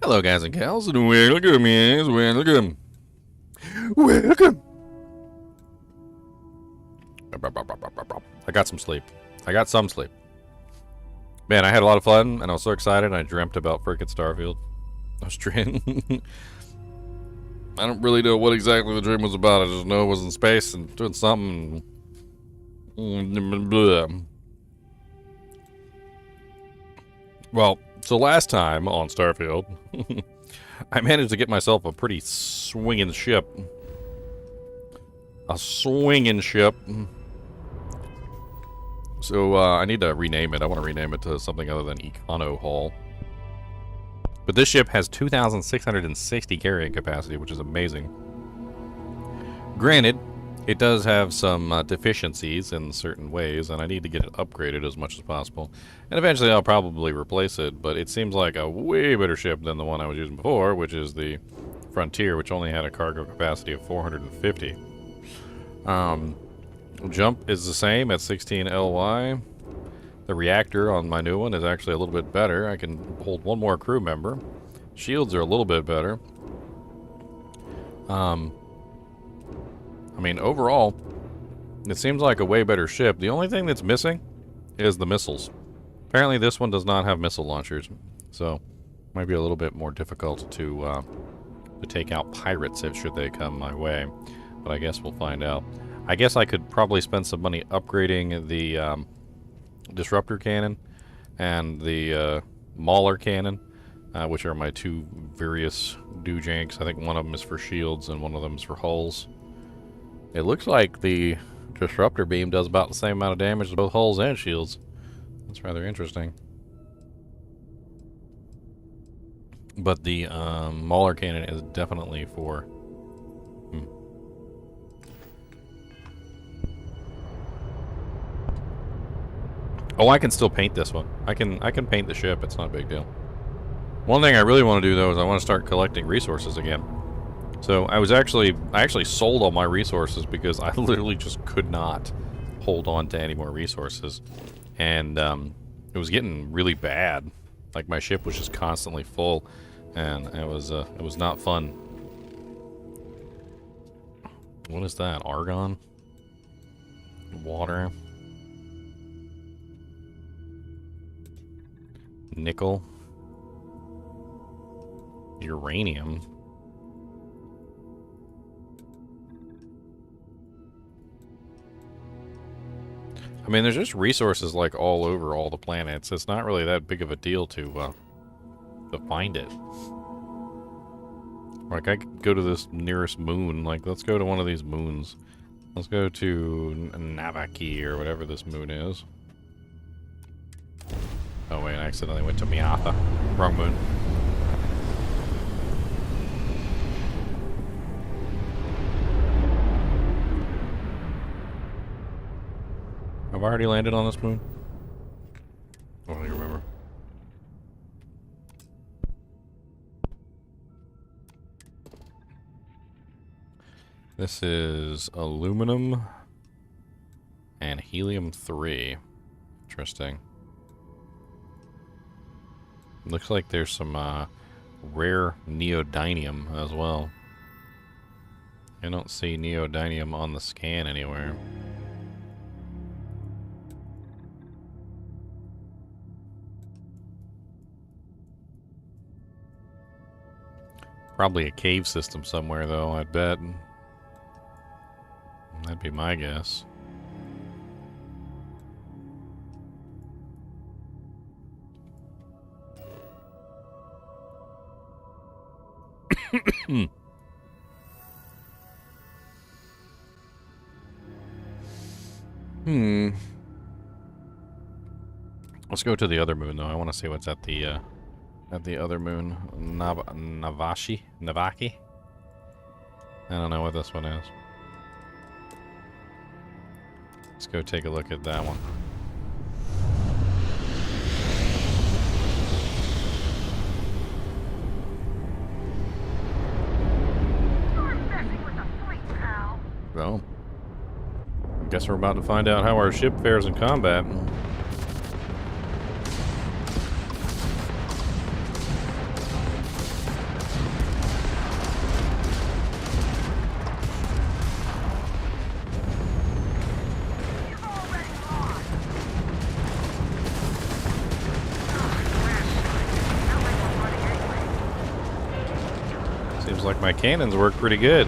Hello, guys and gals, and welcome, yes, welcome. Welcome. I got some sleep. I got some sleep. Man, I had a lot of fun, and I was so excited, I dreamt about frickin' Starfield. I was dreaming. I don't really know what exactly the dream was about. I just know it was in space and doing something. Well, so last time on Starfield, I managed to get myself a pretty swinging ship. A swinging ship. So I need to rename it. I want to rename it to something other than Econo Hall. But this ship has 2,660 carrying capacity, which is amazing. Granted, it does have some deficiencies in certain ways, and I need to get it upgraded as much as possible. And eventually I'll probably replace it, but it seems like a way better ship than the one I was using before, which is the Frontier, which only had a cargo capacity of 450. Jump is the same at 16 LY. The reactor on my new one is actually a little bit better. I can hold one more crew member. Shields are a little bit better. I mean, overall, it seems like a way better ship. The only thing that's missing is the missiles. Apparently this one does not have missile launchers, so might be a little bit more difficult to take out pirates should they come my way. But I guess we'll find out. I guess I could probably spend some money upgrading the disruptor cannon and the mauler cannon, which are my two various doojanks. I think one of them is for shields and one of them is for hulls. It looks like the disruptor beam does about the same amount of damage to both hulls and shields. That's rather interesting. But the mauler cannon is definitely for... Oh, I can still paint this one. I can paint the ship. It's not a big deal. One thing I really want to do though is I want to start collecting resources again. So I actually sold all my resources because I literally just could not hold on to any more resources, and it was getting really bad. Like my ship was just constantly full, and it was not fun. What is that? Argon? Water? Nickel? Uranium? I mean, there's just resources like all over all the planets. It's not really that big of a deal to find it. Like, I could go to this nearest moon. Like, let's go to one of these moons. Let's go to Navaki or whatever this moon is. Oh wait, I accidentally went to Miatha. Wrong moon. Have I already landed on this moon? I don't even remember. This is aluminum and helium-3. Interesting. Looks like there's some rare neodymium as well. I don't see neodymium on the scan anywhere. Probably a cave system somewhere, though, I'd bet. That'd be my guess. Let's go to the other moon, though. I want to see what's at the other moon. Navaki? I don't know what this one is. Let's go take a look at that one. Well, I guess we're about to find out how our ship fares in combat. like my cannons work pretty good.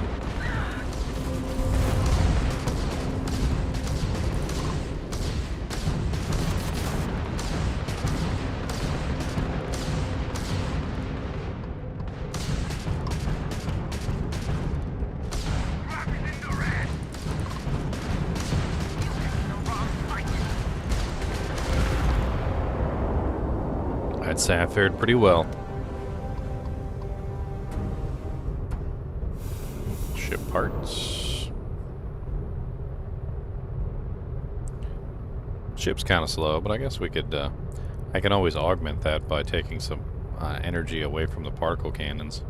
I'd say I fared pretty well. Ship parts. Ship's kind of slow, but I guess we could, I can always augment that by taking some energy away from the particle cannons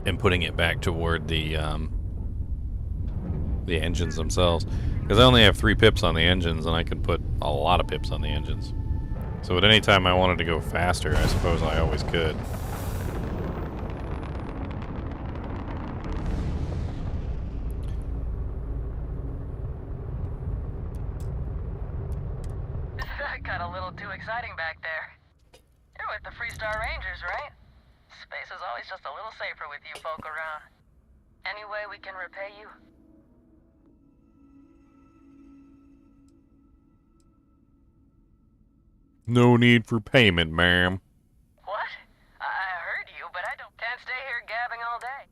and putting it back toward the engines themselves. Because I only have 3 pips on the engines, and I could put a lot of pips on the engines. So at any time I wanted to go faster, I suppose I always could. That got a little too exciting back there. You're with the Freestar Rangers, right? Space is always just a little safer with you folk around. Any way we can repay you? No need for payment, ma'am. What? I heard you, but can't stay here gabbing all day.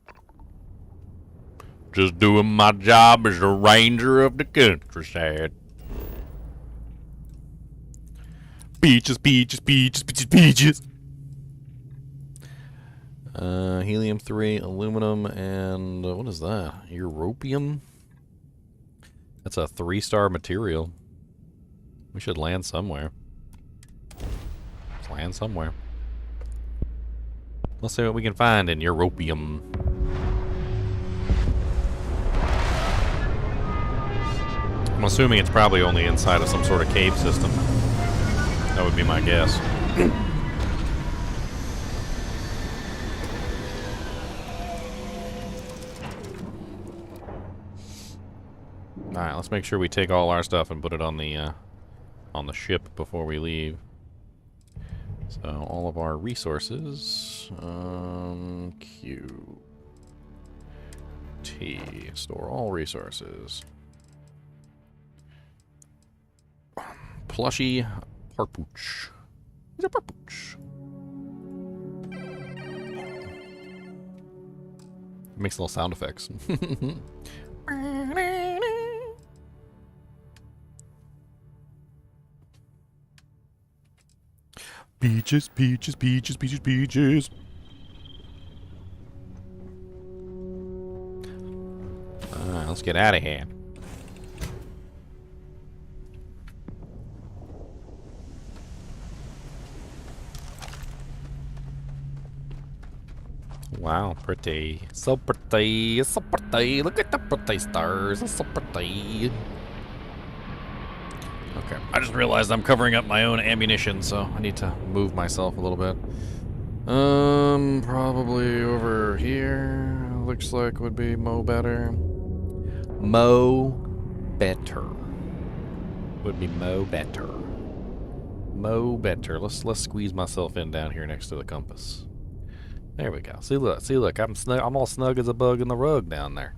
Just doing my job as a ranger of the countryside. Peaches, peaches, peaches, peaches, peaches. Helium-3, aluminum, and what is that? Europium? That's a 3-star material. We should land somewhere. Let's land somewhere. Let's see what we can find in Europium. I'm assuming it's probably only inside of some sort of cave system. That would be my guess. Alright, let's make sure we take all our stuff and put it on the ship before we leave. So, all of our resources, Q, T, store all resources. Plushy Parpooch. He's a Parpooch. Makes little sound effects. Peaches, peaches, peaches, peaches, peaches. Alright, let's get out of here. Wow, pretty. So pretty, so pretty. Look at the pretty stars. It's so pretty. Okay, I just realized I'm covering up my own ammunition, so I need to move myself a little bit. Probably over here. Looks like would be Mo better. Mo better. Would be Mo better. Mo better. Let's squeeze myself in down here next to the compass. There we go. See, look. I'm snug. I'm all snug as a bug in the rug down there.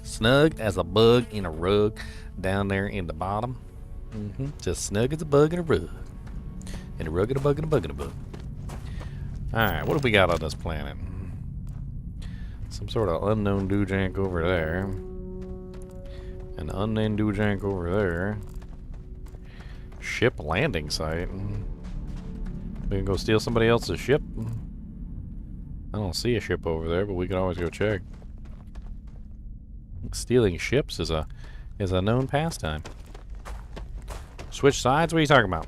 Snug as a bug in a rug down there in the bottom. Just snug as a bug in a rug. And a rug and a bug and a bug and a bug. Alright, what do we got on this planet? Some sort of unknown doojank over there. An unnamed doojank over there. Ship landing site. We can go steal somebody else's ship. I don't see a ship over there, but we can always go check. Stealing ships is a known pastime. Switch sides? What are you talking about?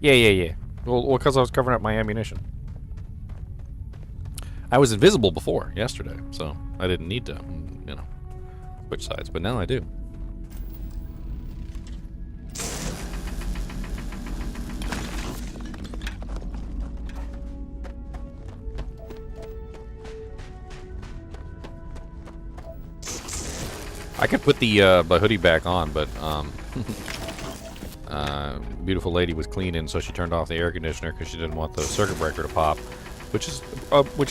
Yeah. Well, because I was covering up my ammunition. I was invisible before, yesterday, so I didn't need to, switch sides, but now I do. I could put the hoodie back on, but beautiful lady was cleaning, so she turned off the air conditioner because she didn't want the circuit breaker to pop, which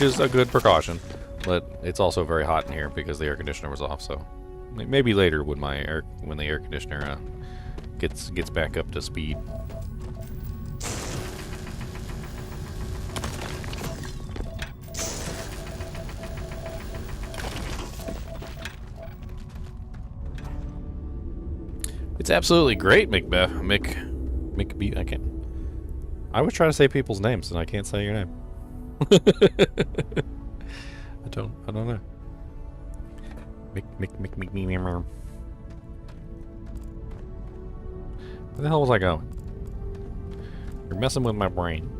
is a good precaution. But it's also very hot in here because the air conditioner was off. So maybe later when the air conditioner gets back up to speed. It's absolutely great, Macbeth. I can't. I always try to say people's names and I can't say your name. I don't know. Where the hell was I going? You're messing with my brain.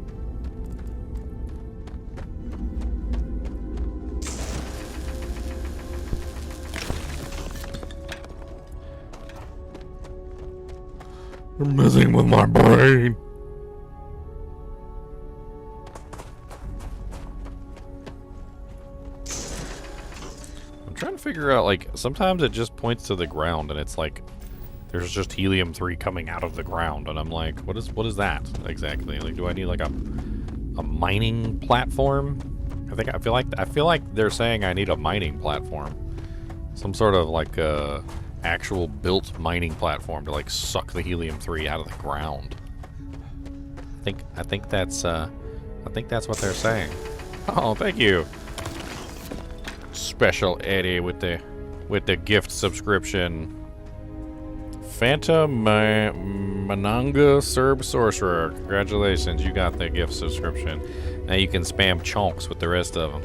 You're messing with my brain. I'm trying to figure out, like, sometimes it just points to the ground and it's like there's just helium-3 coming out of the ground, and I'm like, what is that exactly? Like, do I need like a mining platform? I feel like they're saying I need a mining platform. Some sort of like actual built mining platform to like suck the helium-3 out of the ground. I think that's what they're saying. Oh, thank you, Special Eddie, with the gift subscription. Fanta Mananga Serb Sorcerer, congratulations, you got the gift subscription. Now you can spam chonks with the rest of them.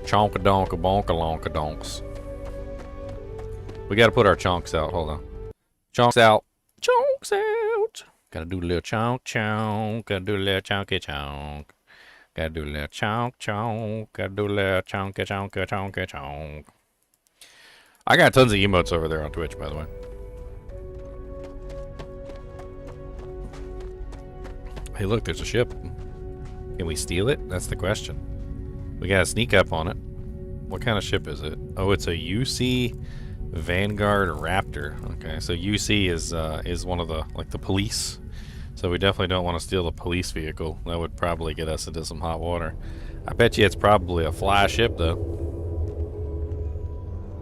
Chonka-donka bonka-lonka donks. We gotta put our chonks out. Hold on. Chonks out. Chonks out. Gotta do a little chonk chonk. Gotta do a little chonky chonk. Gotta do a little chonk chonk. Gotta do a little chonky chonky chonky chonk. I got tons of emotes over there on Twitch, by the way. Hey, look, there's a ship. Can we steal it? That's the question. We gotta sneak up on it. What kind of ship is it? Oh, it's a UC Vanguard Raptor. Okay, so UC is one of the police. So we definitely don't want to steal the police vehicle. That would probably get us into some hot water. I bet you it's probably a fly ship though.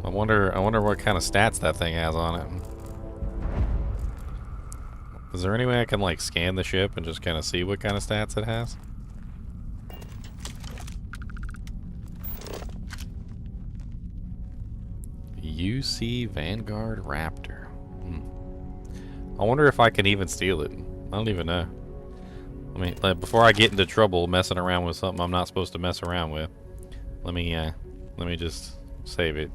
I wonder what kind of stats that thing has on it. Is there any way I can like scan the ship and just kind of see what kind of stats it has? UC Vanguard Raptor. I wonder if I can even steal it. I don't even know. I mean, like, before I get into trouble messing around with something I'm not supposed to mess around with, let me just save it.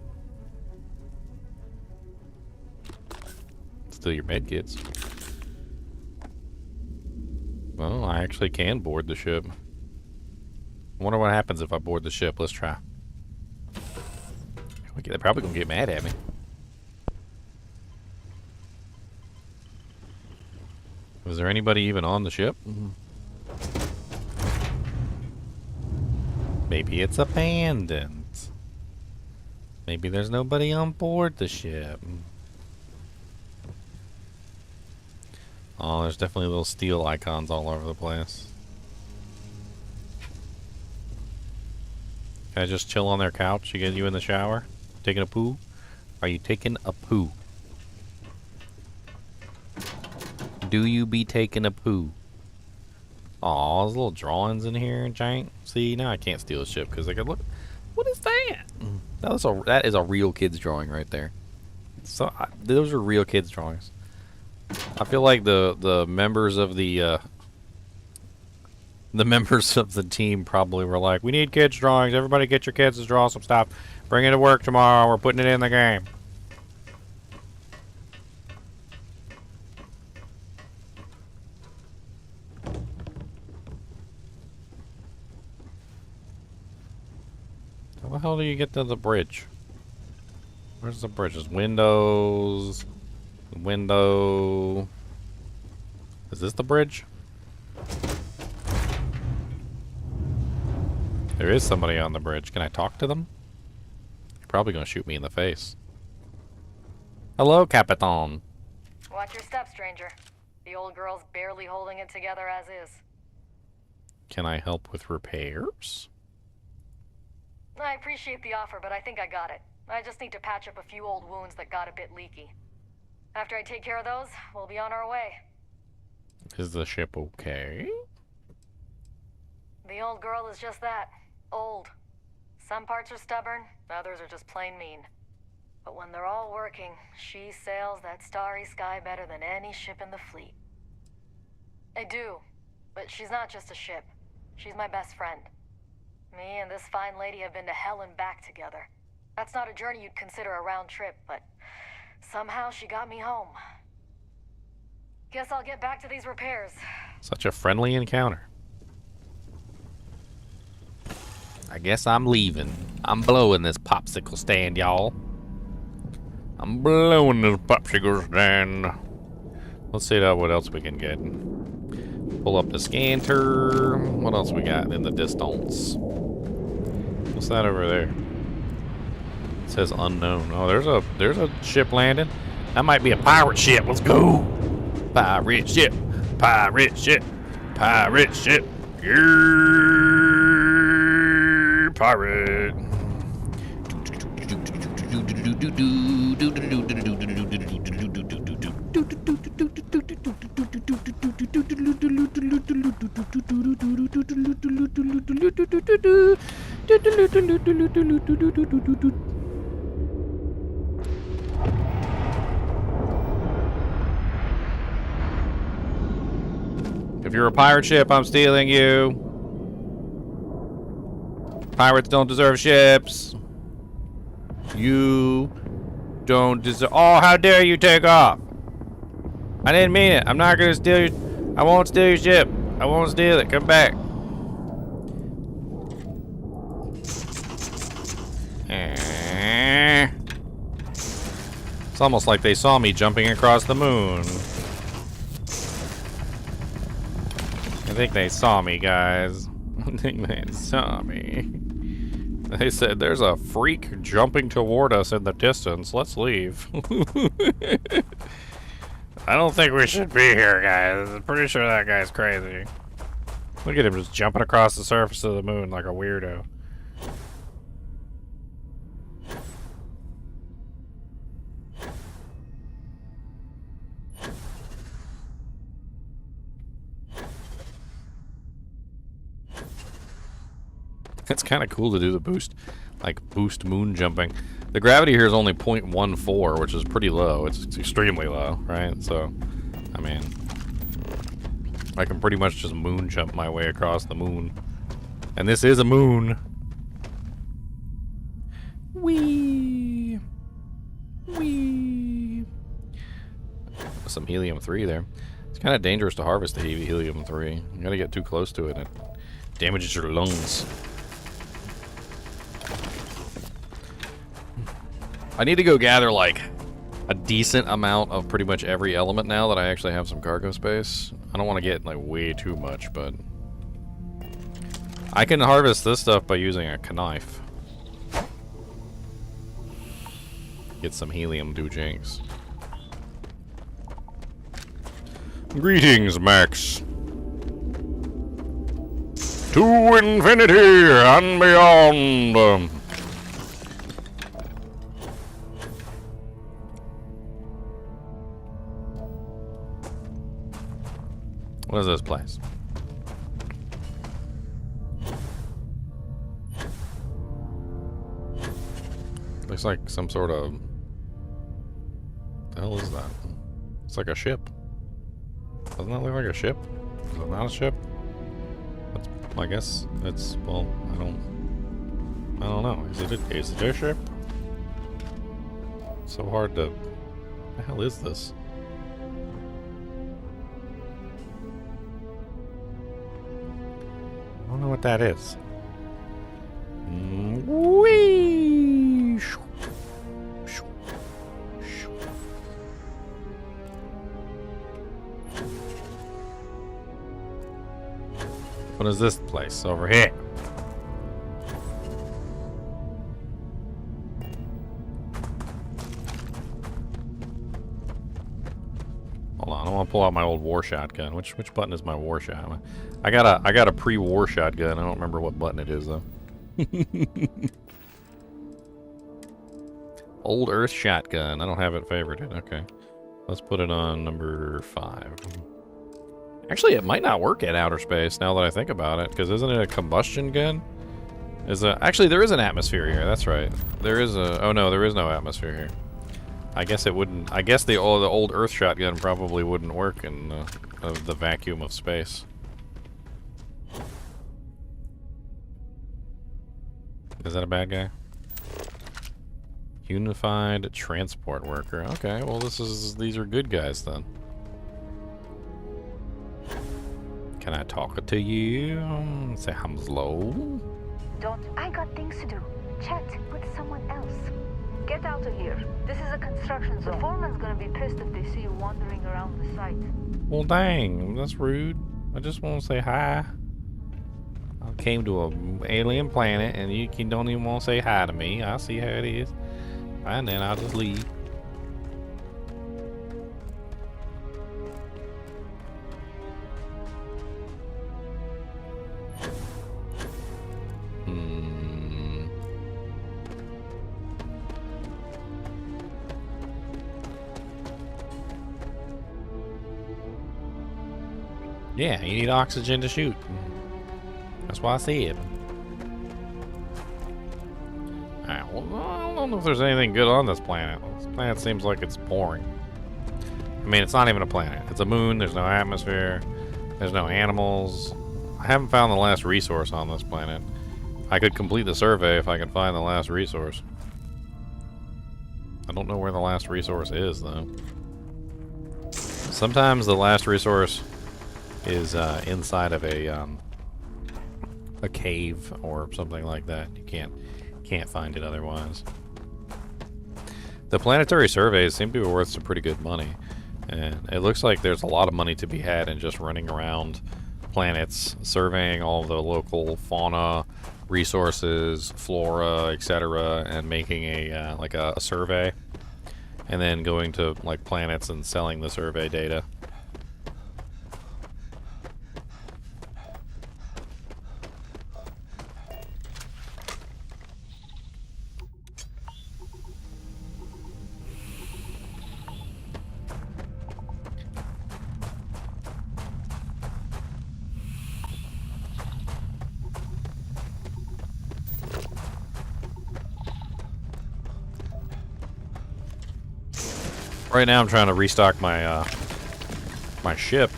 Steal your medkits. Well, I actually can board the ship. I wonder what happens if I board the ship. Let's try. They're probably gonna get mad at me. Was there anybody even on the ship? Maybe it's abandoned. Maybe there's nobody on board the ship. Oh, there's definitely little steel icons all over the place. Can I just chill on their couch? You get you in the shower? Taking a poo? Are you taking a poo? Do you be taking a poo? Aw, there's little drawings in here, Jank. See, now I can't steal a ship because I could look. What is that? That is a real kid's drawing right there. So those are real kids' drawings. I feel like the members of the members of the team probably were like, "We need kids' drawings. Everybody, get your kids to draw some stuff. Bring it to work tomorrow. We're putting it in the game." How the hell do you get to the bridge? Where's the bridge? There's windows. Window. Is this the bridge? There is somebody on the bridge. Can I talk to them? They're probably gonna shoot me in the face. Hello, Capitan. Watch your step, stranger. The old girl's barely holding it together as is. Can I help with repairs? I appreciate the offer, but I think I got it. I just need to patch up a few old wounds that got a bit leaky. After I take care of those, we'll be on our way. Is the ship okay? The old girl is just that. Old. Some parts are stubborn, others are just plain mean. But when they're all working, she sails that starry sky better than any ship in the fleet. I do, but she's not just a ship. She's my best friend. Me and this fine lady have been to hell and back together. That's not a journey you'd consider a round trip, but somehow she got me home. Guess I'll get back to these repairs. Such a friendly encounter. I guess I'm leaving. I'm blowing this popsicle stand, y'all. I'm blowing this popsicle stand. Let's see what else we can get. Pull up the scanner. What else we got in the distance? What's that over there? It says unknown. Oh, there's a ship landing. That might be a pirate ship. Let's go. Pirate ship. Pirate ship. Pirate ship. Yeah, pirate. If you're a pirate ship, I'm stealing you. Pirates don't deserve ships. You don't deserve. Oh, how dare you take off! I didn't mean it. I'm not gonna steal your. I won't steal your ship. I won't steal it. Come back. It's almost like they saw me jumping across the moon. I think they saw me, guys. I think they saw me. They said, there's a freak jumping toward us in the distance. Let's leave. I don't think we should be here, guys. I'm pretty sure that guy's crazy. Look at him just jumping across the surface of the moon like a weirdo. It's kind of cool to do the boost moon jumping. The gravity here is only 0.14, which is pretty low. It's extremely low, right? So, I mean, I can pretty much just moon jump my way across the moon. And this is a moon. Whee! Whee! Some helium-3 there. It's kind of dangerous to harvest the helium-3. You gotta get too close to it. It damages your lungs. I need to go gather, like, a decent amount of pretty much every element now that I actually have some cargo space. I don't want to get, like, way too much, but I can harvest this stuff by using a knife. Get some helium dojinks. Greetings, Max. To infinity and beyond. What is this place? Looks like some sort of... What the hell is that? It's like a ship. Doesn't that look like a ship? Is it not a ship? That's, I guess it's... Well, I don't know. Is it a ship? It's so hard to... What the hell is this? I don't know what that is. Whee! What is this place over here? don't want to pull out my old war shotgun. Which button is my war shot? I got a pre-war shotgun. I don't remember what button it is though. Old Earth shotgun. I don't have it favorited. Okay, let's put it on number 5. Actually, it might not work in outer space now that I think about it, because isn't it a combustion gun? Actually, there is an atmosphere here. That's right. There is a. Oh no, there is no atmosphere here. I guess it wouldn't. I guess the old Earth shotgun probably wouldn't work in the vacuum of space. Is that a bad guy? Unified transport worker. Okay, well these are good guys then. Can I talk to you? Say hello. Don't. I got things to do. Chat with someone else. Get out of here. This is a construction zone. The foreman's gonna be pissed if they see you wandering around the site. Well, dang, that's rude. I just want to say hi. I came to an alien planet and you don't even want to say hi to me. I see how it is. And then I'll just leave. Yeah, you need oxygen to shoot. That's why I said. Alright, well, I don't know if there's anything good on this planet. This planet seems like it's boring. I mean, it's not even a planet. It's a moon, there's no atmosphere, there's no animals. I haven't found the last resource on this planet. I could complete the survey if I could find the last resource. I don't know where the last resource is, though. Sometimes the last resource is inside of a cave or something like that. You can't find it otherwise. The planetary surveys seem to be worth some pretty good money, and it looks like there's a lot of money to be had in just running around planets, surveying all the local fauna, resources, flora, etc., and making a like a survey, and then going to like planets and selling the survey data. Right now I'm trying to restock my my ship.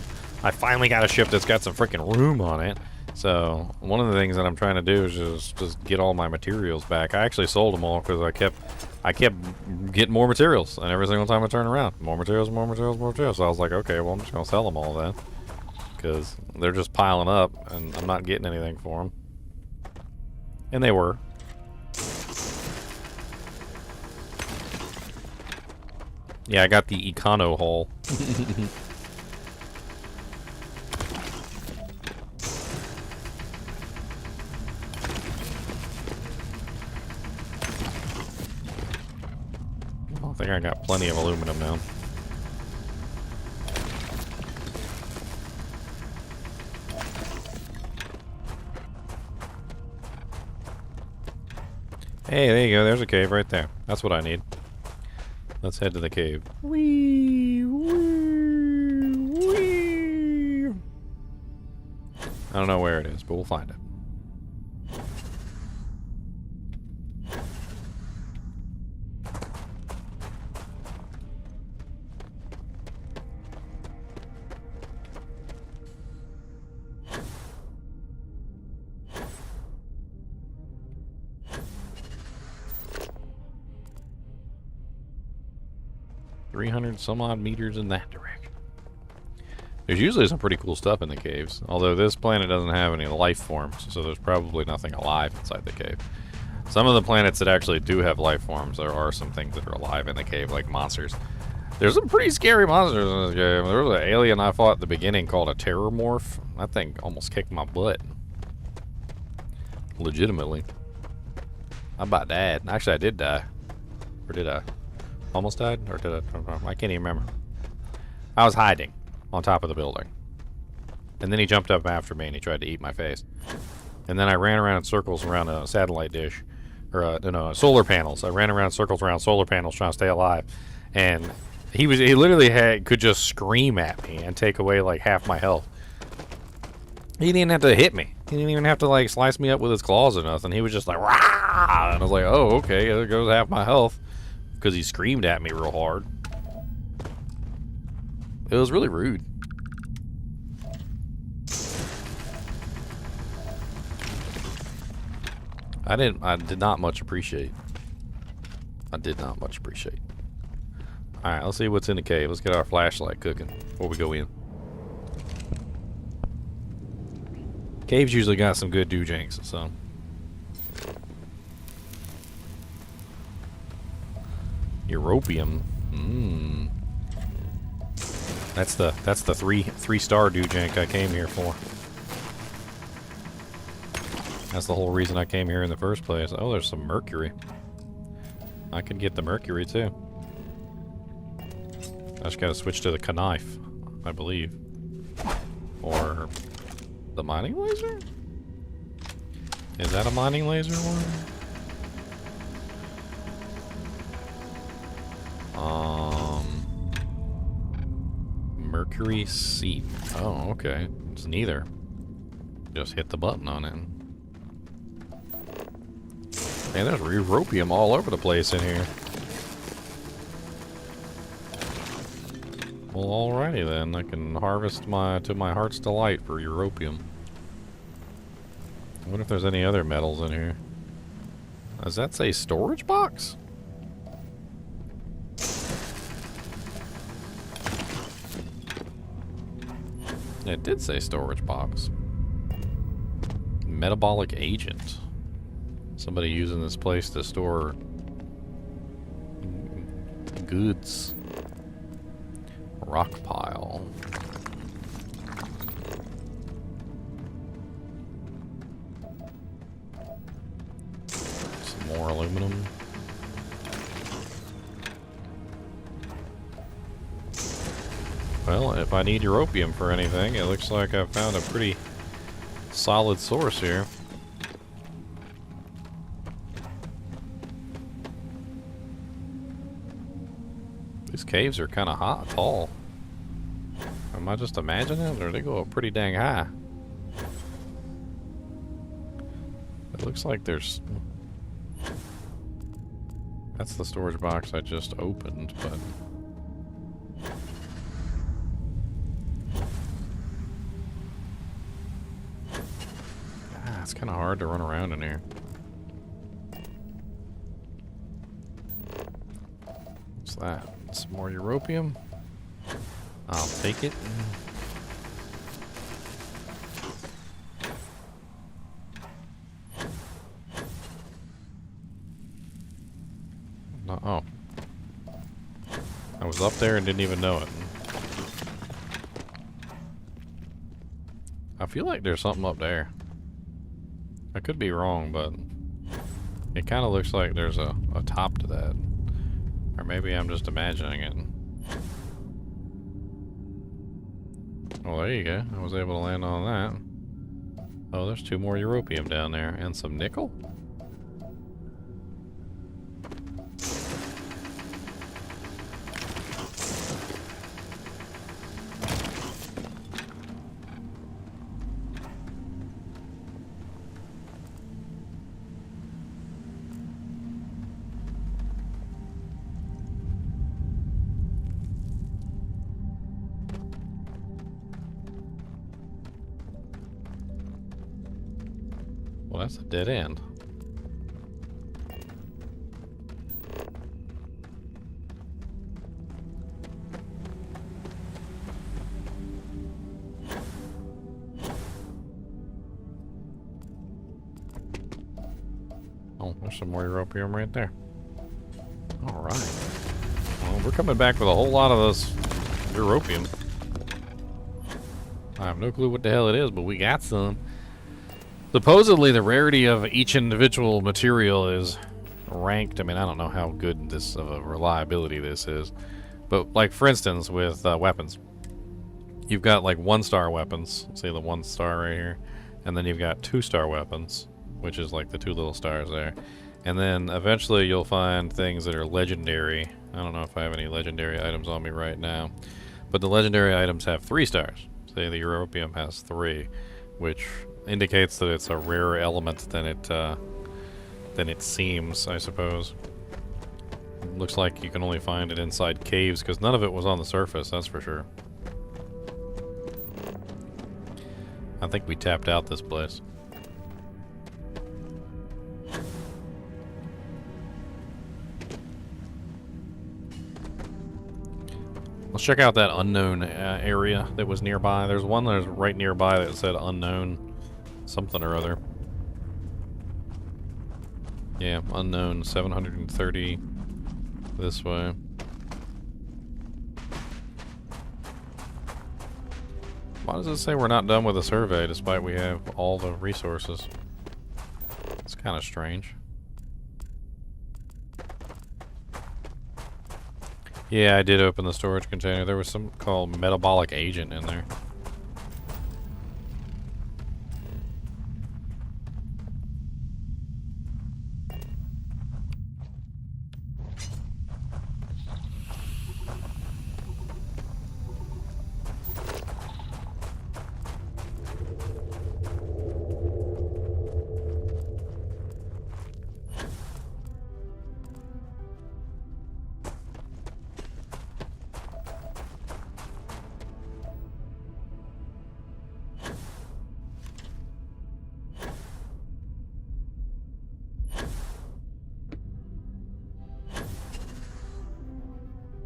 I finally got a ship that's got some freaking room on it. So one of the things that I'm trying to do is just get all my materials back. I actually sold them all because I kept getting more materials, and every single time I turn around, more materials, more materials, more materials. So I was like, okay, well I'm just gonna sell them all then, because they're just piling up, and I'm not getting anything for them. And they were. Yeah, I got the Econo hull. I think I got plenty of aluminum now. Hey, there you go. There's a cave right there. That's what I need. Let's head to the cave. Wee, wee, wee. I don't know where it is, but we'll find it. Some odd meters in that direction. There's usually some pretty cool stuff in the caves, although this planet doesn't have any life forms, so there's probably nothing alive inside the cave. Some of the planets that actually do have life forms, there are some things that are alive in the cave, like monsters. There's some pretty scary monsters in this game. There was an alien I fought at the beginning called a terror morph. That thing almost kicked my butt. Legitimately. I about died. Actually, I did die. Or did I? Almost died? Or did I? I can't even remember. I was hiding. on top of the building. And then he jumped up after me and he tried to eat my face. And then I ran around in circles around a satellite dish. Or, no, solar panels. I ran around in circles around solar panels trying to stay alive. And he literally could just scream at me and take away like half my health. He didn't have to hit me. He didn't even have to like slice me up with his claws or nothing. He was just like, rah! And I was like, oh, okay, there goes half my health. Because he screamed at me real hard. It was really rude. I did not much appreciate. I did not much appreciate. Alright, let's see what's in the cave. Let's get our flashlight cooking before we go in. Caves usually got some good doojanks, so. Europium. Mmm. That's the 3-star doojank I came here for. That's the whole reason I came here in the first place. Oh, there's some mercury. I could get the mercury too. I just gotta switch to the knife, I believe. Or the mining laser? Is that a mining laser one? Mercury seat. Oh, okay. It's neither. Just hit the button on it. Man, there's europium all over the place in here. Well, alrighty then. I can harvest to my heart's delight for europium. I wonder if there's any other metals in here. Does that say storage box? It did say storage box. Metabolic agent. Somebody using this place to store goods. Rock pile. Some more aluminum. Well, if I need europium for anything, it looks like I've found a pretty solid source here. These caves are kind of tall. Am I just imagining it, or they go up pretty dang high? It looks like there's... That's the storage box I just opened, but... It's kind of hard to run around in here. What's that? Some more europium? I'll take it. No, oh. I was up there and didn't even know it. I feel like there's something up there. I could be wrong, but it kind of looks like there's a top to that. Or maybe I'm just imagining it. Well, there you go. I was able to land on that. Oh, there's 2 more europium down there. And some nickel? Well, that's a dead end. Oh, there's some more europium right there. Alright. Well, we're coming back with a whole lot of this europium. I have no clue what the hell it is, but we got some. Supposedly, the rarity of each individual material is ranked. I mean, I don't know how good of a reliability this is. But, like, for instance, with weapons. you've got like 1-star weapons. See the 1 star right here, and then you've got 2-star weapons, which is like the 2 little stars there. And then eventually you'll find things that are legendary. I don't know if I have any legendary items on me right now, but the legendary items have 3 stars. Say the Europium has 3, which indicates that it's a rarer element than it seems, I suppose. Looks like you can only find it inside caves, because none of it was on the surface, that's for sure. I think we tapped out this place. Let's check out that unknown area that was nearby. There's one that was right nearby that said unknown something or other. Yeah, unknown 730 this way. Why does it say we're not done with the survey despite we have all the resources? It's kind of strange. Yeah, I did open the storage container. There was some called metabolic agent in there.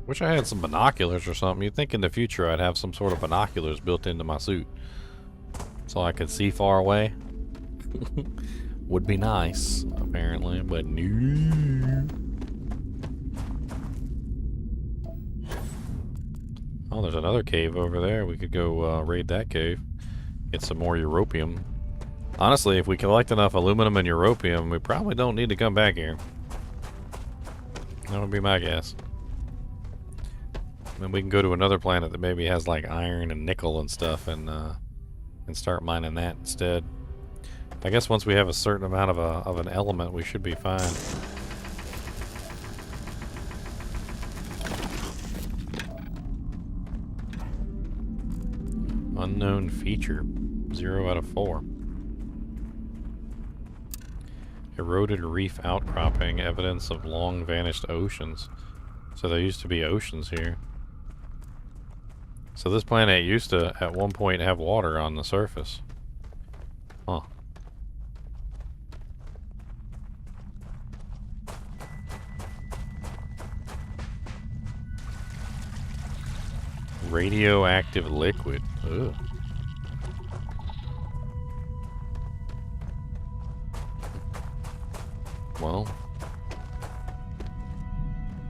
Wish I had some binoculars or something. You'd think in the future I'd have some sort of binoculars built into my suit, so I could see far away. Would be nice, apparently, but no. Oh, there's another cave over there. We could go raid that cave. Get some more europium. Honestly, if we collect enough aluminum and europium, we probably don't need to come back here. That would be my guess. And we can go to another planet that maybe has like iron and nickel and stuff, and start mining that instead. I guess once we have a certain amount of an element, we should be fine. Unknown feature, 0 out of 4. Eroded reef outcropping, evidence of long vanished oceans. So there used to be oceans here. So this planet used to, at one point, have water on the surface. Huh. Radioactive liquid. Ugh. Well,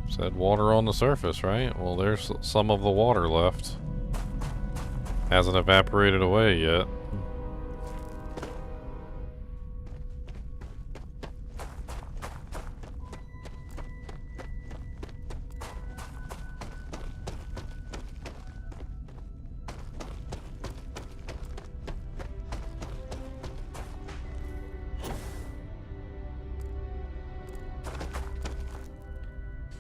said water on the surface, right? Well, there's some of the water left. Hasn't evaporated away yet.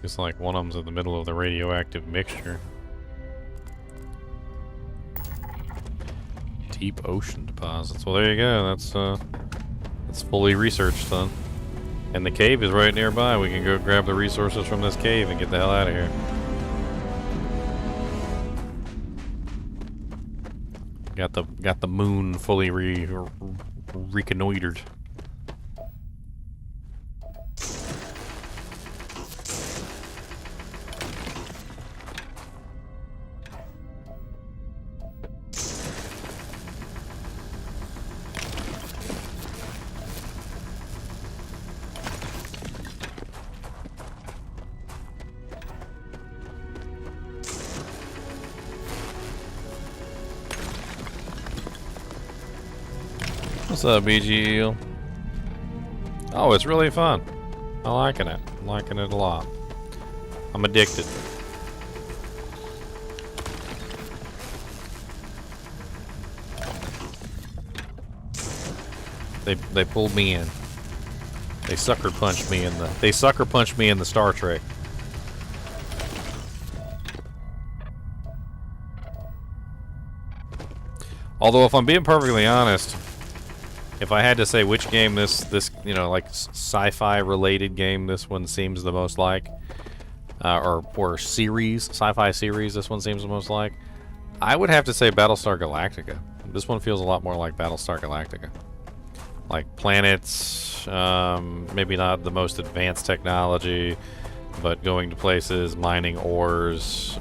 It's like one of them's in the middle of the radioactive mixture. Deep ocean deposits. Well, there you go. That's fully researched then. And the cave is right nearby. We can go grab the resources from this cave and get the hell out of here. Got the moon fully reconnoitered. What's up, BGL? Oh, it's really fun. I'm liking it. I'm liking it a lot. I'm addicted. They pulled me in. They sucker punched me in the Star Trek. Although, if I'm being perfectly honest, if I had to say which game this you know, like sci-fi related game this one seems the most like, or series, sci-fi series this one seems the most like, I would have to say Battlestar Galactica. This one feels a lot more like Battlestar Galactica. Like planets, maybe not the most advanced technology, but going to places, mining ores,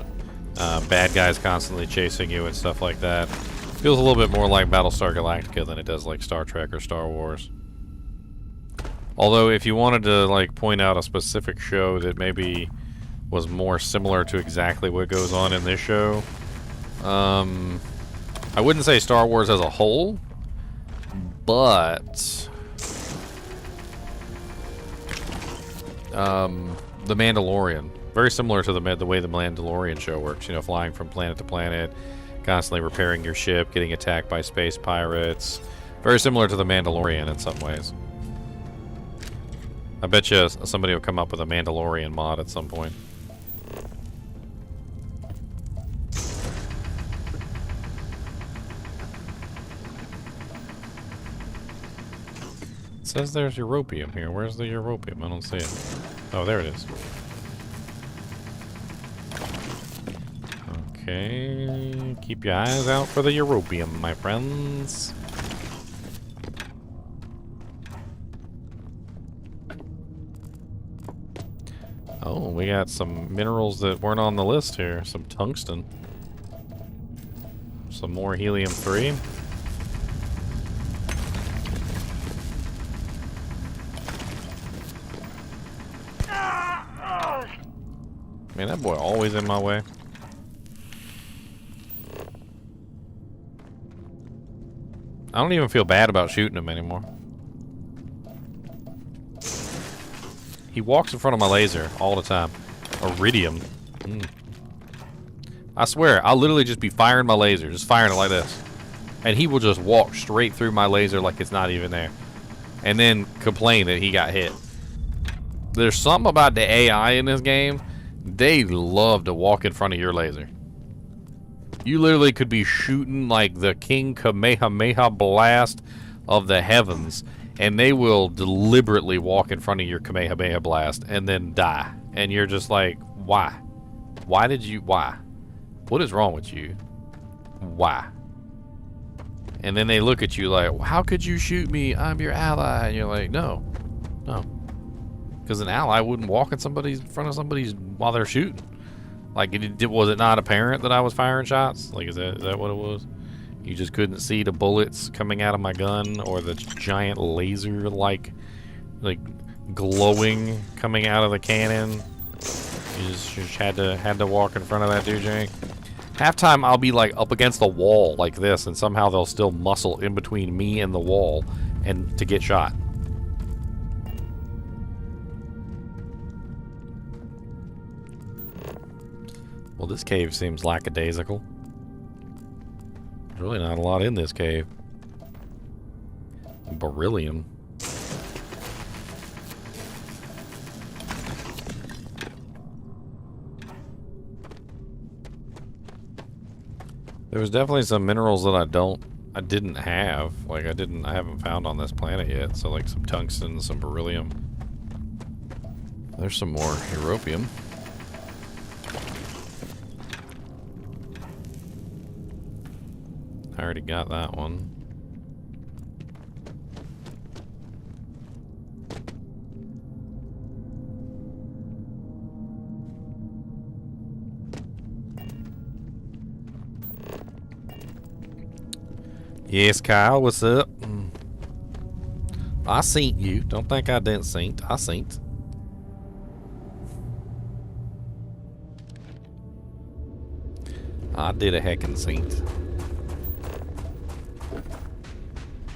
bad guys constantly chasing you and stuff like that. Feels a little bit more like Battlestar Galactica than it does like Star Trek or Star Wars. Although, if you wanted to like point out a specific show that maybe was more similar to exactly what goes on in this show, I wouldn't say Star Wars as a whole, but The Mandalorian, very similar to the way the Mandalorian show works. You know, flying from planet to planet, constantly repairing your ship, getting attacked by space pirates. Very similar to the Mandalorian in some ways. I bet you somebody will come up with a Mandalorian mod at some point. It says there's Europium here. Where's the Europium? I don't see it. Oh, there it is. Okay, keep your eyes out for the Europium, my friends. Oh, we got some minerals that weren't on the list here. Some tungsten. Some more helium-3. Man, that boy always in my way. I don't even feel bad about shooting him anymore. He walks in front of my laser all the time. Iridium. I swear, I'll literally just be firing my laser, just firing it like this. And he will just walk straight through my laser like it's not even there. And then complain that he got hit. There's something about the AI in this game. They love to walk in front of your laser. You literally could be shooting like the King Kamehameha blast of the heavens, and they will deliberately walk in front of your Kamehameha blast and then die. And you're just like, why? Why? What is wrong with you? Why? And then they look at you like, how could you shoot me? I'm your ally. And you're like, no. Because an ally wouldn't walk in front of somebody's while they're shooting. Like, was it not apparent that I was firing shots? Like, is that what it was? You just couldn't see the bullets coming out of my gun, or the giant laser like glowing coming out of the cannon. You just had to walk in front of that dude, Jake. Halftime, I'll be like up against the wall like this, and somehow they'll still muscle in between me and the wall, and to get shot. Well, this cave seems lackadaisical. There's really not a lot in this cave. Beryllium. There was definitely some minerals that I didn't have. Like I haven't found on this planet yet. So like some tungsten, some beryllium. There's some more europium. I already got that one. Yes, Kyle, what's up? I seen you. Don't think I didn't seen. I seen. I did a heckin' seen.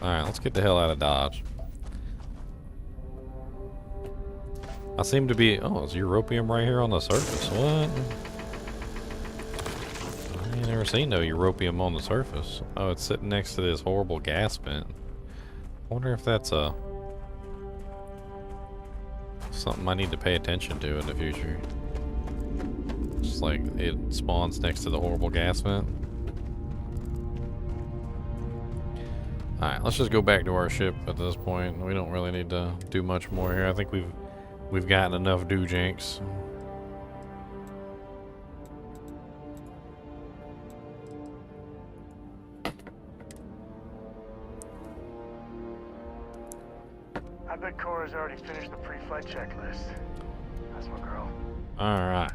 Alright, let's get the hell out of Dodge. I seem to be... Oh, there's europium right here on the surface. What? I ain't never seen no europium on the surface. Oh, it's sitting next to this horrible gas vent. I wonder if that's something I need to pay attention to in the future. Just like it spawns next to the horrible gas vent. Alright, let's just go back to our ship at this point. We don't really need to do much more here. I think we've gotten enough doojanks. I bet Cora's already finished the pre-flight checklist. That's my girl. Alright.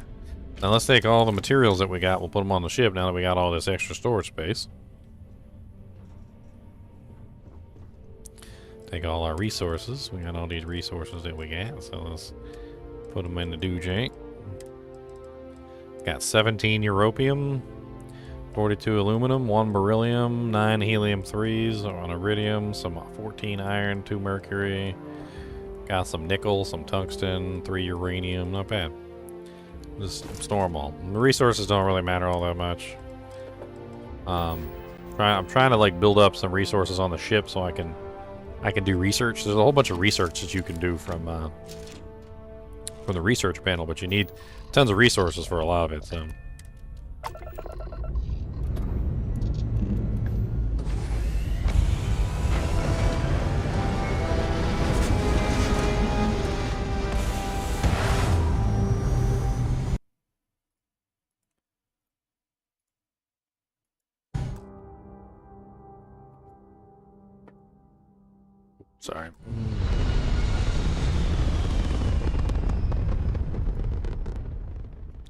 Now let's take all the materials that we got. We'll put them on the ship now that we got all this extra storage space. Take all our resources. We got all these resources that we got, so let's put them in the doojank. Got 17 europium, 42 aluminum, 1 beryllium, 9 helium-3s, 1 iridium, some 14 iron, 2 mercury. Got some nickel, some tungsten, 3 uranium. Not bad. Just store them all. The resources don't really matter all that much. I'm trying to like build up some resources on the ship so I can do research. There's a whole bunch of research that you can do from the research panel, but you need tons of resources for a lot of it. So. Sorry.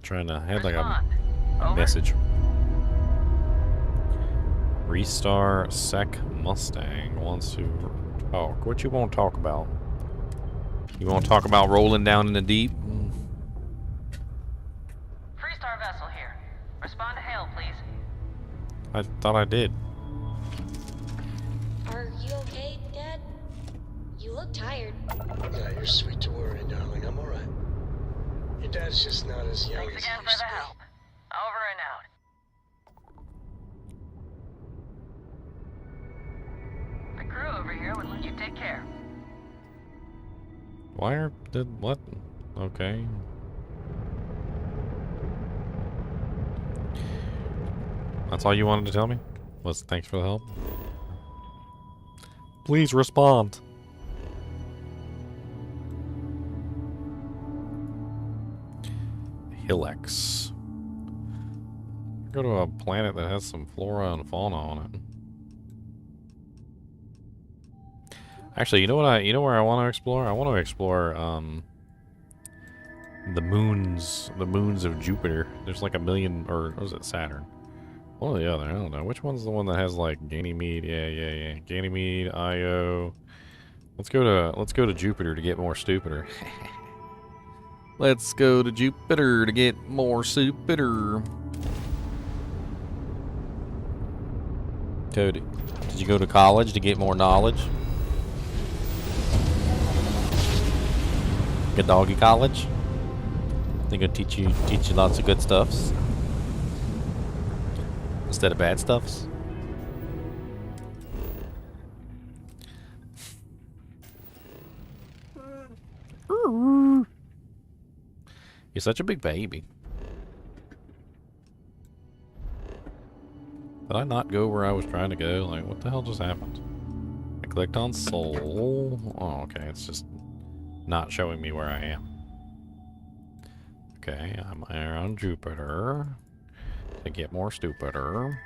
Trying to have like a message. Restar Sec Mustang wants to talk. What you want to talk about? You want to talk about rolling down in the deep? Freestar vessel here. Respond to hail, please. I thought I did. Are you okay, Dad? You look tired. Yeah, you're sweet to worry, darling. I'm alright. Your dad's just not as young Thanks as he again for used the to be. help. Over and out. The crew over here would let you take care. Wire did what? Okay. That's all you wanted to tell me? Was thanks for the help? Please respond. Hillex. Go to a planet that has some flora and fauna on it. Actually, you know where I want to explore? I want to explore the moons of Jupiter. There's like a million, or was it Saturn? One or the other, I don't know. Which one's the one that has like Ganymede? Yeah. Ganymede, Io. Let's go to Jupiter to get more stupider. Let's go to Jupiter to get more stupider. Cody, did you go to college to get more knowledge? Good doggy college? They gonna teach you lots of good stuffs instead of bad stuffs. You're such a big baby. Did I not go where I was trying to go? Like, what the hell just happened? I clicked on Soul. Oh, okay. It's just not showing me where I am. Okay, I'm here on Jupiter to get more stupider.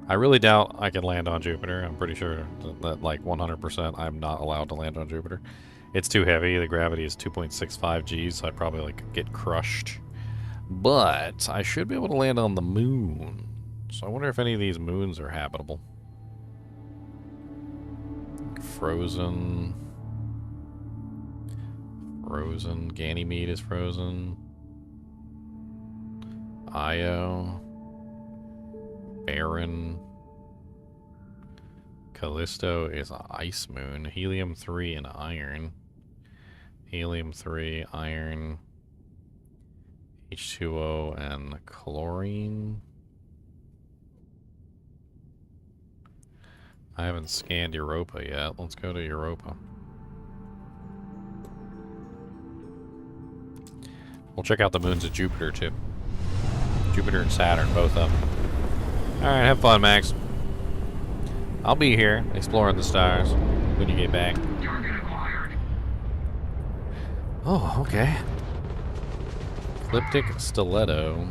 I really doubt I can land on Jupiter. I'm pretty sure that like 100% I'm not allowed to land on Jupiter. It's too heavy. The gravity is 2.65 G's, so I'd probably like get crushed. But I should be able to land on the moon. So I wonder if any of these moons are habitable. Frozen. Ganymede is frozen. Io. Barren. Callisto is an ice moon. Helium-3 and iron. Helium-3, iron. H2O and chlorine. I haven't scanned Europa yet. Let's go to Europa. We'll check out the moons of Jupiter, too. Jupiter and Saturn, both of them. Alright, have fun, Max. I'll be here, exploring the stars, when you get back. Oh, okay. Ecliptic Stiletto.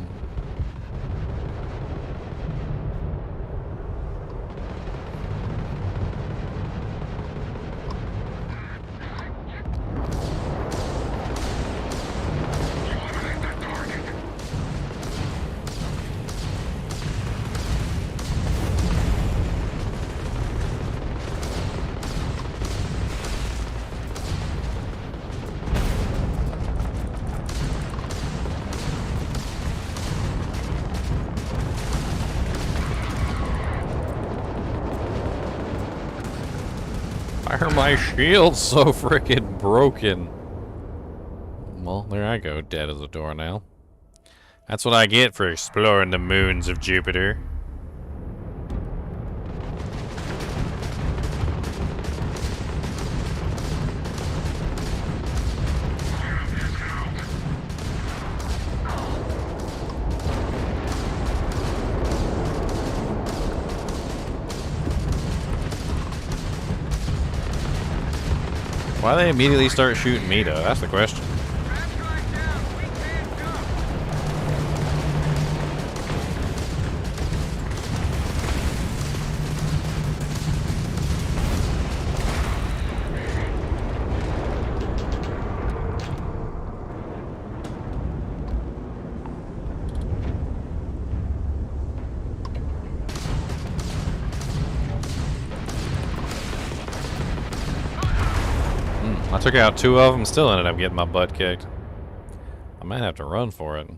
Why are my shields so frickin' broken? Well, there I go, dead as a doornail. That's what I get for exploring the moons of Jupiter. Why they immediately start shooting me, though? That's the question. I took out 2 of them, still ended up getting my butt kicked. I might have to run for it.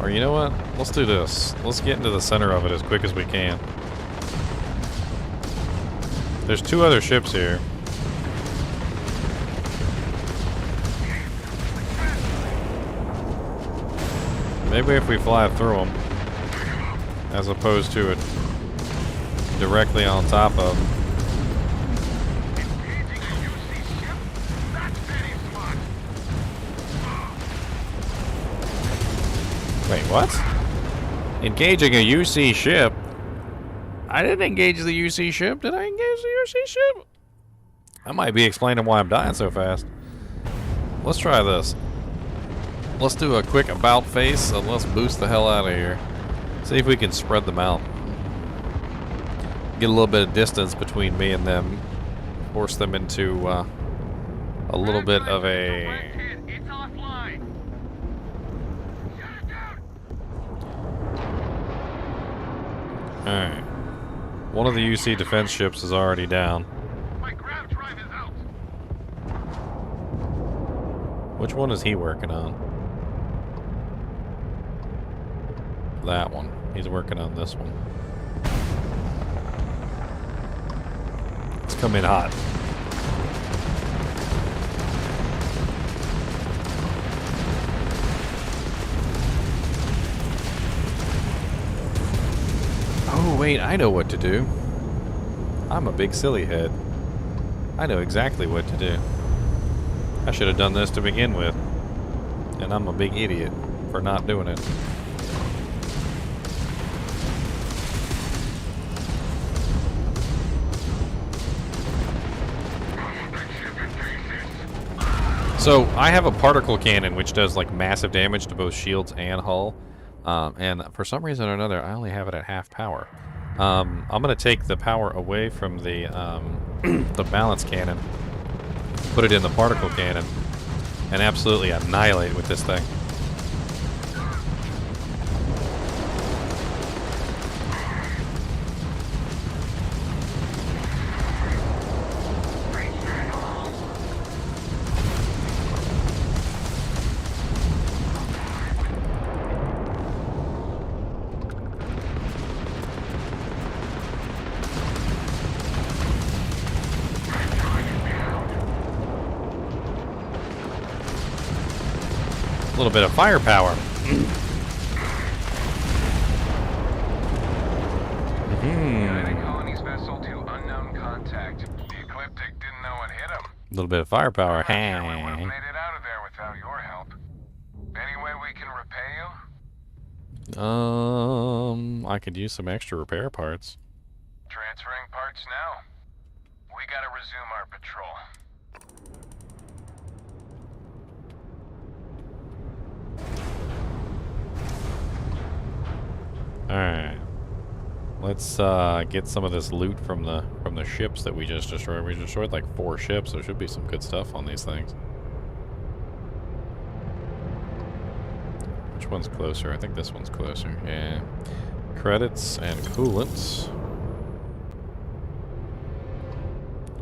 Or you know what? Let's do this. Let's get into the center of it as quick as we can. There's 2 other ships here. Maybe if we fly through them, as opposed to it directly on top of them. Wait, what? Engaging a UC ship? I didn't engage the UC ship. Did I engage the UC ship? I might be explaining why I'm dying so fast. Let's try this. Let's do a quick about face and let's boost the hell out of here. See if we can spread them out. Get a little bit of distance between me and them. Force them into a little bit of a... Alright. One of the UC defense ships is already down. Which one is he working on? That one. He's working on this one. Let's come in hot. Oh wait, I know what to do. I'm a big silly head. I know exactly what to do. I should have done this to begin with. And I'm a big idiot for not doing it. So, I have a particle cannon which does like massive damage to both shields and hull. And for some reason or another, I only have it at half power. I'm going to take the power away from the, the balance cannon, put it in the particle cannon, and absolutely annihilate with this thing. A little bit of firepower. little bit of firepower. I'm not sure we would have Ha. made it out of there without your help. Any way we can repay you? I could use some extra repair parts. Transferring parts now. We gotta resume our patrol. Alright. Let's get some of this loot from the ships that we just destroyed. We destroyed like 4 ships. There should be some good stuff on these things. Which one's closer? I think this one's closer. Yeah. Credits and coolants.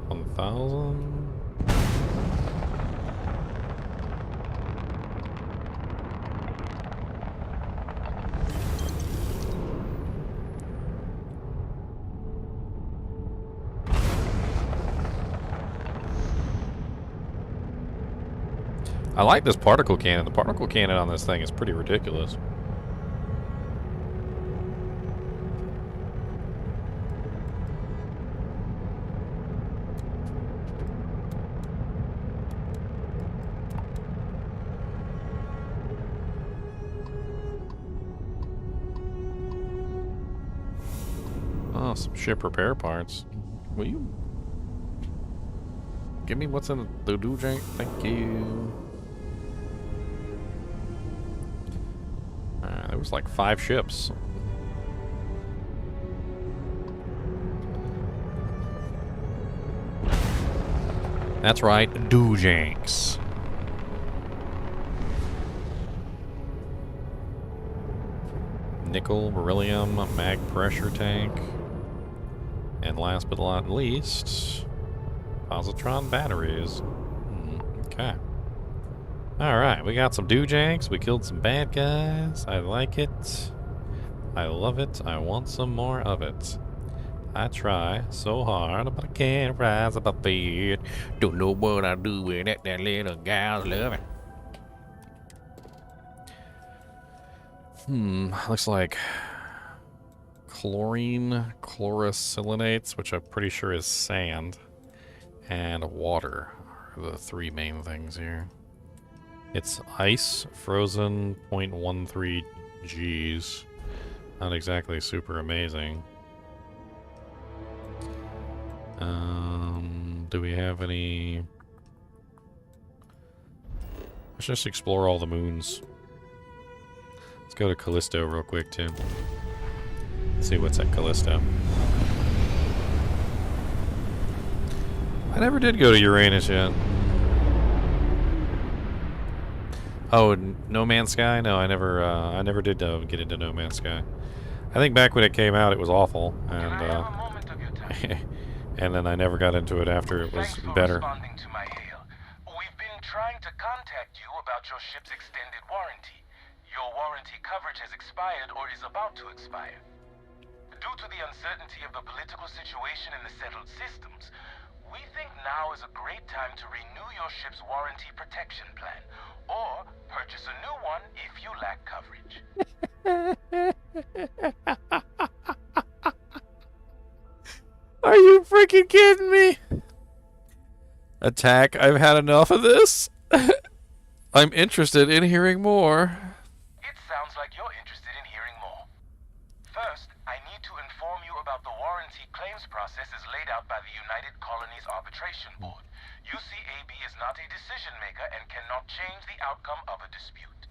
1,000. I like this particle cannon. The particle cannon on this thing is pretty ridiculous. Oh, some ship repair parts. Will you give me what's in the doojang? Thank you. There was like 5 ships. That's right, doojanks. Nickel, beryllium, mag pressure tank. And last but not least, positron batteries. Okay. Alright, we got some doojanks. We killed some bad guys. I like it. I love it. I want some more of it. I try so hard, but I can't rise up a bed. Don't know what I do with that little gal's loving. Looks like chlorine, chlorosilicates, which I'm pretty sure is sand, and water are the 3 main things here. It's ice, frozen 0.13 Gs. Not exactly super amazing. Do we have any... Let's just explore all the moons. Let's go to Callisto real quick, too. Let's see what's at Callisto. I never did go to Uranus yet. Oh, No Man's Sky? No, I never did get into No Man's Sky. I think back when it came out, it was awful, and and then I never got into it after it was better. Responding to my hail. We've been trying to contact you about your ship's extended warranty. Your warranty coverage has expired or is about to expire. Due to the uncertainty of the political situation in the settled systems, we think now is a great time to renew your ship's warranty protection plan, or purchase a new one if you lack coverage. Are you freaking kidding me? Attack, I've had enough of this. I'm interested in hearing more. It sounds like you're interested in hearing more. First, I need to inform you about the warranty claims process as laid out by the United Colonies Arbitration Board. UCAB is not a decision maker and cannot change the outcome of a dispute.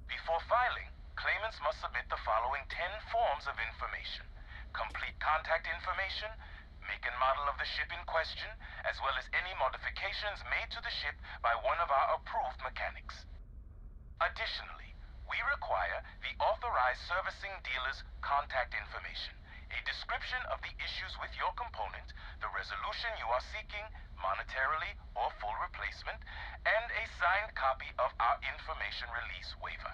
Before filing, claimants must submit the following 10 forms of information: complete contact information, make and model of the ship in question, as well as any modifications made to the ship by one of our approved mechanics. Additionally, we require the authorized servicing dealer's contact information, a description of the issues with your component, the resolution you are seeking, monetarily or full replacement, and a signed copy of our information release waiver.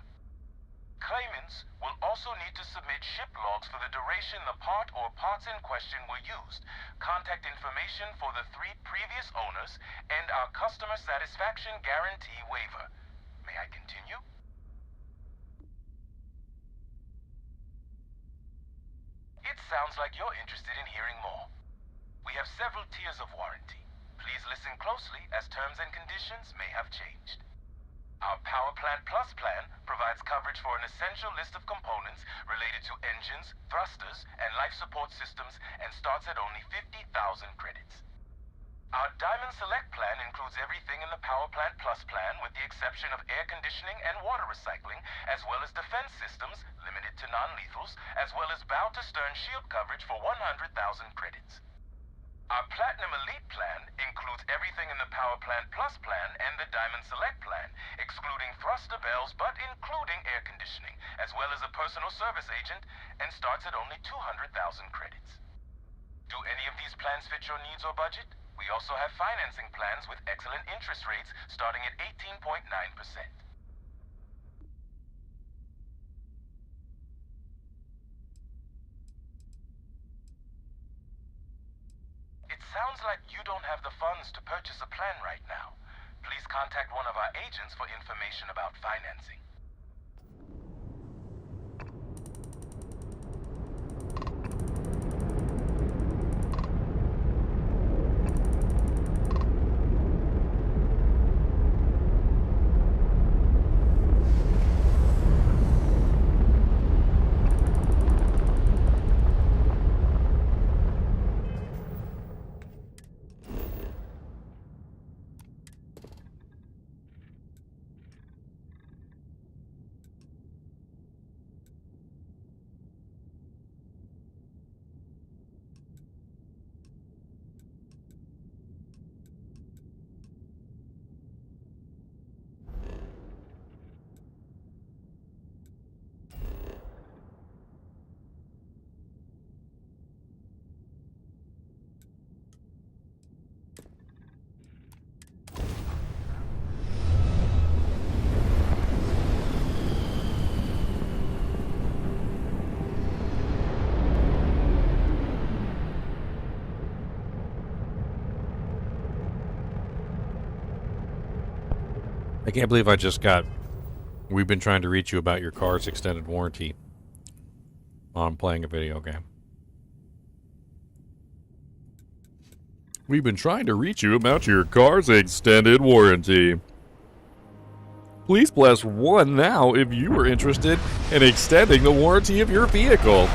Claimants will also need to submit ship logs for the duration the part or parts in question were used, contact information for the 3 previous owners, and our customer satisfaction guarantee waiver. May I continue? It sounds like you're interested in hearing more. We have several tiers of warranty. Please Please listen closely as terms and conditions may have changed. Our Power Plant Plus plan provides coverage for an essential list of components related to engines, thrusters, and life support systems and starts at only 50,000 credits. Our Diamond Select plan includes everything in the Power Plant Plus plan with the exception of air conditioning and water recycling, as well as defense systems, limited to non-lethals, as well as bow-to-stern shield coverage for 100,000 credits. Our Platinum Elite plan includes everything in the Power Plant Plus plan and the Diamond Select plan, excluding thruster bells but including air conditioning, as well as a personal service agent, and starts at only 200,000 credits. Do any of these plans fit your needs or budget? We also have financing plans with excellent interest rates starting at 18.9%. It sounds like you don't have the funds to purchase a plan right now. Please contact one of our agents for information about financing. I can't believe I just got... We've been trying to reach you about your car's extended warranty while I'm playing a video game. We've been trying to reach you about your car's extended warranty. Please press 1 now if you are interested in extending the warranty of your vehicle.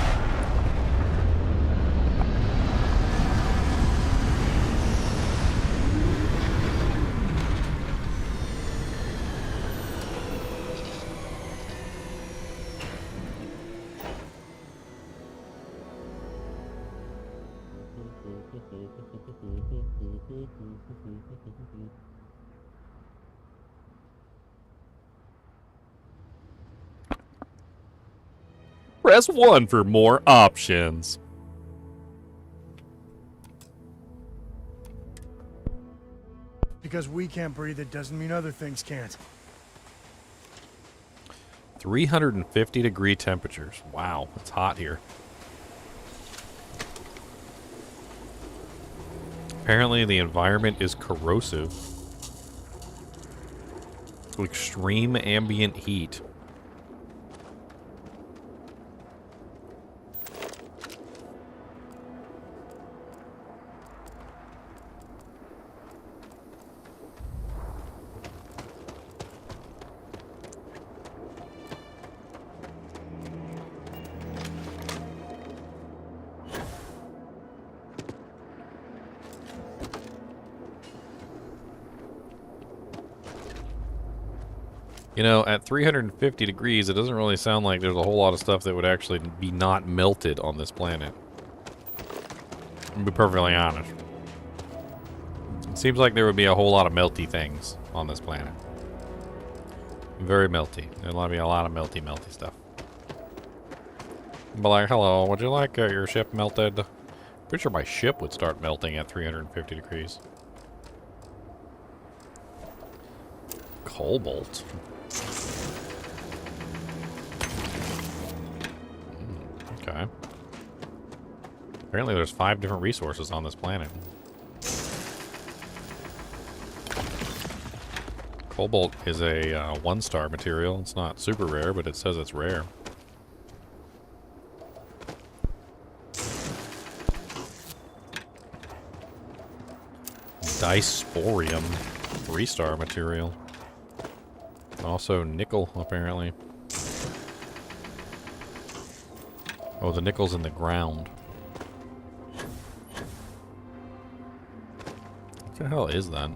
Press 1 for more options. Because we can't breathe, it doesn't mean other things can't. 350-degree temperatures. Wow, it's hot here. Apparently the environment is corrosive. Extreme ambient heat. You know, at 350 degrees, it doesn't really sound like there's a whole lot of stuff that would actually be not melted on this planet. To be perfectly honest. It seems like there would be a whole lot of melty things on this planet. Very melty. There'll be a lot of melty stuff. But like, hello, would you like your ship melted? Pretty sure my ship would start melting at 350 degrees. Cobalt. Okay. Apparently there's 5 different resources on this planet. Cobalt is a 1-star material. It's not super rare, but it says it's rare. Disporium. 3-star material. Also nickel, apparently. Oh, the nickel's in the ground. What the hell is that?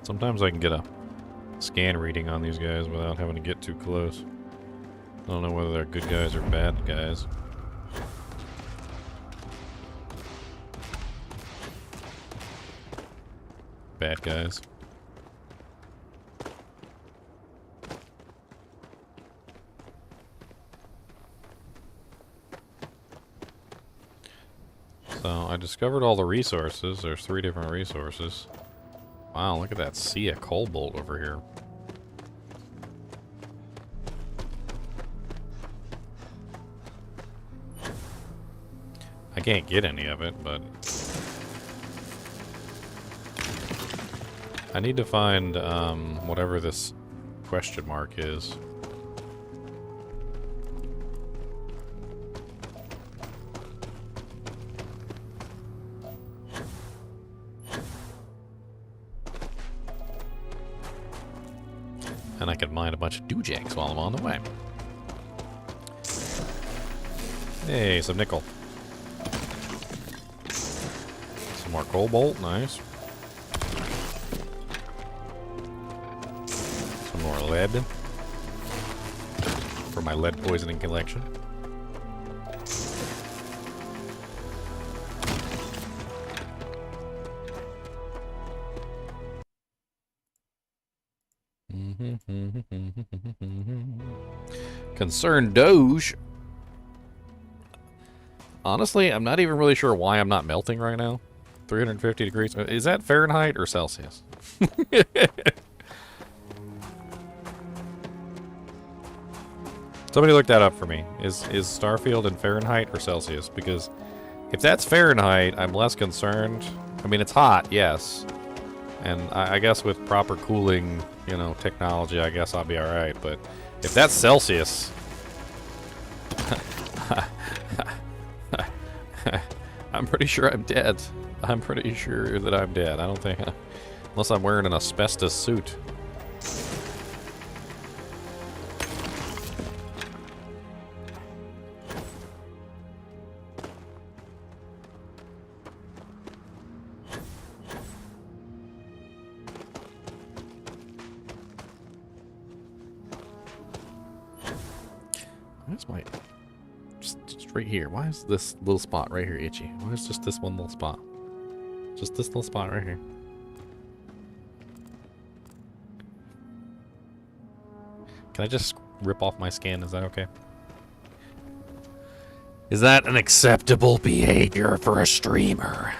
Sometimes I can get a scan reading on these guys without having to get too close. I don't know whether they're good guys or bad guys. Bad guys. So I discovered all the resources. There's 3 different resources. Wow, look at that sea of cobalt over here. I can't get any of it, but I need to find whatever this question mark is. And I can mine a bunch of doojags while I'm on the way. Hey, some nickel. Some more cobalt, nice. Some more lead. For my lead poisoning collection. Concerned Doge. Honestly, I'm not even really sure why I'm not melting right now. 350 degrees. Is that Fahrenheit or Celsius? Somebody look that up for me. Is Starfield in Fahrenheit or Celsius? Because if that's Fahrenheit, I'm less concerned. I mean, it's hot, yes. And I guess with proper cooling, you know, technology, I guess I'll be alright. But if that's Celsius... I'm pretty sure I'm dead. I'm pretty sure that I'm dead. I don't think... unless I'm wearing an asbestos suit. Where's my... Just right here. Why is this little spot right here itchy? Why is just this one little spot? Just this little spot right here. Can I just rip off my skin? Is that okay? Is that an acceptable behavior for a streamer?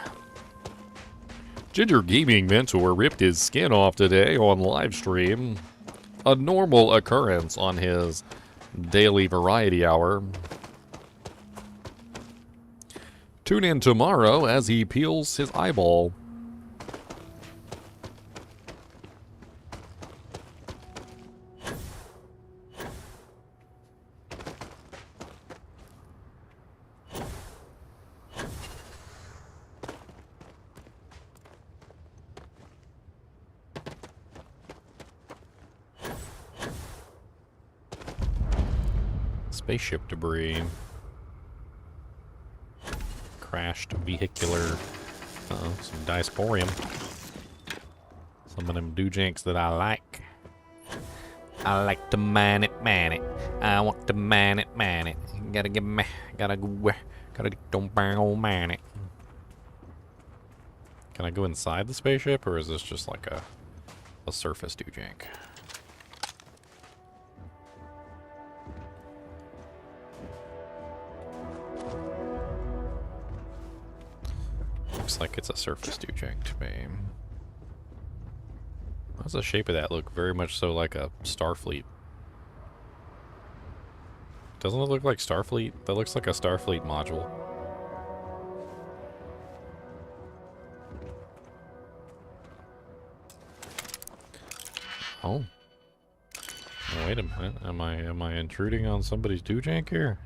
Ginger Gaming Mentor ripped his skin off today on live stream. A normal occurrence on his daily variety hour. Tune in tomorrow as he peels his eyeball. Spaceship debris. Crashed vehicular. Uh-oh, some diasporium. Some of them doojanks that I like. I like to man it, man it. I want to man it, man it. Gotta get me, gotta go, gotta don't man it. Can I go inside the spaceship, or is this just like a surface doojank? Looks like it's a surface doojank to me. How does the shape of that look? Very much so like a Starfleet. Doesn't it look like Starfleet? That looks like a Starfleet module. Oh. Oh, wait a minute. Am I intruding on somebody's doojank here?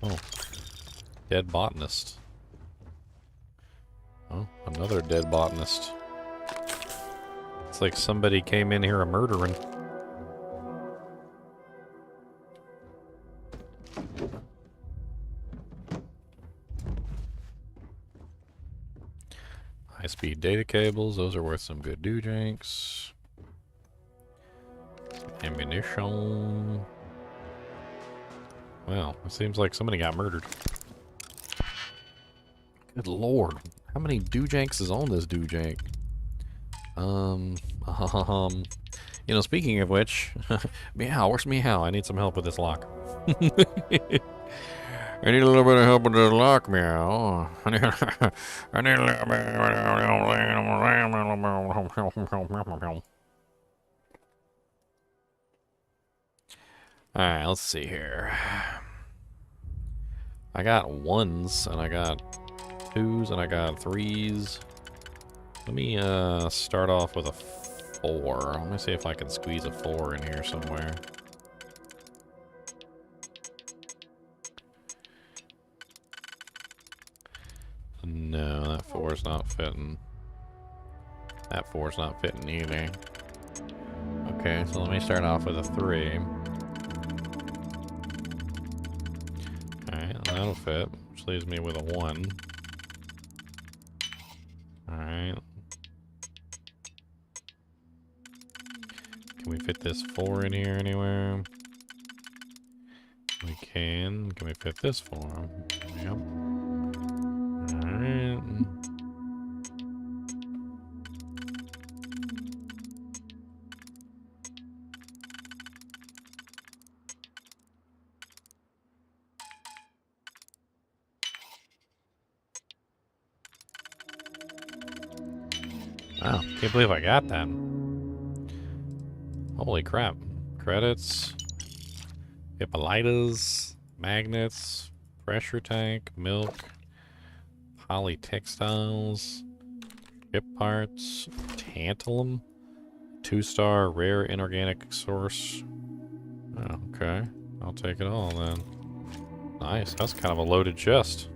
Oh. Dead botanist. Oh, another dead botanist. It's like somebody came in here a murdering. High-speed data cables, those are worth some good doojanks. Ammunition. Well, it seems like somebody got murdered. Good lord. How many doojanks is on this doojank? You know, speaking of which, Meow, where's Meow? I need some help with this lock. I need a little bit of help with the lock, Meow. I need a little bit. Alright, let's see here. I got 1s, and I got 2s, and I got 3s. Let me start off with a 4. Let me see if I can squeeze a 4 in here somewhere. No, that 4's not fitting. That 4's not fitting either. Okay, so let me start off with a 3. Alright, that'll fit, which leaves me with a 1. Alright. Can we fit this 4 in here anywhere? We can. Can we fit this 4? Yep. Alright. Wow, can't believe I got that. Holy crap. Credits, Hippolytas, magnets, pressure tank, milk, poly textiles, hip parts, tantalum, 2-star rare inorganic source. Oh, okay. I'll take it all then. Nice, that's kind of a loaded chest.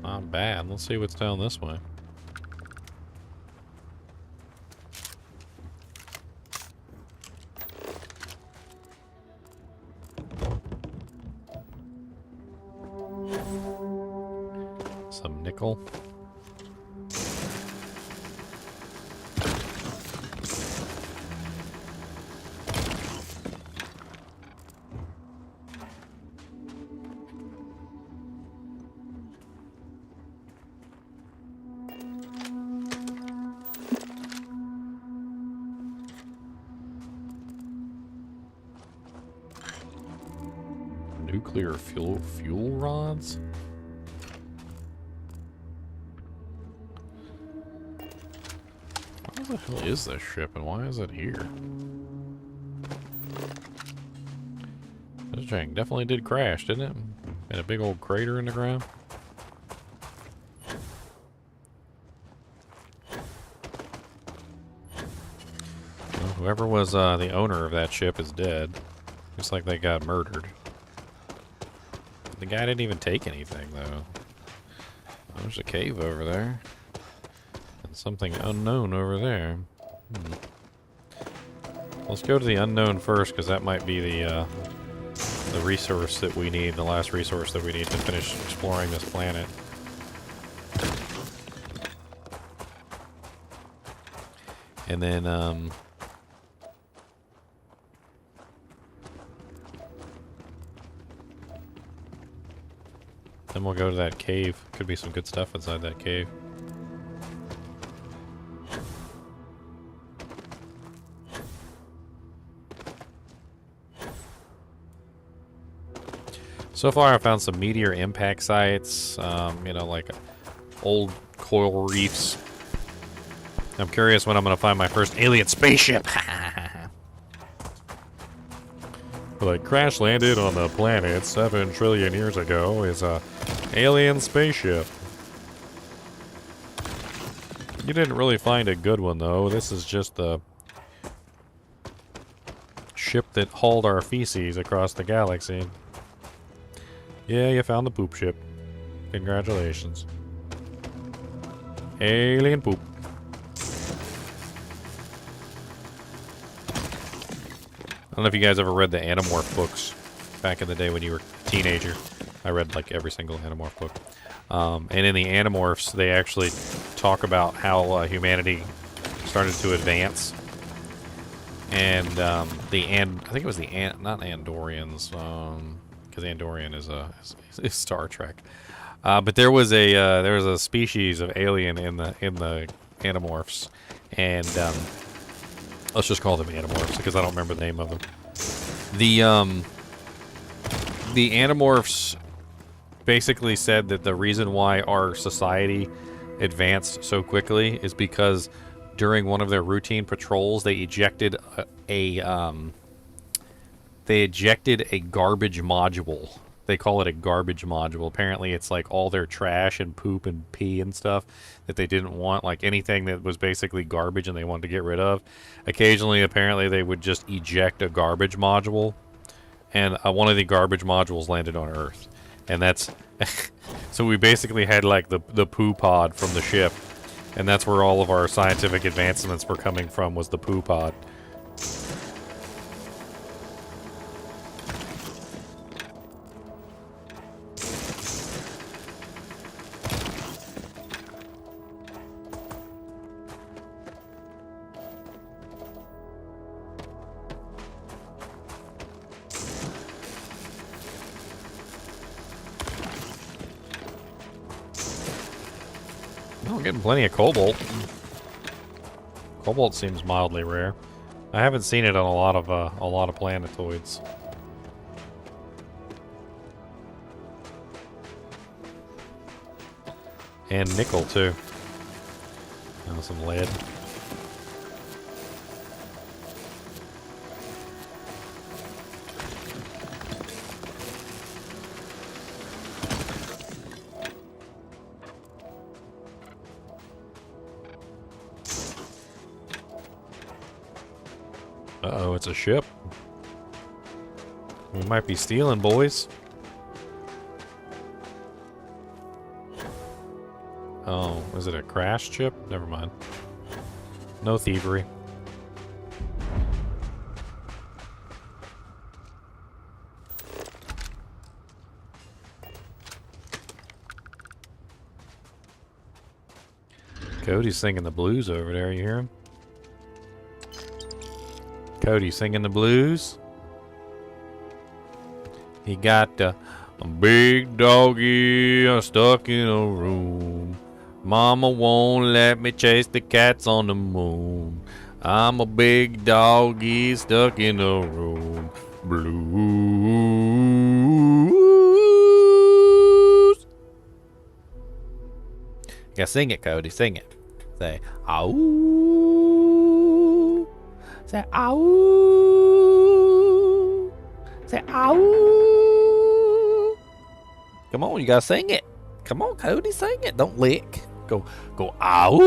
Not bad. Let's see what's down this way. Some nickel. Nuclear fuel rods? What the hell is this ship and why is it here? This tank definitely did crash, didn't it? Made a big old crater in the ground. Well, whoever was the owner of that ship is dead. Looks like they got murdered. The guy didn't even take anything, though. There's a cave over there. And something unknown over there. Let's go to the unknown first, because that might be the resource that we need, the last resource that we need to finish exploring this planet. And then, then we'll go to that cave. Could be some good stuff inside that cave. So far I found some meteor impact sites, you know, like old coral reefs. I'm curious when I'm going to find my first alien spaceship. Like crash landed on the planet 7 trillion years ago is a alien spaceship. You didn't really find a good one though. This is just the ship that hauled our feces across the galaxy. Yeah, you found the poop ship. Congratulations. Alien poop. I don't know if you guys ever read the Animorph books back in the day when you were a teenager. I read like every single Animorph book. And in the Animorphs, they actually talk about how humanity started to advance. And I think it was not Andorians, because Andorian is Star Trek. But there was a species of alien in the Animorphs, and let's just call them Animorphs because I don't remember the name of them. The Animorphs basically said that the reason why our society advanced so quickly is because during one of their routine patrols they ejected a garbage module. They call it a garbage module. Apparently it's like all their trash and poop and pee and stuff that they didn't want, like anything that was basically garbage and they wanted to get rid of. Occasionally, apparently, they would just eject a garbage module, and one of the garbage modules landed on Earth. And that's... so we basically had like the poo pod from the ship, and that's where all of our scientific advancements were coming from, was the poo pod. Oh, I'm getting plenty of cobalt. Cobalt seems mildly rare. I haven't seen it on a lot of planetoids. And nickel too. And some lead. Uh-oh, it's a ship. We might be stealing, boys. Oh, is it a crash ship? Never mind. No thievery. Cody's singing the blues over there, you hear him? Cody singing the blues. He got a big doggy stuck in a room. Mama won't let me chase the cats on the moon. I'm a big doggy stuck in a room. Blues. Yeah, sing it, Cody. Sing it. Say, ow. Say, ow. Say, ow. Come on, you gotta sing it. Come on, Cody, sing it. Don't lick. Go, ow.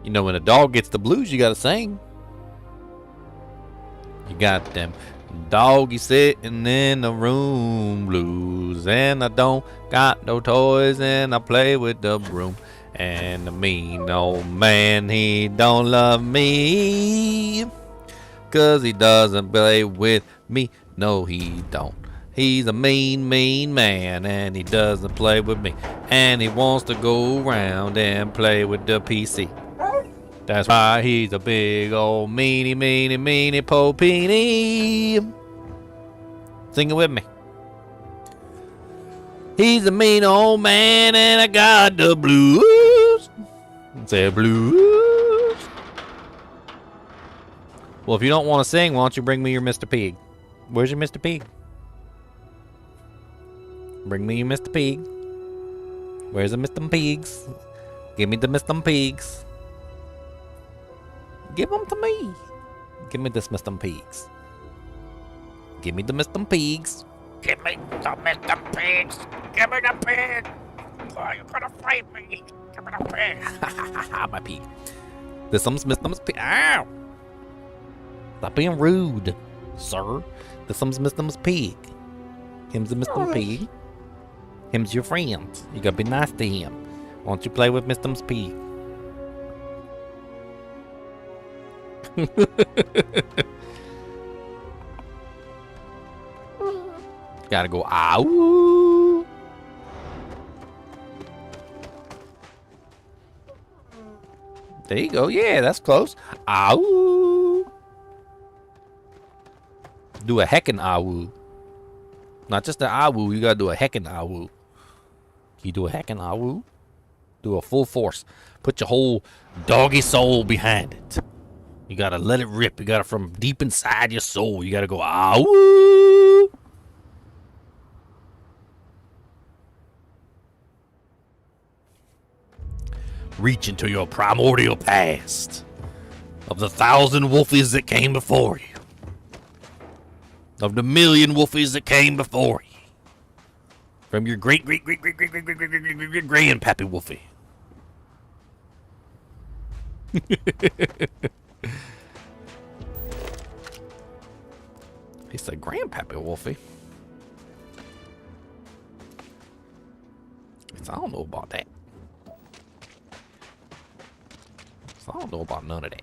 You know, when a dog gets the blues, you gotta sing. You got them doggy sitting in the room blues, and I don't got no toys, and I play with the broom. And the mean old man, he don't love me, 'cause he doesn't play with me. No, he don't. He's a mean, mean man, and he doesn't play with me. And he wants to go around and play with the PC. That's why he's a big old meanie, meanie, meanie, po-peenie. Sing it with me. He's a mean old man, and I got the blues. Say blues. Well, if you don't want to sing, why don't you bring me your Mr. Pig? Where's your Mr. Pig? Bring me your Mr. Pig. Where's the Mr. Pigs? Give me the Mr. Pigs. Give them to me. Give me this Mr. Pigs. Give me the Mr. Pigs. Give me the Mr. Pigs. Give me the pig. Oh, you're gonna fight me. Give me the pig. My pig. There's some Mr. Pig. Ow! Stop being rude, sir. This is Mr. Pig. Him's a Mr. Pig. Him's your friend. You gotta be nice to him. Why don't you play with Mr. Pig? Gotta go, ow. There you go. Yeah, that's close. Ow. Do a heckin' ow. Not just an ow, you gotta do a heckin' ow. You do a heckin' ow. Do a full force. Put your whole doggy soul behind it. You gotta let it rip. You gotta, from deep inside your soul, you gotta go, ow. Reach into your primordial past of the 1,000 wolfies that came before you. Of the 1,000,000 wolfies that came before you. From your great grandpappy wolfie. He said grandpappy wolfie. I don't know about that. I don't know about none of that.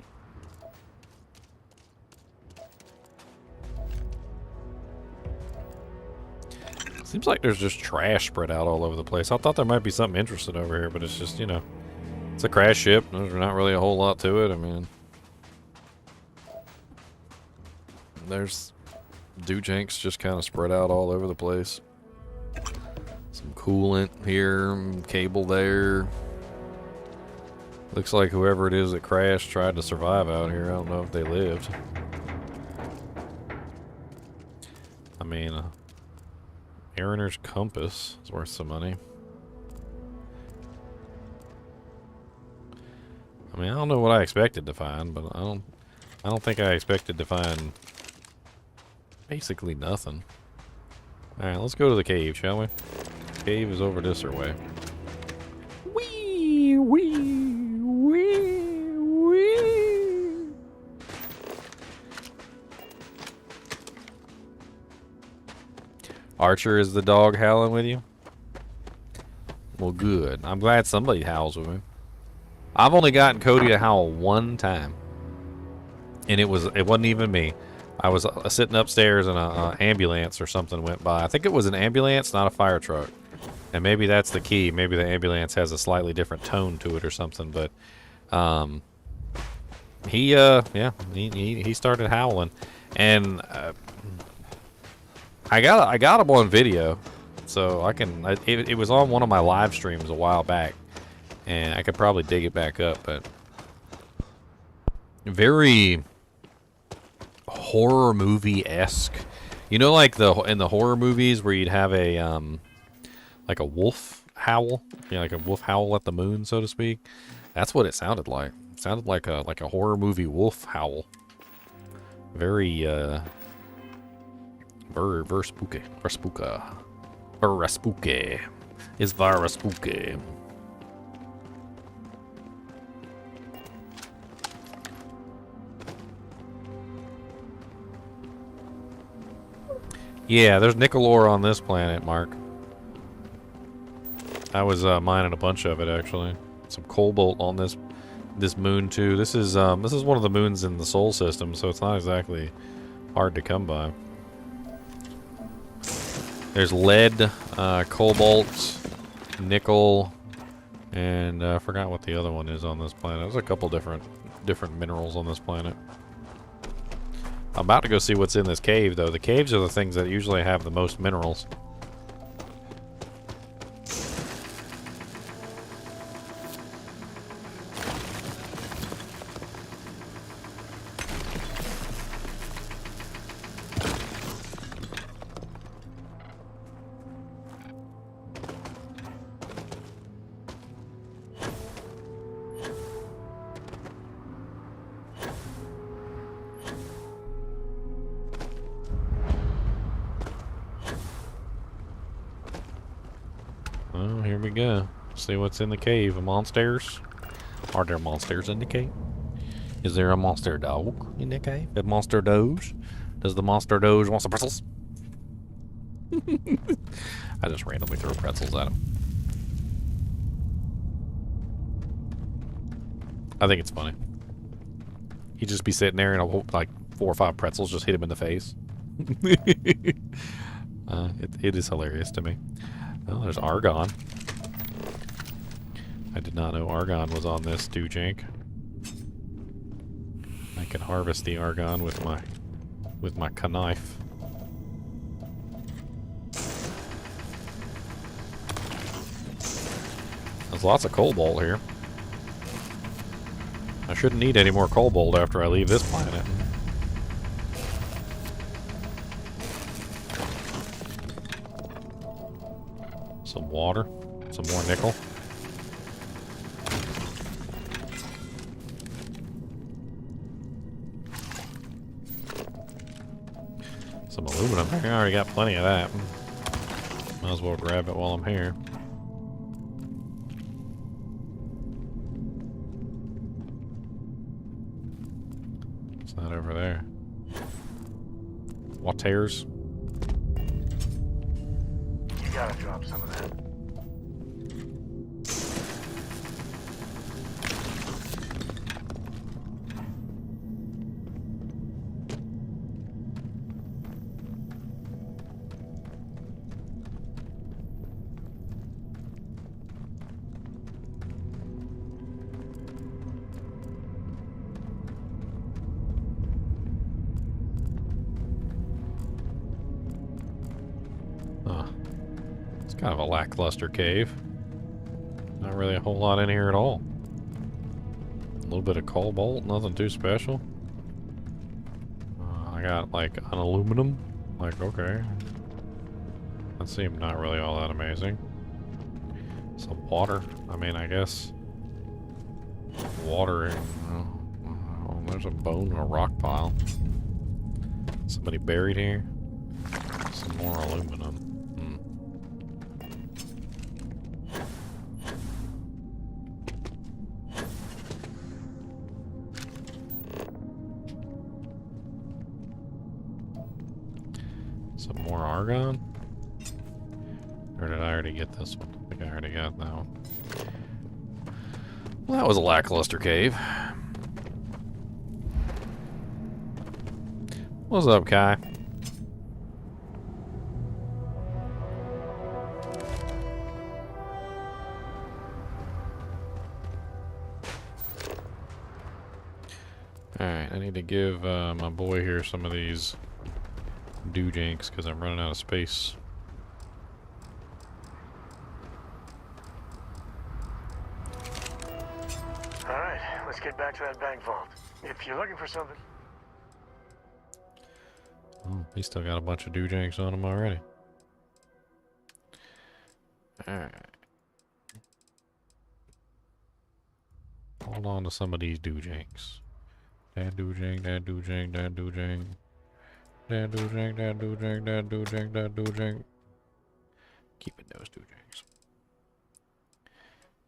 Seems like there's just trash spread out all over the place. I thought there might be something interesting over here, but it's just, you know, it's a crash ship. There's not really a whole lot to it. I mean, there's doojanks just kind of spread out all over the place. Some coolant here, cable there. Looks like whoever it is that crashed tried to survive out here. I don't know if they lived. I mean, Mariner's compass is worth some money. I mean, I don't know what I expected to find, but I don't think I expected to find basically nothing. All right, let's go to the cave, shall we? The cave is over this way. Wee wee. Archer, is the dog howling with you? Well, good. I'm glad somebody howls with me. I've only gotten Cody to howl one time, and it wasn't even me. I was sitting upstairs and an ambulance or something went by. I think it was an ambulance, not a fire truck. And maybe that's the key. Maybe the ambulance has a slightly different tone to it or something. But he started howling, and I got him on video, so I can. It was on one of my live streams a while back, and I could probably dig it back up. But very horror movie-esque, you know, like in the horror movies where you'd have a like a wolf howl, you know, like a wolf howl at the moon, so to speak. That's what it sounded like. It sounded like a horror movie wolf howl. Very very spooky. Very spooky. It's very spooky. Yeah, there's nickel ore on this planet, Mark. I was mining a bunch of it, actually. Some cobalt on this moon too. This is one of the moons in the Sol system, so it's not exactly hard to come by. There's lead, cobalt, nickel, and I forgot what the other one is on this planet. There's a couple different minerals on this planet. I'm about to go see what's in this cave, though. The caves are the things that usually have the most minerals. Well, here we go. See what's in the cave. Monsters? Are there monsters in the cave? Is there a monster dog in the cave? A monster doge? Does the monster doge want some pretzels? I just randomly throw pretzels at him. I think it's funny. He'd just be sitting there and I'll like 4 or 5 pretzels just hit him in the face. It is hilarious to me. Oh, there's argon. I did not know argon was on this doojank. I can harvest the argon with my knife. There's lots of cobalt here. I shouldn't need any more cobalt after I leave this planet. Some water, some more nickel. Some aluminum. I already got plenty of that. Might as well grab it while I'm here. It's not over there. Waters. You gotta drop some of that. Kind of a lackluster cave. Not really a whole lot in here at all. A little bit of cobalt, nothing too special. I got like an aluminum. Like, okay. That seemed not really all that amazing. Some water. I mean, I guess water. Oh, there's a bone and a rock pile. Somebody buried here. Some more aluminum. Some more argon? Or did I already get this one? I think I already got that one. Well, that was a lackluster cave. What's up, Kai? Alright, I need to give my boy here some of these doojanks because I'm running out of space. Alright, let's get back to that bank vault. If you're looking for something. Oh, he's still got a bunch of doojanks on him already. Alright. Hold on to some of these doojanks. That doojank, that doojank, that doojank. That doojank, that doojank, that doojank, that doojank. Keeping those doojanks.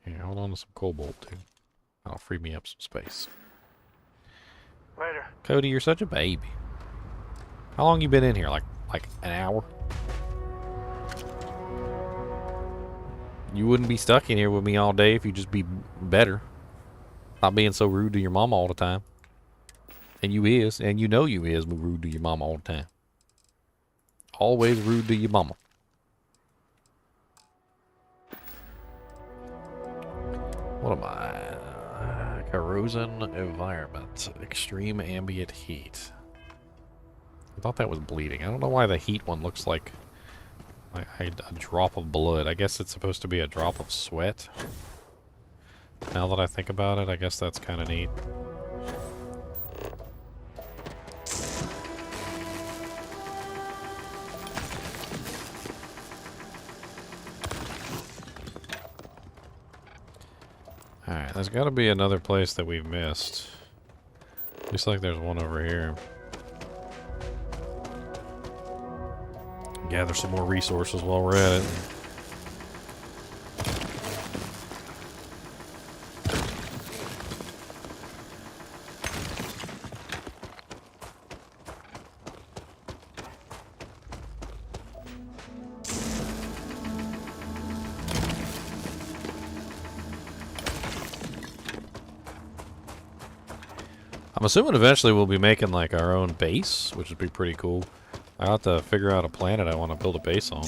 Here, hold on to some cobalt too. That'll free me up some space. Later. Cody, you're such a baby. How long you been in here? Like an hour? You wouldn't be stuck in here with me all day if you'd just be better. Not being so rude to your mama all the time. And you is, and you know you is rude to your mama all the time. Always rude to your mama. What am I? Corrosion environment. Extreme ambient heat. I thought that was bleeding. I don't know why the heat one looks like a drop of blood. I guess it's supposed to be a drop of sweat. Now that I think about it, I guess that's kind of neat. Alright, there's got to be another place that we've missed. Looks like there's one over here. Gather some more resources while we're at it. I'm assuming eventually we'll be making like our own base, which would be pretty cool. I'll have to figure out a planet I want to build a base on.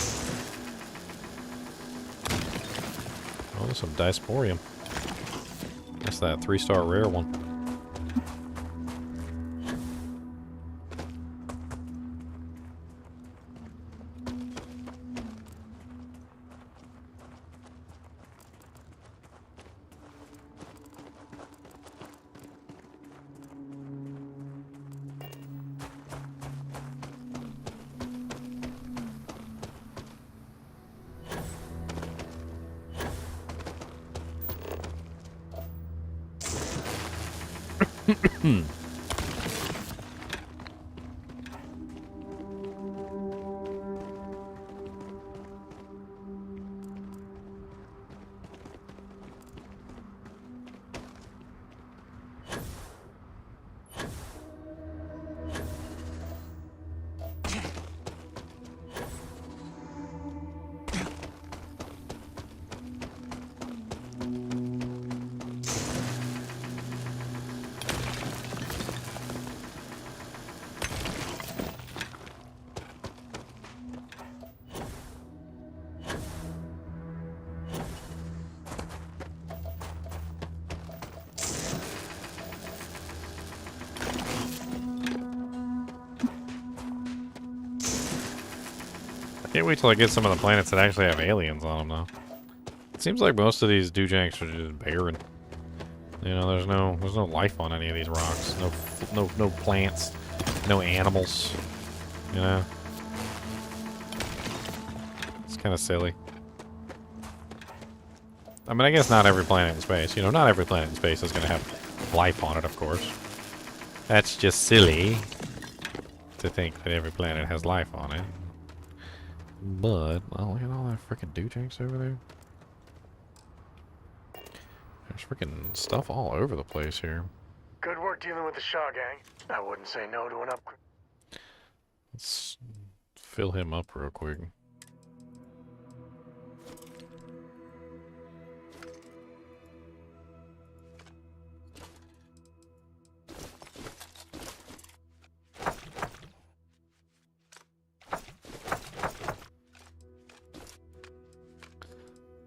Oh, there's some Diasporium. That's that 3-star rare one. Can't wait till I get some of the planets that actually have aliens on them, though. It seems like most of these doojanks are just barren. You know, there's no life on any of these rocks. No plants, no animals. You know, it's kind of silly. I mean, I guess not every planet in space. You know, not every planet in space is going to have life on it, of course. That's just silly to think that every planet has life on it. But, oh, look at all that freaking doojanks over there. There's freaking stuff all over the place here. Good work dealing with the Shaw gang. I wouldn't say no to an upgrade. Let's fill him up real quick.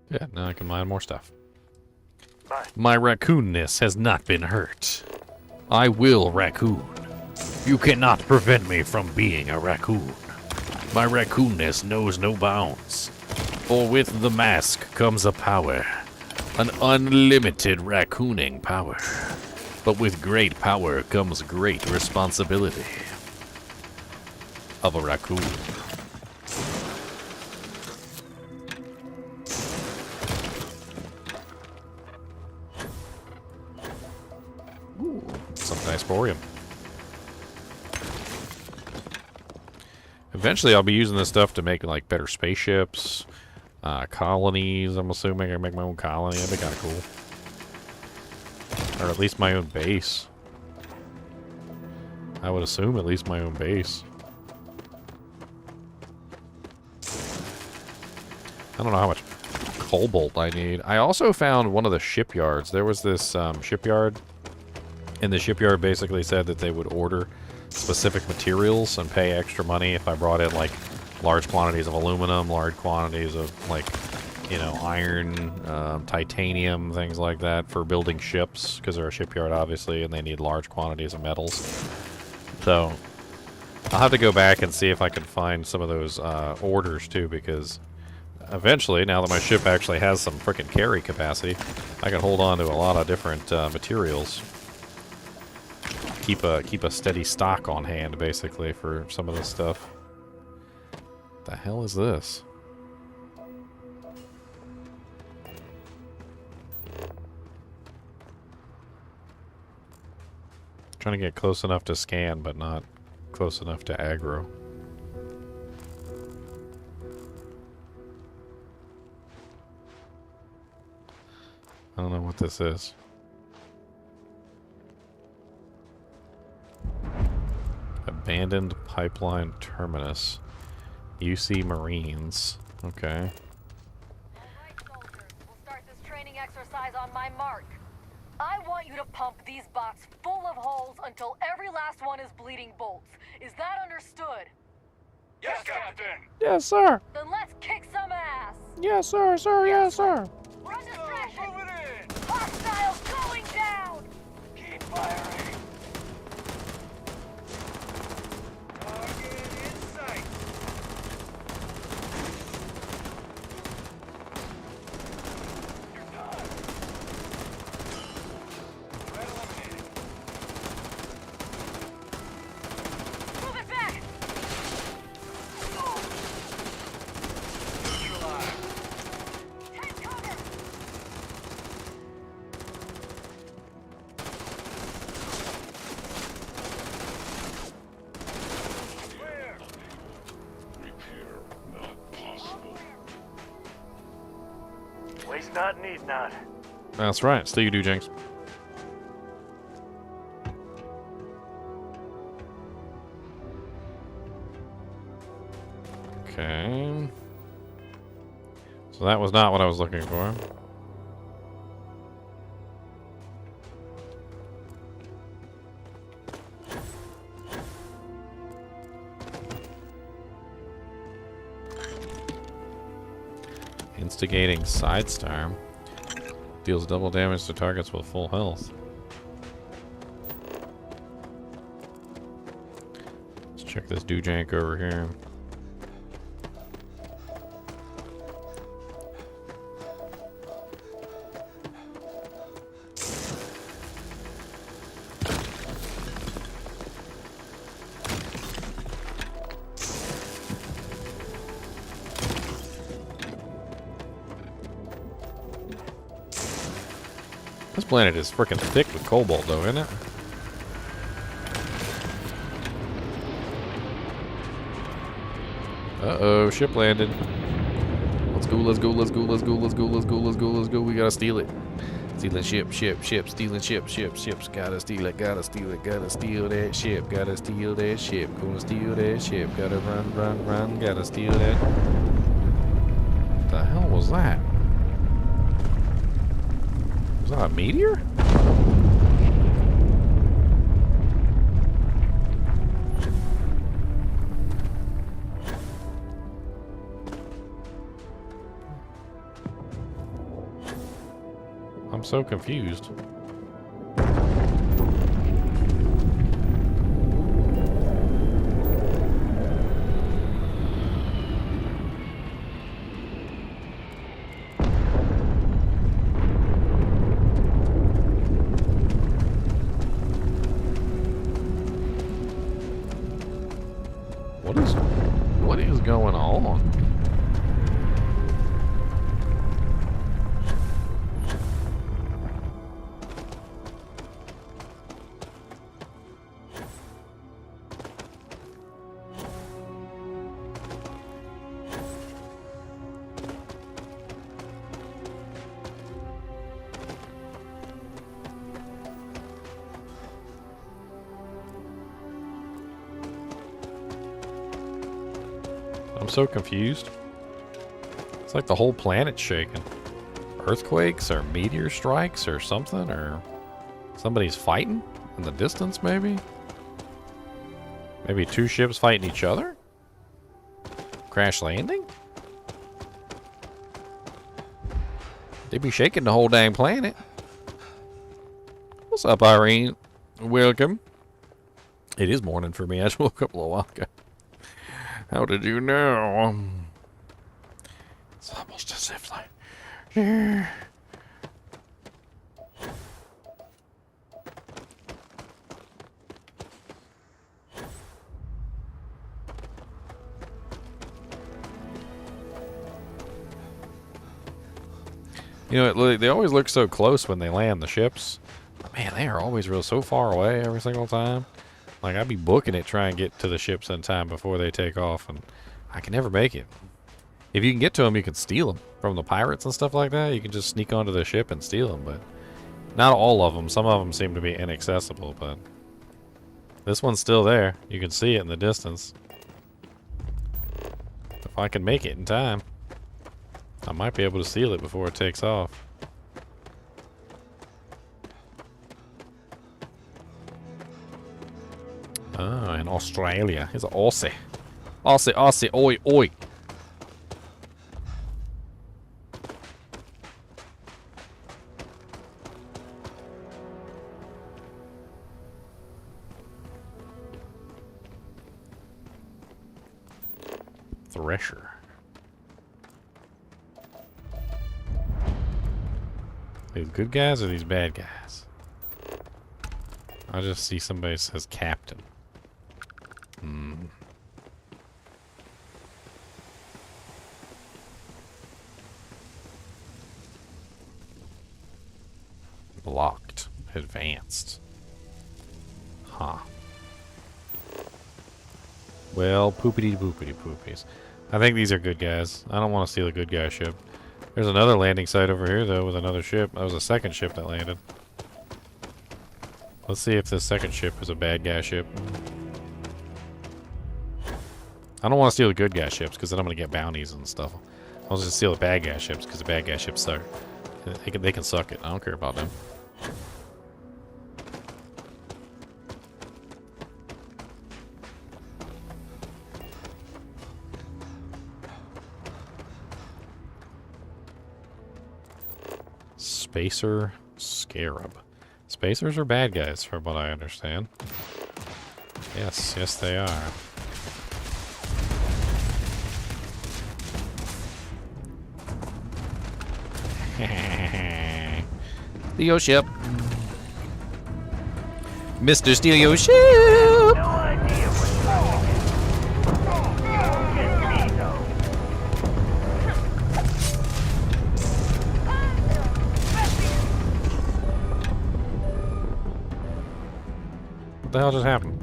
Yeah, now I can mine more stuff. Bye. My raccoonness has not been hurt. I will raccoon. You cannot prevent me from being a raccoon. My raccoonness knows no bounds. For with the mask comes a power. An unlimited raccooning power. But with great power comes great responsibility. Of a raccoon. Some Diasporium. Eventually I'll be using this stuff to make like better spaceships, colonies. I'm assuming I can make my own colony. That'd be kind of cool. Or at least my own base. I would assume at least my own base. I don't know how much cobalt I need. I also found one of the shipyards. There was this shipyard. And the shipyard basically said that they would order specific materials and pay extra money if I brought in, like, large quantities of aluminum, large quantities of, like, you know, iron, titanium, things like that for building ships, because they're a shipyard, obviously, and they need large quantities of metals. So, I'll have to go back and see if I can find some of those orders, too, because eventually, now that my ship actually has some frickin' carry capacity, I can hold on to a lot of different materials. Keep a steady stock on hand, basically, for some of this stuff. The hell is this? Trying to get close enough to scan, but not close enough to aggro. I don't know what this is. Abandoned pipeline terminus. UC Marines. Okay. Alright, soldiers. We'll start this training exercise on my mark. I want you to pump these bots full of holes last one is bleeding bolts. Is that understood? Yes, Captain. Yes, sir. Then let's kick some ass! Yes, sir, sir, yes, sir. Run distraction! Move it in. Hostiles going down! Keep firing. Target in sight. You're done. Threat eliminated. Move it back! Neutralized. Take cover! Clear. Waste not, need not. That's right. Still you do, Jinx. Okay. So that was not what I was looking for. Instigating Side Star. Deals double damage to targets with full health. Let's check this doojank over here. This planet is freaking thick with cobalt, though, isn't it? Uh-oh, ship landed. Let's go, let's go, let's go, let's go, let's go, let's go, let's go, let's go. We gotta steal it. Stealing ship, stealing ships. Gotta steal it, gotta steal it, gotta steal that ship, gotta steal that ship, gonna steal that ship, gotta run, gotta steal that. What the hell was that? Was that a meteor? I'm so confused. What is going on? I'm so confused. It's like the whole planet's shaking. Earthquakes or meteor strikes or something, or somebody's fighting in the distance, maybe? Maybe two ships fighting each other? Crash landing? They be shaking the whole dang planet. What's up, Irene? Welcome. It is morning for me. I just woke up a little while ago. How did you know? It's almost as if like... You know, they always look so close when they land the ships. But man, they are always so far away every single time. Like, I'd be booking it, trying to get to the ships in time before they take off, and I can never make it. If you can get to them, you can steal them from the pirates and stuff like that. You can just sneak onto the ship and steal them, but not all of them. Some of them seem to be inaccessible, but this one's still there. You can see it in the distance. If I can make it in time, I might be able to steal it before it takes off. Oh, in Australia. He's an Aussie. Aussie, Aussie, oi, oi. Thresher. These good guys or these bad guys? I just see somebody says captain. Blocked. Advanced. Huh. Well, poopity poopity poopies. I think these are good guys. I don't want to steal a good guy ship. There's another landing site over here, though, with another ship. That was a second ship that landed. Let's see if this second ship is a bad guy ship. I don't want to steal the good guy ships, because then I'm going to get bounties and stuff. I'll just steal the bad guy ships, because the bad guy ships suck. They can suck it. I don't care about them. Spacer Scarab. Spacers are bad guys, from what I understand. Yes, yes they are. Steal your ship. Mr. Steal your ship! No idea what's wrong. Get me, though. What the hell just happened?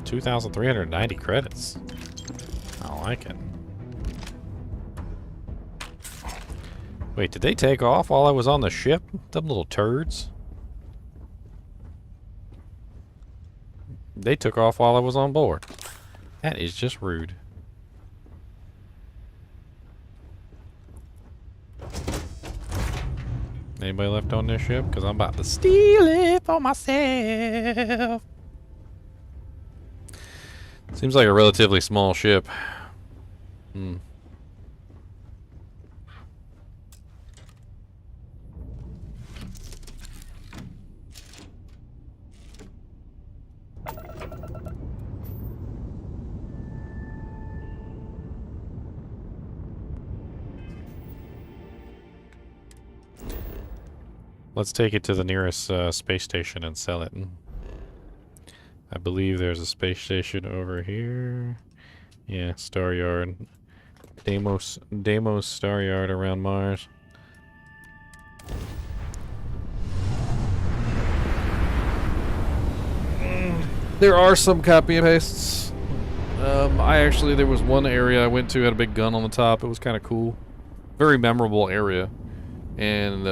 2,390 credits. I like it. Wait, did they take off while I was on the ship? Them little turds. They took off while I was on board. That is just rude. Anybody left on this ship? Because I'm about to steal it for myself. Seems like a relatively small ship. Let's take it to the nearest space station and sell it. I believe there's a space station over here. Yeah, Star Yard. Deimos Star Yard around Mars. There are some copy and pastes. There was one area I went to, had a big gun on the top. It was kind of cool. Very memorable area. And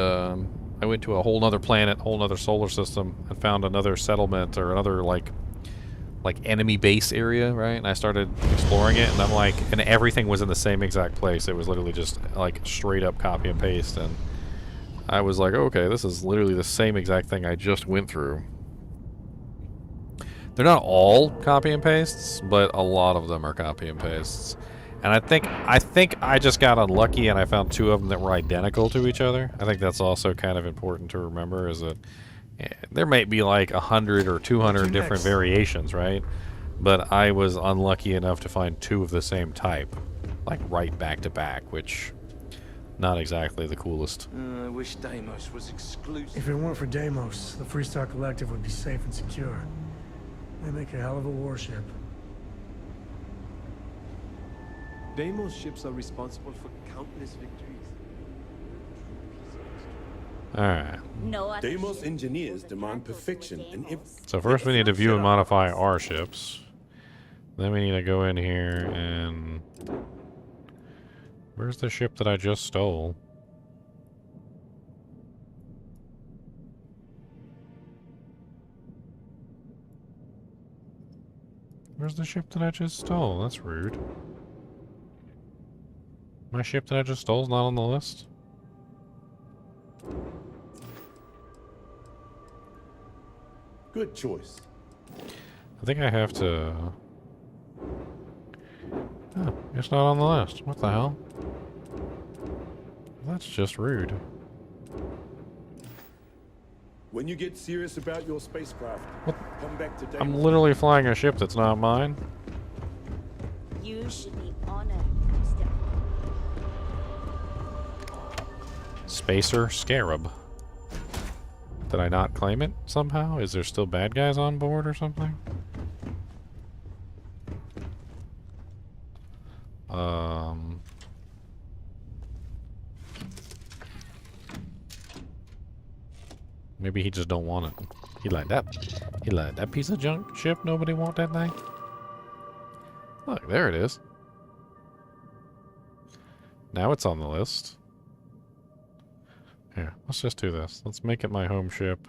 I went to a whole nother planet, whole nother solar system, and found another settlement or another like enemy base area, right? And I started exploring it, and I'm like, and everything was in the same exact place. It was literally just like straight up copy and paste, and I was like, okay, this is literally the same exact thing I just went through. They're not all copy and pastes, but a lot of them are copy and pastes. And I think I just got unlucky and I found two of them that were identical to each other. I think that's also kind of important to remember, is that there might be like 100 or 200 different variations, right? But I was unlucky enough to find two of the same type, like right back to back, which not exactly the coolest. I wish Deimos was exclusive. If it weren't for Deimos, the Freestar Collective would be safe and secure. They make a hell of a warship. Deimos ships are responsible for countless victories. Alright. Deimos engineers demand perfection and So first we need to view and modify our ships. Then we need to go in here and... Where's the ship that I just stole? Where's the ship that I just stole? That's rude. My ship that I just stole is not on the list? Good choice. I think I have to... Oh, it's not on the list. What the hell? That's just rude. When you get serious about your spacecraft, come back to I'm Deimos. literally flying a ship that's not mine. You should be honored, Step. Spacer Scarab. Did I not claim it somehow? Is there still bad guys on board or something? Maybe he just don't want it. He like that piece of junk ship. Nobody want that thing. Look, there it is. Now it's on the list. Here, let's just do this. Let's make it my home ship.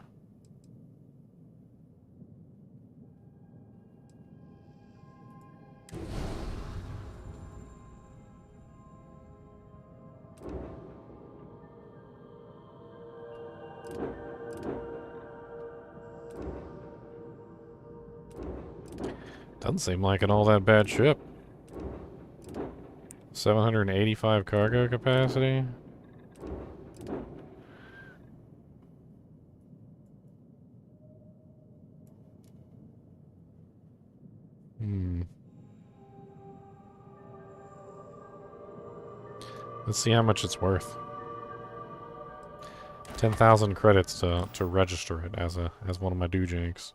Doesn't seem like an all that bad ship. 785 cargo capacity. Let's see how much it's worth. 10,000 credits to register it as one of my doojanks.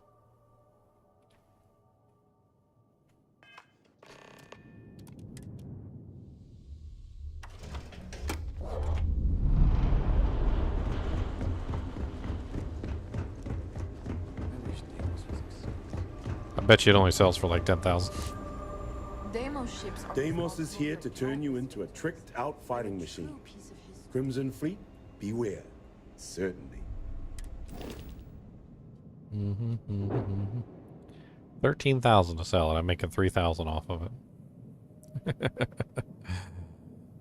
I bet you it only sells for like 10,000. Deimos is here to turn you into a tricked-out fighting machine. Crimson Fleet, beware. Certainly. 13,000 to sell it. I'm making 3,000 off of it.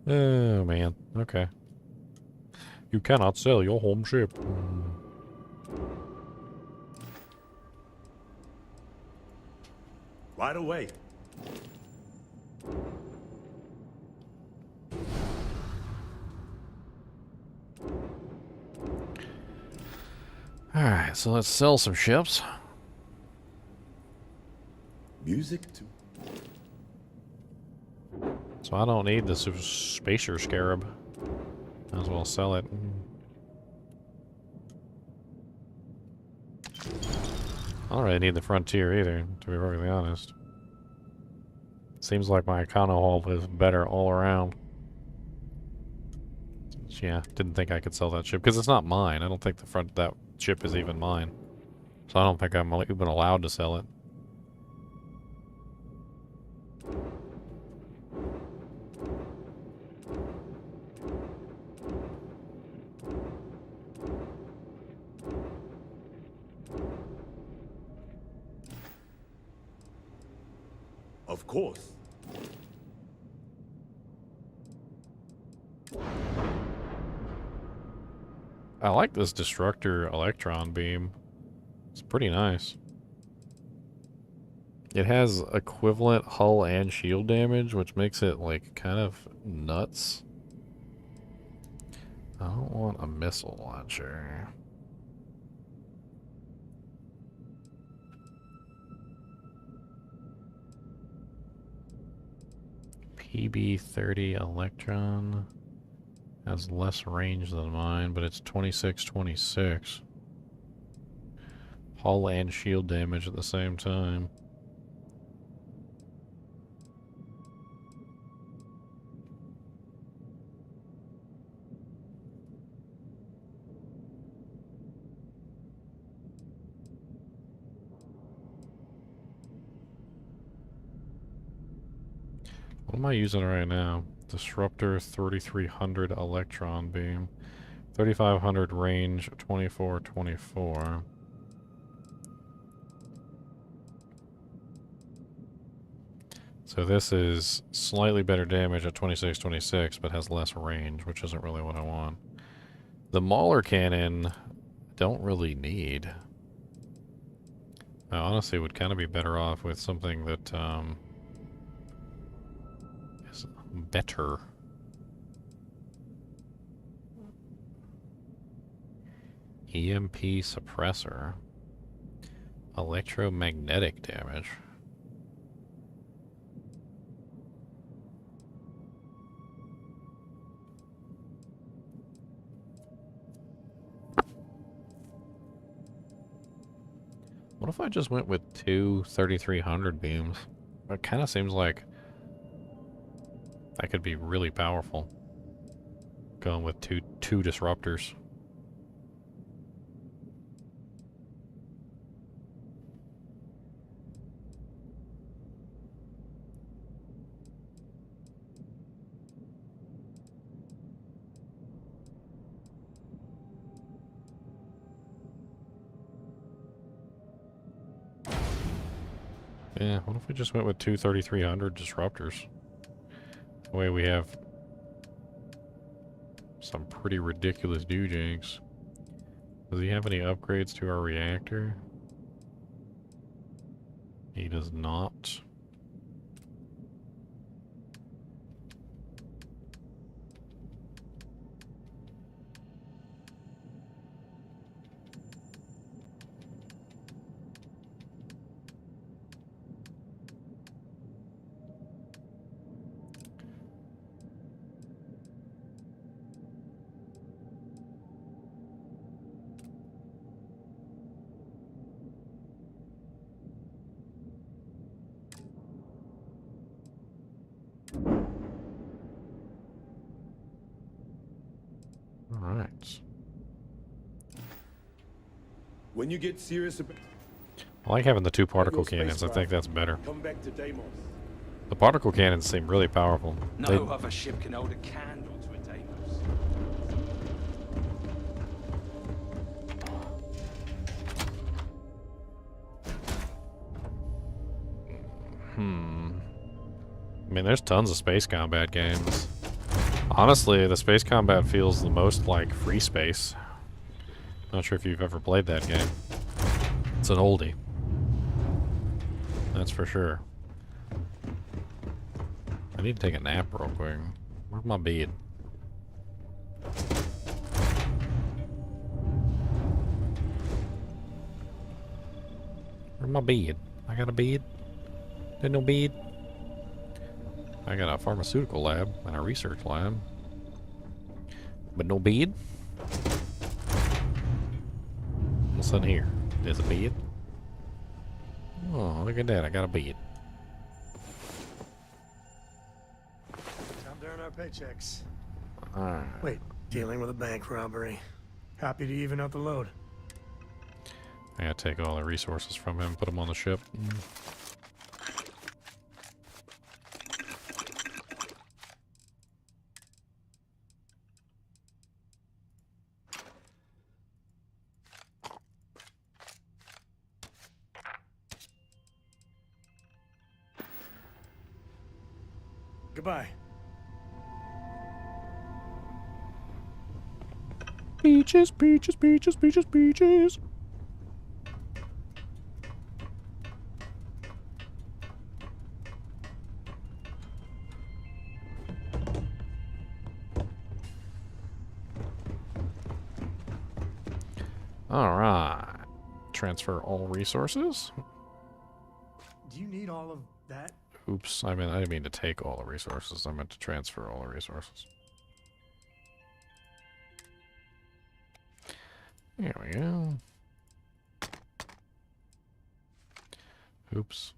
Oh man. Okay. You cannot sell your home ship. Right away. Alright, so let's sell some ships. Music too. So I don't need the Spacer Scarab. Might as well sell it. I don't really need the Frontier either, to be perfectly honest. Seems like my Econo Hull is better all around. Yeah, didn't think I could sell that ship, because it's not mine. I don't think that ship is even mine. So I don't think I'm even allowed to sell it. Of course. I like this Destructor Electron Beam. It's pretty nice. It has equivalent hull and shield damage, which makes it, like, kind of nuts. I don't want a missile launcher. PB-30 Electron has less range than mine, but it's 26-26. Hull and shield damage at the same time. What am I using right now? Disruptor 3300 Electron Beam. 3500 range, 24-24. So this is slightly better damage at 26-26, but has less range, which isn't really what I want. The Mauler Cannon, don't really need. I honestly would kind of be better off with something that is better. EMP suppressor. Electromagnetic damage. What if I just went with two 3300 beams? It kind of seems like that could be really powerful. Going with two disruptors. Yeah, what if we just went with two 3300 disruptors? That way we have some pretty ridiculous doojanks. Does he have any upgrades to our reactor? He does not. Alright. When you get serious about I like having the two particle cannons. I think that's better. come back to Deimos. The particle cannons seem really powerful. No other ship can hold a candle to a Deimos. I mean, there's tons of space combat games. Honestly, the space combat feels the most like Free Space. Not sure if you've ever played that game. It's an oldie. That's for sure. I need to take a nap real quick. Where's my bead? Where's my bead? I got a bead? There's no bead? I got a pharmaceutical lab and a research lab. But no bead? What's in here? There's a bead? Oh, look at that. I got a bead. Time to earn our paychecks. Alright. Wait, dealing with a bank robbery. Happy to even out the load. I gotta take all the resources from him, put them on the ship. Goodbye. Beaches, beaches, beaches, beaches, beaches. Alright. Transfer all resources. Do you need all of that? Oops, I didn't mean to take all the resources. I meant to transfer all the resources. There we go. Oops.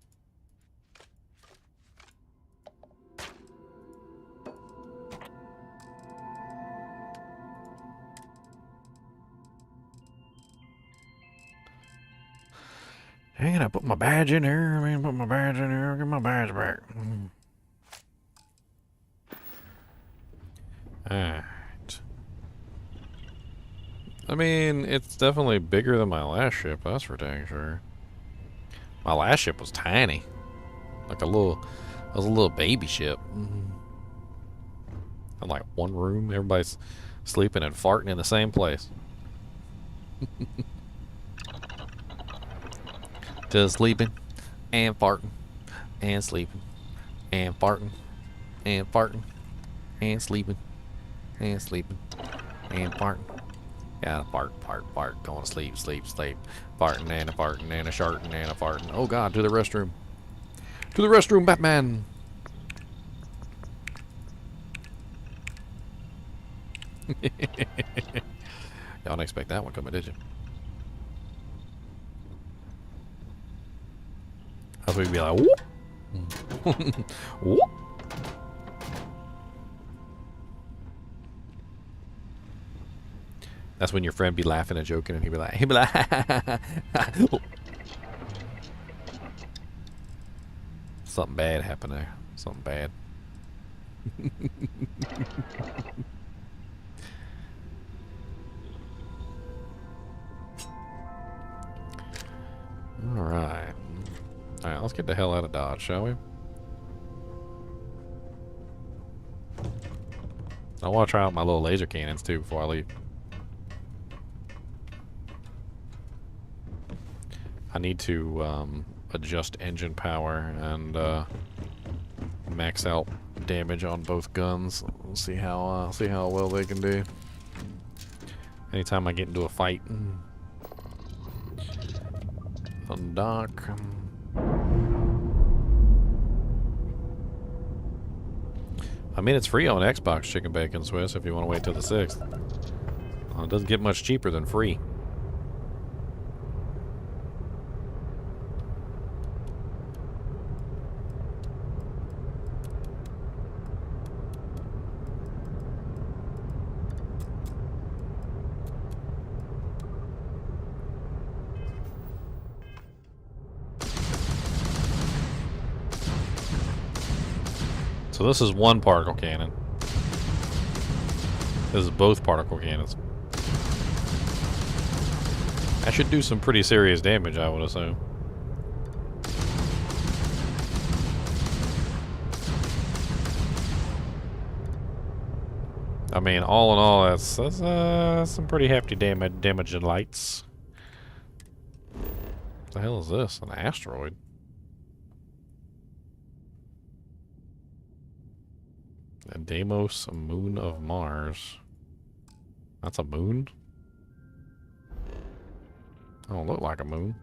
Dang, I put my badge in here. Put my badge in here. Get my badge back. Alright. I mean, it's definitely bigger than my last ship, that's for dang sure. My last ship was tiny. Like it was a little baby ship. And like one room, everybody's sleeping and farting in the same place. Just sleeping and farting and sleeping and farting and farting and sleeping and sleeping and farting. Yeah, fart, fart, fart. Going to sleep, sleep, sleep. Farting and a farting and a sharting and a farting. Oh God, to the restroom. To the restroom, Batman. Y'all didn't expect that one coming, did you? I was going to be like, whoop. Whoop. That's when your friend be laughing and joking, and he'd be like, something bad happened there. Something bad. Alright. Alright, let's get the hell out of Dodge, shall we? I want to try out my little laser cannons too before I leave. I need to adjust engine power and max out damage on both guns. We'll see how well they can do. Anytime I get into a fight. Undock. I mean, it's free on Xbox Chicken Bacon Swiss if you want to wait till the 6th. It doesn't get much cheaper than free. So this is one particle cannon. This is both particle cannons. I should do some pretty serious damage, I would assume. I mean, all in all, that's some pretty hefty damage and lights. What the hell is this? An asteroid? Deimos, a moon of Mars. That's a moon? Don't look like a moon.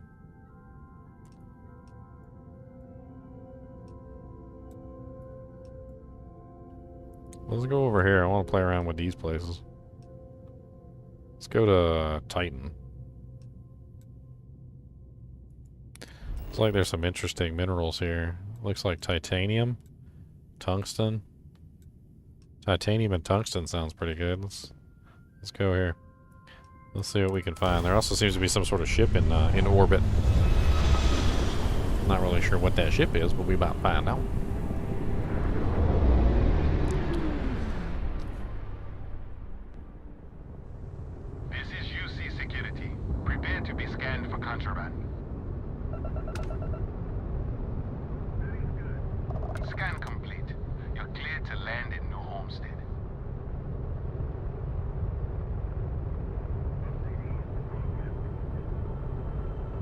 Let's go over here. I want to play around with these places. Let's go to Titan. Looks like there's some interesting minerals here. Looks like titanium, tungsten. Titanium and tungsten sounds pretty good. Let's go here. Let's see what we can find. There also seems to be some sort of ship in orbit. Not really sure what that ship is, but we might find out. This is UC Security. Prepare to be scanned for contraband. Scan complete. You're cleared to land in New Homestead.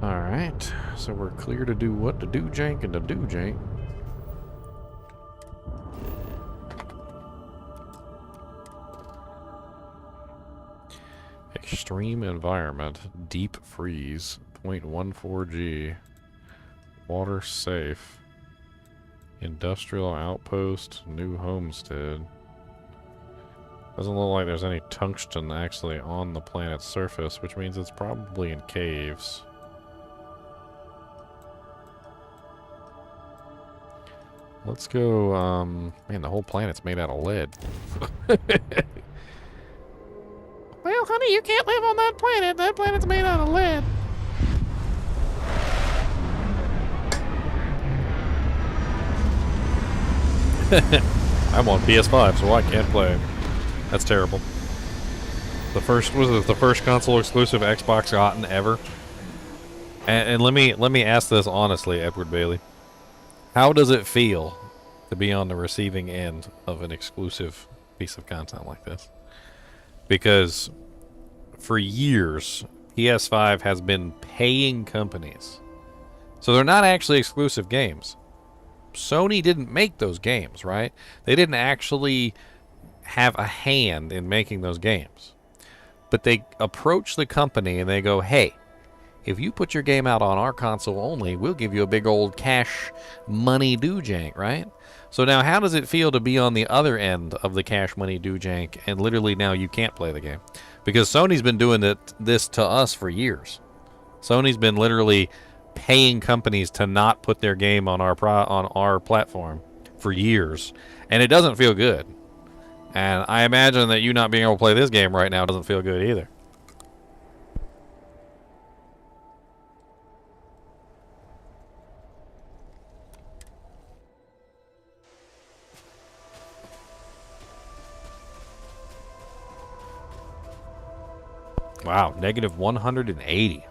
Alright, so we're clear to do what to do, Jank, and to do, Jank. Extreme environment, deep freeze, 0.14 G, water safe, industrial outpost, new homestead. Doesn't look like there's any tungsten actually on the planet's surface, which means it's probably in caves. Let's go, man, the whole planet's made out of lead. Well, honey, you can't live on that planet. That planet's made out of lead. I'm on PS5, so I can't play. That's terrible. The first was it the first console exclusive Xbox gotten ever. And let me ask this honestly, Edward Bailey. How does it feel to be on the receiving end of an exclusive piece of content like this? Because for years, PS5 has been paying companies So they're not actually exclusive games. Sony didn't make those games, right? They didn't actually have a hand in making those games. But they approach the company and they go, hey, if you put your game out on our console only, we'll give you a big old cash money doojank, right? So now how does it feel to be on the other end of the cash money doojank and literally now you can't play the game? Because Sony's been doing this to us for years. Sony's been literally paying companies to not put their game on our platform for years, and it doesn't feel good. And I imagine that you not being able to play this game right now doesn't feel good either. Wow, negative 180.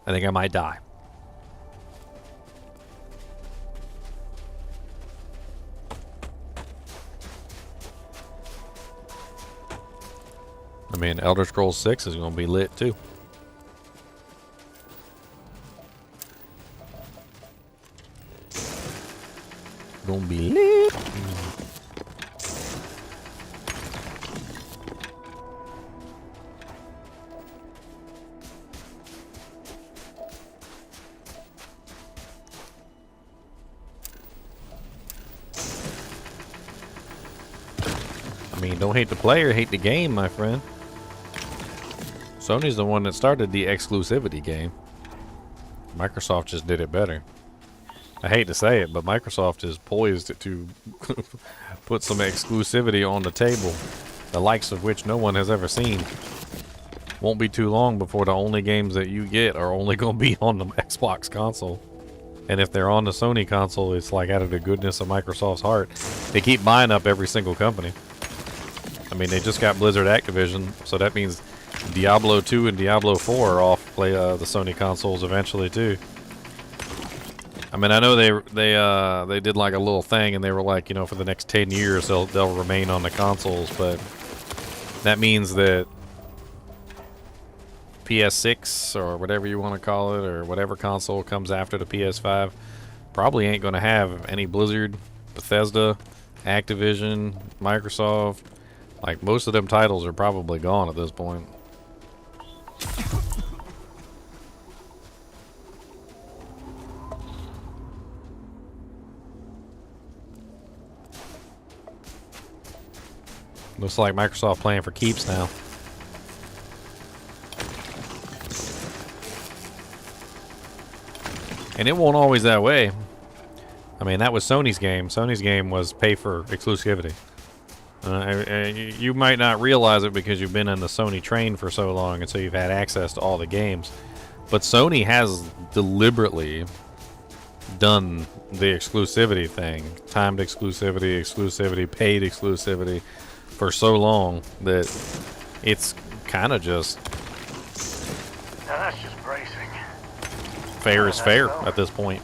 I think I might die. I mean, Elder Scrolls 6 is going to be lit too. Gonna be lit. I mean, don't hate the player, hate the game, my friend. Sony's the one that started the exclusivity game. Microsoft just did it better. I hate to say it, but Microsoft is poised to put some exclusivity on the table, the likes of which no one has ever seen. Won't be too long before the only games that you get are only going to be on the Xbox console. And if they're on the Sony console, it's like out of the goodness of Microsoft's heart. They keep buying up every single company. I mean, they just got Blizzard Activision, so that means Diablo 2 and Diablo 4 are off the Sony consoles eventually too. I mean, I know they did like a little thing, and they were like, you know, for the next 10 years they'll remain on the consoles, but that means that PS6 or whatever you want to call it, or whatever console comes after the PS5, probably ain't going to have any Blizzard, Bethesda, Activision, Microsoft. Like, most of them titles are probably gone at this point. Looks like Microsoft playing for keeps now. And it won't always that way. I mean, that was Sony's game. Sony's game was pay for exclusivity. You might not realize it because you've been in the Sony train for so long and so you've had access to all the games. But Sony has deliberately done the exclusivity thing. Timed exclusivity, paid exclusivity for so long that it's kind of just... Now that's just bracing. Fair is fair at this point.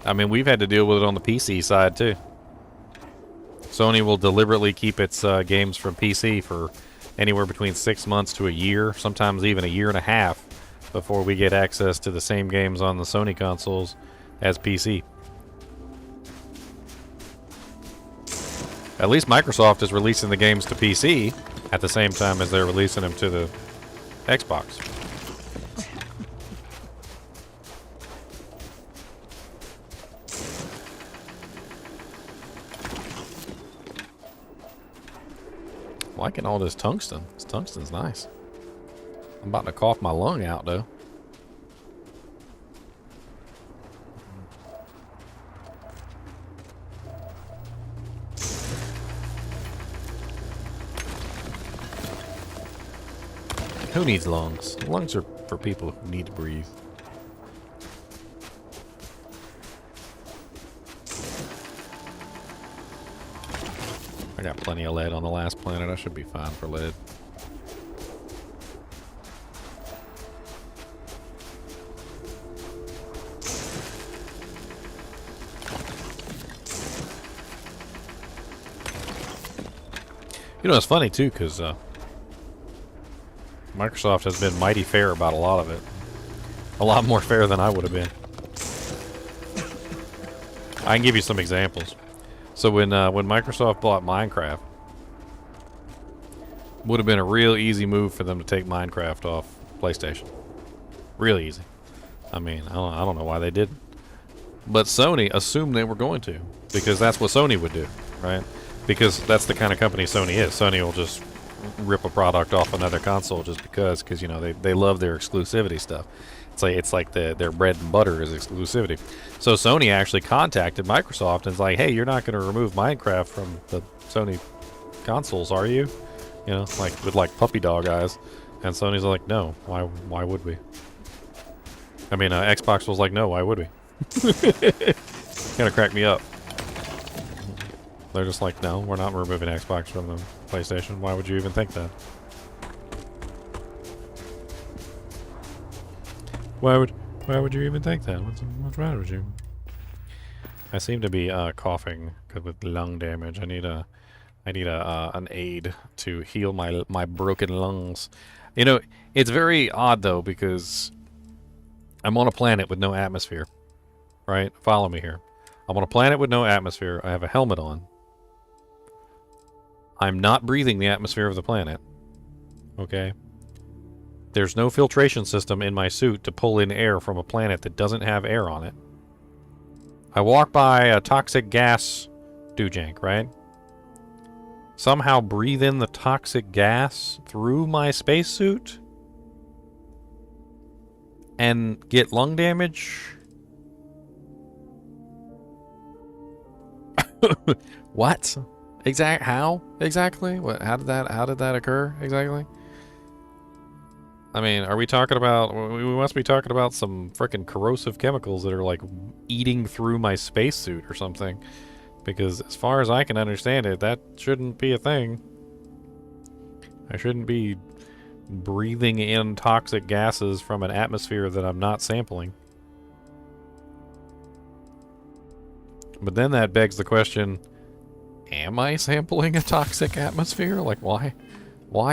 I mean, we've had to deal with it on the PC side too. Sony will deliberately keep its games from PC for anywhere between 6 months to a year, sometimes even a year and a half, before we get access to the same games on the Sony consoles as PC. At least Microsoft is releasing the games to PC at the same time as they're releasing them to the Xbox. Liking all this tungsten. This tungsten's nice. I'm about to cough my lung out though. Who needs lungs? Lungs are for people who need to breathe. I got plenty of lead on the last planet. I should be fine for lead. You know, it's funny too, because Microsoft has been mighty fair about a lot of it. A lot more fair than I would have been. I can give you some examples. So when Microsoft bought Minecraft, would have been a real easy move for them to take Minecraft off PlayStation. Real easy. I mean, I don't know why they didn't. But Sony assumed they were going to, because that's what Sony would do, right? Because that's the kind of company Sony is. Sony will just rip a product off another console just because you know they love their exclusivity stuff. It's like their bread and butter is exclusivity. So Sony actually contacted Microsoft and is like, hey, you're not going to remove Minecraft from the Sony consoles, are you? You know, like with like puppy dog eyes. And Sony's like, no, why would we? I mean, Xbox was like, no, why would we? Kind of cracked me up. They're just like, no, we're not removing Xbox from the PlayStation. Why would you even think that? Why would you even think that? What's wrong with you? I seem to be coughing with lung damage. I need an aid to heal my broken lungs. You know, it's very odd though, because I'm on a planet with no atmosphere. Right? Follow me here. I'm on a planet with no atmosphere. I have a helmet on. I'm not breathing the atmosphere of the planet. Okay? There's no filtration system in my suit to pull in air from a planet that doesn't have air on it. I walk by a toxic gas doojank, right? Somehow breathe in the toxic gas through my spacesuit and get lung damage. What? How exactly? What? How did that occur exactly? I mean, are we talking about? We must be talking about some frickin' corrosive chemicals that are like eating through my spacesuit or something. Because as far as I can understand it, that shouldn't be a thing. I shouldn't be breathing in toxic gases from an atmosphere that I'm not sampling. But then that begs the question, am I sampling a toxic atmosphere? Like, why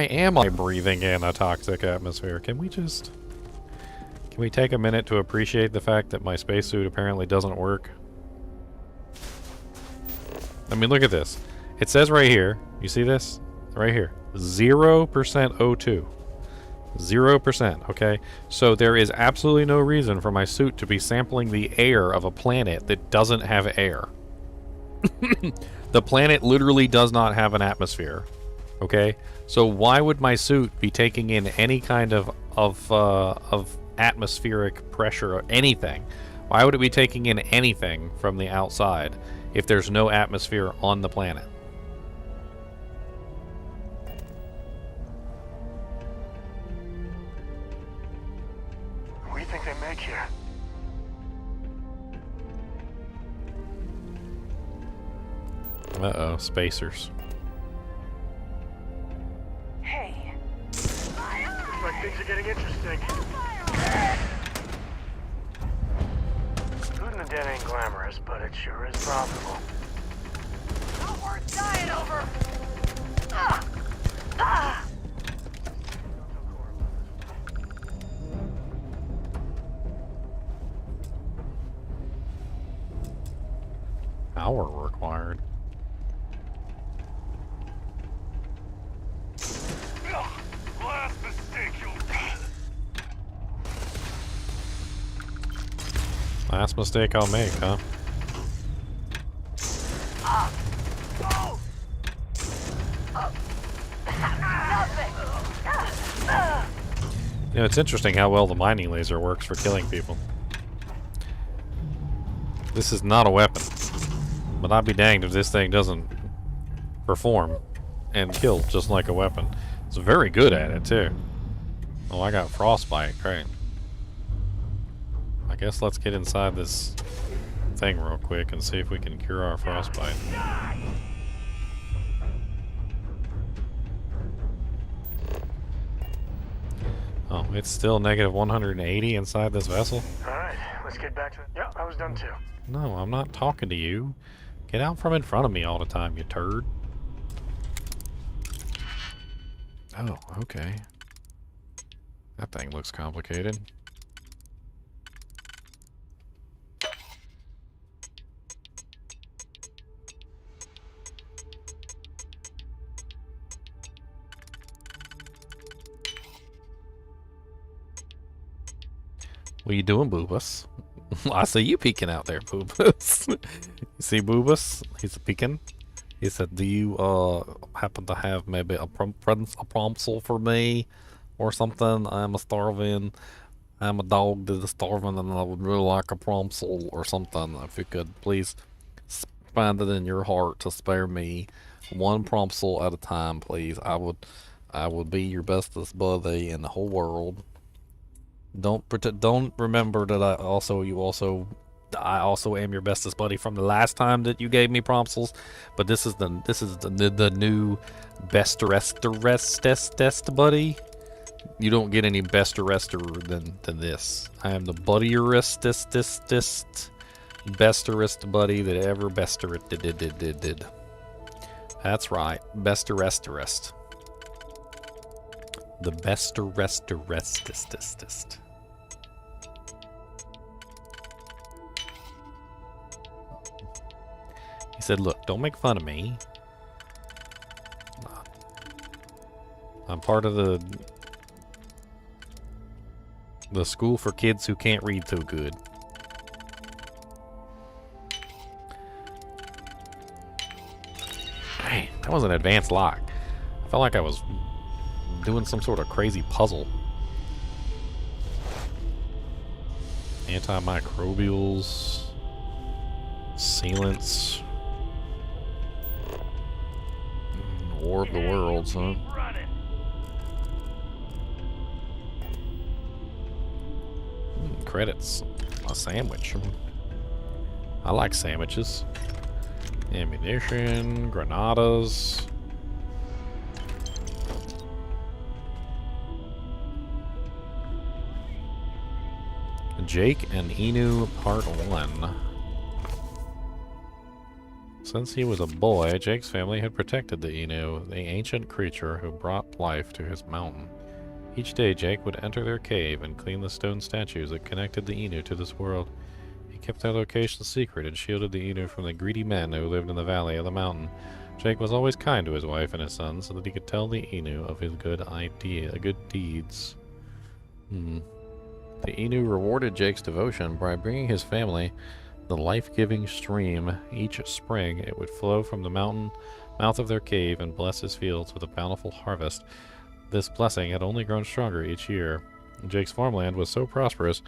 am I breathing in a toxic atmosphere? Can we take a minute to appreciate the fact that my spacesuit apparently doesn't work? I mean, look at this. It says right here, you see this? Right here, 0% O2. 0%, okay? So there is absolutely no reason for my suit to be sampling the air of a planet that doesn't have air. The planet literally does not have an atmosphere, okay? So why would my suit be taking in any kind of atmospheric pressure or anything? Why would it be taking in anything from the outside if there's no atmosphere on the planet? What do you think they make here? Uh-oh, spacers. Hey. Looks like things are getting interesting. Good in the den ain't glamorous, but it sure is profitable. Not worth dying over. Power required. Last mistake you'll Last mistake I'll make, huh? You know, it's interesting how well the mining laser works for killing people. This is not a weapon, but I'd be danged if this thing doesn't perform and kill just like a weapon. It's very good at it, too. Oh, I got frostbite, great. I guess let's get inside this thing real quick and see if we can cure our frostbite. Oh, it's still negative 180 inside this vessel? Alright, let's get back to it. Yeah, I was done too. No, I'm not talking to you. Get out from in front of me all the time, you turd. Oh, okay. That thing looks complicated. What you doing, Boobus? I see you peeking out there, Boobus. You see Boobus? He's peeking. He said, "Do you happen to have maybe a prompsel for me, or something? I'm a starving. I'm a dog that is starving, and I would really like a prompsel or something. If you could please find it in your heart to spare me one prompsel at a time, please. I would be your bestest buddy in the whole world. Don't remember that I also am your bestest buddy from the last time that you gave me prompsels, but this is the new bestest buddy. You don't get any besterester than this. I am the buddyerest besterest buddy that ever did. That's right, besterest. The besterest. He said, "Look, don't make fun of me. I'm part of the school for kids who can't read so good." Man, that was an advanced lock. I felt like I was doing some sort of crazy puzzle. Antimicrobials, sealants, War of the Worlds, huh? Credits. A sandwich. I like sandwiches. Ammunition, granadas. Jake and Inu Part 1. Since he was a boy, Jake's family had protected the Inu, the ancient creature who brought life to his mountain. Each day, Jake would enter their cave and clean the stone statues that connected the Inu to this world. He kept their location secret and shielded the Inu from the greedy men who lived in the valley of the mountain. Jake was always kind to his wife and his son so that he could tell the Inu of his good deeds. The Inu rewarded Jake's devotion by bringing his family the life-giving stream. Each spring, it would flow from the mouth of their cave and bless his fields with a bountiful harvest. This blessing had only grown stronger each year. Jake's farmland was so prosperous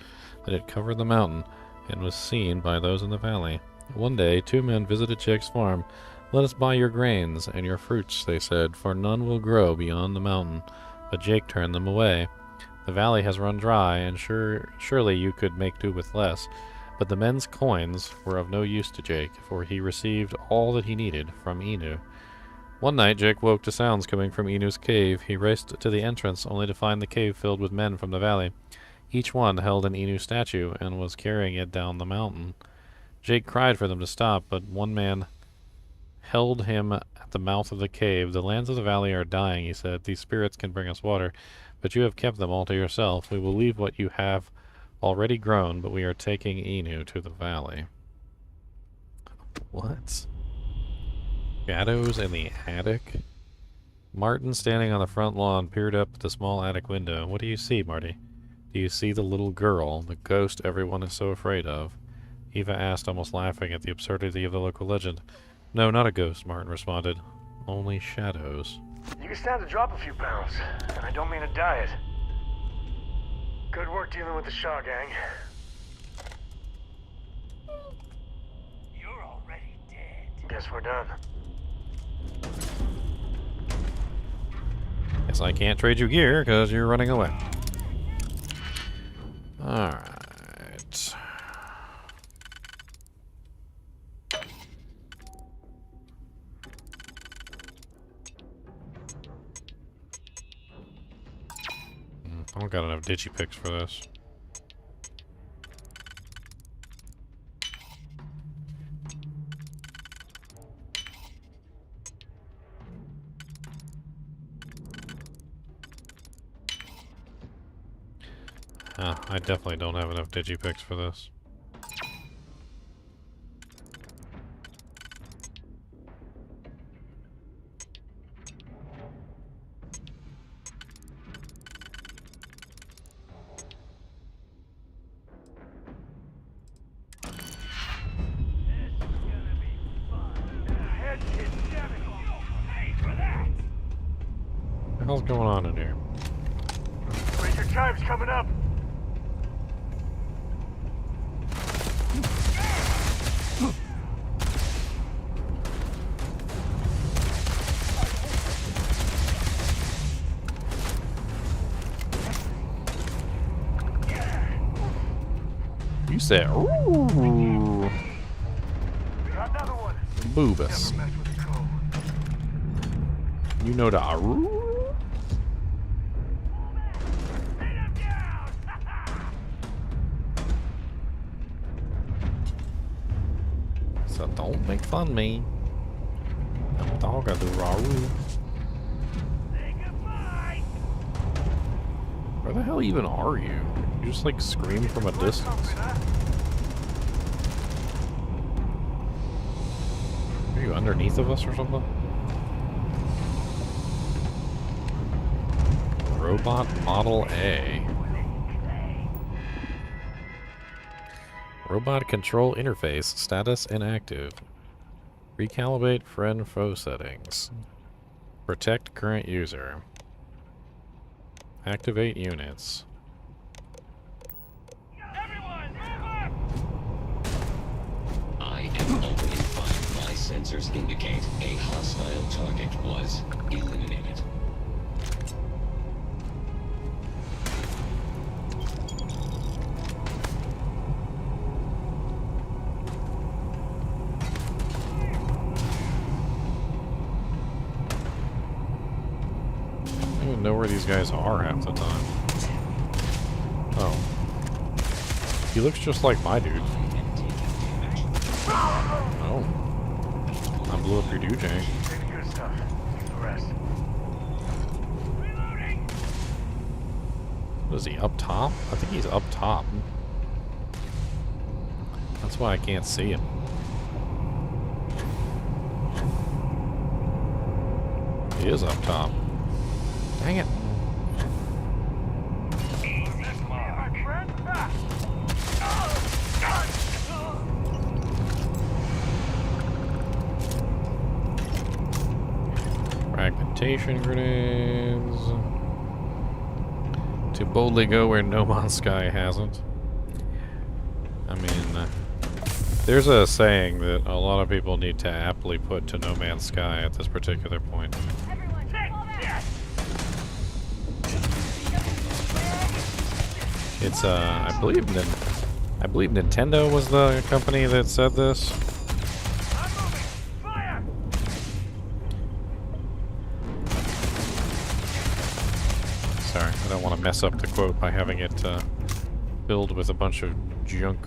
that it covered the mountain and was seen by those in the valley. One day, two men visited Jake's farm. "Let us buy your grains and your fruits," they said, "for none will grow beyond the mountain." But Jake turned them away. "The valley has run dry, and surely you could make do with less." But the men's coins were of no use to Jake, for he received all that he needed from Inu. One night, Jake woke to sounds coming from Inu's cave. He raced to the entrance, only to find the cave filled with men from the valley. Each one held an Inu statue and was carrying it down the mountain. Jake cried for them to stop, but one man held him at the mouth of the cave. "The lands of the valley are dying," he said. "These spirits can bring us water, but you have kept them all to yourself. We will leave what you have already grown, but we are taking Inu to the valley." What? Shadows in the attic? Martin, standing on the front lawn, peered up at the small attic window. "What do you see, Marty?" "Do you see the little girl, the ghost everyone is so afraid of?" Eva asked, almost laughing at the absurdity of the local legend. "No, not a ghost," Martin responded. "Only shadows." You can stand to drop a few pounds, and I don't mean a diet. Good work dealing with the Shaw gang. You're already dead. Guess we're done. Guess I can't trade you gear because you're running away. Alright. I don't got enough digipicks for this. I definitely don't have enough digipicks for this. What the hell's going on in here? Ranger time's coming up. You said, ooh, Got another one. boobus. Never mess with the code. You know the ooh. So don't make fun of me. I'm dog I do raw. Say goodbye. Where the hell even are you? You just like scream from a distance. Are you underneath of us or something? Robot Model A. Robot control interface status inactive. Recalibrate friend foe settings. Protect current user. Activate units. I am opening fire. My sensors indicate a hostile target was eliminated. I don't even know where these guys are half the time. Oh. He looks just like my dude. Oh. I blew up your dude, Jay. Take the good stuff. Leave the rest. Reloading. What is he, up top? I think he's up top. That's why I can't see him. He is up top. Dang it. Fragmentation grenades. To boldly go where No Man's Sky hasn't. I mean, there's a saying that a lot of people need to aptly put to No Man's Sky at this particular point. It's I believe Nintendo was the company that said this. Sorry, I don't want to mess up the quote by having it filled with a bunch of junk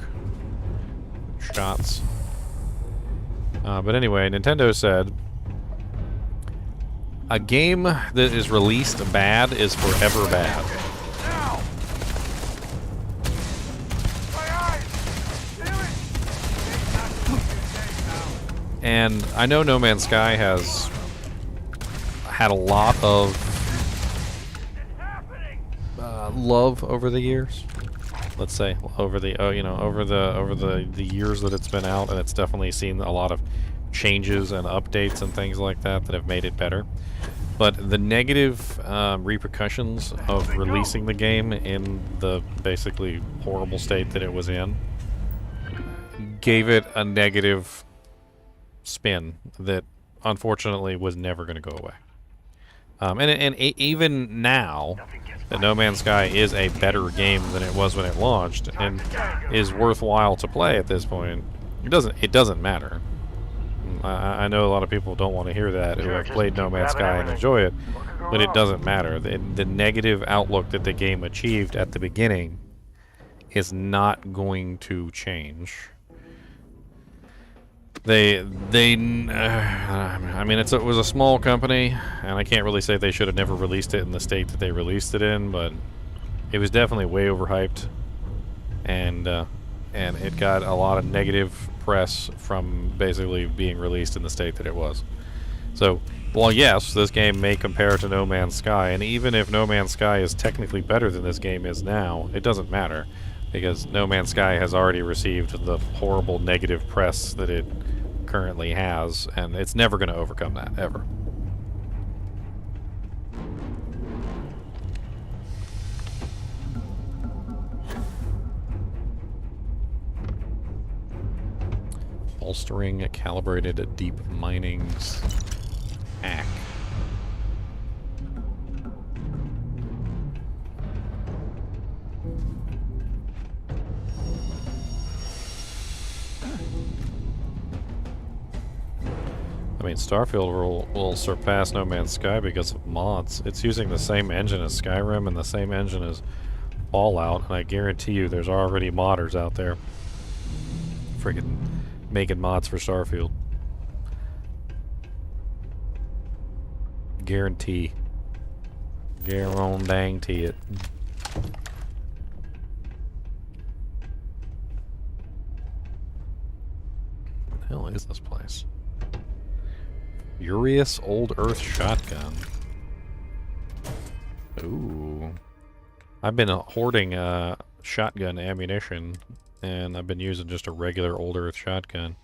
shots. But anyway, Nintendo said, a game that is released bad is forever bad. And I know No Man's Sky has had a lot of love over the years. Let's say over the over the years that it's been out, and it's definitely seen a lot of changes and updates and things like that that have made it better. But the negative repercussions of releasing the game in the basically horrible state that it was in gave it a negative spin that unfortunately was never going to go away. And even now that No Man's Sky is a better game than it was when it launched and is worthwhile to play at this point, it doesn't matter. I know a lot of people don't want to hear that who have played No Man's Sky and enjoy it, but it doesn't matter. The negative outlook that the game achieved at the beginning is not going to change. I mean, it was a small company, and I can't really say they should have never released it in the state that they released it in, but It was definitely way overhyped, and it got a lot of negative press from basically being released in the state that it was. So, while yes, this game may compare to No Man's Sky, and even if No Man's Sky is technically better than this game is now, it doesn't matter, because No Man's Sky has already received the horrible negative press that it currently has, and it's never going to overcome that, ever. Bolstering calibrated deep mining's hack. I mean, Starfield will surpass No Man's Sky because of mods. It's using the same engine as Skyrim and the same engine as Fallout, and I guarantee you there's already modders out there friggin' making mods for Starfield. Guarantee. Guarantee it. What the hell is this place? Furious Old Earth Shotgun. Ooh. I've been hoarding shotgun ammunition, and I've been using just a regular Old Earth Shotgun.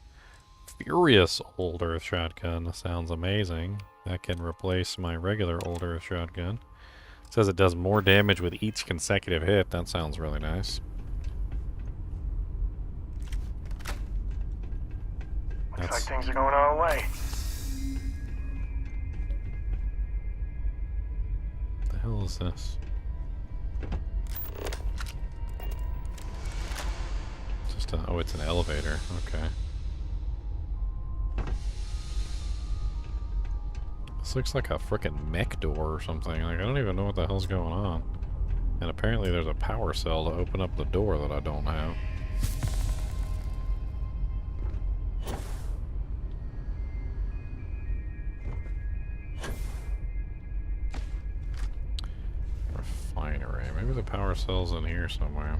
Furious Old Earth Shotgun sounds amazing. That can replace my regular Old Earth Shotgun. It says it does more damage with each consecutive hit. That sounds really nice. Looks like things are going our way. What the hell is this? Just a, oh, it's an elevator. Okay. This looks like a frickin' mech door or something. Like, I don't even know what the hell's going on. And apparently there's a power cell to open up the door that I don't have. Refinery. Maybe the power cell's in here somewhere.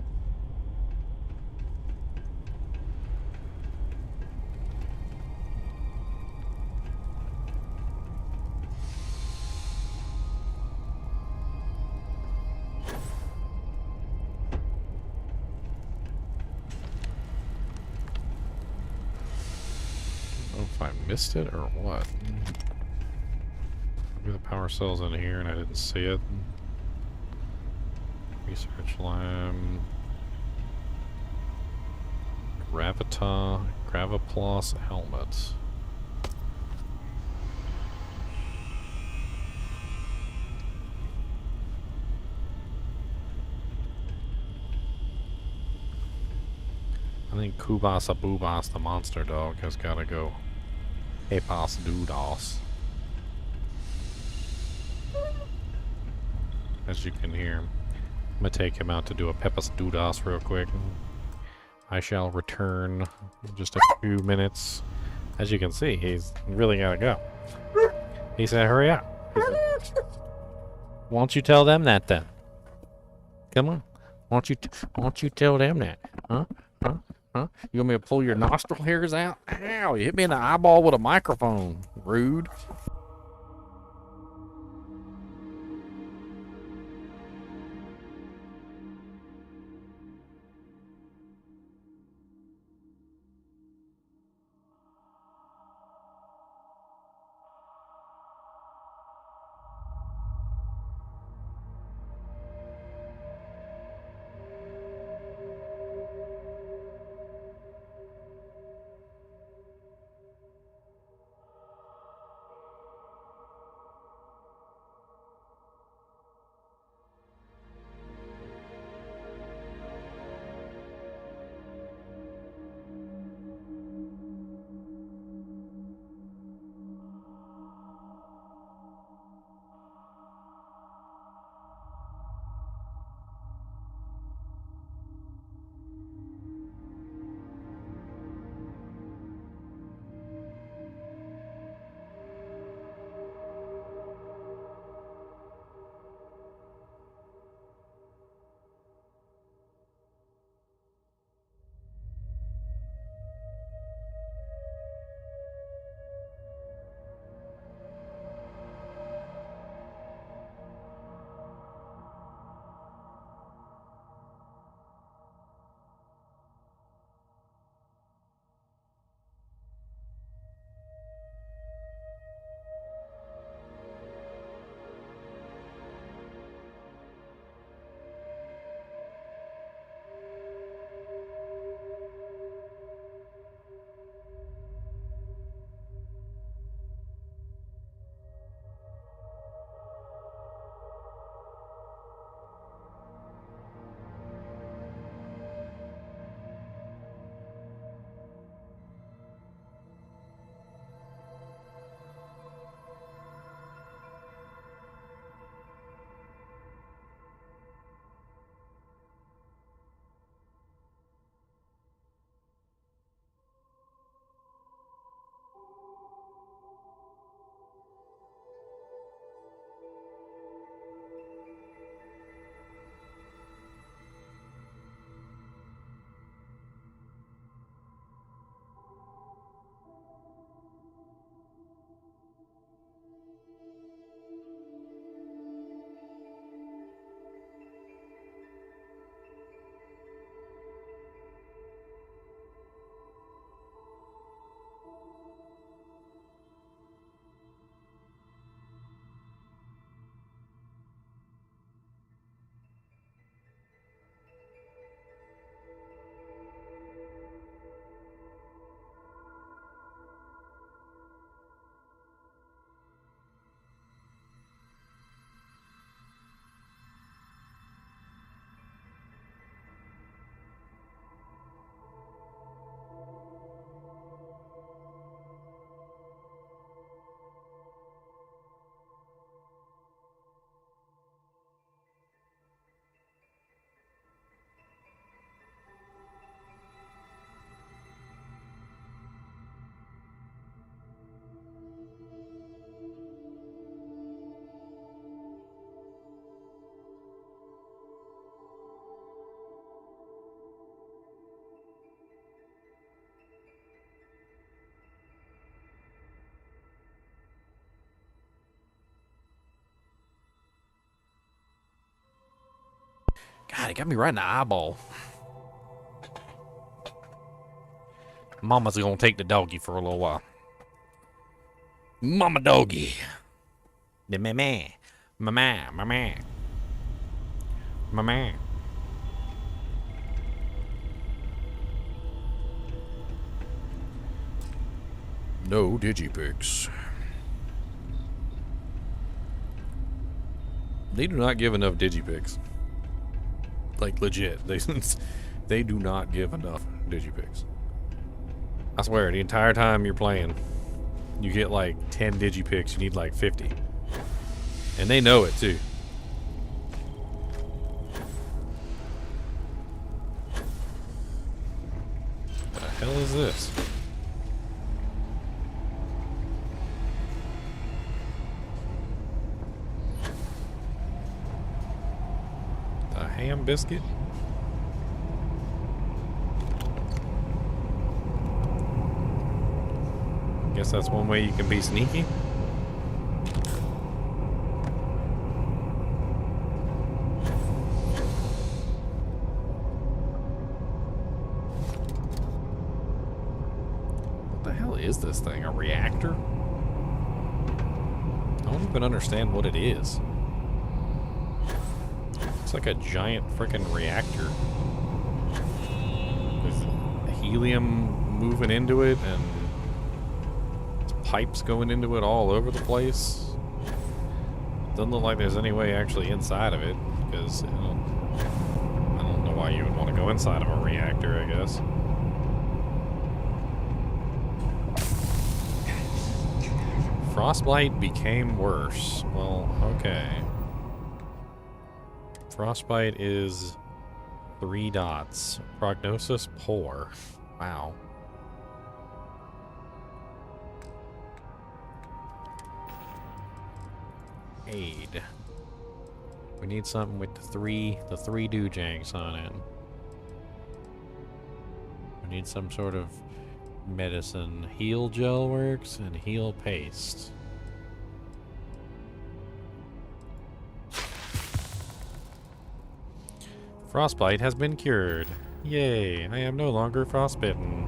If I missed it or what? Maybe the power cell's in here and I didn't see it. Research lab. Graviplos helmet. I think Kubasa Boobas, the monster dog, has gotta go. Hey, boss, doodos. As you can hear, I'm gonna take him out to do a Peppas Doodas real quick. I shall return in just a few minutes. As you can see, he's really gotta go. He said, hurry up. Why don't you tell them that then? Come on. Why don't you tell them that? Huh? Huh? Huh? You want me to pull your nostril hairs out? Ow, you hit me in the eyeball with a microphone. Rude. God, it got me right in the eyeball. Mama's gonna take the doggy for a little while. Mama doggy. The mama. Mama. Mama. Mama. No digipicks. They do not give enough digipicks. Like legit. They do not give enough digipicks. I swear, the entire time you're playing, you get like 10 digipicks, you need like 50. And they know it too. What the hell is this? A ham biscuit? Guess that's one way you can be sneaky. What the hell is this thing? A reactor? I don't even understand what it is. It's like a giant frickin' reactor. With helium moving into it and pipes going into it all over the place. Doesn't look like there's any way actually inside of it, because I don't know why you would want to go inside of a reactor, I guess. Frostbite became worse. Well, okay. Frostbite is 3 dots. Prognosis poor. Wow. Aid. We need something with the three doojangs on it. We need some sort of medicine. Heal gel works and heal paste. Frostbite has been cured. Yay, I am no longer frostbitten.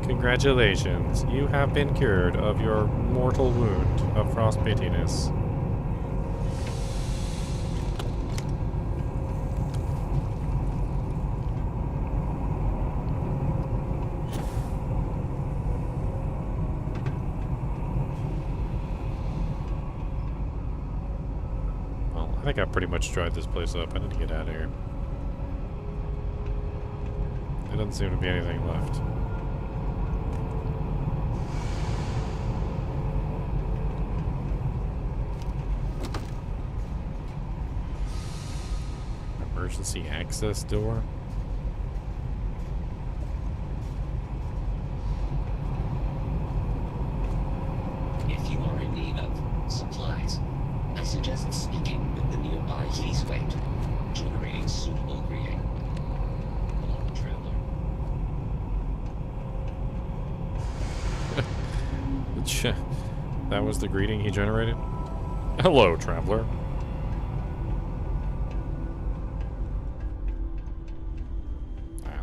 Congratulations, you have been cured of your mortal wound of frostbittiness. Well, I think I pretty much dried this place up. I need to get out of here. There doesn't seem to be anything left. Emergency access door. If you are in need of supplies, I suggest speaking with the nearby Heathwaite, generating suitable greeting. Hello, traveler. That was the greeting he generated? Hello, traveler.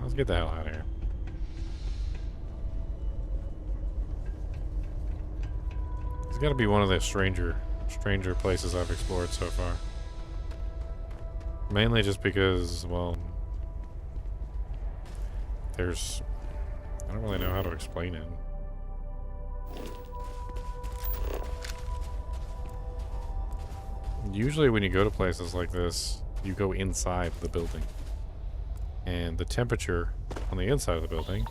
Let's get the hell out of here. It's got to be one of the stranger places I've explored so far. Mainly just because, well, I don't really know how to explain it. Usually when you go to places like this, you go inside the building. And the temperature on the inside of the building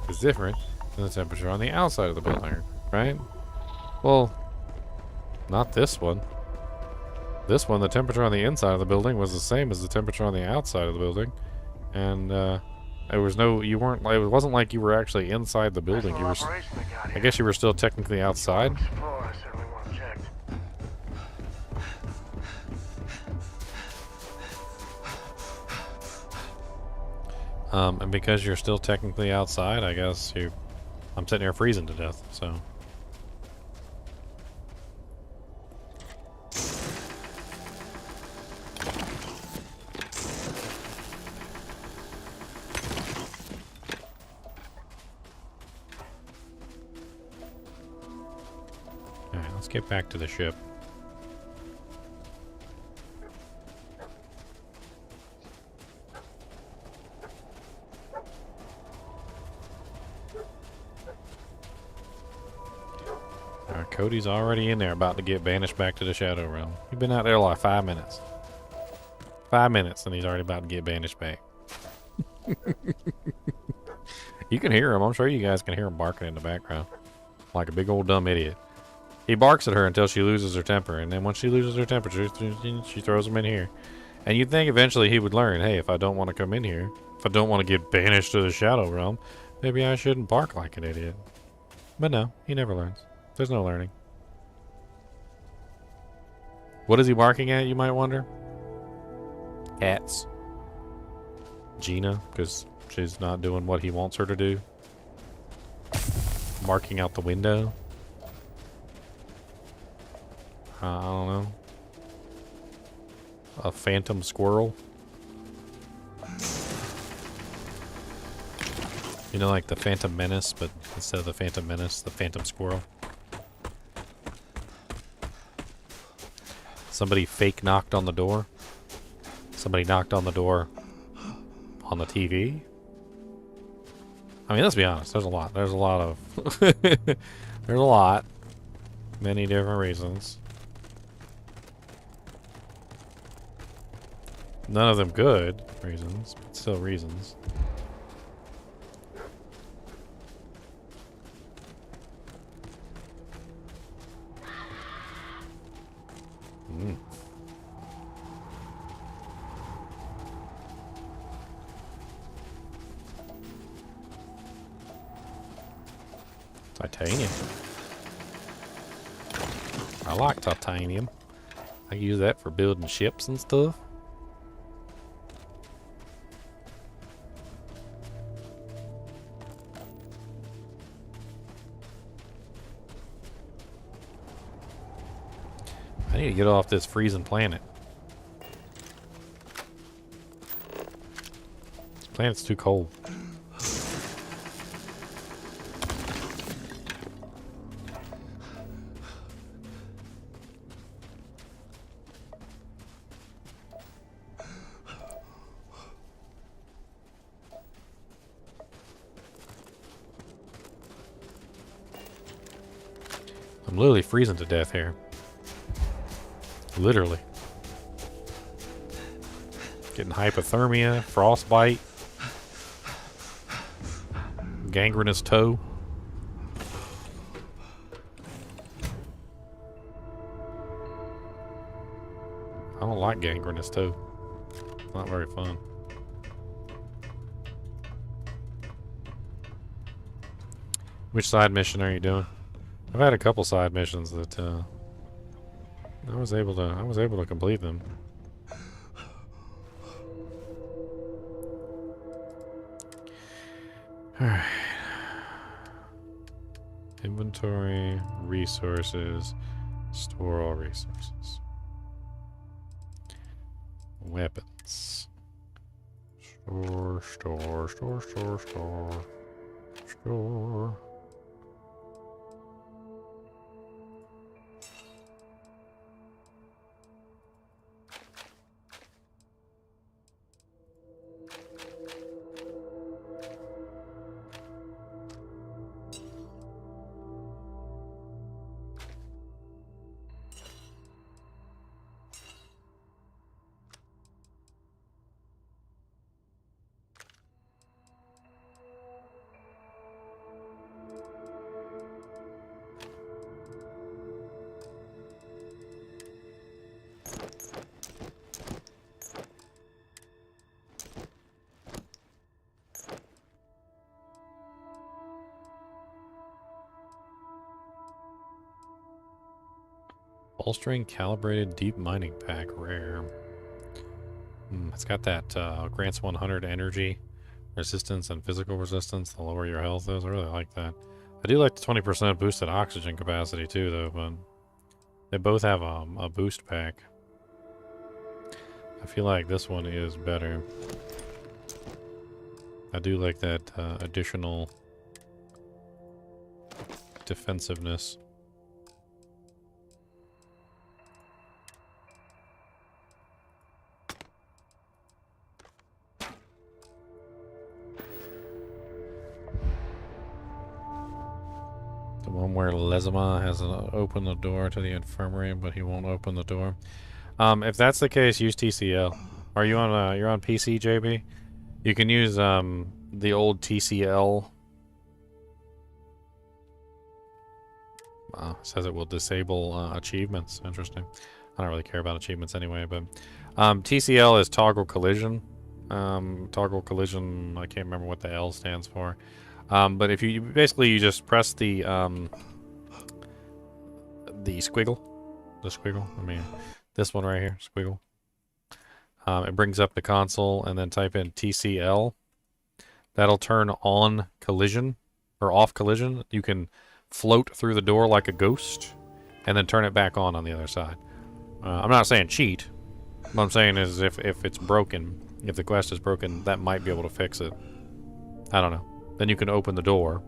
is different than the temperature on the outside of the building, right? Well, not this one. This one, the temperature on the inside of the building was the same as the temperature on the outside of the building. And there was no, it wasn't like you were actually inside the building. You were, I guess you were still technically outside. And because you're still technically outside, I guess I'm sitting here freezing to death, so. Alright, let's get back to the ship. Alright, Cody's already in there, about to get banished back to the Shadow Realm. You've been out there like 5 minutes. 5 minutes, and he's already about to get banished back. You can hear him. I'm sure you guys can hear him barking in the background. Like a big old dumb idiot. He barks at her until she loses her temper, and then once she loses her temper, she throws him in here. And you'd think eventually he would learn, hey, if I don't want to come in here, if I don't want to get banished to the Shadow Realm, maybe I shouldn't bark like an idiot. But no, he never learns. There's no learning. What is he barking at, you might wonder? Cats. Gina, because she's not doing what he wants her to do. Barking out the window. I don't know. A phantom squirrel. You know, like the Phantom Menace, but instead of the Phantom Menace, the Phantom Squirrel. Somebody fake knocked on the door. Somebody knocked on the door on the TV. I mean, let's be honest. There's a lot. There's a lot of... there's a lot. Many different reasons. None of them good reasons, but still reasons. Titanium. I like titanium. I use that for building ships and stuff. I need to get off this freezing planet. This planet's too cold. I'm literally freezing to death here. Literally. Getting hypothermia, frostbite, gangrenous toe. I don't like gangrenous toe. It's not very fun. Which side mission are you doing? I've had a couple side missions that I was able to complete them. Alright. Inventory, resources, store all resources. Weapons. Store. Bolstering calibrated deep mining pack, rare. It's got that grants 100 energy resistance and physical resistance the lower your health is. I really like that. I do like the 20% boosted oxygen capacity too, though, but they both have a boost pack. I feel like this one is better. I do like that additional defensiveness. The one where Lezama has opened the door to the infirmary, but he won't open the door. If that's the case, use TCL. Are you on? You're on PC, JB? You can use the old TCL. Says it will disable achievements. Interesting. I don't really care about achievements anyway, but TCL is toggle collision. Toggle collision. I can't remember what the L stands for. But if you basically you just press the squiggle, I mean this one right here, squiggle. It brings up the console and then type in TCL. That'll turn on collision or off collision. You can float through the door like a ghost and then turn it back on the other side. I'm not saying cheat. What I'm saying is if it's broken, if the quest is broken, that might be able to fix it. I don't know. Then you can open the door.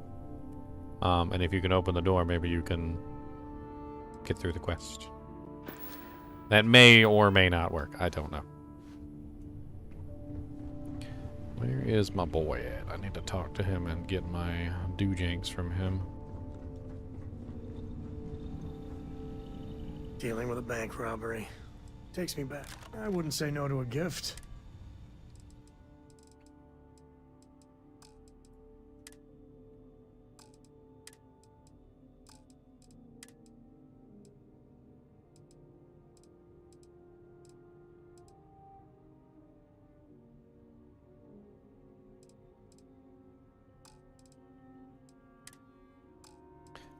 And if you can open the door, maybe you can get through the quest. That may or may not work. I don't know. Where is my boy at? I need to talk to him and get my doojanks from him. Dealing with a bank robbery. Takes me back. I wouldn't say no to a gift.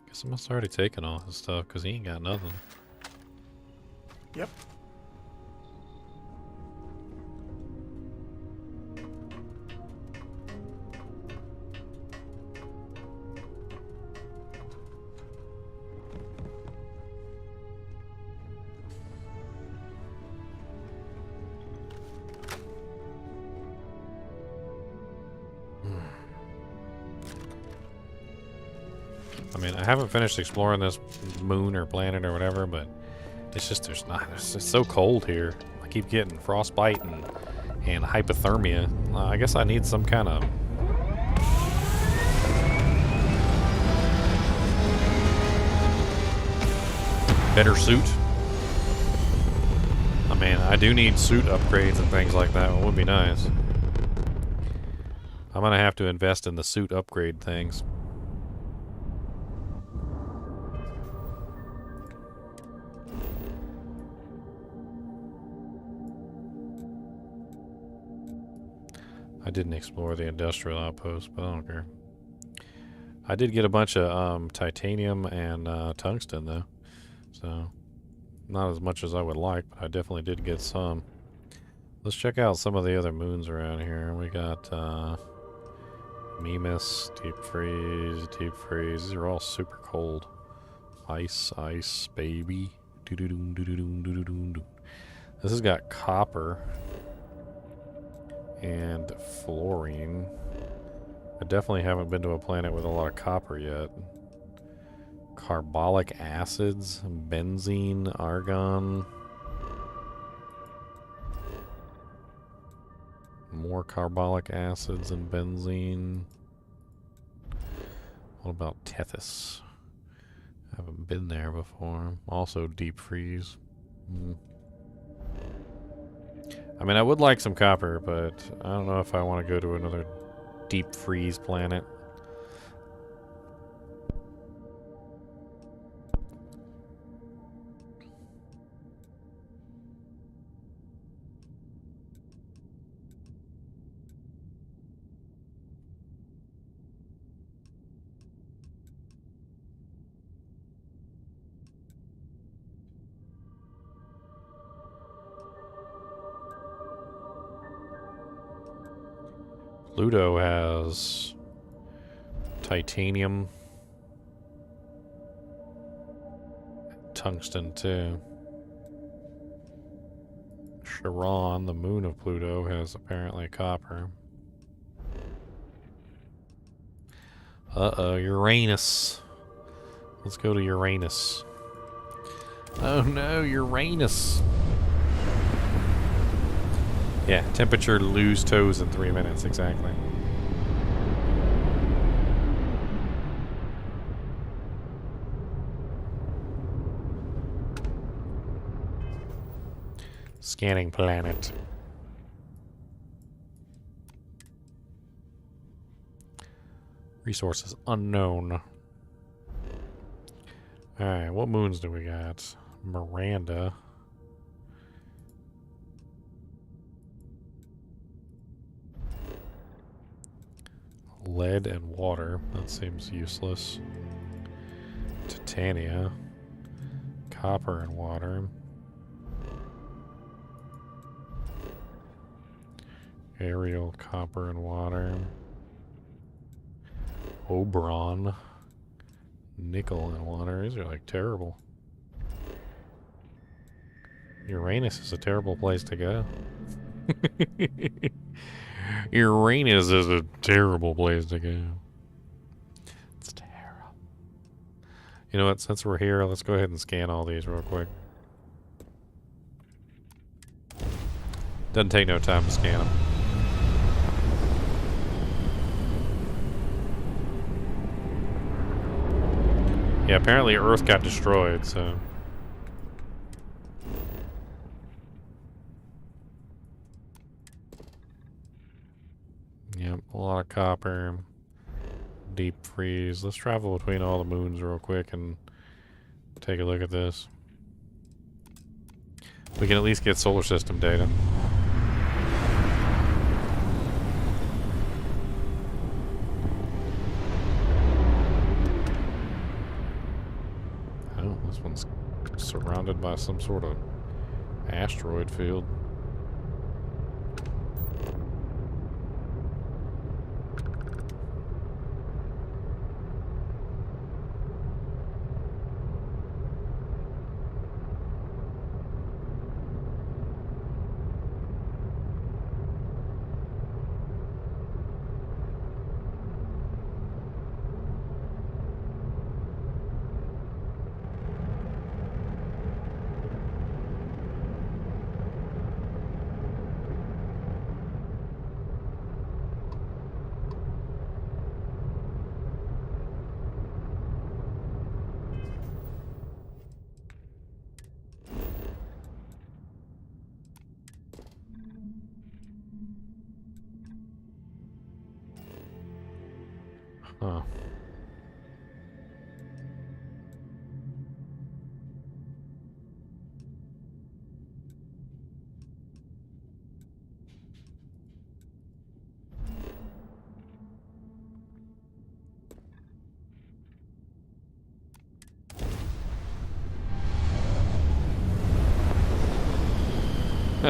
Guess I must have already taken all his stuff because he ain't got nothing. Yep. I mean, I haven't finished exploring this moon or planet or whatever, but it's just it's so cold here. I keep getting frostbite and hypothermia. I guess I need some kind of better suit. I mean, I do need suit upgrades and things like that. It would be nice. I'm gonna have to invest in the suit upgrade things. I didn't explore the industrial outpost, but I don't care. I did get a bunch of titanium and tungsten, though. So, not as much as I would like, but I definitely did get some. Let's check out some of the other moons around here. We got Mimas, Deep Freeze, Deep Freeze. These are all super cold. Ice, ice, baby. Doo-doo-doom, doo-doo-doom, doo-doo-doom. This has got copper and fluorine. I definitely haven't been to a planet with a lot of copper yet. Carbolic acids, benzene, argon. More carbolic acids and benzene. What about Tethys? Haven't been there before. Also deep freeze. I mean, I would like some copper, but I don't know if I want to go to another deep freeze planet. Pluto has titanium, tungsten too. Charon, the moon of Pluto, has apparently copper. Uh-oh, Uranus. Let's go to Uranus. Oh no, Uranus. Yeah, temperature to lose toes in 3 minutes, exactly. Scanning planet. Resources unknown. Alright, what moons do we got? Miranda. Lead and water. That seems useless. Titania. Copper and water. Aerial, copper and water. Oberon. Nickel and water. These are like terrible. Uranus is a terrible place to go. Uranus is a terrible place to go. It's terrible. You know what? Since we're here, let's go ahead and scan all these real quick. Doesn't take no time to scan them. Yeah, apparently Earth got destroyed, so... Yep, a lot of copper. Deep freeze. Let's travel between all the moons real quick and take a look at this. We can at least get solar system data. Oh, this one's surrounded by some sort of asteroid field. Huh.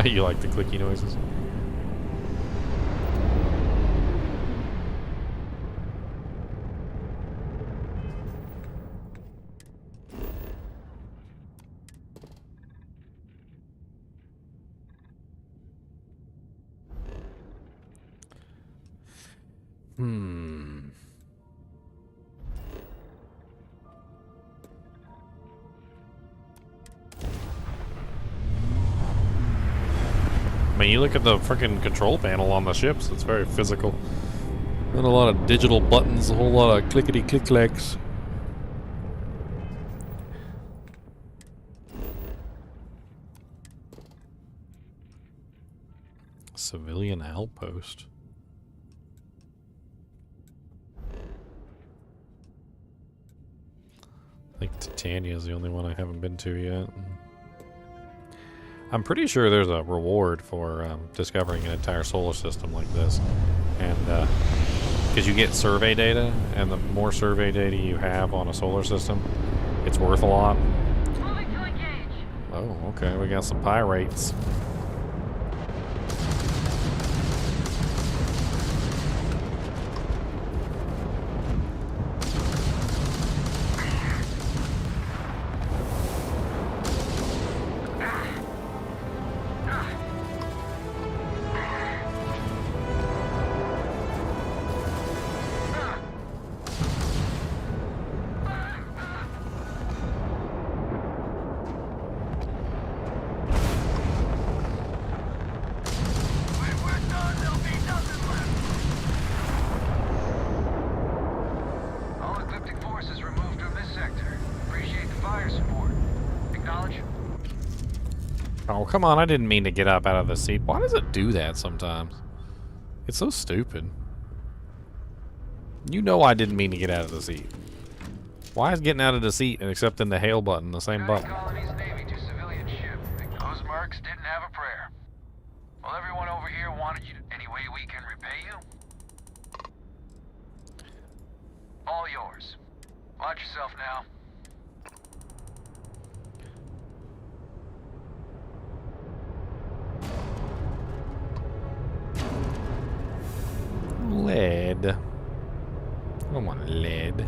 You like the clicky noises? I mean, you look at the freaking control panel on the ships, it's very physical. Not a lot of digital buttons, a whole lot of clickety-click-clacks. Civilian outpost. I think Titania is the only one I haven't been to yet. I'm pretty sure there's a reward for discovering an entire solar system like this. And, because you get survey data, and the more survey data you have on a solar system, it's worth a lot. Moving to engage. Oh, okay, we got some pirates. Oh, come on. I didn't mean to get up out of the seat. Why does it do that sometimes? It's so stupid. You know I didn't mean to get out of the seat. Why is getting out of the seat and accepting the hail button the same button? Colony's Navy to civilian ship. Those mercs didn't have a prayer. Well, everyone over here wanted you any way we can repay you. All yours. Watch yourself now. Lead. I don't want lead. It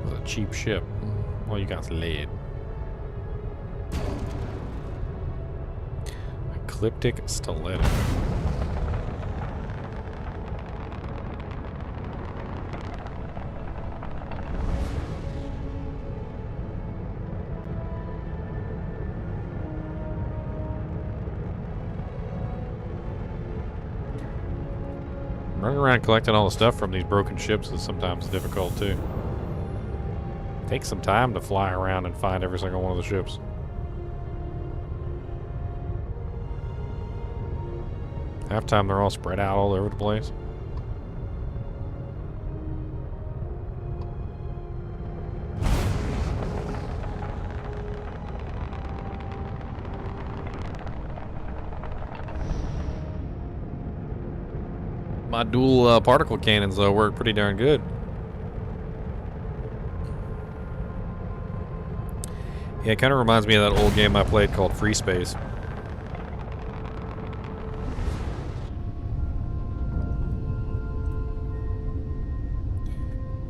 was a cheap ship. All you got's lead. Ecliptic stiletto. Running around collecting all the stuff from these broken ships is sometimes difficult too. Takes some time to fly around and find every single one of the ships. Half time they're all spread out all over the place. My dual particle cannons, though, work pretty darn good. Yeah, it kind of reminds me of that old game I played called Free Space.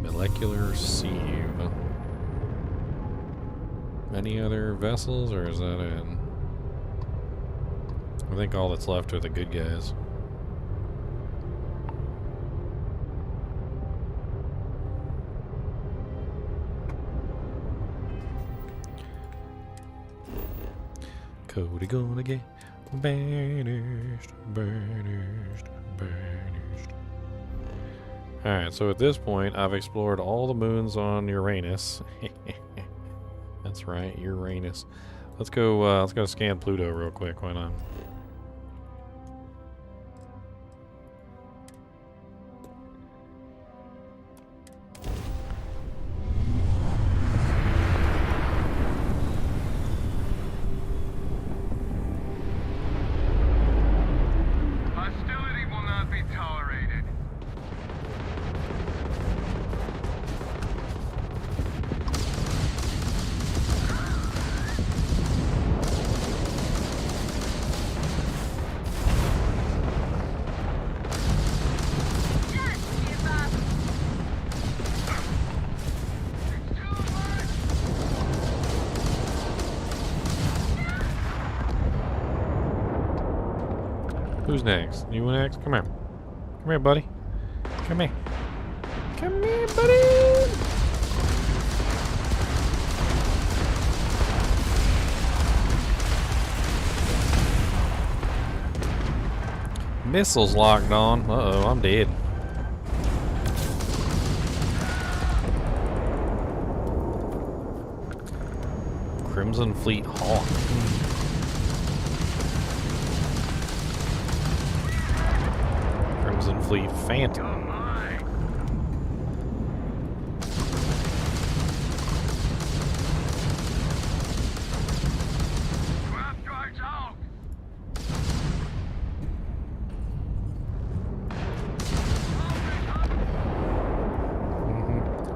Molecular sieve. Any other vessels, or is that it? I think all that's left are the good guys. Cody gonna get banished. Alright, so at this point, I've explored all the moons on Uranus. That's right, Uranus. Let's go scan Pluto real quick, why not? Who's next? You next? Come here. Come here, buddy. Come here. Come here, buddy. Missiles locked on. Uh-oh, I'm dead. Crimson Fleet Hawk. Crimson Fleet Phantom.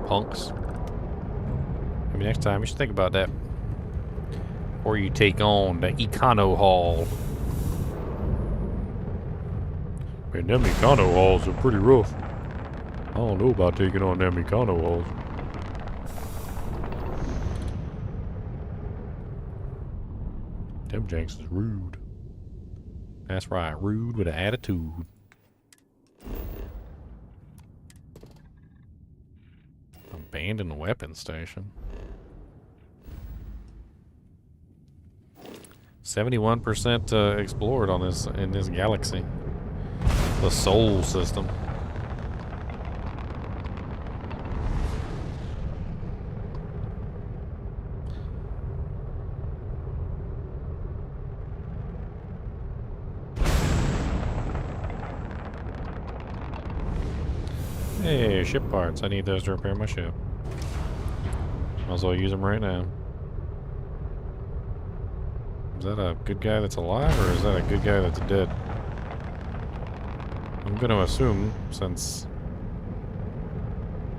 Punks. Maybe next time you should think about that. Or you take on the Econo Hall. Man, them Econo Halls are pretty rough. I don't know about taking on them Econo Halls. Them janks is rude. That's right, rude with an attitude. Abandoned weapon station. 71% explored on this in this galaxy. The Sol system. Hey, ship parts. I need those to repair my ship. Might as well use them right now. Is that a good guy that's alive, or is that a good guy that's dead? I'm gonna assume, since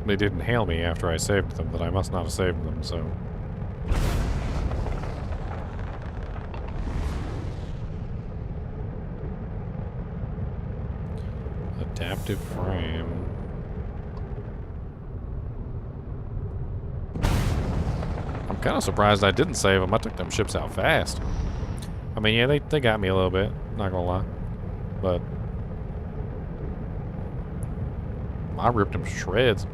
they didn't hail me after I saved them, that I must not have saved them, so... Adaptive frame. I'm kind of surprised I didn't save them. I took them ships out fast. I mean, yeah, they got me a little bit, not gonna lie. But... I ripped them to shreds.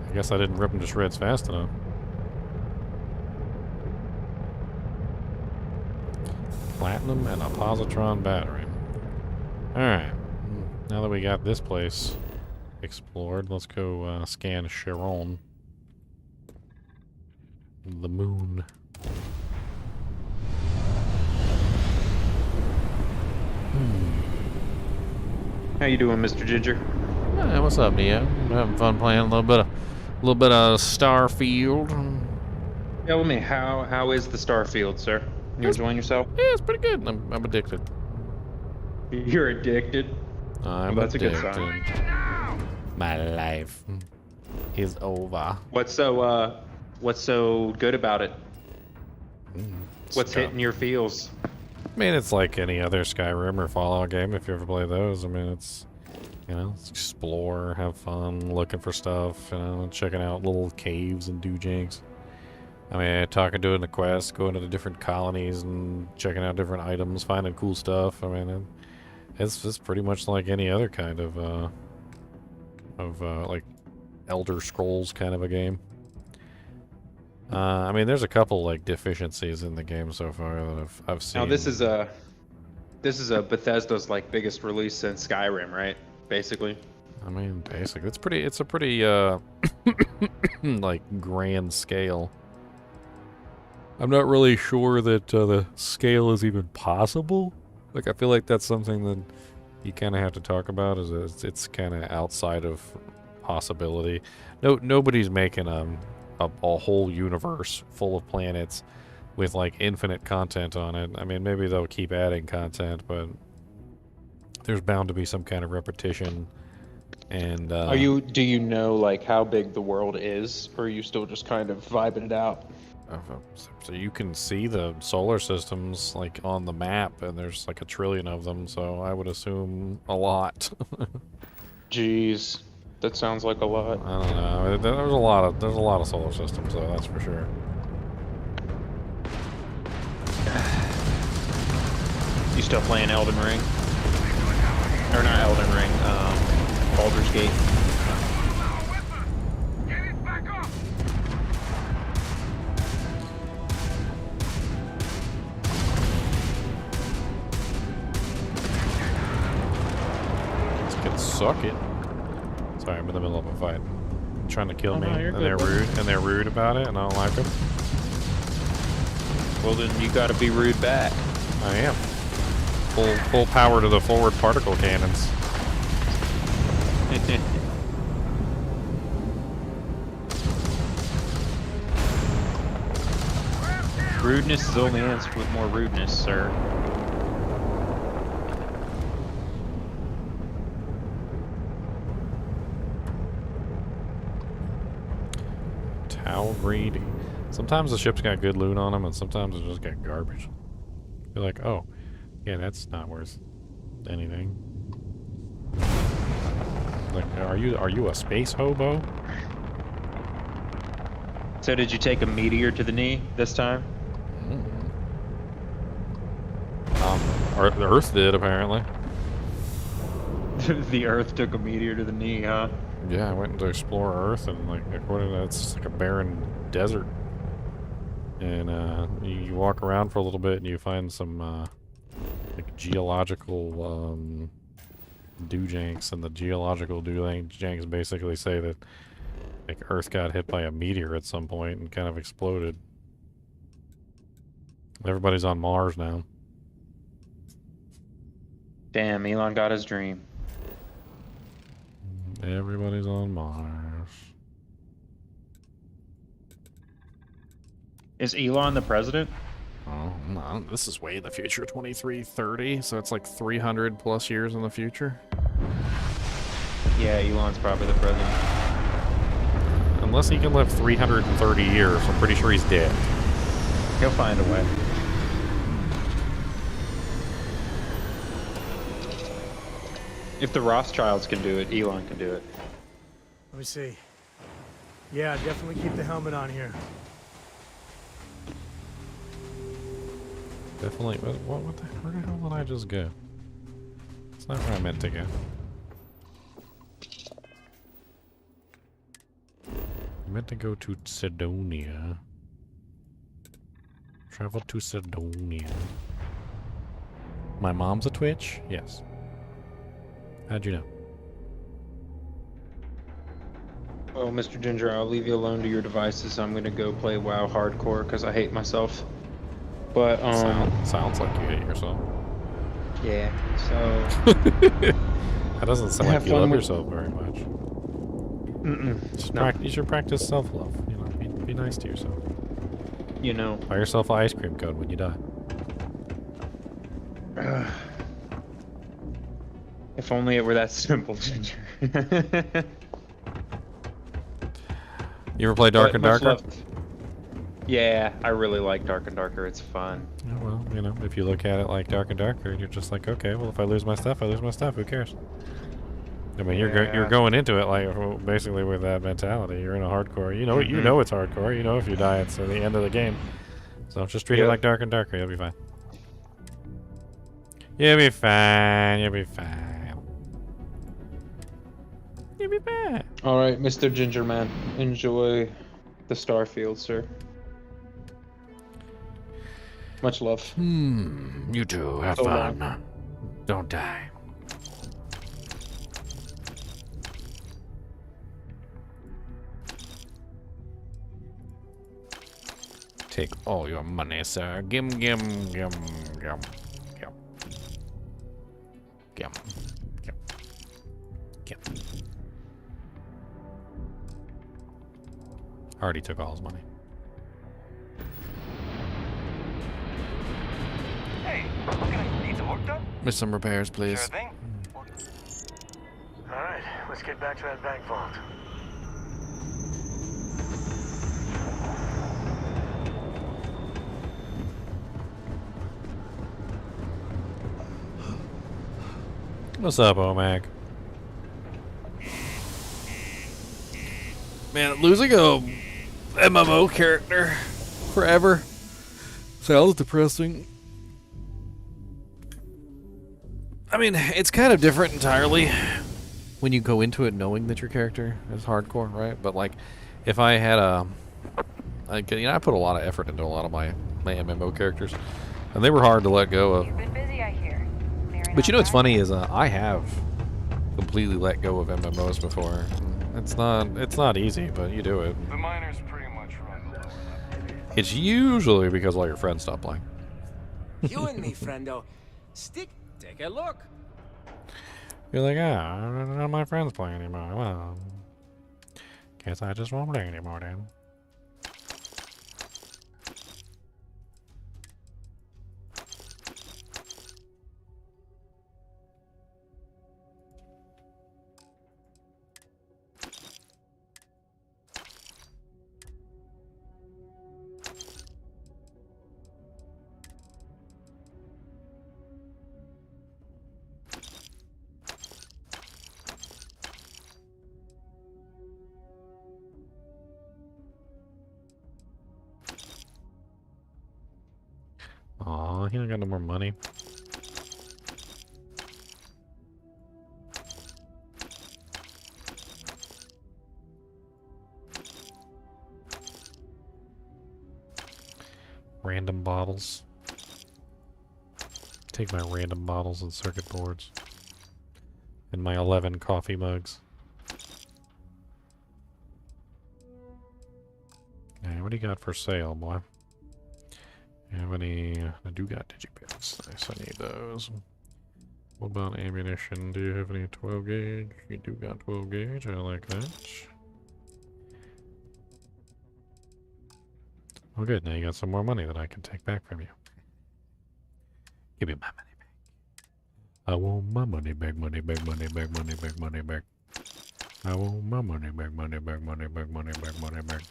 I guess I didn't rip them to shreds fast enough. Platinum and a positron battery. Alright. Now that we got this place explored, let's go scan Sharon. The moon. How you doing, Mr. Ginger? Hey, what's up, Neo? I'm having fun playing a little bit of Starfield. Tell me, how is the Starfield, sir? You enjoying yourself? Yeah, it's pretty good. I'm addicted. You're addicted? I'm Well, that's addicted. a good sign. My life is over. What's so good about it? What's hitting your feels? I mean, it's like any other Skyrim or Fallout game, if you ever play those. I mean, it's, you know, it's explore, have fun, looking for stuff, you know, checking out little caves and doojanks. I mean, talking, doing the quests, going to the different colonies and checking out different items, finding cool stuff. I mean, it's pretty much like any other kind of like Elder Scrolls kind of a game. I mean, there's a couple like deficiencies in the game so far that I've seen. Now this is a Bethesda's like biggest release since Skyrim, right? Basically. I mean, basically, it's a pretty like grand scale. I'm not really sure that the scale is even possible. Like, I feel like that's something that you kind of have to talk about. It's kind of outside of possibility. Nobody's making a whole universe full of planets with like infinite content on it. I mean, maybe they'll keep adding content, but there's bound to be some kind of repetition. And do you know like how big the world is, or are you still just kind of vibing it out? So you can see the solar systems like on the map, and there's like 1 trillion of them, so I would assume a lot. Jeez, that sounds like a lot. I don't know. There's a lot of solar systems, though, that's for sure. You still playing Elden Ring? Or not Elden Ring, Baldur's Gate. Suck it. Sorry, I'm in the middle of a fight. Trying to kill me, you're and they're rude about it, and I don't like them. Well, then you gotta be rude back. I am. Full power to the forward particle cannons. Rudeness is only answered with more rudeness, sir. How greedy. Sometimes the ship's got good loot on them, and sometimes it just got garbage. You're like, oh, yeah, that's not worth anything. Like, are you a space hobo? So did you take a meteor to the knee this time? The Earth did, apparently. The Earth took a meteor to the knee, huh? Yeah, I went to explore Earth, and like according to that, it's like a barren desert. And you walk around for a little bit, and you find some like geological doojanks, and the geological doojanks basically say that like Earth got hit by a meteor at some point and kind of exploded. Everybody's on Mars now. Damn, Elon got his dream. Everybody's on Mars. Is Elon the president? Oh, no, this is way in the future, 2330, so it's like 300 plus years in the future. Yeah, Elon's probably the president. Unless he can live 330 years, I'm pretty sure he's dead. He'll find a way. If the Rothschilds can do it, Elon can do it. Let me see. Yeah, definitely keep the helmet on here. Definitely. What the, where the hell did I just go? It's not where I meant to go. I meant to go to Sidonia. Travel to Sidonia. My mom's a Twitch? Yes. How'd you know? Well, Mr. Ginger, I'll leave you alone to your devices. I'm gonna go play WoW hardcore because I hate myself. But sounds like you hate yourself. Yeah. So that doesn't sound like you love yourself very much. You should practice self-love. You know, be nice to yourself. You know. Buy yourself an ice cream cone when you die. If only it were that simple, Ginger. You ever play Dark and Darker? Yeah, I really like Dark and Darker. It's fun. Yeah, well, you know, if you look at it like Dark and Darker, you're just like, okay, well, if I lose my stuff, I lose my stuff. Who cares? I mean, you're going into it like basically with that mentality. You're in a hardcore. You know, you know it's hardcore. You know if you die, it's the end of the game. So just treat it like Dark and Darker. You'll be fine. You'll be fine. You'll be fine. You'll be fine. All right, Mr. Ginger Man, enjoy the Starfield, sir. Much love. You too. Have fun. Don't die. Take all your money, sir. Gim. Already took all his money. Hey, gonna need some work done? Miss some repairs, please. Sure thing. Alright, let's get back to that bank vault. What's up, Omag? Man, losing a MMO character forever sounds depressing. I mean, it's kind of different entirely when you go into it knowing that your character is hardcore, right? But like, if I had I put a lot of effort into a lot of my MMO characters, and they were hard to let go of. You've been busy, I hear. But you know what's funny is I have completely let go of MMOs before. It's not easy, but you do it. The miners pretty much run the lower level. It's usually because all your friends stop playing. You and me, friendo. Take a look. You're like, none of my friends play anymore. Well, guess I just won't play anymore then. Aw, he don't got no more money. Random bottles. Take my random bottles and circuit boards. And my 11 coffee mugs. Hey, what do you got for sale, boy? You have any... I do got digipits. Nice, I need those. What about ammunition? Do you have any 12 gauge? You do got 12 gauge. I like that. Oh, good. Now you got some more money that I can take back from you. Give me my money back. I want my money back, money back, money back, money back, money back. I want my money back, money back, money back, money back, money back.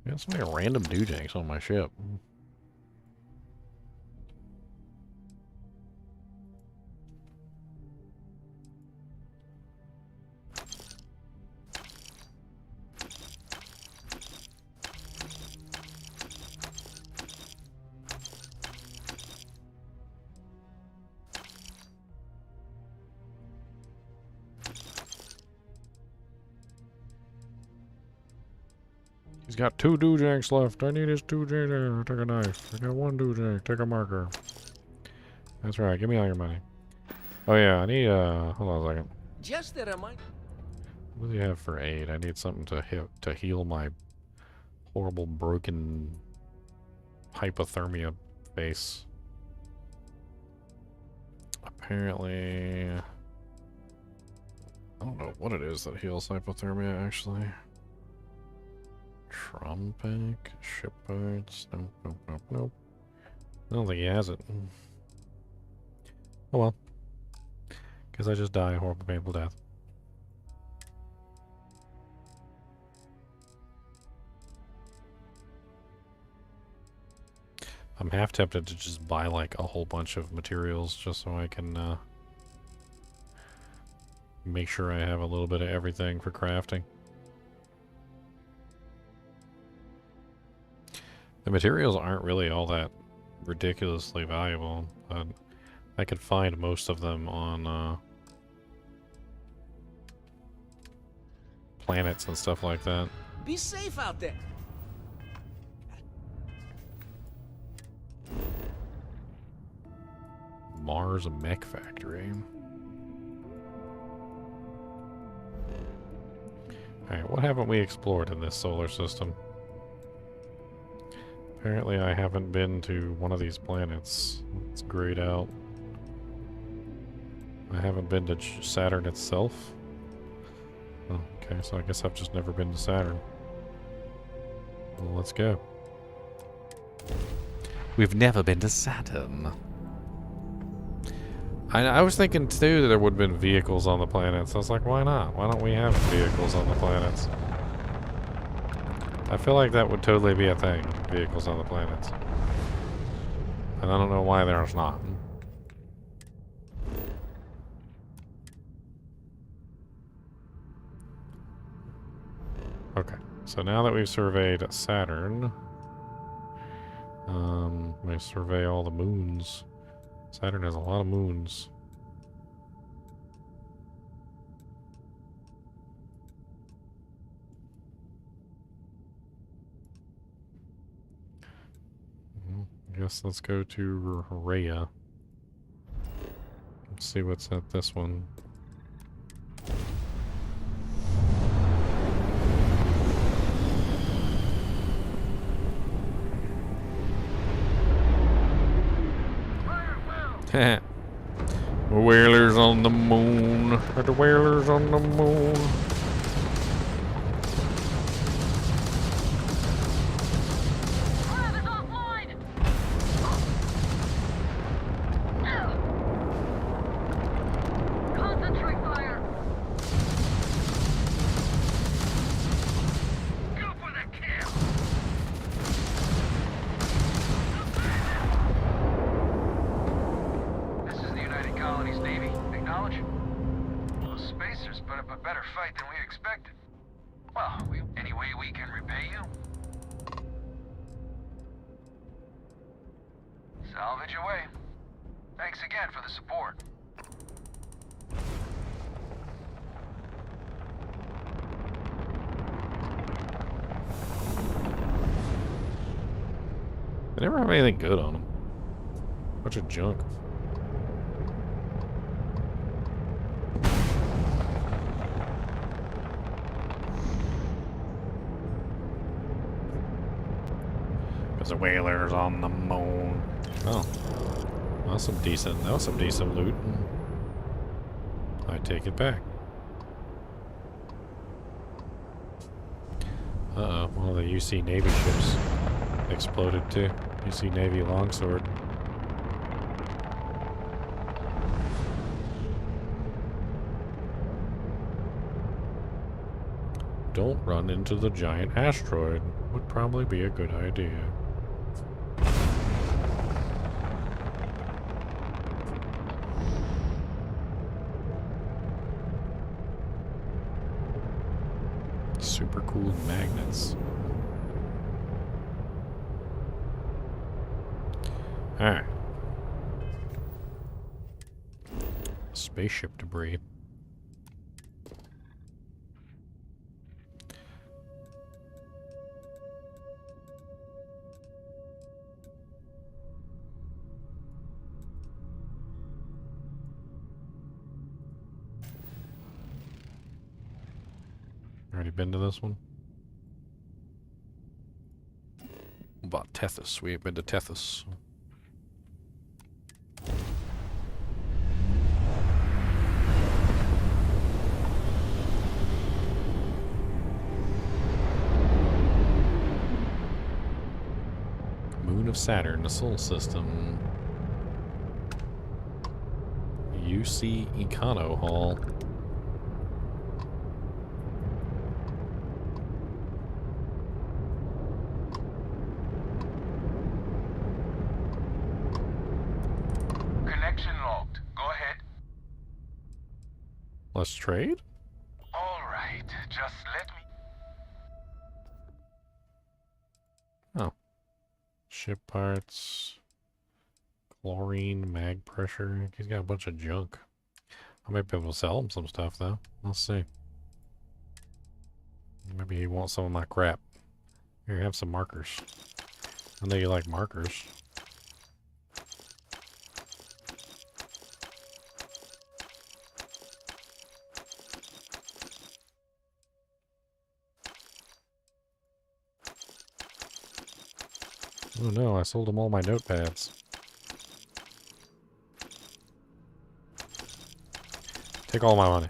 Got so many random doojanks on my ship. He's got 2 doojanks left. I need his 2 doojanks. Take a knife. I got 1 doojank. Take a marker. That's right. Give me all your money. Oh yeah, I need hold on a second. Just a reminder. What do you have for aid? I need something to heal my horrible broken hypothermia face. Apparently, I don't know what it is that heals hypothermia actually. Trumpic, shipboards, nope, nope, nope, nope. I don't think he has it. Oh well. Guess I just die a horrible, painful death. I'm half tempted to just buy like a whole bunch of materials just so I can make sure I have a little bit of everything for crafting. The materials aren't really all that ridiculously valuable, but I could find most of them on planets and stuff like that. Be safe out there. Mars Mech Factory. Alright, what haven't we explored in this solar system? Apparently I haven't been to one of these planets. It's grayed out. I haven't been to Saturn itself. Oh, okay, so I guess I've just never been to Saturn. Well, let's go. We've never been to Saturn. I was thinking too that there would have been vehicles on the planets. I was like, why not? Why don't we have vehicles on the planets? I feel like that would totally be a thing. Vehicles on the planets. And I don't know why there's not. Okay, so now that we've surveyed Saturn, we survey all the moons. Saturn has a lot of moons. I guess let's go to Rhea. Let's see what's at this one. Whalers on the moon. Are the whalers on the moon? Thanks again for the support. They never have anything good on them. Bunch of junk. There's a whalers on the moon. Oh. That was some decent loot. I take it back. Uh-oh, one of the UC Navy ships exploded too. UC Navy longsword. Don't run into the giant asteroid. Would probably be a good idea. Super cool magnets. Alright. Spaceship debris. Already been to this one? What about Tethys? We ain't been to Tethys. Moon of Saturn, the Sol system. UC Econo Hall. Connection logged. Go ahead. Let's trade? All right, just let me... Oh. Ship parts. Chlorine, mag pressure. He's got a bunch of junk. I might be able to sell him some stuff, though. Let's see. Maybe he wants some of my crap. Here, have some markers. I know you like markers. Oh no, I sold him all my notepads. Take all my money.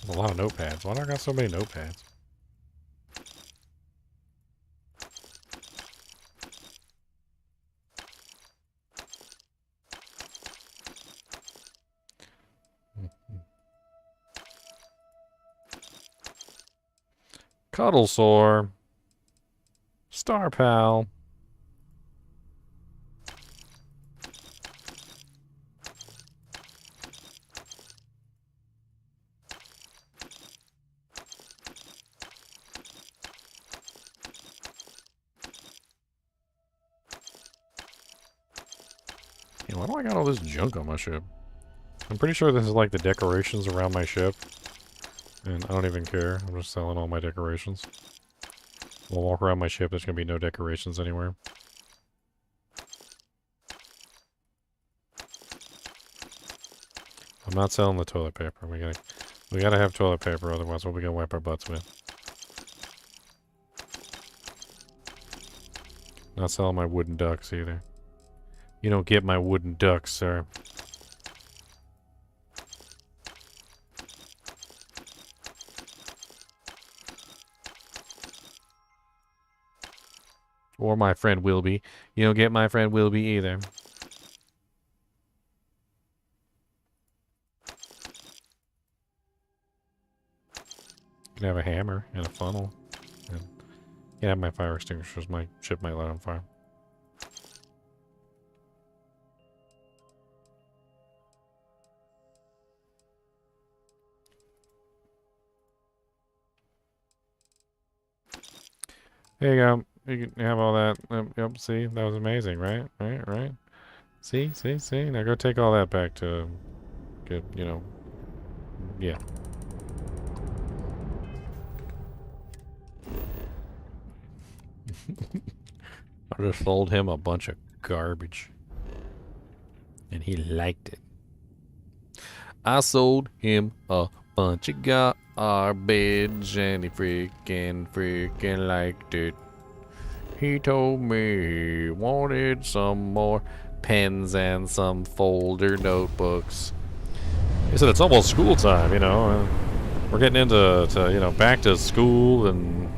There's a lot of notepads. Why do I got so many notepads? Cuddle sore. Star pal. Hey, why do I got all this junk on my ship? I'm pretty sure this is like the decorations around my ship. And I don't even care. I'm just selling all my decorations. We'll walk around my ship. There's going to be no decorations anywhere. I'm not selling the toilet paper. We gotta have toilet paper, otherwise what are we gonna wipe our butts with? Not selling my wooden ducks either. You don't get my wooden ducks, sir. Or my friend Wilby. You don't get my friend Wilby either. You can have a hammer and a funnel. And you can have my fire extinguishers. My ship might light on fire. There you go. You can have all that. Yep, see? That was amazing, right? Right? See? Now go take all that back to get, yeah. I just sold him a bunch of garbage. And he liked it. I sold him a bunch of garbage and he freaking liked it. He told me he wanted some more pens and some folder notebooks. He said it's almost school time, we're getting into back to school, and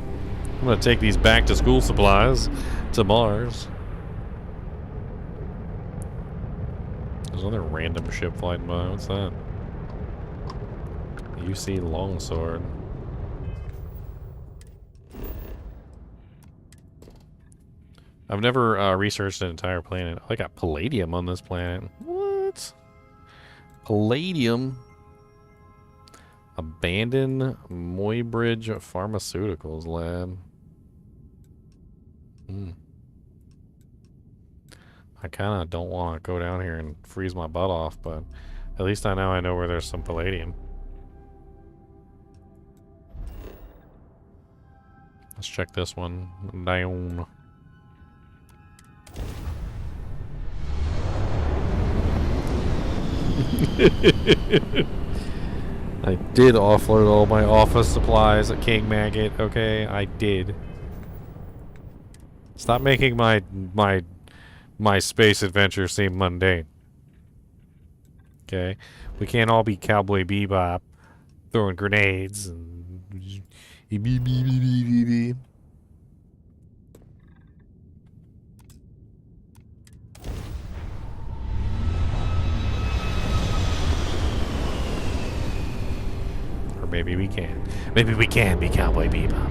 I'm gonna take these back to school supplies to Mars. There's another random ship flying by. What's that? UC Longsword. I've never researched an entire planet. I got palladium on this planet. What? Palladium? Abandoned Moybridge Pharmaceuticals lab. I kind of don't want to go down here and freeze my butt off, but at least I know where there's some palladium. Let's check this one down. I did offload all my office supplies at King Maggot. Okay, I did. Stop making my space adventure seem mundane. Okay, we can't all be Cowboy Bebop throwing grenades and. Or maybe we can. Maybe we can be Cowboy Bebop.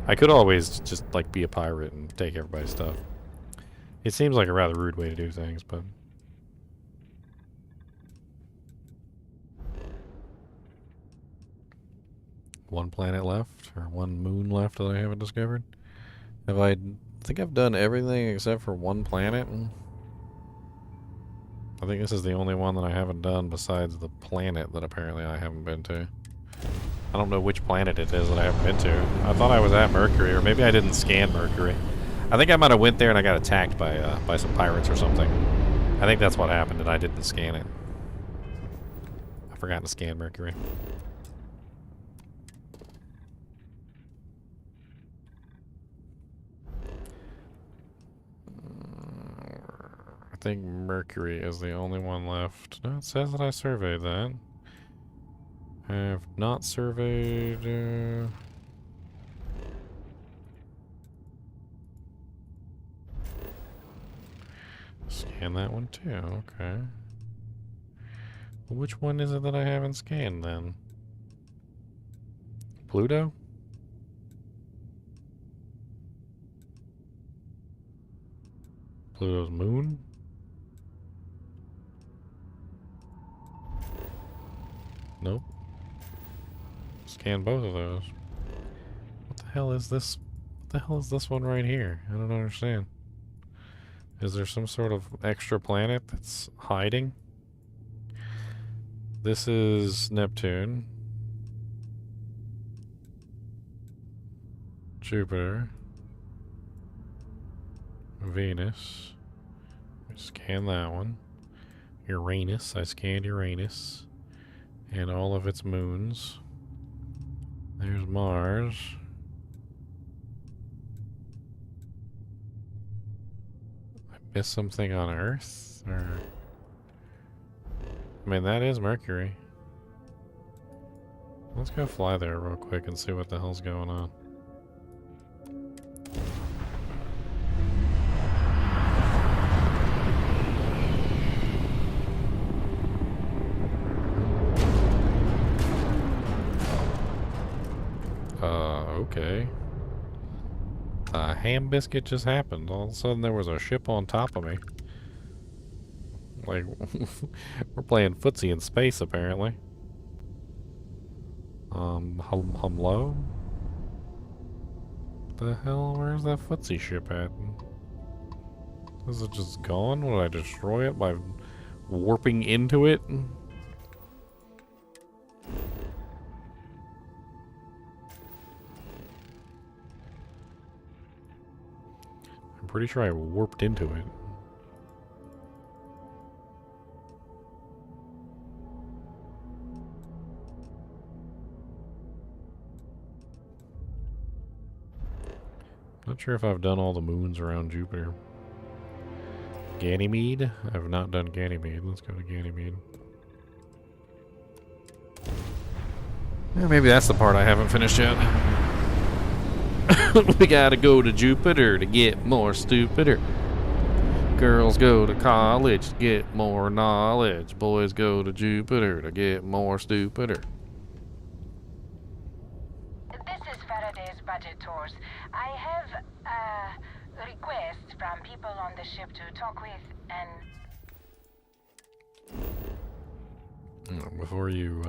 I could always just, like, be a pirate and take everybody's stuff. It seems like a rather rude way to do things, but... One planet left, or one moon left that I haven't discovered. I think I've done everything except for one planet. I think this is the only one that I haven't done besides the planet that apparently I haven't been to. I don't know which planet it is that I haven't been to. I thought I was at Mercury, or maybe I didn't scan Mercury. I think I might have went there and I got attacked by some pirates or something. I think that's what happened, and I didn't scan it. I forgot to scan Mercury. I think Mercury is the only one left. No, it says that I surveyed that. I have not surveyed... Scan that one too, okay. Well, which one is it that I haven't scanned then? Pluto? Pluto's moon? Nope. Scan both of those. What the hell is this? What the hell is this one right here? I don't understand. Is there some sort of extra planet that's hiding? This is Neptune. Jupiter. Venus. Scan that one. Uranus. I scanned Uranus. And all of its moons. There's Mars. I missed something on Earth? Or... I mean, that is Mercury. Let's go fly there real quick and see what the hell's going on. Okay. A ham biscuit just happened. All of a sudden there was a ship on top of me. Like, we're playing footsie in space apparently. Hello? The hell, where's that footsie ship at? Is it just gone? Would I destroy it by warping into it? I'm pretty sure I warped into it. Not sure if I've done all the moons around Jupiter. Ganymede? I've not done Ganymede. Let's go to Ganymede. Yeah, maybe that's the part I haven't finished yet. We gotta go to Jupiter to get more stupider. Girls go to college to get more knowledge. Boys go to Jupiter to get more stupider. This is Faraday's budget tours. I have requests from people on the ship to talk with and... Before you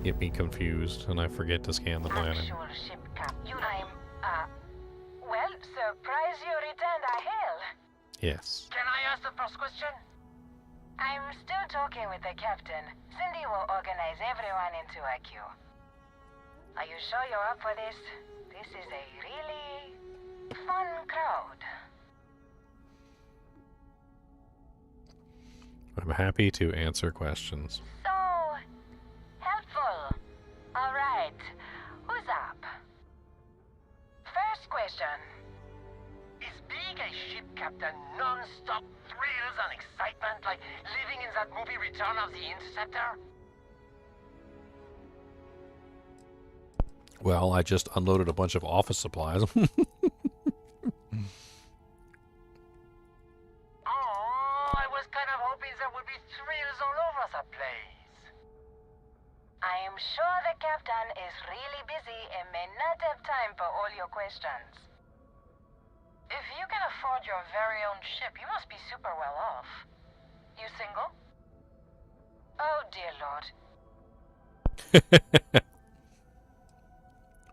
get me confused and I forget to scan the planet. Actual ship cap. Well, surprise you returned a hell. Yes. Can I ask the first question? I'm still talking with the captain. Cindy will organize everyone into a queue. Are you sure you're up for this? This is a really fun crowd. I'm happy to answer questions. So helpful. All right. Who's up? First question. Is being a ship captain non-stop thrills and excitement like living in that movie Return of the Interceptor? Well, I just unloaded a bunch of office supplies. Oh, I was kind of hoping there would be thrills all over the place. I am sure the captain is really busy and may not have time for all your questions. If you can afford your very own ship, you must be super well off. You single? Oh, dear Lord.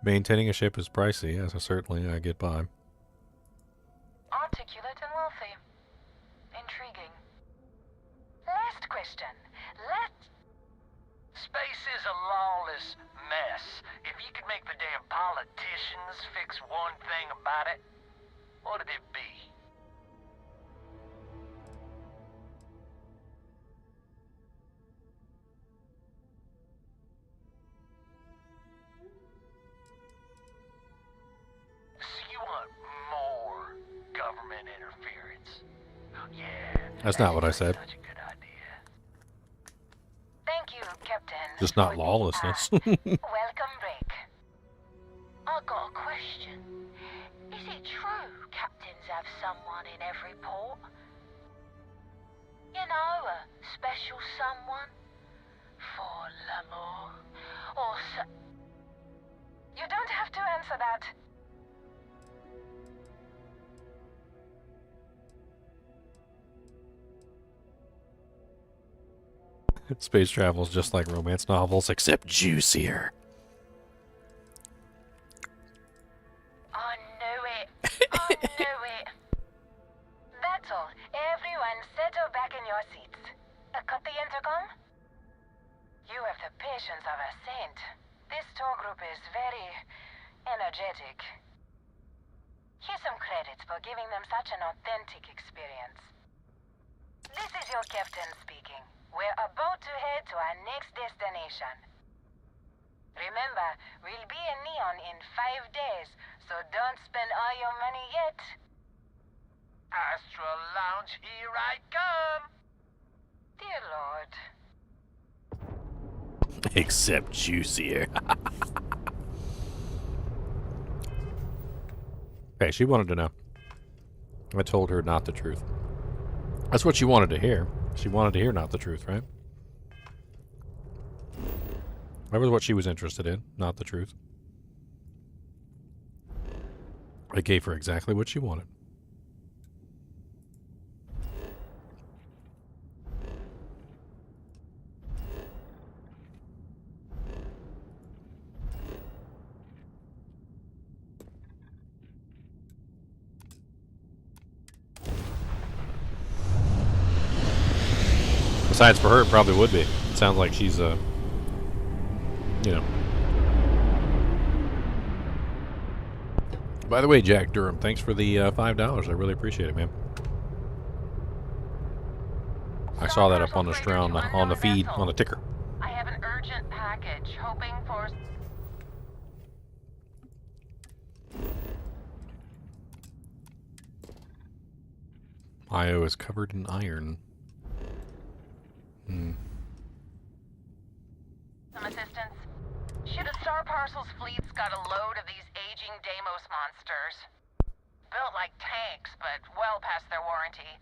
Maintaining a ship is pricey, yes, certainly I get by. Articulate and wealthy. Intriguing. Last question. Space is a lawless mess. If you could make the damn politicians fix one thing about it, what would it be? So you want more government interference? Yeah. That's not what I said. Thank you, Captain. Just not lawlessness. Welcome break. I got a question. Is it true captains have someone in every port? You know, a special someone? For l'amour? Or You don't have to answer that. Space travel is just like romance novels, except juicier. I knew it. I knew it. That's all. Everyone settle back in your seats. Cut the intercom? You have the patience of a saint. This tour group is very energetic. Here's some credits for giving them such an authentic experience. This is your captain speaking. We're about to head to our next destination. Remember, we'll be in Neon in 5 days, so don't spend all your money yet. Astral Lounge, here I come! Dear Lord. Except juicier. Hey, she wanted to know. I told her not the truth. That's what she wanted to hear. She wanted to hear not the truth, right? That was what she was interested in, not the truth. I gave her exactly what she wanted. Besides, for her, it probably would be. It sounds like she's, you know. By the way, Jack Durham, thanks for the $5. I really appreciate it, man. I saw that up on the on the feed, on the ticker. I have an urgent package, hoping for... Io is covered in iron. Some assistance? Shit, a Star Parcels fleet's got a load of these aging Deimos monsters. Built like tanks, but well past their warranty.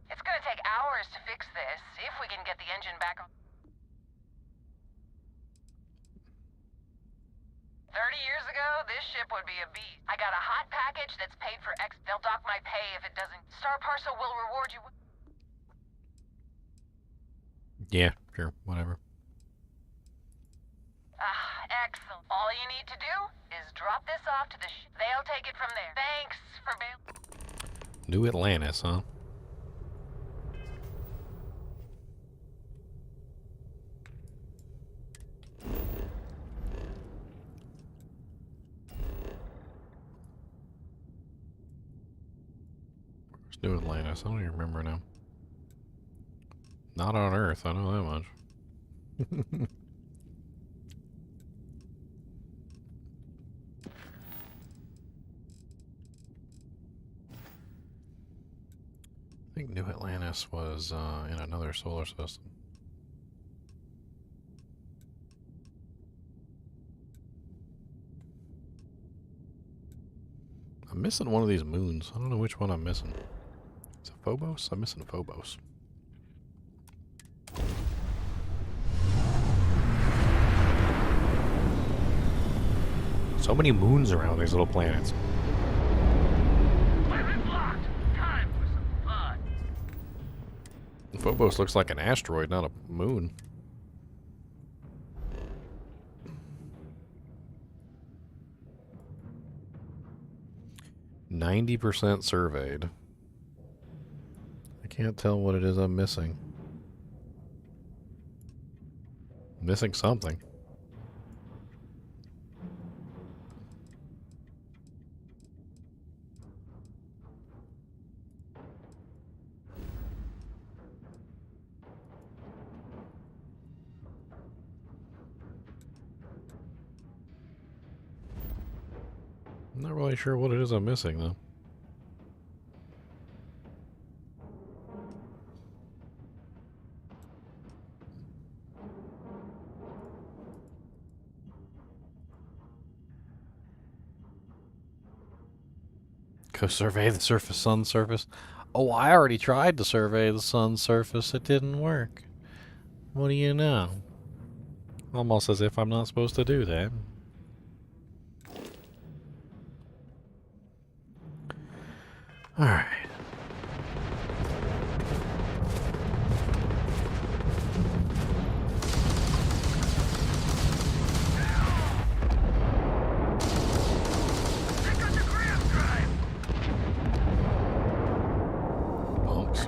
It's gonna take hours to fix this, if we can get the engine back on. 30 years ago, this ship would be a beast. I got a hot package that's paid for X. They'll dock my pay if it doesn't. Star Parcel will reward you with... Yeah, sure, whatever. Excellent. All you need to do is drop this off to the they'll take it from there. Thanks for bail. New Atlantis, huh? Where's New Atlantis? I don't even remember now. Not on Earth, I know that much. I think New Atlantis was in another solar system. I'm missing one of these moons. I don't know which one I'm missing. Is it Phobos? I'm missing Phobos. So many moons around these little planets. Phobos looks like an asteroid, not a moon. %90 surveyed. I can't tell what it is I'm missing. I'm missing something. I'm not really sure what it is I'm missing, though. Go survey the sun's surface. Oh, I already tried to survey the sun's surface. It didn't work. What do you know? Almost as if I'm not supposed to do that. Alright.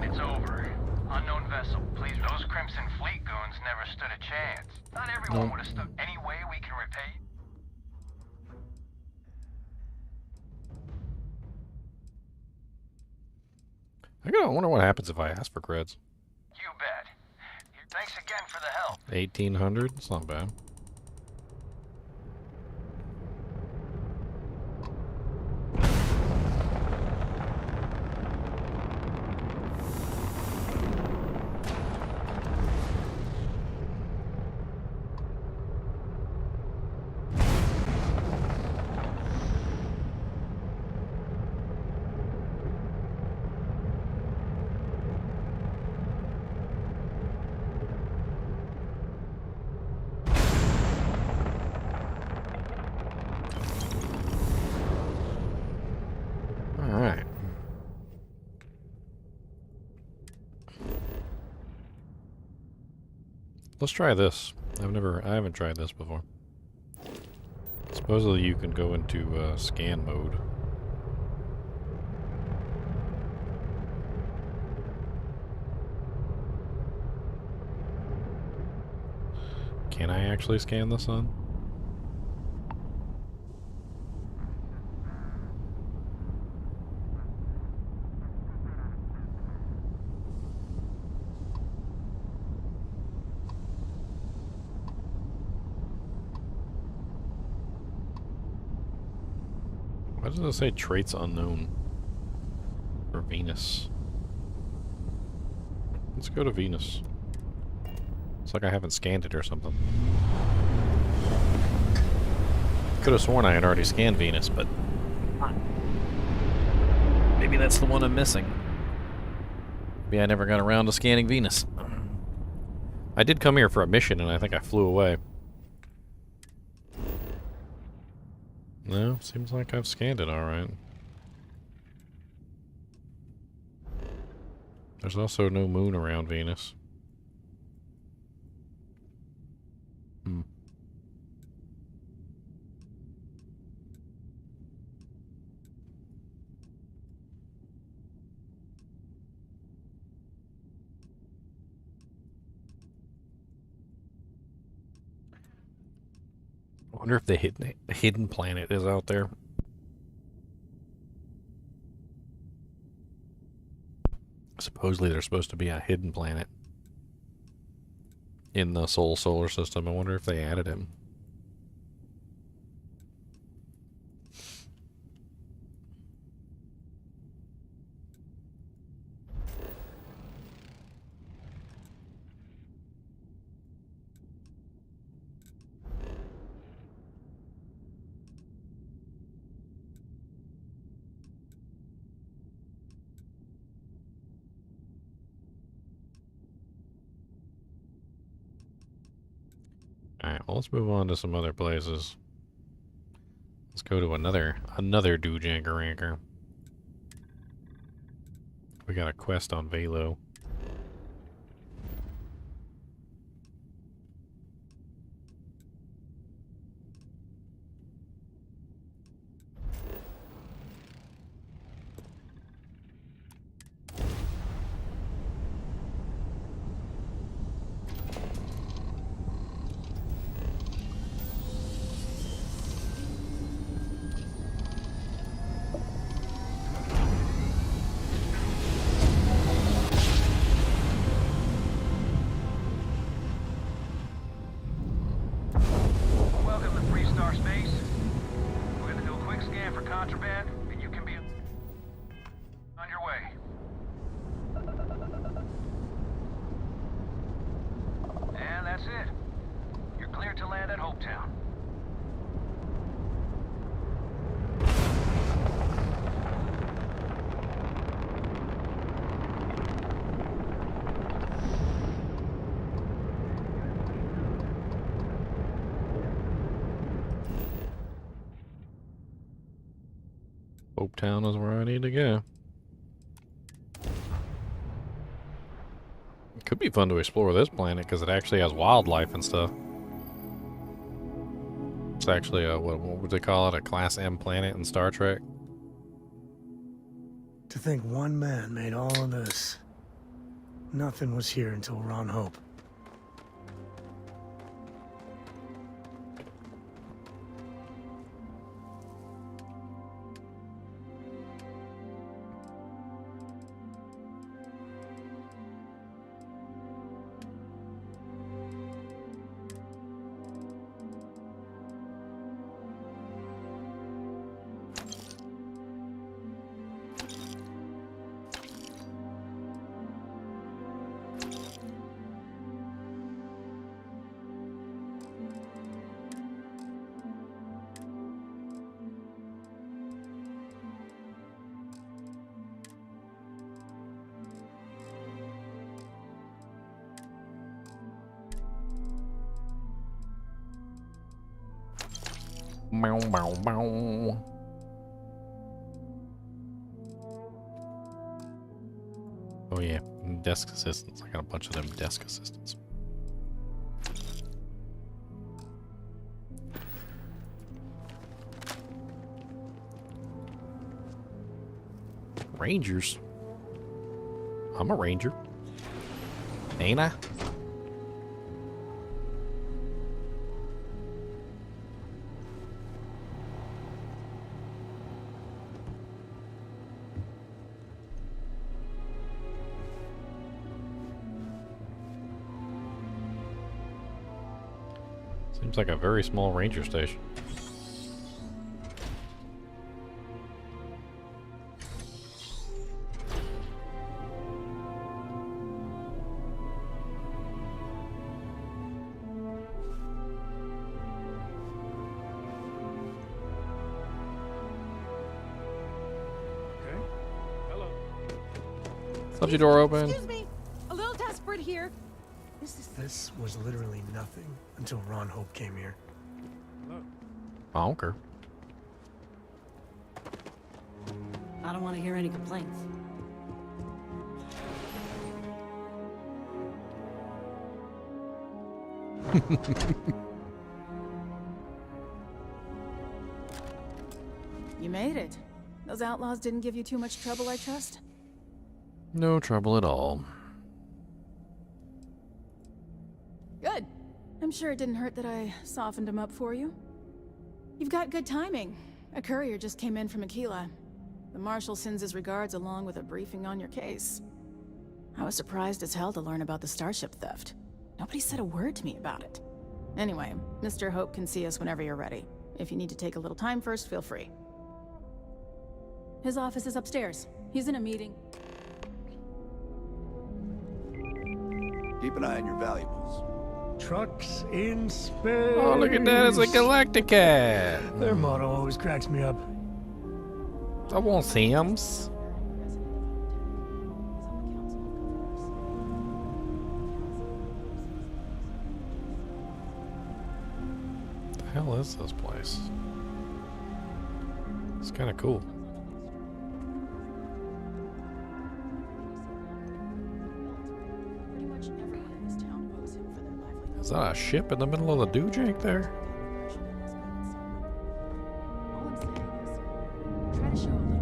It's over. Unknown vessel. Please, those Crimson Fleet goons never stood a chance. Not everyone would have stood. Any way we can repay you? I wonder what happens if I ask for creds. You bet. Thanks again for the help. 1800? It's not bad. Let's try this. I haven't tried this before. Supposedly you can go into scan mode. Can I actually scan the sun? Why does it say traits unknown for Venus? Let's go to Venus. It's like I haven't scanned it or something. Could have sworn I had already scanned Venus, but maybe that's the one I'm missing. Maybe I never got around to scanning Venus. I did come here for a mission, and I think I flew away. No, seems like I've scanned it alright. There's also no moon around Venus. I wonder if the hidden planet is out there. Supposedly there's supposed to be a hidden planet in the solar system. I wonder if they added him. Alright, well, let's move on to some other places. Let's go to another doojanker-ranker. We got a quest on Velo. Hope Town is where I need to go. It could be fun to explore this planet because it actually has wildlife and stuff. It's actually a, what would they call it? A Class M planet in Star Trek. To think one man made all of this. Nothing was here until Ron Hope. Bow, bow, bow. Oh yeah, desk assistants. I got a bunch of them desk assistants. Rangers. I'm a ranger. Ain't I? Seems like a very small ranger station. Left your door open. Excuse me, a little desperate here. This was literally nothing until Ron Hope came here. Bonker. I don't want to hear any complaints. You made it. Those outlaws didn't give you too much trouble, I trust? No trouble at all. Good. I'm sure it didn't hurt that I softened him up for you. You've got good timing. A courier just came in from Aquila. The Marshal sends his regards along with a briefing on your case. I was surprised as hell to learn about the starship theft. Nobody said a word to me about it. Anyway, Mr. Hope can see us whenever you're ready. If you need to take a little time first, feel free. His office is upstairs. He's in a meeting. Keep an eye on your valuables. Trucks in space. Oh, look at that. It's a Galactica. Their motto always cracks me up. I want Sam's. What the hell is this place? It's kind of cool. Is that a ship in the middle of the doojank there?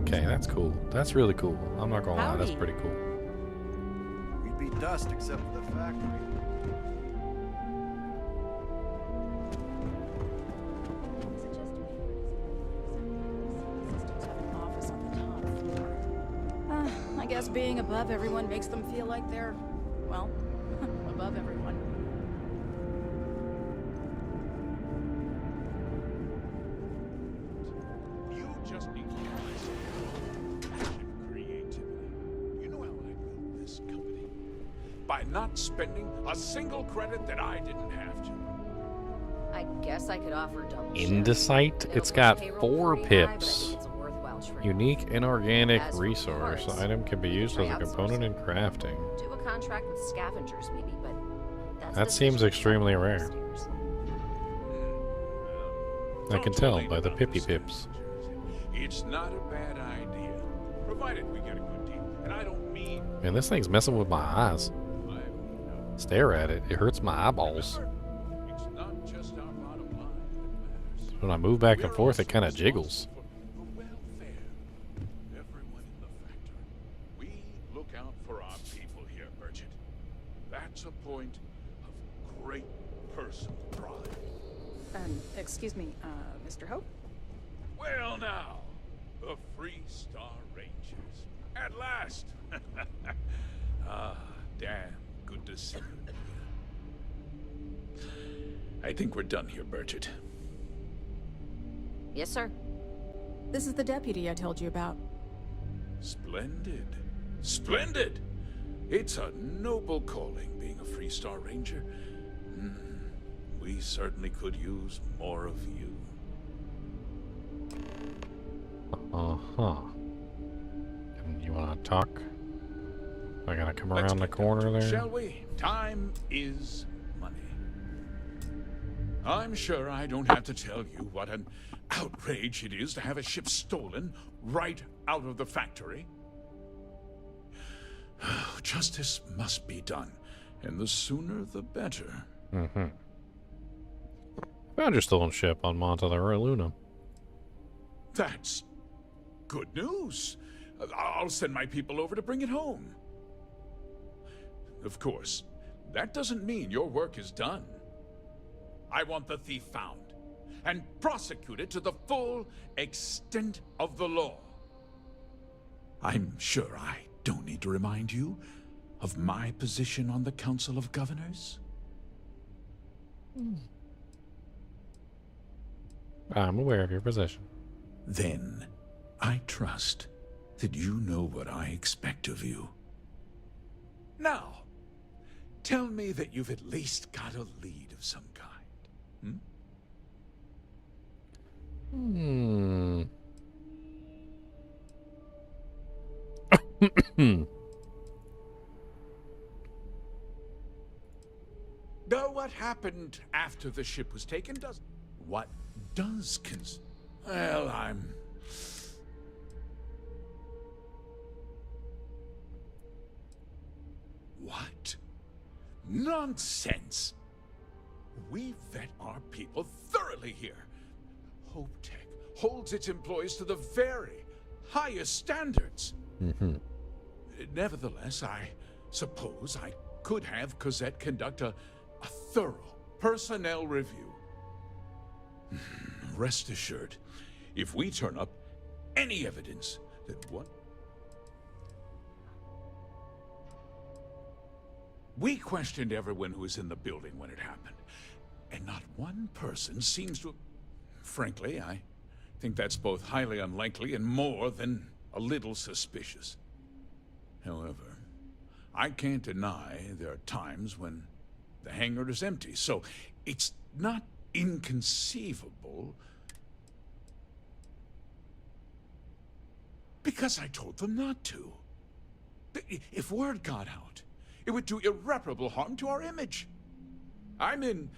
Okay, that's cool. That's really cool. I'm not gonna lie, that's pretty cool. We'd be dust except for the factory. I guess being above everyone makes them feel like they're, well, above everyone. Just need to realize passion, creativity. You know how I built this company? By not spending a single credit that I didn't have to. I guess I could offer double. Indicite? It's got 4 pips. Unique inorganic resource. The item can be used as a component in crafting. Do a contract with scavengers, maybe, but that's that seems extremely rare. I can tell by the pippy pips. It's not a bad idea, provided we get a good deal. And I don't mean... Man, this thing's messing with my eyes. Stare at it. It hurts my eyeballs. It's not just our bottom line that matters. When I move back and forth, it kind of jiggles. Everyone in the factory. We look out for our people here, Bridget. That's a point of great personal pride. Excuse me, Mr. Hope? Well now, the Free Star Rangers. At last! Ah, damn good to see you. I think we're done here, Bridget. Yes, sir. This is the deputy I told you about. Splendid. Splendid! It's a noble calling, being a Free Star Ranger. We certainly could use more of you. Uh-huh. You want to talk? I gotta come around the corner there? Shall we? Time is money. I'm sure I don't have to tell you what an outrage it is to have a ship stolen right out of the factory. Justice must be done, and the sooner the better. Mm-hmm. Found your stolen ship on Monte Luna. That's good news. I'll send my people over to bring it home. Of course, that doesn't mean your work is done. I want the thief found and prosecuted to the full extent of the law. I'm sure I don't need to remind you of my position on the Council of Governors. I'm aware of your position. Then, I trust that you know what I expect of you. Now, tell me that you've at least got a lead of some kind. Know what happened after the ship was taken does... What does Well, What? Nonsense! We vet our people thoroughly here. HopeTech holds its employees to the very highest standards. Nevertheless, I suppose I could have Cosette conduct a thorough personnel review. Rest assured, if we turn up any evidence that what... We questioned everyone who was in the building when it happened, and not one person seems to... Frankly, I think that's both highly unlikely and more than a little suspicious. However, I can't deny there are times when the hangar is empty, so it's not inconceivable. Because I told them not to. If word got out, it would do irreparable harm to our image. I'm in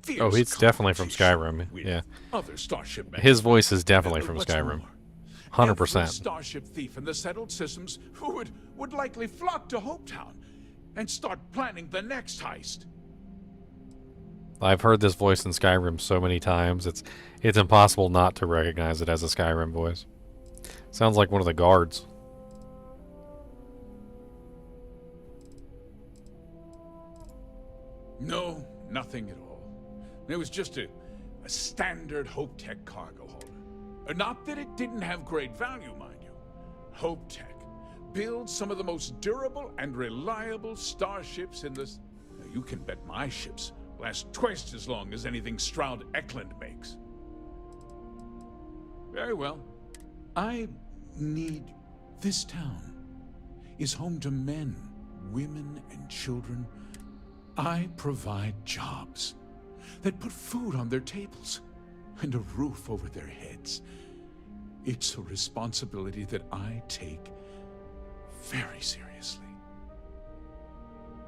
fierce Oh, he's definitely from Skyrim. Yeah. Other Starship men. His voice is definitely from Skyrim. 100%. Every Starship thief in the settled systems who would likely flock to Hopetown and start planning the next heist. I've heard this voice in Skyrim so many times, it's impossible not to recognize it as a Skyrim voice. Sounds like one of the guards. No, nothing at all. It was just a standard HopeTech cargo holder. Not that it didn't have great value, mind you. HopeTech builds some of the most durable and reliable starships in this. You can bet my ships last twice as long as anything Stroud Eklund makes. Very well. I need... This town is home to men, women, and children. I provide jobs that put food on their tables and a roof over their heads. It's a responsibility that I take very seriously.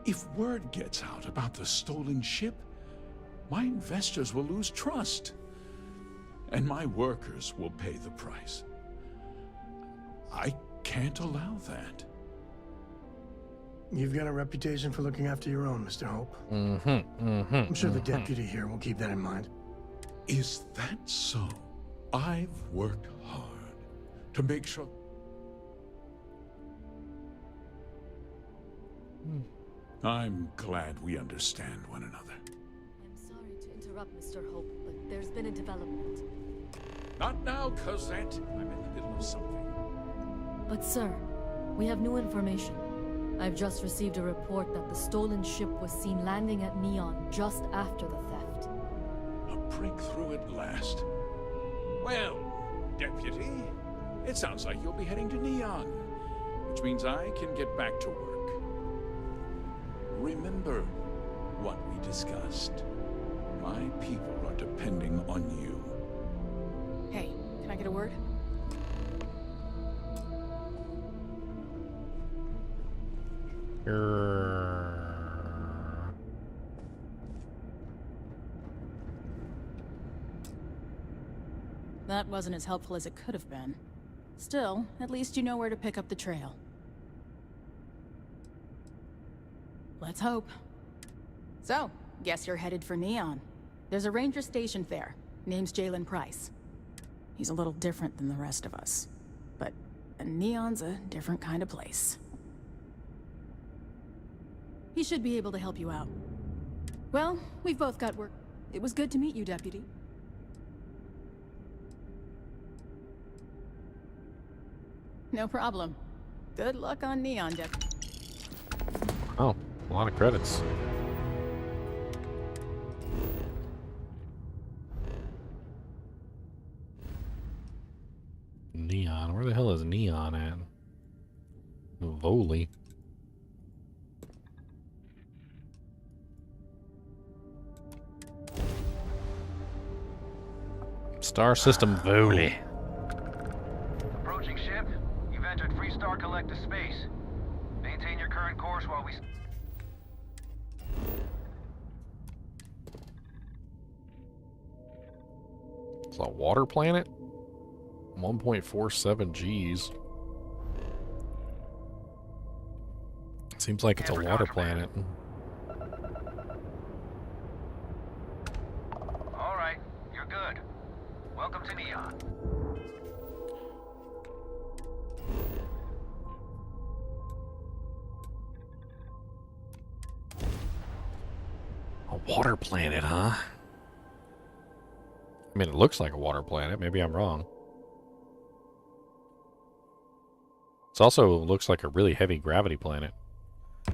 If word gets out about the stolen ship, my investors will lose trust, and my workers will pay the price. I can't allow that. You've got a reputation for looking after your own, Mr. Hope. I'm sure the deputy here will keep that in mind. Is that so? I've worked hard to make sure... I'm glad we understand one another. I'm sorry to interrupt, Mr. Hope, but there's been a development. Not now, Cosette. I'm in the middle of something. But sir, we have new information. I've just received a report that the stolen ship was seen landing at Neon just after the theft. A breakthrough at last. Well, Deputy, it sounds like you'll be heading to Neon, which means I can get back to work. Remember what we discussed. My people are depending on you. Hey, can I get a word? That wasn't as helpful as it could have been. Still, at least you know where to pick up the trail. Let's hope. So, guess you're headed for Neon. There's a ranger stationed there. Name's Jalen Price. He's a little different than the rest of us. But Neon's a different kind of place. He should be able to help you out. Well, we've both got work. It was good to meet you, Deputy. No problem. Good luck on Neon, Deputy. Oh, a lot of credits. Neon. Where the hell is Neon at? Voli. Star System Voli. Approaching ship. You've entered Freestar Collective space. Maintain your current course while we... It's a water planet? 1.47 Gs. Seems like it's a water planet. Alright, you're good. Welcome to Neon. A water planet, huh? I mean, it looks like a water planet. Maybe I'm wrong. It also looks like a really heavy gravity planet.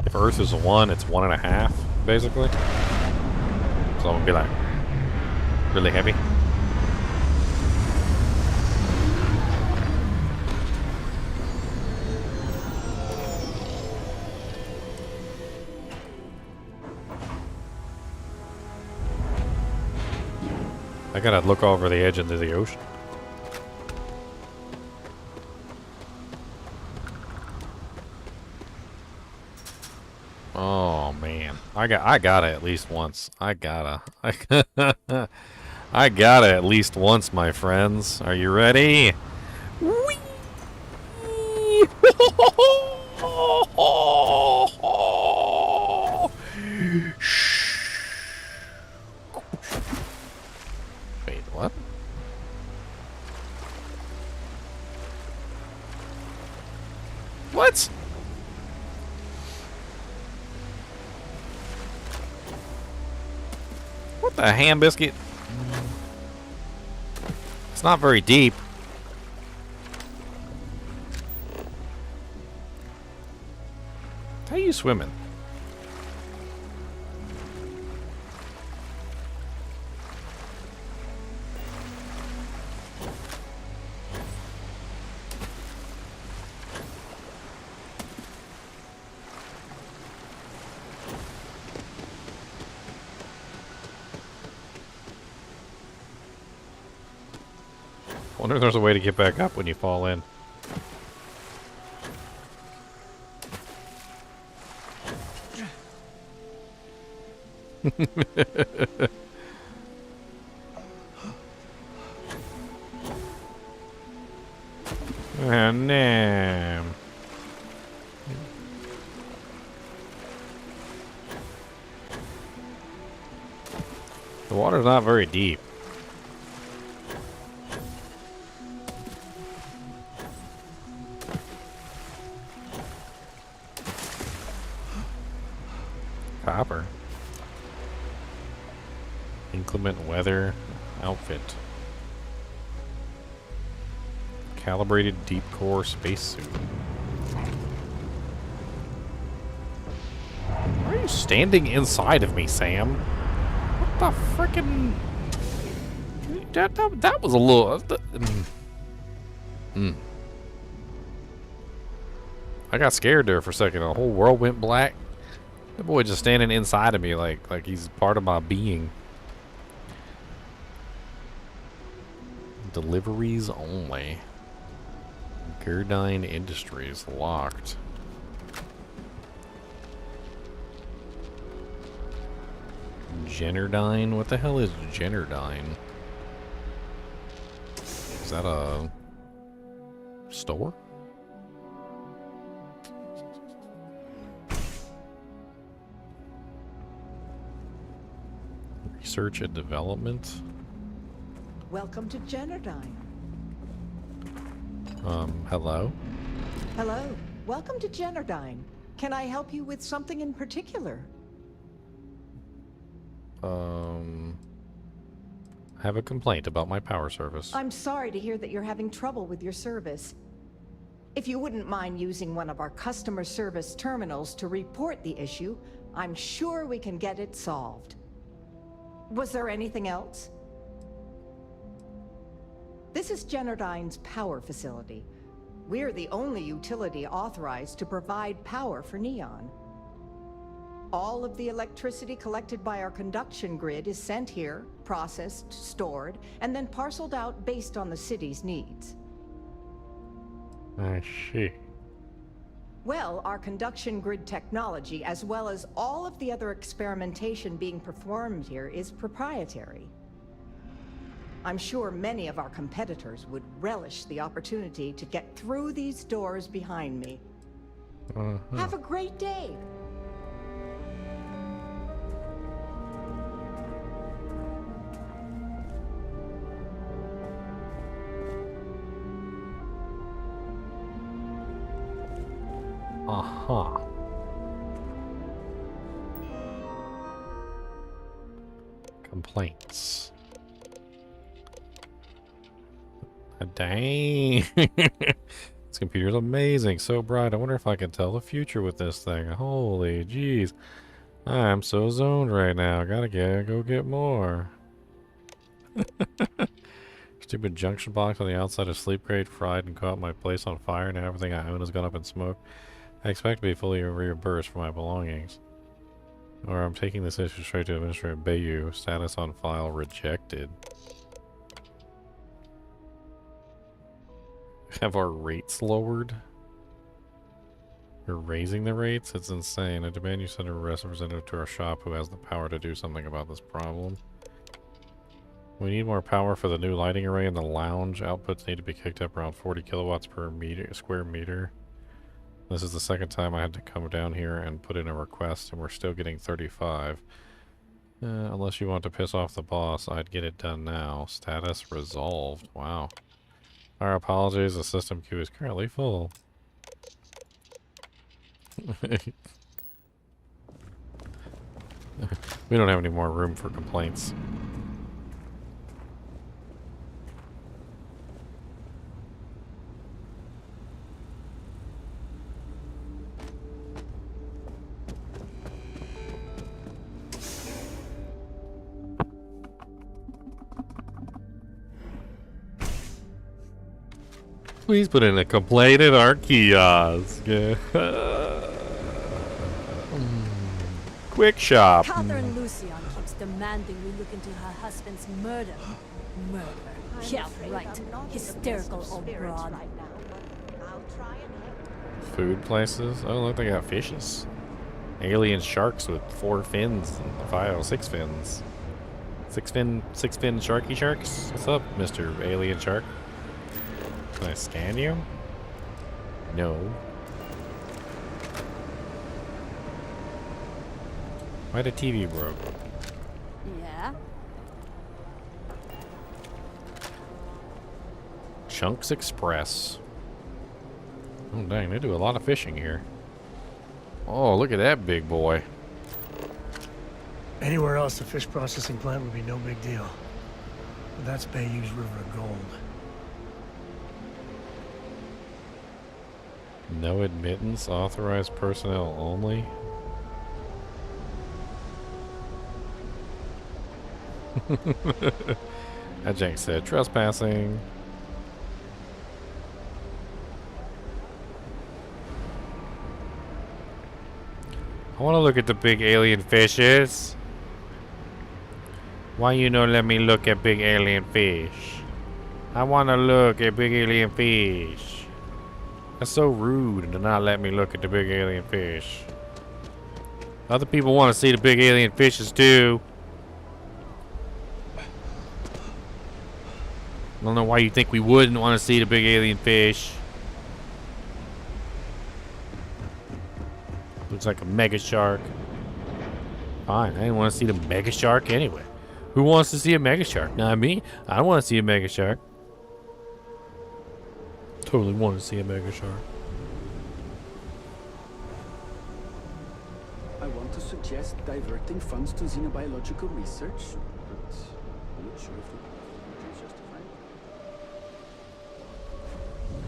If Earth is a 1, it's 1.5, basically. So it would be like really heavy. I gotta look over the edge into the ocean. Oh man, I gotta at least once. I gotta at least once, my friends. Are you ready? Whee! Wait, what? What? What the ham biscuit? It's not very deep. How are you swimming? I wonder if there's a way to get back up when you fall in. Oh, no. The water's not very deep. Copper. Inclement weather outfit. Calibrated deep core spacesuit. Why are you standing inside of me, Sam? What the frickin'... That was a little... I got scared there for a second. The whole world went black. The boy just standing inside of me like he's part of my being. Deliveries only. Goldeneye Industries locked. Jennerdyne? What the hell is Jennerdyne? Is that a store? Research and development. Welcome to Jennerdyne. Hello? Hello. Welcome to Jennerdyne. Can I help you with something in particular? I have a complaint about my power service. I'm sorry to hear that you're having trouble with your service. If you wouldn't mind using one of our customer service terminals to report the issue, I'm sure we can get it solved. Was there anything else? This is Generdyne's power facility. We're the only utility authorized to provide power for Neon. All of the electricity collected by our conduction grid is sent here, processed, stored, and then parceled out based on the city's needs. I see. Well, our conduction grid technology, as well as all of the other experimentation being performed here, is proprietary. I'm sure many of our competitors would relish the opportunity to get through these doors behind me. Have a great day. Complaints. Dang. This computer's amazing. So bright. I wonder if I can tell the future with this thing. Holy jeez. I'm so zoned right now. Gotta go get more. Stupid junction box on the outside of sleep crate fried and caught my place on fire. Now everything I own has gone up in smoke. I expect to be fully reimbursed for my belongings. Or I'm taking this issue straight to Administrator Bayou. Status on file rejected. Have our rates lowered? You're raising the rates? It's insane. I demand you send a representative to our shop who has the power to do something about this problem. We need more power for the new lighting array in the lounge. Outputs need to be kicked up around 40 kilowatts per square meter. This is the second time I had to come down here and put in a request, and we're still getting 35. Unless you want to piss off the boss, I'd get it done now. Status resolved. Wow. Our apologies, the system queue is currently full. We don't have any more room for complaints. Please put in a complaint at our kiosk. Quick shop. Catherine Lucian keeps demanding we look into her husband's murder. Murder. Yeah, right. Hysterical old broad. Food places? Oh, look, they got fishes. Alien sharks with 4 fins and 6 fins. Six fin sharky sharks? What's up, Mr. Alien Shark? Can I scan you? No. Why the TV broke? Yeah? Chunks Express. Oh dang, they do a lot of fishing here. Oh, look at that big boy. Anywhere else, the fish processing plant would be no big deal. But that's Bayou's River of Gold. No admittance, authorized personnel only. Ajak said trespassing. I want to look at the big alien fishes. Why you don't let me look at big alien fish? I want to look at big alien fish. That's so rude to not let me look at the big alien fish. Other people want to see the big alien fishes too. I don't know why you think we wouldn't want to see the big alien fish. Looks like a mega shark. Fine, I didn't want to see the mega shark anyway. Who wants to see a mega shark? Not me. I don't want to see a mega shark. Totally want to see a mega shark. I want to suggest diverting funds to xenobiological research, but I'm not sure if the is justified.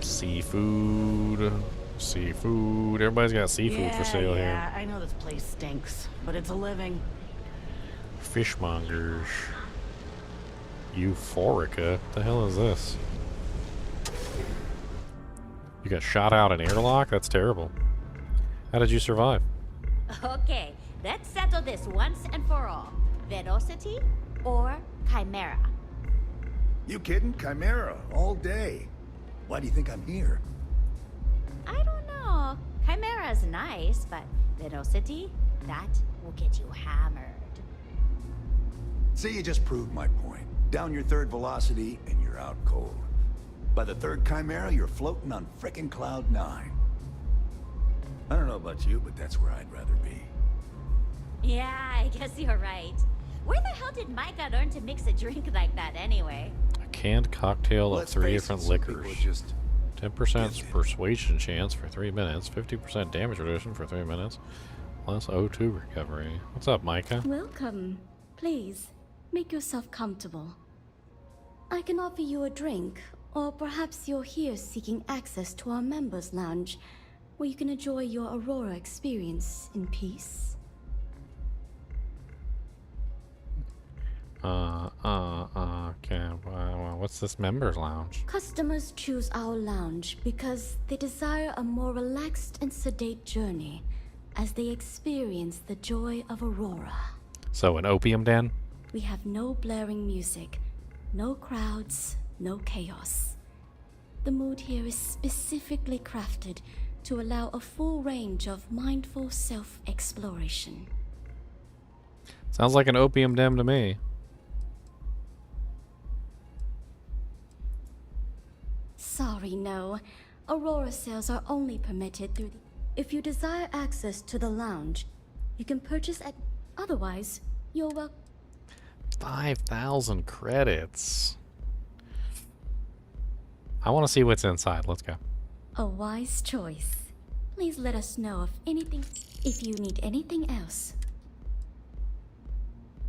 Seafood. Seafood. Everybody's got seafood for sale here. Yeah, I know this place stinks, but it's a living. Fishmongers. Euphorica? What the hell is this? You got shot out an airlock? That's terrible. How did you survive? Okay, let's settle this once and for all. Velocity or Chimera? You kidding? Chimera, all day. Why do you think I'm here? I don't know. Chimera's nice, but Velocity, that will get you hammered. See, you just proved my point. Down your third velocity, and you're out cold. By the third Chimera, you're floating on frickin' Cloud 9. I don't know about you, but that's where I'd rather be. Yeah, I guess you're right. Where the hell did Micah learn to mix a drink like that anyway? A canned cocktail of Let's 3 face it, different some people liquors. just 10% persuasion chance for 3 minutes. 50% damage reduction for 3 minutes. Plus O2 recovery. What's up, Micah? Welcome. Please, make yourself comfortable. I can offer you a drink, or perhaps you're here seeking access to our members' lounge, where you can enjoy your Aurora experience in peace. Okay. What's this members lounge? Customers choose our lounge because they desire a more relaxed and sedate journey as they experience the joy of Aurora. So, an opium den? We have no blaring music, no crowds, no chaos. The mood here is specifically crafted to allow a full range of mindful self-exploration. Sounds like an opium den to me. Sorry, no. Aurora sales are only permitted through the... If you desire access to the lounge, you can purchase at... Otherwise, you're welcome. 5,000 credits. I want to see what's inside. Let's go. A wise choice. Please let us know if you need anything else.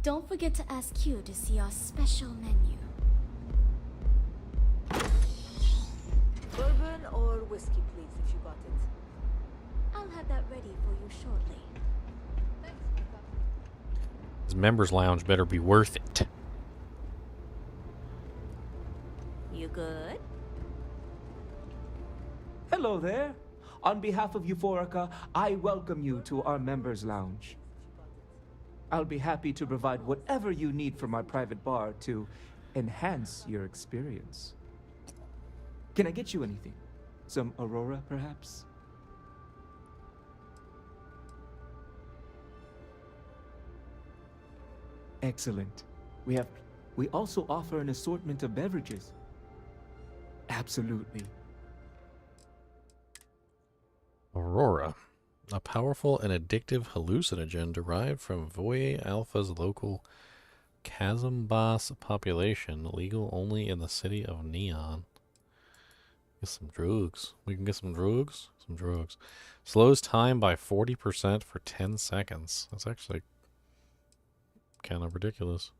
Don't forget to ask Q to see our special menu. Bourbon or whiskey, please, if you got it. I'll have that ready for you shortly. This members lounge better be worth it. You good? Hello there. On behalf of Euphorica, I welcome you to our members' lounge. I'll be happy to provide whatever you need from our private bar to enhance your experience. Can I get you anything? Some Aurora, perhaps? Excellent. We also offer an assortment of beverages. Absolutely. Aurora. A powerful and addictive hallucinogen derived from Voye Alpha's local chasm boss population, legal only in the city of Neon. Get some drugs. We can get some drugs? Some drugs. Slows time by 40% for 10 seconds. That's actually kind of ridiculous.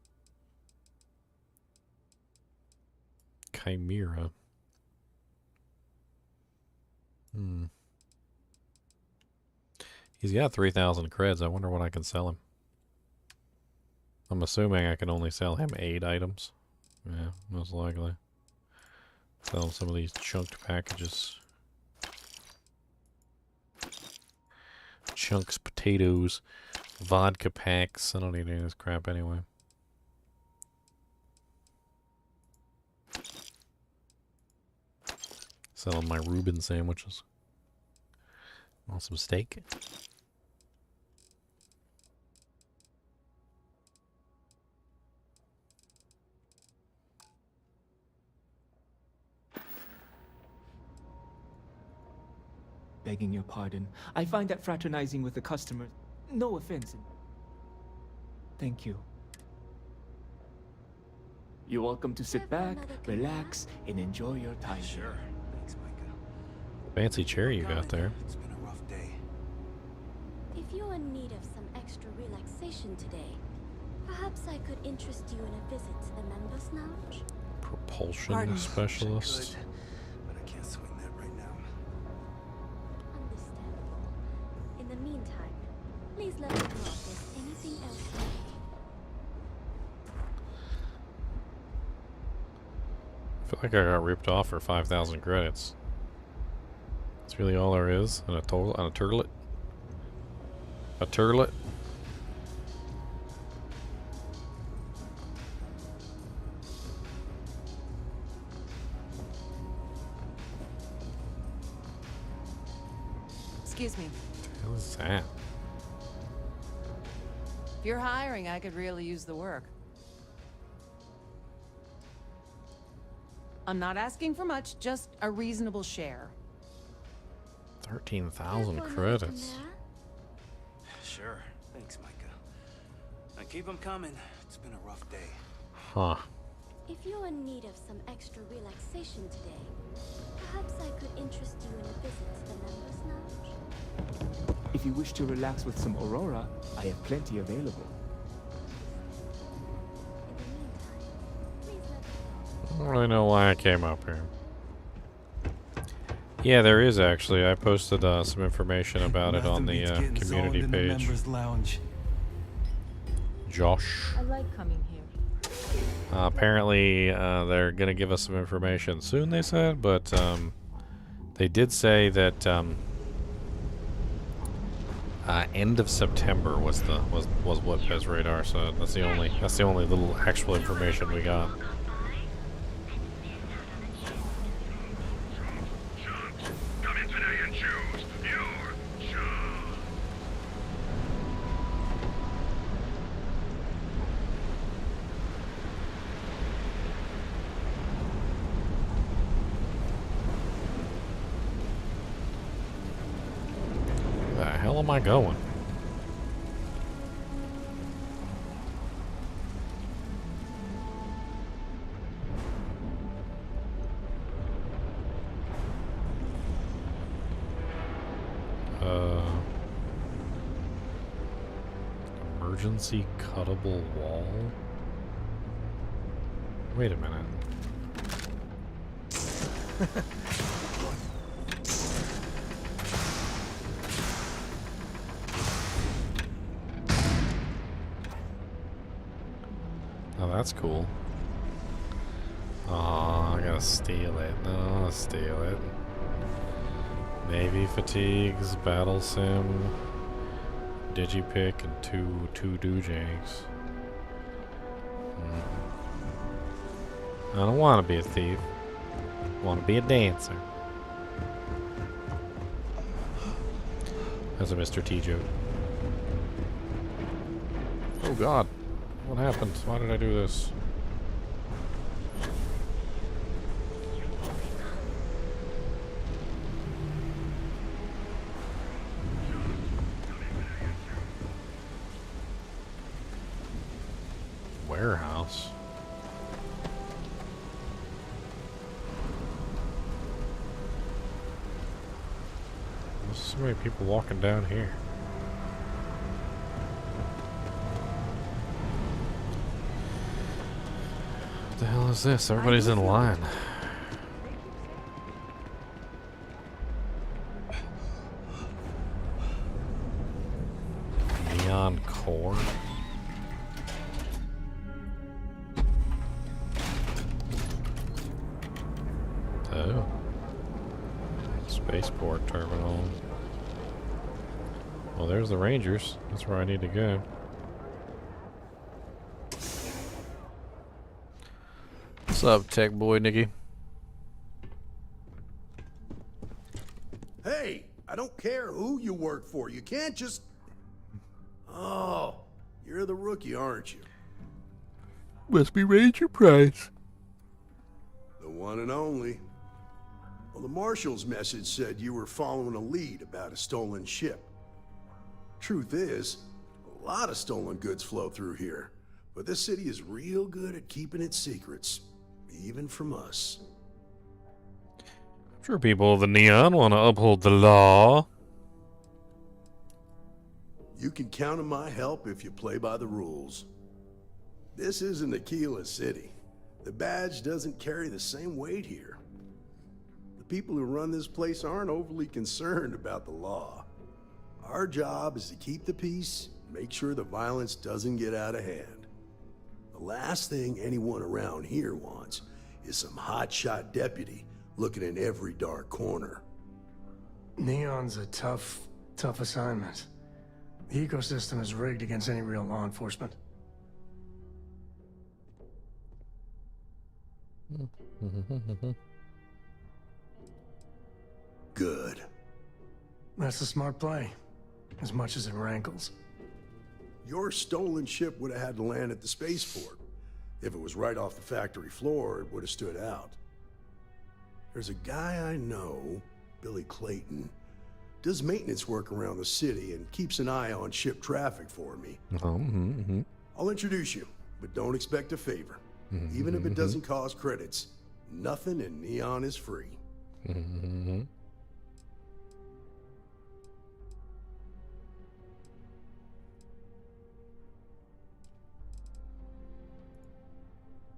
Chimera. He's got 3,000 creds. I wonder what I can sell him. I'm assuming I can only sell him 8 items. Yeah, most likely. Sell him some of these chunked packages. Chunks, potatoes, vodka packs. I don't need any of this crap anyway. Sell him my Reuben sandwiches. Want some steak? Begging your pardon, I find that fraternizing with the customers... No offense. Thank you. You're welcome to sit back, relax, and enjoy your time. Sure. Thanks, Micah. Fancy chair you got there. It's been a rough day. If you're in need of some extra relaxation today, perhaps I could interest you in a visit to the members' lounge? Propulsion Pardon. specialist. But I can't swing that right now. Understandable. In the meantime, please let me know if there's anything else you need. I feel like I got ripped off for 5,000 credits. That's really all there is on a turlet. A turlet. Excuse me. What the hell is that? If you're hiring, I could really use the work. I'm not asking for much, just a reasonable share. 13,000 credits. Sure. Thanks, Micah. Now keep them coming. It's been a rough day. Huh. If you're in need of some extra relaxation today, perhaps I could interest you in a visit to the members' lounge. If you wish to relax with some Aurora, I have plenty available. I don't really know why I came up here. Yeah, there is actually. I posted some information about it on the community page. Josh. I like coming here. Apparently, they're going to give us some information soon, they said, but they did say that end of September was what Pez Radar said. That's the only little actual information we got. Where the hell am I going? Emergency cuttable wall? Wait a minute. Oh, that's cool. Oh, I gotta steal it. No, I'll steal it. Navy fatigues, battle sim, digipick, and two doojanks. I don't want to be a thief. I want to be a dancer. That's a Mr. T joke. Oh God. What happened? Why did I do this? Warehouse. There's so many people walking down here. What the hell is this? Everybody's in line. Neon core. Oh. Spaceport terminal. Well, there's the Rangers. That's where I need to go. What's up, tech boy Nikki? Hey, I don't care who you work for. You can't just... Oh, you're the rookie, aren't you? Must be Ranger Price. The one and only. Well, the Marshal's message said you were following a lead about a stolen ship. Truth is, a lot of stolen goods flow through here, but this city is real good at keeping its secrets, even from us. I'm sure people of the Neon want to uphold the law. You can count on my help if you play by the rules. This isn't Aquila City. The badge doesn't carry the same weight here. The people who run this place aren't overly concerned about the law. Our job is to keep the peace, make sure the violence doesn't get out of hand. The last thing anyone around here wants is some hotshot deputy looking in every dark corner. Neon's a tough assignment. The ecosystem is rigged against any real law enforcement. Good. That's a smart play, as much as it rankles. Your stolen ship would have had to land at the spaceport. If it was right off the factory floor, it would have stood out. There's a guy I know, Billy Clayton, does maintenance work around the city and keeps an eye on ship traffic for me. I'll introduce you, but don't expect a favor. Even if it doesn't cost credits, nothing in Neon is free.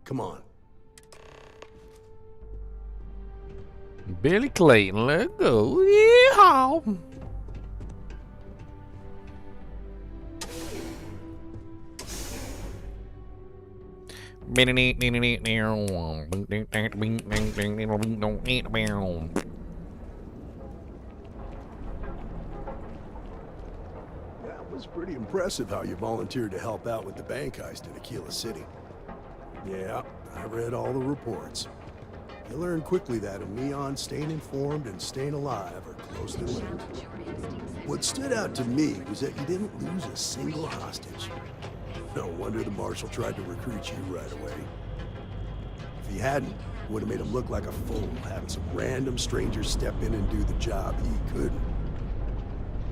Come on. Billy Clayton, let's go. Yeehaw! That was pretty impressive how you volunteered to help out with the bank heist in Aquila City. Yeah, I read all the reports. You learn quickly that in Neon, staying informed and staying alive are closely linked. What stood out to me was that you didn't lose a single hostage. No wonder the marshal tried to recruit you right away. If he hadn't, it would have made him look like a fool, having some random stranger step in and do the job he couldn't.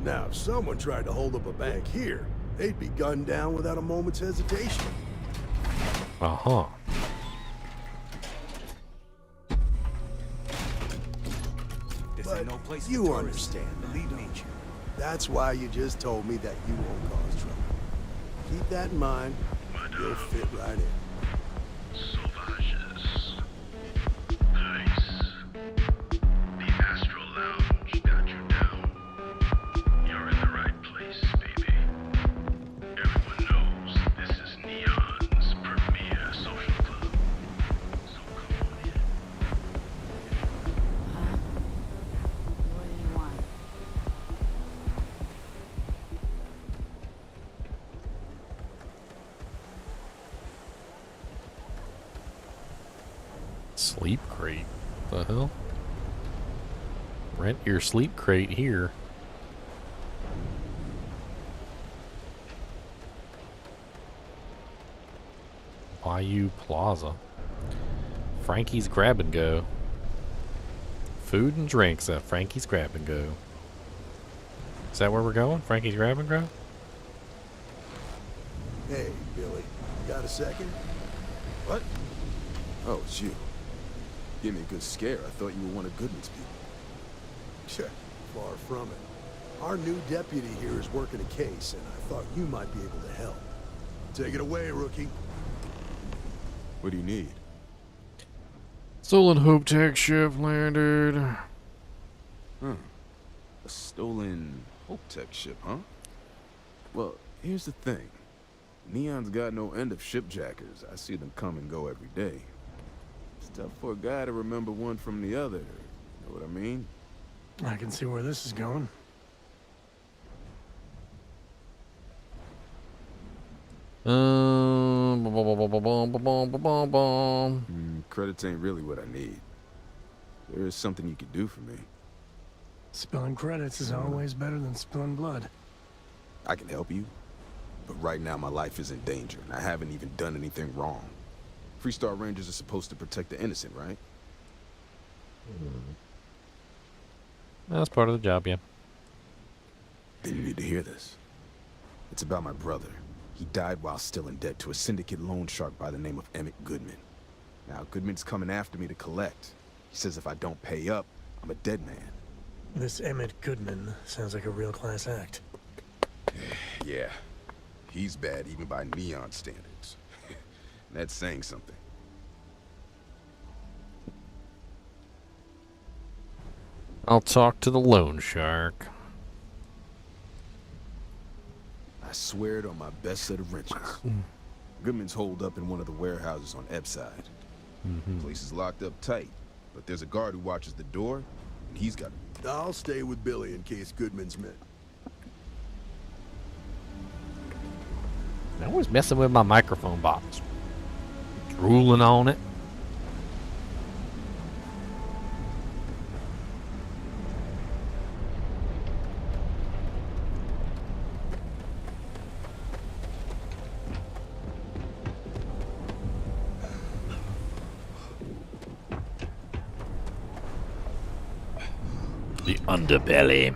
Now, if someone tried to hold up a bank here, they'd be gunned down without a moment's hesitation. But no place you for understand, believe me. That's why you just told me that you won't cause trouble. Keep that in mind. You'll fit right in. Sauvages. Nice. The Astral Lounge got you down. You're in the right place, baby. Everyone knows this is Neon's premier social club. So come on in. What do you want? Sleep crate. The hell? Rent your sleep crate here. Bayou Plaza. Frankie's Grab and Go. Food and drinks at Frankie's Grab and Go. Is that where we're going? Frankie's Grab and Go? Hey, Billy, got a second? What? Oh, it's you. Give me a good scare. I thought you were one of Goodman's people. Far from it. Our new deputy here is working a case, and I thought you might be able to help. Take it away, rookie. What do you need? Stolen HellTide ship landed. A stolen HellTide ship, huh? Well, here's the thing. Neon's got no end of shipjackers. I see them come and go every day. It's tough for a guy to remember one from the other. You know what I mean? I can see where this is going. Credits ain't really what I need. There is something you could do for me. Spilling credits is always better than spilling blood. I can help you, but right now my life is in danger, and I haven't even done anything wrong. Freestar Rangers are supposed to protect the innocent, right? That's part of the job, yeah. Then you need to hear this. It's about my brother. He died while still in debt to a syndicate loan shark by the name of Emmett Goodman. Now, Goodman's coming after me to collect. He says if I don't pay up, I'm a dead man. This Emmett Goodman sounds like a real class act. Yeah, he's bad even by Neon standards. That's saying something. I'll talk to the loan shark. I swear it on my best set of wrenches. Goodman's holed up in one of the warehouses on Ep3. Place is locked up tight, but there's a guard who watches the door, and he's got I'll stay with Billy in case Goodman's met. I was messing with my microphone box. Drooling on it. The underbelly.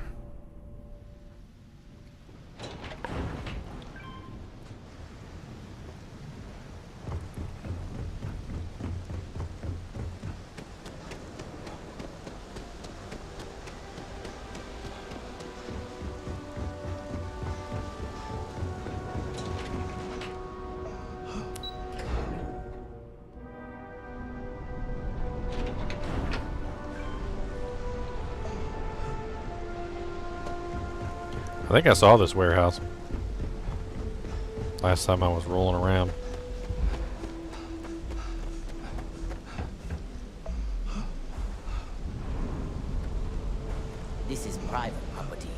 I think I saw this warehouse last time I was rolling around. This is private property.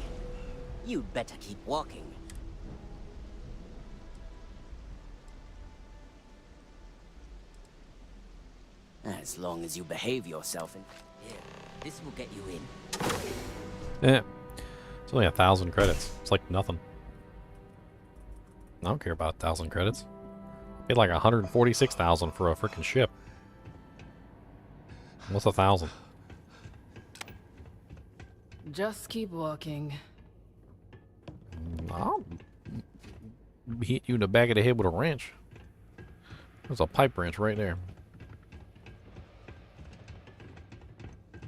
You'd better keep walking. As long as you behave yourself and... Here, this will get you in. Yeah. It's only 1,000 credits. It's like nothing. I don't care about 1,000 credits. Paid like 146,000 for a freaking ship. What's 1,000? Just keep walking. I'll hit you in the back of the head with a wrench. There's a pipe wrench right there.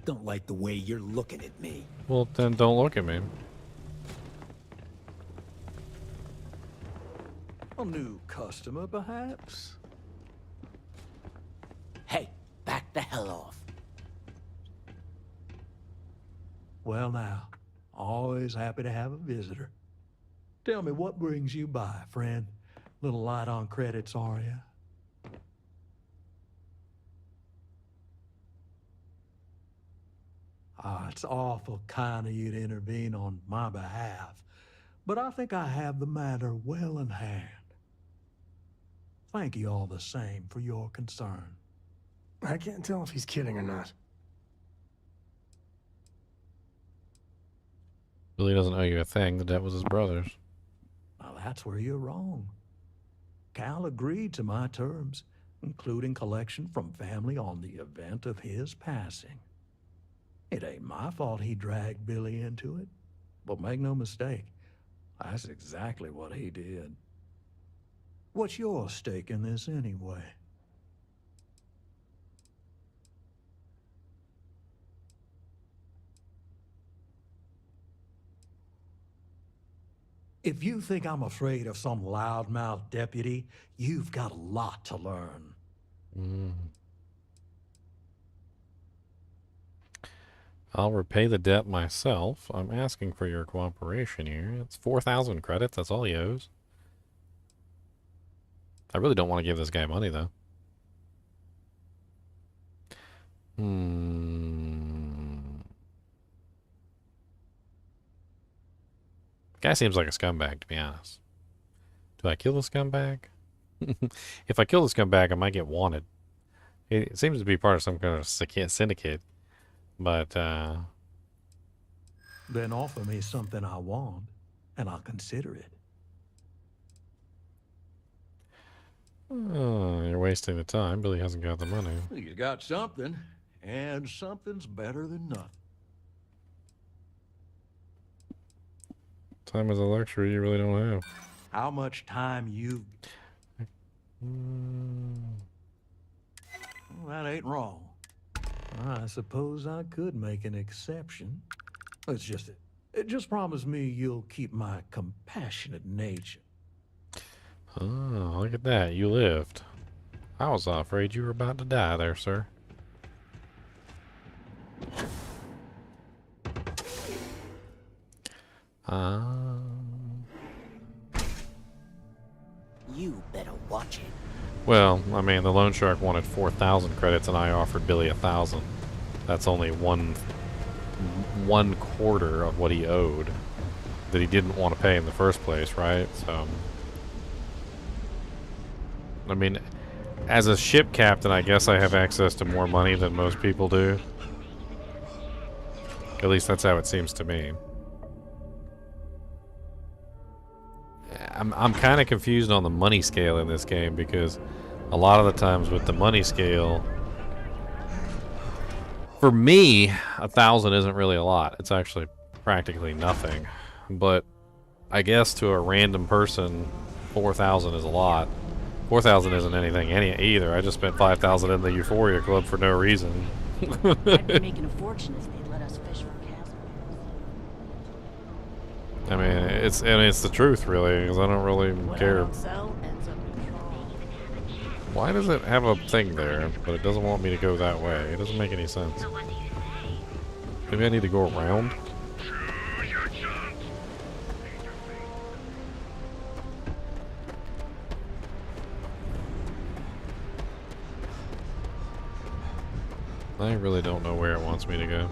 Don't like the way you're looking at me. Well, then don't look at me. A new customer, perhaps? Hey, back the hell off. Well now, always happy to have a visitor. Tell me, what brings you by, friend? Little light on credits, are you? It's awful kind of you to intervene on my behalf, but I think I have the matter well in hand. Thank you all the same for your concern. I can't tell if he's kidding or not. Billy doesn't owe you a thing. The debt was his brother's. Well, that's where you're wrong. Cal agreed to my terms, including collection from family on the event of his passing. It ain't my fault he dragged Billy into it, but make no mistake, that's exactly what he did. What's your stake in this anyway? If you think I'm afraid of some loudmouth deputy, you've got a lot to learn. I'll repay the debt myself. I'm asking for your cooperation here. It's 4,000 credits. That's all he owes. I really don't want to give this guy money, though. Guy seems like a scumbag, to be honest. Do I kill the scumbag? If I kill the scumbag, I might get wanted. It seems to be part of some kind of syndicate. But, Then offer me something I want, and I'll consider it. Oh, you're wasting the time. Billy hasn't got the money. You got something, and something's better than nothing. Time is a luxury you really don't have. How much time you... Well, that ain't wrong. I suppose I could make an exception. It's just just promise me you'll keep my compassionate nature. Oh, look at that. You lived. I was afraid you were about to die there, sir. You better watch it. Well, I mean, the loan shark wanted 4,000 credits and I offered Billy 1,000. That's only one 1/4 of what he owed that he didn't want to pay in the first place, right? So, I mean, as a ship captain, I guess I have access to more money than most people do. At least that's how it seems to me. I'm kind of confused on the money scale in this game because a lot of the times with the money scale, for me, 1,000 isn't really a lot. It's actually practically nothing. But I guess to a random person, 4,000 is a lot. 4,000 isn't anything either. I just spent 5,000 in the Euphoria Club for no reason. I'd be making a fortune if they'd let us fish for cast. I mean, it's the truth, really, because I don't really care. Why does it have a thing there, but it doesn't want me to go that way? It doesn't make any sense. Maybe I need to go around? I really don't know where it wants me to go.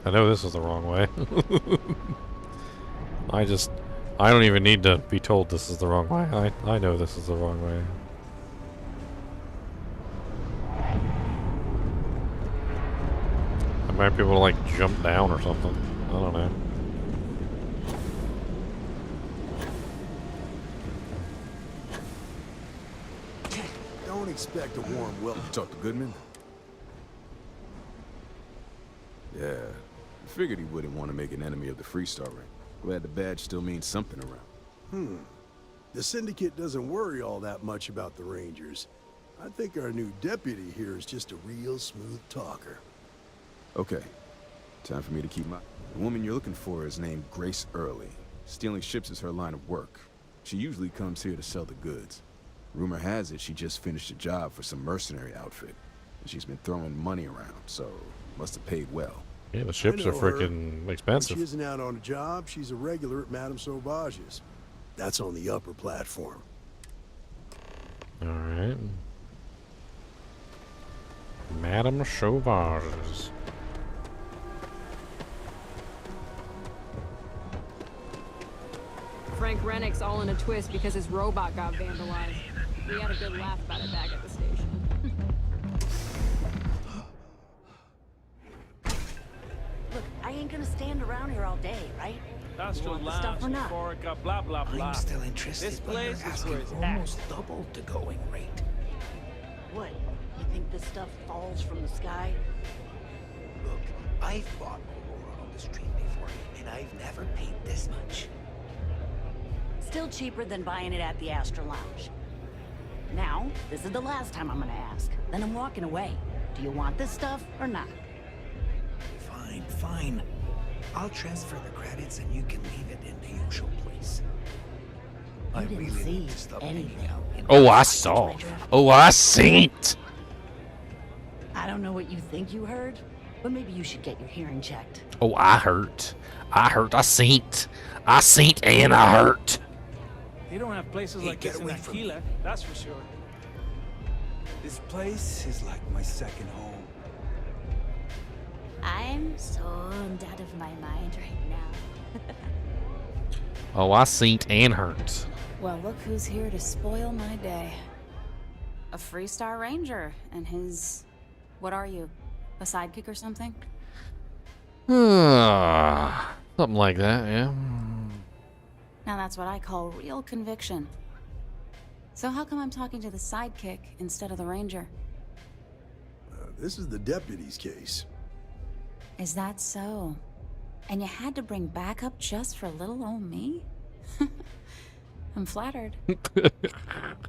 I know this is the wrong way. I don't even need to be told this is the wrong way. I know this is the wrong way. I might be able to like jump down or something. I don't know. Don't expect a warm welcome. Talk to Goodman? Yeah, I figured he wouldn't want to make an enemy of the Freestar ring. Glad the badge still means something around. The Syndicate doesn't worry all that much about the Rangers. I think our new deputy here is just a real smooth talker. Okay, time for me to keep my... The woman you're looking for is named Grace Early. Stealing ships is her line of work. She usually comes here to sell the goods. Rumor has it she just finished a job for some mercenary outfit. And she's been throwing money around, so must have paid well. Yeah, the ships are freaking expensive. When she isn't out on a job, she's a regular at Madame Sauvage's. That's on the upper platform. Alright. Madame Sauvage's. Frank Rennick's all in a twist because his robot got vandalized. We had a good laugh about it back at the station. Look, I ain't gonna stand around here all day, right? That's You your want the stuff or lounge, not? Euphoria, blah, blah, blah. I'm still interested, This but you're place is asking where it's almost at. double the going rate. What? You think this stuff falls from the sky? Look, I fought Aurora on the street before, and I've never paid this much. Still cheaper than buying it at the Astra Lounge. Now, this is the last time I'm gonna ask. Then I'm walking away. Do you want this stuff or not? Fine, fine. I'll transfer the credits and you can leave it in the usual place. I didn't really see need to stop anything. hanging out in Oh, I saw. Oh, I seen it. I don't know what you think you heard, but maybe you should get your hearing checked. Oh, I hurt. I seen it. I seen it and I hurt. They don't have places Hey, like get this in away from me. Aquila, that's for sure. This place is like my second home. I'm zoned out of my mind right now. Oh, I seen it and hurt. Well, look who's here to spoil my day. A Freestar Ranger and his... What are you? A sidekick or something? Something like that, yeah. Now that's what I call real conviction. So how come I'm talking to the sidekick instead of the Ranger? This is the deputy's case. Is that so? And you had to bring backup just for little old me? I'm flattered.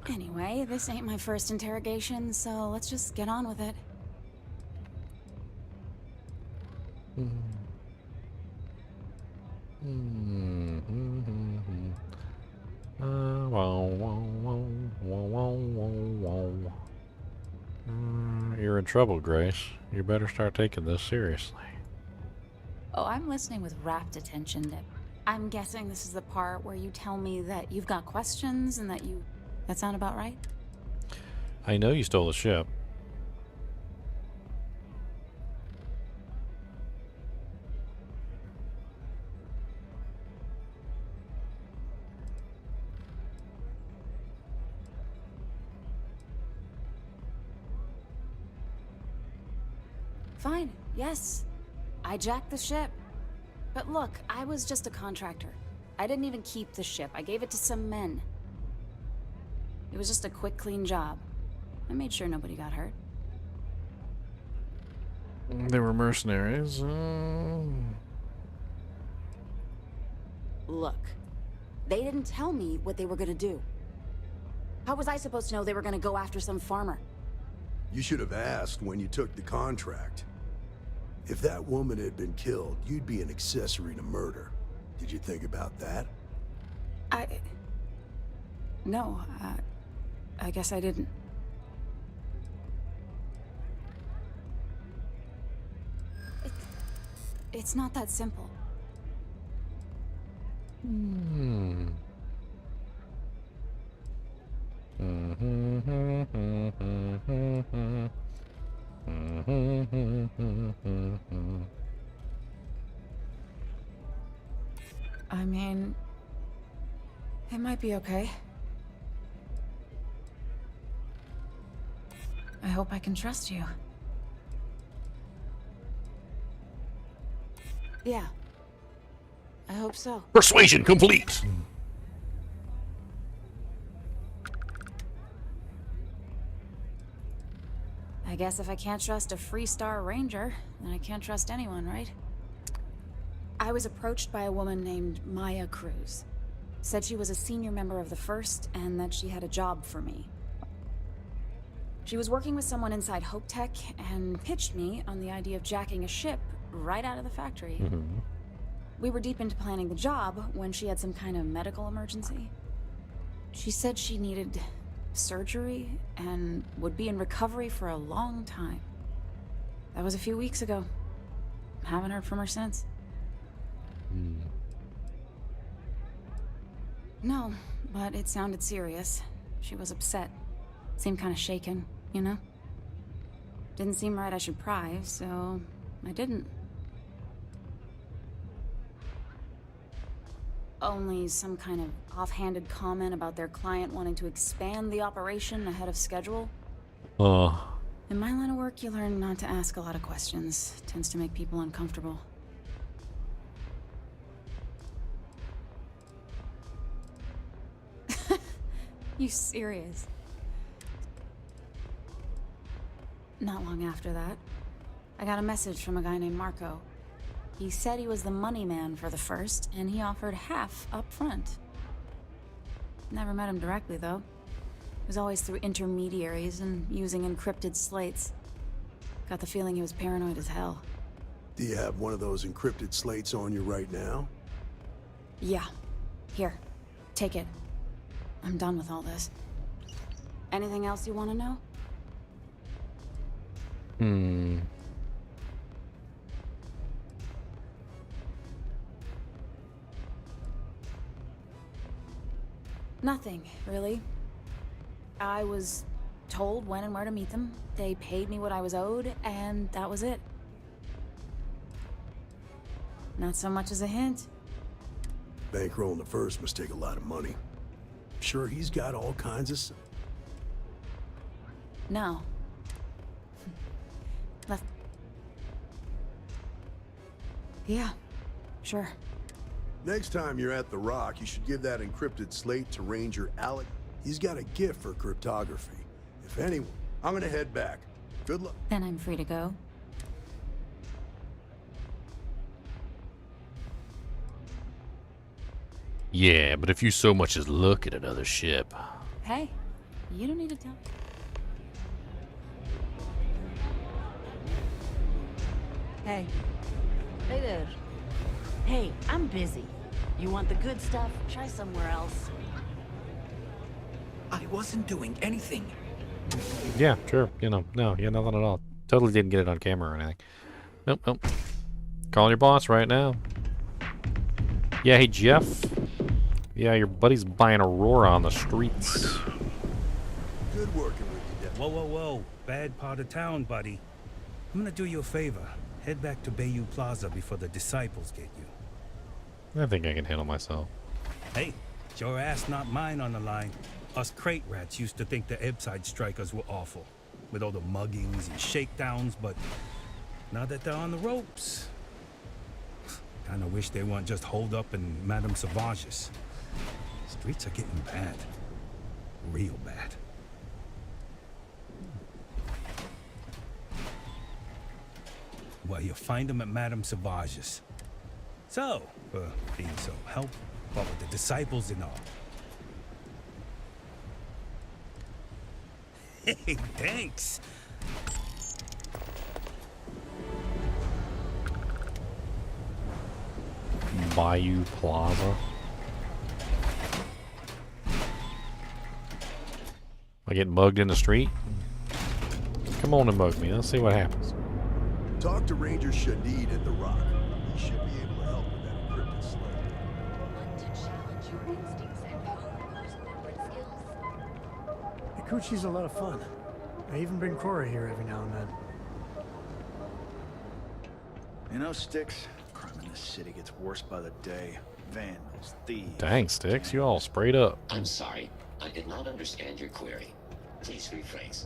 Anyway, this ain't my first interrogation, so let's just get on with it. You're in trouble, Grace. You better start taking this seriously. Oh, I'm listening with rapt attention, Nip. I'm guessing this is the part where you tell me that you've got questions and that you... That sound about right? I know you stole the ship. Fine, yes. I jacked the ship. But look, I was just a contractor. I didn't even keep the ship. I gave it to some men. It was just a quick, clean job. I made sure nobody got hurt. They were mercenaries. Look, they didn't tell me what they were gonna do. How was I supposed to know they were gonna go after some farmer? You should have asked when you took the contract. If that woman had been killed, you'd be an accessory to murder. Did you think about that? No, I guess I didn't. It's not that simple. I mean, it might be okay. I hope I can trust you. Yeah. I hope so. Persuasion complete! I guess if I can't trust a Freestar Ranger, then I can't trust anyone, right? I was approached by a woman named Maya Cruz. Said she was a senior member of the First and that she had a job for me. She was working with someone inside HellTide and pitched me on the idea of jacking a ship right out of the factory. We were deep into planning the job when she had some kind of medical emergency. She said she needed surgery and would be in recovery for a long time. That was a few weeks ago. Haven't heard from her since. No, but it sounded serious. She was upset. Seemed kind of shaken, you know? Didn't seem right I should pry, so I didn't. Only some kind of offhanded comment about their client wanting to expand the operation ahead of schedule. In my line of work, you learn not to ask a lot of questions. It tends to make people uncomfortable. You serious? Not long after that, I got a message from a guy named Marco. He said he was the money man for the First, and he offered half up front. Never met him directly, though. It was always through intermediaries and using encrypted slates. Got the feeling he was paranoid as hell. Do you have one of those encrypted slates on you right now? Yeah. Here. Take it. I'm done with all this. Anything else you want to know? Nothing, really. I was told when and where to meet them. They paid me what I was owed, and that was it. Not so much as a hint. Bankrolling the First must take a lot of money. Sure, he's got all kinds of... No. Left. Yeah, sure. Next time you're at the Rock, you should give that encrypted slate to Ranger Alec. He's got a gift for cryptography. If anyone, I'm gonna head back. Good luck. Then I'm free to go. Yeah, but if you so much as look at another ship. Hey, you don't need to tell. Hey. Hey there. Hey, I'm busy. You want the good stuff? Try somewhere else. I wasn't doing anything. Yeah, sure. You know, no, yeah, nothing at all. Totally didn't get it on camera or anything. Nope, nope. Calling your boss right now. Yeah, hey, Jeff. Yeah, your buddy's buying Aurora on the streets. Good working with you, Dad. Whoa, whoa, whoa. Bad part of town, buddy. I'm gonna do you a favor. Head back to Bayou Plaza before the disciples get you. I think I can handle myself. Hey, it's your ass, not mine on the line. Us crate rats used to think the Ep3 strikers were awful, with all the muggings and shakedowns, but now that they're on the ropes, kinda wish they weren't just holed up in Madame Sauvage's. Streets are getting bad. Real bad. Well, you'll find them at Madame Sauvage's. So, being so helpful, what with the disciples and all. Hey, thanks. Bayou Plaza. I get mugged in the street? Come on and mug me. Let's see what happens. Talk to Ranger Shadid at the Rock. He should be able to help with that encrypted slate. Ikuchi's a lot of fun. I even bring Cora here every now and then. You know, Sticks, crime in this city gets worse by the day. Vandals, thieves. Dang, Sticks, you all sprayed up. I'm sorry. I did not understand your query. Please rephrase.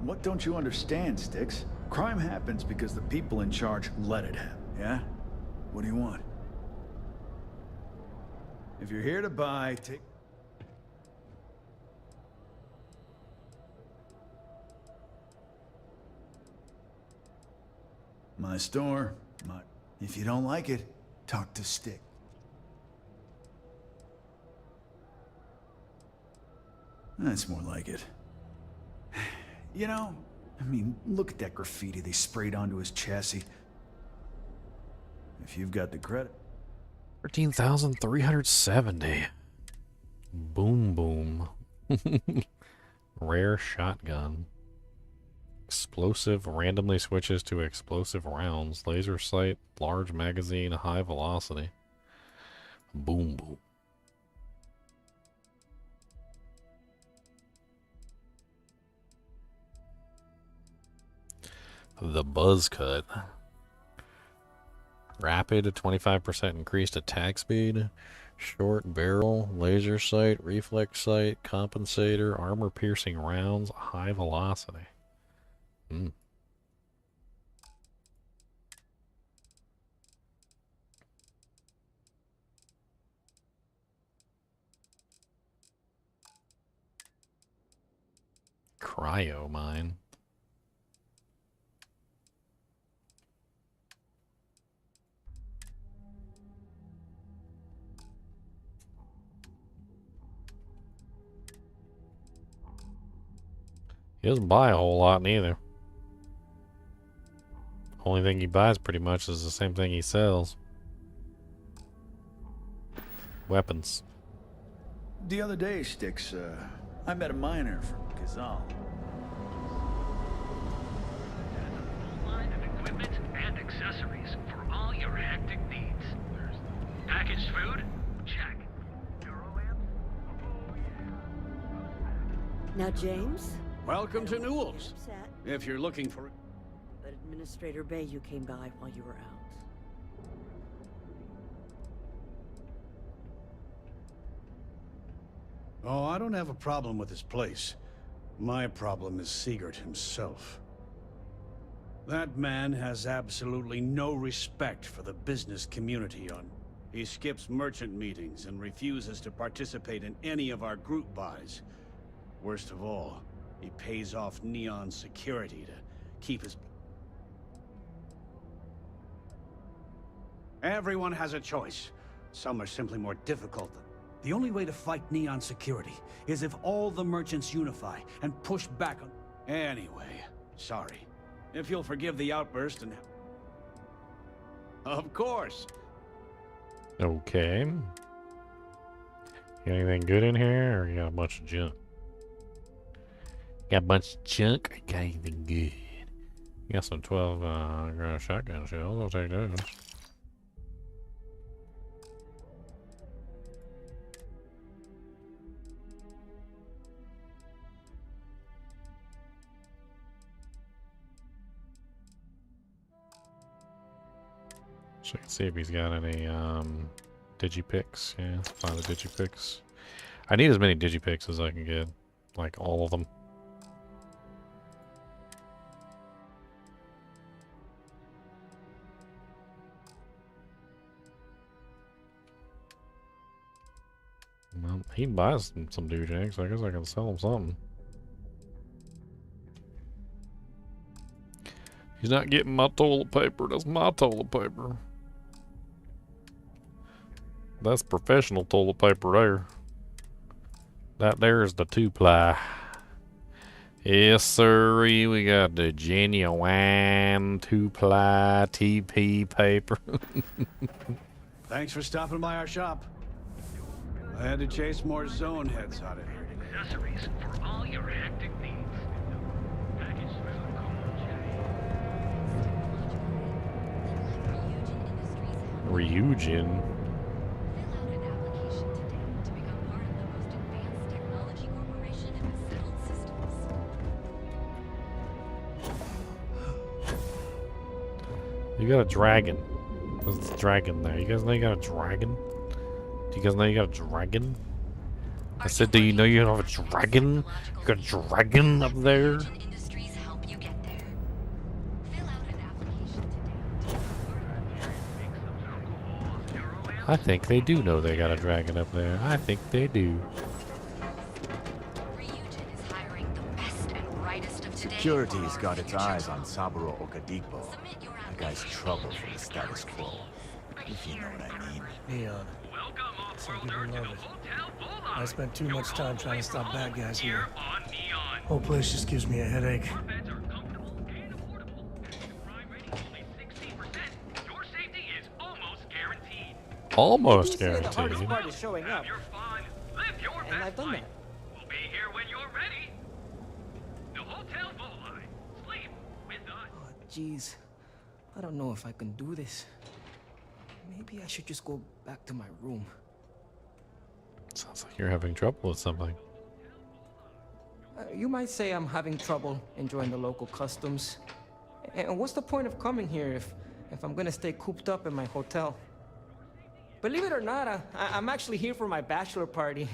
What don't you understand, Sticks? Crime happens because the people in charge let it happen, yeah? What do you want? If you're here to buy, take... My store, my... If you don't like it, talk to Stick. That's more like it. You know, I mean, look at that graffiti they sprayed onto his chassis. If you've got the credit. 13,370. Boom boom. Rare shotgun. Explosive randomly switches to explosive rounds. Laser sight, large magazine, high velocity. Boom boom. The buzz cut. Rapid, 25% increased attack speed. Short barrel, laser sight, reflex sight, compensator, armor piercing rounds, high velocity. Cryo mine. He doesn't buy a whole lot neither. Only thing he buys pretty much is the same thing he sells. Weapons. The other day, Sticks, I met a miner from Gazal. Line of equipment and accessories for all your hectic needs. Packaged food? Check. Now, James? Welcome to Newell's. If you're looking for... But Administrator Bayou came by while you were out. Oh, I don't have a problem with his place. My problem is Sigurd himself. That man has absolutely no respect for the business community on... He skips merchant meetings and refuses to participate in any of our group buys. Worst of all, he pays off Neon security to keep his... Everyone has a choice. Some are simply more difficult than... The only way to fight Neon security is if all the merchants unify and push back on... Anyway, sorry. If you'll forgive the outburst and... Of course. Okay. Got anything good in here, or you got a bunch of junk? Got a bunch of junk, or got anything good? You got some 12 shotgun shells, I'll take those. Check and see if he's got any digipicks. Yeah, let's find the digipicks. I need as many digipicks as I can get. Like all of them. Well, he buys some douchebags, so I guess I can sell him something. He's not getting my toilet paper. That's my toilet paper. That's professional toilet paper there. That there is the 2-ply. Yes, sir. We got the genuine 2-ply TP paper. Thanks for stopping by our shop. I had to chase more zone heads out of here. Accessories for all your hectic needs. Package Ryujin. You got a dragon. There's a dragon there. You guys know you got a dragon? Do you guys know you got a dragon? I said, do you know you have a dragon? You got a dragon up there? I think they do know they got a dragon up there. I think they do. Security's got its eyes on Saburo Okadigbo. That guy's trouble for the status quo. If you know what I mean. Neon. Some people love it. I spent too much time trying to stop bad guys here. Whole place just gives me a headache. Almost The hardest guaranteed. part is showing up. And I've done that. We'll be here when you're ready. The Hotel Volai. Sleep with us. Oh, jeez. I don't know if I can do this. Maybe I should just go back to my room. Sounds like you're having trouble with something. You might say I'm having trouble enjoying the local customs. And what's the point of coming here if I'm gonna stay cooped up in my hotel? Believe it or not, I'm actually here for my bachelor party.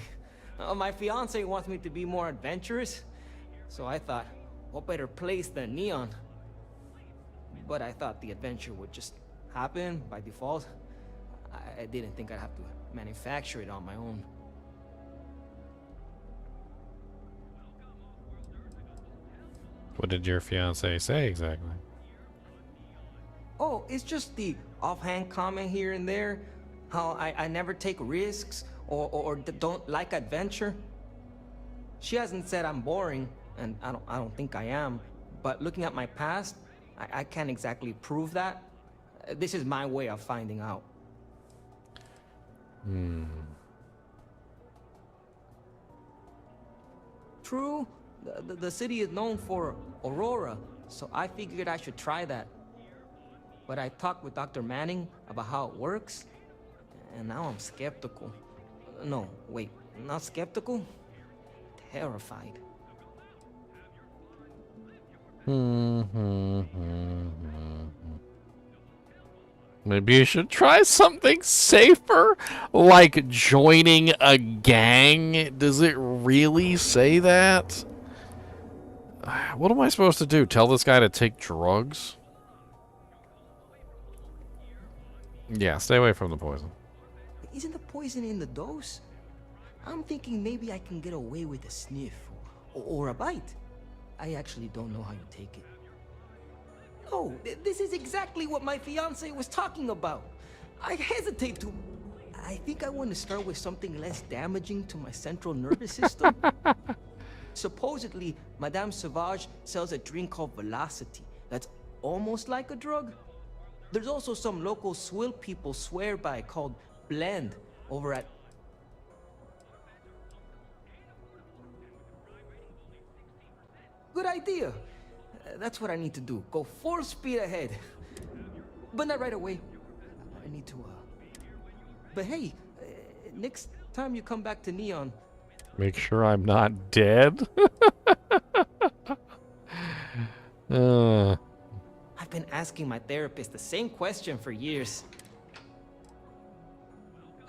My fiance wants me to be more adventurous, so I thought, what better place than Neon? But I thought the adventure would just happen by default. I didn't think I'd have to manufacture it on my own. What did your fiance say exactly? Oh, it's just the offhand comment here and there. How I never take risks or don't like adventure. She hasn't said I'm boring, and I don't think I am. But looking at my past, I can't exactly prove that. This is my way of finding out. True, the city is known for Aurora, so I figured I should try that. But I talked with Dr. Manning about how it works, and now I'm skeptical. No, wait, not skeptical? Terrified. Maybe you should try something safer, like joining a gang. Does it really say that? What am I supposed to do? Tell this guy to take drugs? Yeah, stay away from the poison. Isn't the poison in the dose? I'm thinking maybe I can get away with a sniff or a bite. I actually don't know how you take it. No, this is exactly what my fiance was talking about. I hesitate to. I think I want to start with something less damaging to my central nervous system. Supposedly, Madame Sauvage sells a drink called Velocity that's almost like a drug. There's also some local swill people swear by called Blend over at... Good idea. That's what I need to do. Go full speed ahead. But not right away. I need to, But hey, next time you come back to Neon... Make sure I'm not dead. I've been asking my therapist the same question for years.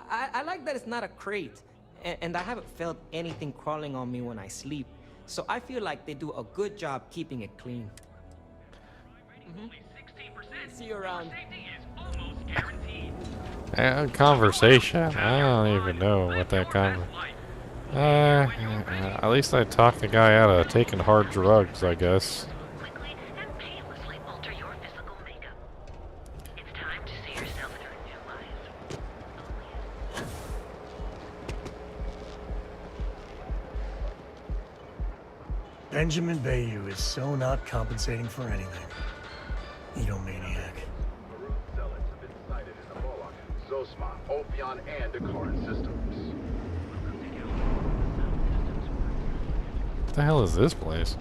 I like that it's not a crate, and I haven't felt anything crawling on me when I sleep. So I feel like they do a good job keeping it clean. See you around. Conversation. I don't even know what that at least I talked the guy out of taking hard drugs, I guess. Benjamin Bayou is so not compensating for anything. Egomaniac. Zosma, Ophion, and Akaran systems. What the hell is this place?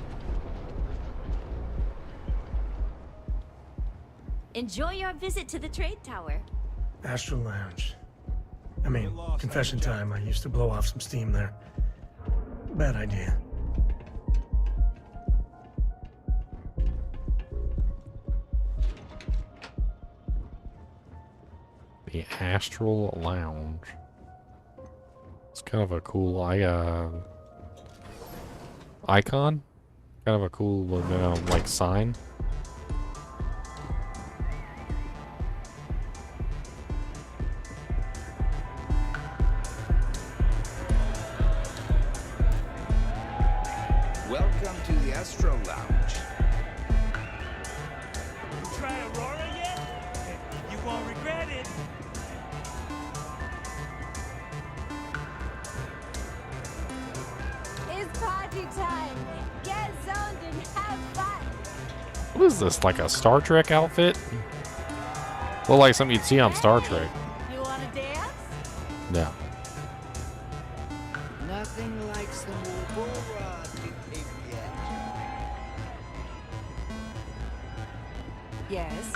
Enjoy your visit to the trade tower. Astral Lounge. I mean, confession time. I used to blow off some steam there. Bad idea. The Astral Lounge. It's kind of a cool icon. Kind of a cool, like sign. Welcome to the Astro Lounge. Try Aurora yet? You won't regret it. It's party time. Get zoned and have fun. What is this, like a Star Trek outfit? Well, like something you'd see on Star Trek. You wanna dance? Yeah. Nothing like some Aurora behavior. Yes.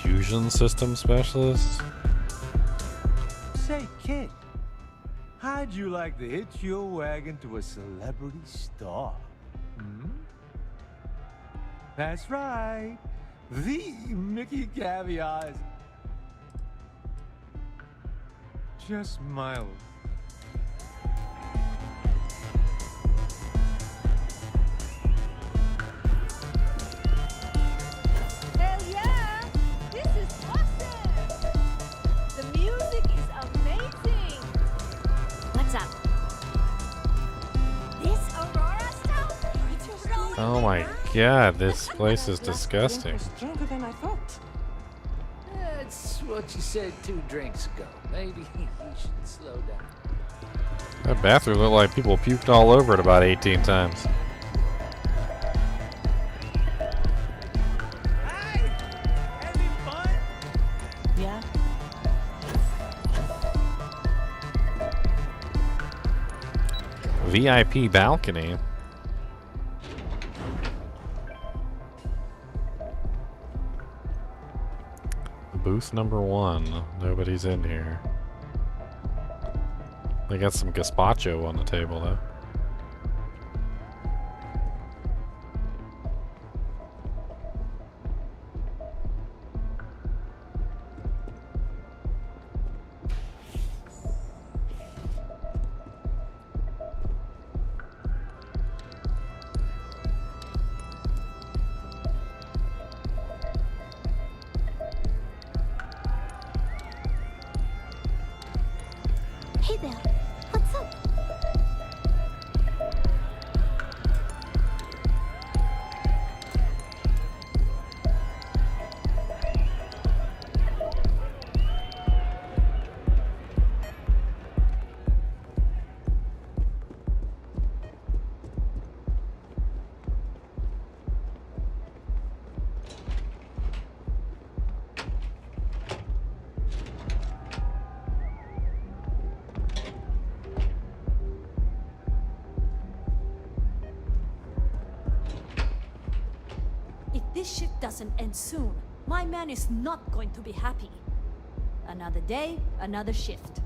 Fusion system specialist. Say, kid, how'd you like to hitch your wagon to a celebrity star? Hmm? That's right. The Mickey Caviar is just mild. Hell yeah! This is awesome! The music is amazing! What's up? This Aurora stuff? It's really Oh my god, this place is disgusting. Stronger than I thought. That's what you said 2 drinks ago. Maybe you should slow down. That bathroom looked like people puked all over it about 18 times. Yeah. VIP balcony. Booth number 1. Nobody's in here. They got some gazpacho on the table though. Hey there, what's up? If this shift doesn't end soon, my man is not going to be happy. Another day, another shift.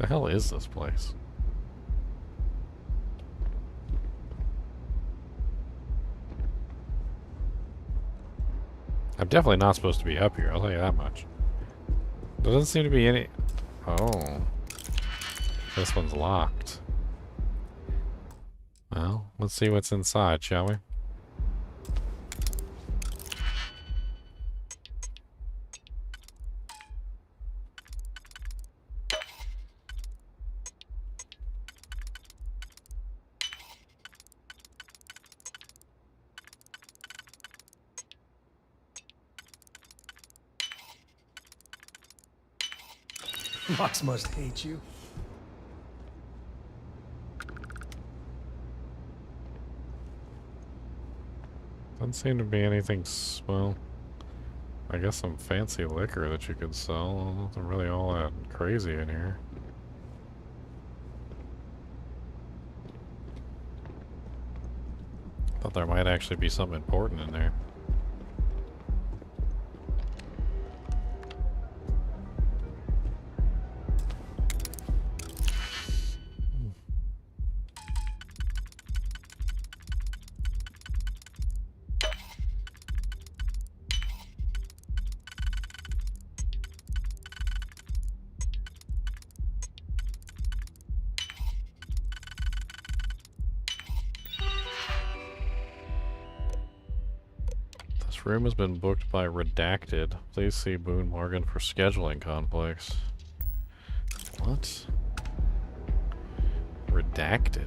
The hell is this place? I'm definitely not supposed to be up here, I'll tell you that much. There doesn't seem to be any... Oh. This one's locked. Well, let's see what's inside, shall we? Mox must hate you. Doesn't seem to be anything, well, I guess some fancy liquor that you could sell. Nothing really all that crazy in here. Thought there might actually be something important in there. This room has been booked by Redacted. Please see Boone Morgan for scheduling conflicts. What? Redacted?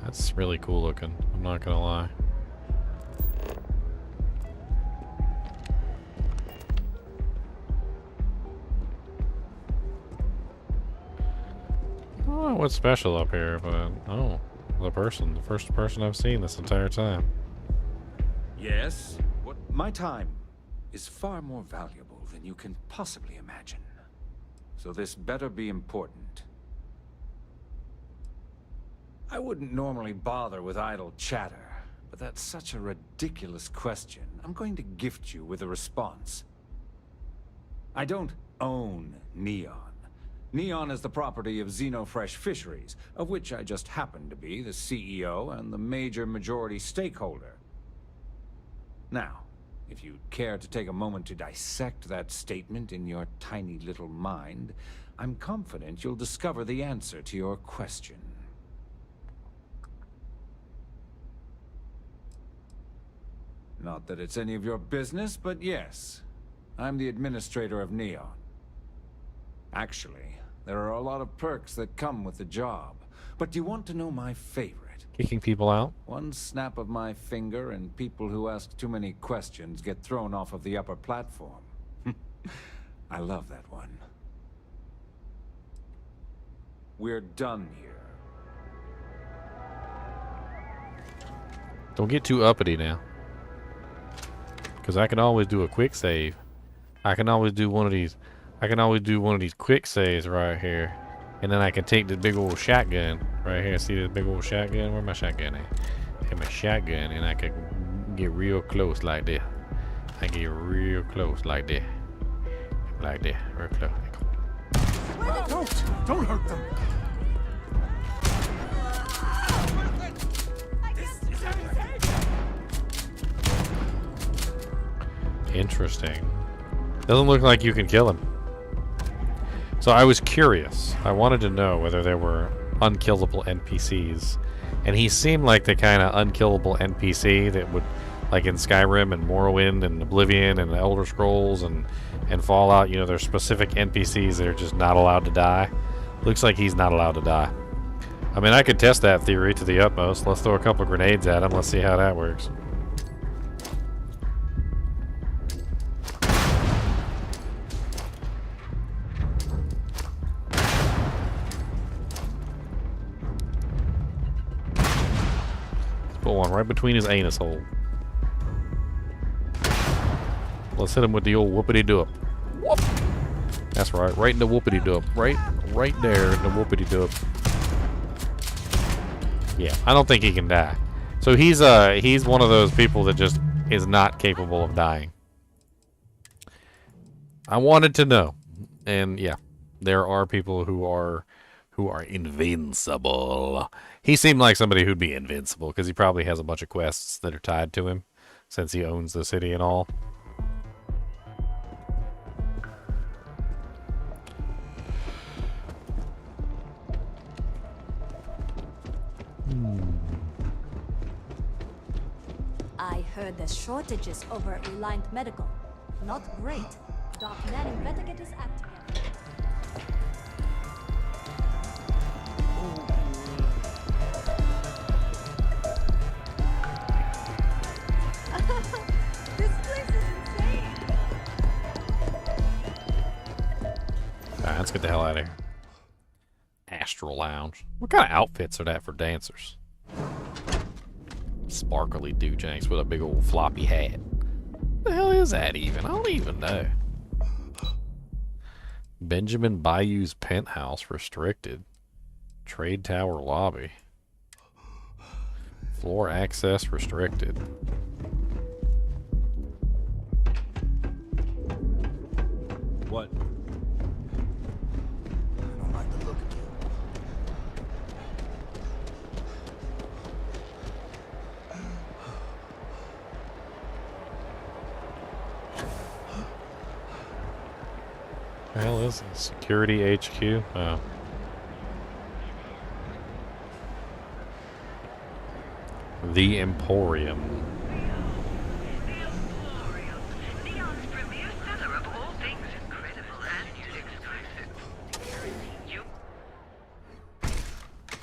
That's really cool looking, I'm not gonna lie. I don't know what's special up here, but oh, the first person I've seen this entire time. Yes, what my time is far more valuable than you can possibly imagine. So this better be important. I wouldn't normally bother with idle chatter, but that's such a ridiculous question. I'm going to gift you with a response. I don't own Neon. Neon is the property of Xenofresh Fisheries, of which I just happen to be the CEO and the major majority stakeholder. Now, if you'd care to take a moment to dissect that statement in your tiny little mind, I'm confident you'll discover the answer to your question. Not that it's any of your business, but yes, I'm the administrator of Neon. Actually, there are a lot of perks that come with the job. But do you want to know my favorite? Kicking people out? One snap of my finger and people who ask too many questions get thrown off of the upper platform. I love that one. We're done here. Don't get too uppity now. Because I can always do a quick save. I can always do one of these quick saves right here. And then I can take this big old shotgun right here. See this big old shotgun? Where my shotgun at? And my shotgun, and I can get real close like this. I get real close like this. Like this. Real close. Don't hurt them. Interesting. Doesn't look like you can kill him. So I was curious. I wanted to know whether there were unkillable NPCs. And he seemed like the kind of unkillable NPC that would, like in Skyrim and Morrowind and Oblivion and Elder Scrolls and Fallout, you know, there's specific NPCs that are just not allowed to die. Looks like he's not allowed to die. I mean, I could test that theory to the utmost. Let's throw a couple grenades at him. Let's see how that works. Put one right between his anus hole. Let's hit him with the old whoopity-doo. Whoop! That's right in the whoopity-doo. Right right there in the whoopity dub. Yeah, I don't think he can die. So he's one of those people that just is not capable of dying. I wanted to know. And yeah, there are people who are invincible. He seemed like somebody who'd be invincible because he probably has a bunch of quests that are tied to him since he owns the city and all. I heard there's shortages over at Reliant Medical. Not great. Doc Manning better get his act together. This place is insane. Alright, let's get the hell out of here. Astral Lounge. What kind of outfits are that for dancers? Sparkly doojanks with a big old floppy hat. What the hell is that even? I don't even know. Benjamin Bayou's penthouse restricted. Trade tower lobby. Floor access restricted. What? I don't like the look of you. The hell is it? Security HQ? Oh. The Emporium.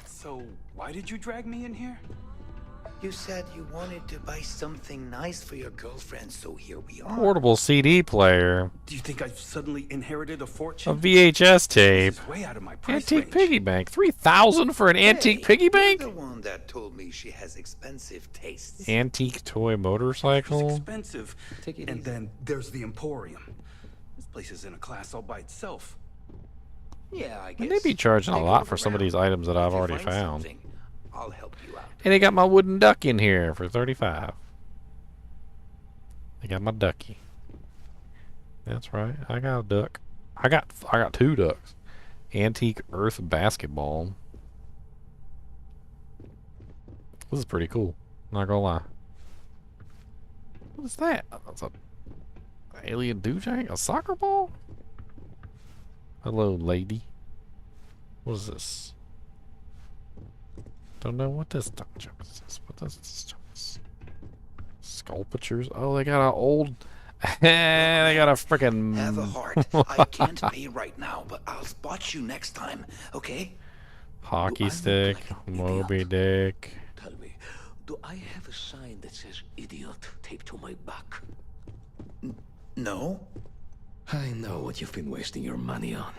So, why did you drag me in here? You said you wanted to buy something nice for your girlfriend, so here we are. Portable CD player. Do you think I've suddenly inherited a A fortune? VHS tape. This is way out of my price Antique range. piggy bank. 3,000 for an antique piggy You're bank? the one that told me she has expensive tastes. Antique toy motorcycle. Expensive. And then there's the Emporium. This place is in a class all by itself. Yeah, I guess. And they be charging a Take a lot look for some of around. these items that I've If you already find found. something, I'll help you out. Hey, they got my wooden duck in here for 35. They got my ducky. That's right. I got a duck. I got 2 ducks. Antique earth basketball. This is pretty cool. Not gonna lie. What is that? That's a alien doojank? A soccer ball? Hello, lady. What is this? Don't know what this dungeon is. What does this? Sculptures? Oh, they got an old. They got a freaking. Have a heart. I can't pay right now, but I'll spot you next time, okay? Hockey stick, Moby Dick. Tell me, do I have a sign that says idiot taped to my back? No. I know what you've been wasting your money on.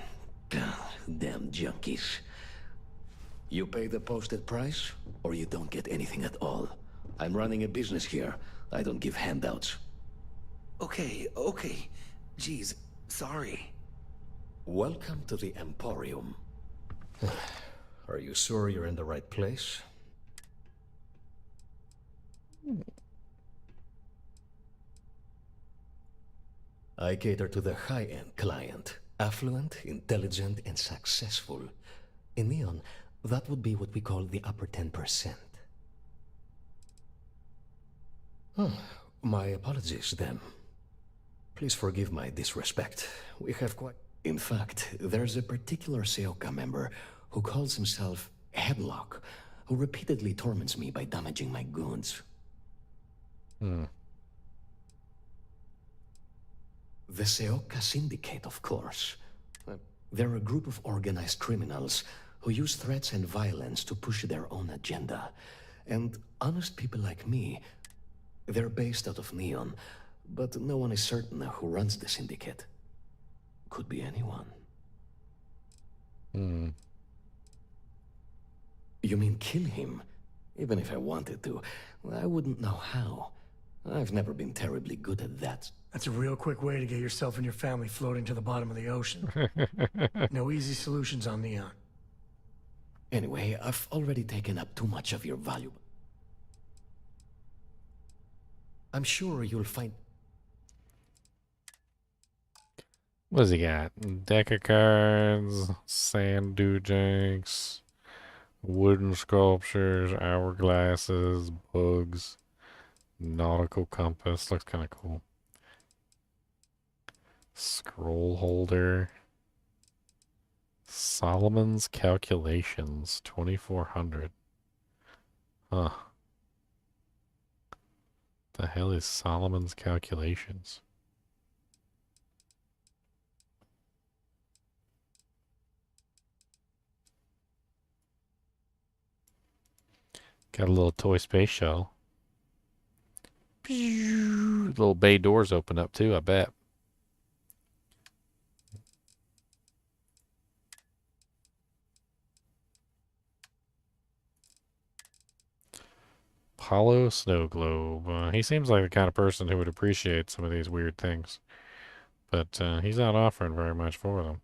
Damn junkies. You pay the posted price, or you don't get anything at all. I'm running a business here. I don't give handouts. Okay. Jeez, sorry. Welcome to the Emporium. Are you sure you're in the right place? I cater to the high-end client. Affluent, intelligent, and successful. In Neon, that would be what we call the upper 10%. My apologies, then. Please forgive my disrespect. We have quite... In fact, there's a particular Seoka member who calls himself Headlock, who repeatedly torments me by damaging my goods. The Seoka Syndicate, of course. They're a group of organized criminals who use threats and violence to push their own agenda. And honest people like me, they're based out of Neon, but no one is certain who runs the syndicate. Could be anyone. You mean kill him? Even if I wanted to, I wouldn't know how. I've never been terribly good at that That's a real quick way to get yourself and your family floating to the bottom of the ocean. No easy solutions on Neon. Anyway, I've already taken up too much of your valuable... I'm sure you'll find... What does he got? Deck of cards, sand doojanks, wooden sculptures, hourglasses, bugs, nautical compass. Looks kind of cool. Scroll holder. Solomon's Calculations, 2400. Huh. The hell is Solomon's Calculations? Got a little toy space shuttle. Little bay doors open up too, I bet. Hollow snow globe. He seems like the kind of person who would appreciate some of these weird things. But he's not offering very much for them.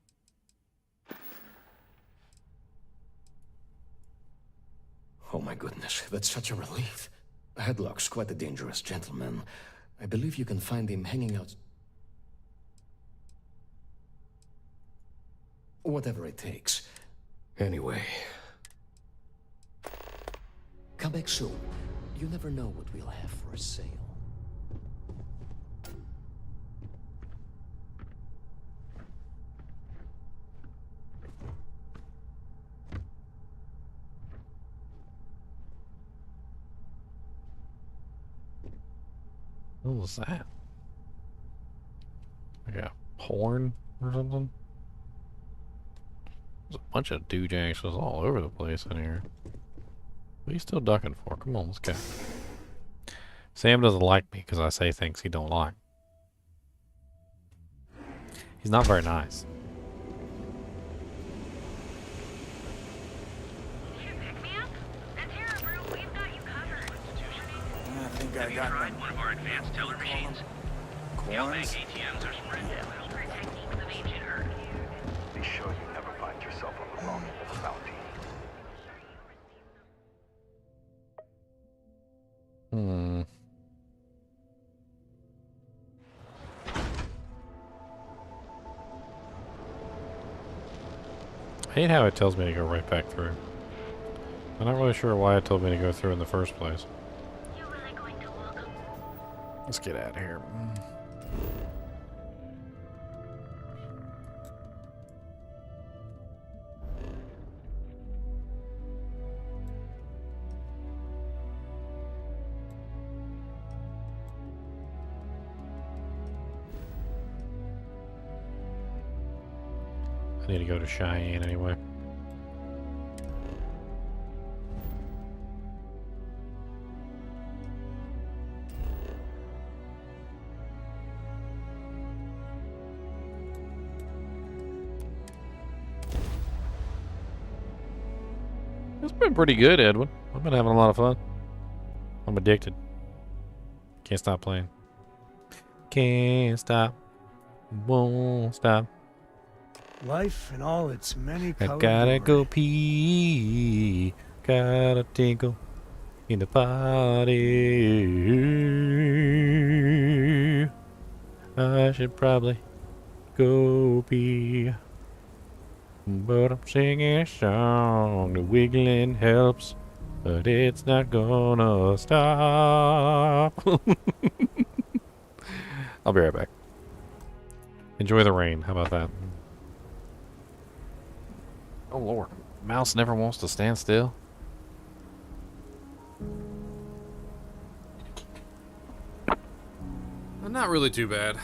Oh my goodness, that's such a relief. Headlock's quite a dangerous gentleman. I believe you can find him hanging out... Whatever it takes. Anyway... Come back soon. You never know what we'll have for a sale. What was that? Like a horn or something? There's a bunch of doojanks just all over the place in here. What are you still ducking for? Come on, let's go. Sam doesn't like me because I say things he don't like. He's not very nice. I think I got them. One of our advanced teller machines. The bank ATMs are spread out. Be sure you never find yourself on the wrong end of a bounty. I hate how it tells me to go right back through. I'm not really sure why it told me to go through in the first place. Let's get out of here. I need to go to Cheyenne anyway. It's been pretty good, Edwin. I've been having a lot of fun. I'm addicted. Can't stop playing. Can't stop. Won't stop. Life in all its many I colors. gotta go pee. Gotta tinkle in the party. I should probably go pee. But I'm singing a song. The wiggling helps, but it's not gonna stop. I'll be right back. Enjoy the rain. How about that? Oh Lord, mouse never wants to stand still. Not really too bad.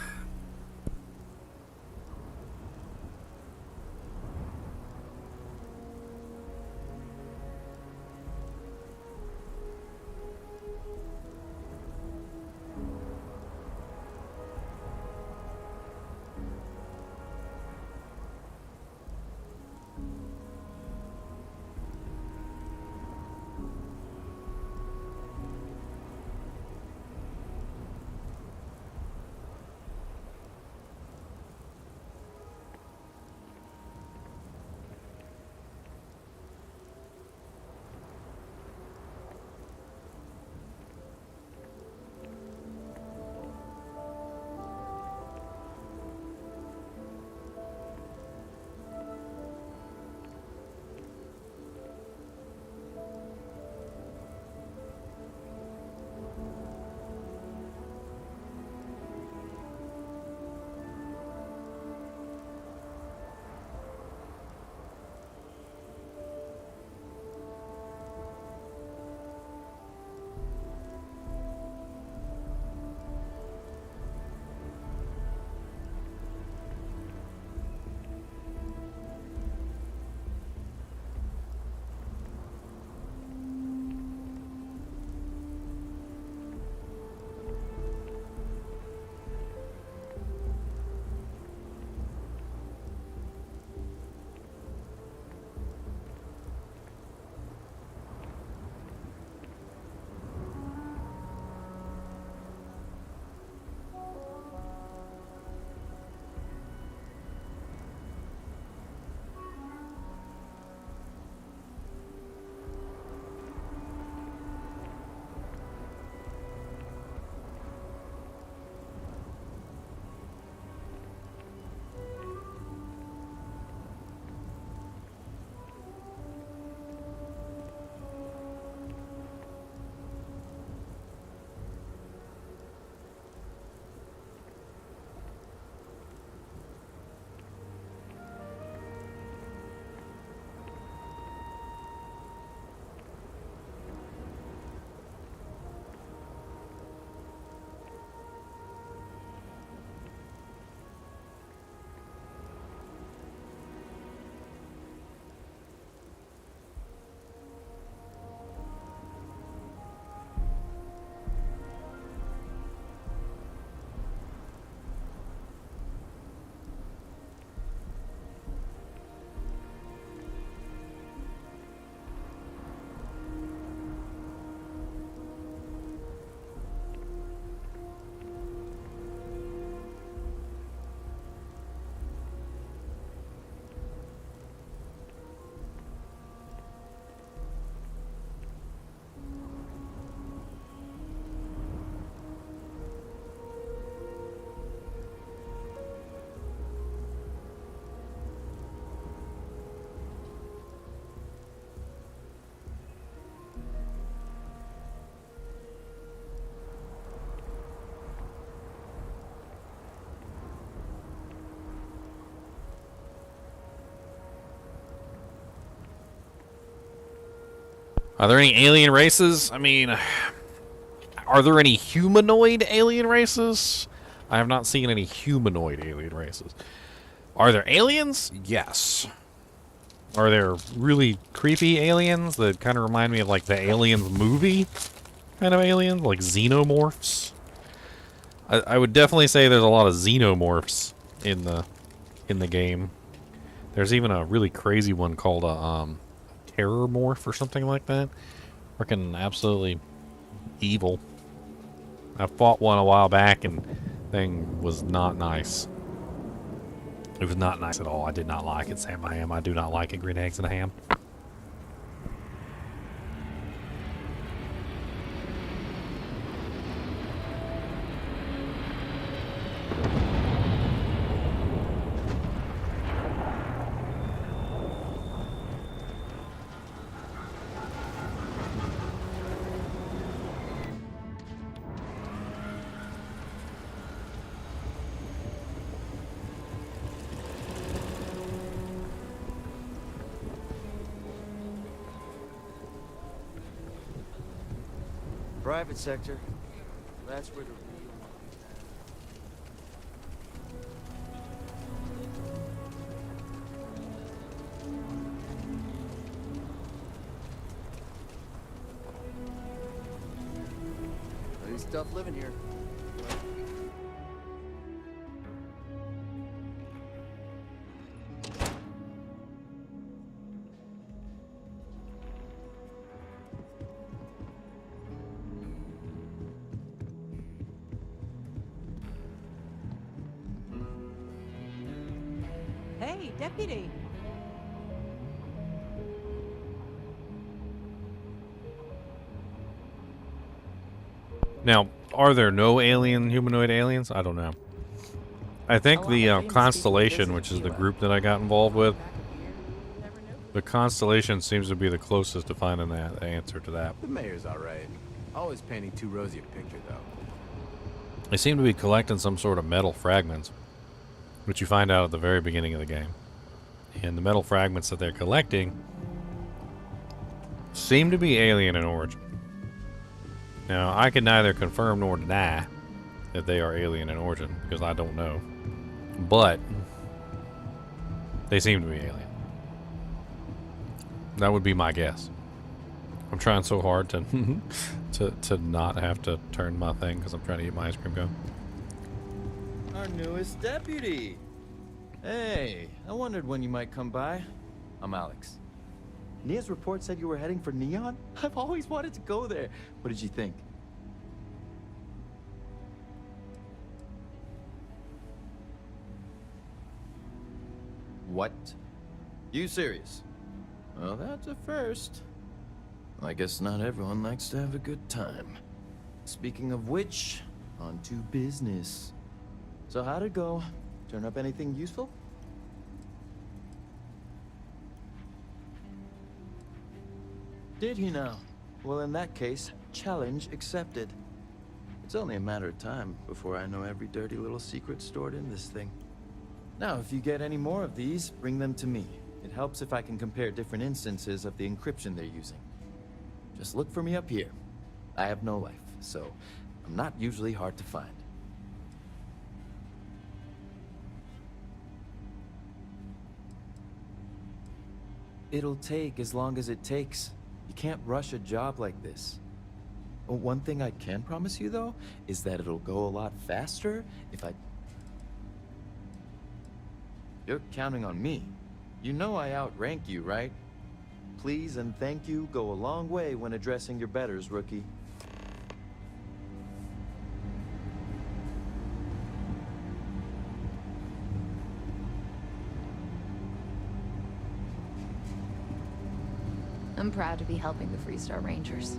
Are there any alien races? I mean, are there any humanoid alien races? I have not seen any humanoid alien races. Are there aliens? Yes. Are there really creepy aliens that kind of remind me of like the Aliens movie kind of aliens, like xenomorphs? I would definitely say there's a lot of xenomorphs in the game. There's even a really crazy one called a terror morph or something like that. Freaking absolutely evil. I fought one a while back and thing was not nice. It was not nice at all. I did not like it, Sam I am. I do not like it. Green eggs and a ham. Private sector. That's where the real There's tough living here. Hey, deputy. Now, are there no humanoid aliens? I don't know. I think the Constellation, which is the group that I got involved with, the Constellation seems to be the closest to finding the answer to that. The mayor's alright. Always painting too rosy a picture, though. They seem to be collecting some sort of metal fragments, which you find out at the very beginning of the game. And the metal fragments that they're collecting seem to be alien in origin. Now, I can neither confirm nor deny that they are alien in origin, because I don't know. But they seem to be alien. That would be my guess. I'm trying so hard to to not have to turn my thing because I'm trying to eat my ice cream cone. Our newest deputy. Hey, I wondered when you might come by. I'm Alex. Nia's report said you were heading for Neon? I've always wanted to go there. What did you think? What? You serious? Well, that's a first. I guess not everyone likes to have a good time. Speaking of which, on to business. So how'd it go? Turn up anything useful? Did he now? Well, in that case, challenge accepted. It's only a matter of time before I know every dirty little secret stored in this thing. Now, if you get any more of these, bring them to me. It helps if I can compare different instances of the encryption they're using. Just look for me up here. I have no life, so I'm not usually hard to find. It'll take as long as it takes. You can't rush a job like this. One thing I can promise you, though, is that it'll go a lot faster if I... You're counting on me. You know I outrank you, right? Please and thank you go a long way when addressing your betters, rookie. I'm proud to be helping the Freestar Rangers.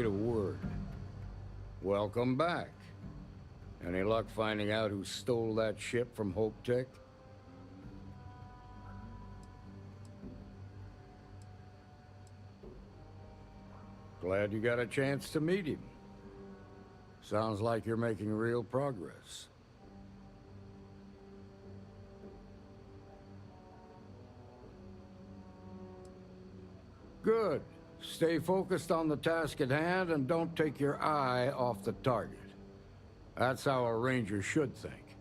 need a word. Welcome back. Any luck finding out who stole that ship from HopeTech? Glad you got a chance to meet him. Sounds like you're making real progress. Good. Stay focused on the task at hand and don't take your eye off the target. That's how a ranger should think.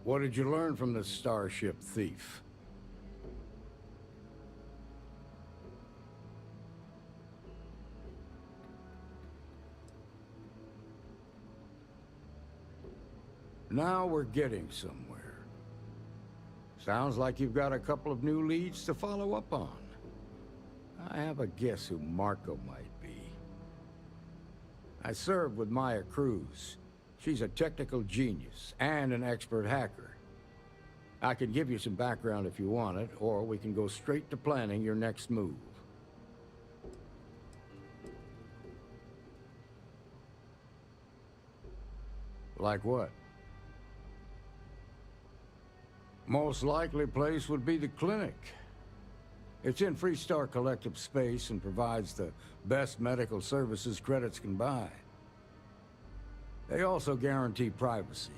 What did you learn from this starship thief? Now we're getting somewhere. Sounds like you've got a couple of new leads to follow up on. I have a guess who Marco might be. I served with Maya Cruz. She's a technical genius and an expert hacker. I can give you some background if you want it, or we can go straight to planning your next move. Like what? Most likely place would be the clinic. It's in Freestar Collective space and provides the best medical services credits can buy. They also guarantee privacy,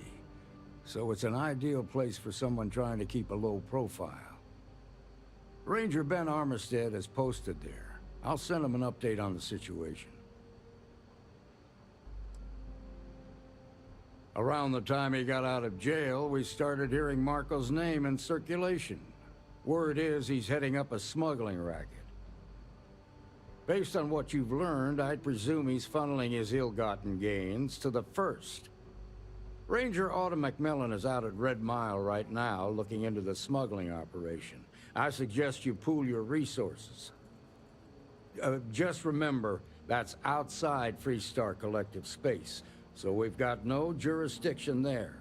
so it's an ideal place for someone trying to keep a low profile. Ranger Ben Armistead is posted there. I'll send him an update on the situation. Around the time he got out of jail, we started hearing Marco's name in circulation. Word is he's heading up a smuggling racket. Based on what you've learned, I'd presume he's funneling his ill-gotten gains to the First. Ranger Autumn McMillan is out at Red Mile right now, looking into the smuggling operation. I suggest you pool your resources. Just remember, that's outside Freestar Collective space, so we've got no jurisdiction there.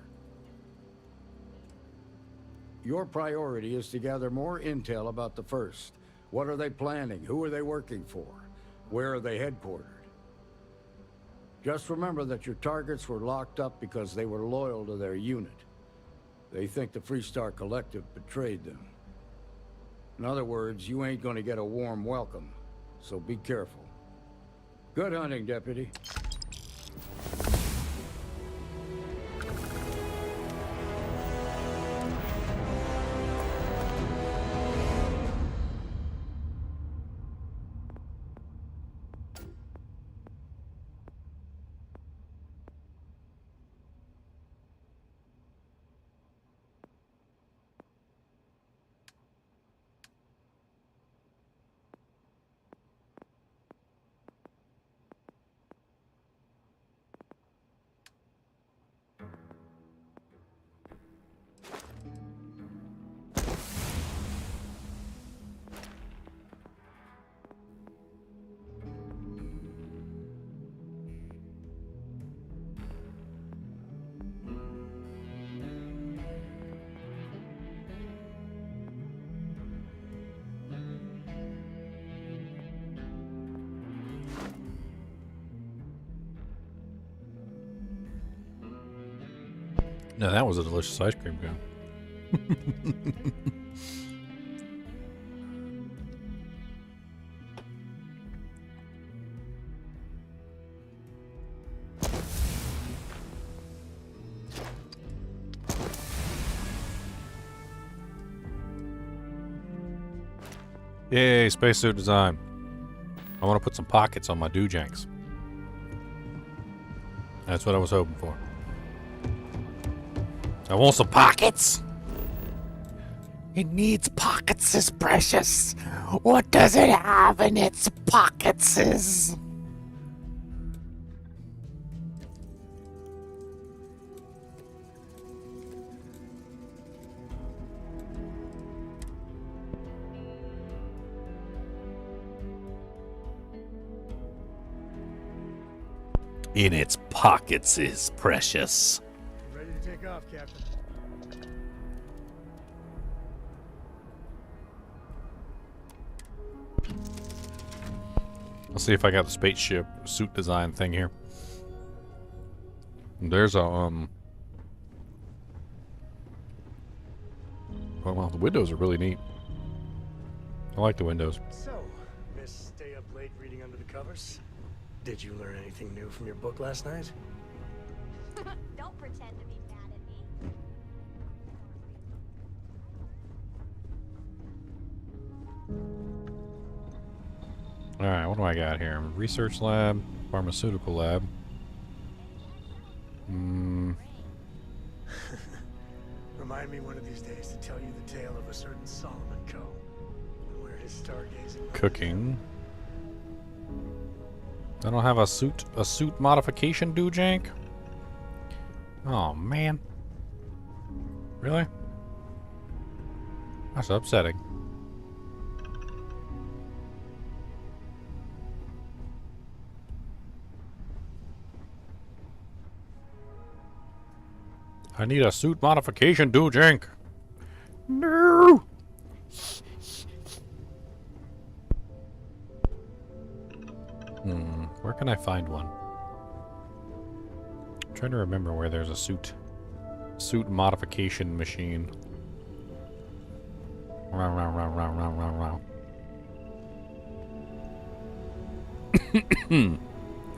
Your priority is to gather more intel about the First. What are they planning? Who are they working for? Where are they headquartered? Just remember that your targets were locked up because they were loyal to their unit. They think the Freestar Collective betrayed them. In other words, you ain't gonna get a warm welcome, so be careful. Good hunting, Deputy. No, that was a delicious ice cream cone. Yay, spacesuit design. I want to put some pockets on my doojanks. That's what I was hoping for. I want some pockets. It needs pockets, is precious. What does it have in its pockets? In its pockets is precious. Ready to take off, Captain. Let's see if I got the spaceship suit design thing here. There's a oh, well, the windows are really neat. I like the windows. So, Miss Stay Up Late reading under the covers? Did you learn anything new from your book last night? Don't pretend to be mad at me. Alright, what do I got here? Research lab, pharmaceutical lab. Remind me one of these days to tell you the tale of a certain Solomon Coe, and where his stargazing... Cooking. I don't have a suit modification dojank? Oh man. Really? That's upsetting. I need a suit modification dojank. No. Where can I find one? I'm trying to remember where there's a suit modification machine.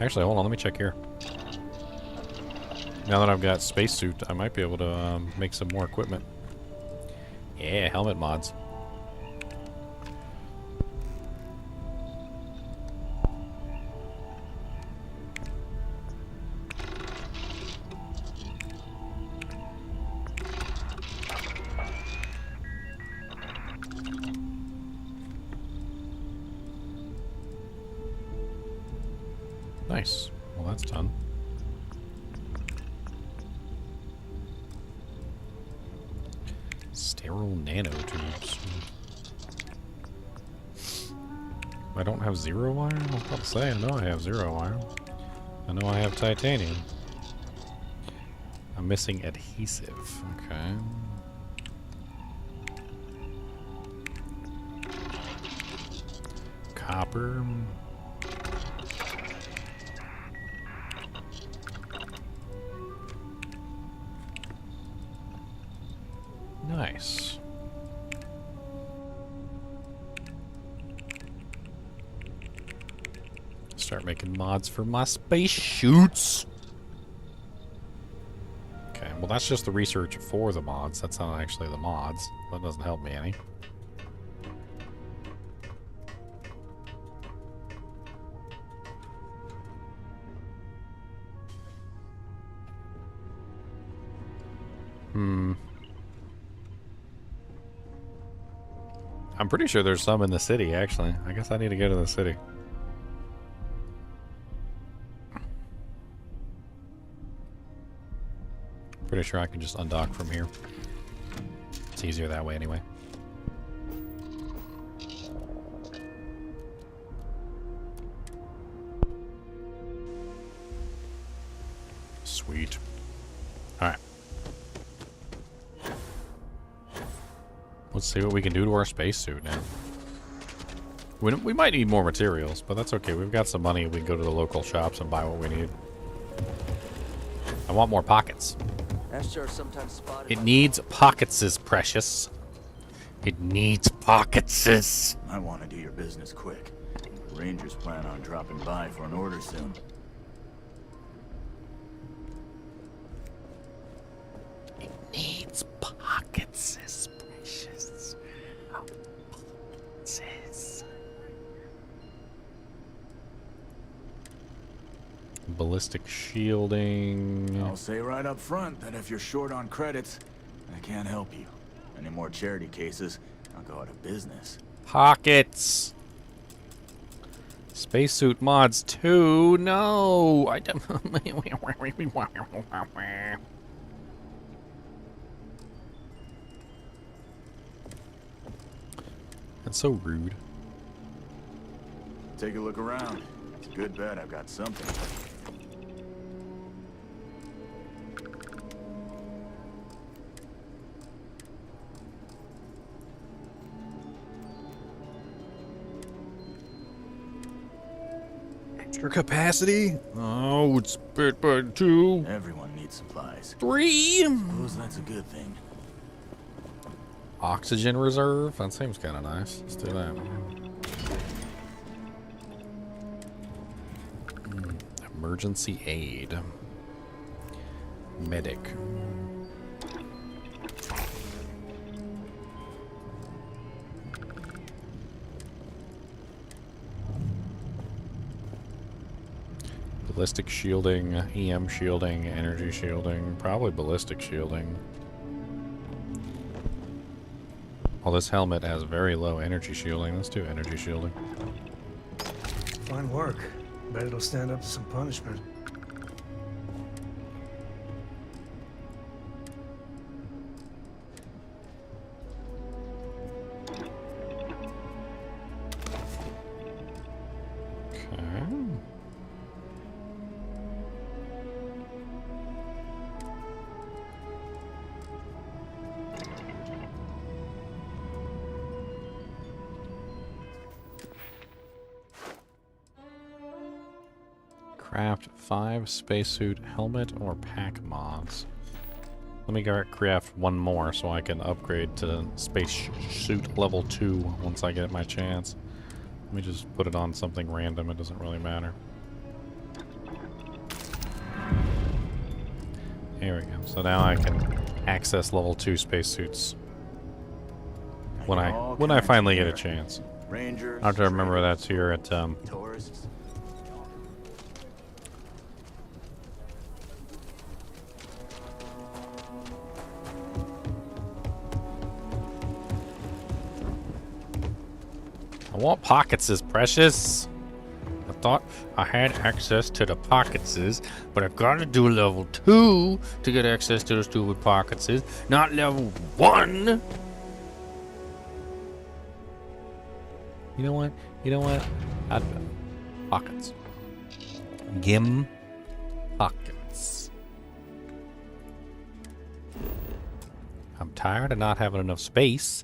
Actually, hold on, let me check here. Now that I've got spacesuit, I might be able to make some more equipment. Yeah, helmet mods. Nice. Well, that's done. Sterile nanotubes. I don't have zero wire? I was about to say, I know I have zero wire. I know I have titanium. I'm missing adhesive. Okay. Copper. Nice. Start making mods for my space shoots. Okay, well that's just the research for the mods. That's not actually the mods. That doesn't help me any. I'm pretty sure there's some in the city, actually. I guess I need to go to the city. Pretty sure I can just undock from here. It's easier that way anyway. Sweet. Alright. Let's see what we can do to our spacesuit now. We might need more materials, but that's okay. We've got some money. We can go to the local shops and buy what we need. I want more pockets. It needs pockets, precious. It needs pockets. I want to do your business quick. The Rangers plan on dropping by for an order soon. It needs pockets, precious. Pockets. Ballistic shielding. I'll say right up front that if you're short on credits, I can't help you. Any more charity cases, I'll go out of business. Pockets. Spacesuit mods 2. No. I don't. That's so rude. Take a look around. It's a good bet I've got something. Extra capacity? Oh, it's bit by 2. Everyone needs supplies. 3. Suppose that's a good thing. Oxygen reserve? That seems kind of nice. Let's do that. Emergency aid. Medic. Ballistic shielding, EM shielding, energy shielding, probably ballistic shielding. Well, this helmet has very low energy shielding. Let's do energy shielding. Fine work. Bet it'll stand up to some punishment. Craft 5 spacesuit helmet or pack mods. Let me craft one more so I can upgrade to spacesuit level 2 once I get my chance. Let me just put it on something random, it doesn't really matter. Here we go. So now I can access level 2 spacesuits when I finally get a chance. Rangers, I have to remember that's here at tourists. I want pockets, precious. I thought I had access to the pockets, but I've got to do level 2 to get access to the stupid pockets, not level 1. You know what? You know what? Pockets. Gim pockets. I'm tired of not having enough space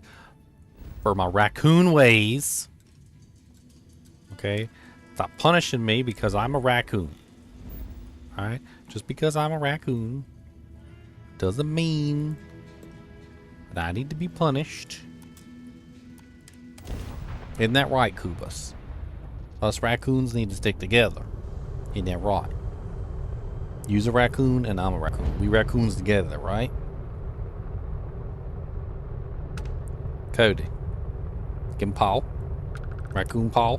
for my raccoon ways. Okay? Stop punishing me because I'm a raccoon. Alright? Just because I'm a raccoon doesn't mean that I need to be punished. Isn't that right, Kubus? Us raccoons need to stick together. Isn't that right? You's a raccoon and I'm a raccoon. We raccoons together, right? Cody. Give him paw. Raccoon paw.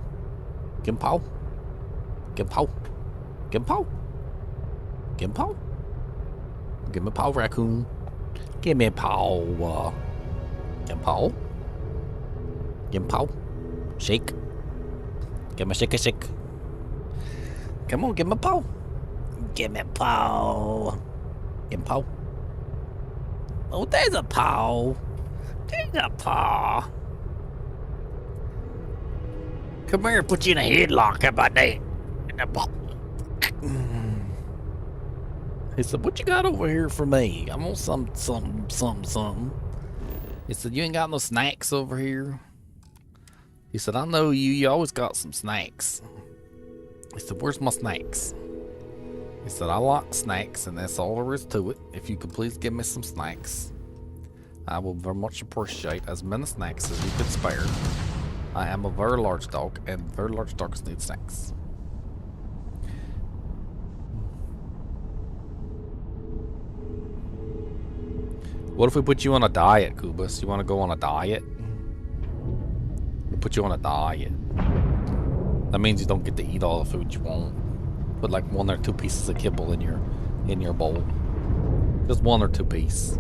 Give him paw. Give him paw. Give him paw. Give him paw. Give me a paw, raccoon. Give me a paw. Give him paw. Give him paw. Shake. Give him a shake, a shake. Come on, give him a paw. Give me a paw. Give him paw. Oh, there's a paw. There's a paw. Come here, put you in a headlock. How about that? He said, what you got over here for me? I want something. He said, you ain't got no snacks over here? He said, I know you. You always got some snacks. He said, where's my snacks? He said, I like snacks, and that's all there is to it. If you could please give me some snacks, I will very much appreciate as many snacks as you could spare. I am a very large dog, and very large dogs need snacks. What if we put you on a diet, Kubus? You want to go on a diet? We'll put you on a diet. That means you don't get to eat all the food you want. Put like 1 or 2 pieces of kibble in your bowl. Just 1 or 2 pieces.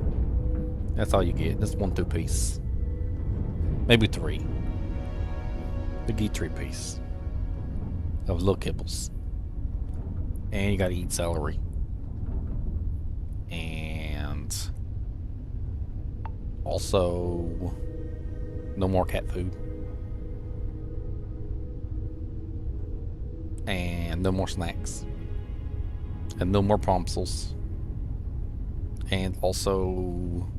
That's all you get. Just 1, 2 piece. Maybe 3. We get 3 pieces of little kibbles. And you gotta eat celery. And also no more cat food. And no more snacks. And no more prompsels. And also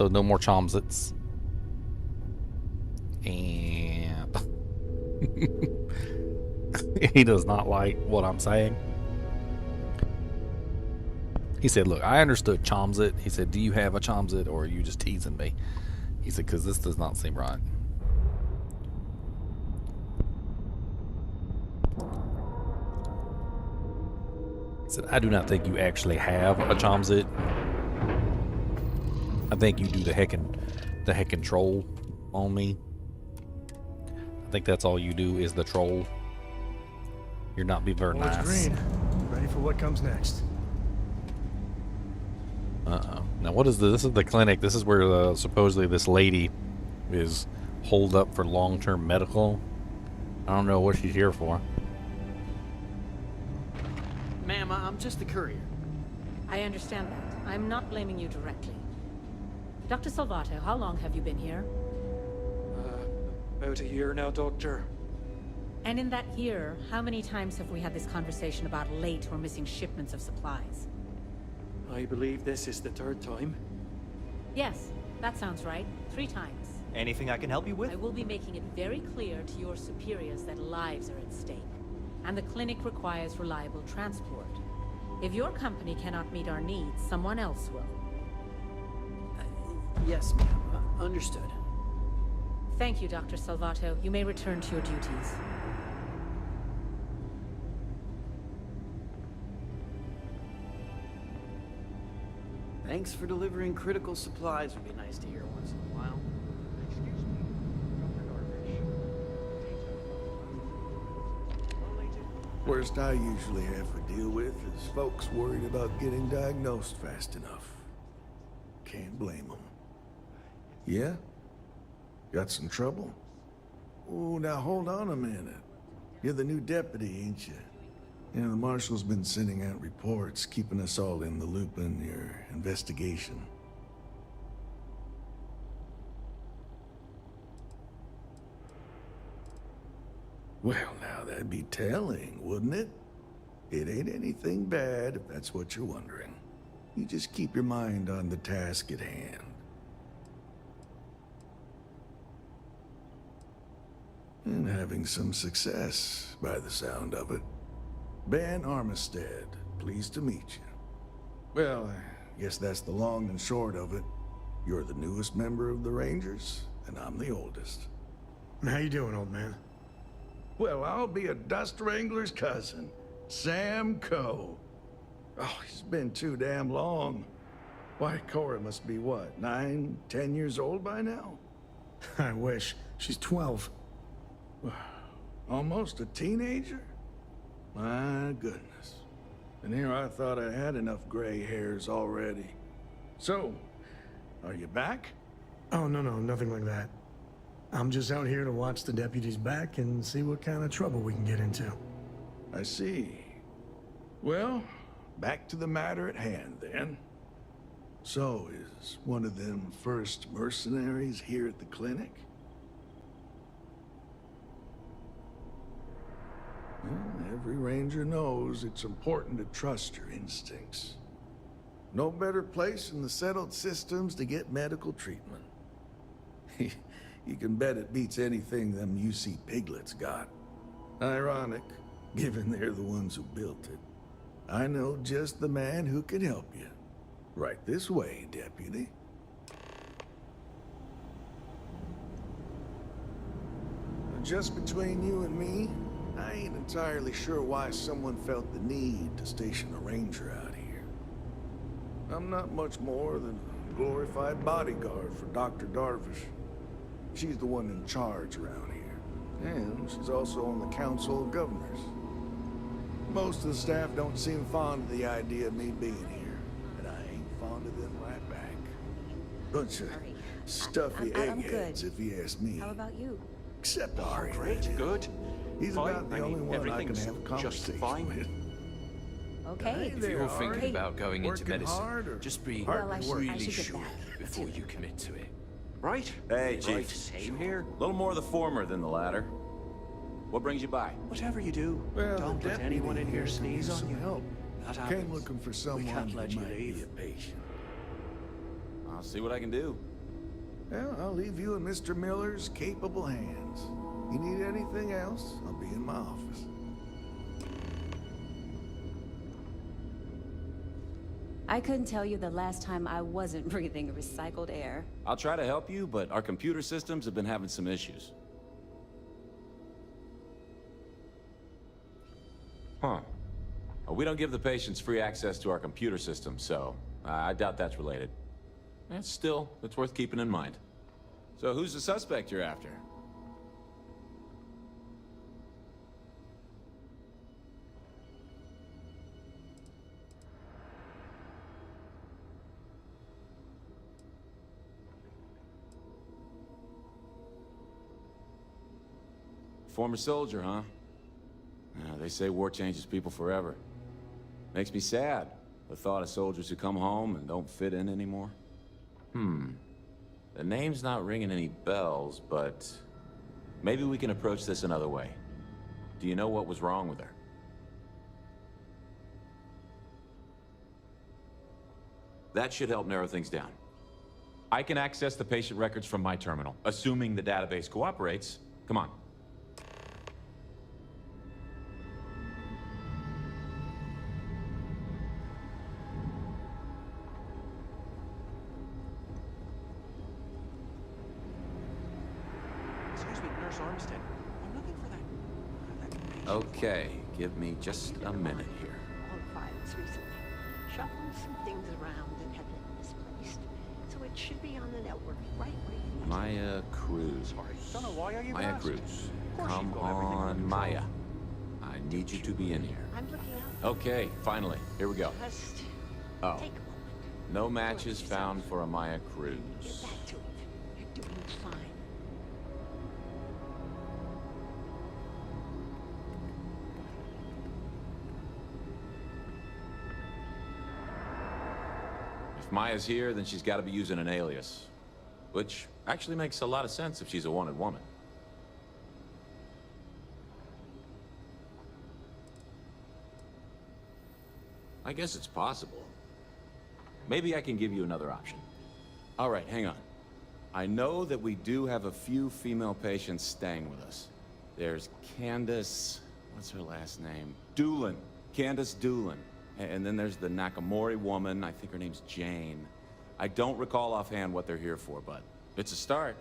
no more Chomsits. And He does not like what I'm saying. He said, look, I understood Chomsit. He said, do you have a Chomsit or are you just teasing me? He said, because this does not seem right. He said, I do not think you actually have a Chomsit. I think you do the heckin' troll on me. I think that's all you do is the troll. You're not being very Well, it's nice. green. Ready for what comes next. Uh-oh. Now what is this is the clinic. This is where supposedly this lady is holed up for long-term medical. I don't know what she's here for. Ma'am, I'm just the courier. I understand that. I'm not blaming you directly. Dr. Salvato, how long have you been here? About a year now, Doctor. And in that year, how many times have we had this conversation about late or missing shipments of supplies? I believe this is the third time. Yes, that sounds right. 3 times. Anything I can help you with? I will be making it very clear to your superiors that lives are at stake, and the clinic requires reliable transport. If your company cannot meet our needs, someone else will. Yes, ma'am. Understood. Thank you, Dr. Salvato. You may return to your duties. Thanks for delivering critical supplies. Would be nice to hear once in a while. Worst I usually have to deal with is folks worried about getting diagnosed fast enough. Can't blame them. Yeah? Got some trouble? Oh, now hold on a minute. You're the new deputy, ain't you? Yeah, the marshal's been sending out reports, keeping us all in the loop in your investigation. Well, now that'd be telling, wouldn't it? It ain't anything bad, if that's what you're wondering. You just keep your mind on the task at hand. And having some success, by the sound of it. Ben Armistead, pleased to meet you. Well, I guess that's the long and short of it. You're the newest member of the Rangers, and I'm the oldest. How you doing, old man? Well, I'll be a dust wrangler's cousin, Sam Coe. Oh, he's been too damn long. Why, Cora must be what, 9, 10 years old by now? I wish. She's 12. Almost a teenager? My goodness. And here I thought I had enough gray hairs already. So, are you back? Oh, no, nothing like that. I'm just out here to watch the deputies back and see what kind of trouble we can get into. I see. Well, back to the matter at hand, then. So, is one of them first mercenaries here at the clinic? Well, every ranger knows it's important to trust your instincts. No better place in the settled systems to get medical treatment. You can bet it beats anything them UC piglets got. Ironic, given they're the ones who built it. I know just the man who can help you. Right this way, deputy. Just between you and me, I ain't entirely sure why someone felt the need to station a ranger out here. I'm not much more than a glorified bodyguard for Dr. Darvish. She's the one in charge around here. And she's also on the Council of Governors. Most of the staff don't seem fond of the idea of me being here, and I ain't fond of them right back. Bunch of stuffy I'm eggheads, good. if you ask me. How about you? Except Ari. Great, good. He's Fine. about the only one I can have a just conversation fine. with. Okay. If you're thinking about going into Working medicine, hard or just be Well, I should really get sure back. before you commit to it. Right? Hey, Chief. Right, same here. A little more the former than the latter. What brings you by? Whatever you do, Well, don't the let deputy anyone in here could sneeze use on some you. help. That Came happens. looking for someone can't let who you might leave. be a patient. I'll see what I can do. Well, I'll leave you in Mr. Miller's capable hands. You need anything else? I'll be in my office. I couldn't tell you the last time I wasn't breathing recycled air. I'll try to help you, but our computer systems have been having some issues. Huh. Well, we don't give the patients free access to our computer system, so I doubt that's related. Still, it's worth keeping in mind. So who's the suspect you're after? Former soldier, huh? They say war changes people forever. Makes me sad, the thought of soldiers who come home and don't fit in anymore. The name's not ringing any bells, but maybe we can approach this another way. Do you know what was wrong with her? That should help narrow things down. I can access the patient records from my terminal, assuming the database cooperates. Come on. Okay, give me just a minute here. All files recently. Shuffling some things around and have been misplaced. So it should be on the network right where you need Maya Cruz. Don't know why are you Maya asked? Cruz. Of course Come you've got everything under on, control. Maya. I need you to be in here. I'm looking out. Okay, finally. Here we go. Just Oh. take a moment. No matches found for a Maya Get Cruz. back to it. You're doing fine. If Maya's here, then she's got to be using an alias. Which actually makes a lot of sense if she's a wanted woman. I guess it's possible. Maybe I can give you another option. All right, hang on. I know that we do have a few female patients staying with us. There's Candace... what's her last name? Doolin. Candace Doolin. And then there's the Nakamori woman. I think her name's Jane. I don't recall offhand what they're here for, but it's a start.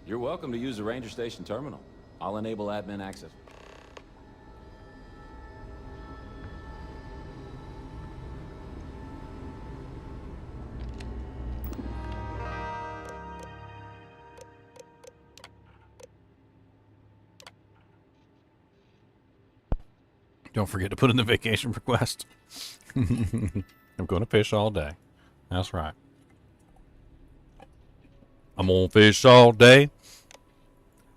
You're welcome to use the Ranger Station terminal. I'll enable admin access. Don't forget to put in the vacation request. I'm going to fish all day. That's right. I'm going to fish all day.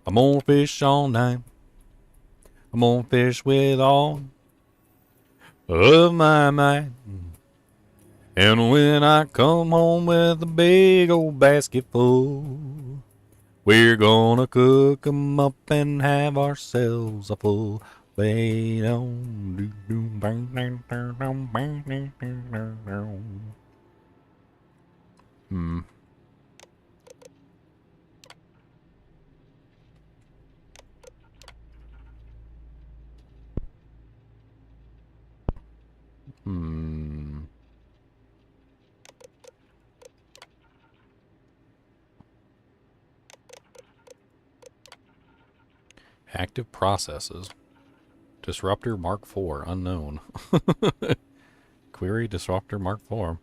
I'm going to fish all night. I'm going to fish with all of my might. And when I come home with a big old basket full, we're gonna cook 'em up and have ourselves a full way on. Active processes. Disruptor Mark IV, unknown. Query Disruptor Mark IV.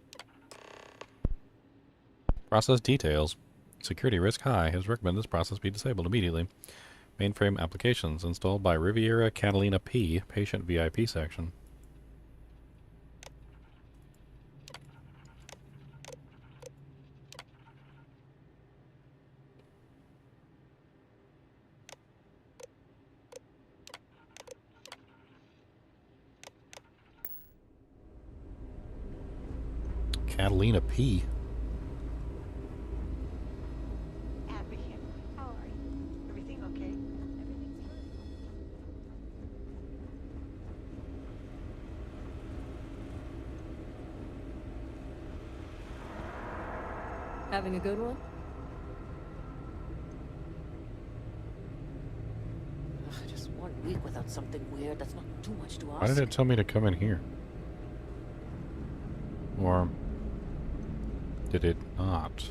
Process details. Security risk high. Has recommended this process be disabled immediately. Mainframe applications installed by Riviera Catalina P. Patient VIP section. Catalina P. Abby, how are you? Everything okay? Having a good one? 1 week without something weird. That's not too much to ask. Why did it tell me to come in here? Or did it not?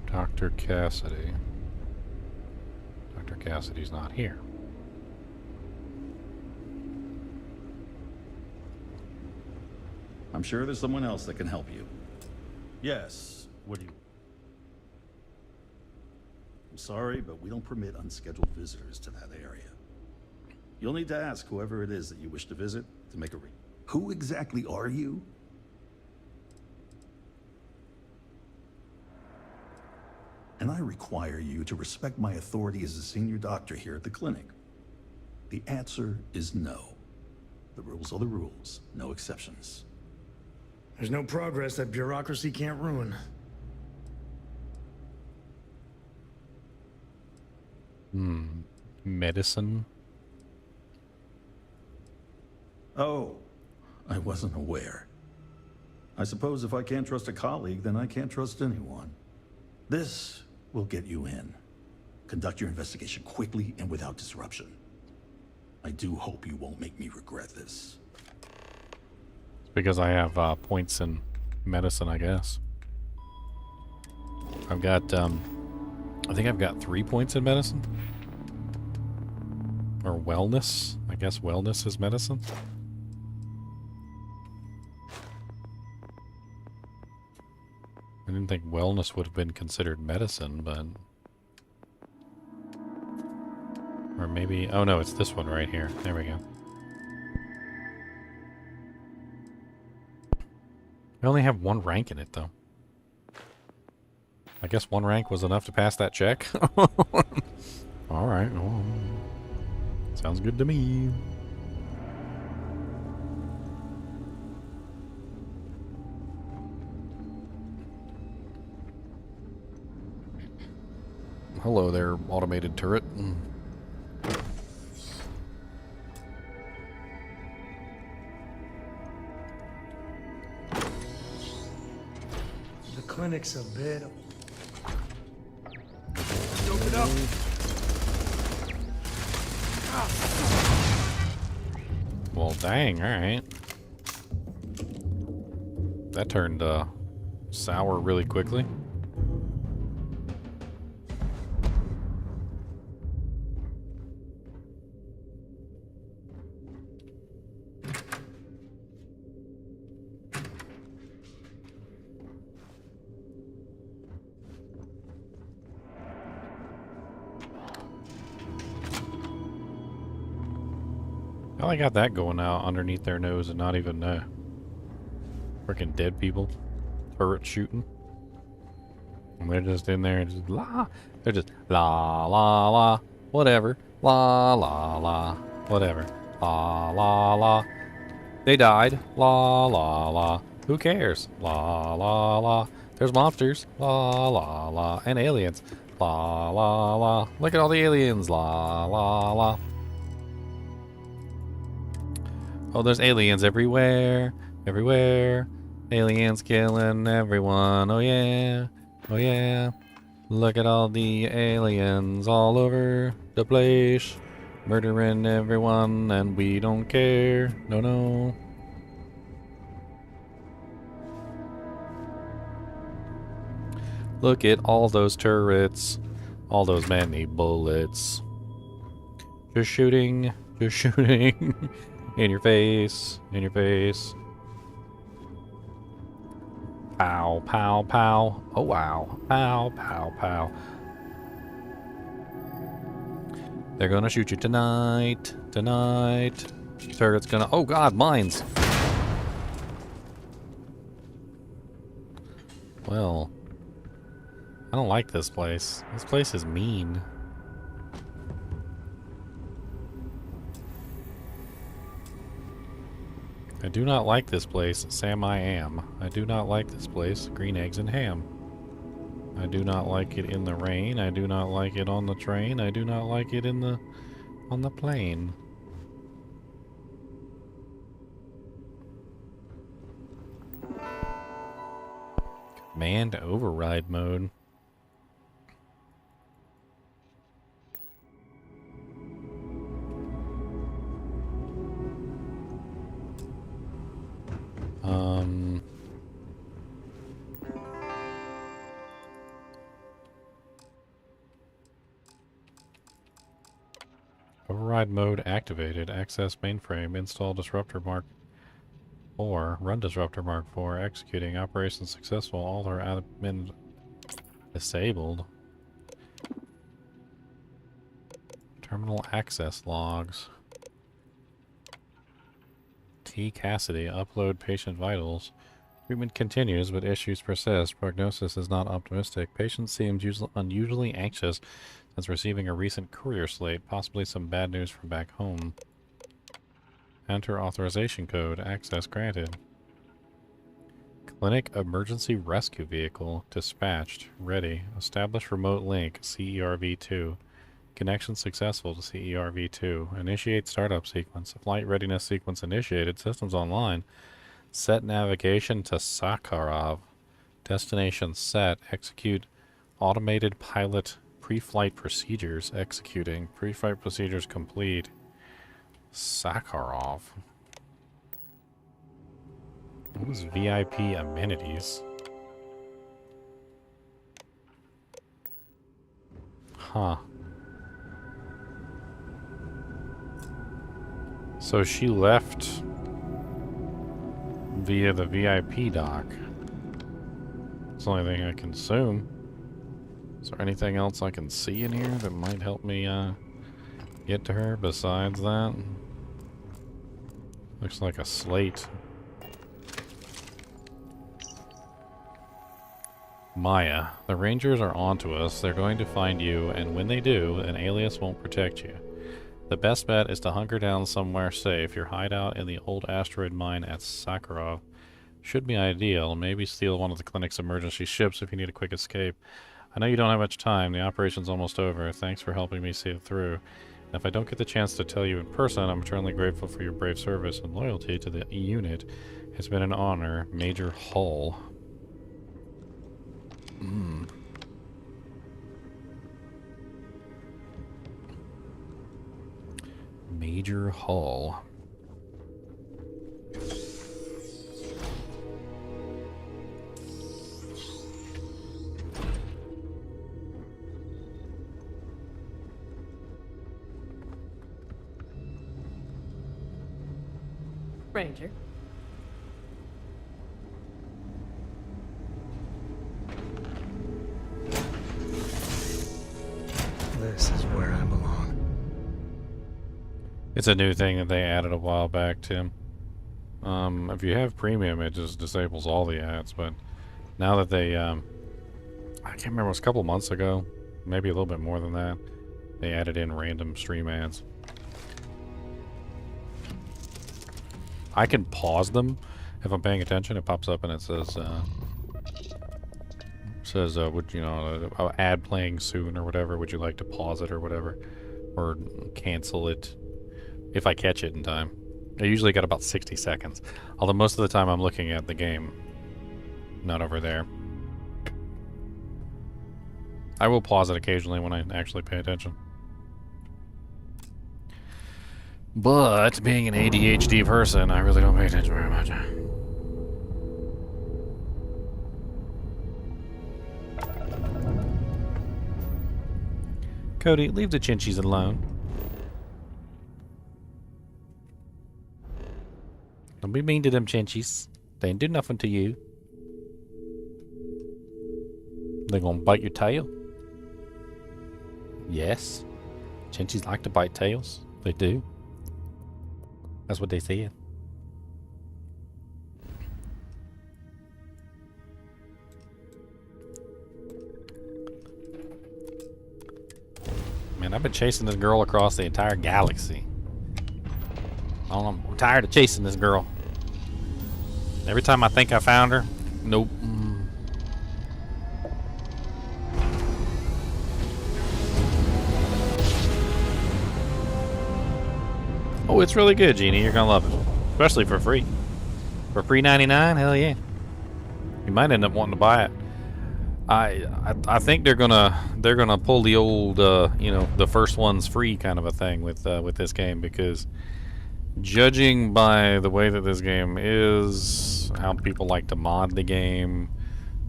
Dr. Cassidy. Dr. Cassidy's not here. I'm sure there's someone else that can help you. Yes, what do you... I'm sorry, but we don't permit unscheduled visitors to that area. You'll need to ask whoever it is that you wish to visit to make a Who exactly are you? And I require you to respect my authority as a senior doctor here at the clinic. The answer is no. The rules are the rules, no exceptions. There's no progress that bureaucracy can't ruin. Medicine? Oh, I wasn't aware. I suppose if I can't trust a colleague, then I can't trust anyone. This will get you in. Conduct your investigation quickly and without disruption. I do hope you won't make me regret this. It's because I have points in medicine, I guess. I've got, I think I've got 3 points in medicine. Or wellness. I guess wellness is medicine. I didn't think wellness would have been considered medicine, but... Or maybe... Oh no, it's this one right here. There we go. I only have 1 rank in it, though. I guess 1 rank was enough to pass that check? Alright. Well, sounds good to me. Hello there, automated turret. The clinic's a bit... Open up! Well, dang, alright. That turned sour really quickly. How they got that going out underneath their nose and not even freaking dead people, turret shooting, and they're just in there and just la. They're just la la la, whatever, la la la, whatever, la la la. They died, la la la. Who cares? La la la. There's monsters, la la la, and aliens, la la la. Look at all the aliens, la la la. Oh, there's aliens everywhere, everywhere. Aliens killing everyone. Oh yeah, oh yeah. Look at all the aliens all over the place, murdering everyone, and we don't care. No, no. Look at all those turrets, all those many bullets. Just shooting, just shooting. In your face, in your face. Pow, pow, pow. Oh, wow. Pow, pow, pow. They're gonna shoot you tonight. Tonight. Turret's gonna... Oh, God, mines. Well, I don't like this place. This place is mean. I do not like this place, Sam I am. I do not like this place, green eggs and ham. I do not like it in the rain. I do not like it on the train. I do not like it on the plane. Command override mode. Override mode activated. Access mainframe. Install disruptor mark 4. Run disruptor mark 4. Executing. Operation successful. All are admin disabled. Terminal access logs. T. Cassidy. Upload patient vitals. Treatment continues, but issues persist. Prognosis is not optimistic. Patient seems unusually anxious since receiving a recent courier slate, possibly some bad news from back home. Enter authorization code. Access granted. Clinic emergency rescue vehicle dispatched. Ready. Establish remote link. CERV2. Connection successful to CERV2. Initiate startup sequence. Flight readiness sequence initiated. Systems online. Set navigation to Sakharov. Destination set. Execute automated pilot pre-flight procedures. Executing. Pre-flight procedures complete. Sakharov. What was VIP amenities? Huh. So she left via the VIP dock. It's the only thing I can assume. Is there anything else I can see in here that might help me get to her besides that? Looks like a slate. Maya, the Rangers are onto us. They're going to find you, and when they do, an alias won't protect you. The best bet is to hunker down somewhere safe. Your hideout in the old asteroid mine at Sakharov should be ideal. Maybe steal one of the clinic's emergency ships if you need a quick escape. I know you don't have much time. The operation's almost over. Thanks for helping me see it through. And if I don't get the chance to tell you in person, I'm eternally grateful for your brave service and loyalty to the unit. It's been an honor. Major Hull. Major Hull. Ranger. This is where I belong. It's a new thing that they added a while back, Tim. If you have premium, it just disables all the ads, but now that they, I can't remember, it was a couple months ago, maybe a little bit more than that, they added in random stream ads. I can pause them if I'm paying attention. It pops up and it says, would you know, ad playing soon or whatever, would you like to pause it or whatever, or cancel it if I catch it in time. I usually got about 60 seconds, although most of the time I'm looking at the game, not over there. I will pause it occasionally when I actually pay attention. But being an ADHD person, I really don't pay attention very much. Cody, leave the Chinchillas alone. Don't be mean to them Chinchillas. They ain't do nothing to you. They gonna bite your tail? Yes. Chinchillas like to bite tails. They do. That's what they said. Man, I've been chasing this girl across the entire galaxy. I'm tired of chasing this girl. Every time I think I found her, nope. Oh, it's really good, Jeannie. You're gonna love it, especially for free. For free 99, hell yeah. You might end up wanting to buy it. I think they're gonna pull the old you know, the first one's free kind of a thing with this game, because judging by the way that this game is, how people like to mod the game,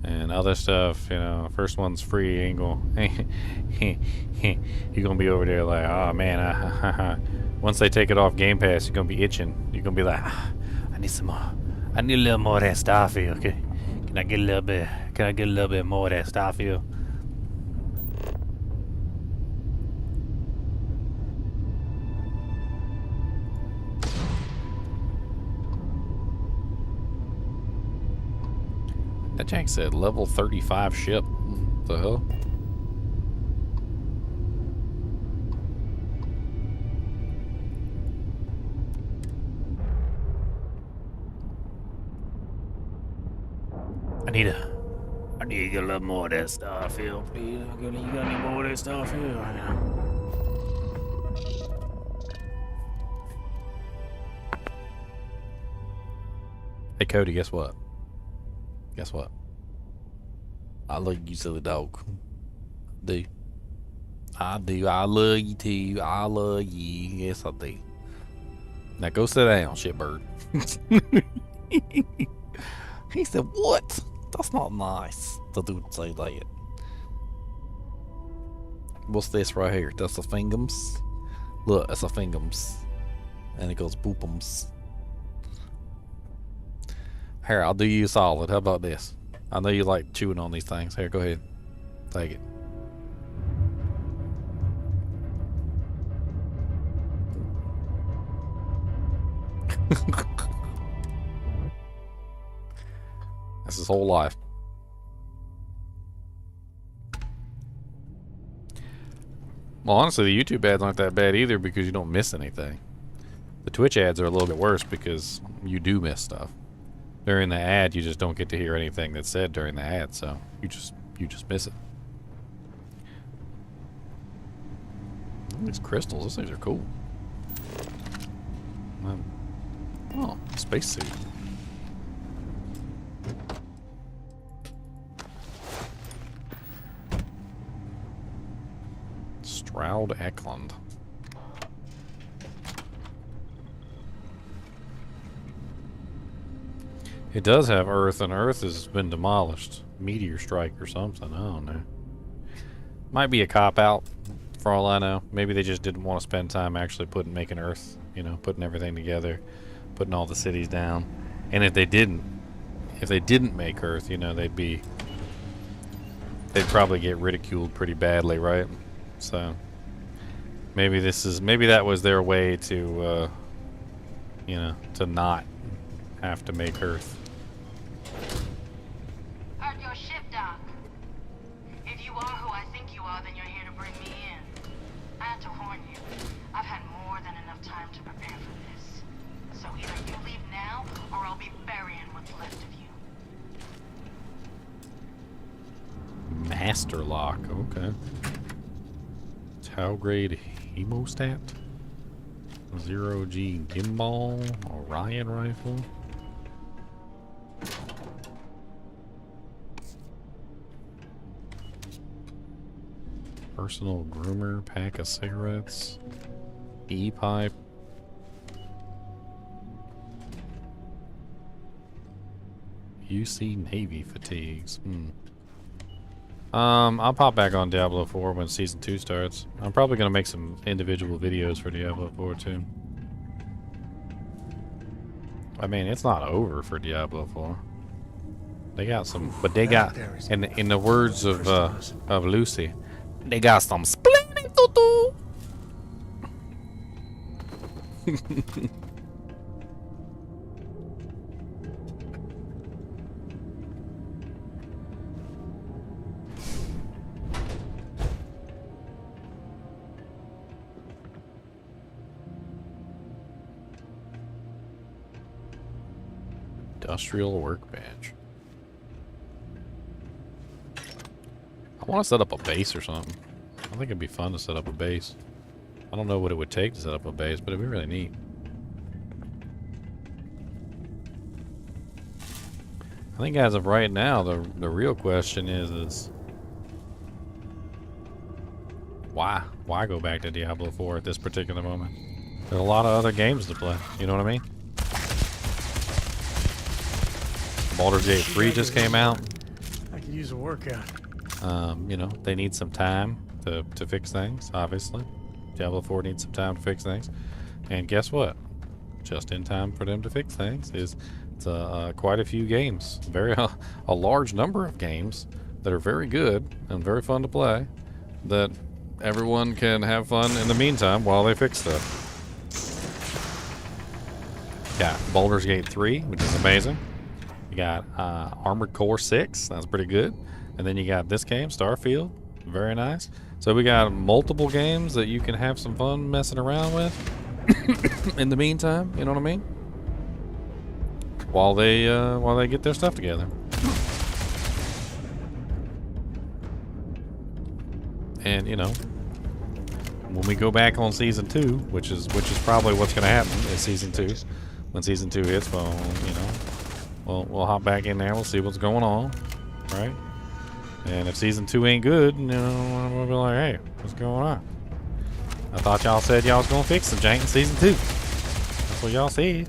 And other stuff, you know, first one's free, ain't gonna, you're gonna be over there like, oh man, once they take it off Game Pass, you're gonna be itching. You're gonna be like, I need some more. I need a little more of that Starfield. Okay, can I get a little bit? Can I get a little bit more of that Starfield? That Jank said level 35 ship. What the hell? I need to get a little more of that Starfield, please. You got any more of that Starfield right now? Hey Cody, guess what? Guess what? I love you, silly dog. I do. I love you too. I love you. Yes, I do. Now go sit down, shitbird. He said, what? That's not nice. The dude say that. What's this right here? That's a fingers. Look, that's a fingers. And it goes boopums. Here, I'll do you a solid. How about this? I know you like chewing on these things. Here, go ahead. Take it. That's his whole life. Well, honestly, the YouTube ads aren't that bad either because you don't miss anything. The Twitch ads are a little bit worse because you do miss stuff. During the ad, you just don't get to hear anything that's said during the ad, so you just miss it. These crystals, those things are cool. Oh, spacesuit. Stroud Eklund. It does have Earth, and Earth has been demolished. Meteor strike or something, I don't know. Might be a cop-out, for all I know. Maybe they just didn't want to spend time actually making Earth, you know, putting everything together, putting all the cities down. And if they didn't make Earth, you know, they'd probably get ridiculed pretty badly, right? So, maybe that was their way to, you know, to not have to make Earth. Heard your ship, Doc. If you are who I think you are, then you're here to bring me in. I had to warn you. I've had more than enough time to prepare for this. So either you leave now, or I'll be burying what's left of you. Master lock, okay. Tau grade hemostat. 0G gimbal. Orion rifle. Personal groomer, pack of cigarettes, E-pipe. UC Navy fatigues. I'll pop back on Diablo 4 when Season 2 starts. I'm probably going to make some individual videos for Diablo 4 too. I mean, it's not over for Diablo 4. They got some, but they got, in the words of Lucy, they got some splitting tutu. Industrial workbench. I want to set up a base or something. I think it'd be fun to set up a base. I don't know what it would take to set up a base, but it'd be really neat. I think as of right now, the real question is why go back to Diablo 4 at this particular moment? There's a lot of other games to play. You know what I mean? Baldur's Gate 3 just came out. use a workout. You know, they need some time to fix things, obviously. Diablo 4 needs some time to fix things. And guess what? Just in time for them to fix things is quite a few games. A large number of games that are very good and very fun to play that everyone can have fun in the meantime while they fix stuff. Got Baldur's Gate 3, which is amazing. You got Armored Core 6, that's pretty good. And then you got this game, Starfield, very nice. So we got multiple games that you can have some fun messing around with in the meantime, you know what I mean? While they get their stuff together. And you know, when we go back on season 2, which is probably what's going to happen is season 2. When season 2 hits, well, you know, we'll hop back in there. We'll see what's going on, right? And if season 2 ain't good, you know, we'll be like, hey, what's going on? I thought y'all said y'all was gonna fix some jank in season 2. That's what y'all said.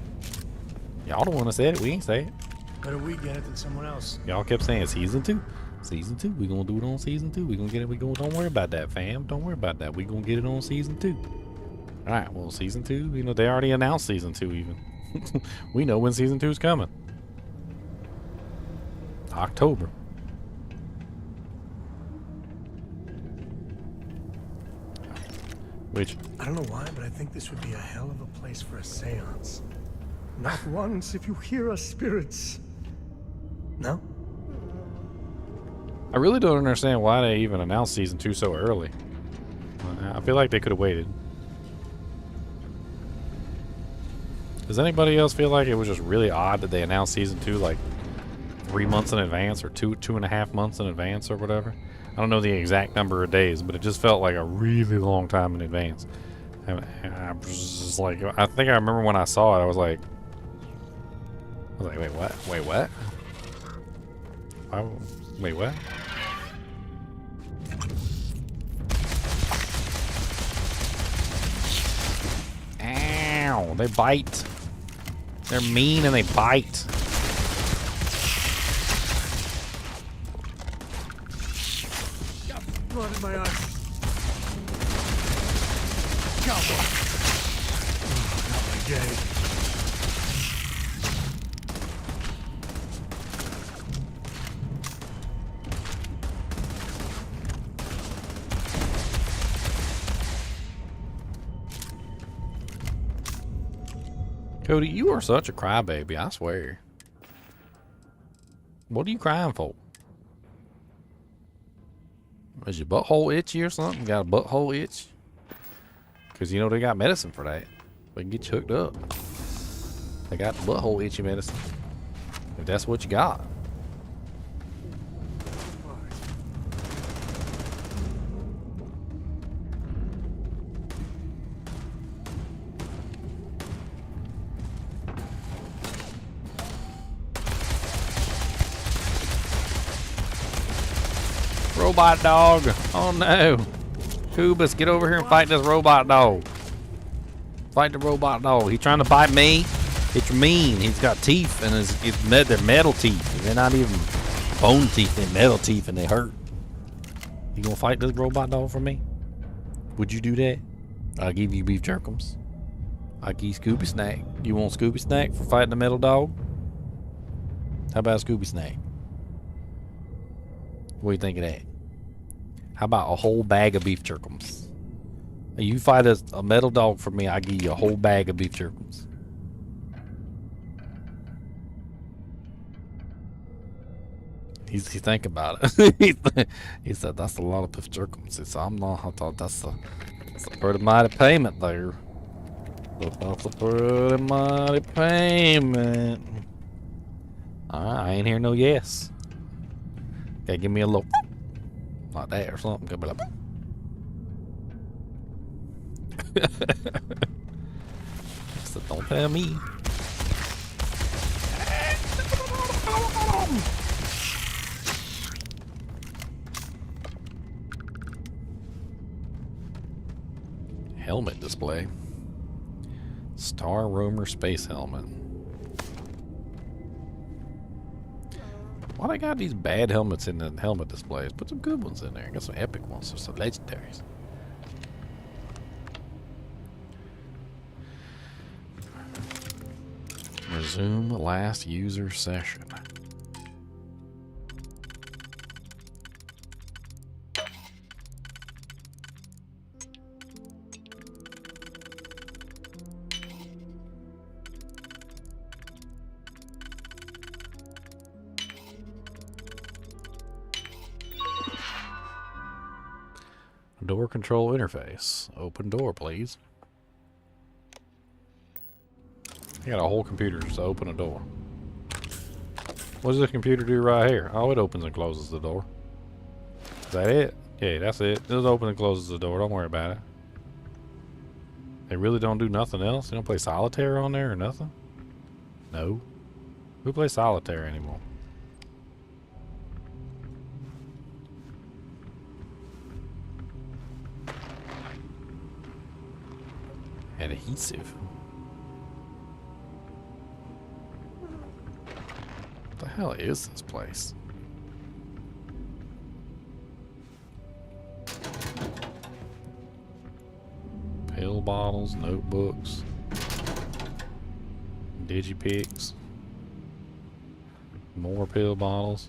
Y'all the one that said it. We ain't say it. Better we get it than someone else. Y'all kept saying season 2. Season 2. We gonna do it on season 2. We gonna get it. Don't worry about that, fam. Don't worry about that. We gonna get it on season 2. All right. Well, season 2. You know, they already announced season 2 even. We know when season 2 is coming. October. Which I don't know why, but I think this would be a hell of a place for a seance. Not once if you hear us, spirits. No? I really don't understand why they even announced season 2 so early. I feel like they could have waited. Does anybody else feel like it was just really odd that they announced season 2 like 3 months in advance or 2.5 months in advance or whatever? I don't know the exact number of days, but it just felt like a really long time in advance. And I was just like, I think I remember when I saw it, I was like, wait, what? Wait, what? Wait, what? Ow, they bite. They're mean and they bite. Blood in my eyes. Cowboy. Not my day. Cody, you are such a crybaby, I swear. What are you crying for? Is your butthole itchy or something? You got a butthole itch? Because you know they got medicine for that. They can get you hooked up. They got butthole itchy medicine. If that's what you got. Robot dog. Oh no. Kubus, get over here and fight this robot dog. Fight the robot dog. He's trying to bite me. It's mean. He's got teeth and they're metal teeth. They're not even bone teeth. They're metal teeth and they hurt. You gonna fight this robot dog for me? Would you do that? I'll give you beef jerkums. I'll give you Scooby Snack. You want Scooby Snack for fighting the metal dog? How about Scooby Snack? What do you think of that? How about a whole bag of beef jerkums? You fight a metal dog for me, I give you a whole bag of beef jerkums. He's thinking about it. He said that's a lot of beef jerkums. He said, I thought that's a pretty mighty payment there. That's a pretty mighty payment. I ain't hear no yes. Okay, give me a little like that or something. Go be like. So don't tell me. Helmet display. Star Roamer space helmet. Why they got these bad helmets in the helmet displays? Put some good ones in there. Got some epic ones or some legendaries. Resume last user session. Door control interface. Open door, please. I got a whole computer just to open a door. What does this computer do right here? Oh, it opens and closes the door. Is that it? Yeah, that's it. It just opens and closes the door. Don't worry about it. They really don't do nothing else? They don't play solitaire on there or nothing? No. Who plays solitaire anymore? Adhesive. What the hell is this place? Pill bottles, notebooks, digipics, more pill bottles.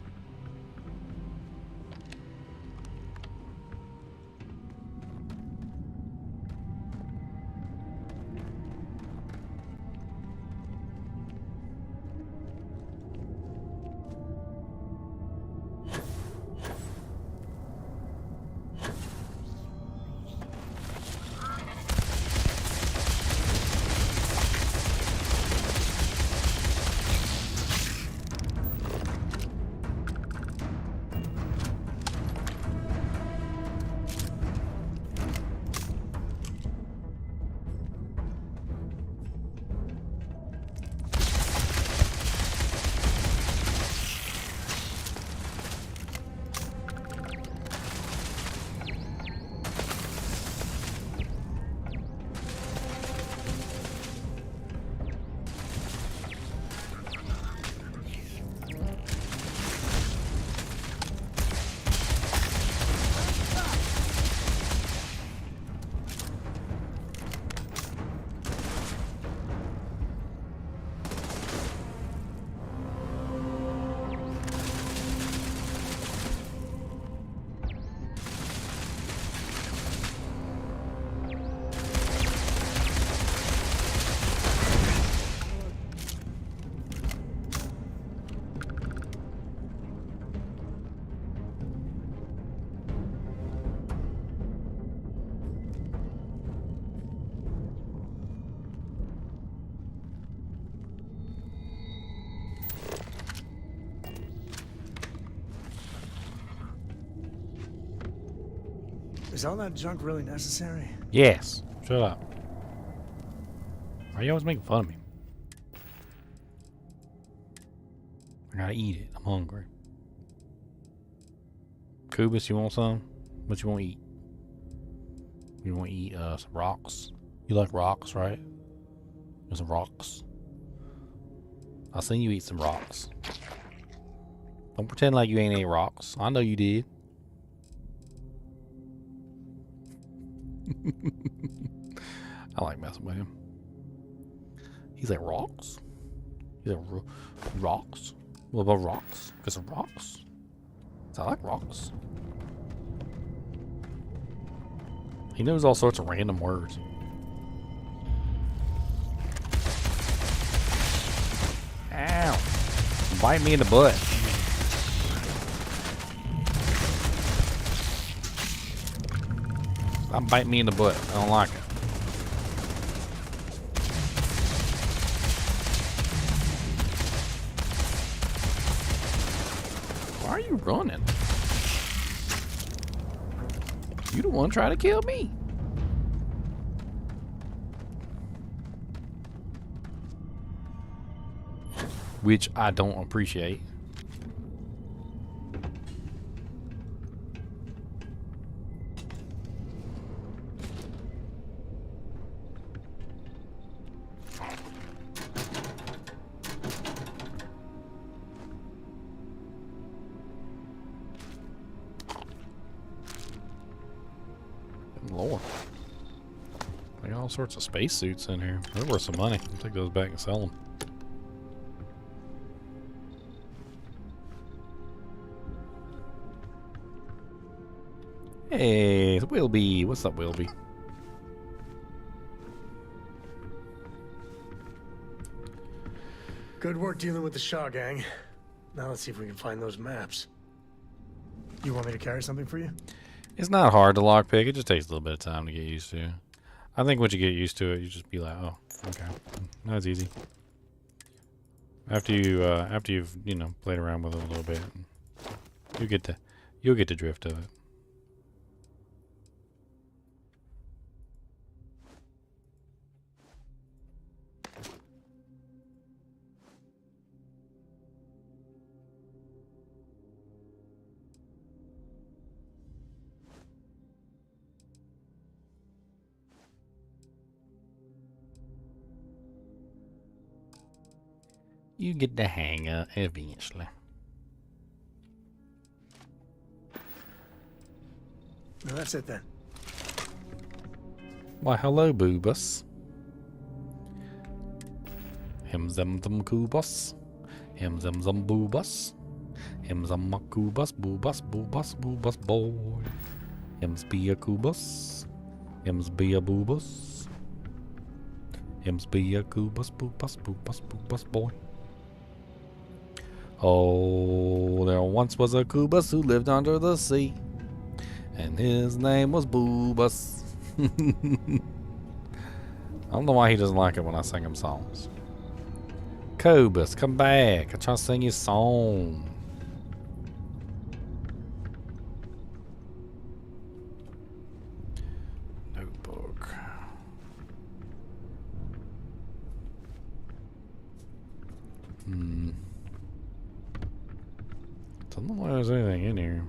Is all that junk really necessary? Yes. Shut up. Why are you always making fun of me? I gotta eat it. I'm hungry. Kubus, you want some? What you want to eat? You want to eat some rocks? You like rocks, right? There's some rocks. I'll seen you eat some rocks. Don't pretend like you ain't ate rocks. I know you did. I like messing with him. He's like, rocks? He's like, rocks? What about rocks? Get some rocks? I like rocks. He knows all sorts of random words. Ow! Bite me in the butt. Stop biting me in the butt. I don't like it. Why are you running? You the one trying to kill me. Which I don't appreciate. Lord. They got all sorts of spacesuits in here. They're worth some money. I'll take those back and sell them. Hey, Wilby. What's up, Wilby? Good work dealing with the Shaw gang. Now let's see if we can find those maps. You want me to carry something for you? It's not hard to lockpick. It just takes a little bit of time to get used to. I think once you get used to it, you just be like, oh, okay, that's easy. After you've played around with it a little bit, you'll get the drift of it. You get the hang of it eventually. No, that's it then. Why, hello, boobus. Him zem zem koobus. Him zem zem boobus. Him zem makoobus. Boobus, boobus, boobus, boy. Him's be a koobus. Him's be a boobus. Him's be a koobus, boobus, boobus, boobus, boy. Oh, there once was a Koobus who lived under the sea, and his name was Boobus. I don't know why he doesn't like it when I sing him songs. Koobus, come back. I'm trying to sing you a song. Notebook. I don't know why there's anything in here.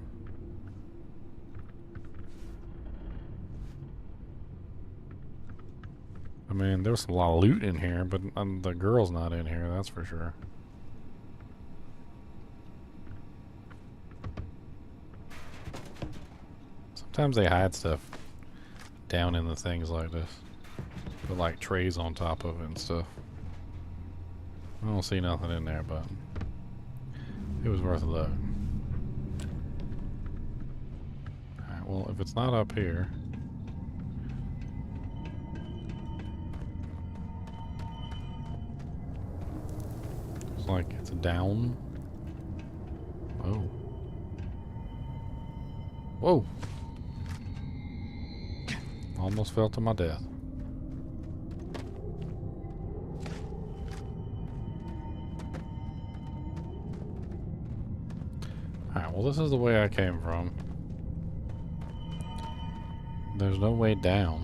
I mean, there was a lot of loot in here, but the girl's not in here, that's for sure. Sometimes they hide stuff down in the things like this. Put like trays on top of it and stuff. I don't see nothing in there, but it was worth a look. Alright, well, if it's not up here... It's like it's down. Oh. Whoa! Almost fell to my death. Alright, well, this is the way I came from. There's no way down.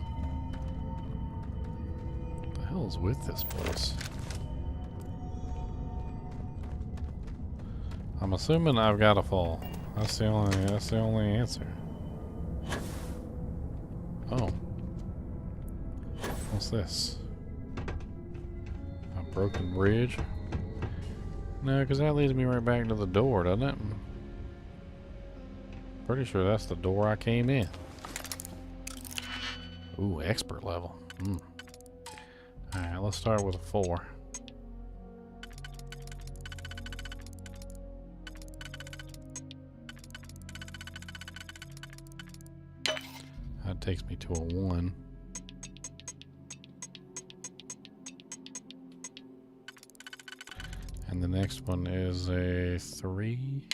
What the hell is with this place? I'm assuming I've got to fall. That's the only answer. Oh. What's this? A broken bridge? No, because that leads me right back to the door, doesn't it? Pretty sure that's the door I came in. Ooh, expert level. Alright, let's start with a 4. That takes me to a 1. And the next one is a 3.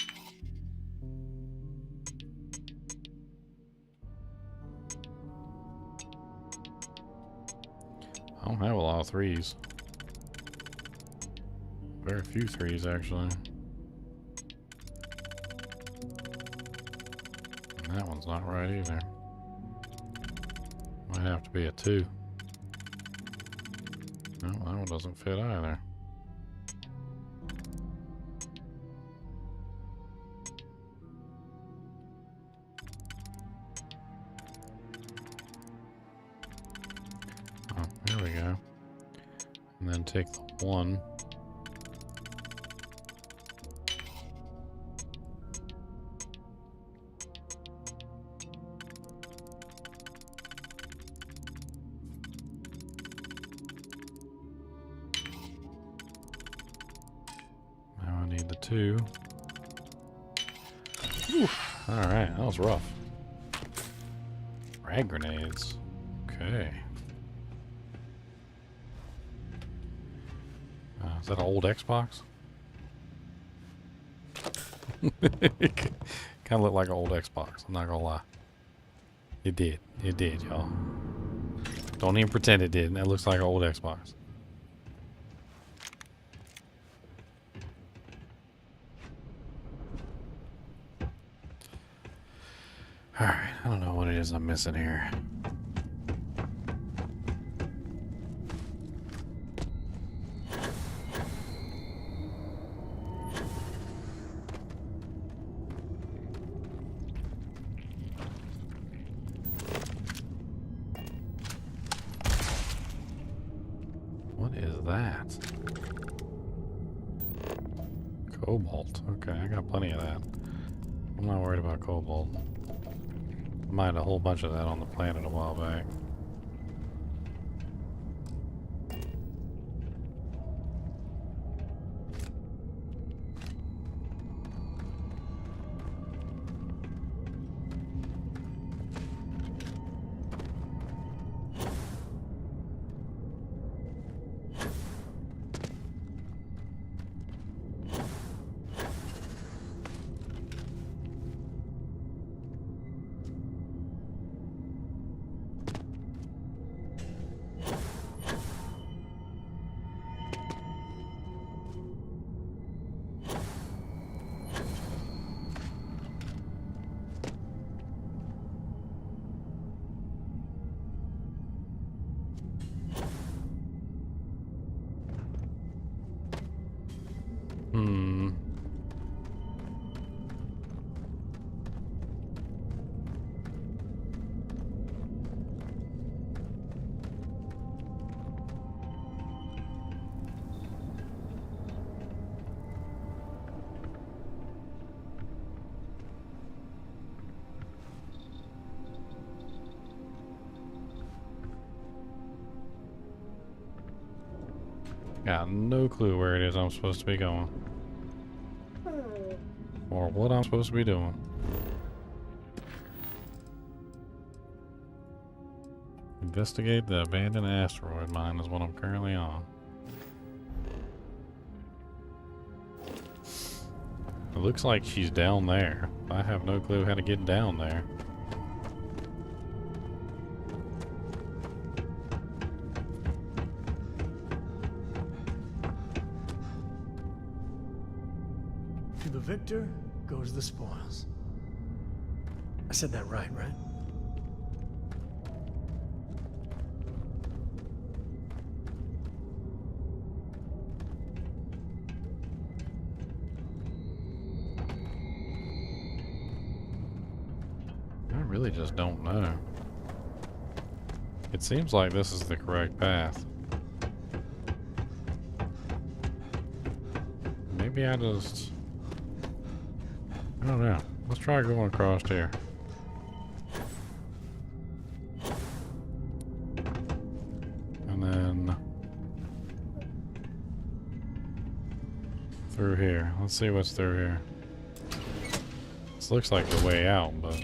I don't have a lot of 3s. Very few 3s, actually. And that one's not right either. Might have to be a 2. No, that one doesn't fit either. Oh, there we go. And then take the 1. 2. Alright, that was rough. Frag grenades. Okay. Is that an old Xbox? Kind of looked like an old Xbox, I'm not gonna lie. It did. It did, y'all. Don't even pretend it didn't. That looks like an old Xbox. Alright, I don't know what it is I'm missing here. What is that? Cobalt. Okay, I got plenty of that. I'm not worried about cobalt. I mined a whole bunch of that on the planet a while back. Got no clue where it is I'm supposed to be going. Or what I'm supposed to be doing. Investigate the abandoned asteroid mine is what I'm currently on. It looks like she's down there. I have no clue how to get down there. To the victor goes the spoils. I said that right? I really just don't know. It seems like this is the correct path. Maybe I just... I don't know. Let's try going across here. And then... through here. Let's see what's through here. This looks like the way out, but...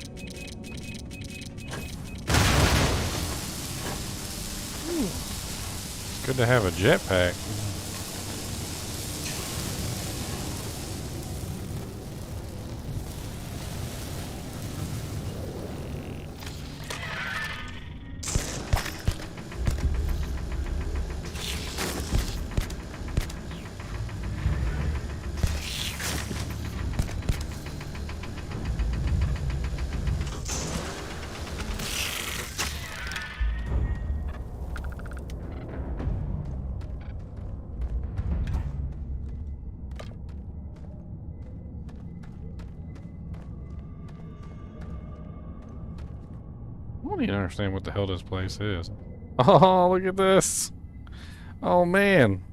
It's good to have a jetpack. I don't even understand what the hell this place is. Oh, look at this. Oh, man.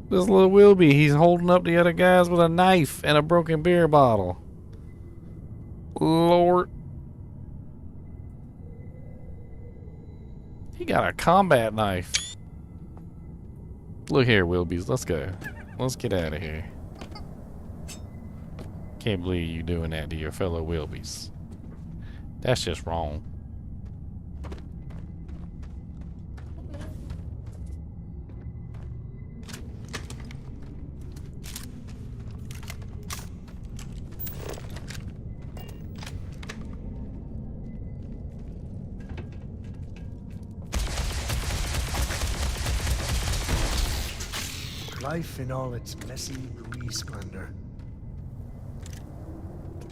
This little Wilby, he's holding up the other guys with a knife and a broken beer bottle. Lord. He got a combat knife. Look here, Wilbies. Let's go. Let's get out of here. can't believe you doing that to your fellow Wilbies. That's just wrong. Life in all its messy, gooey splendor.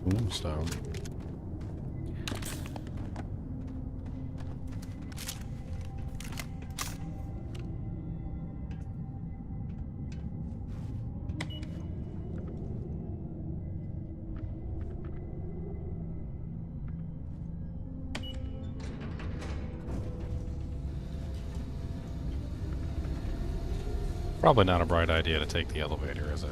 Tombstone. Probably not a bright idea to take the elevator, is it?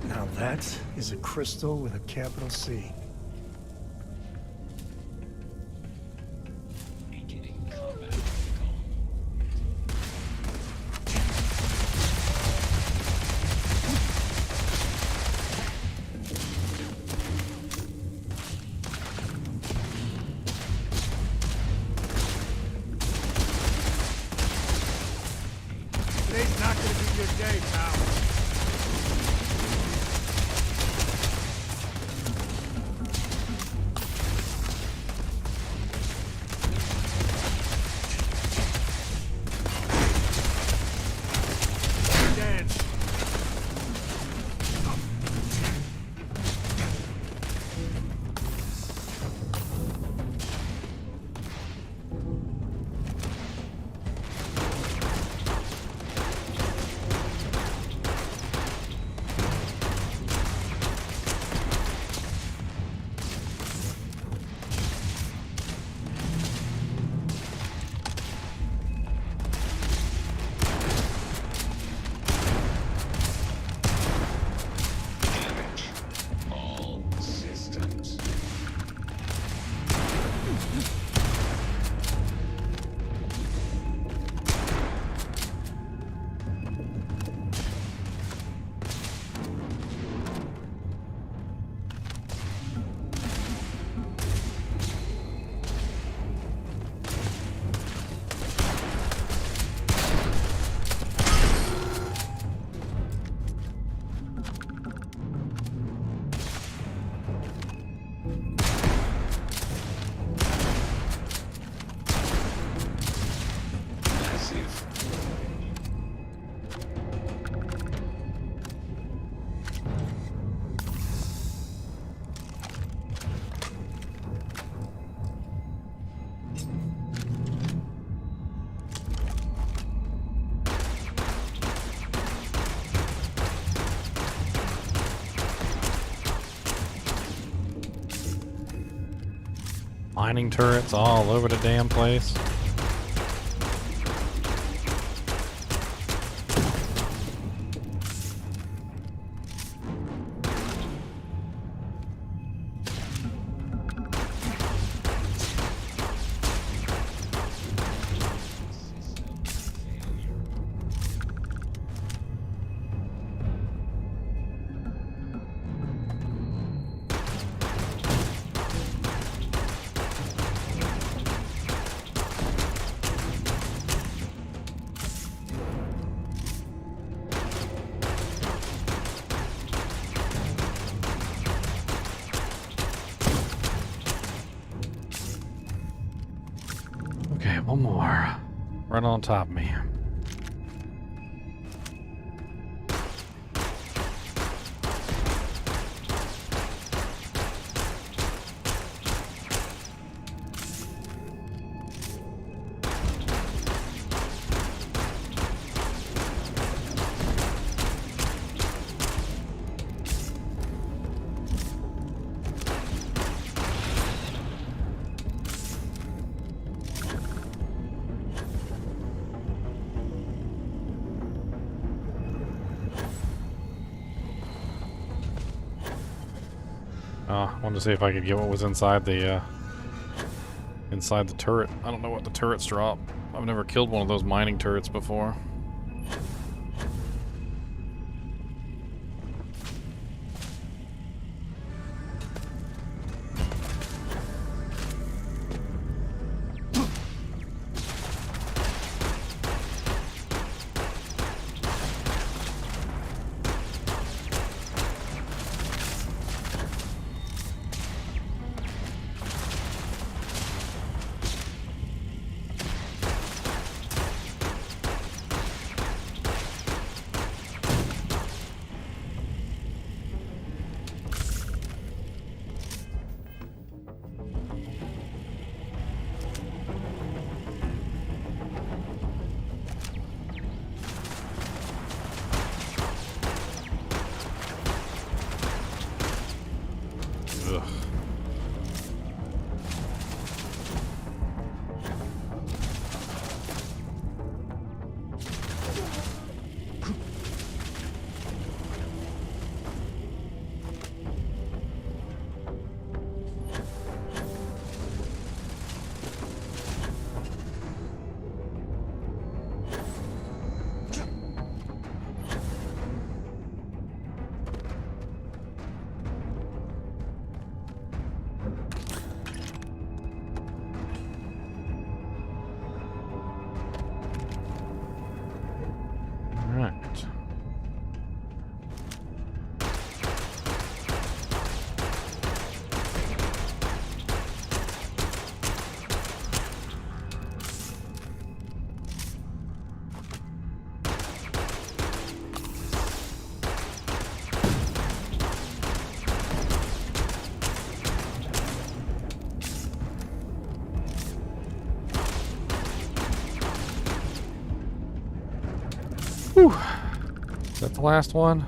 Now that is a crystal with a capital C. Today's not gonna be your day, pal. Mining turrets all over the damn place. Okay, one more. Right on top of me. I wanted to see if I could get what was inside the inside the turret. I don't know what the turrets drop. I've never killed one of those mining turrets before. Ugh. Right. Whew. Is that the last one?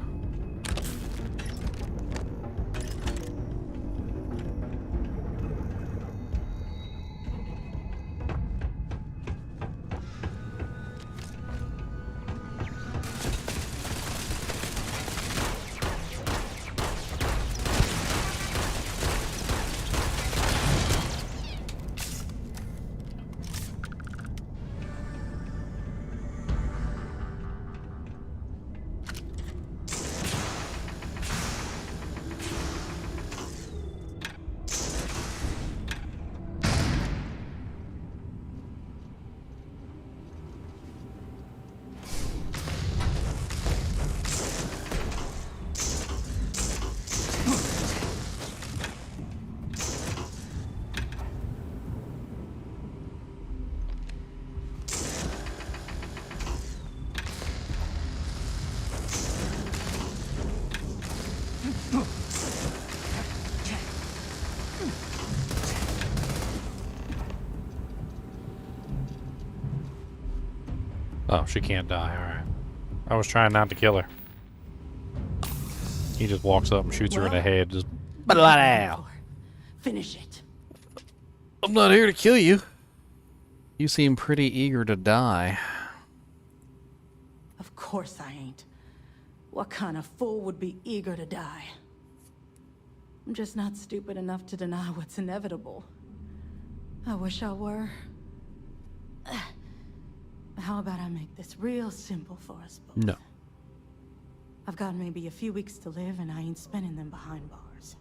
Oh, she can't die. Alright. I was trying not to kill her. He just walks up and shoots her in the head. Just. Finish it. I'm not here to kill you. You seem pretty eager to die. Of course I ain't. What kind of fool would be eager to die? I'm just not stupid enough to deny what's inevitable. I wish I were. How about I make this real simple for us both? No. I've got maybe a few weeks to live, and I ain't spending them behind bars.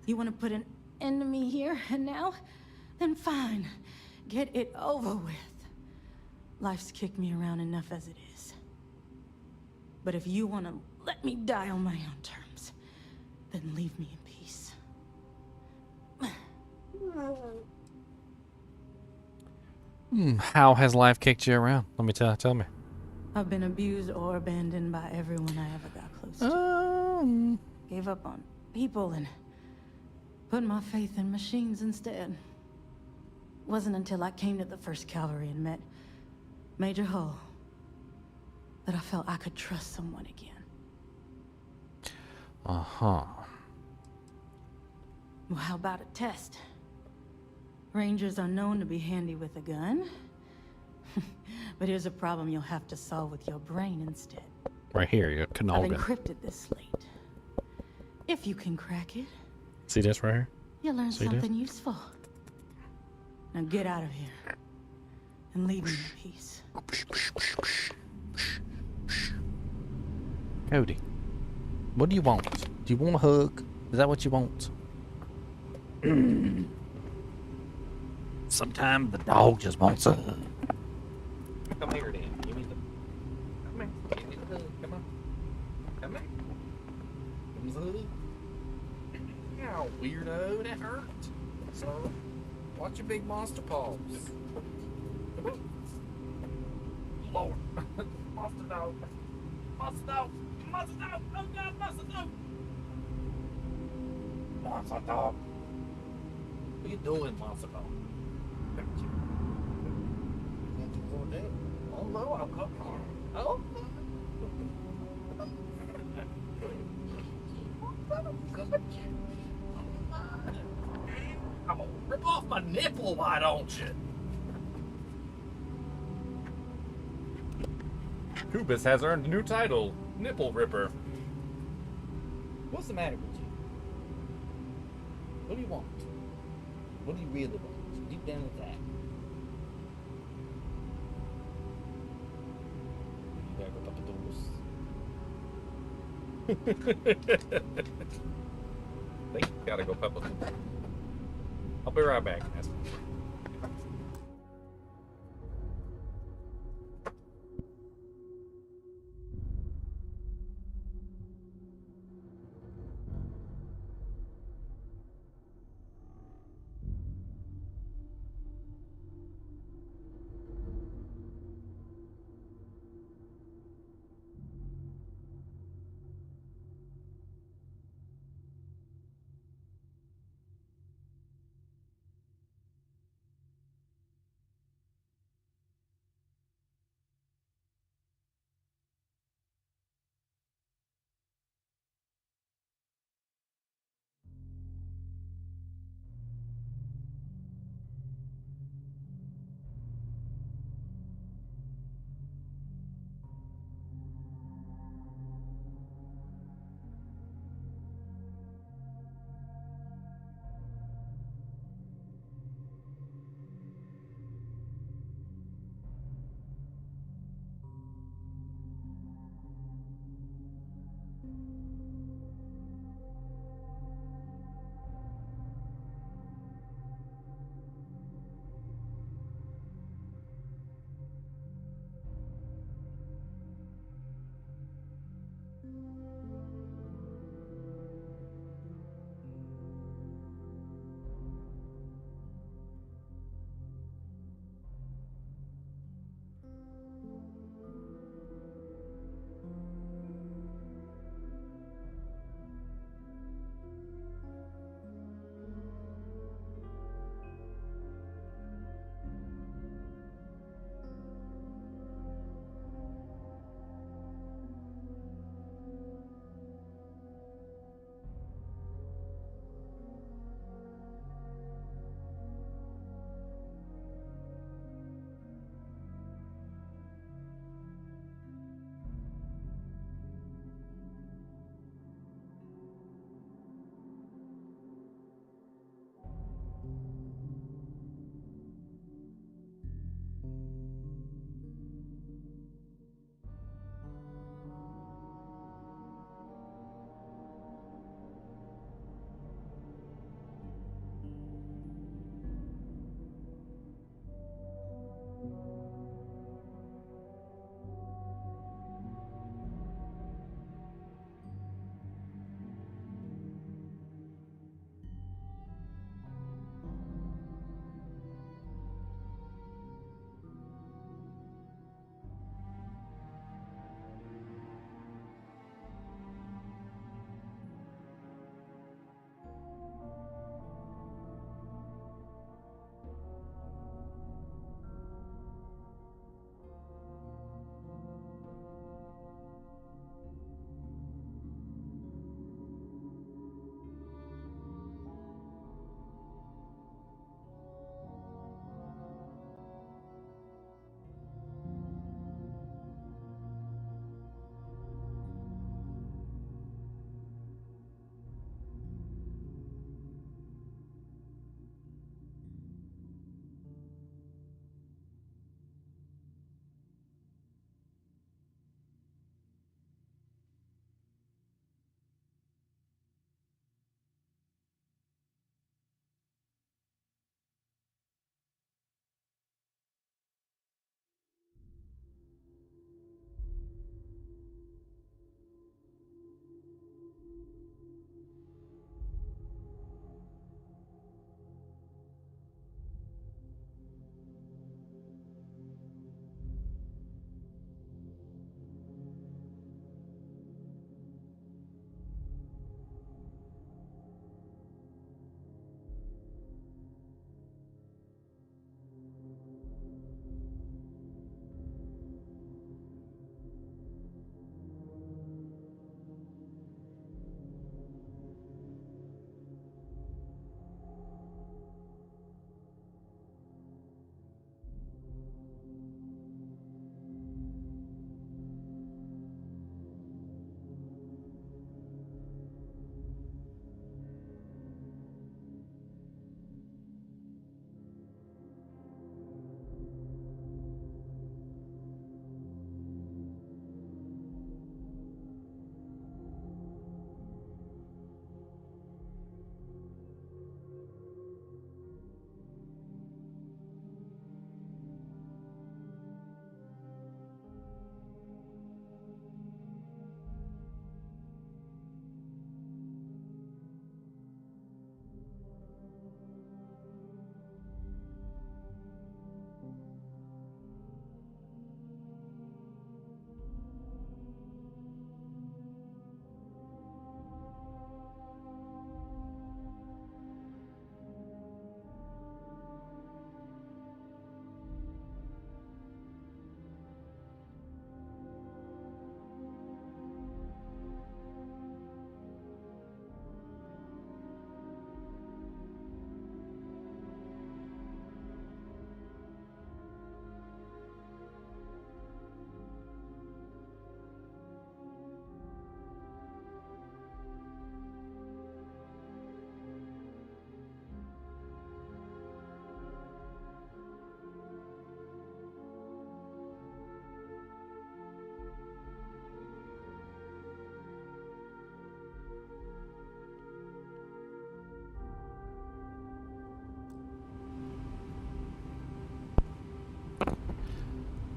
You want to put an end to me here and now? Then fine. Get it over with. Life's kicked me around enough as it is. But if you want to let me die on my own terms, then leave me in peace. How has life kicked you around? Let me tell me. I've been abused or abandoned by everyone I ever got close to. Gave up on people and put my faith in machines instead. Wasn't until I came to the 1st Cavalry and met Major Hull that I felt I could trust someone again. Uh-huh. Well, how about a test? Rangers are known to be handy with a gun. But here's a problem you'll have to solve with your brain instead. Right here, you I've Canolgan. encrypted this slate. If you can crack it, See this right here? you'll learn See this? something useful. Now get out of here. And leave me in peace. Cody, what do you want? Do you want a hug? Is that what you want? Sometimes the dog just wants a hug. Come here, Dan. Give me the. Come here. Give me the hug. Come on. Come here. Give me the hug. Ow, weirdo. That hurt. So, watch your big monster paws. Come on. Lord. Monster dog. Monster dog. Monster dog. Oh God, monster dog. Monster dog. What are you doing, monster dog? Oh no, I'm coming. Oh. Come on, rip off my nipple, why don't you? Kubus has earned a new title, Nipple Ripper. What's the matter with you? What do you want? What do you really want? Deep down with that. You gotta go pop the doors. Think you gotta go pepper. I'll be right back.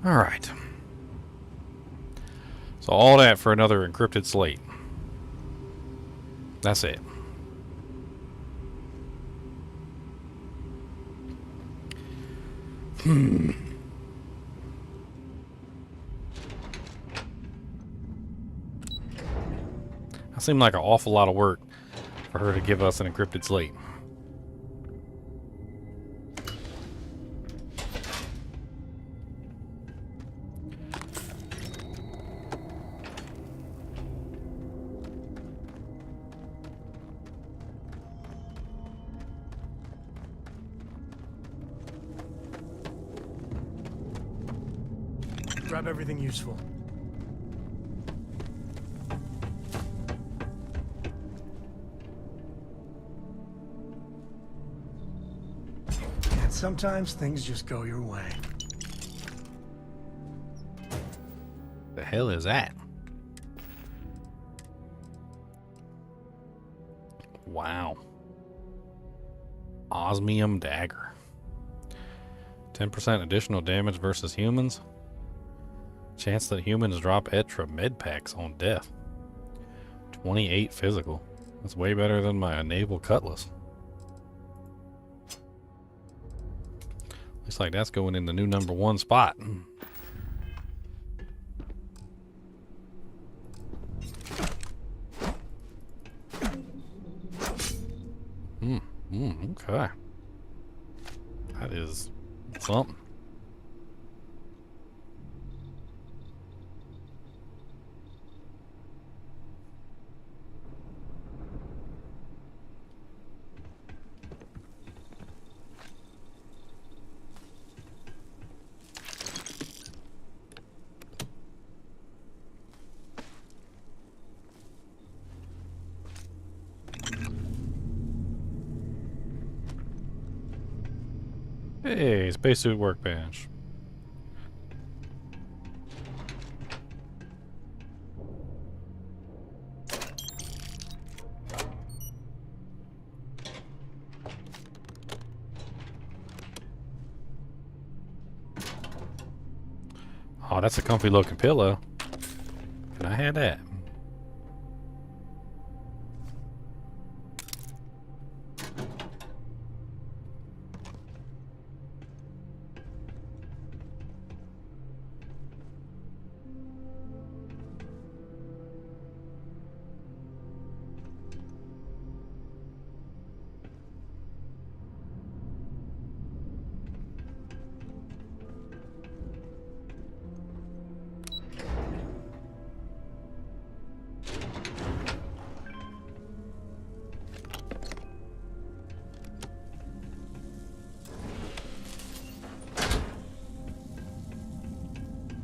Alright. So all that for another encrypted slate. That's it. That seemed like an awful lot of work for her to give us an encrypted slate. Grab everything useful. And sometimes things just go your way. The hell is that? Wow. Osmium dagger. 10% additional damage versus humans. Chance that humans drop Ep3 med packs on death. 28 physical. That's way better than my naval cutlass. Looks like that's going in the new #1 spot. Okay. That is something. Hey, spacesuit workbench. Oh, that's a comfy looking pillow. Can I have that?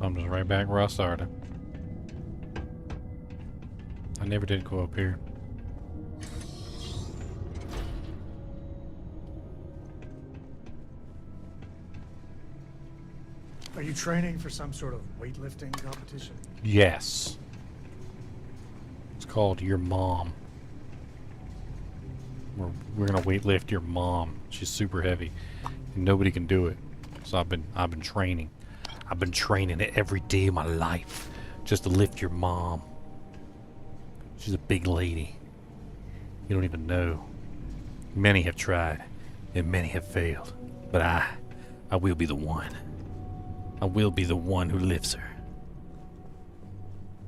I'm just right back where I started. I never did go up here. Are you training for some sort of weightlifting competition? Yes. It's called Your Mom. We're gonna weightlift your mom. She's super heavy, and nobody can do it. So I've been training. I've been training it every day of my life just to lift your mom. She's a big lady. You don't even know. Many have tried, and many have failed. But I will be the one. I will be the one who lifts her.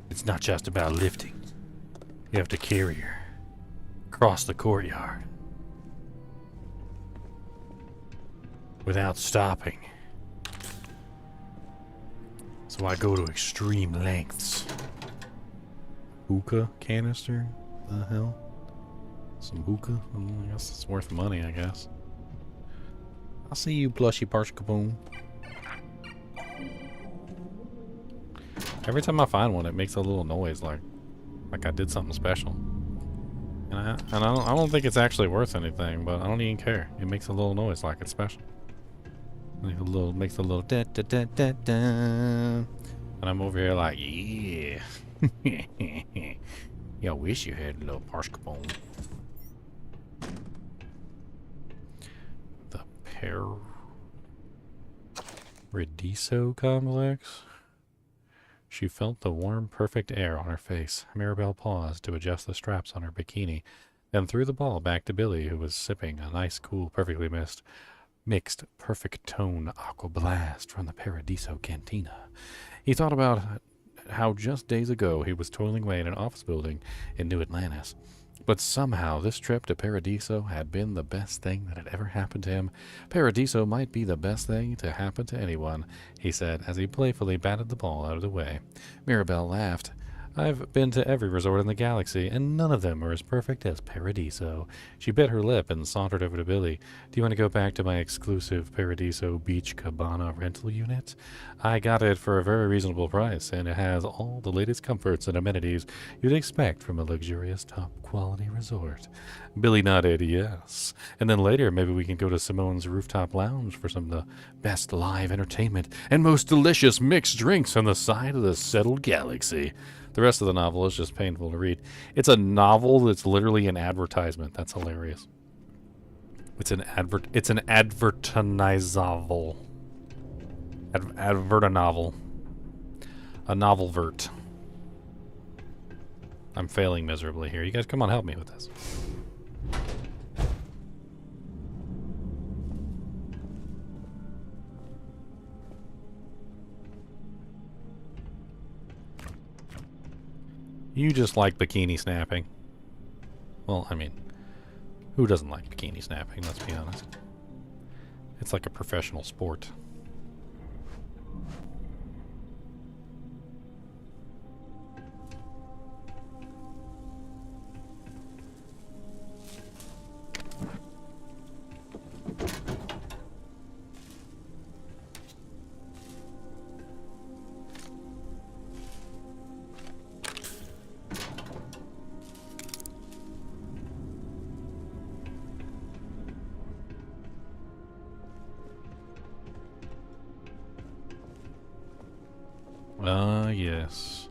It's not just about lifting. You have to carry her across the courtyard without stopping. So I go to extreme lengths. Hookah canister? The hell? Some hookah? I guess it's worth money, I guess. I'll see you, plushy Parshkapoon. Every time I find one, it makes a little noise like I did something special. And I don't think it's actually worth anything, but I don't even care. It makes a little noise like it's special. Makes a little da da da da da. And I'm over here like, yeah. Yeah, I wish you had a little Parshkapoon. The Rediso complex? She felt the warm, perfect air on her face. Mirabelle paused to adjust the straps on her bikini, then threw the ball back to Billy, who was sipping a nice, cool, perfectly mixed, perfect tone aqua blast from the Paradiso Cantina. He thought about how just days ago he was toiling away in an office building in New Atlantis. But somehow this trip to Paradiso had been the best thing that had ever happened to him. Paradiso might be the best thing to happen to anyone, he said as he playfully batted the ball out of the way. Mirabelle laughed. I've been to every resort in the galaxy, and none of them are as perfect as Paradiso. She bit her lip and sauntered over to Billy. Do you want to go back to my exclusive Paradiso Beach Cabana rental unit? I got it for a very reasonable price, and it has all the latest comforts and amenities you'd expect from a luxurious top-quality resort. Billy nodded yes. And then later, maybe we can go to Simone's rooftop lounge for some of the best live entertainment and most delicious mixed drinks on the side of the settled galaxy. The rest of the novel is just painful to read. It's a novel that's literally an advertisement. That's hilarious. It's an advertinizavel. Advertinovel. A novelvert. I'm failing miserably here. You guys come on, help me with this. You just like bikini snapping. Well, I mean, who doesn't like bikini snapping, let's be honest. It's like a professional sport. Ah, yes.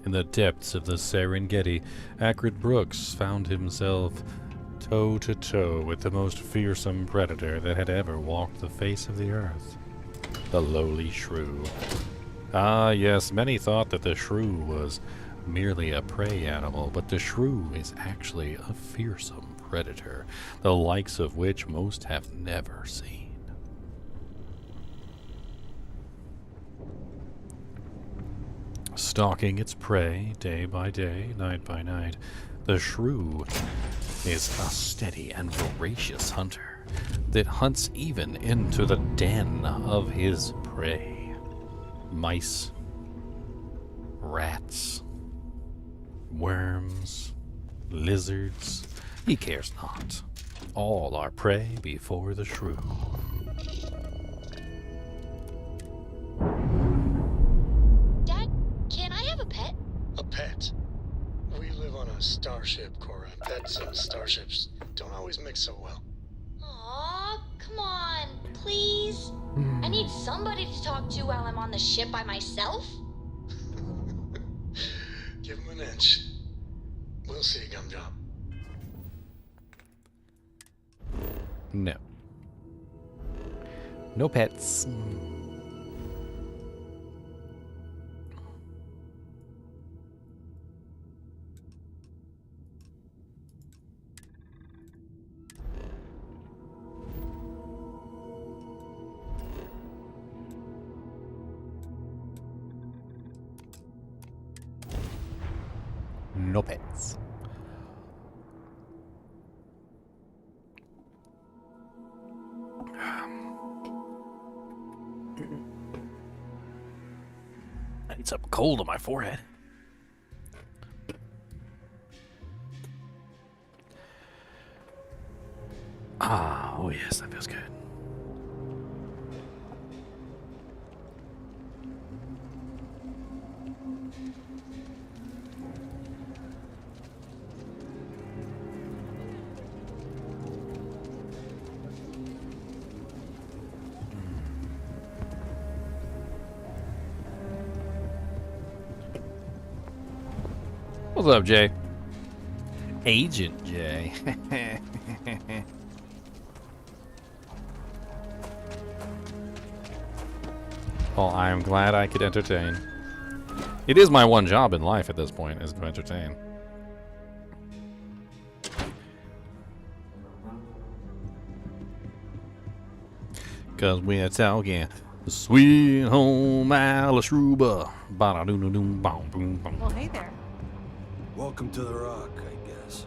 In the depths of the Serengeti, Acrid Brooks found himself toe-to-toe with the most fearsome predator that had ever walked the face of the earth. The lowly shrew. Ah, yes, many thought that the shrew was merely a prey animal, but the shrew is actually a fearsome predator, the likes of which most have never seen. Stalking its prey day by day, night by night, the shrew is a steady and voracious hunter that hunts even into the den of his prey. Mice, rats, worms, lizards, he cares not. All are prey before the shrew. A pet? We live on a starship, Cora. Pets and starships don't always mix so well. Aw, come on, please. I need somebody to talk to while I'm on the ship by myself. Give him an inch. We'll see, Gumdrop. No. No pets. No pets. I need something cold on my forehead. Ah, oh yes, that feels good. What's up, Jay? Agent Jay. Well, I am glad I could entertain. It is my one job in life at this point, is to entertain. Cause we're talking sweet home Alashruba. Well, hey there. Welcome to the Rock, I guess.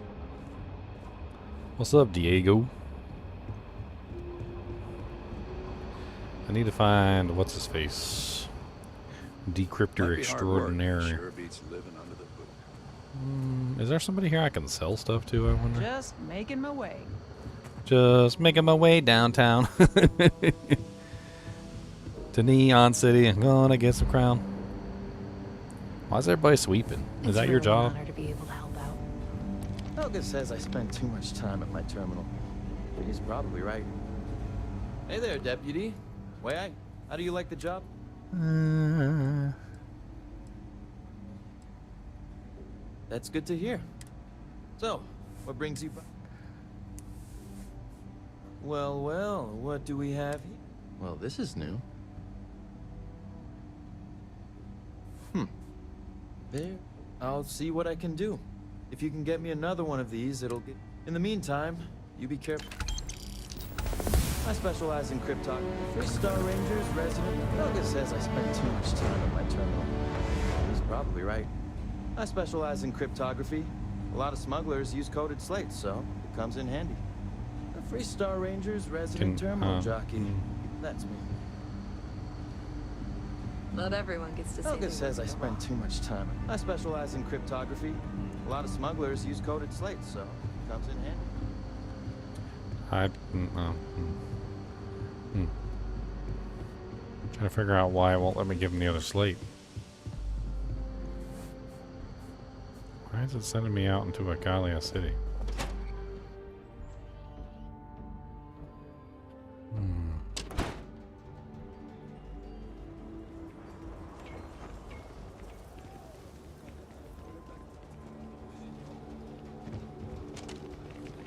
What's up, Diego? I need to find what's his face. Decryptor extraordinaire. Sure beats living under the boot. Is there somebody here I can sell stuff to, I wonder? Just making my way. Just making my way downtown. To Neon City. I'm gonna get some crown. Why is everybody sweeping? Is that your job? To be able to help out. Helga says I spend too much time at my terminal. But he's probably right. Hey there, deputy. How do you like the job? That's good to hear. So, what brings you back? Well, what do we have here? Well, this is new. There. I'll see what I can do. If you can get me another one of these, it'll get... In the meantime, you be careful. I specialize in cryptography. 3-star Rangers, resident. Helga says I spend too much time at my terminal. He's probably right. I specialize in cryptography. A lot of smugglers use coded slates, so it comes in handy. A 3-star Rangers, resident terminal jockey. That's me. Not everyone gets to see. Helga says I spend too much time. I specialize in cryptography. A lot of smugglers use coded slates, so it comes in handy. Trying to figure out why it won't let me give him the other slate. Why is it sending me out into Agalia City?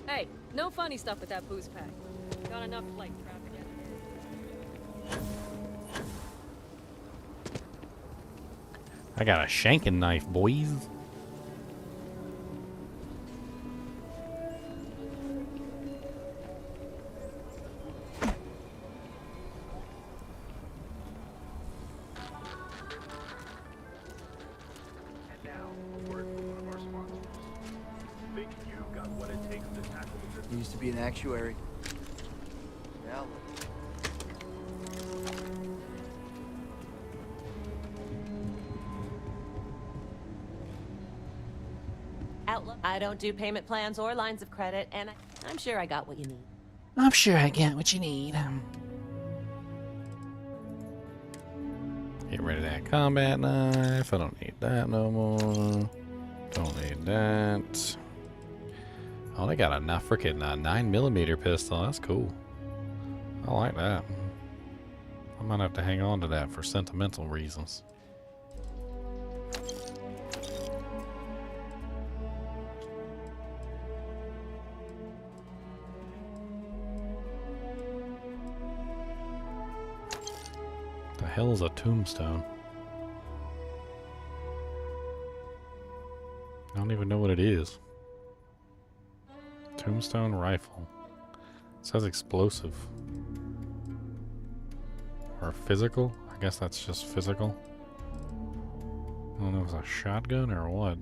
Hey, no funny stuff with that booze pack. Got enough like traffic. I got a shanking knife, boys. He used to be an actuary. Now, Outlook. I don't do payment plans or lines of credit, and I'm sure I got what you need. I'm sure I got what you need. Get rid of that combat knife. I don't need that no more. Don't need that. Oh, they got a freaking 9mm pistol. That's cool. I like that. I might have to hang on to that for sentimental reasons. The hell is a tombstone? I don't even know what it is. Tombstone rifle. It says explosive. Or physical? I guess that's just physical. I don't know if it's a shotgun or what.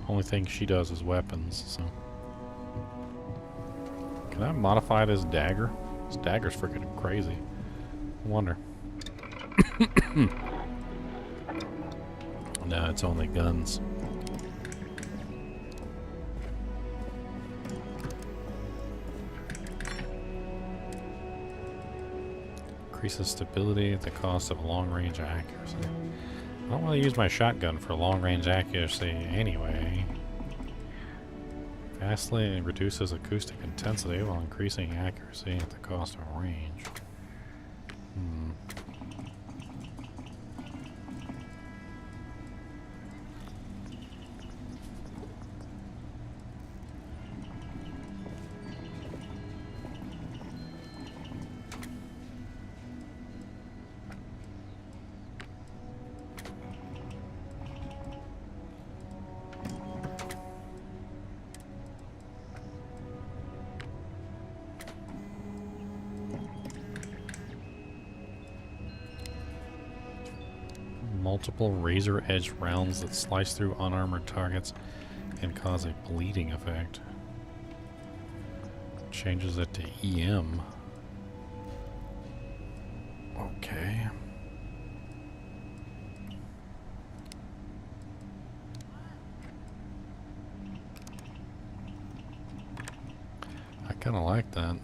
Only thing she does is weapons, so. Can I modify this dagger? This dagger's freaking crazy. I wonder. No, it's only guns. Increases stability at the cost of long-range accuracy. I don't want to use my shotgun for long-range accuracy anyway. Vastly reduces acoustic intensity while increasing accuracy at the cost of range. Multiple razor-edged rounds that slice through unarmored targets and cause a bleeding effect. Changes it to EM. Okay. I kind of like that.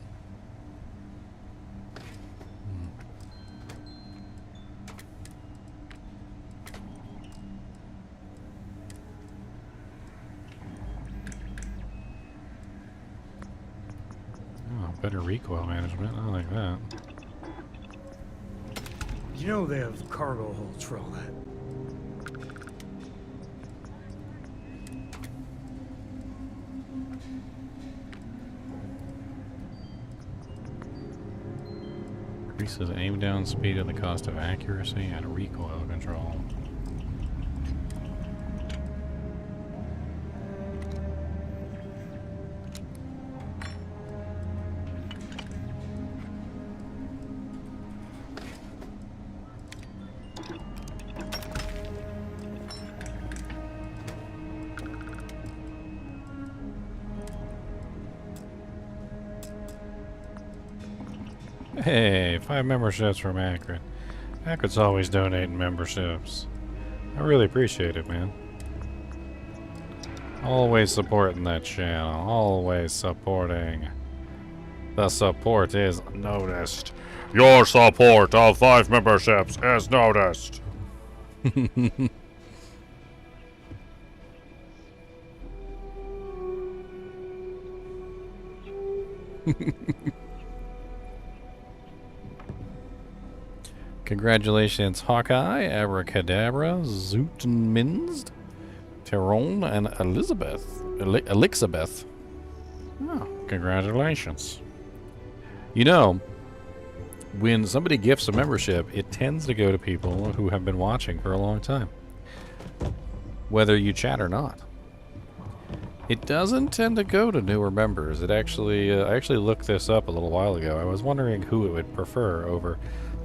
Better recoil management. I like that. You know they have cargo holds for all that. Increases aim down speed at the cost of accuracy and recoil control. Hey, 5 memberships from Akron. Akron's always donating memberships. I really appreciate it, man. Always supporting that channel. Always supporting. The support is noticed. Your support of 5 memberships is noticed. Congratulations, Hawkeye, Abracadabra, Zootenminst, Tyrone, and Elizabeth. Oh, congratulations. You know, when somebody gifts a membership, it tends to go to people who have been watching for a long time, whether you chat or not. It doesn't tend to go to newer members. It actually, I actually looked this up a little while ago. I was wondering who it would prefer over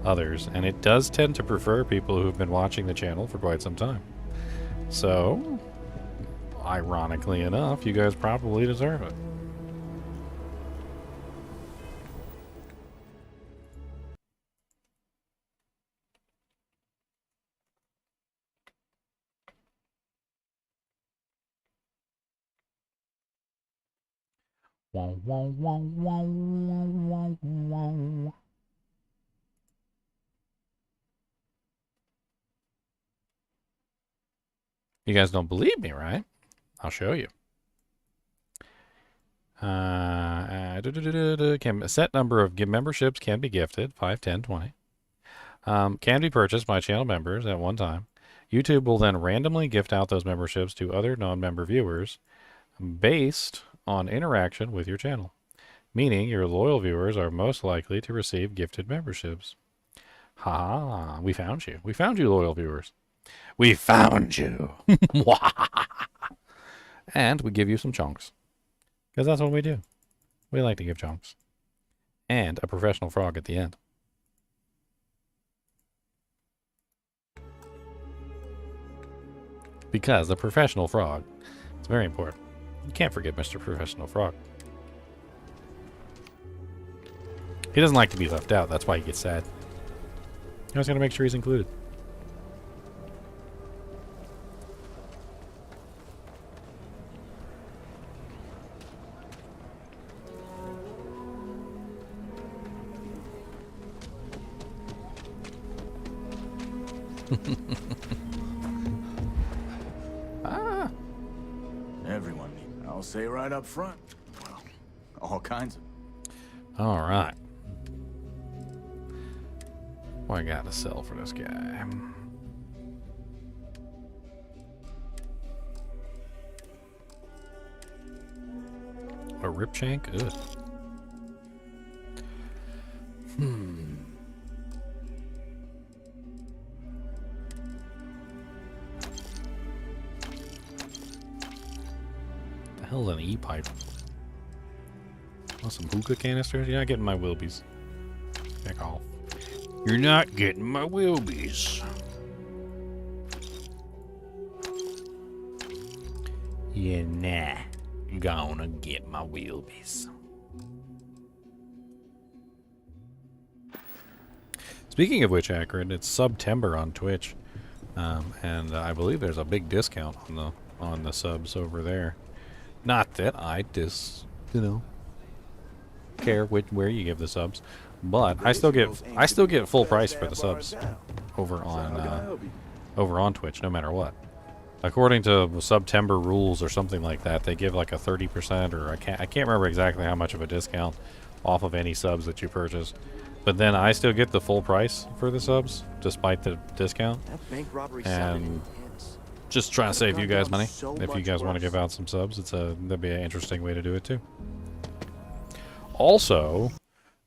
others, and it does tend to prefer people who've been watching the channel for quite some time. So, ironically enough, you guys probably deserve it. Wow, wow, wow, wow, wow, wow. You guys don't believe me, right? I'll show you. A set number of memberships can be gifted, 5, 10, 20. Can be purchased by channel members at one time. YouTube will then randomly gift out those memberships to other non-member viewers based on interaction with your channel, meaning your loyal viewers are most likely to receive gifted memberships. Ha! We found you. We found you, loyal viewers. We found you. And we give you some chunks. Because that's what we do. We like to give chunks. And a professional frog at the end. Because the professional frog, it's very important. You can't forget Mr. Professional Frog. He doesn't like to be left out. That's why he gets sad. You always got to make sure he's included. Everyone, I'll say right up front. Well, all kinds of. All right. What I got to sell for this guy? A rip shank? Ugh. The hell's an E-pipe? Want some hookah canisters? You're not getting my Wilbies. Back off. You're not getting my Wilbies. You're not gonna get my Wilbies. Speaking of which, Akron, it's September on Twitch, and I believe there's a big discount on the subs over there. Not that I care where you give the subs, but I still get full price for the subs over on Twitch, no matter what. According to September rules or something like that, they give like a 30% or I can't remember exactly how much of a discount off of any subs that you purchase. But then I still get the full price for the subs despite the discount. And just trying to save you guys money. If you guys want to give out some subs, that'd be an interesting way to do it too. Also,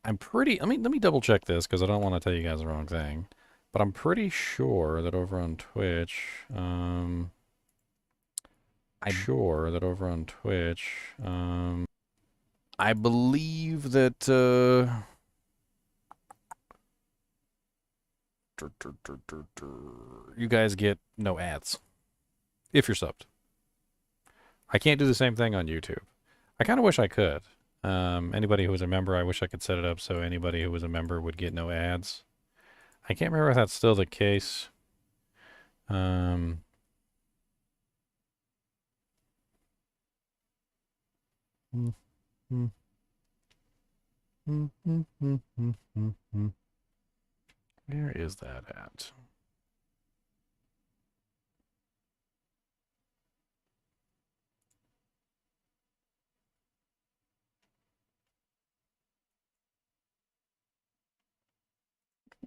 let me double check this because I don't want to tell you guys the wrong thing. But I'm pretty sure that over on Twitch, I believe that you guys get no ads if you're subbed. I can't do the same thing on YouTube. I kind of wish I could. Anybody who was a member, I wish I could set it up so anybody who was a member would get no ads. I can't remember if that's still the case. Where is that at?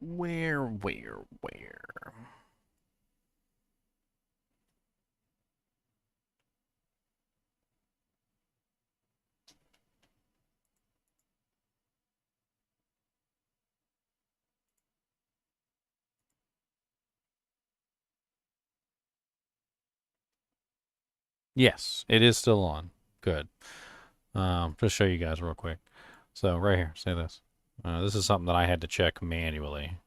Where? Yes, it is still on. Good. Just show you guys real quick. So right here, say this. This is something that I had to check manually.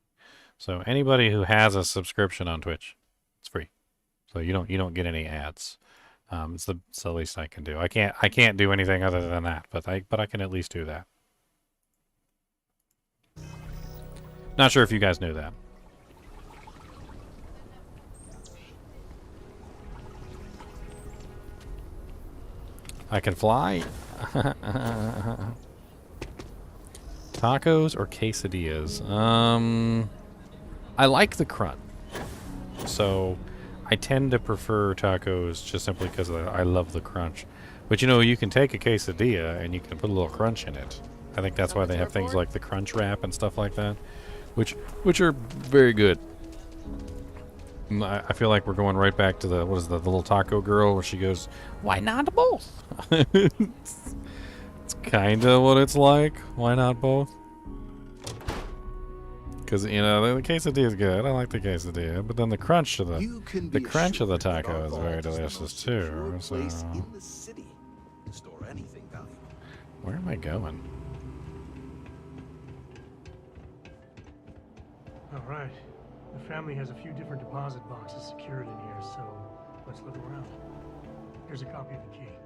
So anybody who has a subscription on Twitch, it's free. So you don't get any ads. It's the least I can do. I can't do anything other than that, but I can at least do that. Not sure if you guys knew that. I can fly. Tacos or quesadillas? I like the crunch. So I tend to prefer tacos just simply because I love the crunch. But you can take a quesadilla and you can put a little crunch in it. I think that's why they have things like the crunch wrap and stuff like that, which are very good. I feel like we're going right back to the little taco girl where she goes, "Why not both?" It's kind of what it's like. Why not both? Because the quesadilla is good. I like the quesadilla, but then the crunch of the taco is very delicious too. So, where am I going? All right. The family has a few different deposit boxes secured in here, so let's look around. Here's a copy of the key.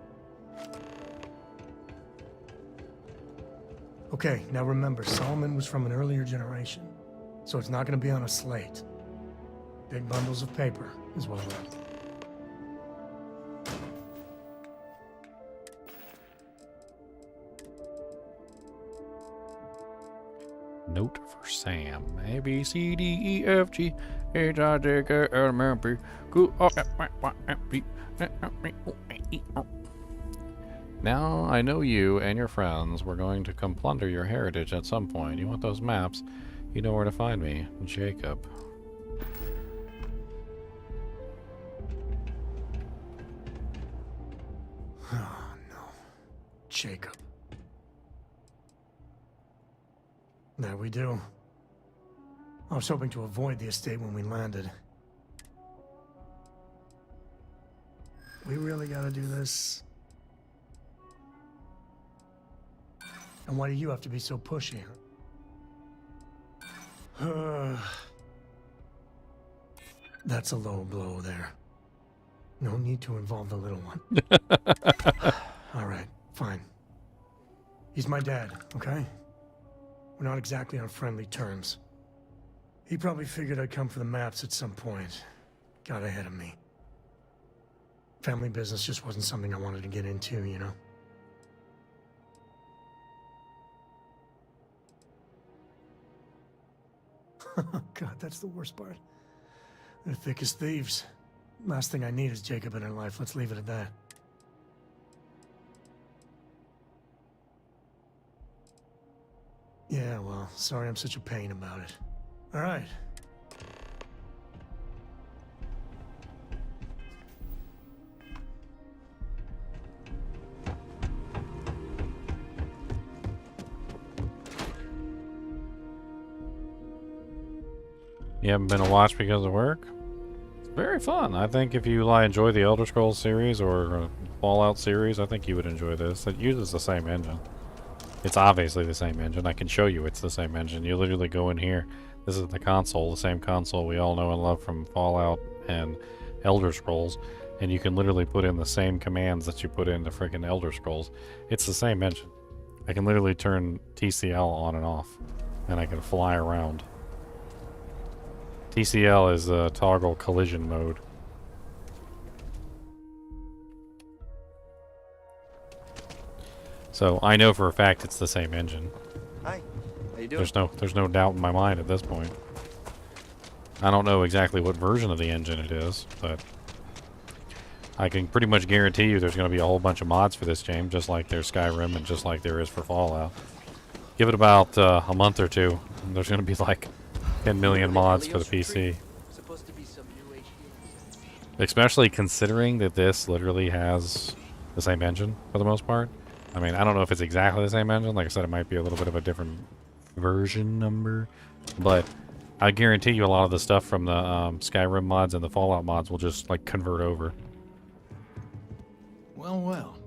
Okay, now remember, Solomon was from an earlier generation, so it's not going to be on a slate. Big bundles of paper is what I wrote. Note for Sam. A, B, C, D, E, F, G, H, I, J, K, L, M, N, P, Q, R, S, Y, P. Now I know you and your friends were going to come plunder your heritage at some point. You want those maps? You know where to find me, Jacob. Oh, no. Jacob. There we do. I was hoping to avoid the estate when we landed. We really gotta do this? And why do you have to be so pushy? That's a low blow there. No need to involve the little one. All right, fine. He's my dad, okay? We're not exactly on friendly terms. He probably figured I'd come for the maps at some point. Got ahead of me. Family business just wasn't something I wanted to get into, you know? God, that's the worst part. They're thick as thieves. Last thing I need is Jacob in her life. Let's leave it at that. Yeah, well, sorry I'm such a pain about it. All right. You haven't been a watch because of work? It's very fun. I think if you enjoy the Elder Scrolls series or Fallout series, I think you would enjoy this. It uses the same engine. It's obviously the same engine. I can show you it's the same engine. You literally go in here. This is the console, the same console we all know and love from Fallout and Elder Scrolls. And you can literally put in the same commands that you put into freaking Elder Scrolls. It's the same engine. I can literally turn TCL on and off. And I can fly around. TCL is toggle collision mode. So I know for a fact it's the same engine. Hi. How you doing? There's no doubt in my mind at this point. I don't know exactly what version of the engine it is, but I can pretty much guarantee you there's going to be a whole bunch of mods for this game, just like there's Skyrim and just like there is for Fallout. Give it about a month or two, and there's going to be like 10 million mods for the PC. Especially considering that this literally has the same engine for the most part. I mean, I don't know if it's exactly the same engine. Like I said, it might be a little bit of a different version number. But I guarantee you a lot of the stuff from the Skyrim mods and the Fallout mods will just like convert over. Well, well.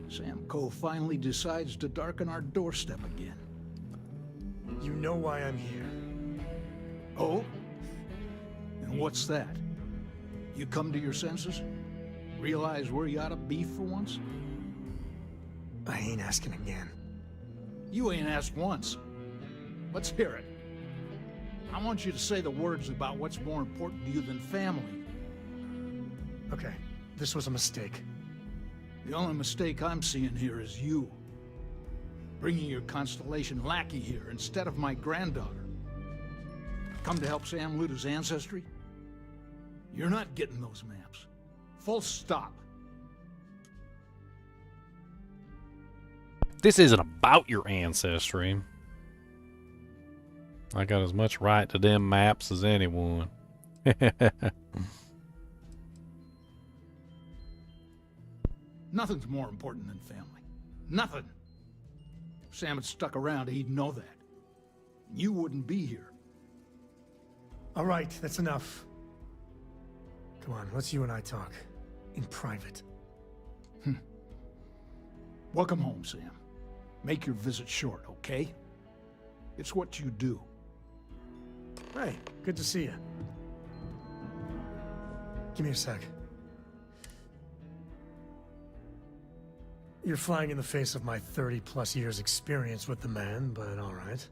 Sam Coe finally decides to darken our doorstep again. You know why I'm here. Oh? And what's that? You come to your senses? Realize where you ought to be for once? I ain't asking again. You ain't asked once. Let's hear it. I want you to say the words about what's more important to you than family. Okay, this was a mistake. The only mistake I'm seeing here is you. Bringing your Constellation lackey here instead of my granddaughter. Come to help Sam loot his ancestry? You're not getting those maps. Full stop. This isn't about your ancestry. I got as much right to them maps as anyone. Nothing's more important than family. Nothing. If Sam had stuck around, he'd know that. You wouldn't be here. All right, that's enough. Come on, let's you and I talk. In private. Welcome home, Sam. Make your visit short, okay? It's what you do. Hey, good to see you. Give me a sec. You're flying in the face of my 30+ years experience with the man, but all right.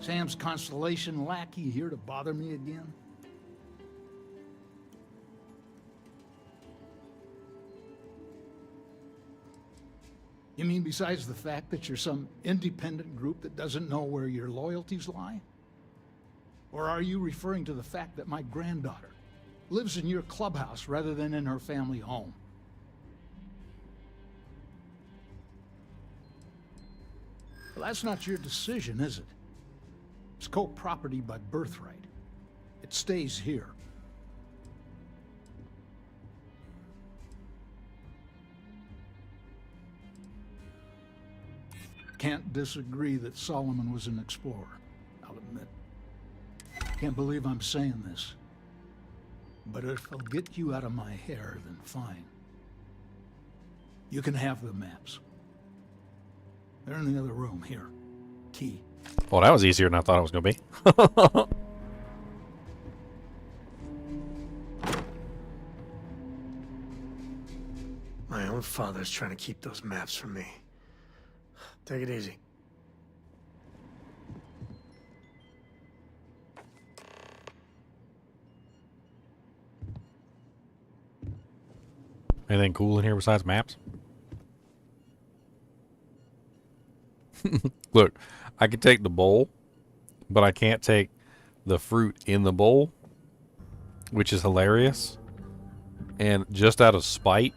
Sam's Constellation lackey here to bother me again? You mean besides the fact that you're some independent group that doesn't know where your loyalties lie? Or are you referring to the fact that my granddaughter lives in your clubhouse rather than in her family home? Well, that's not your decision, is it? It's co-property by birthright. It stays here. Can't disagree that Solomon was an explorer, I'll admit. Can't believe I'm saying this. But if it'll get you out of my hair, then fine. You can have the maps. They're in the other room, here. Key. Well, that was easier than I thought it was going to be. My own father's trying to keep those maps from me. Take it easy. Anything cool in here besides maps? Look, I can take the bowl, but I can't take the fruit in the bowl, which is hilarious. And just out of spite,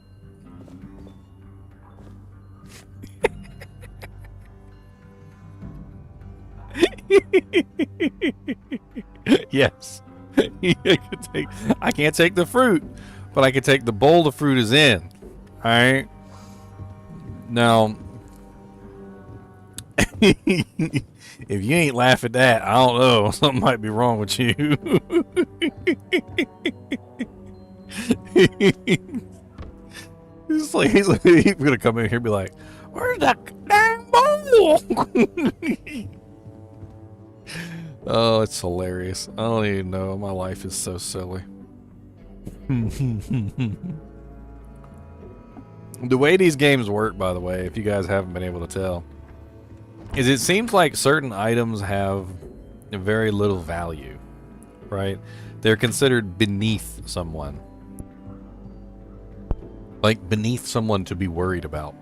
yes. I can't take the fruit, but I can take the bowl the fruit is in. Alright? Now, if you ain't laugh at that, I don't know. Something might be wrong with you. He's gonna come in here and be like, "Where's that dang bowl?" Oh, it's hilarious. I don't even know. My life is so silly. The way these games work, by the way, if you guys haven't been able to tell, is it seems like certain items have very little value, right? They're considered beneath someone. Like beneath someone to be worried about.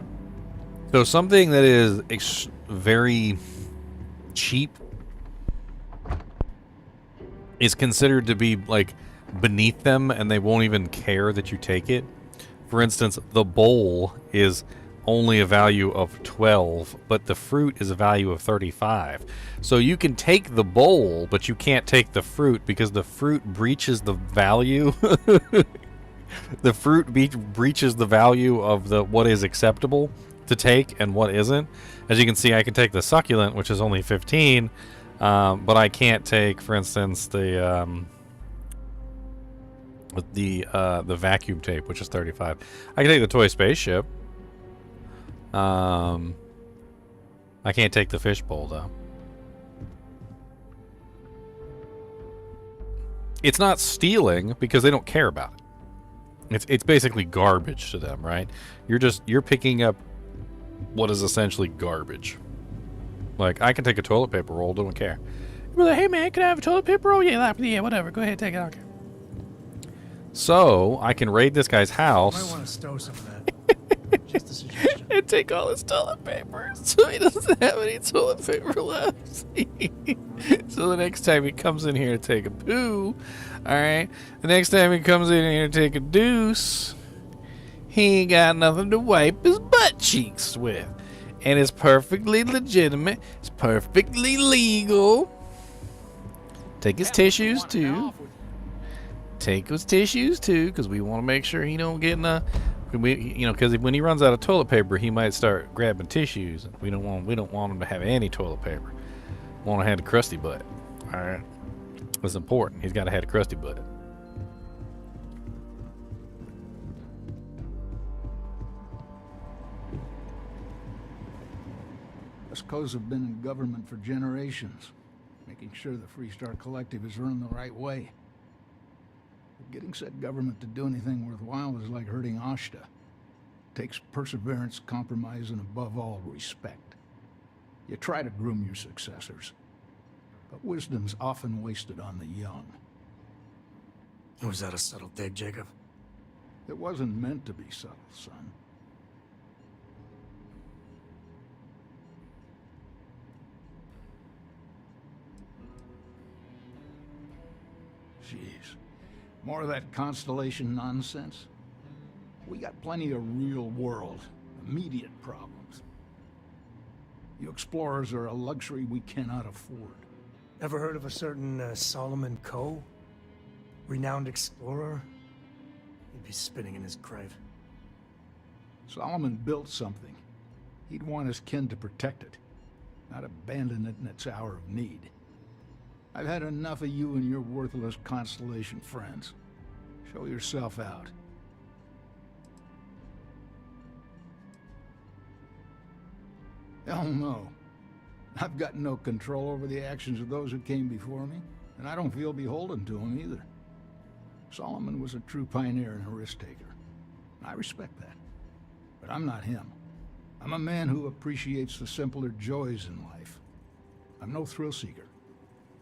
So something that is very cheap is considered to be like beneath them, and they won't even care that you take it. For instance, the bowl is only a value of 12, but the fruit is a value of 35. So you can take the bowl, but you can't take the fruit because the fruit breaches the value. The fruit breaches the value of what is acceptable to take and what isn't. As you can see, I can take the succulent, which is only 15, but I can't take, for instance, the vacuum tape, which is 35. I can take the toy spaceship. I can't take the fishbowl though. It's not stealing because they don't care about it. It's basically garbage to them, right? You're picking up what is essentially garbage. Like, I can take a toilet paper roll, don't care. You're like, hey man, can I have a toilet paper roll? Yeah, whatever. Go ahead, take it. I don't care. So I can raid this guy's house. You might want to stow some of that. Just a suggestion. And take all his toilet paper, so he doesn't have any toilet paper left. So the next time he comes in here to take a poo, alright, the next time he comes in here to take a deuce, he ain't got nothing to wipe his butt cheeks with. And it's perfectly legitimate, it's perfectly legal. Take his tissues too. Take his tissues too, because we want to make sure he don't get in a... because when he runs out of toilet paper, he might start grabbing tissues. We don't want him to have any toilet paper. We want to have a crusty butt. All right, it's important. He's got to have a crusty butt. Mascots have been in government for generations, making sure the Freestar Collective is run the right way. Getting said government to do anything worthwhile is like hurting Ashta. Takes perseverance, compromise, and above all, respect. You try to groom your successors, but wisdom's often wasted on the young. Was that a subtle dig, Jacob? It wasn't meant to be subtle, son. Jeez. More of that constellation nonsense? We got plenty of real-world, immediate problems. You explorers are a luxury we cannot afford. Ever heard of a certain Solomon Coe? Renowned explorer? He'd be spinning in his grave. Solomon built something. He'd want his kin to protect it, not abandon it in its hour of need. I've had enough of you and your worthless Constellation friends. Show yourself out. Hell no. I've got no control over the actions of those who came before me, and I don't feel beholden to them either. Solomon was a true pioneer and a risk-taker. I respect that. But I'm not him. I'm a man who appreciates the simpler joys in life. I'm no thrill-seeker,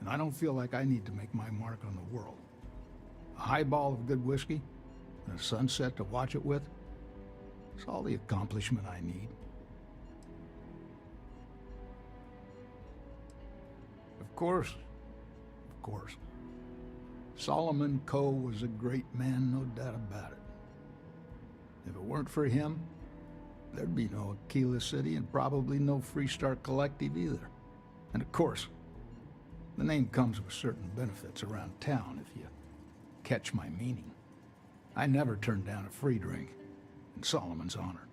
and I don't feel like I need to make my mark on the world. A highball of good whiskey, and a sunset to watch it with, it's all the accomplishment I need. Of course. Solomon Coe was a great man, no doubt about it. If it weren't for him, there'd be no Aquila City and probably no Freestar Collective either. And of course, the name comes with certain benefits around town if you catch my meaning. I never turned down a free drink in Solomon's honor.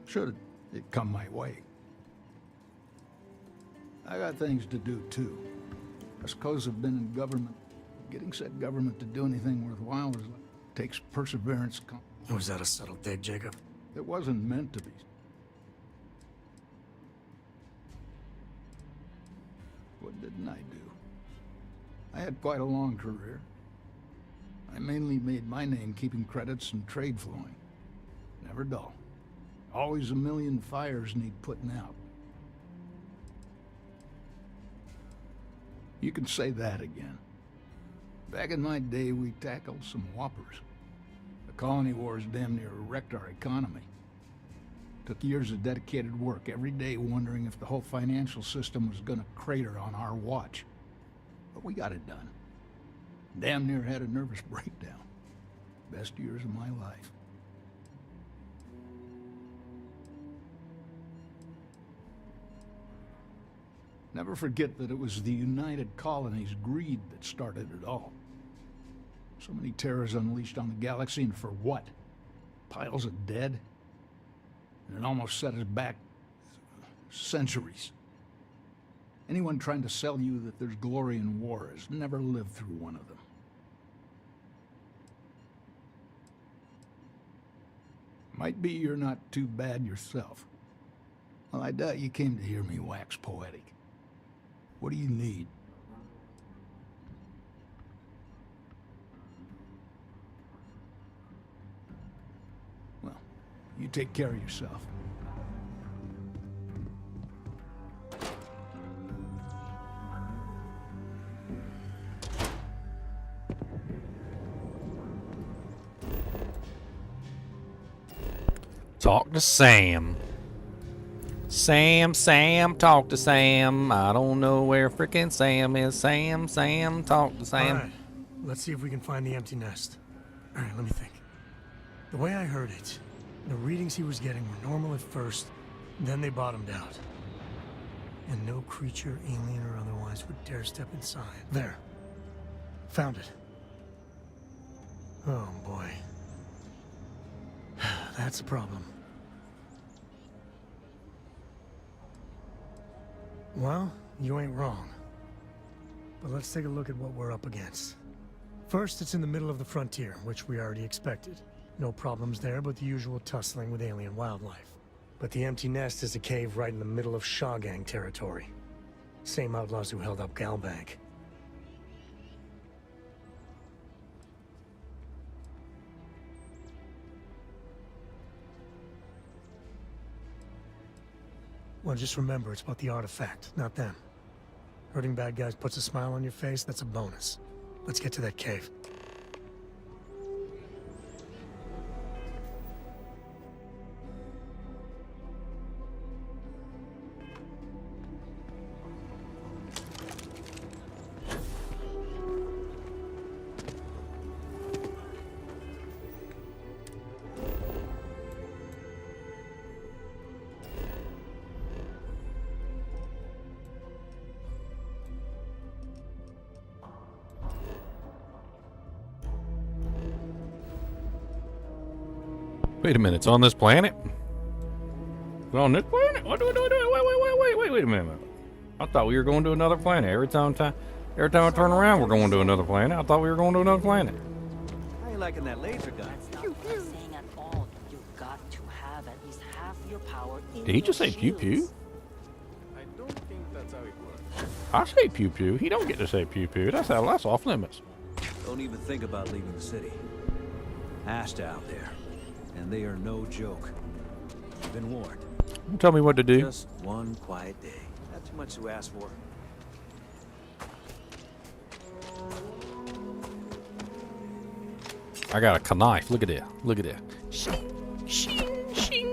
Should it come my way. I got things to do too. Us Coes have been in government. Getting said government to do anything worthwhile takes perseverance. Was that a subtle dig, Jacob? It wasn't meant to be. What didn't I do? I had quite a long career. I mainly made my name keeping credits and trade flowing. Never dull. Always a million fires need putting out. You can say that again. Back in my day, we tackled some whoppers. The colony wars damn near wrecked our economy. Took years of dedicated work, every day wondering if the whole financial system was gonna crater on our watch. But we got it done. Damn near had a nervous breakdown. Best years of my life. Never forget that it was the United Colonies' greed that started it all. So many terrors unleashed on the galaxy, and for what? Piles of dead? And it almost set us back centuries. Anyone trying to sell you that there's glory in war has never lived through one of them. Might be you're not too bad yourself. Well, I doubt you came to hear me wax poetic. What do you need? Well, you take care of yourself. Talk to Sam. Sam, talk to Sam. I don't know where frickin' Sam is. Sam, talk to Sam. All right. Let's see if we can find the empty nest. All right, let me think. The way I heard it, the readings he was getting were normal at first, then they bottomed out. And no creature, alien or otherwise, would dare step inside. There. Found it. Oh, boy. That's a problem. Well, you ain't wrong. But let's take a look at what we're up against. First, it's in the middle of the frontier, which we already expected. No problems there, but the usual tussling with alien wildlife. But the empty nest is a cave right in the middle of Shaw Gang territory. Same outlaws who held up Galbank. Well, just remember, it's about the artifact, not them. Hurting bad guys puts a smile on your face, that's a bonus. Let's get to that cave. Wait a minute, it's on this planet? It's on this planet? What? Wait a minute. I thought we were going to another planet. Every time I turn around, we're going to another planet. I thought we were going to another planet. How you liking that laser gun? That's not what I'm saying at all. You've got to have at least half your power in Did he just say pew pew? I don't think that's how it works. I say pew pew. He don't get to say pew pew. That's off limits. Don't even think about leaving the city. Ashta out there, and they are no joke. You've been warned. Don't tell me what to do. Just one quiet day. Not too much to ask for. I got a knife. Look at that. Look at that. Shing, shing, shing.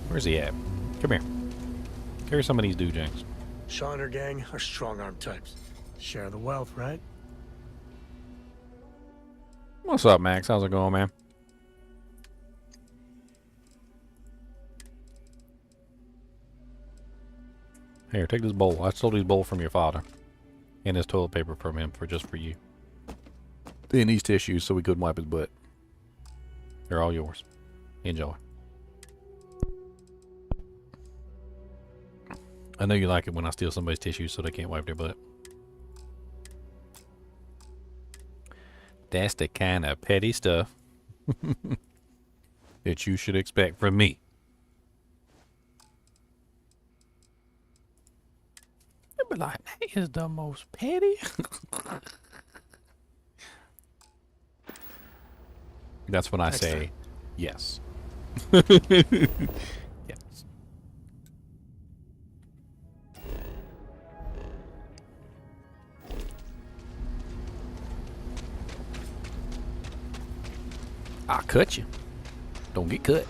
Where's he at? Come here. Carry some of these doojangs. Shaw and her gang are strong-arm types. Share the wealth, right? What's up, Max? How's it going, man? Here, take this bowl. I stole this bowl from your father. And this toilet paper from him just for you. And these tissues so we couldn't wipe his butt. They're all yours. Enjoy. I know you like it when I steal somebody's tissues so they can't wipe their butt. That's the kind of petty stuff that you should expect from me. You'll be like, that is the most petty. That's when I say yes. Yes. I'll cut you. Don't get cut.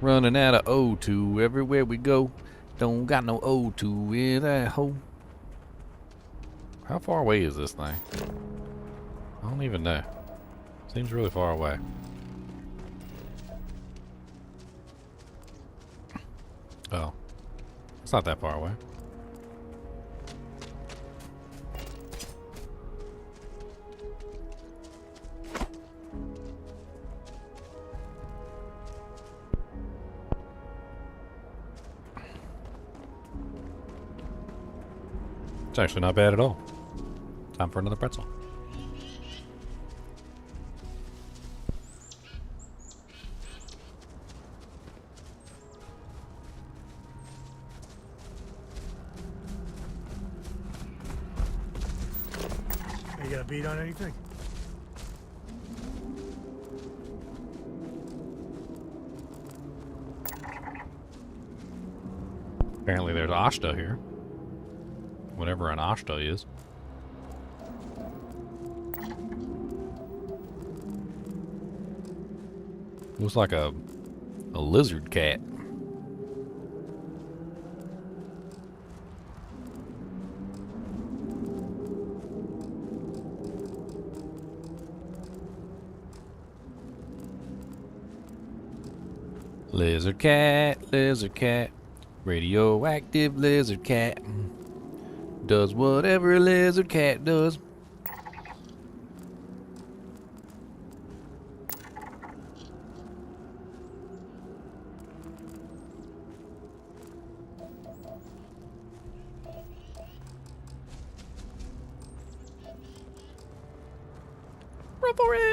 Running out of O2 everywhere we go. Don't got no O2 in that hole. How far away is this thing? I don't even know. Seems really far away. Oh. It's not that far away. It's actually not bad at all. Time for another pretzel. You got a beat on anything? Apparently there's Ashta here. Whatever an Ashta is. Looks like a lizard cat. Lizard cat, radioactive lizard cat. Does whatever a lizard cat does. Run for it!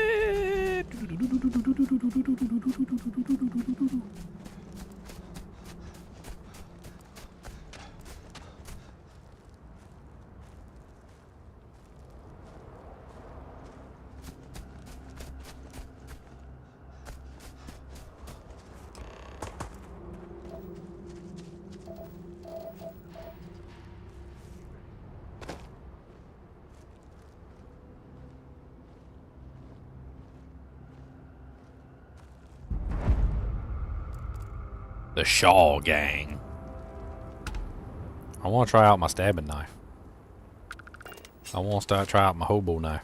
The Shaw Gang. I want to try out my stabbing knife. I want to try out my hobo knife.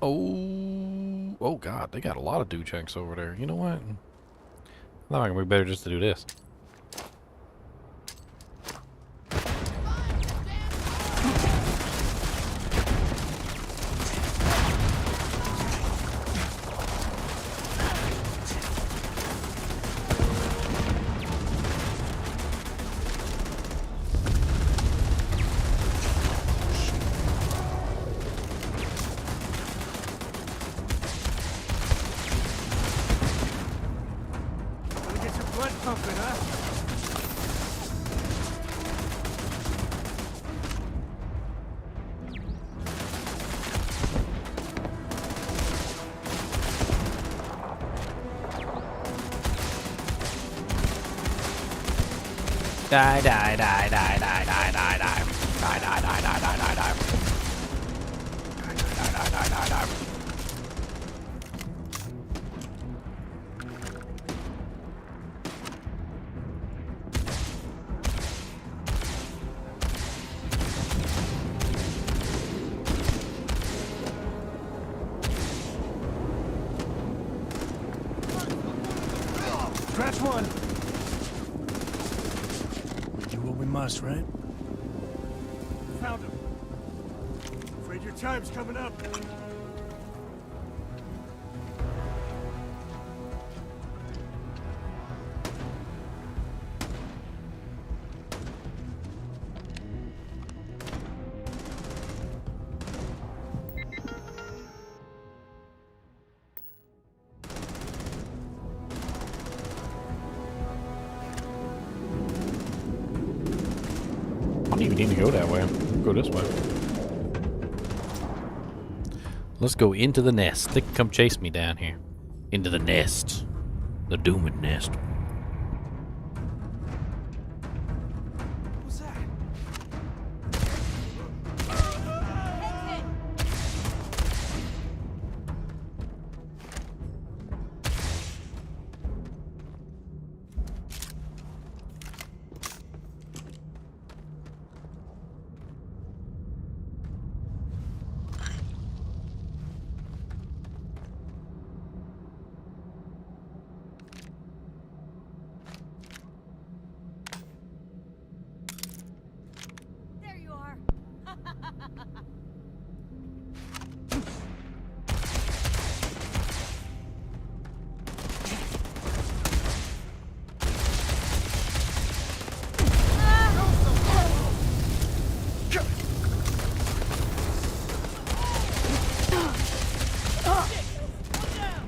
Oh God, they got a lot of Duchanks over there. You know what? I thought it would be better just to do this. Die, die, die, die, die, die, die, die. Die, die, die, die, die, die, die. Die, die, die, die, die, die. Scratch one. Do what we must, right? Found him. Afraid your time's coming up. I don't even need to go that way. Go this way. Let's go into the nest. They can come chase me down here. Into the nest. The doomed nest. What's that? There you are.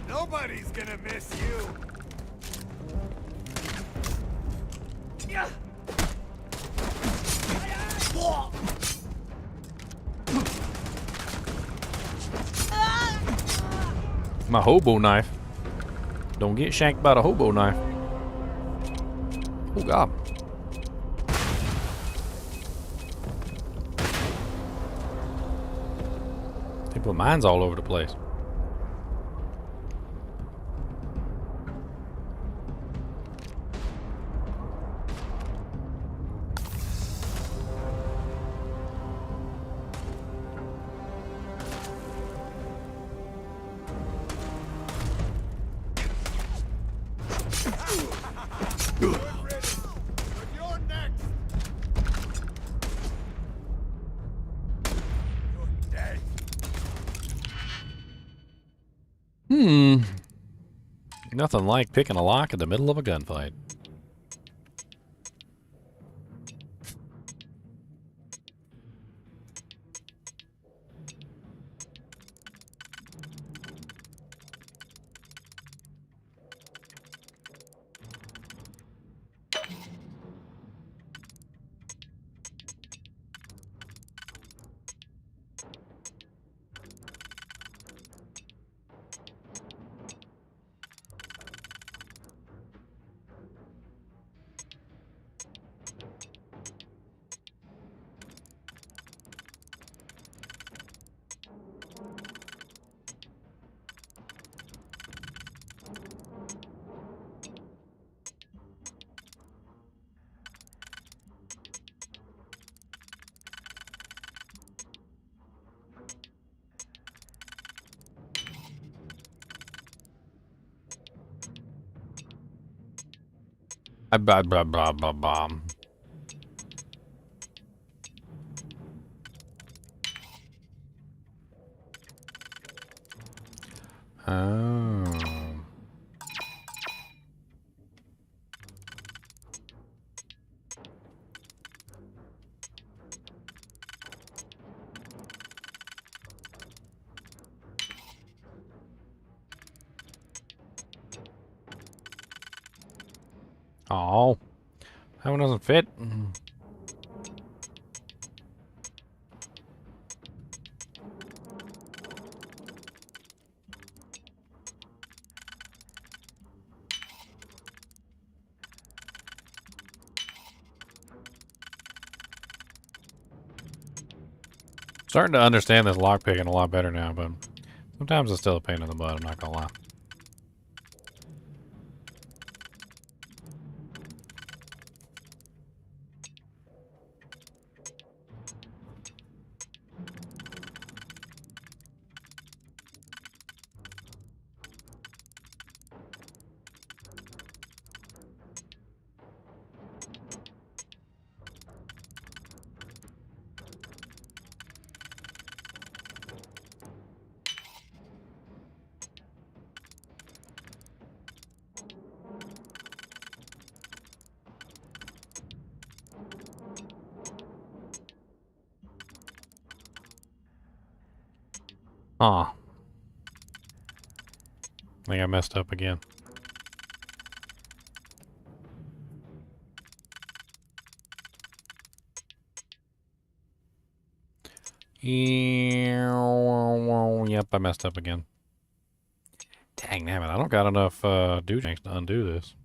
Nobody's gonna miss you. Yeah. My hobo knife. Don't get shanked by the hobo knife. Oh God. They put mines all over the place. Nothing like picking a lock in the middle of a gunfight. Blah, blah, blah, blah, blah. Oh. Oh, that one doesn't fit. Starting to understand this lockpicking a lot better now, but sometimes it's still a pain in the butt, I'm not gonna lie. Aw. I think I messed up again. Yep, I messed up again. Dang, damn it. I don't got enough do-janks to undo this.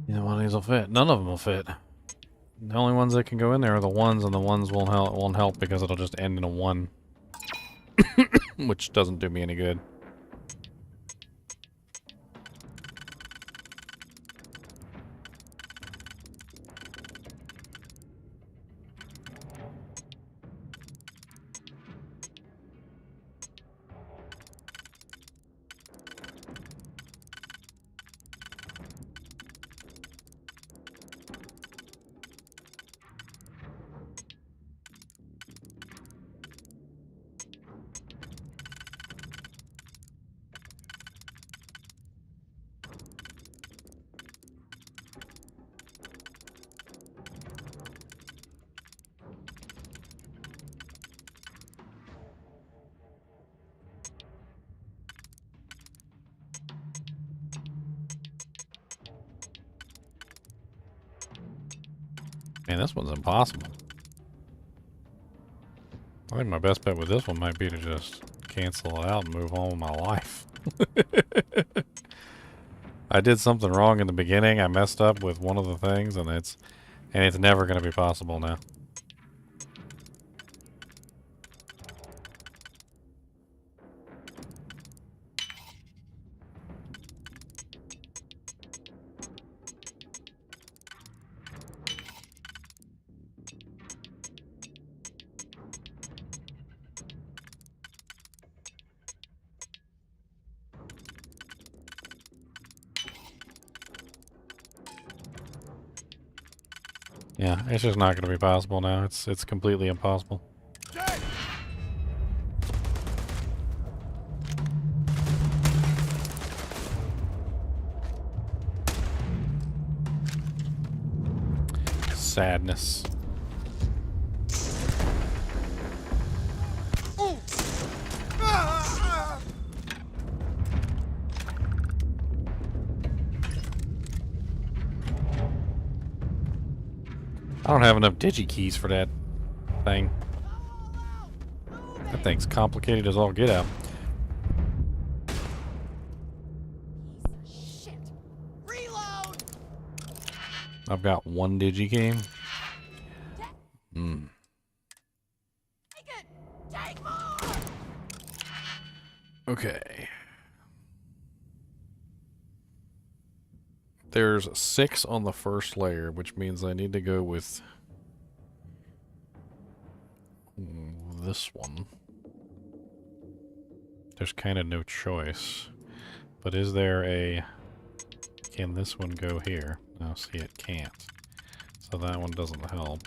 Neither one of these will fit. None of them will fit. The only ones that can go in there are the ones, and the ones won't help because it'll just end in a 1. Which doesn't do me any good. Man, this one's impossible. I think my best bet with this one might be to just cancel it out and move on with my life. I did something wrong in the beginning. I messed up with one of the things, and it's never going to be possible now. Yeah, it's just not going to be possible now. It's completely impossible. Sadness. I don't have enough digi-keys for that thing. That thing's complicated as all get out. I've got one digikey. Hmm. Okay. There's 6 on the first layer, which means I need to go with this one. There's kind of no choice. But is there a... Can this one go here? No, see, it can't. So that one doesn't help.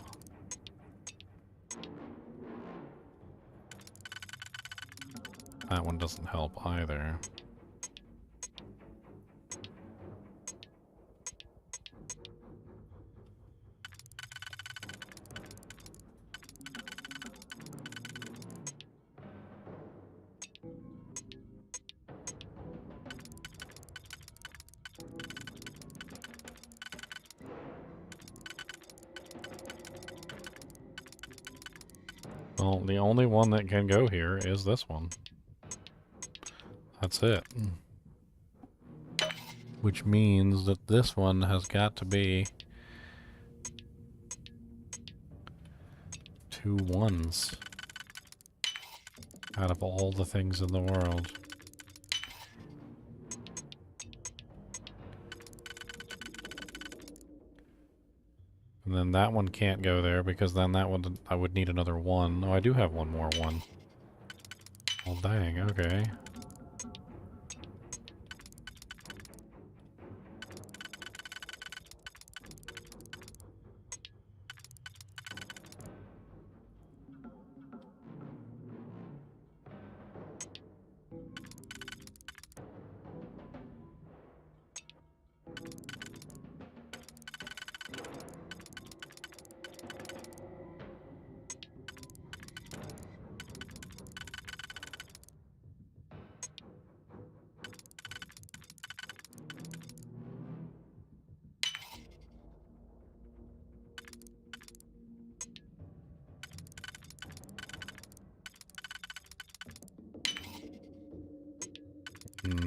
That one doesn't help either. Well, the only one that can go here is this one. That's it. Which means that this one has got to be 2 1s out of all the things in the world. And then that one can't go there because then that one I would need another 1. Oh, I do have one more 1. Well, dang, okay.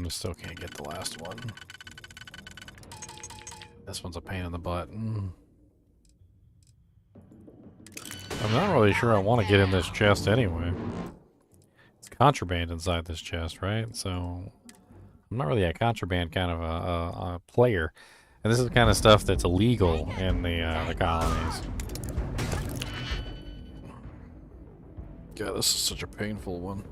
Still can't get the last one. This one's a pain in the butt. I'm not really sure I want to get in this chest anyway. It's contraband inside this chest, right? So I'm not really a contraband kind of a player. And this is the kind of stuff that's illegal in the colonies. God, this is such a painful one.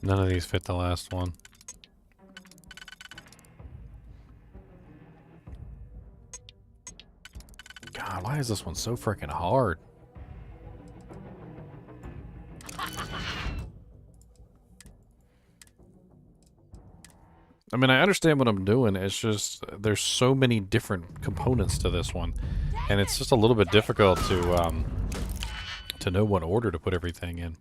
None of these fit the last one. God, why is this one so freaking hard? I mean, I understand what I'm doing. It's just there's so many different components to this one, and it's just a little bit difficult to know what order to put everything in.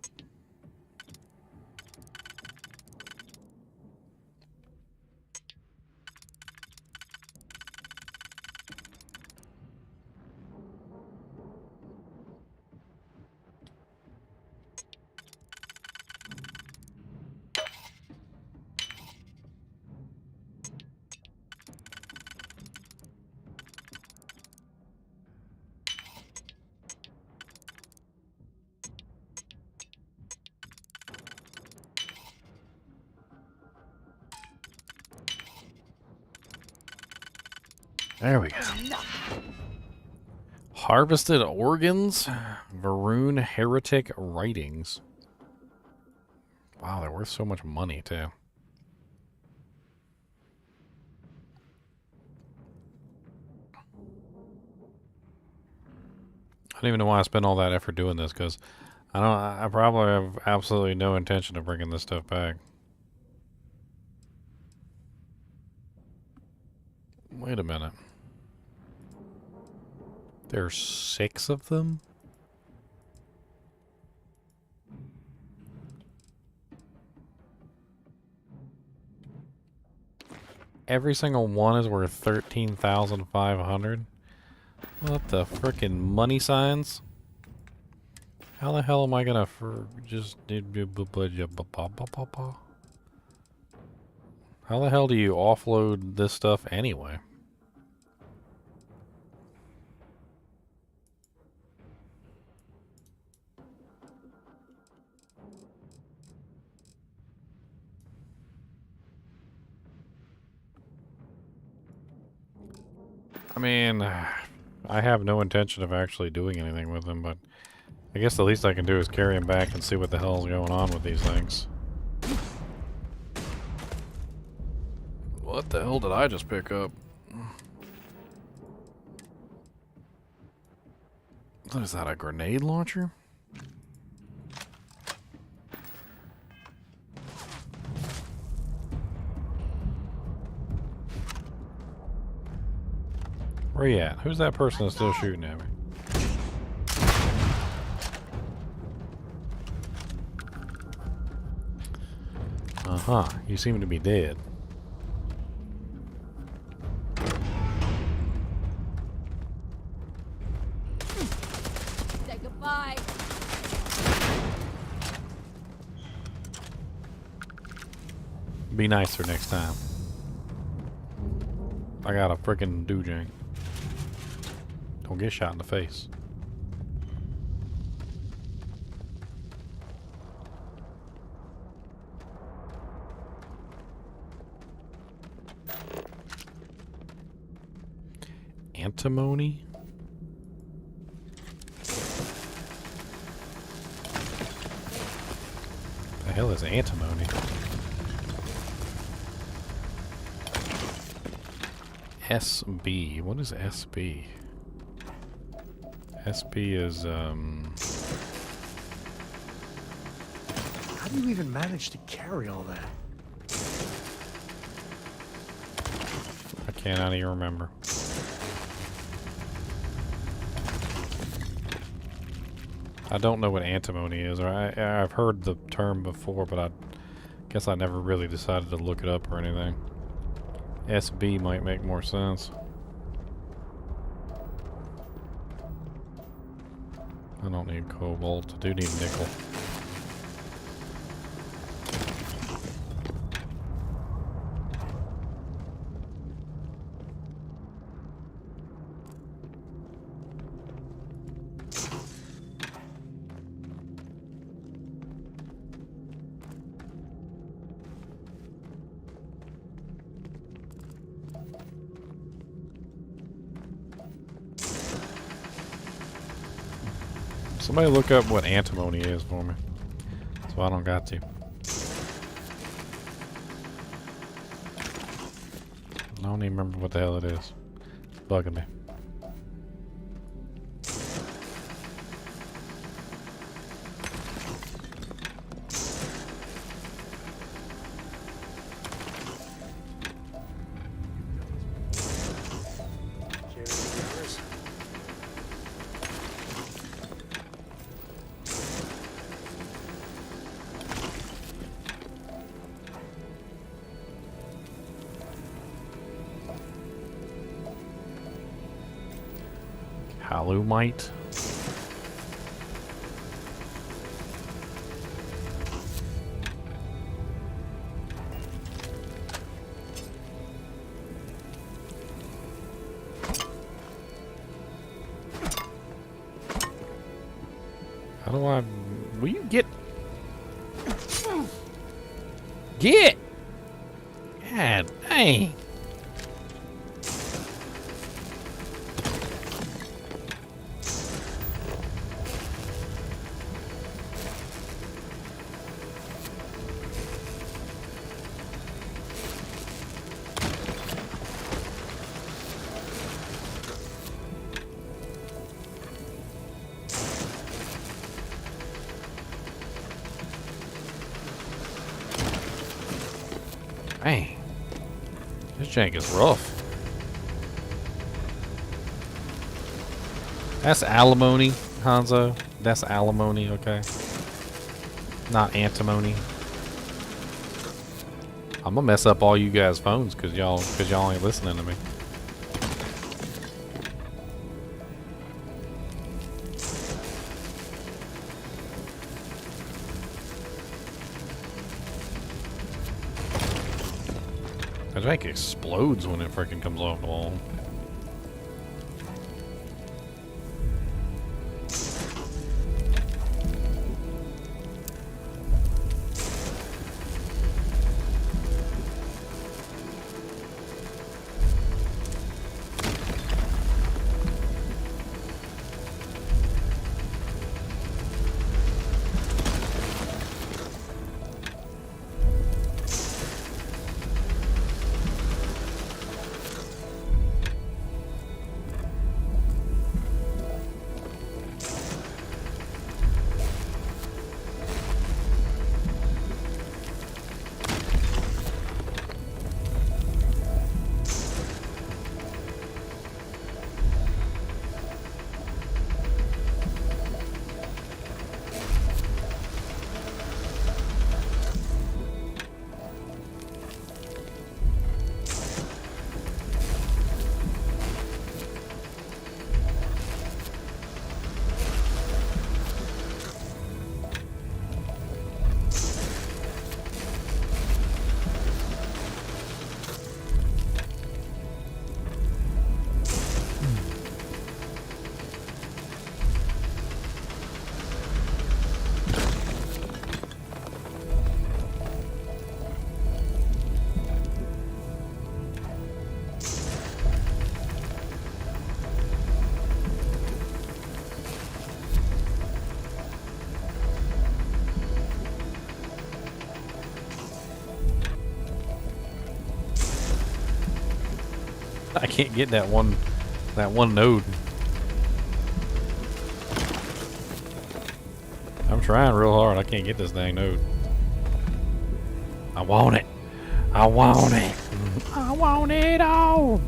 There we go. Harvested organs, Varun heretic writings. Wow, they're worth so much money, too. I don't even know why I spent all that effort doing this, because I probably have absolutely no intention of bringing this stuff back. Wait a minute. There's 6 of them? Every single one is worth 13,500. What the frickin' money signs? How the hell am I gonna just how the hell do you offload this stuff anyway? I mean, I have no intention of actually doing anything with them, but I guess the least I can do is carry them back and see what the hell's going on with these things. What the hell did I just pick up? What is that, a grenade launcher? Where you at? Who's that person that's still shooting at me? Uh-huh. You seem to be dead. Say goodbye. Be nicer next time. I got a frickin' doojang. Don't get shot in the face. Antimony? The hell is antimony? SB. What is SB? SB is, How do you even manage to carry all that? I cannot even remember. I don't know what antimony is, or I've heard the term before, but I guess I never really decided to look it up or anything. SB might make more sense. I don't need cobalt. I do need nickel. Somebody look up what antimony is for me, so I don't got to. I don't even remember what the hell it is. It's bugging me. Halumite. How do I... Will you get... Get! God dang. Dang. This jank is rough. That's alimony, Hanzo. That's alimony, okay? Not antimony. I'm gonna mess up all you guys' phones cause y'all ain't listening to me. That jank explodes when it freaking comes off the wall. I can't get that one node. I'm trying real hard. I can't get this dang node. I want it. I want it. I want it all.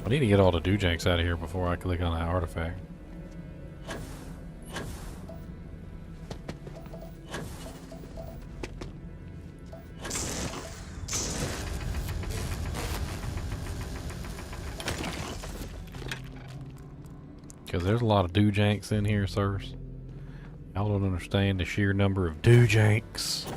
I need to get all the doojanks out of here before I click on that artifact. Because there's a lot of doojanks in here, sirs. Y'all don't understand the sheer number of doojanks.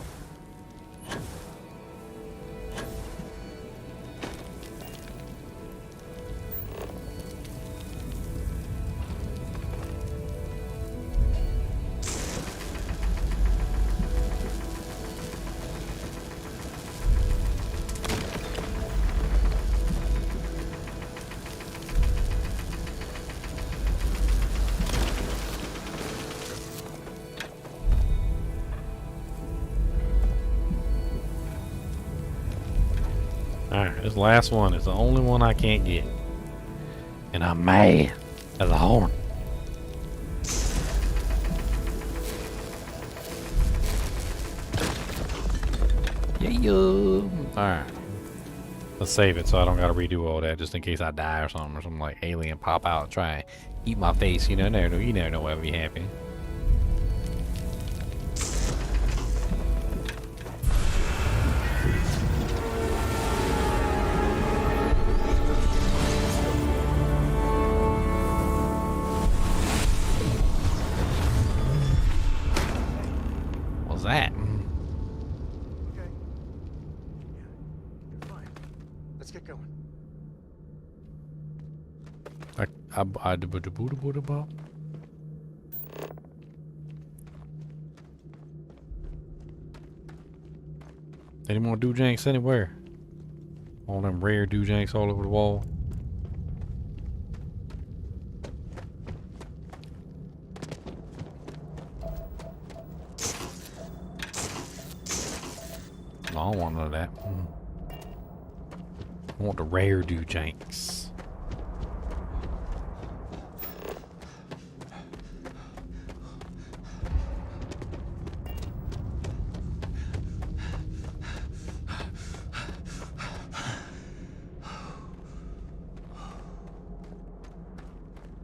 Alright, this last one is the only one I can't get. And I'm mad as a horn. Yeah. Alright. Let's save it so I don't gotta redo all that just in case I die or something like alien pop out and try and eat my face, you never know what will be happening. What's that? Okay. Yeah, you're fine. Let's get going. Any more doojanks anywhere? All them rare doojanks all over the wall. I don't want none of that. I want the rare do-janks.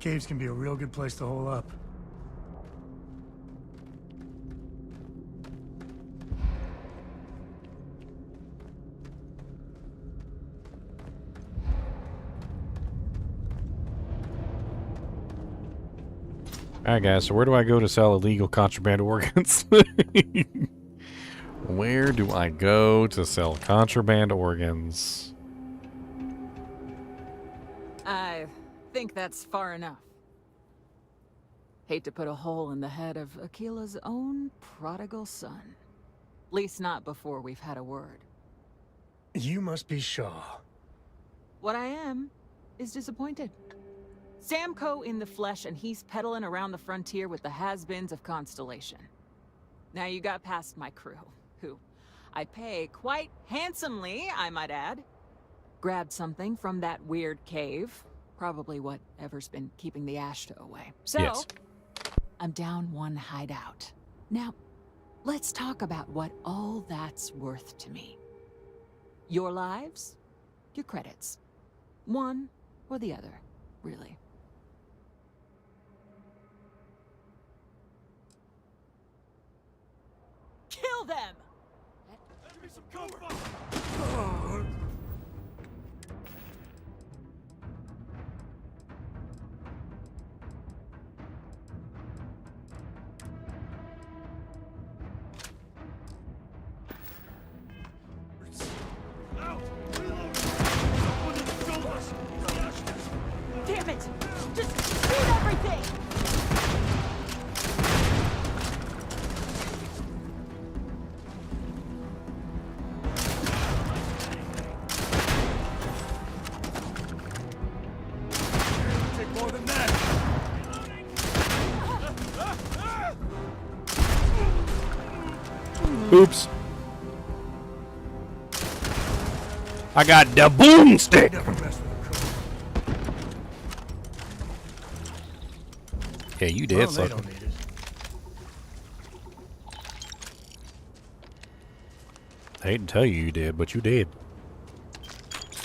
Caves can be a real good place to hole up. Alright guys, so where do I go to sell illegal contraband organs? Where do I go to sell contraband organs? I think that's far enough. Hate to put a hole in the head of Akila's own prodigal son. Least not before we've had a word. You must be Shaw. What I am is disappointed. Samco in the flesh, and he's peddling around the frontier with the has-beens of Constellation. Now you got past my crew, who I pay quite handsomely, I might add. Grabbed something from that weird cave. Probably whatever's been keeping the Ashta away. So, yes. I'm down one hideout. Now, let's talk about what all that's worth to me. Your lives, your credits. One or the other, really. Kill them! Give me some cover! Damn it! Just shoot everything! Take more than that. Oops. I got the boomstick. Yeah, you did, Well, they sucker. don't need it. I hate to tell you did, but you did.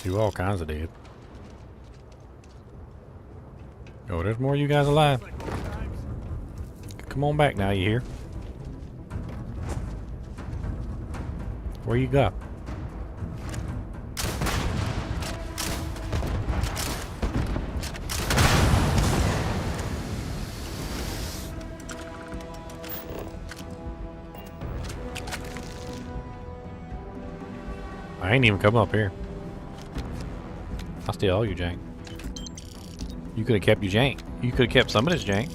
You all kinds of did. Oh, there's more of you guys alive. Come on back now, you hear? Where you go? I ain't even come up here. I'll steal all your jank. You could have kept your jank. You could have kept some of this jank.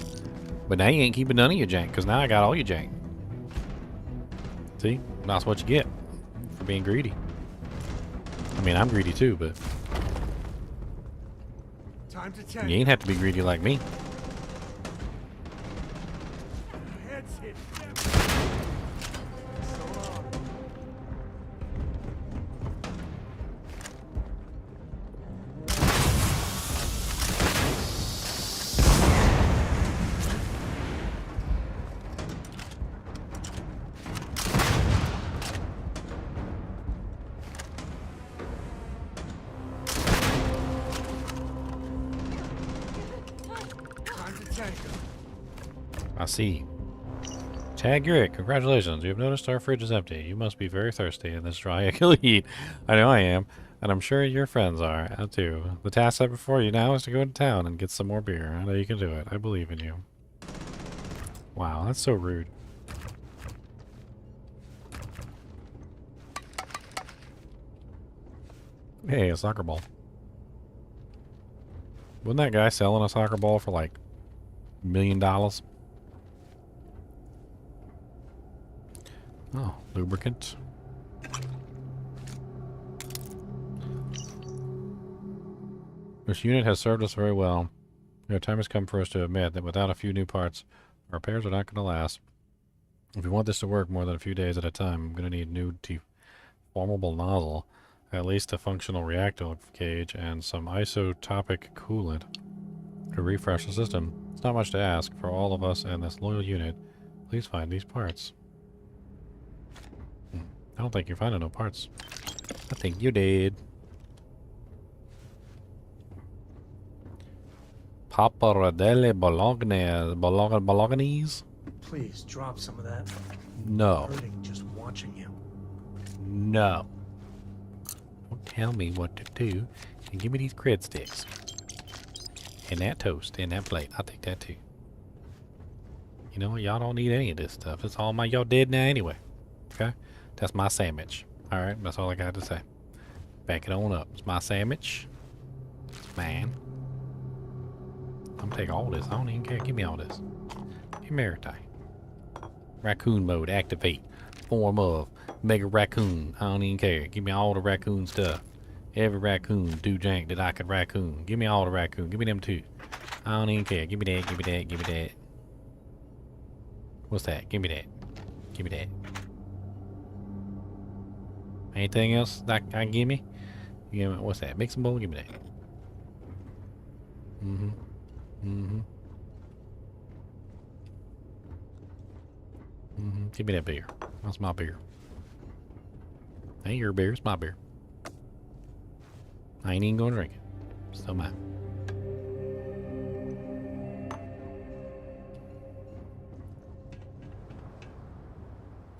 But now you ain't keeping none of your jank, because now I got all your jank. See? That's what you get for being greedy. I mean, I'm greedy too, but Time to check. you ain't have to be greedy like me. Heads hit. I see. Chad Garrett, congratulations. You have noticed our fridge is empty. You must be very thirsty in this dry Achille heat. I know I am, and I'm sure your friends are, too. The task set before you now is to go to town and get some more beer. I know you can do it. I believe in you. Wow, that's so rude. Hey, a soccer ball. Wasn't that guy selling a soccer ball for like $1 million? Oh, lubricant. This unit has served us very well. The time has come for us to admit that without a few new parts, our repairs are not going to last. If we want this to work more than a few days at a time, I'm going to need new formable nozzle, at least a functional reactor gauge, and some isotopic coolant to refresh the system. It's not much to ask for all of us and this loyal unit. Please find these parts. I don't think you're finding no parts. I think you did. Pappardelle Bolognese? Please drop some of that. No. I'm hurting just watching you. No. Don't tell me what to do. And give me these cred sticks. And that toast and that plate. I'll take that too. You know what? Y'all don't need any of this stuff. It's all y'all dead now anyway. Okay? That's my sandwich. Alright, that's all I got to say. Back it on up. It's my sandwich. It's mine. I'm gonna take all this. I don't even care. Give me all this. Give me everything. Raccoon mode. Activate. Form of Mega Raccoon. I don't even care. Give me all the raccoon stuff. Every raccoon do jank that I could raccoon. Give me all the raccoon. Give me them too. I don't even care. Give me that. Give me that. Give me that. What's that? Give me that. Give me that. Anything else that I can give me? Give me what's that? Mixing bowl? Give me that. Mm-hmm. Mm-hmm. Mm-hmm. Give me that beer. That's my beer. Ain't your beer, it's my beer. I ain't even gonna drink it. Still mine.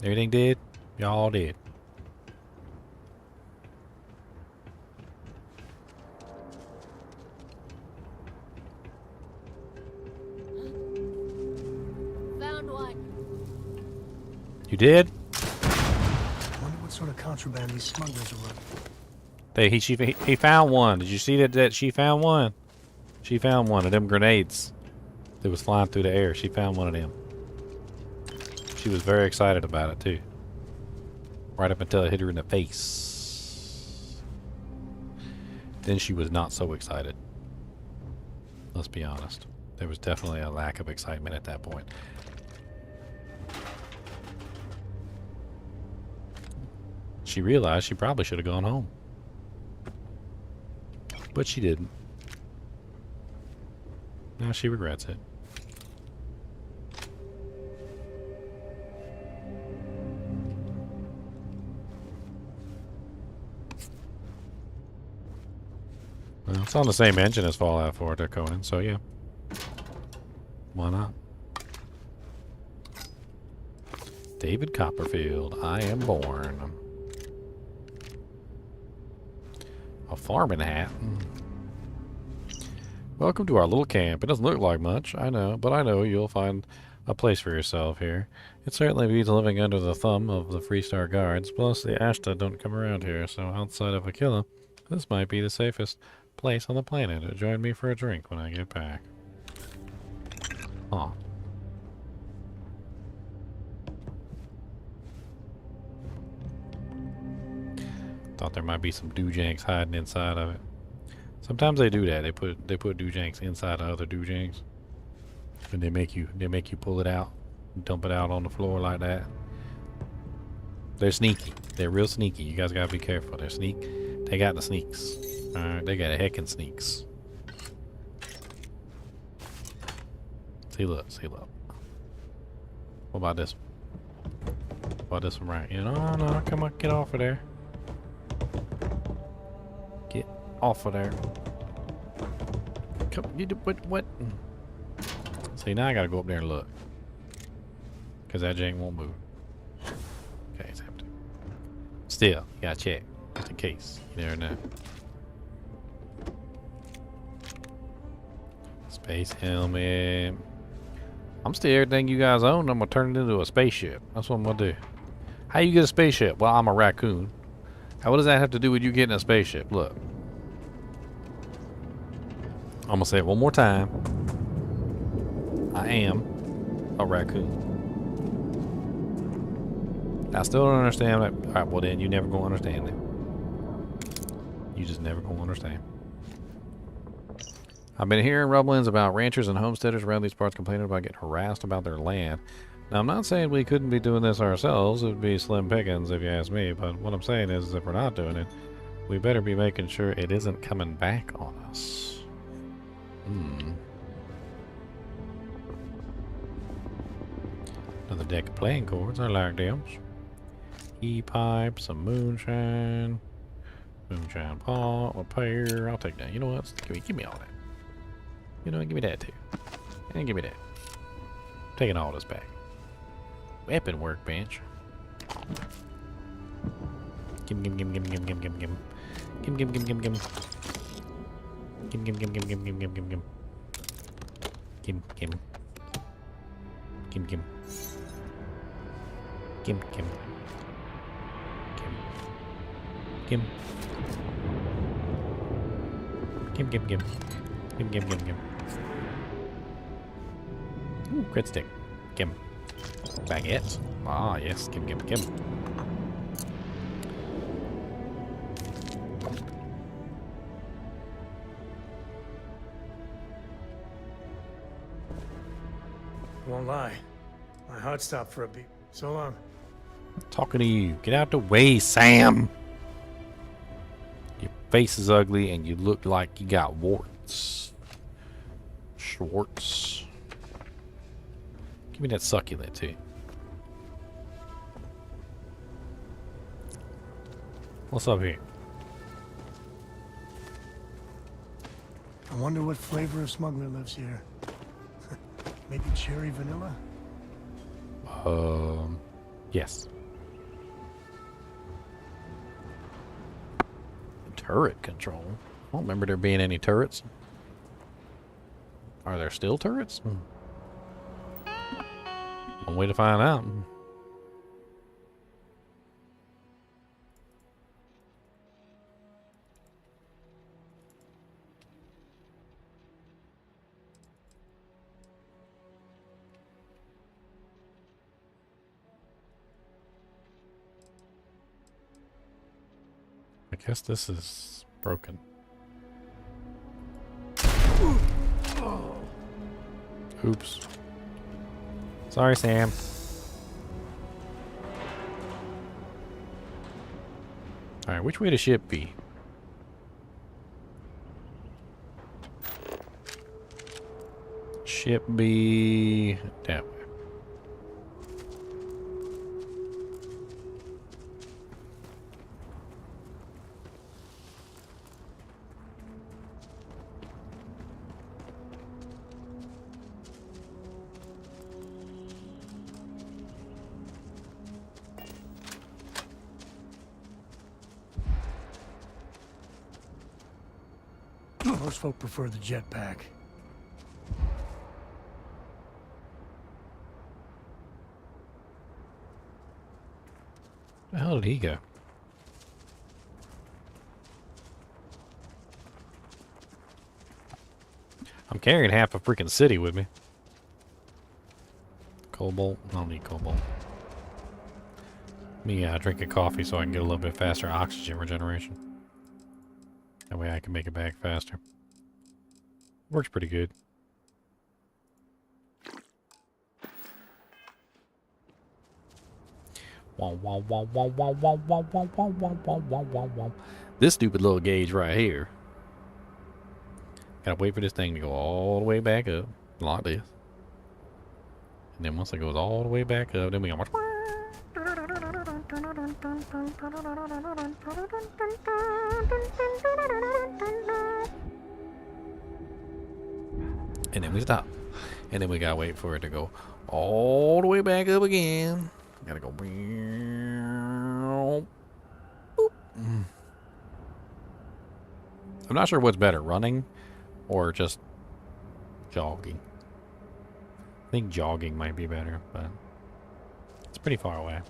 Everything dead? Y'all all dead. Found one. You did? Wonder what sort of contraband these smugglers are running. He found one. Did you see that she found one? She found one of them grenades that was flying through the air. She found one of them. She was very excited about it too. Right up until it hit her in the face. Then she was not so excited. Let's be honest. There was definitely a lack of excitement at that point. She realized she probably should have gone home. But she didn't. Now she regrets it. Well, it's on the same engine as Fallout 4 to Conan, so yeah. Why not? David Copperfield, I am born. A farming hat. Welcome to our little camp. It doesn't look like much, I know, but I know you'll find a place for yourself here. It certainly beats living under the thumb of the Freestar guards. Plus, the Ashta don't come around here, so outside of Aquila, this might be the safest place on the planet. Join me for a drink when I get back. Aw. Thought there might be some doojanks hiding inside of it. Sometimes they do that. They put doojanks inside of other doojanks, and they make you pull it out, dump it out on the floor like that. They're sneaky. They're real sneaky. You guys gotta be careful. They got the sneaks. All right, they got a heckin' sneaks. See, look. What about this? What about this one right? You know, no, come on, get off of there. Get off of there. Come, you do what? See, now I gotta go up there and look, cause that jank won't move. Okay, it's empty. Still, you gotta check just in case. You never know. Space helmet. I'm still everything you guys own. I'm gonna turn it into a spaceship. That's what I'm gonna do. How you get a spaceship? Well, I'm a raccoon. What does that have to do with you getting a spaceship? Look. I'm gonna say it one more time. I am a raccoon. I still don't understand that. Alright, well then you never gonna understand it. You just never gonna understand. I've been hearing rumblings about ranchers and homesteaders around these parts complaining about getting harassed about their land. Now, I'm not saying we couldn't be doing this ourselves. It would be slim pickings if you ask me. But what I'm saying is, if we're not doing it, we better be making sure it isn't coming back on us. Another deck of playing cards. I like them. E-pipe, some moonshine. Moonshine pot, a pear. I'll take that. You know what? Give me all that. You know what? Give me that too. And give me that. Taking all this back. Weapon workbench. Gimme. Ooh, crit stick. Kim. Baguettes. Ah, yes. Kim. Won't lie. My heart stopped for a beat. So long. I'm talking to you. Get out the way, Sam. Your face is ugly and you look like you got warts. Schwartz. Give me that succulent too. What's up here? I wonder what flavor of smuggler lives here. Maybe cherry vanilla? Yes. Turret control. I don't remember there being any turrets. Are there still turrets? One way to find out. I guess this is broken. Oops. Sorry, Sam. Alright, which way to ship be? Ship be that way. Most folk prefer the jetpack. Where the hell did he go? I'm carrying half a freaking city with me. Cobalt? I don't need cobalt. Let me drink a coffee so I can get a little bit faster oxygen regeneration. That way I can make it back faster. Works pretty good. This stupid little gauge right here. Gotta wait for this thing to go all the way back up, like this. And then once it goes all the way back up, then we go. And then we stop. And then we gotta wait for it to go all the way back up again. Gotta go. Boop. I'm not sure what's better, running or just jogging. I think jogging might be better, but it's pretty far away.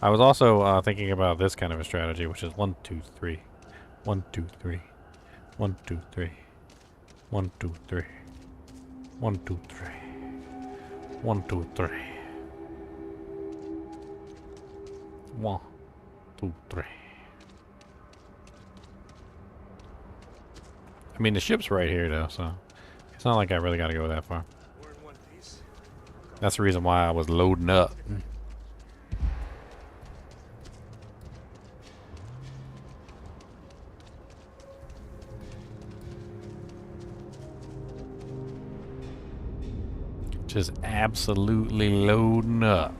I was also thinking about this kind of a strategy, which is 1, 2, 3. 1, 2, 3. 1, 2, 3. 1, 2, 3. 1, 2, 3. 1, 2, 3. 1, 2, 3. I mean, the ship's right here, though, so it's not like I really got to go that far. We're in one piece. That's the reason why I was loading up. Just absolutely loading up.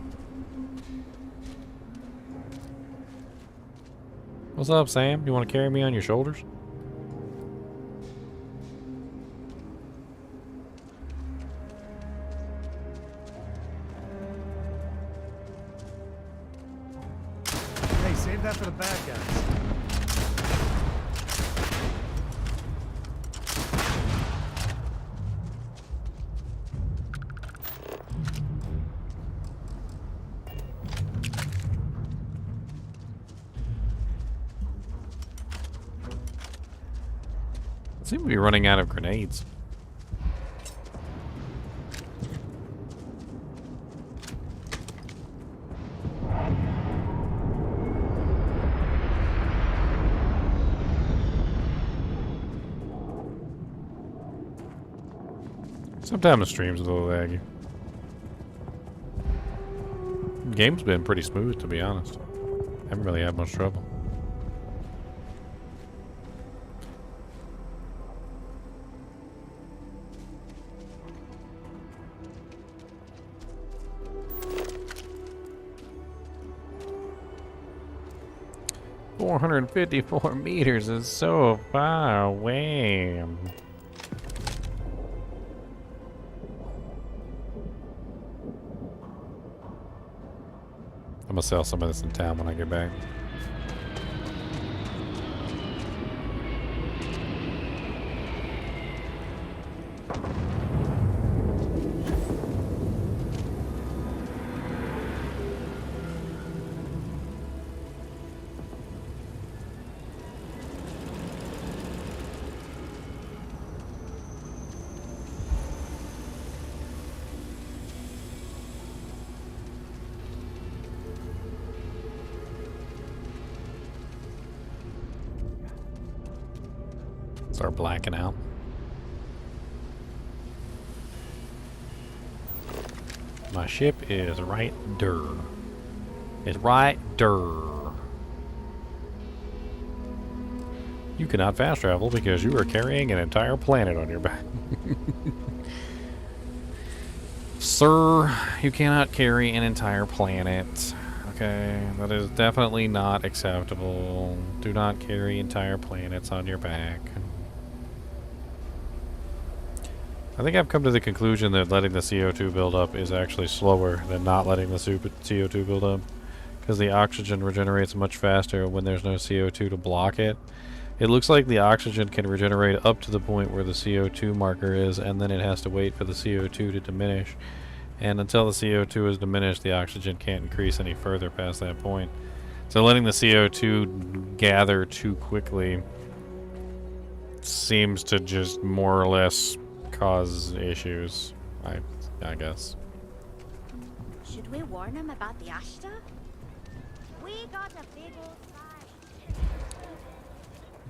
What's up, Sam? You want to carry me on your shoulders? Hey, save that for the bad guys. I seem to be running out of grenades. Sometimes the stream's a little laggy. The game's been pretty smooth, to be honest. Haven't really had much trouble. $454 meters is so far away. I'm gonna sell some of this in town when I get back. Start blacking out. My ship is right there. It's right there. You cannot fast travel because you are carrying an entire planet on your back. Sir, you cannot carry an entire planet. Okay, that is definitely not acceptable. Do not carry entire planets on your back. I think I've come to the conclusion that letting the CO2 build up is actually slower than not letting the CO2 build up, because the oxygen regenerates much faster when there's no CO2 to block it. It looks like the oxygen can regenerate up to the point where the CO2 marker is, and then it has to wait for the CO2 to diminish. And until the CO2 is diminished, the oxygen can't increase any further past that point. So letting the CO2 gather too quickly seems to just more or less cause issues, I guess. Should we warn him about the Ashta? We got a big old fight.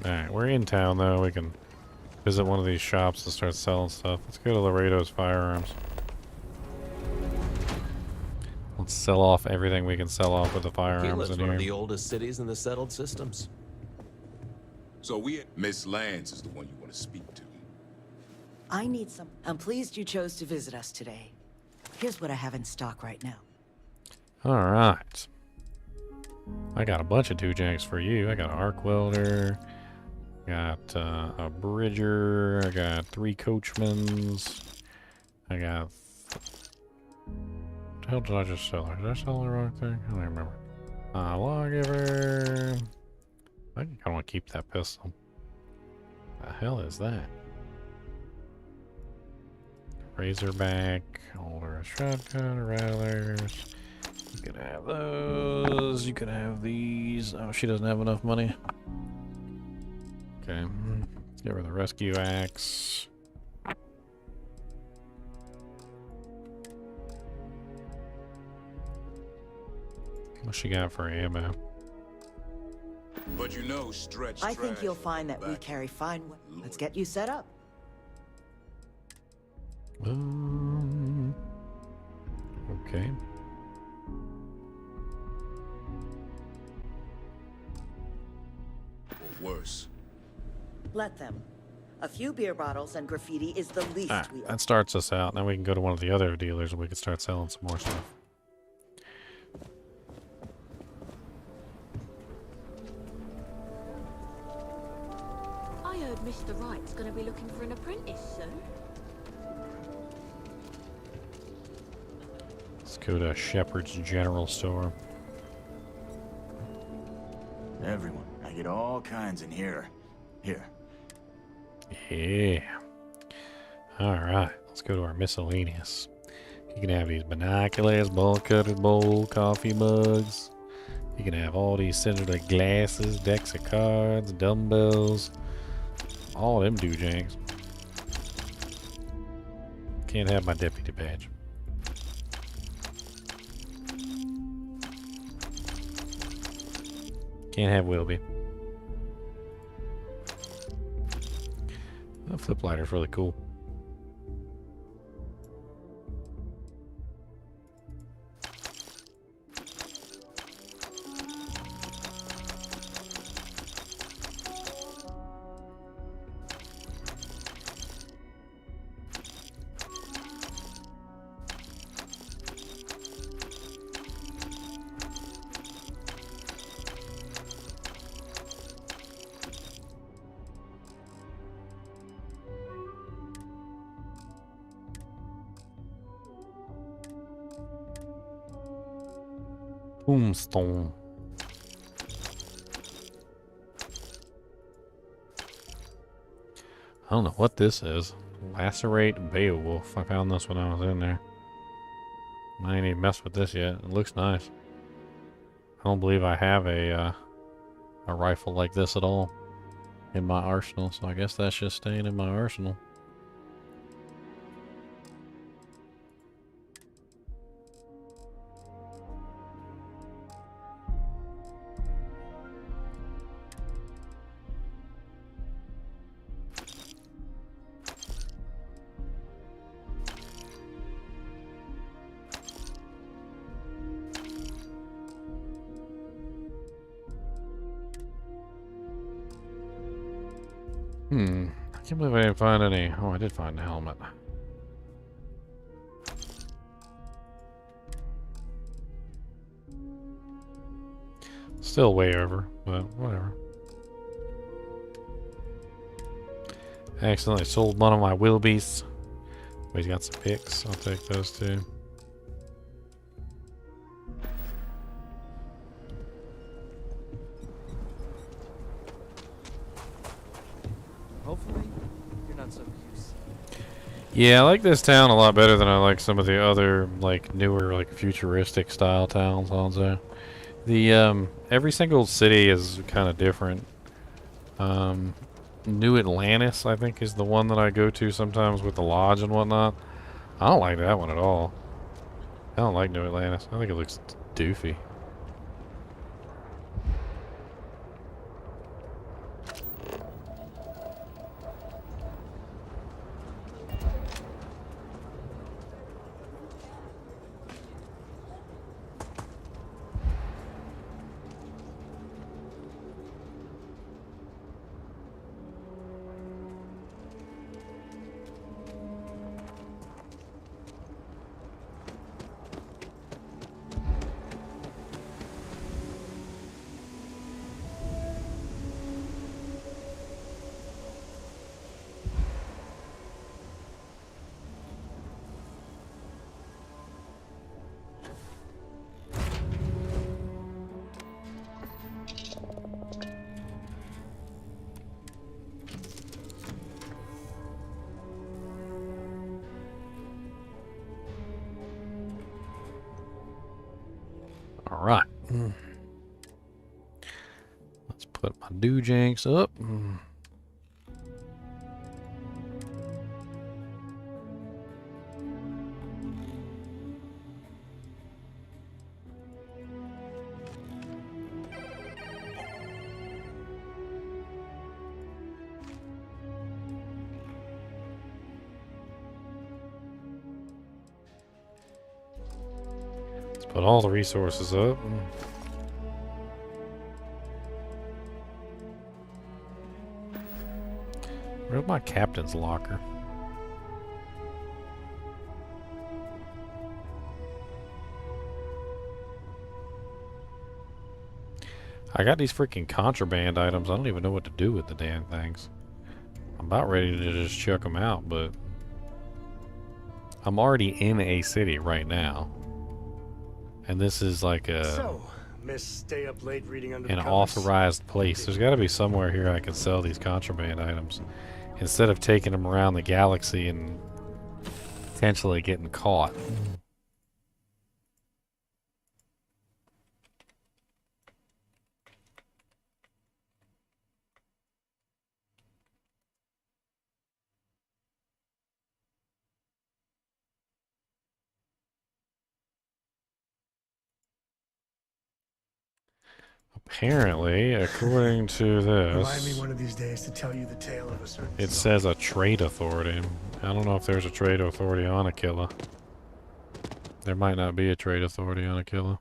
Alright, we're in town though. We can visit one of these shops and start selling stuff. Let's go to Laredo's Firearms. Let's sell off everything we can sell off with the firearms in one here. of the oldest cities in the settled systems. So Miss Lance is the one you want to speak to. I need some. I'm pleased you chose to visit us today. Here's what I have in stock right now. Alright. I got a bunch of two-janks for you. I got an arc welder. Got a bridger. I got 3 coachmans. I got... What the hell did I just sell? Did I sell the wrong thing? I don't remember. Lawgiver. I think I want to keep that pistol. The hell is that? Razorback, older shotgun, rattlers. You can have those. You can have these. Oh, she doesn't have enough money. Okay. Let's get rid of the rescue axe. What's she got for ammo? But you know, stretch. I think you'll find that we carry fine. Let's get you set up. worse. Let them. A few beer bottles and graffiti is the least Alright, we owe. that starts us out. Now we can go to one of the other dealers and we can start selling some more stuff. I heard Mr. Wright's gonna be looking for an apprentice soon. Let's go to Shepherd's General Store. Everyone. I get all kinds in here. Here. Yeah. Alright, let's go to our miscellaneous. You can have these binoculars, ball cutters, bowl, coffee mugs. You can have all these cylinder glasses, decks of cards, dumbbells. All them doojanks. Can't have my deputy badge. Can't have Wilby. The flip lighter's really cool. Tombstone. I don't know what this is. Lacerate Beowulf. I found this when I was in there. I ain't even messed with this yet. It looks nice. I don't believe I have a rifle like this at all in my arsenal, so I guess that's just staying in my arsenal. I can't believe I didn't find any. Oh, I did find a helmet. Still way over, but whatever. I accidentally sold one of my wildebeests. But he's got some picks. I'll take those too. Hopefully, you're not so cute. Yeah, I like this town a lot better than I like some of the other, like, newer, like, futuristic style towns on there. The, every single city is kind of different. New Atlantis, I think, is the one that I go to sometimes with the lodge and whatnot. I don't like that one at all. I don't like New Atlantis. I think it looks doofy. Alright. Let's put my doojanks up. Put all the resources up. Where's my captain's locker? I got these freaking contraband items. I don't even know what to do with the damn things. I'm about ready to just chuck them out, but I'm already in a city right now. And this is like a... So, Miss stay up late reading under an the covers? authorized place. There's got to be somewhere here I can sell these contraband items instead of taking them around the galaxy and potentially getting caught. Apparently, according to Remind me this, one of these days to tell you the tale of a certain it says a trade authority. I don't know if there's a trade authority on Aquila. There might not be a trade authority on Aquila.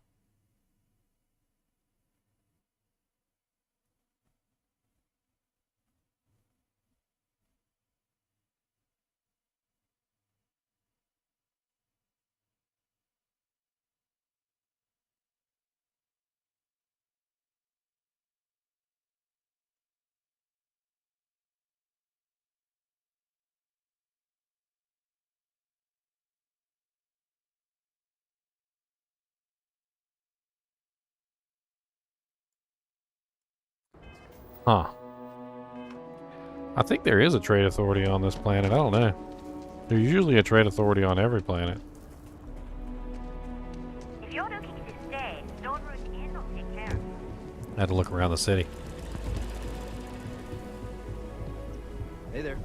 Huh. I think there is a trade authority on this planet. I don't know. There's usually a trade authority on every planet. If you're looking to stay, Stone Root Inn will take care of you. I had to look around the city. Hey there.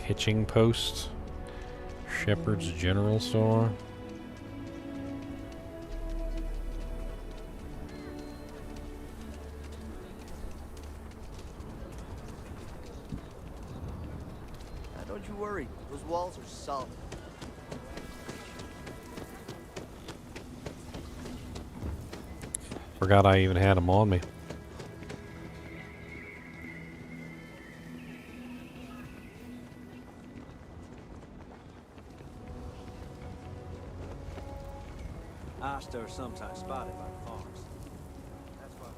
Hitching post. Shepherd's General Store. Don't you worry. Those walls are solid. Forgot I even had them on me. Asta are sometimes spotted by the farms. That's why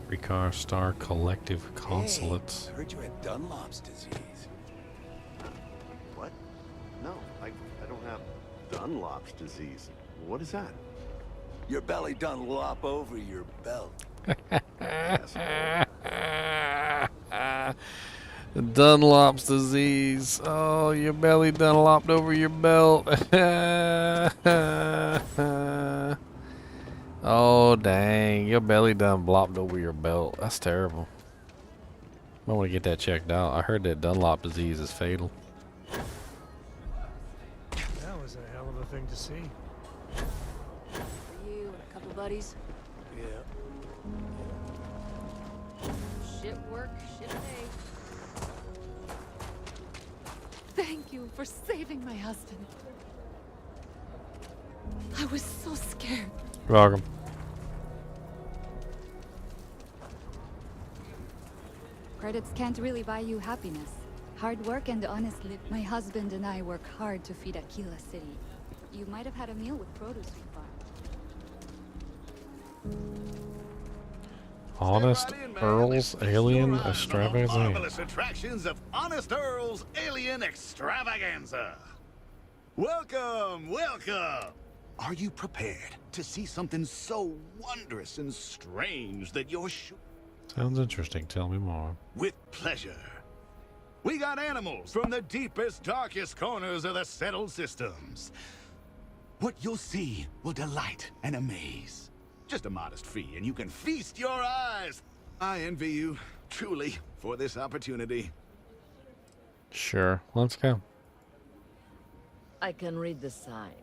Ricard Star Collective Consulates. Hey, heard you had Dunlop's disease. What? No, I don't have Dunlop's disease. What is that? Your belly done lop over your belt. Dunlop's disease. Oh, your belly done lopped over your belt. Oh, dang. Your belly done blopped over your belt. That's terrible. I want to get that checked out. I heard that Dunlop disease is fatal. That was a hell of a thing to see. For you and a couple buddies. Yeah. Shit work, shit pay. Thank you for saving my husband. I was so scared. You're welcome. Credits can't really buy you happiness. Hard work and honest living. My husband and I work hard to feed Aquila City. You might have had a meal with produce we farm. Honest Earl's Alien Extravaganza. Marvelous attractions of Honest Earl's Alien Extravaganza. Welcome, welcome. Are you prepared to see something so wondrous and strange that you're sure? Sounds interesting. Tell me more. With pleasure. We got animals from the deepest, darkest corners of the settled systems. What you'll see will delight and amaze. Just a modest fee, and you can feast your eyes. I envy you, truly, for this opportunity. Sure. Let's go. I can read the sign.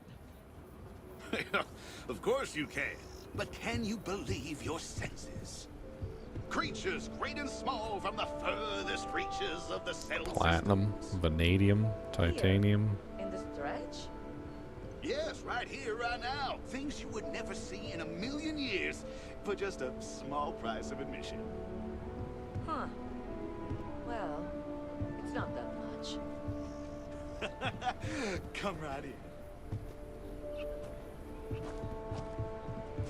Of course you can. But can you believe your senses? Creatures great and small from the furthest reaches of the settled Platinum, vanadium, titanium. In the stretch? right here, right now. Things you would never see in a million years for just a small price of admission. Huh. Well, it's not that much. Come right in.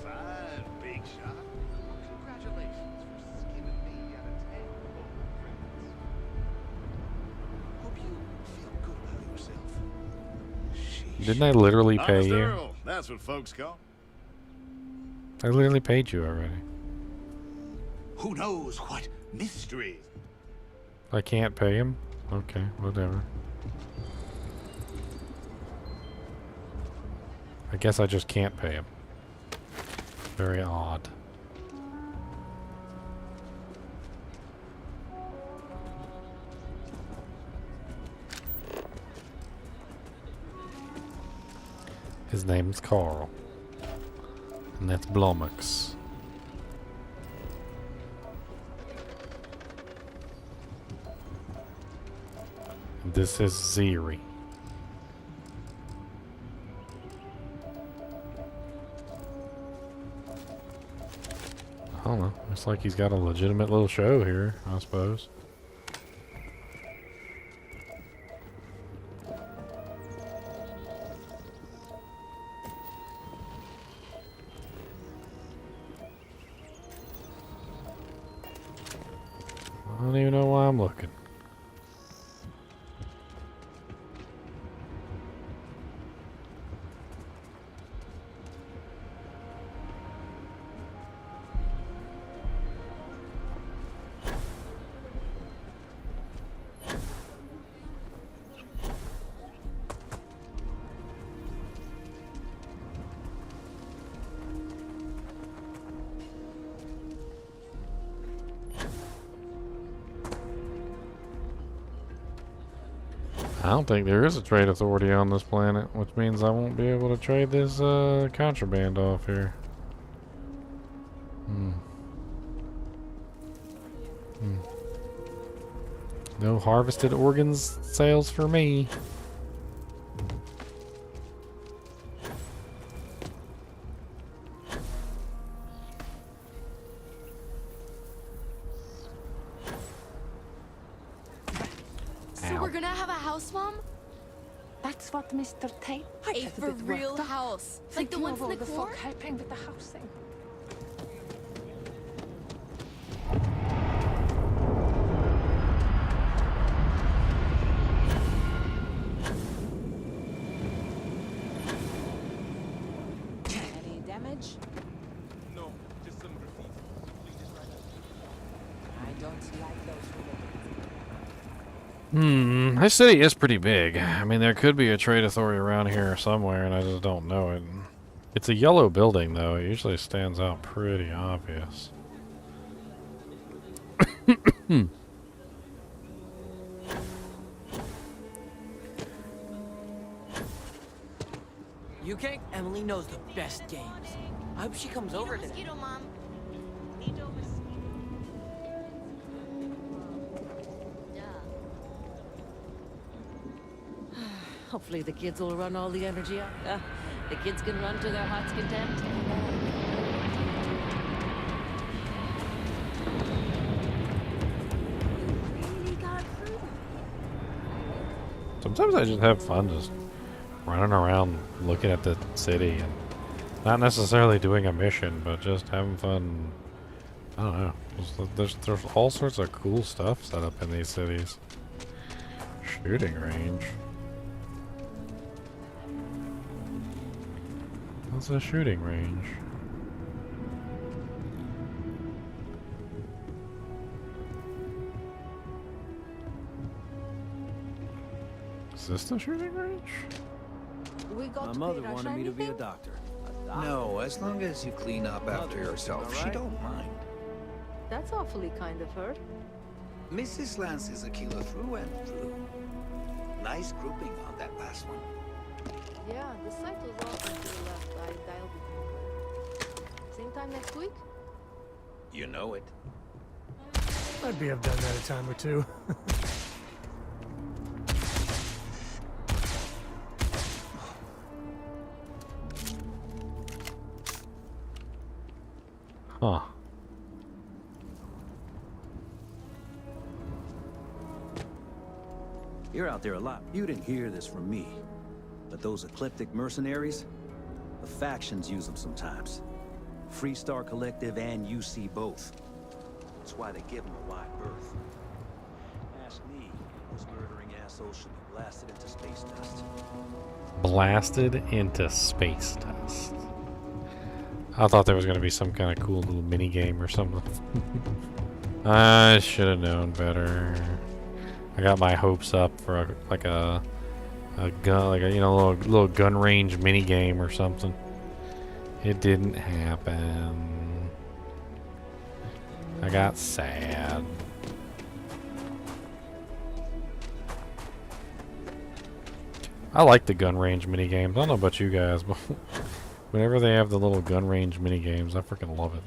Fine, big shot. Congratulations for skimming me out of town. Hope you feel good about yourself. Didn't I literally pay Honest you? Earl, that's what folks call. I literally paid you already. Who knows what mysteries? I can't pay him? Okay, whatever. I guess I just can't pay him. Very odd. His name's Carl. And that's Blomix. This is Ziri. I don't know. Looks like he's got a legitimate little show here, I suppose. I don't even know why I'm looking. I don't think there is a trade authority on this planet, which means I won't be able to trade this contraband off here. No harvested organs sales for me. So we're gonna have a house, Mom? That's what Mr. Tate A for real house. Like the ones in the core? Helping with the housing. Any damage? No, just some graffiti. Please just write I don't like those This city is pretty big. I mean, there could be a trade authority around here somewhere, and I just don't know it. It's a yellow building, though. It usually stands out pretty obvious. You can't. Emily knows the best games. I hope she comes over today. Mosquito, Mom. Hopefully the kids will run all the energy out. The kids can run to their heart's content. Sometimes I just have fun just running around looking at the city and not necessarily doing a mission, but just having fun. I don't know. There's all sorts of cool stuff set up in these cities. Shooting range. What's a shooting range? Is this the shooting range? My mother wanted me to be a doctor. No, as long as you clean up after yourself, she don't mind. That's awfully kind of her. Mrs. Lance is a killer through and through. Nice grouping on that last one. Yeah, the site was off until you left. I dialed it. Same time next week? You know it. Maybe I've done that a time or two. Huh. You're out there a lot. You didn't hear this from me. But those eclectic mercenaries, the factions use them sometimes. Freestar Collective and UC both. That's why they give them a wide berth. Ask me, those murdering assholes should be blasted into space dust. Blasted into space dust. I thought there was going to be some kind of cool little mini game or something. I should have known better. I got my hopes up for a gun, like a little gun range mini game or something. It didn't happen. I got sad. I like the gun range mini games. I don't know about you guys, but whenever they have the little gun range mini games, I freaking love it.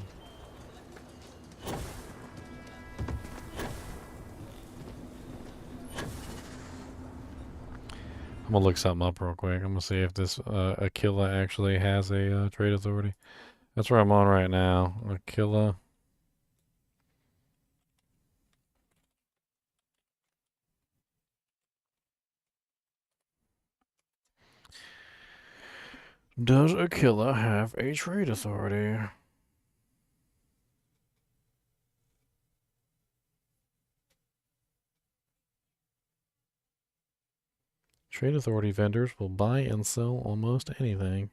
I'm gonna look something up real quick. I'm gonna see if this Aquila actually has a trade authority. That's where I'm on right now. Aquila. Does Aquila have a trade authority? Trade authority vendors will buy and sell almost anything.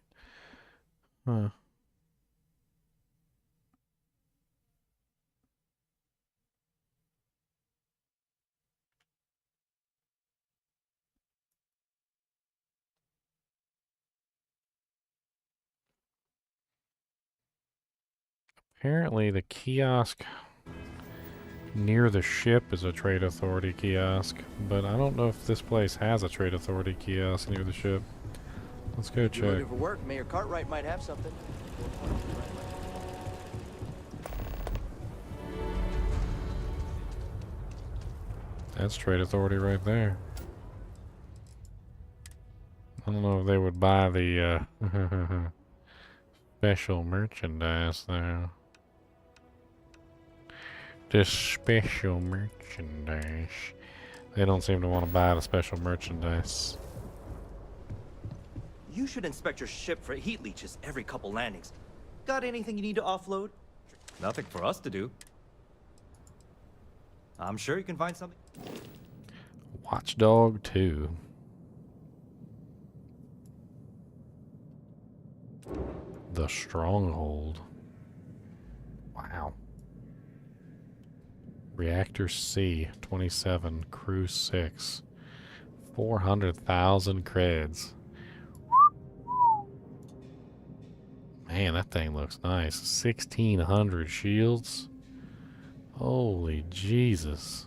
Huh. Apparently the kiosk near the ship is a trade authority kiosk, but I don't know if this place has a trade authority kiosk near the ship. Let's go check. You're looking for work. Mayor Cartwright might have something. That's trade authority right there. I don't know if they would buy the special merchandise though. This special merchandise. They don't seem to want to buy the special merchandise. You should inspect your ship for heat leeches every couple landings. Got anything you need to offload? Nothing for us to do. I'm sure you can find something. Watchdog 2. The Stronghold. Wow. Reactor C, 27. Crew 6. 400,000 creds. Man, that thing looks nice. 1,600 shields. Holy Jesus.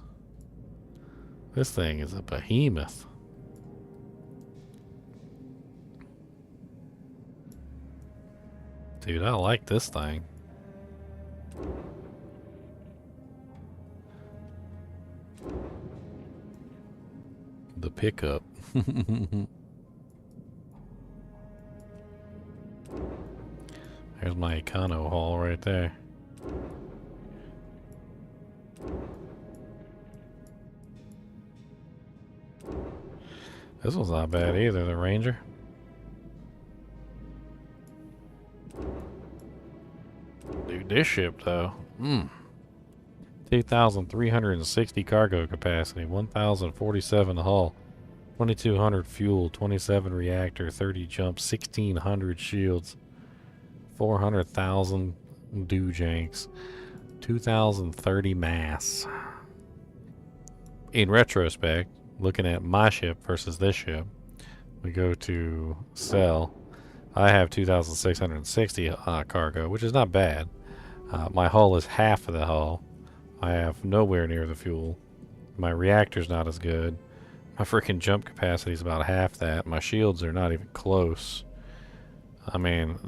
This thing is a behemoth. Dude, I like this thing. The pickup. There's my Econo haul right there. This one's not bad either, the Ranger. Dude, this ship though. 2,360 cargo capacity, 1,047 hull, 2,200 fuel, 27 reactor, 30 jump, 1,600 shields, 400,000 doojanks, 2,030 mass. In retrospect, looking at my ship versus this ship, we go to sell. I have 2,660 cargo, which is not bad. My hull is half of the hull. I have nowhere near the fuel. My reactor's not as good. My freaking jump capacity is about half that. My shields are not even close. I mean,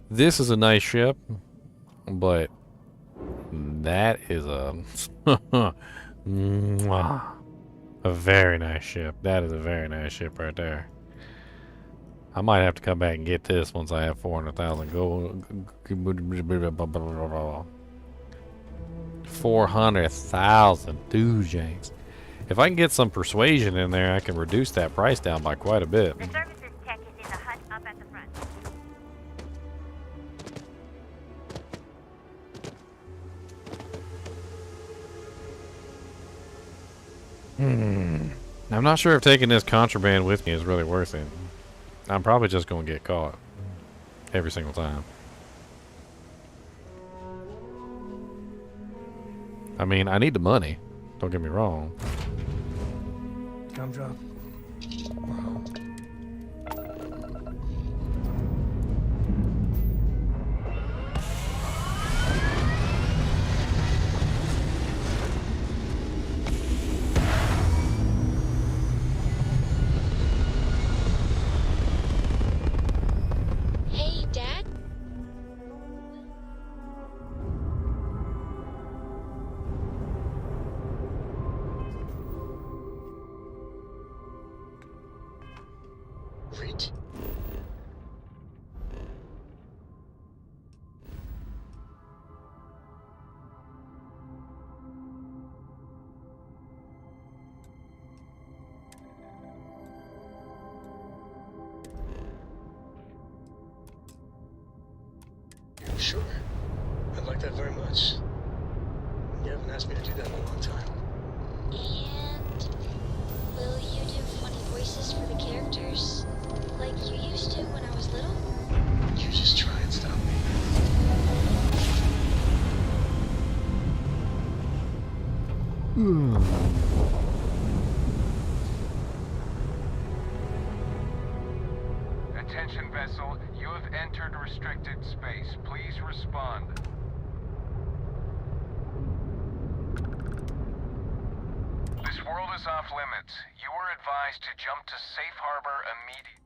this is a nice ship, but that is a a very nice ship. That is a very nice ship right there. I might have to come back and get this once I have 400,000 gold. 400,000 doojanks. If I can get some persuasion in there, I can reduce that price down by quite a bit. The services tech is in the hut up at the front. I'm not sure if taking this contraband with me is really worth it. I'm probably just going to get caught every single time. I mean, I need the money. Don't get me wrong. Come drop. Wow. Hey, Dad? Wait. Sure. I'd like that very much. You haven't asked me to do that in a long time. And will you do funny voices for the characters? Like you used to when I was little? You just try and stop me. Attention vessel, you have entered restricted space. Please respond. This world is off limits. You are advised to jump to safe harbor immediately.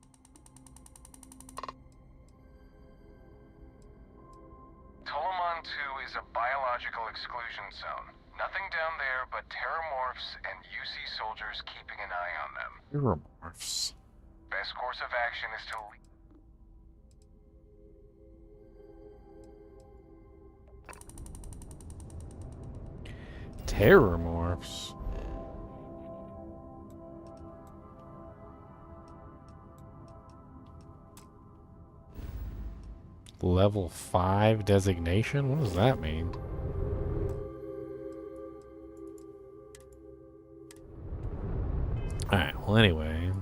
Tolomon 2 is a biological exclusion zone. Nothing down there but terramorphs and UC soldiers keeping an eye on them. Terramorphs. Best course of action is to leave. Terramorphs. Level 5 designation? What does that mean? Alright, well anyway.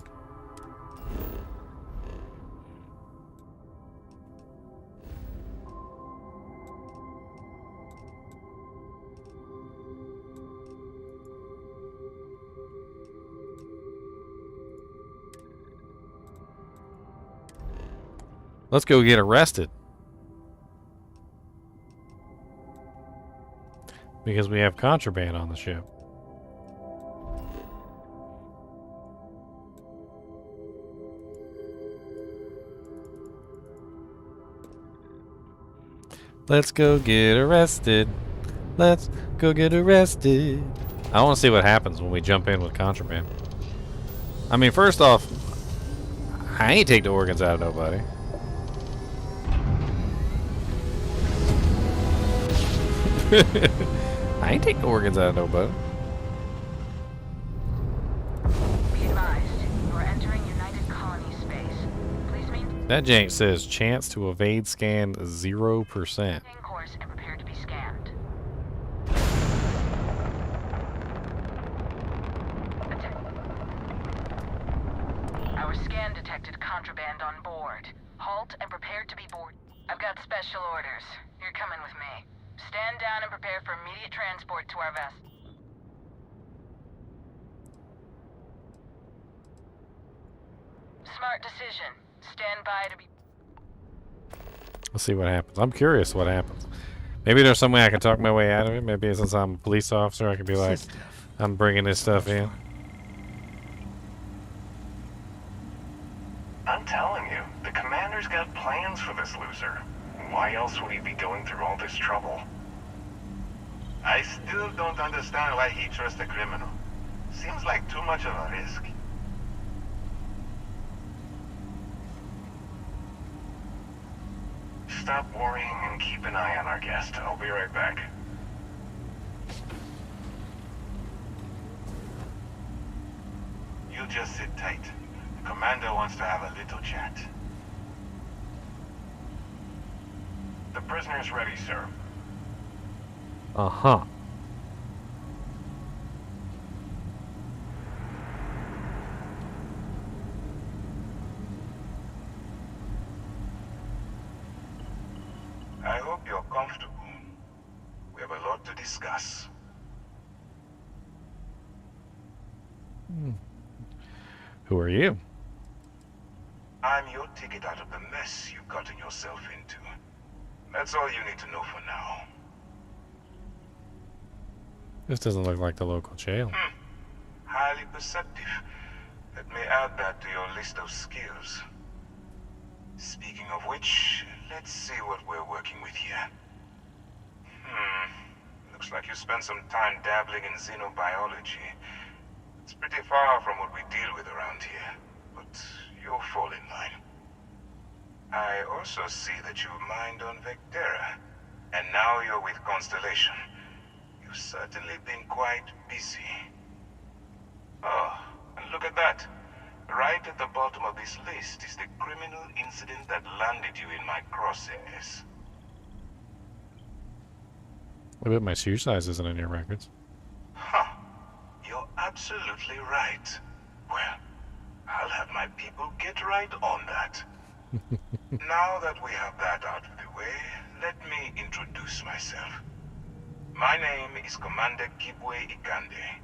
Let's go get arrested. Because we have contraband on the ship. Let's go get arrested. Let's go get arrested. I want to see what happens when we jump in with contraband. I mean, first off, I ain't take the organs out of nobody. I ain't take the organs out of nobody. Be advised, you are entering United Colony space. Please maintain That jank says chance to evade scan 0%. course and prepare to be scanned. Our scan detected contraband on board. Halt and prepare to be boarded. I've got special orders. You're coming with me. Stand down and prepare for immediate transport to our vessel. Smart decision. Stand by to be... Let's see what happens. I'm curious what happens. Maybe there's some way I can talk my way out of it. Maybe since I'm a police officer, I can be like, I'm bringing this stuff in. I'm telling you, the commander's got plans for this loser. Why else would he be going through all this trouble? I still don't understand why he trusts a criminal. Seems like too much of a risk. stop worrying and keep an eye on our guest. I'll be right back. You just sit tight. The commander wants to have a little chat. The prisoner's ready, sir. Uh-huh. I hope you're comfortable. We have a lot to discuss. Who are you? I'm your ticket out of the mess you've gotten yourself into. That's all you need to know for now. This doesn't look like the local jail. Highly perceptive. Let me add that to your list of skills. Speaking of which, let's see what we're working with here. Looks like you spent some time dabbling in xenobiology. It's pretty far from what we deal with around here, but you'll fall in line. I also see that you mined on Vectera, and now you're with Constellation. You've certainly been quite busy. Oh, and look at that. Right at the bottom of this list is the criminal incident that landed you in my crosshairs. I bet my shoe size isn't in your records. Huh. You're absolutely right. Well, I'll have my people get right on that. Now that we have that out of the way, let me introduce myself. My name is Commander Kibwe Ikande,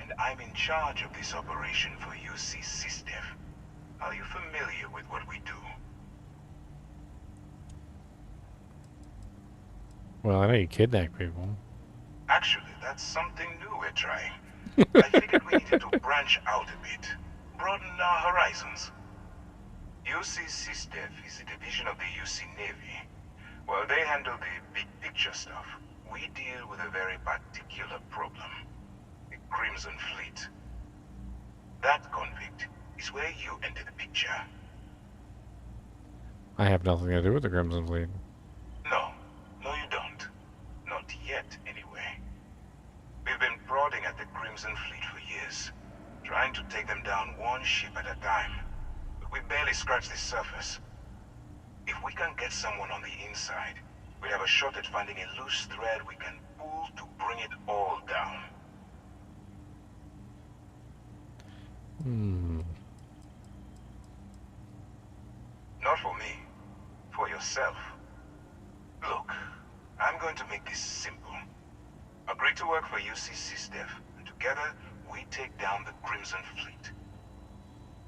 and I'm in charge of this operation for UC SysDev. Are you familiar with what we do? Well, I know you kidnap people. Actually, that's something new we're trying. I figured we needed to branch out a bit, broaden our horizons. UC SysDev is a division of the UC Navy. While they handle the big picture stuff, we deal with a very particular problem. The Crimson Fleet. That convict is where you enter the picture. I have nothing to do with the Crimson Fleet. No, you don't. Not yet, anyway. We've been prodding at the Crimson Fleet for years, trying to take them down one ship at a time. But we barely scratched the surface. If we can get someone on the inside, we have a shot at finding a loose thread we can pull to bring it all down. Not for me. For yourself. Look, I'm going to make this simple. Agree to work for UC SysDev, and together we take down the Crimson Fleet.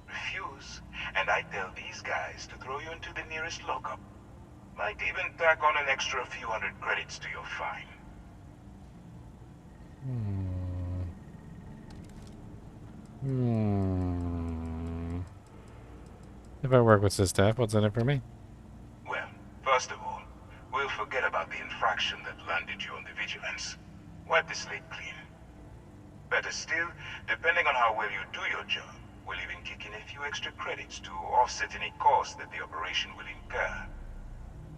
Refuse, and I tell these guys to throw you into the nearest lockup. Might even tack on an extra few hundred credits to your fine. If I work with SysDev, what's in it for me? Well, first of all, we'll forget about the infraction that landed you on the Vigilance. Wipe the slate clean. Better still, depending on how well you do your job, we'll even kick in a few extra credits to offset any cost that the operation will incur.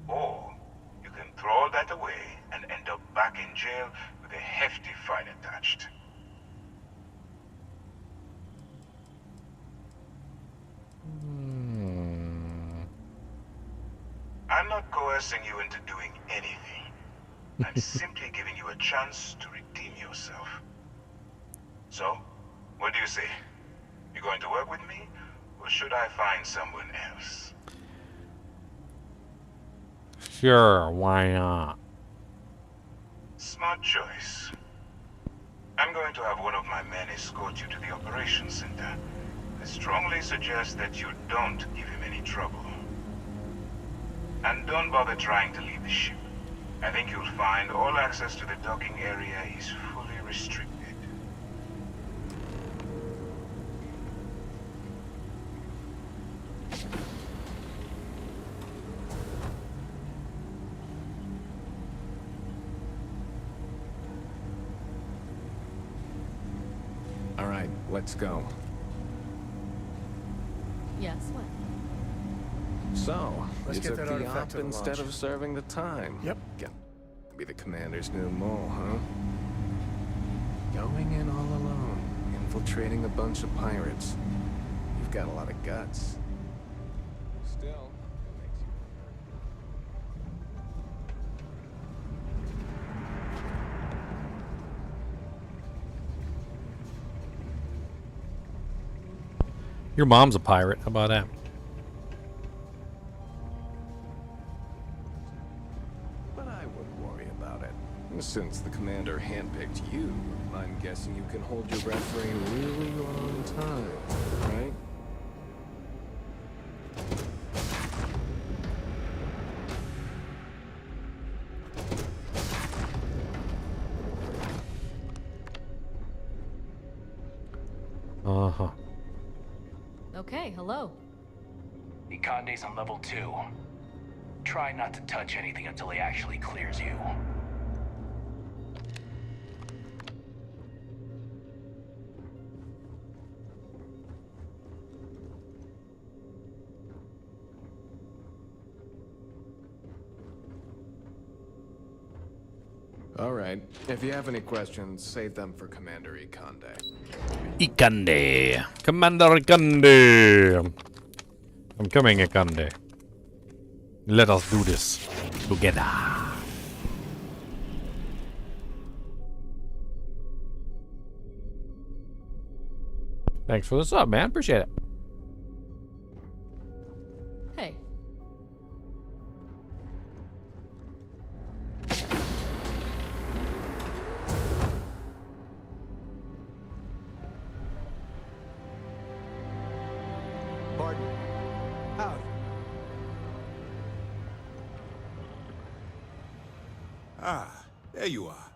Or, you can throw all that away and end up back in jail with a hefty fine attached. I'm not coercing you into doing anything. I'm simply giving you a chance to redeem yourself. So, what do you say? You going to work with me, or should I find someone else? Sure, why not? Smart choice. I'm going to have one of my men escort you to the operations center. I strongly suggest that you don't give him any trouble. And don't bother trying to leave the ship. I think you'll find all access to the docking area is fully restricted. All right, let's go. Yes, what? So, Let's you get took that the artifact op to the instead launch. of serving the time. Yep. Be the commander's new mole, huh? Going in all alone, infiltrating a bunch of pirates. You've got a lot of guts. Still, it makes you... Your mom's a pirate. How about that? But I wouldn't worry about it. Since the commander handpicked you, I'm guessing you can hold your breath for a really long time, right? Uh-huh. Okay, hello. Ikande's on level 2. Try not to touch anything until he actually clears you. All right. If you have any questions, save them for Commander Ikande. Ikande. Commander Ikande. I'm coming, Ikande. Let us do this together. Thanks for the sub, man. Appreciate it. Hey. Pardon? Howdy. Ah, there you are.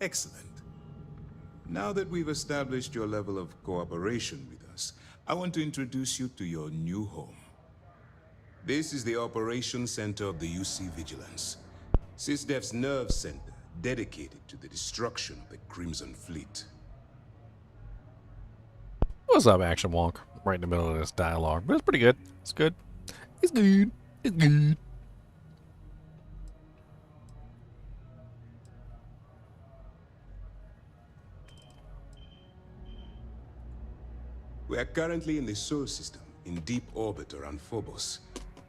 Excellent. Now that we've established your level of cooperation with us, I want to introduce you to your new home. This is the Operations Center of the UC Vigilance, SysDef's nerve center dedicated to the destruction of the Crimson Fleet. What's up, Action Wonk? Right in the middle of this dialogue, but it's pretty good. It's good. It's good. It's good. We are currently in the Sol system, in deep orbit around Phobos.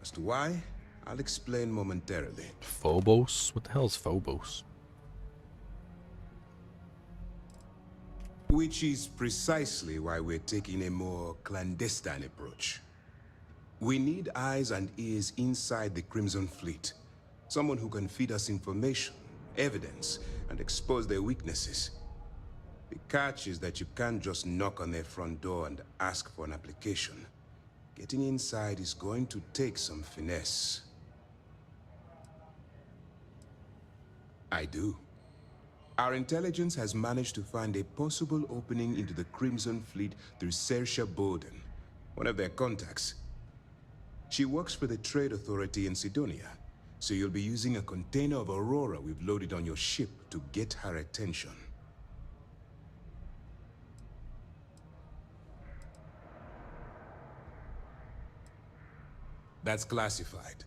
As to why, I'll explain momentarily. Phobos? What the hell is Phobos? Which is precisely why we're taking a more clandestine approach. We need eyes and ears inside the Crimson Fleet. Someone who can feed us information, evidence, and expose their weaknesses. The catch is that you can't just knock on their front door and ask for an application. Getting inside is going to take some finesse. I do. Our intelligence has managed to find a possible opening into the Crimson Fleet through Saoirse Bowden, one of their contacts. She works for the Trade Authority in Sidonia, so you'll be using a container of Aurora we've loaded on your ship to get her attention. That's classified.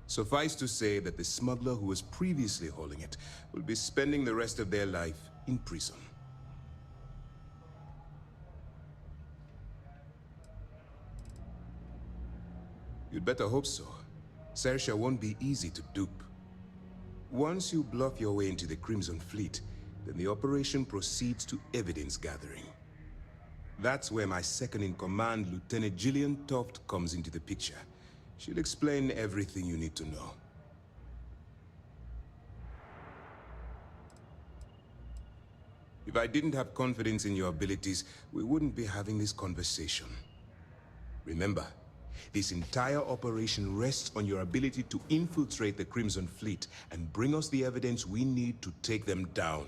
Suffice to say that the smuggler who was previously holding it will be spending the rest of their life in prison. You'd better hope so. Saoirse won't be easy to dupe. Once you bluff your way into the Crimson Fleet, then the operation proceeds to evidence gathering. That's where my second-in-command, Lieutenant Gillian Totk, comes into the picture. She'll explain everything you need to know. If I didn't have confidence in your abilities, we wouldn't be having this conversation. Remember, this entire operation rests on your ability to infiltrate the Crimson Fleet and bring us the evidence we need to take them down.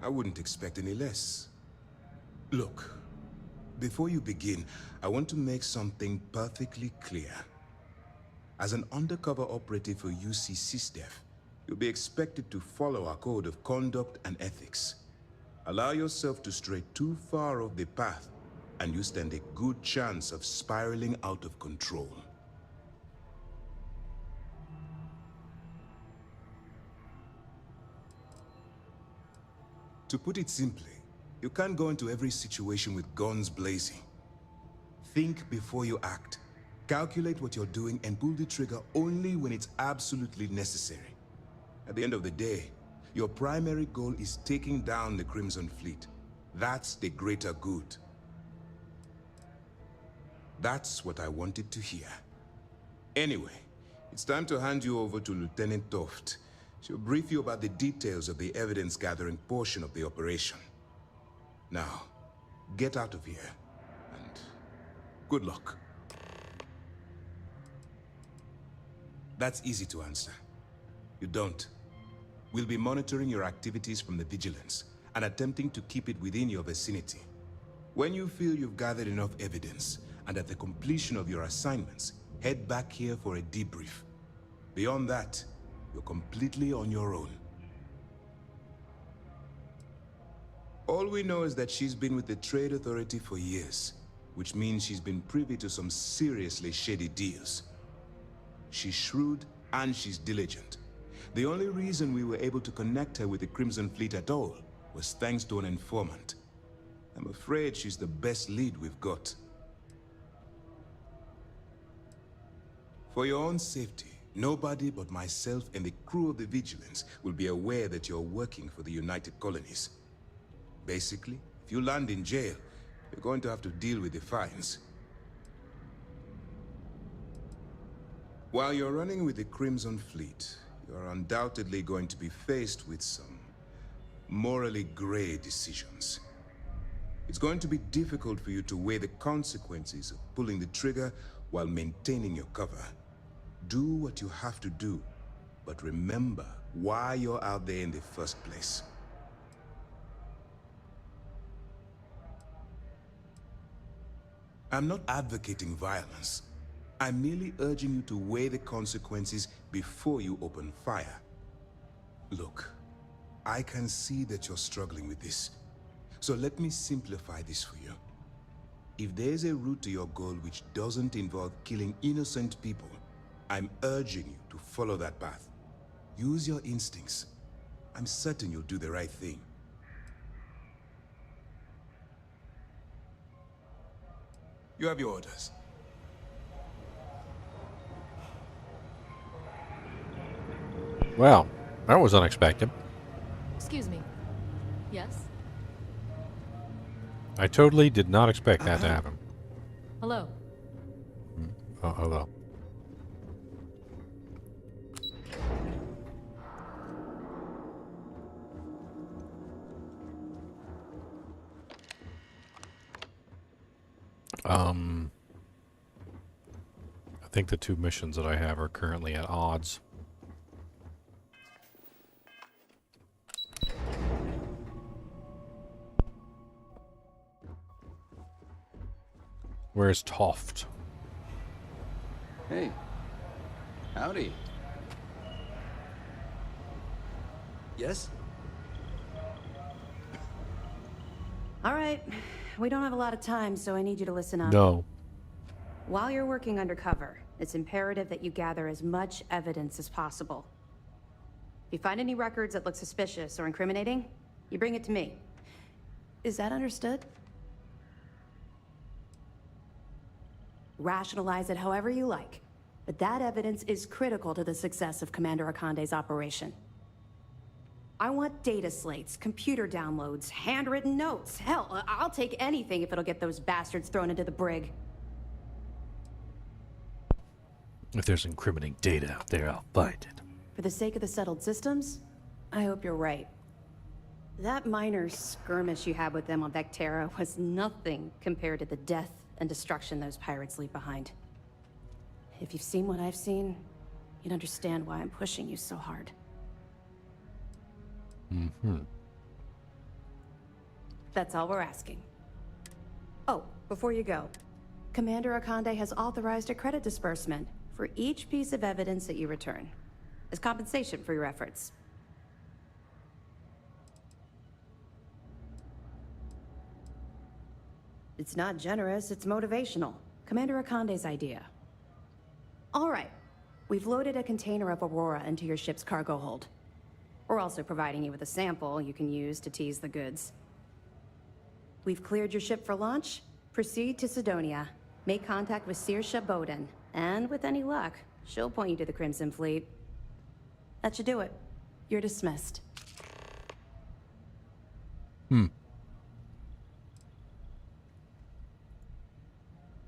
I wouldn't expect any less. Look, before you begin, I want to make something perfectly clear. As an undercover operative for UC SysDef, you'll be expected to follow our code of conduct and ethics. Allow yourself to stray too far off the path, and you stand a good chance of spiraling out of control. To put it simply, you can't go into every situation with guns blazing. Think before you act. Calculate what you're doing and pull the trigger only when it's absolutely necessary. At the end of the day, your primary goal is taking down the Crimson Fleet. That's the greater good. That's what I wanted to hear. Anyway, it's time to hand you over to Lieutenant Totk. She'll brief you about the details of the evidence-gathering portion of the operation. Now, get out of here, and good luck. That's easy to answer. You don't. We'll be monitoring your activities from the Vigilance and attempting to keep it within your vicinity. When you feel you've gathered enough evidence, and at the completion of your assignments, head back here for a debrief. Beyond that, you're completely on your own. All we know is that she's been with the Trade Authority for years, which means she's been privy to some seriously shady deals. She's shrewd and she's diligent. The only reason we were able to connect her with the Crimson Fleet at all was thanks to an informant. I'm afraid she's the best lead we've got. For your own safety, nobody but myself and the crew of the Vigilance will be aware that you're working for the United Colonies. Basically, if you land in jail, you're going to have to deal with the fines. While you're running with the Crimson Fleet, you're undoubtedly going to be faced with some morally gray decisions. It's going to be difficult for you to weigh the consequences of pulling the trigger while maintaining your cover. Do what you have to do, but remember why you're out there in the first place. I'm not advocating violence. I'm merely urging you to weigh the consequences before you open fire. Look, I can see that you're struggling with this. So let me simplify this for you. If there's a route to your goal which doesn't involve killing innocent people, I'm urging you to follow that path. Use your instincts. I'm certain you'll do the right thing. You have your orders. Well, that was unexpected. Excuse me. Yes? I totally did not expect that to happen. Hello. Oh, hello. I think the two missions that I have are currently at odds. Where's Toft? Hey. Howdy. Yes? All right. We don't have a lot of time, so I need you to listen up. No. While you're working undercover, it's imperative that you gather as much evidence as possible. If you find any records that look suspicious or incriminating, you bring it to me. Is that understood? Rationalize it however you like, but that evidence is critical to the success of Commander Akande's operation. I want data slates, computer downloads, handwritten notes. Hell, I'll take anything if it'll get those bastards thrown into the brig. If there's incriminating data out there, I'll find it. For the sake of the settled systems, I hope you're right. That minor skirmish you had with them on Vectera was nothing compared to the death and destruction those pirates leave behind. If you've seen what I've seen, you'd understand why I'm pushing you so hard. Mm-hmm. That's all we're asking. Oh, before you go, Commander Akande has authorized a credit disbursement for each piece of evidence that you return, as compensation for your efforts. It's not generous, it's motivational. Commander Akande's idea. All right. We've loaded a container of Aurora into your ship's cargo hold. We're also providing you with a sample you can use to tease the goods. We've cleared your ship for launch. Proceed to Sidonia. Make contact with Saoirse Bowden. And with any luck, she'll point you to the Crimson Fleet. That should do it. You're dismissed.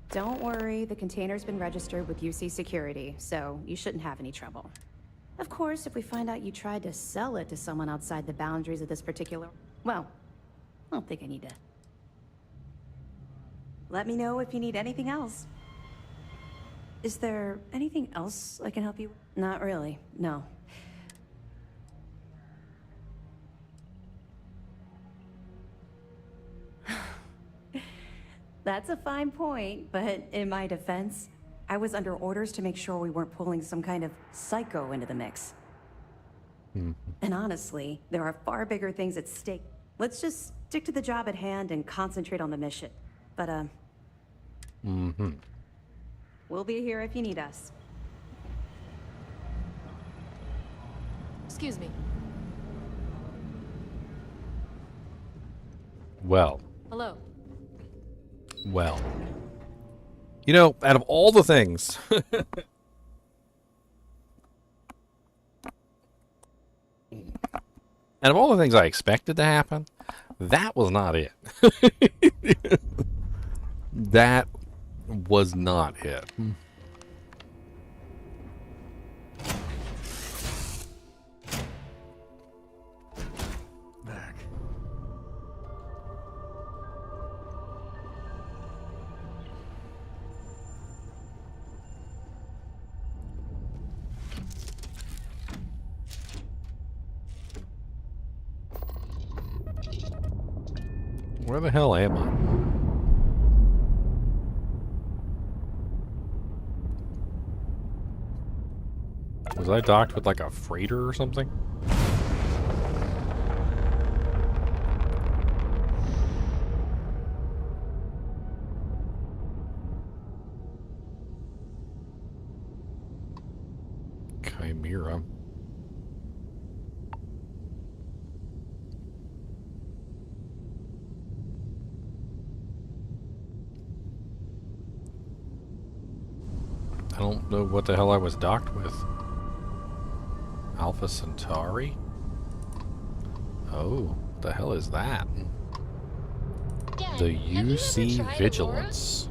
Don't worry, the container's been registered with UC Security, so you shouldn't have any trouble. Of course, if we find out you tried to sell it to someone outside the boundaries of this particular... Well, I don't think I need to. Let me know if you need anything else. Is there anything else I can help you with? Not really, no. That's a fine point, but in my defense, I was under orders to make sure we weren't pulling some kind of psycho into the mix. And honestly, there are far bigger things at stake. Let's just stick to the job at hand and concentrate on the mission. But, we'll be here if you need us. Excuse me. Well. Hello. Well. You know, out of all the things... out of all the things I expected to happen, that was not it. That was not it. Back. Where the hell am I? Was I docked with like a freighter or something? Chimera. I don't know what the hell I was docked with. Alpha Centauri? Oh, what the hell is that? Dad, The have you ever UC tried Vigilance.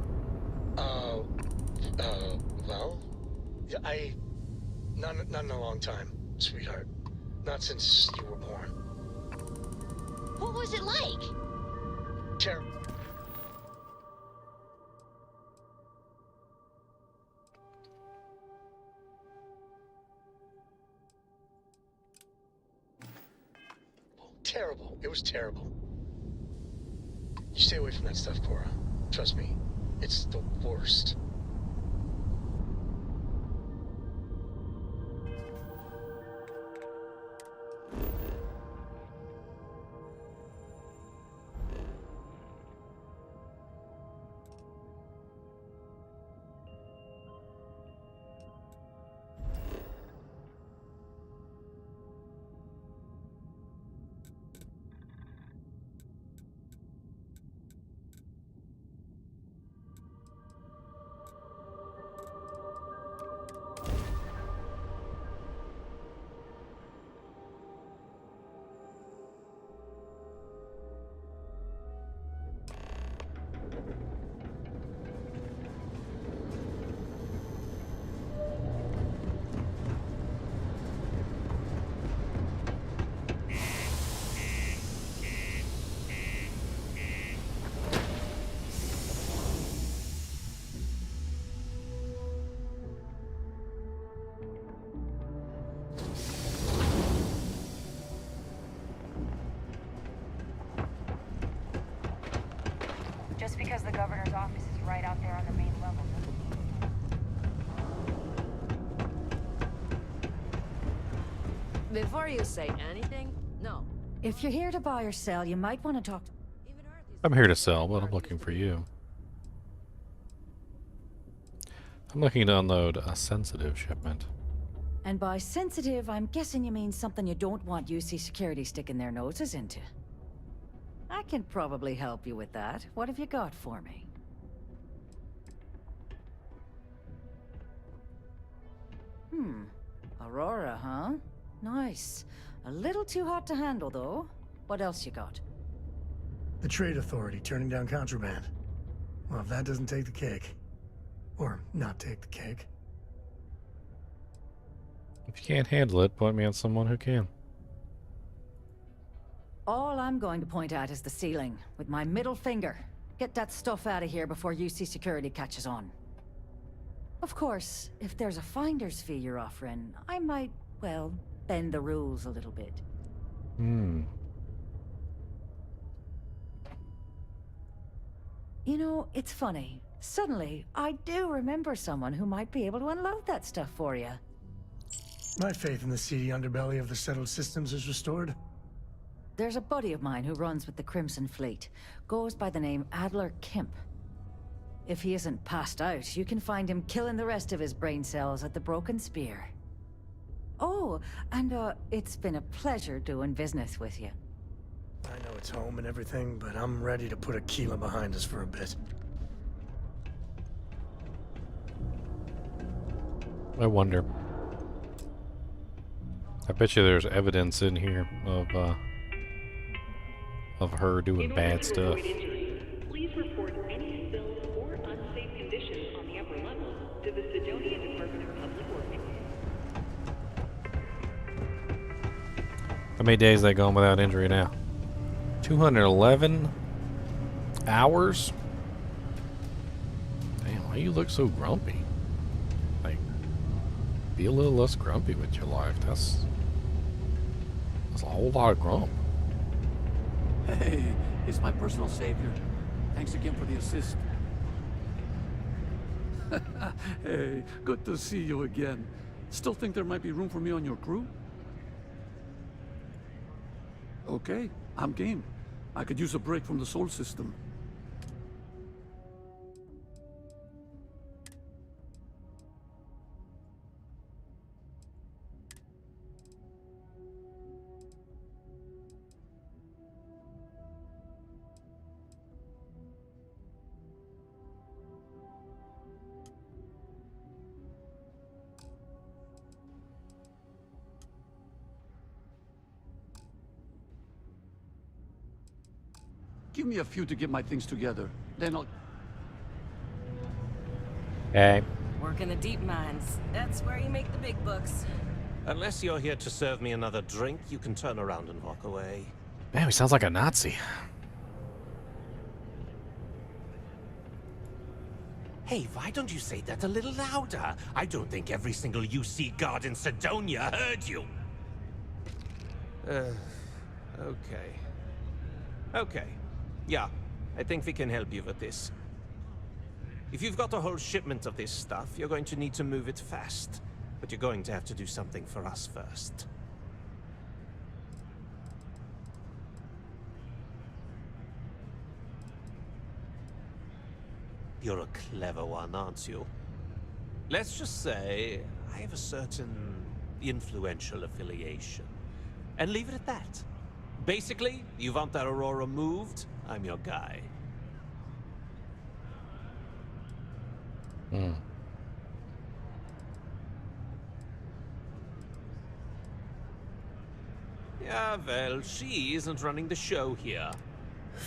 Well, yeah, not in a long time, sweetheart. Not since you were born. What was it like? Terrible. Terrible. It was terrible. You stay away from that stuff, Cora. Trust me, it's the worst. Just because the governor's office is right out there on the main level. Before you say anything, no. If you're here to buy or sell, you might want to talk to... I'm here to sell, but I'm looking for you. I'm looking to unload a sensitive shipment. And by sensitive, I'm guessing you mean something you don't want UC security sticking their noses into. I can probably help you with that. What have you got for me? Aurora, huh? Nice. A little too hot to handle, though. What else you got? The Trade Authority turning down contraband. Well, if that doesn't take the cake. Or not take the cake. If you can't handle it, point me at someone who can. All I'm going to point at is the ceiling, with my middle finger. Get that stuff out of here before UC security catches on. Of course, if there's a finder's fee you're offering, I might, well, bend the rules a little bit. Hmm. You know, it's funny. Suddenly, I do remember someone who might be able to unload that stuff for you. My faith in the seedy underbelly of the settled systems is restored. There's a buddy of mine who runs with the Crimson Fleet. Goes by the name Adler Kemp. If he isn't passed out, you can find him killing the rest of his brain cells at the Broken Spear. Oh, and it's been a pleasure doing business with you. I know it's home and everything, but I'm ready to put Aquila behind us for a bit. I wonder. I bet you there's evidence in here of her doing bad stuff. Please report any spills or unsafe conditions on the upper levels to the Sidonia Department of Public Works. How many days they gone without injury now? 211 hours? Damn, why you look so grumpy? Like, be a little less grumpy with your life. That's a whole lot of grump. Hey, it's my personal savior. Thanks again for the assist. Hey, good to see you again. Still think there might be room for me on your crew? Okay, I'm game. I could use a break from the Sol system. Give me a few to get my things together. Then I'll... Hey. Work in the deep mines. That's where you make the big bucks. Unless you're here to serve me another drink, you can turn around and walk away. Man, he sounds like a Nazi. Hey, why don't you say that a little louder? I don't think every single UC guard in Sidonia heard you. Okay. Okay. Yeah, I think we can help you with this. If you've got a whole shipment of this stuff, you're going to need to move it fast. But you're going to have to do something for us first. You're a clever one, aren't you? Let's just say I have a certain influential affiliation. And leave it at that. Basically, you want that Aurora moved, I'm your guy. Yeah, well, she isn't running the show here.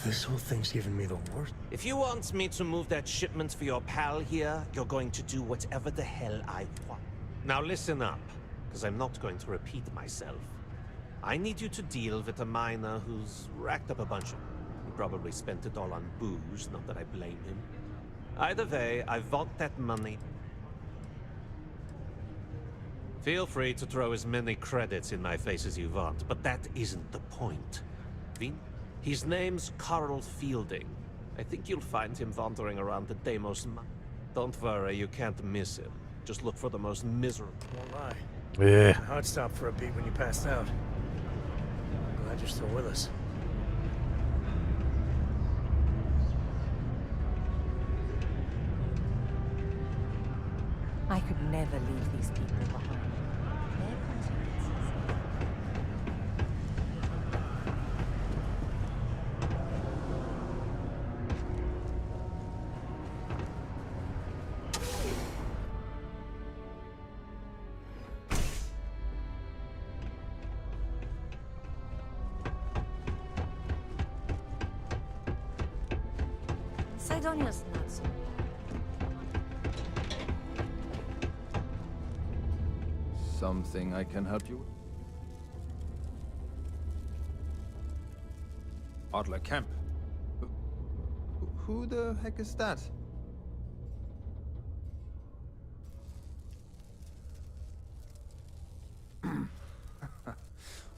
This whole thing's giving me the worst. If you want me to move that shipment for your pal here, you're going to do whatever the hell I want. Now listen up, because I'm not going to repeat myself. I need you to deal with a miner who's racked up a bunch of... He probably spent it all on booze, not that I blame him. Either way, I want that money. Feel free to throw as many credits in my face as you want, but that isn't the point. His name's Carl Fielding. I think you'll find him wandering around the Deimos. Don't worry, you can't miss him. Just look for the most miserable. Won't lie. Yeah. My heart stopped for a beat when you passed out. I'm glad you're still with us. I could never leave these people behind. Their consequences. Sidonia's not so Something I can help you with? Adler Camp. Who the heck is that?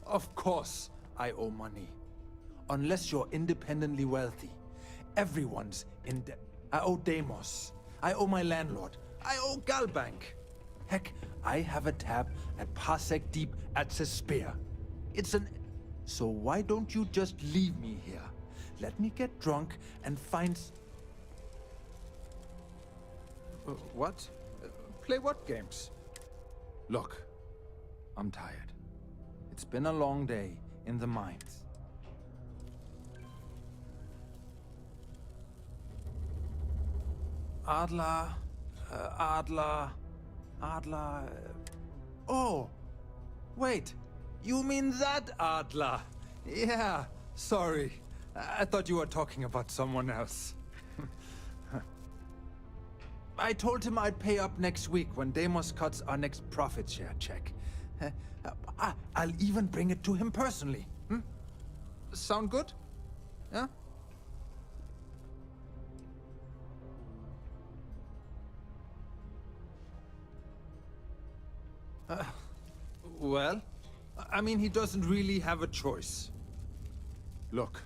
Of course I owe money. Unless you're independently wealthy. Everyone's in debt. I owe Deimos. I owe my landlord. I owe Galbank. Heck, I have a tab at Parsec Deep at Cespear. It's an... So why don't you just leave me here? Let me get drunk and find... What? Play what games? Look, I'm tired. It's been a long day in the mines. Adler... Oh! Wait! You mean that Adler? Yeah, sorry. I thought you were talking about someone else. I told him I'd pay up next week when Deimos cuts our next profit share check. I'll even bring it to him personally. Sound good? Yeah? Well, I mean, he doesn't really have a choice. Look,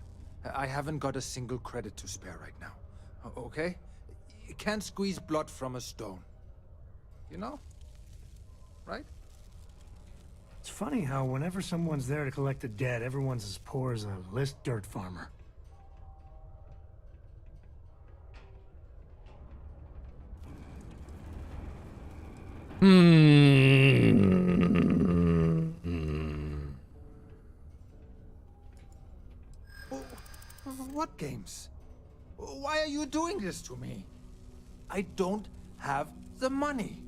I haven't got a single credit to spare right now, okay? You can't squeeze blood from a stone. You know? Right? It's funny how whenever someone's there to collect the debt, everyone's as poor as a list dirt farmer. What games? Why are you doing this to me? I don't have the money.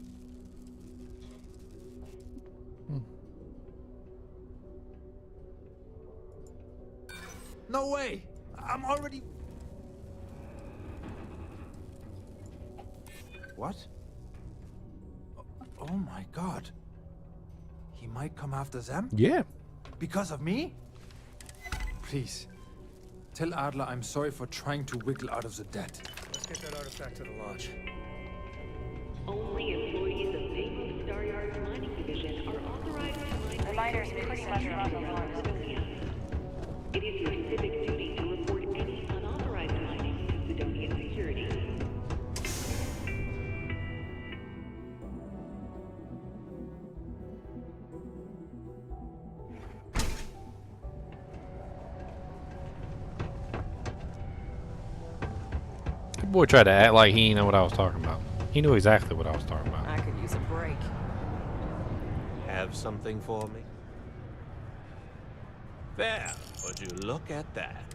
No way! I'm already... What? Oh my god. He might come after them? Yeah. Because of me? Please. Tell Adler I'm sorry for trying to wiggle out of the debt. Let's get that artifact to the lodge. Only employees of Deimos Staryard's mining division are authorized to mine. The miners pretty much run the law. It is your civic duty to report any unauthorized mining to Sidonia Security. That boy tried to act like he didn't know what I was talking about. He knew exactly what I was talking about. I could use a break. Have something for me? There, would you look at that?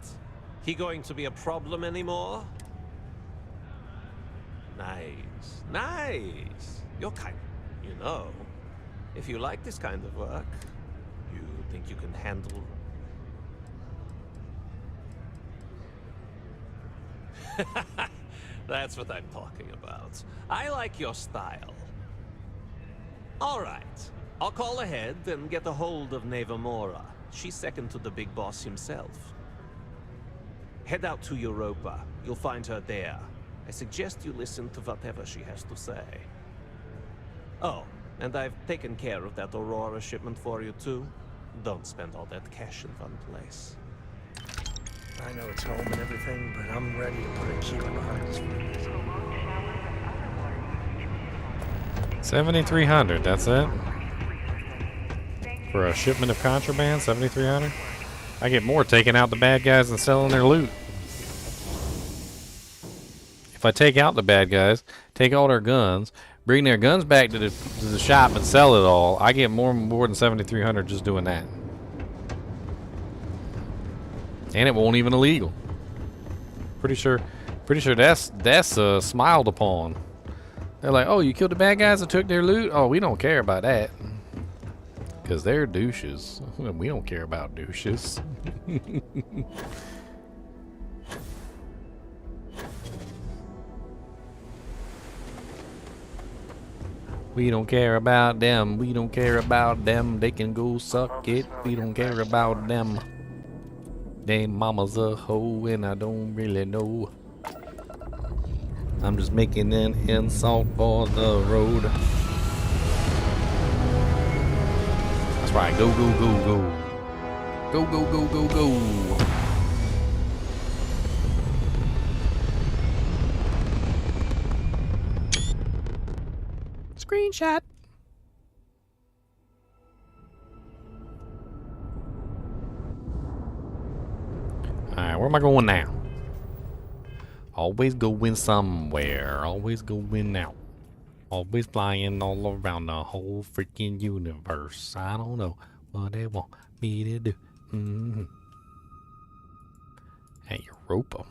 He going to be a problem anymore? Nice, nice. You're kind, you know. If you like this kind of work, you think you can handle... That's what I'm talking about. I like your style. All right. I'll call ahead and get a hold of Nevamora. She's second to the big boss himself. Head out to Europa. You'll find her there. I suggest you listen to whatever she has to say. Oh, and I've taken care of that Aurora shipment for you too. Don't spend all that cash in one place. I know it's home and everything, but I'm ready to put a killer behind this. 7,300, that's it? For a shipment of contraband, 7,300? I get more taking out the bad guys and selling their loot. If I take out the bad guys, take all their guns, bring their guns back to the shop and sell it all, I get more than 7,300 just doing that. And it won't even illegal. Pretty sure that's smiled upon. They're like, oh, you killed the bad guys that took their loot? Oh, we don't care about that. Because they're douches. We don't care about douches. We don't care about them. We don't care about them. They can go suck it. We don't care about them. They mama's a hoe and I don't really know. I'm just making an insult for the road. That's right. Go, go, go, go. Go, go, go, go, go. Screenshot. Alright, where am I going now? Always going somewhere. Always going out. Always flying all around the whole freaking universe. I don't know what they want me to do. Hey, Europa.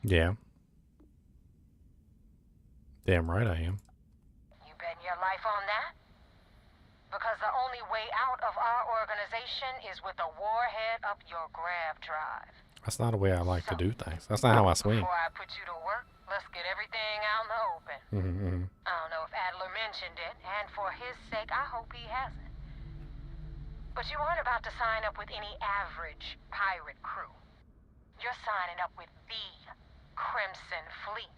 Yeah. Damn right I am. You betting your life on that? Because the only way out of our organization is with a warhead up your grav drive. That's not the way I like to do things. That's not how I swing. Before I put you to work, let's get everything out in the open. I don't know if Adler mentioned it, and for his sake, I hope he hasn't. But you aren't about to sign up with any average pirate crew. You're signing up with the Crimson Fleet.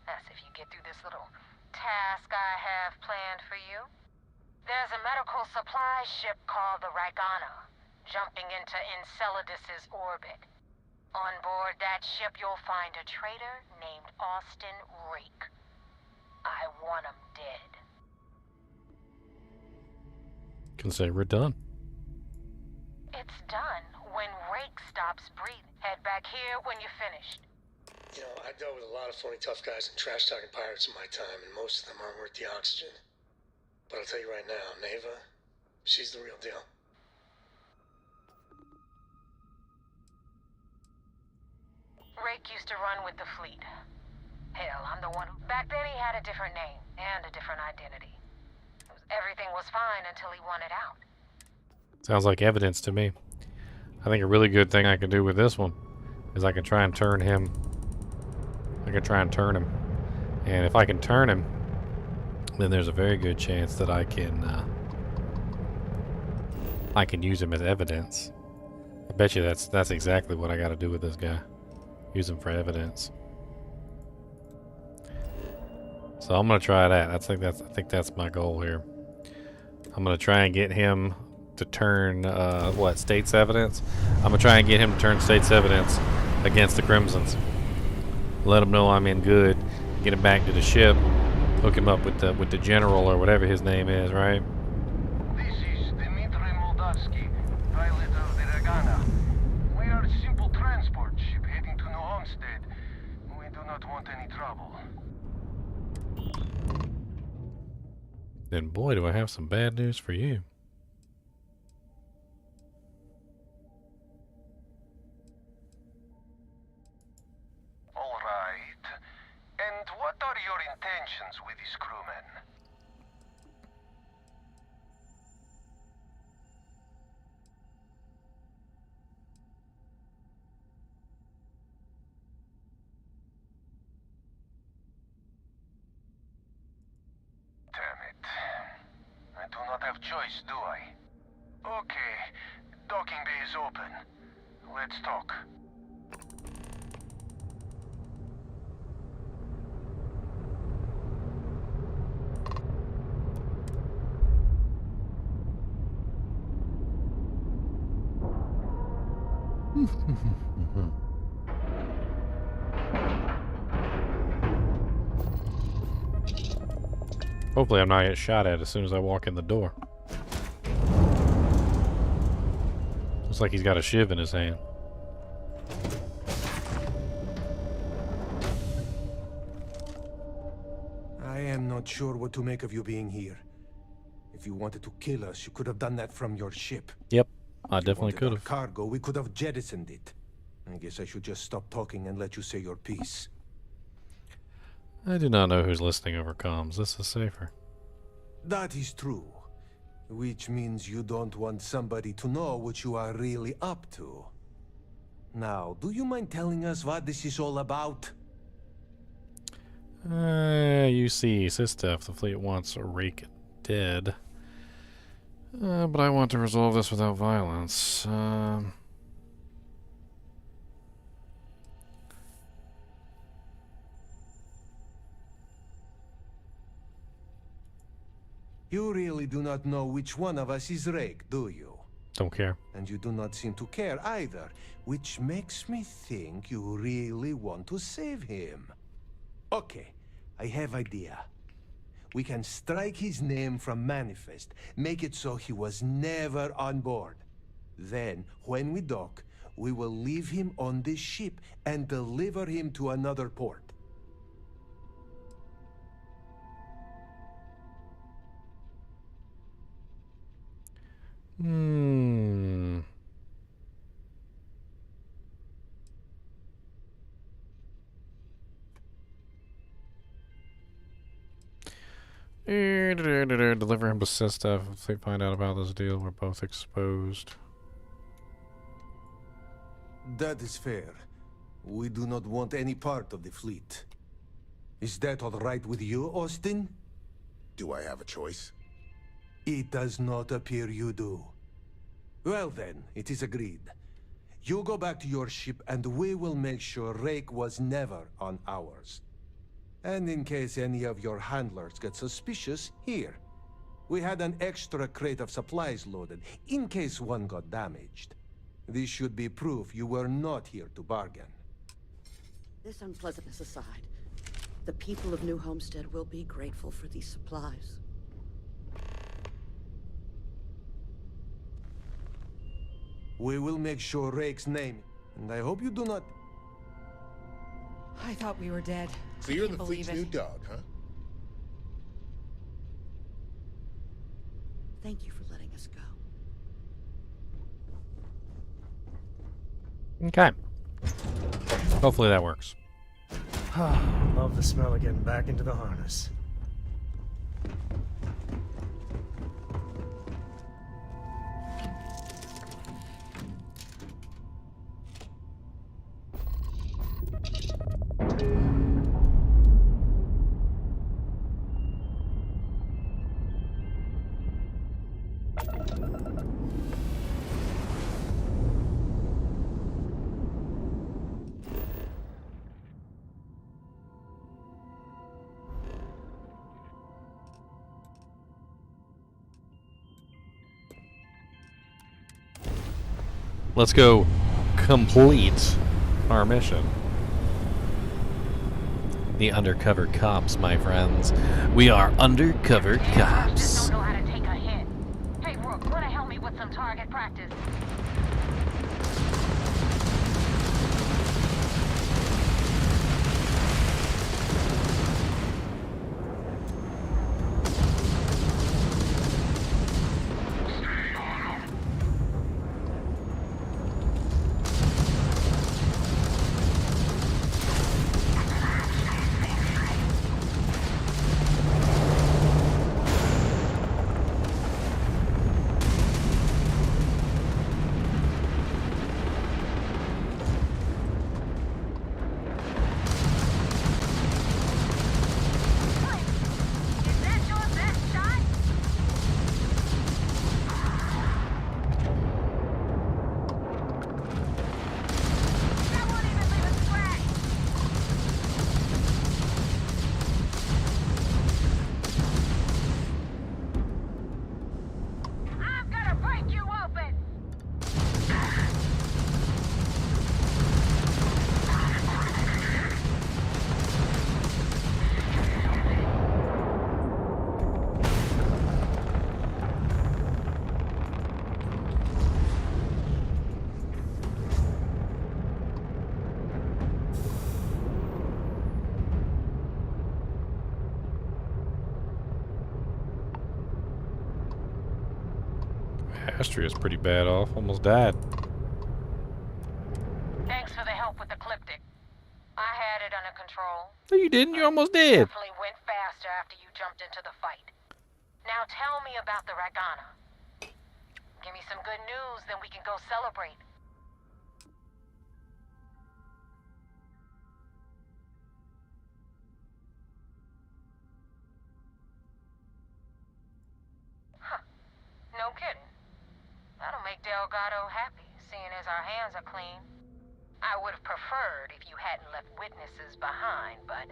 That's if you get through this little task I have planned for you. There's a medical supply ship called the Ragana, jumping into Enceladus's orbit. On board that ship, you'll find a traitor named Austin Rake. I want him dead. Consider it done. It's done when Rake stops breathing. Head back here when you're finished. You know, I've dealt with a lot of phony tough guys and trash-talking pirates in my time, and most of them aren't worth the oxygen. But I'll tell you right now, Neva, she's the real deal. Rake used to run with the fleet. Hell, I'm the one who... Back then he had a different name and a different identity. Everything was fine until he wanted out. Sounds like evidence to me. I think a really good thing I can do with this one is I can try and turn him. And if I can turn him, then there's a very good chance that I can use him as evidence. I bet you that's exactly what I got to do with this guy. Use him for evidence. So I'm gonna try that. I think that's my goal here. I'm gonna try and get him to turn state's evidence. I'm gonna try and get him to turn state's evidence against the Crimsons. Let him know I'm in good. Get him back to the ship. Hook him up with the general or whatever his name is, right? This is Dmitry Moldavsky, pilot of the Ragana. We are a simple transport ship heading to New Homestead. We do not want any trouble. Then boy, do I have some bad news for you. All right. And what are your intentions with these crewmen? Damn it. not have choice, do I? Okay, docking bay is open. Let's talk. Hopefully I'm not get shot at as soon as I walk in the door. Looks like he's got a shiv in his hand. I am not sure what to make of you being here. If you wanted to kill us, you could have done that from your ship. Yep, I definitely could have. Cargo, we could have jettisoned it. I guess I should just stop talking and let you say your piece. I do not know who's listening over comms. This is safer. That is true. Which means you don't want somebody to know what you are really up to. Now, do you mind telling us what this is all about? You see, Sistef, the fleet wants a rake dead. But I want to resolve this without violence. You really do not know which one of us is Rake, do you? Don't care. And you do not seem to care either, which makes me think you really want to save him. Okay, I have idea. We can strike his name from Manifest, make it so he was never on board. Then, when we dock, we will leave him on this ship and deliver him to another port. Deliver him to Sistef. If they find out about this deal, we're both exposed. That is fair. We do not want any part of the fleet. Is that all right with you, Austin? Do I have a choice? It does not appear you do. Well then, it is agreed. You go back to your ship and we will make sure Rake was never on ours. And in case any of your handlers get suspicious, here. We had an extra crate of supplies loaded, in case one got damaged. This should be proof you were not here to bargain. This unpleasantness aside, the people of New Homestead will be grateful for these supplies. We will make sure Rake's name, and I hope you do not... I thought we were dead. So you're the fleet's new dog, huh? Thank you for letting us go. Okay. Hopefully that works. Love the smell of getting back into the harness. Let's go complete our mission. The undercover cops, my friends. We are undercover cops. Just don't know how to take a hit. Hey, Rook, wanna help me with some target practice? Astria's pretty bad off. Almost died. Thanks for the help with the Cliptic. I had it under control. No, you didn't. You almost did. Definitely went faster after you jumped into the fight. Now tell me about the Ragana. Give me some good news, then we can go celebrate. Huh. No kidding. That'll make Delgado happy, seeing as our hands are clean. I would have preferred if you hadn't left witnesses behind, but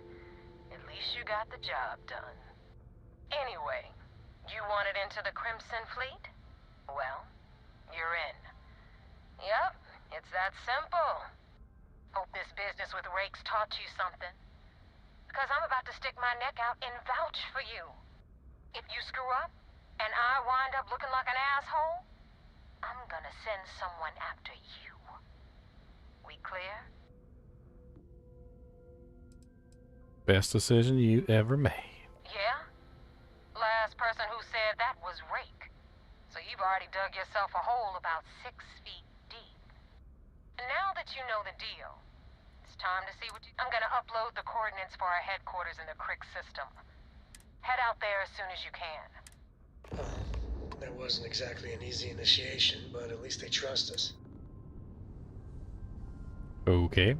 at least you got the job done. Anyway, you wanted into the Crimson Fleet? Well, you're in. Yep, it's that simple. Hope this business with Rakes taught you something. Because I'm about to stick my neck out and vouch for you. If you screw up, and I wind up looking like an asshole, I'm gonna send someone after you. We clear? Best decision you ever made. Yeah? Last person who said that was Rake. So you've already dug yourself a hole about 6 feet deep. And now that you know the deal, it's time to see what you... I'm gonna upload the coordinates for our headquarters in the Crick system. Head out there as soon as you can. That wasn't exactly an easy initiation, but at least they trust us. Okay.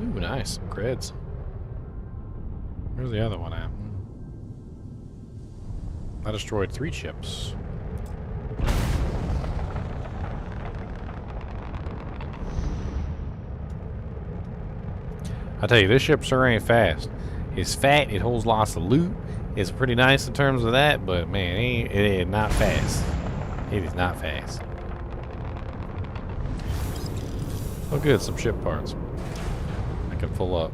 Ooh, nice. Creds. Where's the other one at? I destroyed 3 ships. I tell you, this ship sure ain't fast. It's fat, it holds lots of loot. It's pretty nice in terms of that, but man, it is not fast. It is not fast. Oh good, some ship parts. I can full up.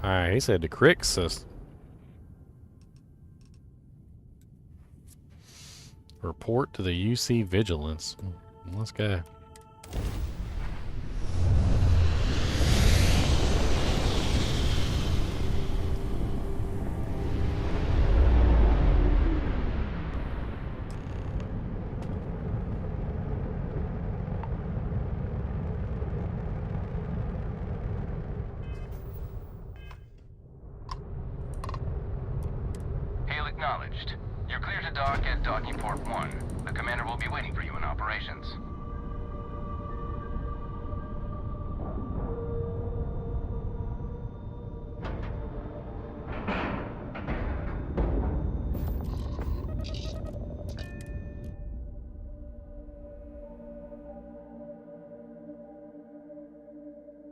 Alright, he said the Crick system. Report to the UC Vigilance. Let's go. Hail acknowledged. You're clear to dock at docking port 1. The commander will be waiting for you in operations.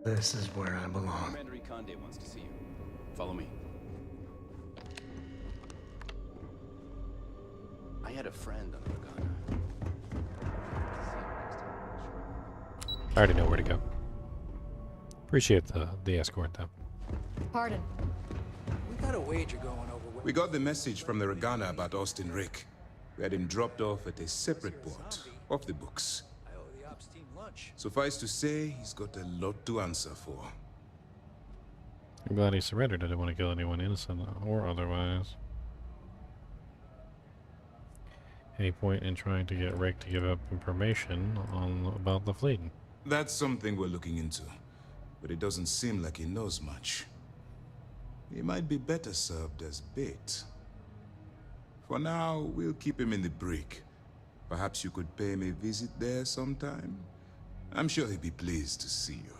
This is where I belong. Commander Conde wants to see you. Follow me. I had a friend on the Ragana. I already know where to go. Appreciate the escort though. Pardon. We got a wager going over. We got the message from the Ragana about Austin Rick. We had him dropped off at a separate port, off the books. I owe the ops team lunch. Suffice to say, he's got a lot to answer for. I'm glad he surrendered. I didn't want to kill anyone innocent or otherwise. Any point in trying to get Rick to give up information about the fleet? That's something we're looking into, but it doesn't seem like he knows much. He might be better served as bait. For now, we'll keep him in the brig. Perhaps you could pay him a visit there sometime? I'm sure he'd be pleased to see you.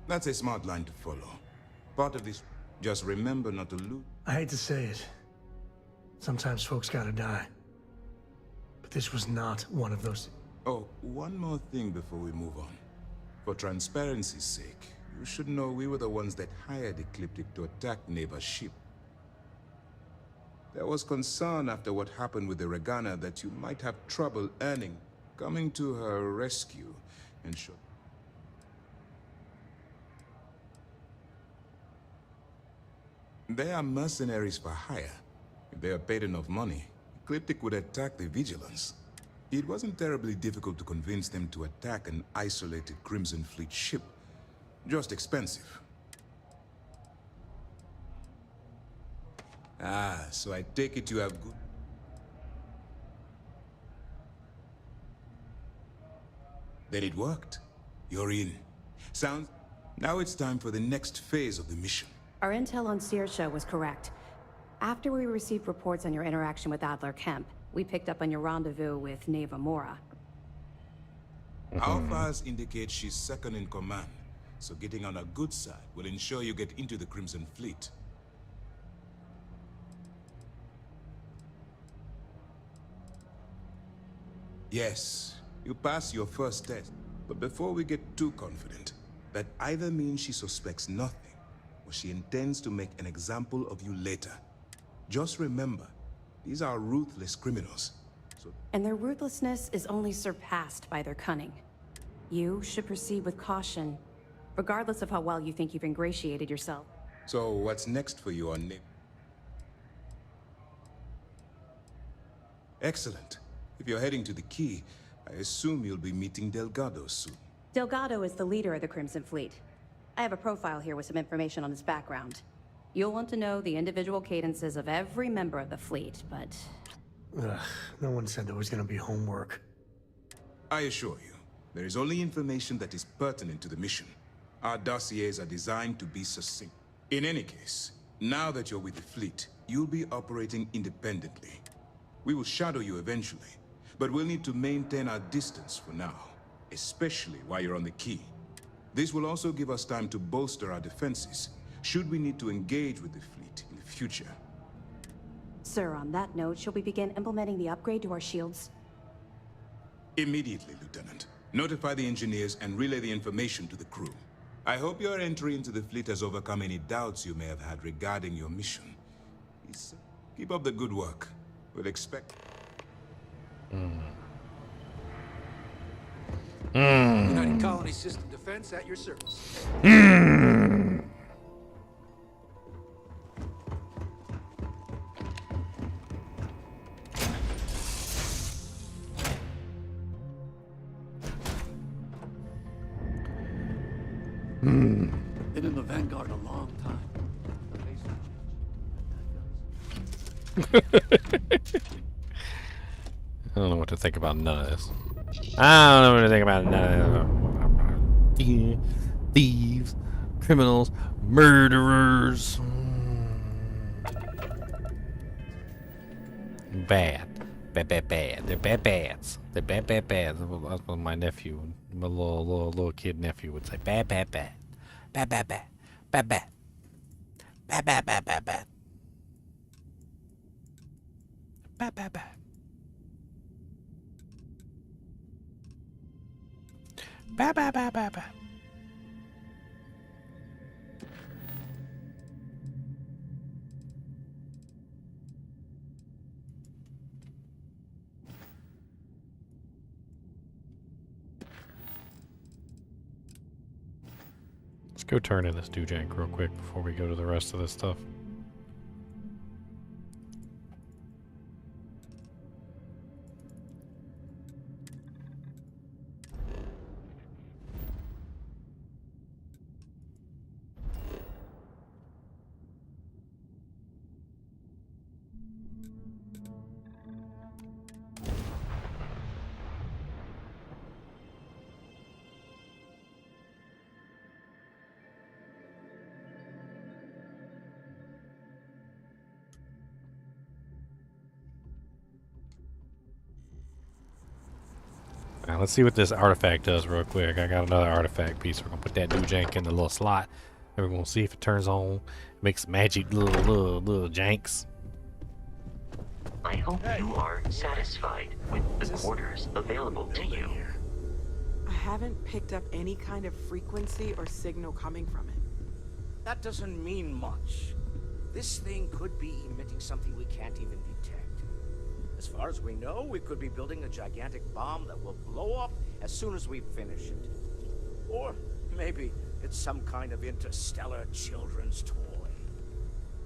That's a smart line to follow. Part of this, just remember not to lose. I hate to say it. Sometimes folks gotta die. But this was not one of those. Oh, one more thing before we move on. For transparency's sake, you should know we were the ones that hired Ecliptic to attack neighbor's ship. There was concern after what happened with the Regana that you might have trouble earning. Coming to her rescue and show. They are mercenaries for hire. If they are paid enough money, Ecliptic would attack the Vigilance. It wasn't terribly difficult to convince them to attack an isolated Crimson Fleet ship. Just expensive. Ah, so I take it you have good... Then it worked. You're in. Sounds... Now it's time for the next phase of the mission. Our intel on Saoirse was correct. After we received reports on your interaction with Adler Kemp, we picked up on your rendezvous with Neva Mora. Our files indicate she's second in command, so getting on her good side will ensure you get into the Crimson Fleet. Yes, you passed your first test, but before we get too confident, that either means she suspects nothing, or she intends to make an example of you later. Just remember, these are ruthless criminals. And their ruthlessness is only surpassed by their cunning. You should proceed with caution, regardless of how well you think you've ingratiated yourself. So what's next for you on Nip? Excellent. If you're heading to the Key, I assume you'll be meeting Delgado soon. Delgado is the leader of the Crimson Fleet. I have a profile here with some information on his background. You'll want to know the individual cadences of every member of the fleet, but... Ugh, no one said there was gonna be homework. I assure you, there is only information that is pertinent to the mission. Our dossiers are designed to be succinct. In any case, now that you're with the fleet, you'll be operating independently. We will shadow you eventually, but we'll need to maintain our distance for now, especially while you're on the Key. This will also give us time to bolster our defenses, should we need to engage with the fleet in the future. Sir, on that note, shall we begin implementing the upgrade to our shields? Immediately, Lieutenant. Notify the engineers and relay the information to the crew. I hope your entry into the fleet has overcome any doubts you may have had regarding your mission. Keep up the good work. We'll expect... United Colony System Defense at your service. Been in the Vanguard a long time. I don't know what to think about none of this. I don't know what to think about none of this. Thieves, criminals, murderers. Bad. Bad. They're bad bads. They're bad bads. That's what my nephew, my little kid nephew would say. Bad. Bad. Bad. Bad. Bad. Bad. Let's go turn in this Dujank real quick before we go to the rest of this stuff. Now let's see what this artifact does real quick. I got another artifact piece. We're gonna put that Dujank in the little slot, and we're gonna see if it turns on, makes magic little janks. I hope you are satisfied with the quarters available to you. I haven't picked up any kind of frequency or signal coming from it. That doesn't mean much. This thing could be emitting something we can't even detect. As far as we know, we could be building a gigantic bomb that will blow up as soon as we finish it. Or maybe it's some kind of interstellar children's toy.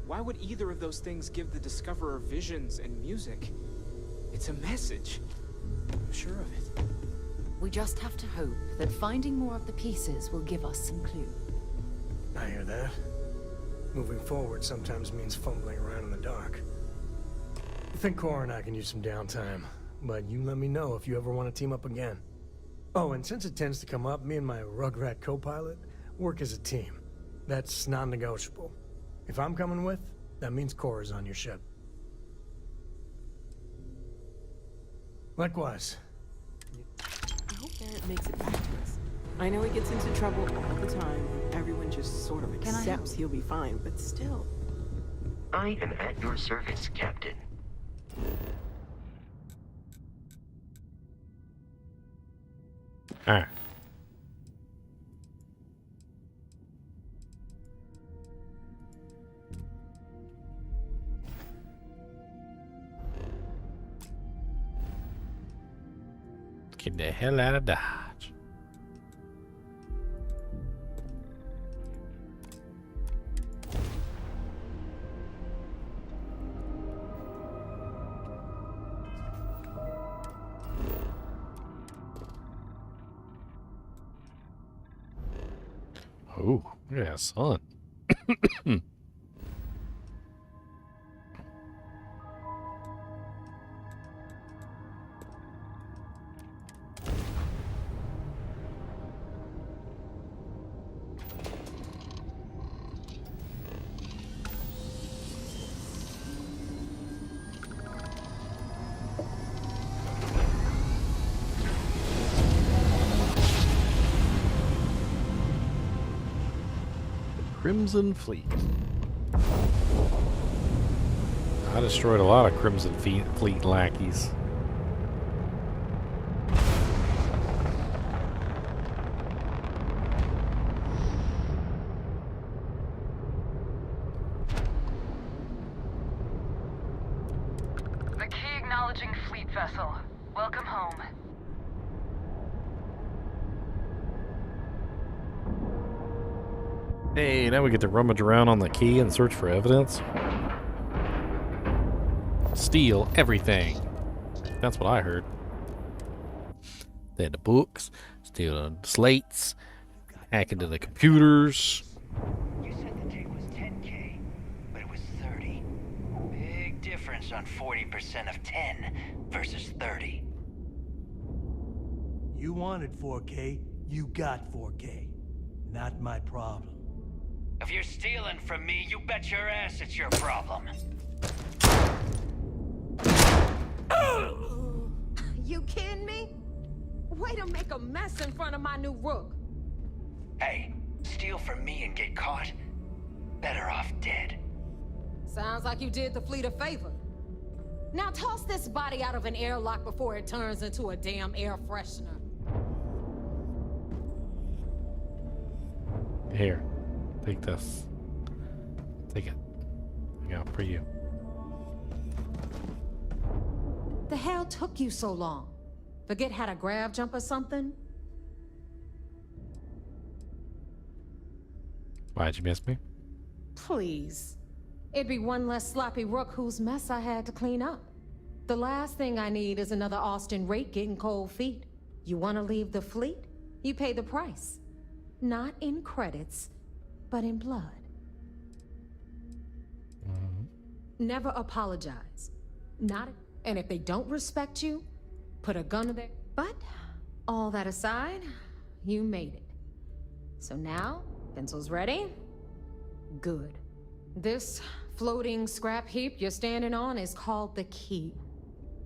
Why would either of those things give the Discoverer visions and music? It's a message. I'm sure of it. We just have to hope that finding more of the pieces will give us some clue. I hear that. Moving forward sometimes means fumbling around in the dark. I think Cora and I can use some downtime, but you let me know if you ever want to team up again. Oh, and since it tends to come up, me and my Rugrat co-pilot work as a team. That's non-negotiable. If I'm coming with, that means Cora's on your ship. Likewise. I hope Barrett makes it back to us. I know he gets into trouble all the time. Everyone just sort of accepts he'll be fine, but still. I am at your service, Captain. Alright. Get the hell out of Dodge. Oh, look at that sun. Crimson Fleet. I destroyed a lot of Crimson Fleet lackeys. The key acknowledging fleet vessel. Welcome home. Hey, now we get to rummage around on the key and search for evidence. Steal everything. That's what I heard. They had the books, steal the slates, hack into the computers. You said the take was 10K, but it was 30. Big difference on 40% of 10 versus 30. You wanted 4K, you got 4K. Not my problem. If you're stealing from me, you bet your ass it's your problem. You kidding me? Way to make a mess in front of my new rook. Hey, steal from me and get caught? Better off dead. Sounds like you did the fleet a favor. Now toss this body out of an airlock before it turns into a damn air freshener. Here, take this. Take it. I got it for you. The hell took you so long? Forget how to grav jump or something? Why'd you miss me? Please. It'd be one less sloppy rook whose mess I had to clean up. The last thing I need is another Austin rake getting cold feet. You want to leave the fleet? You pay the price. Not in credits, but in blood. Never apologize. Not. And if they don't respect you, put a gun to their. But all that aside, you made it. So now, pencils ready? Good. This floating scrap heap you're standing on is called the Key.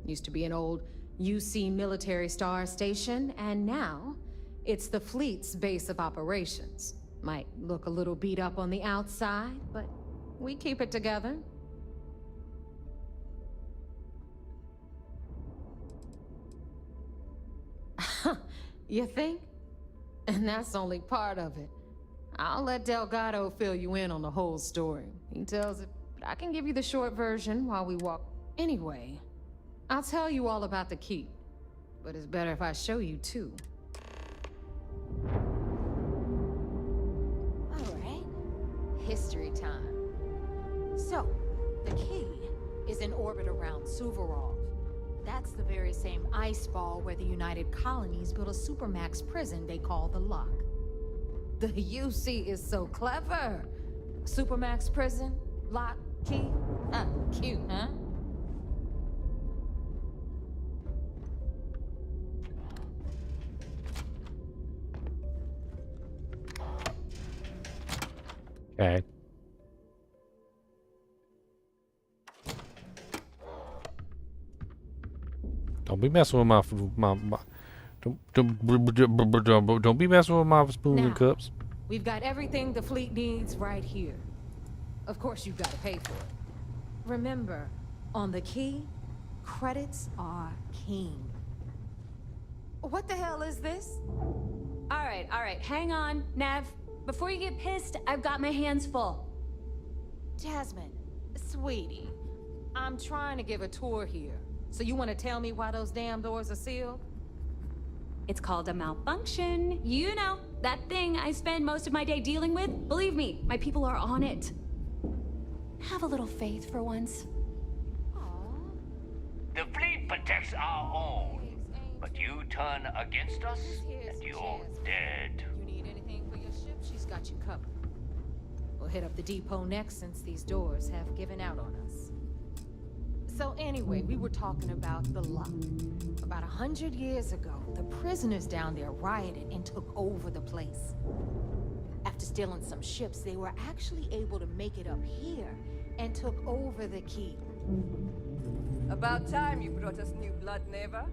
Used to be an old UC military star station, and now it's the fleet's base of operations. Might look a little beat up on the outside, but we keep it together. You think? And that's only part of it. I'll let Delgado fill you in on the whole story. He tells it I can give you the short version while we walk. Anyway, I'll tell you all about the key. But it's better if I show you too. Alright. History time. So, the key is in orbit around Suvorov. That's the very same ice ball where the United Colonies built a supermax prison they call the Lock. The UC is so clever. Supermax prison, lock, key. Cute, huh? Okay. Don't be messing with my don't be messing with my spoons and cups. We've got everything the fleet needs right here. Of course, you've got to pay for it. Remember, on the key, credits are king. What the hell is this? All right, hang on, Nav. Before you get pissed, I've got my hands full. Jasmine, sweetie, I'm trying to give a tour here. So you want to tell me why those damn doors are sealed? It's called a malfunction. You know, that thing I spend most of my day dealing with. Believe me, my people are on it. Have a little faith for once. The fleet protects our own, but you turn against us, and you're dead. You need anything for your ship? She's got you covered. We'll hit up the depot next since these doors have given out on us. So anyway, we were talking about the Lock. About 100 years ago, the prisoners down there rioted and took over the place. After stealing some ships, they were actually able to make it up here and took over the key. About time you brought us new blood, Neva.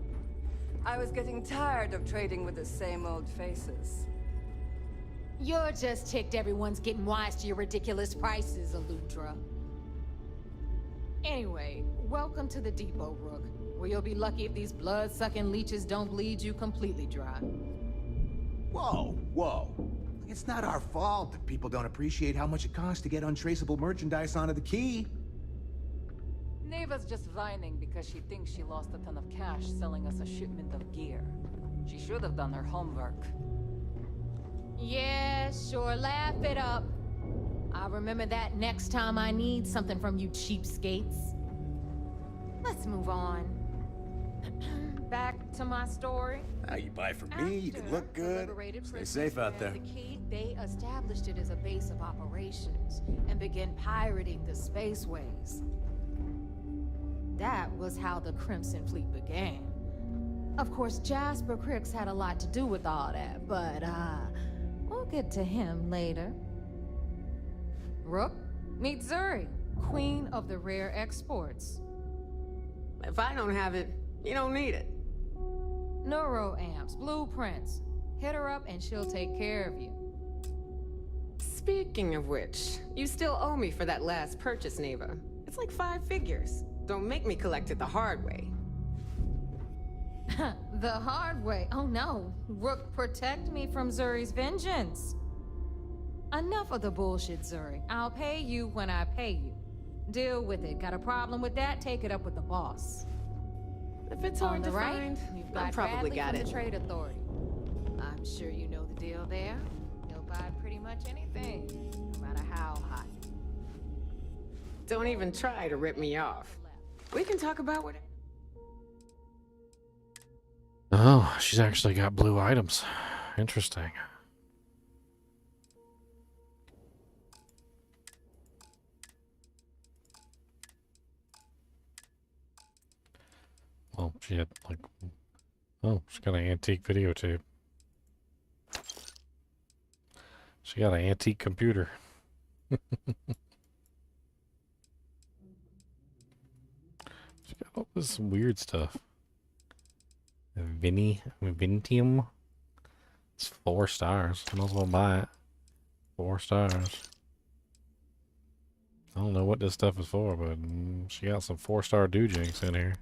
I was getting tired of trading with the same old faces. You're just ticked everyone's getting wise to your ridiculous prices, Aludra. Anyway, welcome to the depot, Rook, where you'll be lucky if these blood-sucking leeches don't bleed you completely dry. Whoa, whoa. It's not our fault that people don't appreciate how much it costs to get untraceable merchandise onto the key. Neva's just whining because she thinks she lost a ton of cash selling us a shipment of gear. She should have done her homework. Yeah, sure, laugh it up. I'll remember that next time I need something from you cheapskates. Let's move on. Back to my story. Now you buy from me, you can look good. Stay safe out there. The key, they established it as a base of operations and began pirating the spaceways. That was how the Crimson Fleet began. Of course, Jasper Cricks had a lot to do with all that, but we'll get to him later. Rook, meet Zuri, queen of the rare exports. If I don't have it, you don't need it. Neuroamps, blueprints. Hit her up and she'll take care of you. Speaking of which, you still owe me for that last purchase, Neva. It's like 5 figures. Don't make me collect it the hard way. The hard way? Oh no. Rook, protect me from Zuri's vengeance. Enough of the bullshit, Zuri. I'll pay you when I pay you. Deal with it. Got a problem with that? Take it up with the boss. If it's hard to find, you've I got probably Bradley got from it. the Trade Authority. I'm sure you know the deal there. He'll buy pretty much anything, no matter how hot. Don't even try to rip me off. We can talk about what. Oh, she's actually got blue items. Interesting. Well, she had like, oh, she's got an antique videotape. She got an antique computer. She's got all this weird stuff. Vintium. It's 4 stars. I might as well buy it. 4 stars. I don't know what this stuff is for, but she got some 4-star doojinks in here.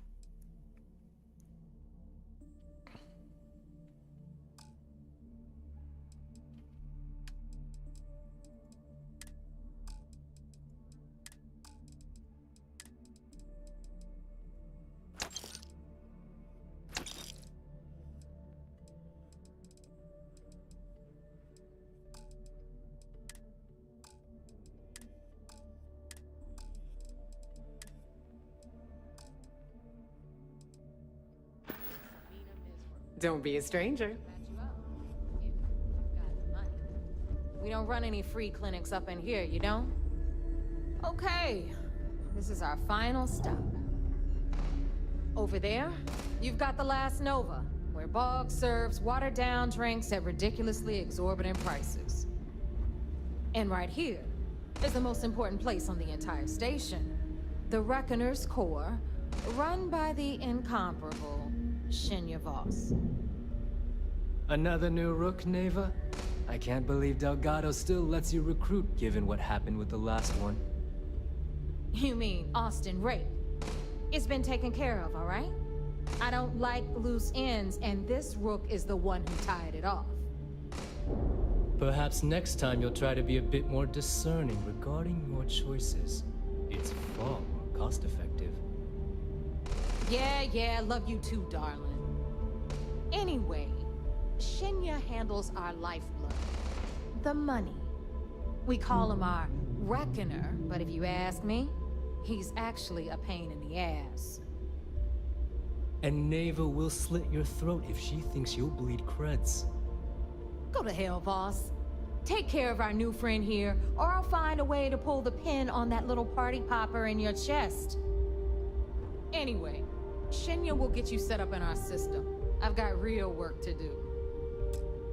Don't be a stranger. We don't run any free clinics up in here, you don't? Okay, this is our final stop. Over there, you've got the Last Nova, where Bog serves watered-down drinks at ridiculously exorbitant prices. And right here is the most important place on the entire station, the Reckoner's Core, run by the incomparable Shinya Voss. Another new rook, Neva? I can't believe Delgado still lets you recruit, given what happened with the last one. You mean Austin Ray? It's been taken care of, all right? I don't like loose ends, and this rook is the one who tied it off. Perhaps next time you'll try to be a bit more discerning regarding your choices. It's far more cost-effective. Yeah, love you too, darling. Anyway, Shinya handles our lifeblood. The money. We call him our Reckoner, but if you ask me, he's actually a pain in the ass. And Neva will slit your throat if she thinks you'll bleed creds. Go to hell, boss. Take care of our new friend here, or I'll find a way to pull the pin on that little party popper in your chest. Anyway, Shinya will get you set up in our system. I've got real work to do.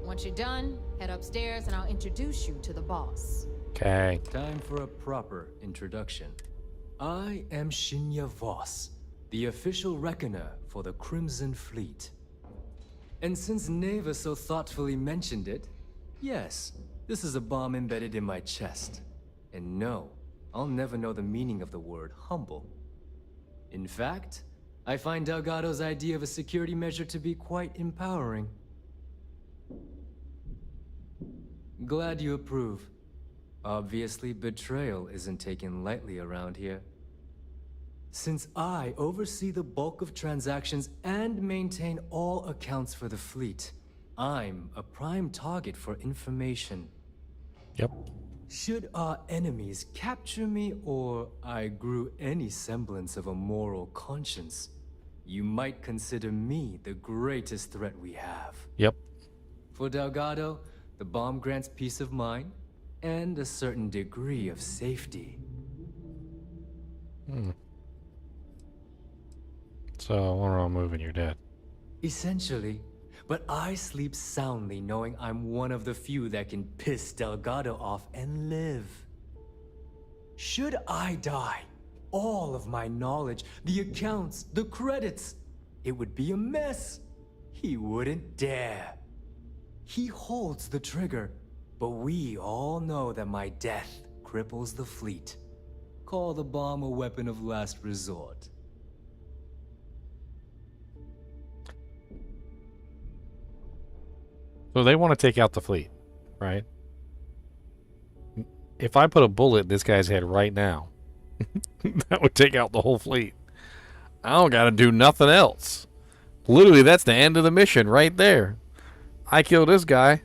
Once you're done, head upstairs and I'll introduce you to the boss. Okay. Time for a proper introduction. I am Shinya Voss, the official reckoner for the Crimson Fleet. And since Neva so thoughtfully mentioned it, yes, this is a bomb embedded in my chest. And no, I'll never know the meaning of the word humble. In fact, I find Delgado's idea of a security measure to be quite empowering. Glad you approve. Obviously, betrayal isn't taken lightly around here. Since I oversee the bulk of transactions and maintain all accounts for the fleet, I'm a prime target for information. Yep. Should our enemies capture me, or I grew any semblance of a moral conscience, you might consider me the greatest threat we have. Yep. For Delgado, the bomb grants peace of mind and a certain degree of safety. So, when we're all moving, you're dead. Essentially, but I sleep soundly knowing I'm one of the few that can piss Delgado off and live. Should I die, all of my knowledge, the accounts, the credits, it would be a mess. He wouldn't dare. He holds the trigger, but we all know that my death cripples the fleet. Call the bomb a weapon of last resort. So they want to take out the fleet, right? If I put a bullet in this guy's head right now, that would take out the whole fleet. I don't got to do nothing else. Literally, that's the end of the mission right there. I kill this guy.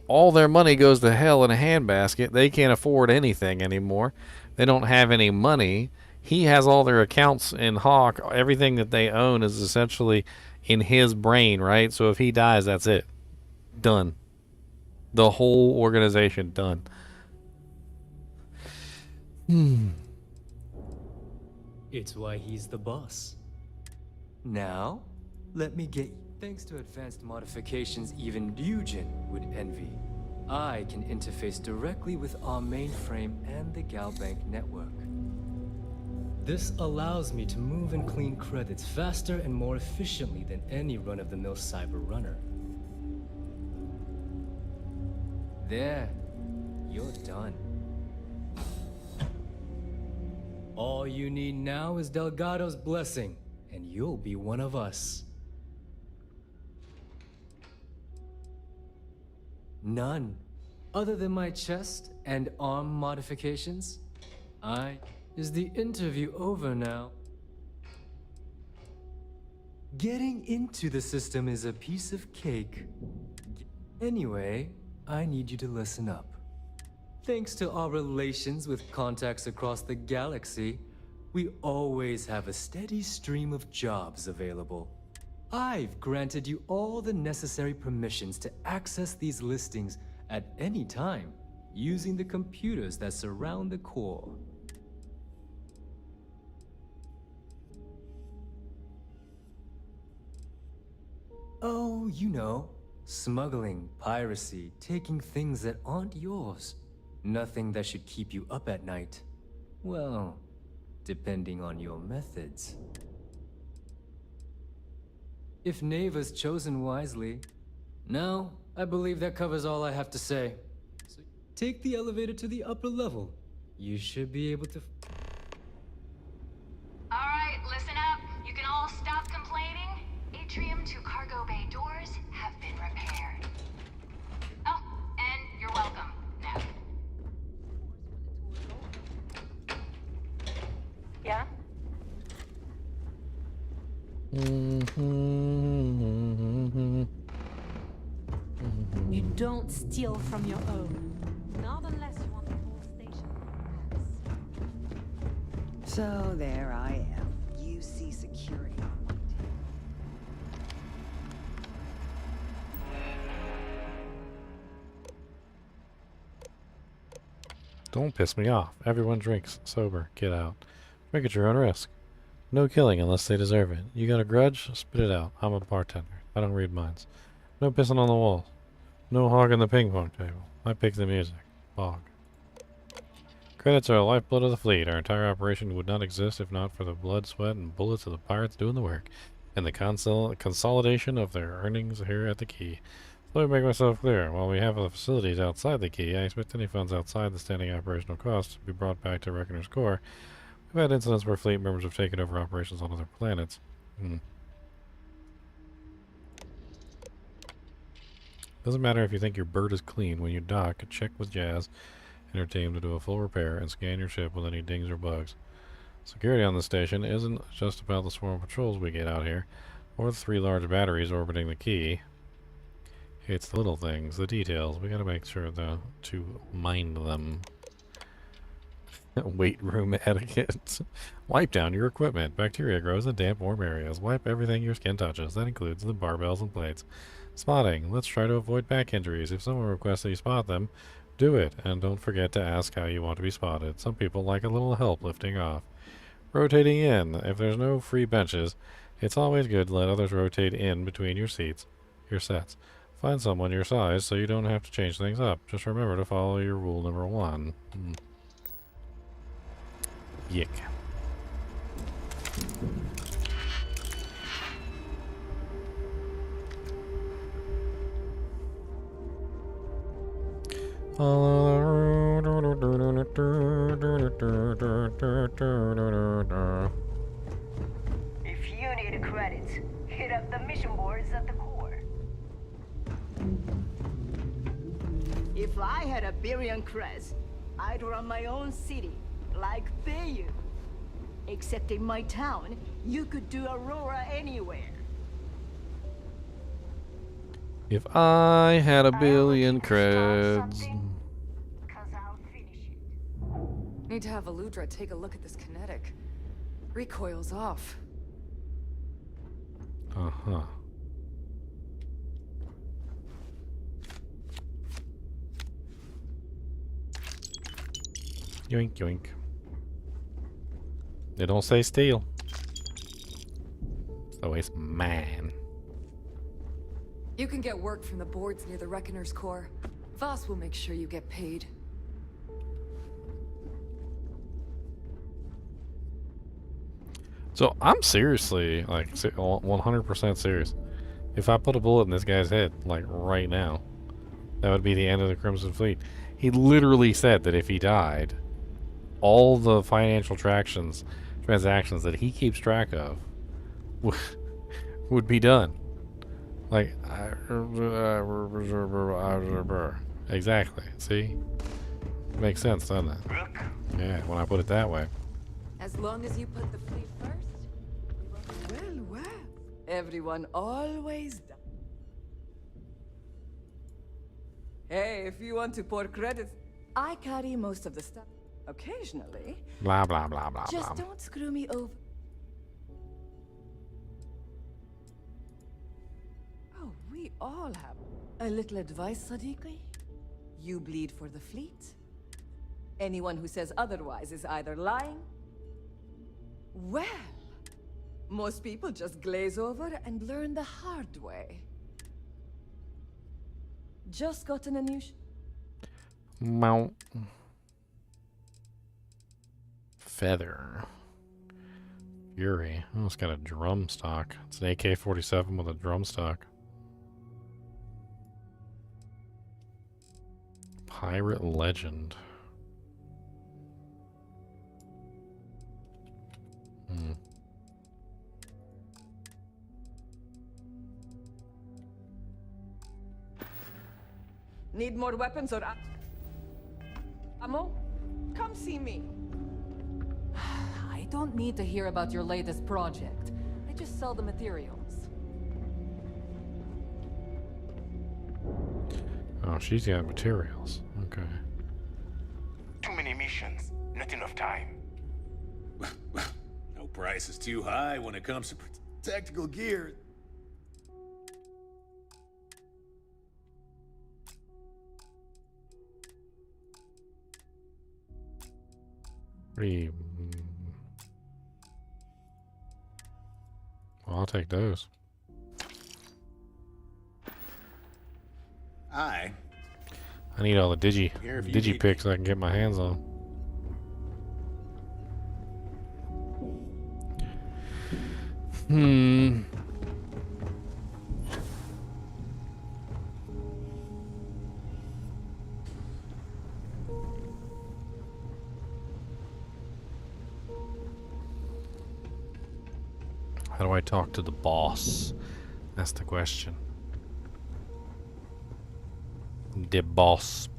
All their money goes to hell in a handbasket. They can't afford anything anymore. They don't have any money. He has all their accounts in Hawk. Everything that they own is essentially in his brain, right? So if he dies, that's it. Done. The whole organization done. It's why he's the boss. Now, let me get... Thanks to advanced modifications even Ryujin would envy, I can interface directly with our mainframe and the Galbank network. This allows me to move and clean credits faster and more efficiently than any run-of-the-mill cyber runner. There, you're done. All you need now is Delgado's blessing, and you'll be one of us. None. Other than my chest and arm modifications, Is the interview over now? Getting into the system is a piece of cake. Anyway, I need you to listen up. Thanks to our relations with contacts across the galaxy, we always have a steady stream of jobs available. I've granted you all the necessary permissions to access these listings at any time, using the computers that surround the core. Oh, you know, smuggling, piracy, taking things that aren't yours. Nothing that should keep you up at night. Well, depending on your methods. If Neva's chosen wisely. Now, I believe that covers all I have to say. So take the elevator to the upper level. You should be able to... Alright, listen up. You can all stop complaining. Atrium to cargo bay doors have been repaired. Oh, and you're welcome, Nev. Yeah? You don't steal from your own. Not unless you want the whole station. So there I am. UC security on my team. Don't piss me off. Everyone drinks sober. Get out. Drink at your own risk. No killing unless they deserve it. You got a grudge? Spit it out. I'm a bartender. I don't read minds. No pissing on the wall. No hogging the ping pong table. I pick the music. Bog. Credits are the lifeblood of the fleet. Our entire operation would not exist if not for the blood, sweat, and bullets of the pirates doing the work, and the consolidation of their earnings here at the Key. So let me make myself clear. While we have the facilities outside the Key, I expect any funds outside the standing operational costs to be brought back to Reckoner's Core. We've had incidents where fleet members have taken over operations on other planets. Doesn't matter if you think your bird is clean. When you dock, check with Jazz and her team to do a full repair and scan your ship with any dings or bugs. Security on the station isn't just about the swarm of patrols we get out here, or the 3 large batteries orbiting the Key. It's the little things, the details. We gotta make sure to mind them. Weight room etiquette. Wipe down your equipment. Bacteria grows in damp, warm areas. Wipe everything your skin touches. That includes the barbells and plates. Spotting. Let's try to avoid back injuries. If someone requests that you spot them, do it. And don't forget to ask how you want to be spotted. Some people like a little help lifting off. Rotating in. If there's no free benches, it's always good to let others rotate in between your sets. Find someone your size so you don't have to change things up. Just remember to follow your rule number 1. Yick. If you need credits, hit up the mission boards at the core. If I had a billion credits, I'd run my own city, like Bayou. Except in my town, you could do Aurora anywhere. If I had a billion creds. Need to have Aludra take a look at this kinetic. Recoil's off. Uh-huh. Yoink, yoink. They don't say steal. So it's mine. You can get work from the boards near the Reckoner's Core. Voss will make sure you get paid. So I'm seriously, like, 100% serious. If I put a bullet in this guy's head, like, right now, that would be the end of the Crimson Fleet. He literally said that if he died, all the financial transactions that he keeps track of would be done. Like, exactly. See? Makes sense, doesn't it? Yeah, when I put it that way. As long as you put the fleet first. Well, well. Everyone always does. Hey, if you want to pour credits, I carry most of the stuff. Occasionally. Blah, blah, blah, blah, Just blah. don't screw me over. We all have. A little advice, Sadiqi? You bleed for the fleet. Anyone who says otherwise is either lying. Well, most people just glaze over and learn the hard way. Just gotten a new Mount. Feather. Fury. Oh, it's got a drum stock. It's an AK-47 with a drum stock. Pirate Legend. Need more weapons or ammo? Come see me. I don't need to hear about your latest project. I just sell the materials. Oh, she's got materials. Okay. Too many missions, not enough time. No price is too high when it comes to tactical gear. Pretty. Well, I'll take those. I need all the Here if you need picks I can get my hands on. How do I talk to the boss? That's the question. The boss.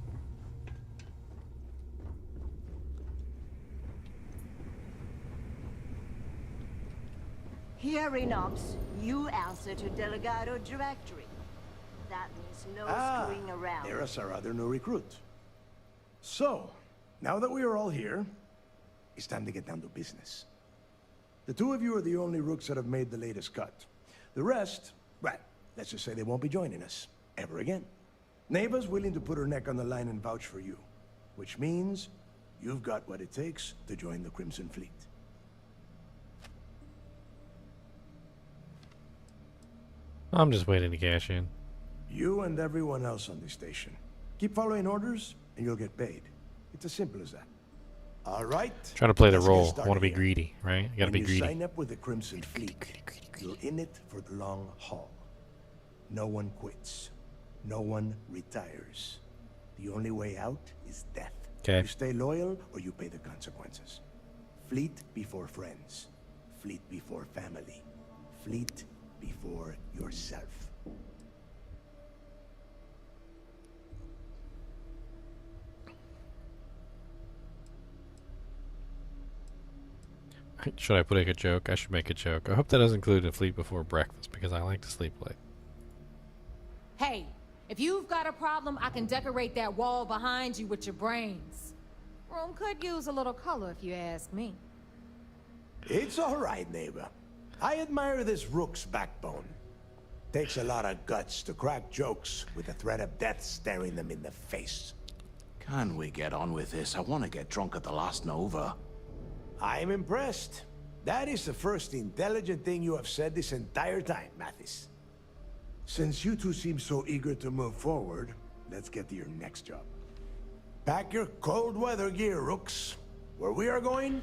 Here in Ops, you answer to Delegado Directory. That means no screwing around. There's our other new recruit. So, now that we are all here, it's time to get down to business. The two of you are the only rooks that have made the latest cut. The rest, well, let's just say they won't be joining us ever again. Neva's willing to put her neck on the line and vouch for you, which means you've got what it takes to join the Crimson Fleet. I'm just waiting to cash in. You and everyone else on this station. Keep following orders, and you'll get paid. It's as simple as that. All right. Trying to play the let's get role. I started want to be here. greedy, right? I gotta be When greedy. you sign up with the Crimson Fleet, you're in it for the long haul. No one quits. No one retires. The only way out is death. Okay. You stay loyal or you pay the consequences. Fleet before friends. Fleet before family. Fleet before yourself. Should I make a joke? I should make a joke. I hope that doesn't include a fleet before breakfast because I like to sleep late. Hey, if you've got a problem, I can decorate that wall behind you with your brains. Room could use a little color if you ask me. It's all right, neighbor. I admire this rook's backbone. Takes a lot of guts to crack jokes with the threat of death staring them in the face. Can we get on with this? I want to get drunk at the last Nova. I'm impressed. That is the first intelligent thing you have said this entire time, Mathis. Since you two seem so eager to move forward, let's get to your next job. Pack your cold weather gear, rooks. Where we are going,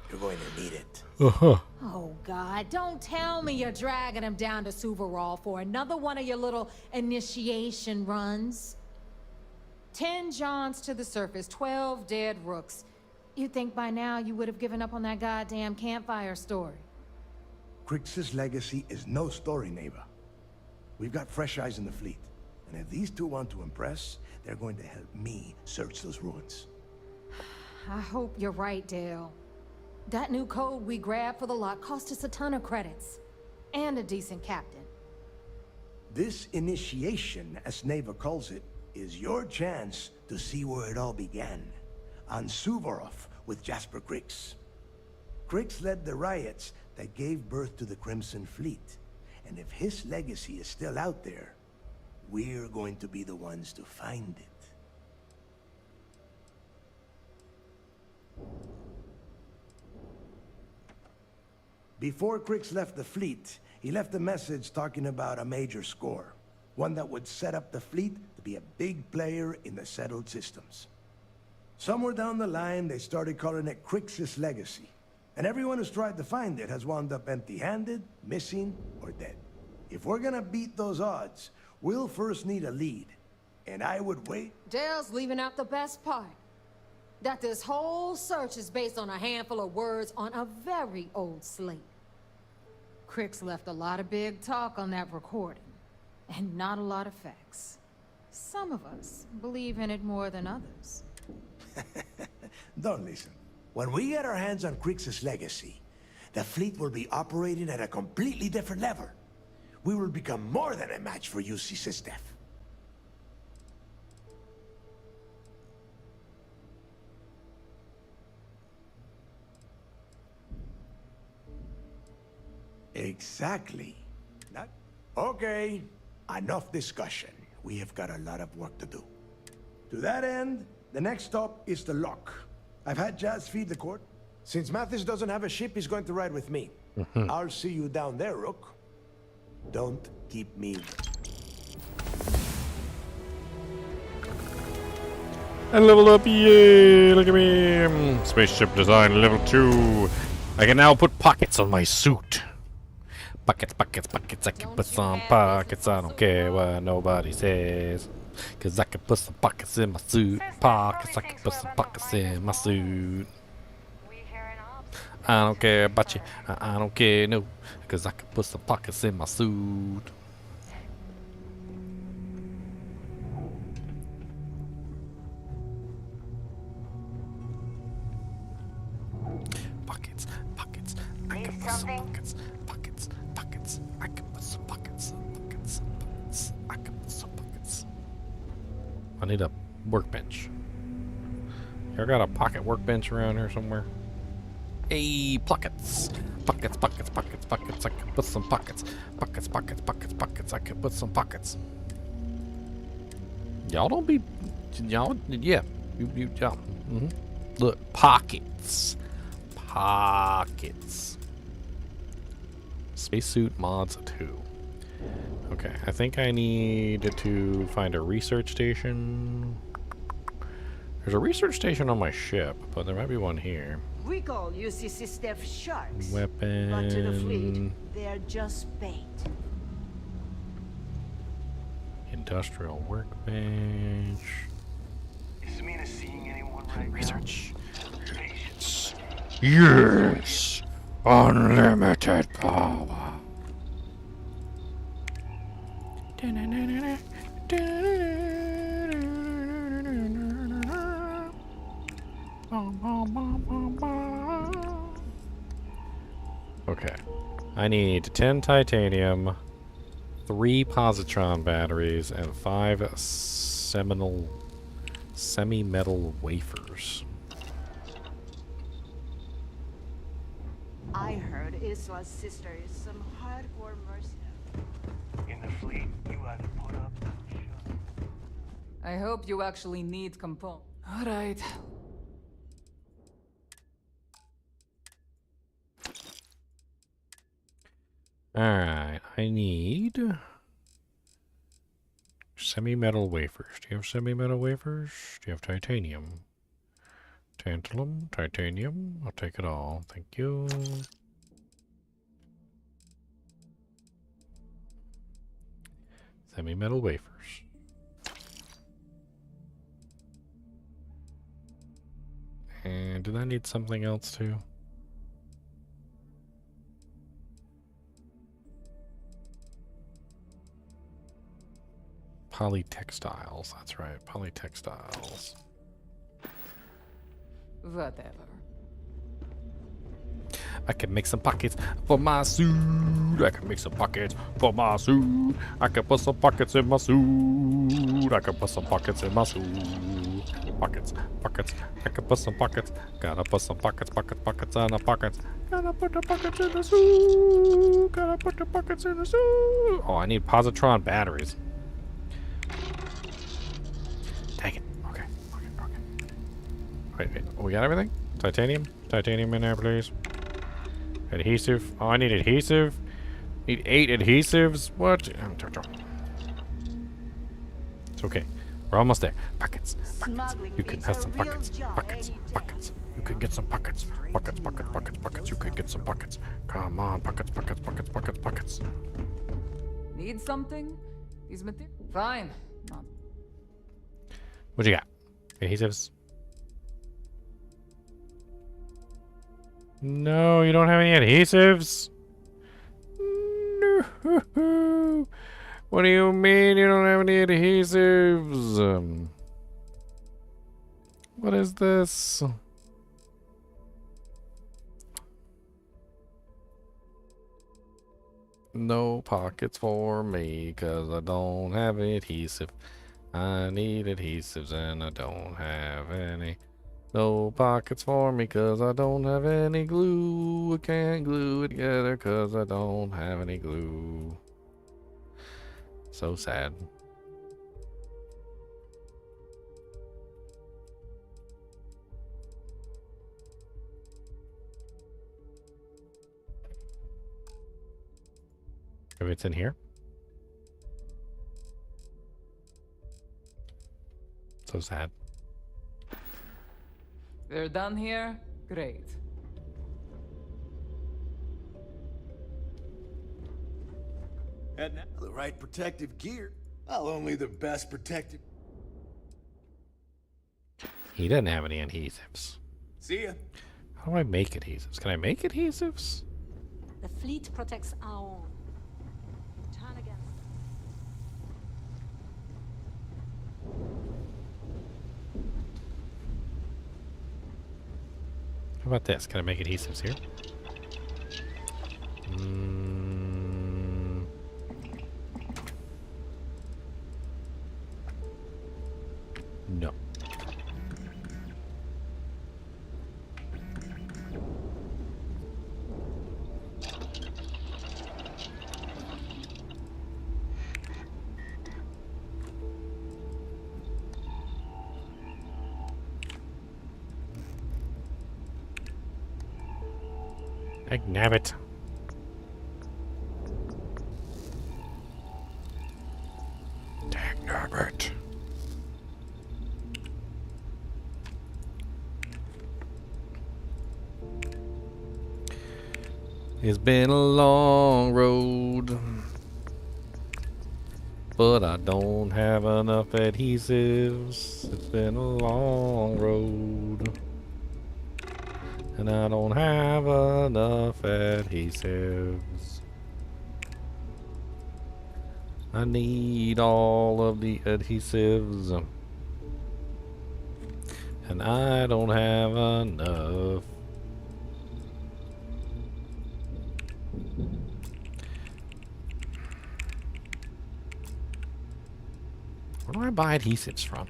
you're going to need it. Oh, God, don't tell me you're dragging him down to Suvarol for another one of your little initiation runs. 10 Johns to the surface, 12 dead rooks. You'd think by now you would have given up on that goddamn campfire story. Crix's legacy is no story, neighbor. We've got fresh eyes in the fleet. And if these two want to impress, they're going to help me search those ruins. I hope you're right, Dale. That new code we grabbed for the lot cost us a ton of credits. And a decent captain. This initiation, as Neva calls it, is your chance to see where it all began. On Suvorov with Jasper Crix. Crix led the riots that gave birth to the Crimson Fleet. And if his legacy is still out there, we're going to be the ones to find it. Before Crix left the fleet, he left a message talking about a major score. One that would set up the fleet to be a big player in the settled systems. Somewhere down the line, they started calling it Crix's Legacy. And everyone who's tried to find it has wound up empty-handed, missing, or dead. If we're gonna beat those odds, we'll first need a lead. And I would wait. Dale's leaving out the best part. That this whole search is based on a handful of words on a very old slate. Crix left a lot of big talk on that recording, and not a lot of facts. Some of us believe in it more than others. Don't listen. When we get our hands on Crix's Legacy, the fleet will be operating at a completely different level. We will become more than a match for UC Systef. Exactly. Not... Okay, enough discussion. We have got a lot of work to do. To that end, the next stop is the lock. I've had Jazz feed the court. Since Mathis doesn't have a ship, he's going to ride with me. I'll see you down there, Rook. Don't keep me... I leveled up, yay! Look at me! Spaceship design level 2. I can now put pockets on my suit. Pockets, pockets, pockets. I can put some pockets. I don't care what nobody says. Cause I can put some pockets in my suit. Pockets, I can put some pockets in my suit. I don't care about you. I don't care, no. Cause I can put some pockets in my suit. Pockets, pockets. I can put some pockets. Pockets, pockets. I can put some pockets. Pockets, pockets. I can put some pockets. I need a workbench. You got a pocket workbench around here somewhere? Hey, pockets. Pockets, pockets, pockets, pockets. I can put some pockets. Pockets, pockets, pockets, pockets. I can put some pockets. Y'all don't be... Y'all... Yeah. Y'all. Look, pockets. Pockets. Spacesuit mods 2. Okay, I think I need to find a research station. There's a research station on my ship, but there might be one here. We call UC Systef sharks. Weapon. But to the fleet, they're just bait. Industrial workbench. Is Mina seeing anyone right Research. Yes! Unlimited power. Okay. I need 10 titanium, 3 positron batteries, and 5 semi-metal wafers. I heard Isla's sister is some hardcore mercenary. In the fleet, you either put up or shut. I hope you actually need components. All right. Alright, I need semi-metal wafers. Do you have semi-metal wafers? Do you have titanium? Tantalum, titanium. I'll take it all. Thank you. Semi-metal wafers. And did I need something else too? Polytextiles, that's right, polytextiles. Whatever. I can make some pockets for my suit. I can make some pockets for my suit. I can put some pockets in my suit. I can put some pockets in my suit. Pockets, pockets. I can put some pockets. Gotta put some pockets, pockets on the pockets. Gotta put the pockets in the suit. Gotta put the pockets in the suit. Oh, I need positron batteries. Wait, we got everything? Titanium? Titanium in there, please. Adhesive. Oh, I need adhesive. Need 8 adhesives. What? It's okay. We're almost there. Buckets. Buckets. You can have some buckets. Buckets. Buckets. You can get some buckets. Buckets, buckets, buckets, buckets. You can get some buckets. Come on, buckets, buckets, buckets, buckets, buckets. Need something? These materials. Fine. Not. What you got? Adhesives? No, you don't have any adhesives? No. What do you mean you don't have any adhesives? What is this? No pockets for me, 'cause I don't have adhesive. I need adhesives and I don't have any. No pockets for me, 'cause I don't have any glue. I can't glue it together 'cause I don't have any glue. So sad. If it's in here. So sad. They're done here? Great. And now the right protective gear. I'll only the best protective. He doesn't have any adhesives. See ya. How do I make adhesives? Can I make adhesives? The fleet protects our own. Turn again. How about this? Can I make adhesives here? No. Nabbit. Dang nabbit. It's been a long road, but I don't have enough adhesives. It's been a long road. And I don't have enough adhesives. I need all of the adhesives. And I don't have enough. Where do I buy adhesives from?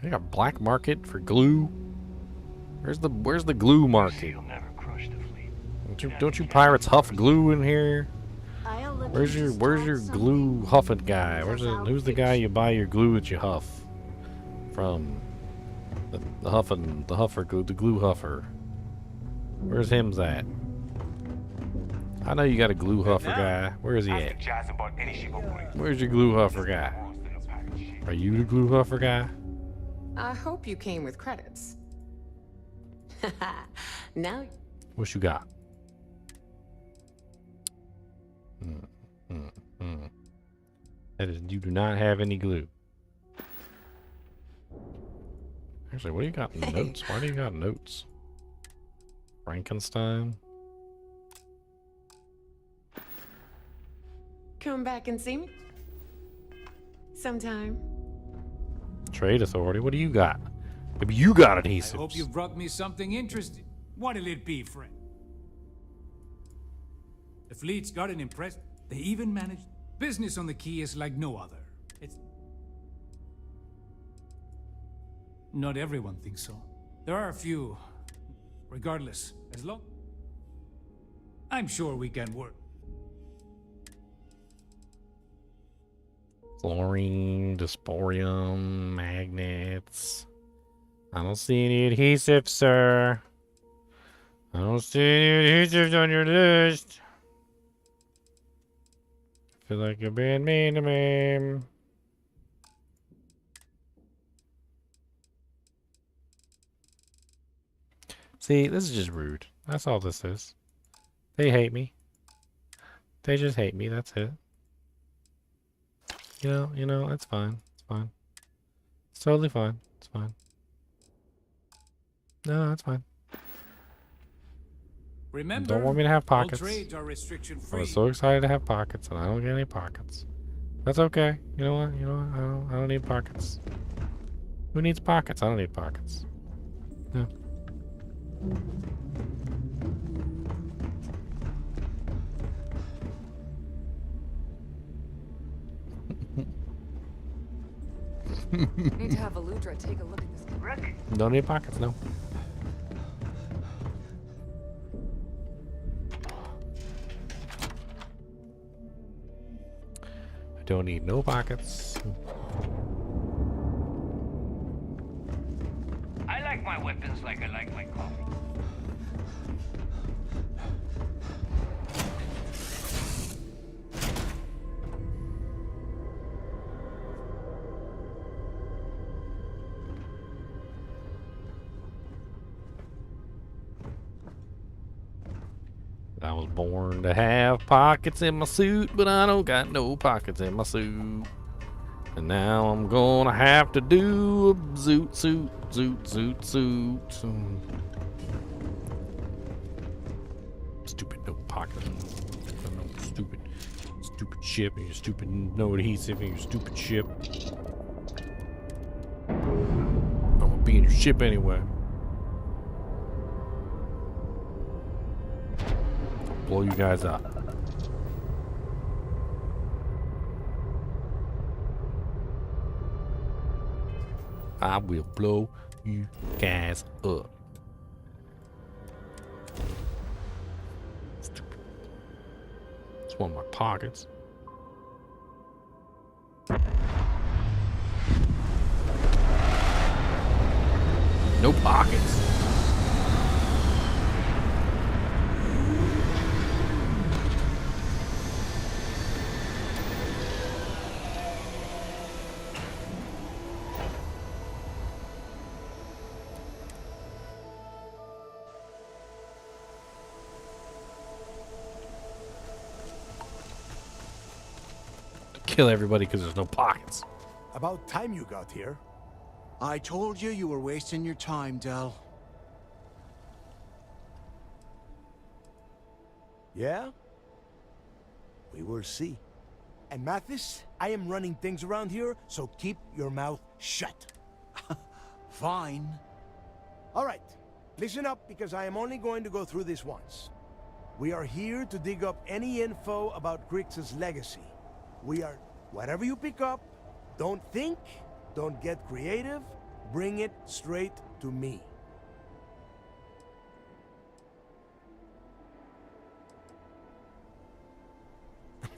I got a black market for glue. Where's the glue market? Don't you pirates huff glue in here? Where's your glue huffing guy? Who's the guy you buy your glue that you huff from? The glue huffer. Where's him's at? I know you got a glue huffer guy. Where is he at? Where's your glue huffer guy? Are you the glue huffer guy? I hope you came with credits. Now. What you got? That is, you do not have any glue. Actually, what do you got in notes? Why do you got notes? Frankenstein? Come back and see me sometime. Trade authority. What do you got? Maybe you got adhesives. I hope you brought me something interesting. What'll it be, friend? The fleet's got an impress. They even managed business on the key is like no other. It's not everyone thinks so. There are a few. Regardless, as long I'm sure we can work. Fluorine, dysporium, magnets. I don't see any adhesive, sir. I don't see any adhesives on your list. I feel like you're being mean to me. See, this is just rude. That's all this is. They hate me. They just hate me, that's it. You know, it's fine. It's fine. It's totally fine. It's fine. No, it's fine. Remember, Don't want me to have all pockets. trades are restriction I free. was so excited to have pockets, and I don't get any pockets. That's okay. You know what? I don't need pockets. Who needs pockets? I don't need pockets. No. Need to have Aludra take a look at this. Rook? Don't need pockets, no. I don't need no pockets. I like my weapons like I like my coffee. I was born to have pockets in my suit, but I don't got no pockets in my suit. And now I'm gonna have to do a zoot. Stupid no pocket. Stupid ship and your stupid no adhesive and your stupid ship. I'm gonna be in your ship anyway. Blow you guys up. I will blow you guys up. Stupid. It's one of my pockets. No pockets. Kill everybody because there's no pockets. About time you got here. I told you you were wasting your time, Del. Yeah? We will see. And Mathis, I am running things around here, so keep your mouth shut. Fine. All right, listen up because I am only going to go through this once. We are here to dig up any info about Grix's legacy. We are, whatever you pick up, don't think, don't get creative, bring it straight to me.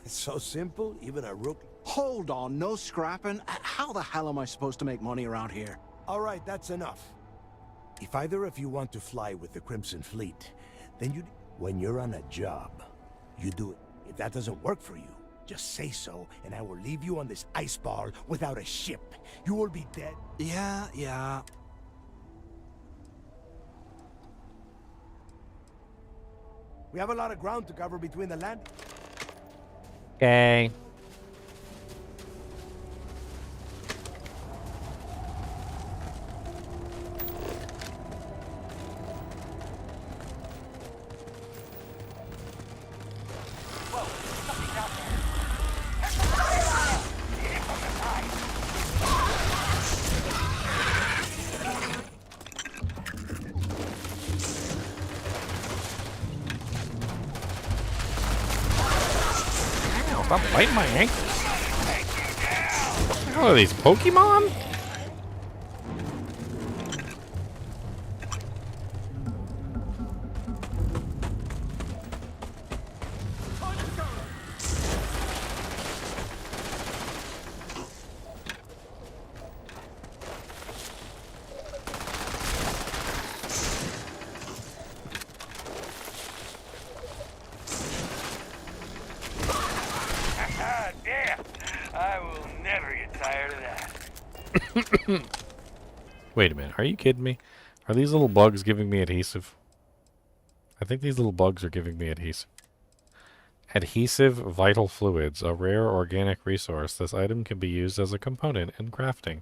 It's so simple, even a rook. Hold on, no scrapping. How the hell am I supposed to make money around here? All right, that's enough. If either of you want to fly with the Crimson Fleet, then when you're on a job, you do it. If that doesn't work for you, just say so, and I will leave you on this ice ball without a ship. You will be dead. Yeah. We have a lot of ground to cover between the land. Okay. Stop biting my ankles. What the hell are these, Pokemon? Wait a minute. Are you kidding me? Are these little bugs giving me adhesive? I think these little bugs are giving me adhesive. Adhesive vital fluids, a rare organic resource. This item can be used as a component in crafting.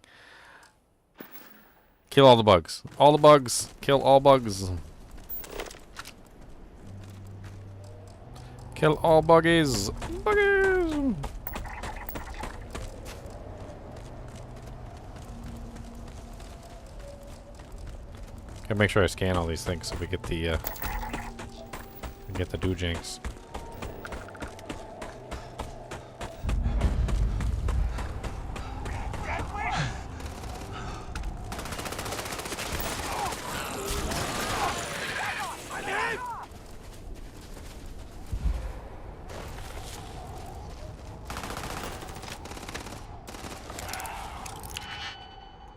Kill all the bugs. All the bugs. Kill all bugs. Kill all buggies. Buggies. Gotta make sure I scan all these things so we get the doojinks.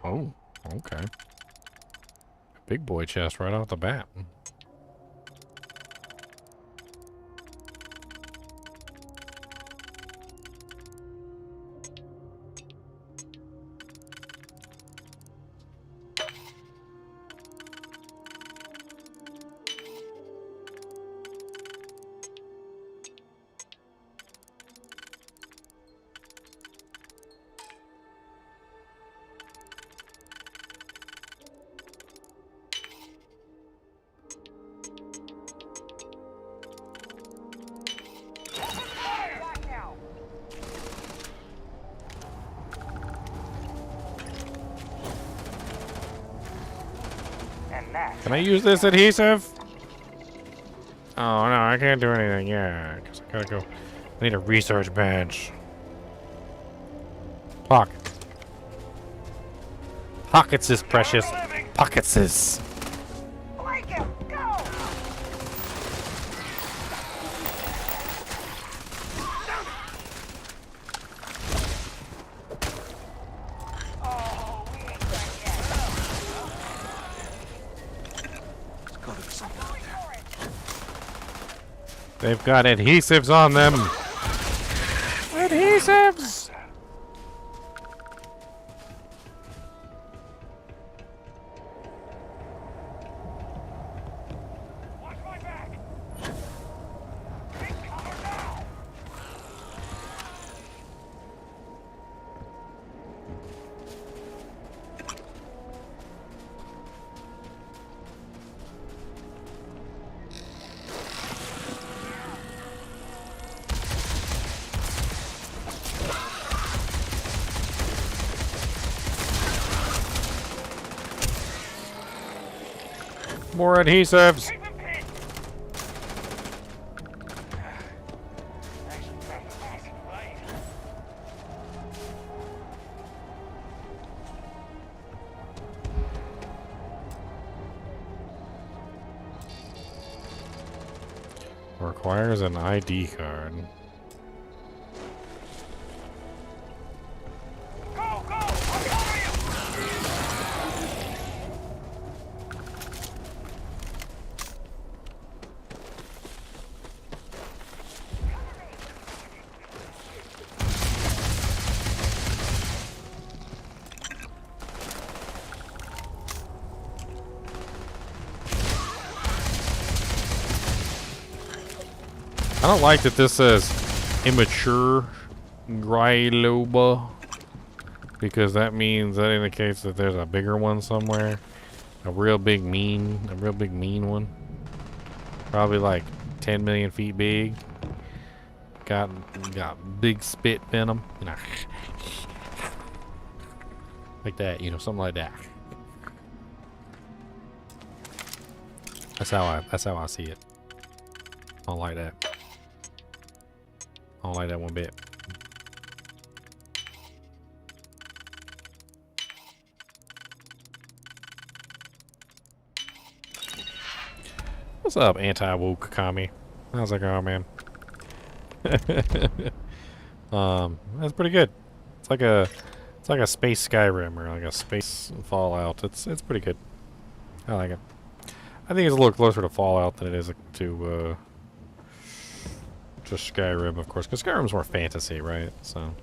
Oh, okay. Big boy chest right off the bat. Can I use this adhesive? Oh no, I can't do anything. Yeah, because I gotta go. I need a research badge. Pocket. Pockets is precious. Pockets is. They've got adhesives on them. Adhesives! More adhesives. Requires an ID card. I don't like that this says immature Gryloba, because that means that indicates that there's a bigger one somewhere. A real big mean one. Probably like 10 million feet big. Got big spit venom. You know, like that, you know, something like that. That's how I see it. I don't like that. I don't like that one bit. What's up, anti-woke Kami? How's it going, man? That's pretty good. It's like a space Skyrim or like a space Fallout. It's pretty good. I like it. I think it's a little closer to Fallout than it is to Skyrim, of course, because Skyrim's more fantasy, right? So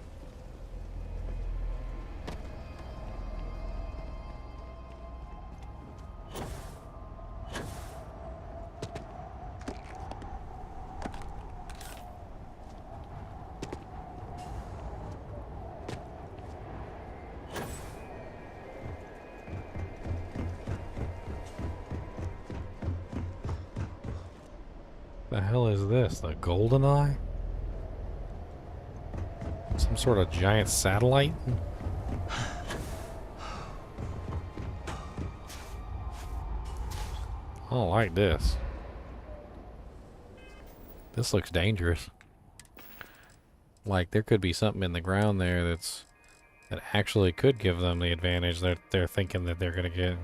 The hell is this? The Goldeneye? Some sort of giant satellite? I don't like this. This looks dangerous. Like there could be something in the ground there that actually could give them the advantage that they're thinking that they're gonna get.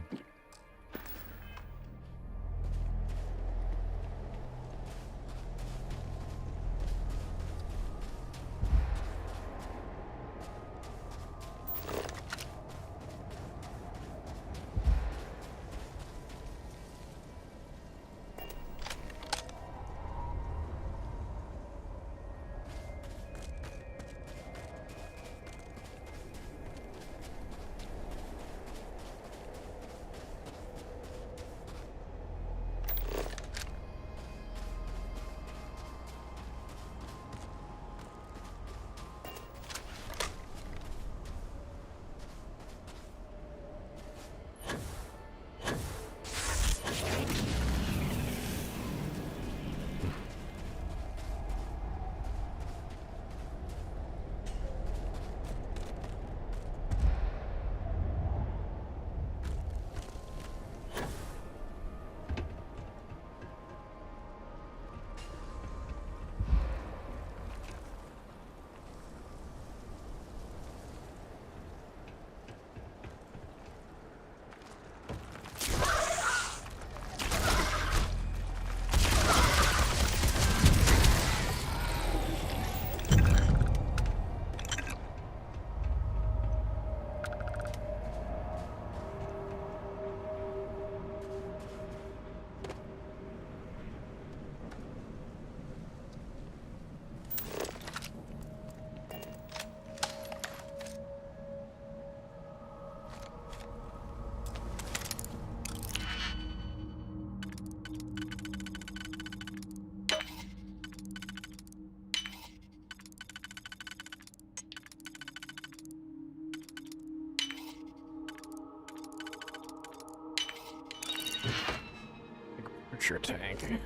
Temperature tank.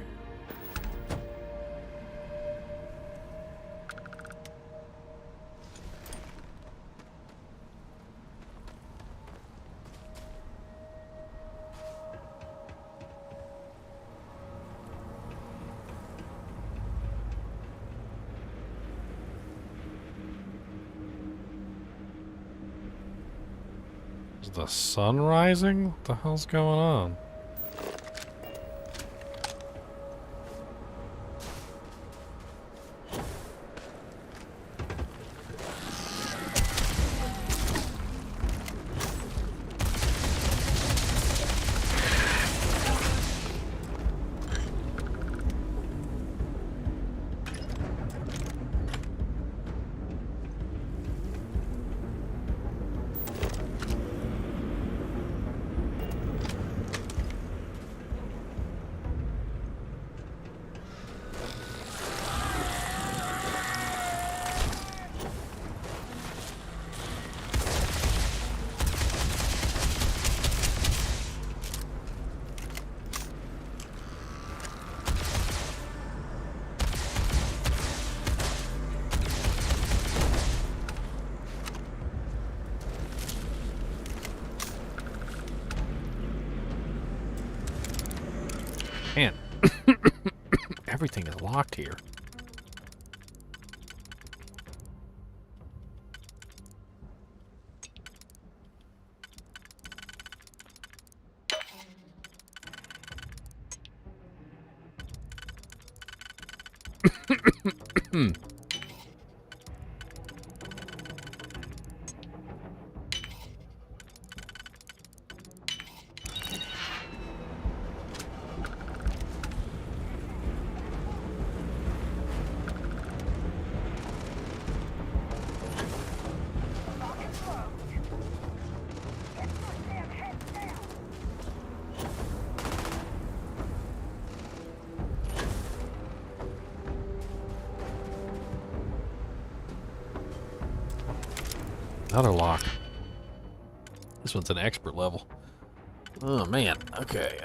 Is the sun rising? What the hell's going on? Man, everything is locked here. Another lock. This one's an expert level. Oh man. Okay.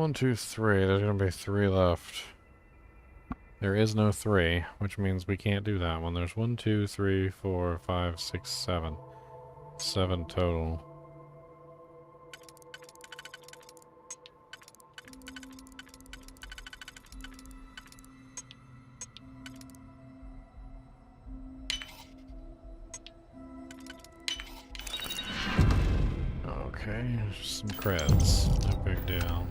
1, 2, 3. There's going to be 3 left. There is no 3, which means we can't do that one. There's 1, 2, 3, 4, 5, 6, 7. 7 total. Okay, some creds. No big deal.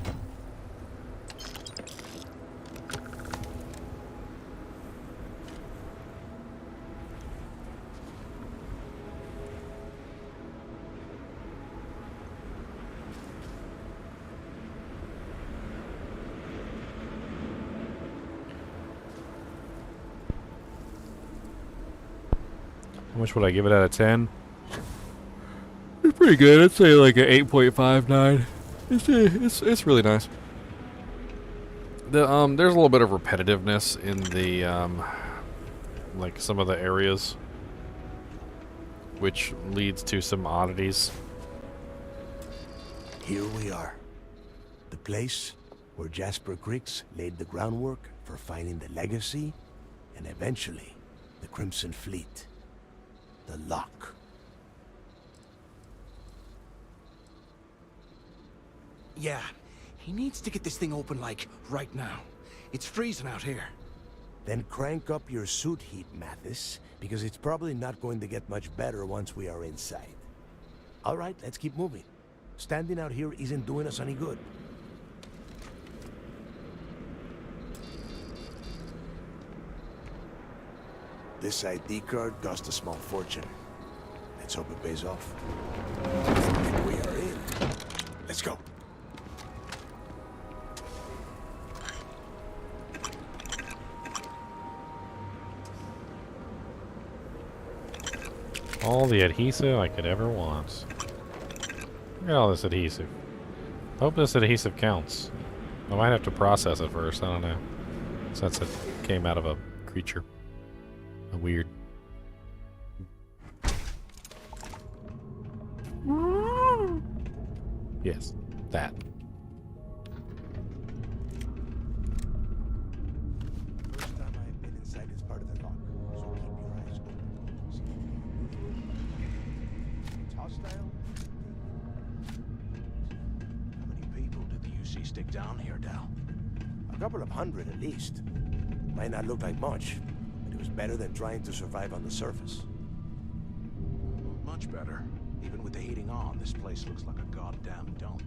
How much would I give it out of 10? It's pretty good. I'd say like an 8.59. It's really nice. There's a little bit of repetitiveness in the like some of the areas, which leads to some oddities. Here we are. The place where Jasper Griggs laid the groundwork for finding the Legacy and eventually the Crimson Fleet. The lock. Yeah, he needs to get this thing open, like, right now. It's freezing out here. Then crank up your suit heat, Mathis, because it's probably not going to get much better once we are inside. All right, let's keep moving. Standing out here isn't doing us any good. This ID card cost a small fortune. Let's hope it pays off. And we are in. Let's go. All the adhesive I could ever want. Look at all this adhesive. Hope this adhesive counts. I might have to process it first, I don't know. Since it came out of a creature. A weird. Yes, that. First time I've been inside this part of the lock, so keep your eyes open. It's hostile. How many people did the UC stick down here, Dal? A couple of hundred at least. Might not look like much, but it was better than trying to survive on the surface. Much better. Even with the heating on, this place looks like a goddamn dump.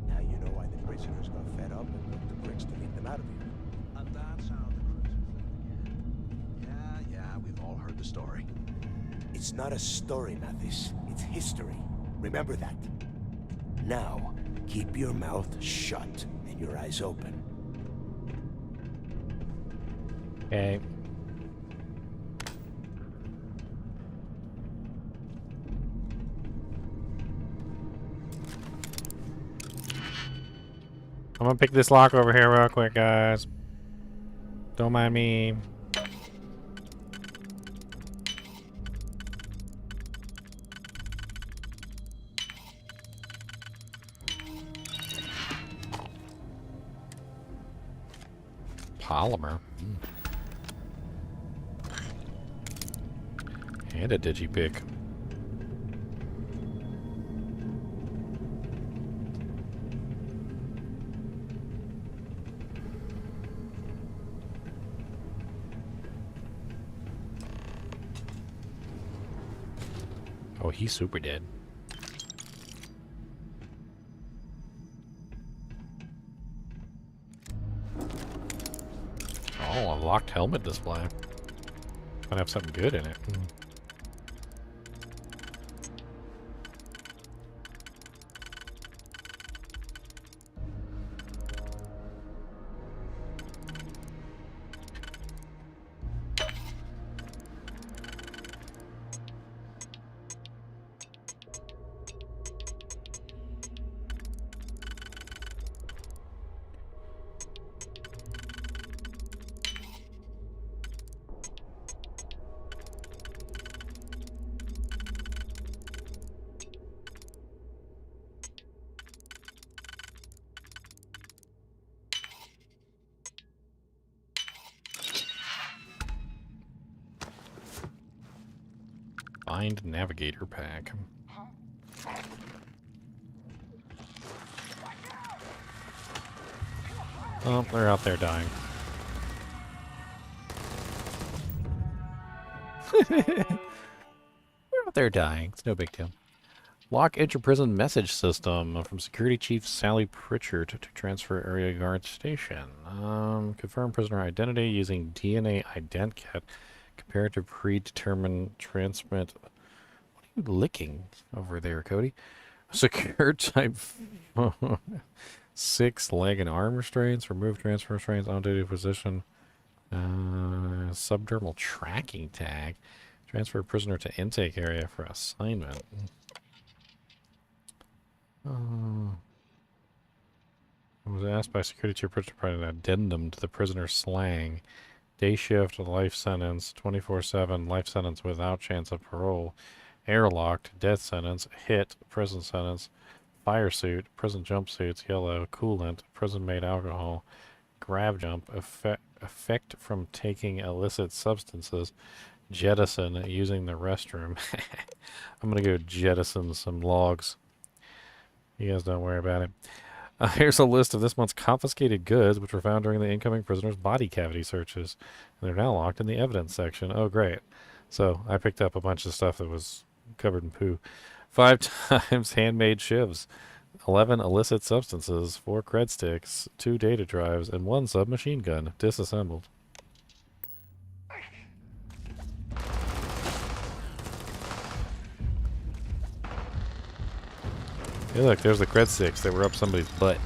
Now you know why the prisoners got fed up and looked to bricks to lead them out of here. And that's how the cruiser fled again. Yeah, we've all heard the story. It's not a story, Mathis. It's history. Remember that. Now, keep your mouth shut and your eyes open. Okay. I'm gonna pick this lock over here real quick, guys. Don't mind me. Polymer. And a digipick. Oh, he's super dead. Oh, a locked helmet display. Might have something good in it. Mind Navigator Pack. Oh, they're out there dying. They're out there dying. It's no big deal. Lock inter-prison message system from Security Chief Sally Pritchard to transfer area guard station. Confirm prisoner identity using DNA ident kit. Compared to predetermined transmit. What are you licking over there, Cody? Secure type 6 leg and arm restraints. Remove transfer restraints on duty position. Subdermal tracking tag. Transfer prisoner to intake area for assignment. I was asked by security chief Pritchard to provide an addendum to the prisoner's slang. Day shift, life sentence, 24/7, life sentence without chance of parole, airlocked, death sentence, hit, prison sentence, fire suit, prison jumpsuits, yellow, coolant, prison-made alcohol, grab jump, effect from taking illicit substances, jettison, using the restroom. I'm gonna go jettison some logs. You guys don't worry about it. Here's a list of this month's confiscated goods, which were found during the incoming prisoner's body cavity searches. And they're now locked in the evidence section. Oh, great. So I picked up a bunch of stuff that was covered in poo. 5 times handmade shivs, 11 illicit substances, 4 cred sticks, 2 data drives, and 1 submachine gun, disassembled. Hey, look, there's the cred sticks that were up somebody's butt.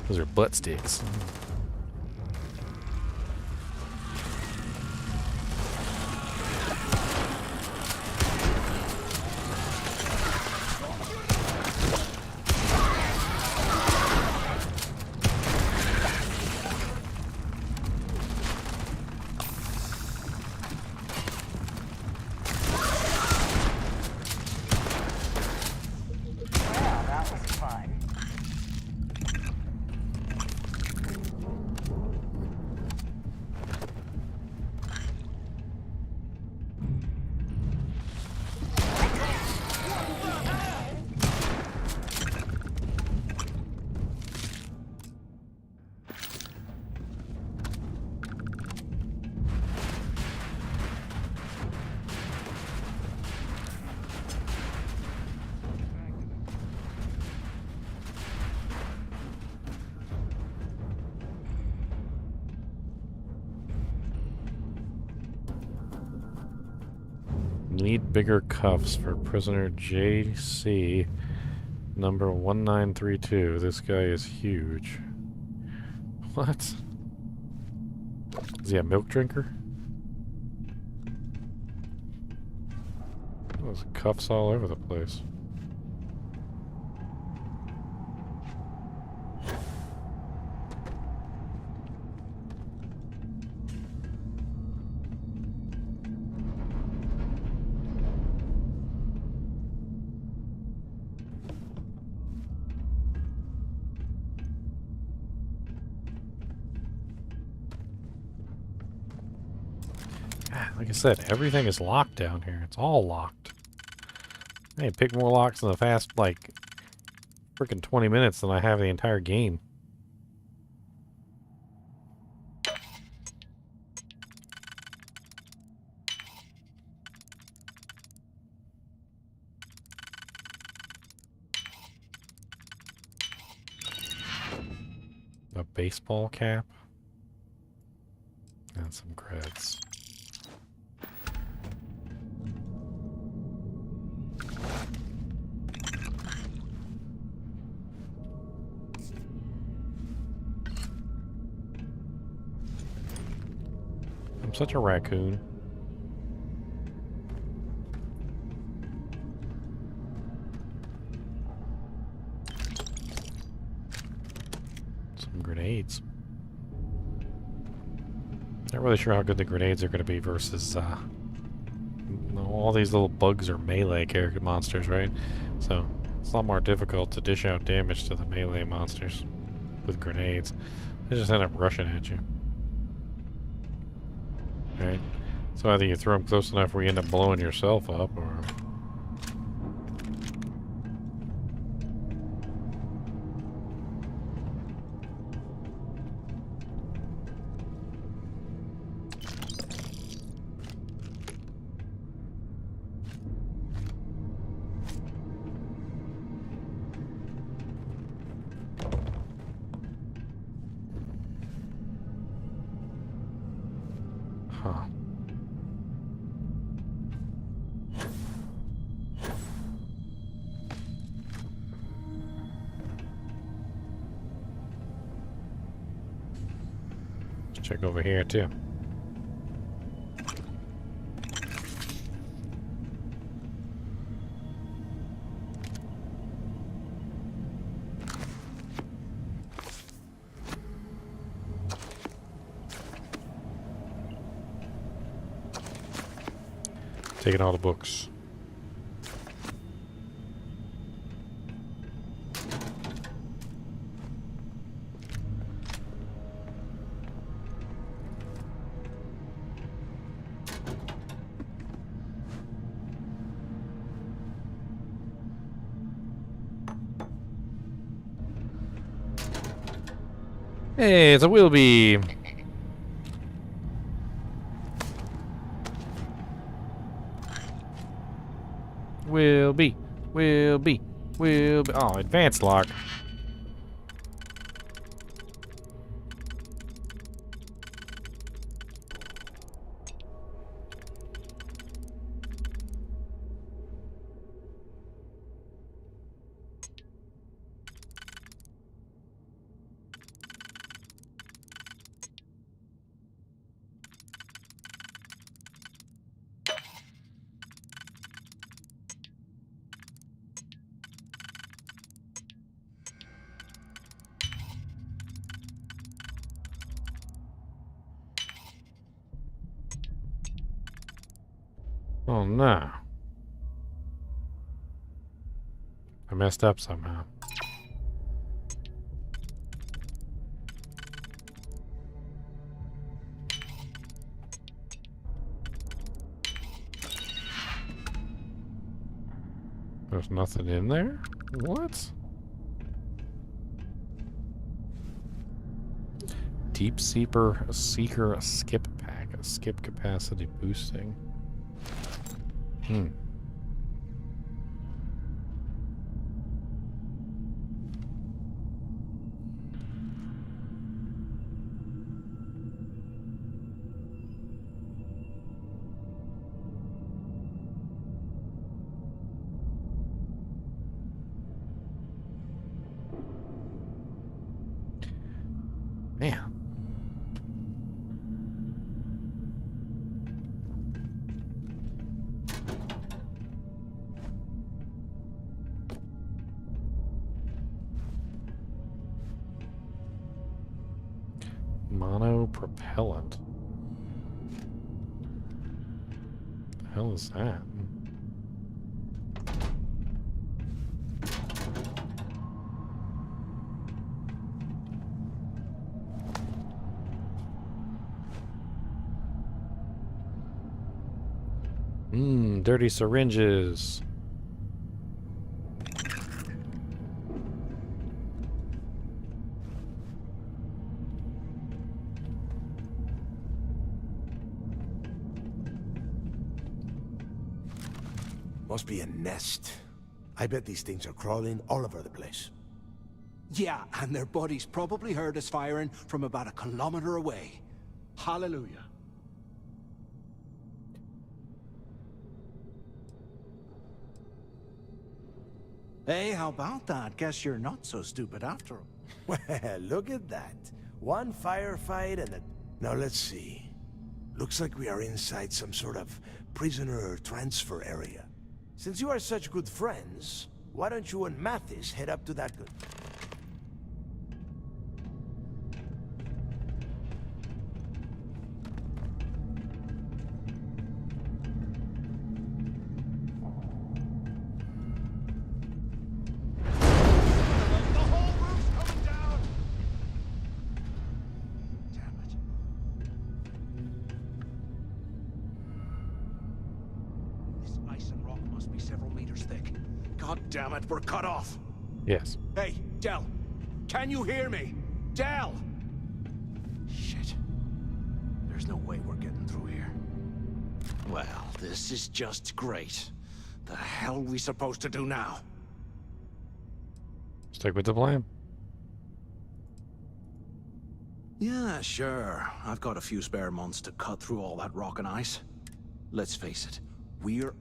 Those are butt sticks. Need bigger cuffs for prisoner JC number 1932. This guy is huge. What? Is he a milk drinker? There's cuffs all over the place. Like I said, everything is locked down here. It's all locked. Hey, pick more locks in the past, like, freaking 20 minutes than I have the entire game. A baseball cap. And some creds. I'm such a raccoon. Some grenades. Not really sure how good the grenades are going to be versus all these little bugs are melee character monsters, right? So it's a lot more difficult to dish out damage to the melee monsters with grenades. They just end up rushing at you. Right? So either you throw them close enough where you end up blowing yourself up, or... Huh. Let's check over here too. Taking all the books. Hey, it's a Wilby. Will be. Oh, advanced lock. Oh no. I messed up somehow. There's nothing in there? What? Deep Seeker skip pack. A skip capacity boosting. Man. Monopropellant. The hell is that? Dirty syringes. Must be a nest. I bet these things are crawling all over the place. Yeah, and their buddies probably heard us firing from about a kilometer away. Hallelujah. Hey, how about that? Guess you're not so stupid after all. Well, look at that. One firefight and a... Now let's see. Looks like we are inside some sort of prisoner transfer area. Since you are such good friends, why don't you and Mathis head up to that good... God damn it, we're cut off. Yes. Hey, Del. Can you hear me? Del! Shit. There's no way we're getting through here. Well, this is just great. The hell are we supposed to do now? Stick with the plan. Yeah, sure. I've got a few spare months to cut through all that rock and ice. Let's face it, we're...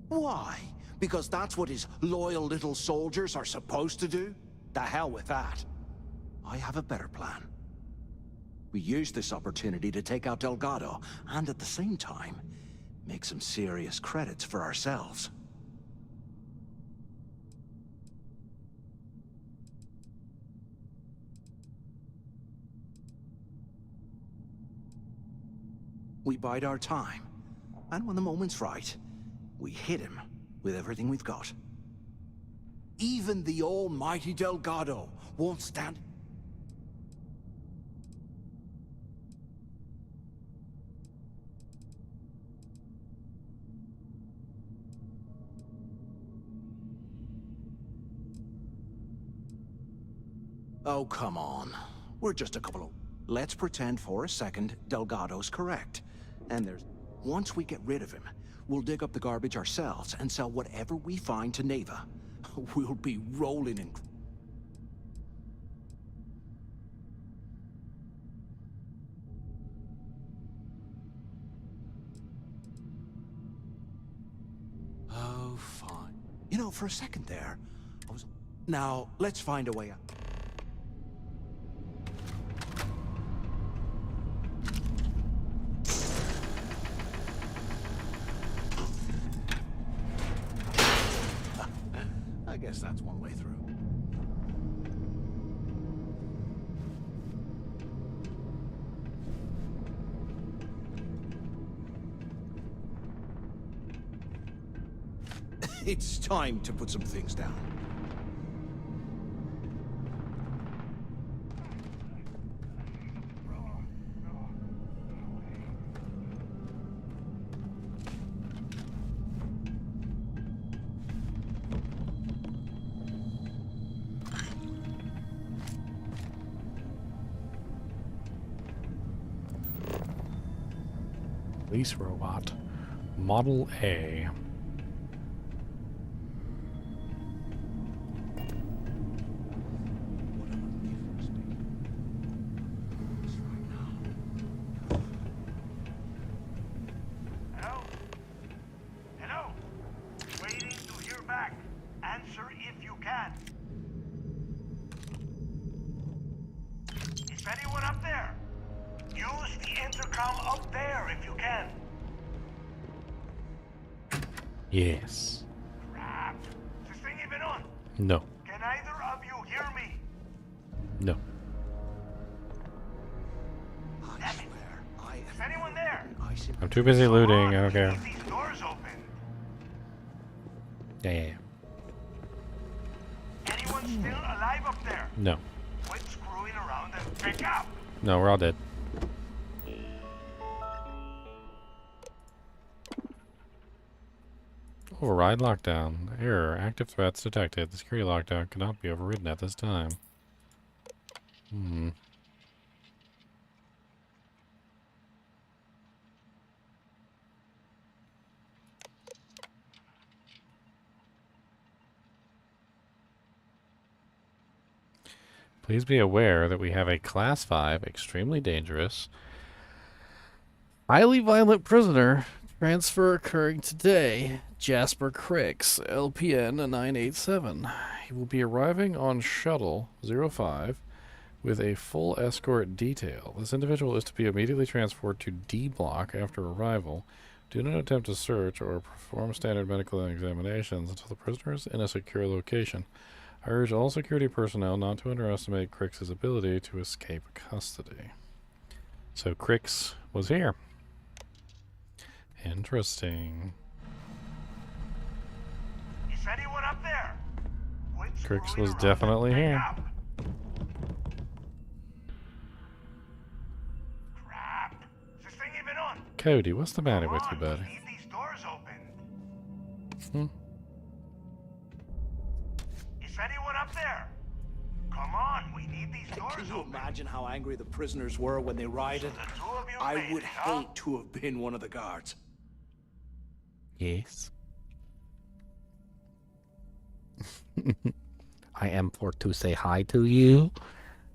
Why? Because that's what his loyal little soldiers are supposed to do? The hell with that. I have a better plan. We use this opportunity to take out Delgado, and at the same time, make some serious credits for ourselves. We bide our time, and when the moment's right, we hit him with everything we've got. Even the almighty Delgado won't stand... Oh, come on. We're just a couple of... Let's pretend for a second Delgado's correct. And there's... Once we get rid of him, we'll dig up the garbage ourselves and sell whatever we find to Neva. We'll be rolling in... Oh, fine. You know, for a second there, I was... Now, let's find a way out. I guess that's one way through. It's time to put some things down. Police robot. Model A. Hello? Waiting to hear back. Answer if you can. Is anyone up there? Use the intercom up there if you can. Yes. Crap. Is this thing even on? No. Can either of you hear me? No. Damn it. Is anyone there? I'm too busy looting. I don't care. These doors open. Yeah. Anyone still alive up there? No. Quit screwing around and pick up. No, we're all dead. Override lockdown. Error. Active threats detected. The security lockdown cannot be overridden at this time. Please be aware that we have a Class 5, extremely dangerous, highly violent prisoner transfer occurring today. Jasper Cricks, LPN 987. He will be arriving on Shuttle 05 with a full escort detail. This individual is to be immediately transferred to D Block after arrival. Do not attempt to search or perform standard medical examinations until the prisoner is in a secure location. I urge all security personnel not to underestimate Cricks' ability to escape custody. So Cricks was here. Interesting. Is anyone up there? Cricks was definitely here. Crap. Is this thing even on? Cody, what's the matter with you, buddy? Leave these doors open. come on, we need these doors Can you open. imagine how angry the prisoners were when they rioted? I would hate to have been one of the guards. Yes. I am for to say hi to you.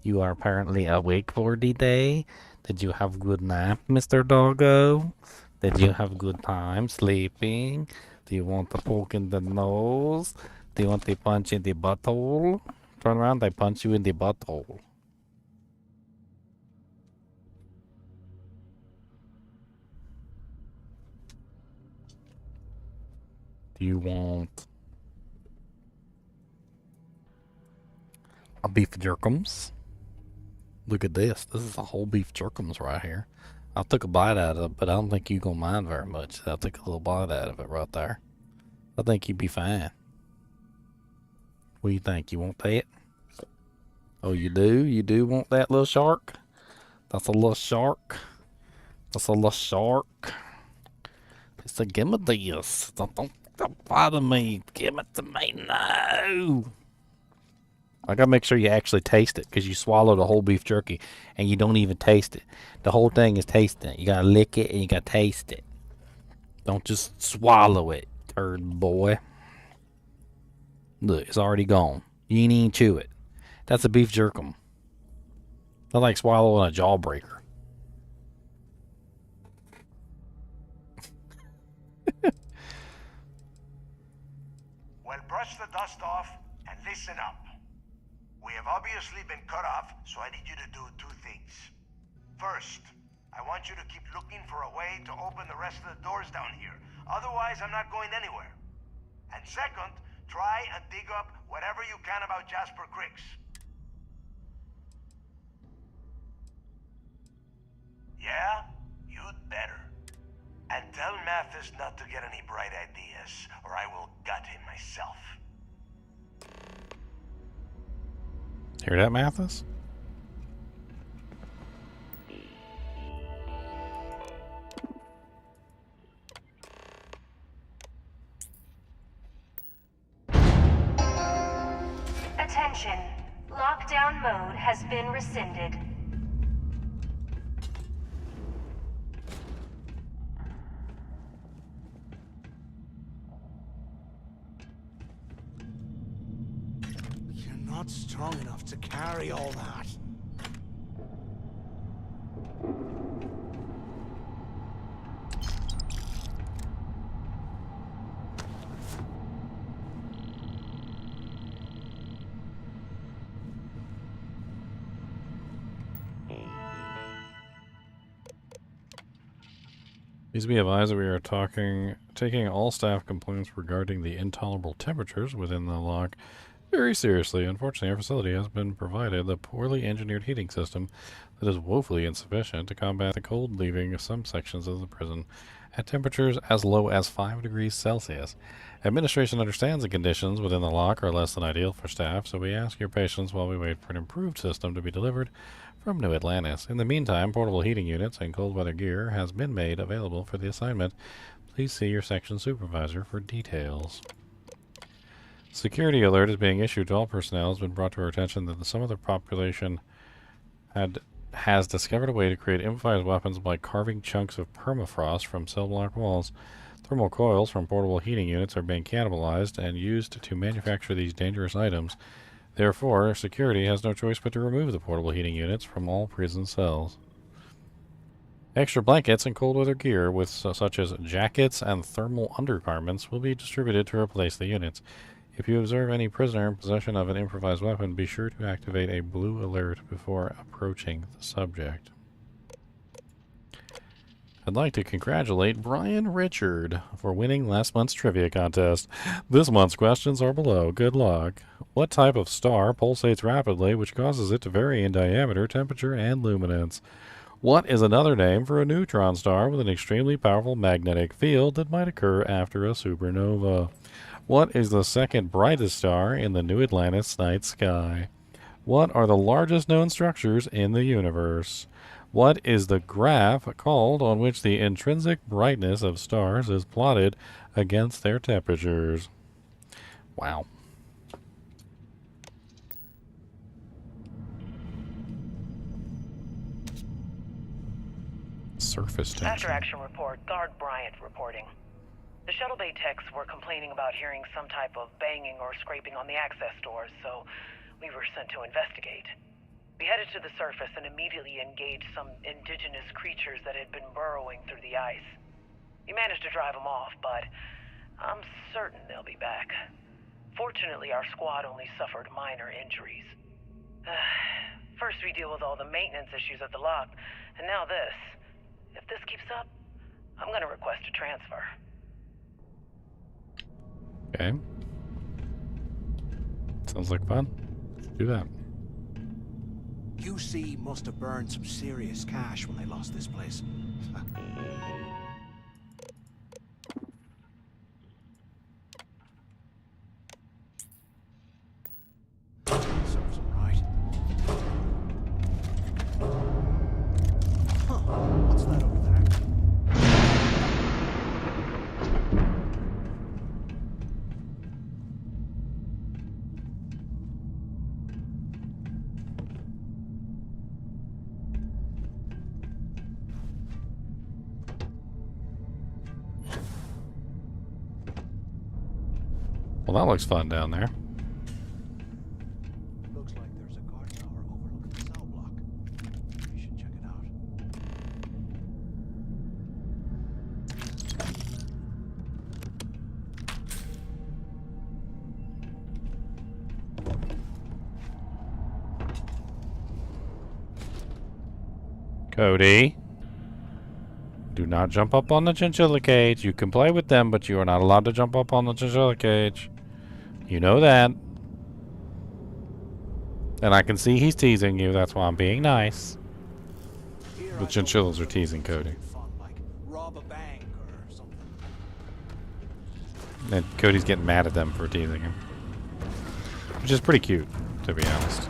You are apparently awake for the day. Did you have good nap, Mr. Doggo? Did you have good time sleeping? Do you want a poke in the nose? Do you want a punch in the butthole? Turn around, I punch you in the butthole. Do you want a beef jerkums? Look at this. This is a whole beef jerkums right here. I took a bite out of it, but I don't think you're going to mind very much. I took a little bite out of it right there. I think you'd be fine. What do you think? You want that? Oh, you do? You do want that little shark? That's a little shark. That's a little shark. It's a give me this. Don't bother me. Give it to me. No. I gotta make sure you actually taste it, because you swallow the whole beef jerky and you don't even taste it. The whole thing is tasting it. You gotta lick it and you gotta taste it. Don't just swallow it, turd boy. Look, it's already gone. You ain't even chew it. That's a beef jerkum. Not like swallowing a jawbreaker. Well, brush the dust off and listen up. We have obviously been cut off, so I need you to do two things. First, I want you to keep looking for a way to open the rest of the doors down here. Otherwise, I'm not going anywhere. And second, try and dig up whatever you can about Jasper Cricks. Yeah? You'd better. And tell Mathis not to get any bright ideas, or I will gut him myself. Hear that, Mathis? Attention. Lockdown mode has been rescinded. You're not strong enough to carry all that. Please be advised that we are taking all staff complaints regarding the intolerable temperatures within the lock very seriously. Unfortunately, our facility has been provided a poorly engineered heating system that is woefully insufficient to combat the cold, leaving some sections of the prison at temperatures as low as 5 degrees Celsius. Administration understands the conditions within the lock are less than ideal for staff, so we ask your patience while we wait for an improved system to be delivered from New Atlantis. In the meantime, portable heating units and cold weather gear has been made available for the assignment. Please see your section supervisor for details. Security alert is being issued to all personnel. Has been brought to our attention that some of the population has discovered a way to create improvised weapons by carving chunks of permafrost from cell block walls. Thermal coils from portable heating units are being cannibalized and used to manufacture these dangerous items. Therefore, security has no choice but to remove the portable heating units from all prison cells. Extra blankets and cold weather gear, with such as jackets and thermal undergarments, will be distributed to replace the units. If you observe any prisoner in possession of an improvised weapon, be sure to activate a blue alert before approaching the subject. I'd like to congratulate Brian Richard for winning last month's trivia contest. This month's questions are below. Good luck. What type of star pulsates rapidly, which causes it to vary in diameter, temperature, and luminance? What is another name for a neutron star with an extremely powerful magnetic field that might occur after a supernova? What is the second brightest star in the New Atlantis night sky? What are the largest known structures in the universe? What is the graph called on which the intrinsic brightness of stars is plotted against their temperatures? Wow. Surface tension. After action report, Guard Bryant reporting. The shuttle bay techs were complaining about hearing some type of banging or scraping on the access doors, so we were sent to investigate. We headed to the surface and immediately engaged some indigenous creatures that had been burrowing through the ice. We managed to drive them off, but I'm certain they'll be back. Fortunately, our squad only suffered minor injuries. First we deal with all the maintenance issues at the lock, and now this. If this keeps up, I'm gonna request a transfer. Okay. Sounds like fun. Let's do that. QC must have burned some serious cash when they lost this place. Serves them right. Huh. What's that over there? Well, that looks fun down there. Looks like there's a guard tower overlooking the cell block. We should check it out. Cody. Do not jump up on the chinchilla cage. You can play with them, but you are not allowed to jump up on the chinchilla cage. You know that. And I can see he's teasing you. That's why I'm being nice. The chinchillas are teasing Cody. Rob a bank or something. And Cody's getting mad at them for teasing him. Which is pretty cute, to be honest.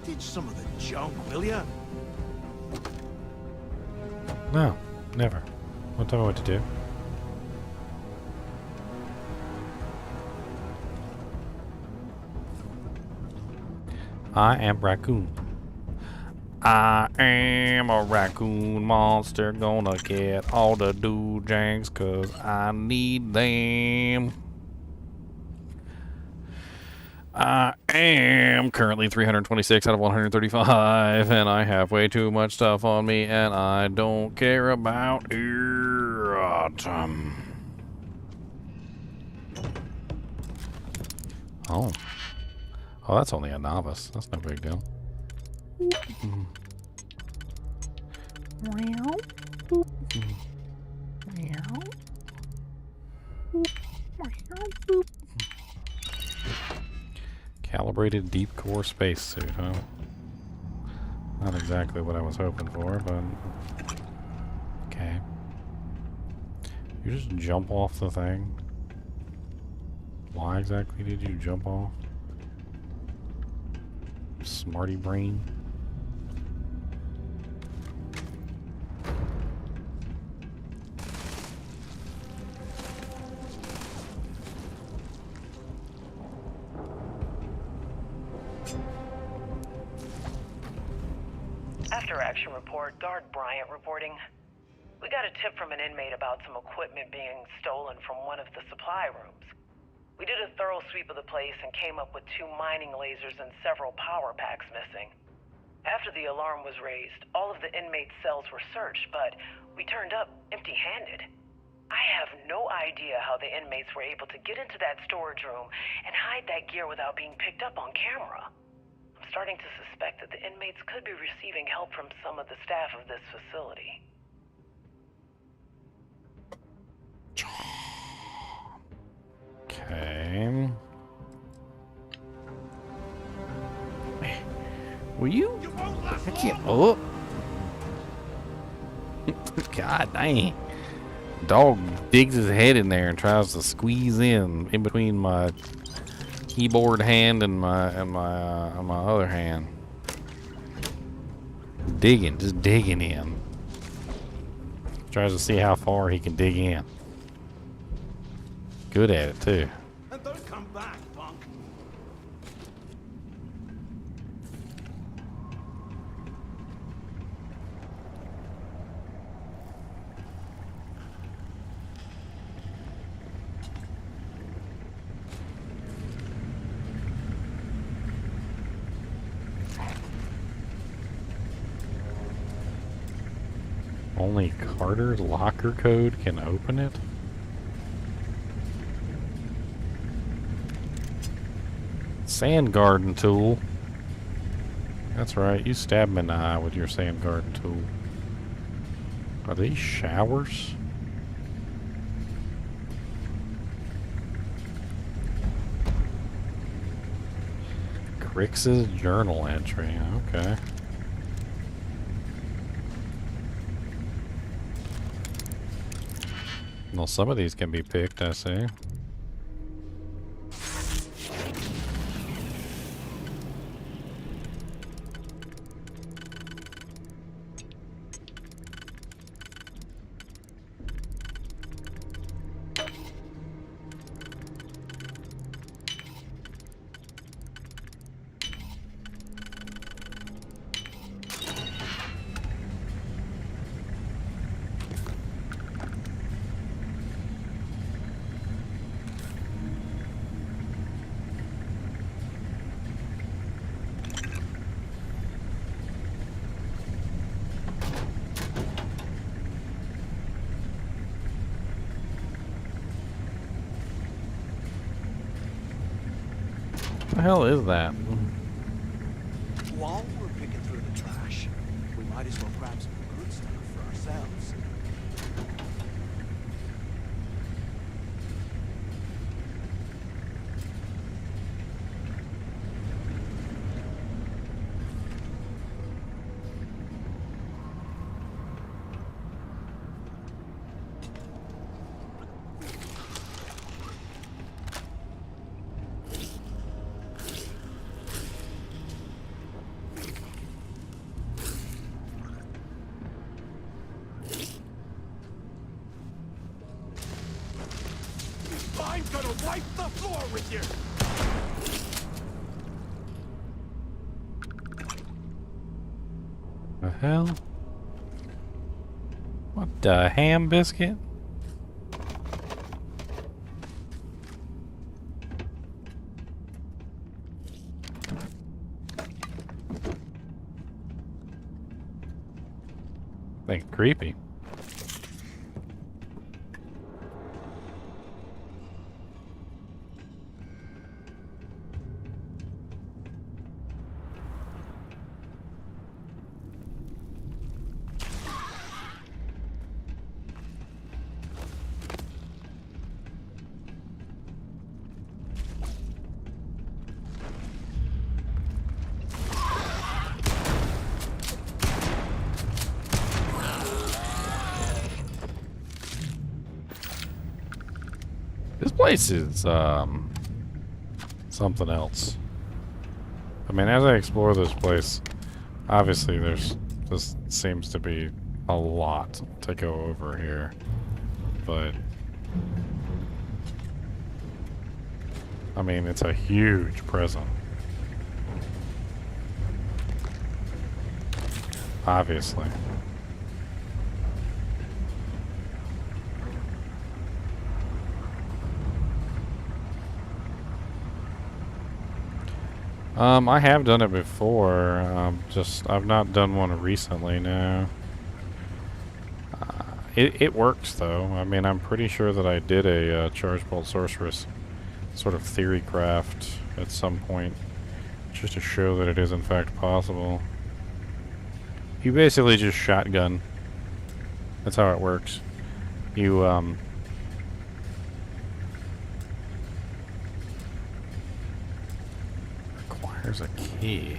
Ditch some of the junk, will ya? No, never. Don't tell me what to do. I am raccoon. I am a raccoon monster. Gonna get all the doojangs cause I need them. I am currently 326 out of 135, and I have way too much stuff on me, and I don't care about it. Oh. Oh, that's only a novice. That's no big deal. Calibrated deep core spacesuit, huh? Not exactly what I was hoping for, but okay. You just jump off the thing? Why exactly did you jump off? Smarty brain. After action report, Guard Bryant reporting. We got a tip from an inmate about some equipment being stolen from one of the supply rooms. We did a thorough sweep of the place and came up with 2 mining lasers and several power packs missing. After the alarm was raised, all of the inmates' cells were searched, but we turned up empty-handed. I have no idea how the inmates were able to get into that storage room and hide that gear without being picked up on camera. I'm starting to suspect that the inmates could be receiving help from some of the staff of this facility. Okay. Will you? Pick it up. God dang. Dog digs his head in there and tries to squeeze in between my keyboard hand and my other hand. Just digging in. Tries to see how far he can dig in. Good at it too. And don't come back, punk. Only Carter's locker code can open it? Sand garden tool. That's right, you stab him in the eye with your sand garden tool. Are these showers? Crix's journal entry, okay. Well, some of these can be picked, I see. What the hell is that? While we're picking through the trash, we might as well grab some good stuff for ourselves. I'm gonna wipe the floor with you! The hell? What the ham biscuit? Think creepy. This place is something else. I mean, as I explore this place, obviously this seems to be a lot to go over here, but I mean, it's a huge prison. Obviously. I have done it before. I've not done one recently now. It works though. I mean, I'm pretty sure that I did a Charge Bolt Sorceress sort of theory craft at some point, just to show that it is in fact possible. You basically just shotgun. That's how it works. You requires a key.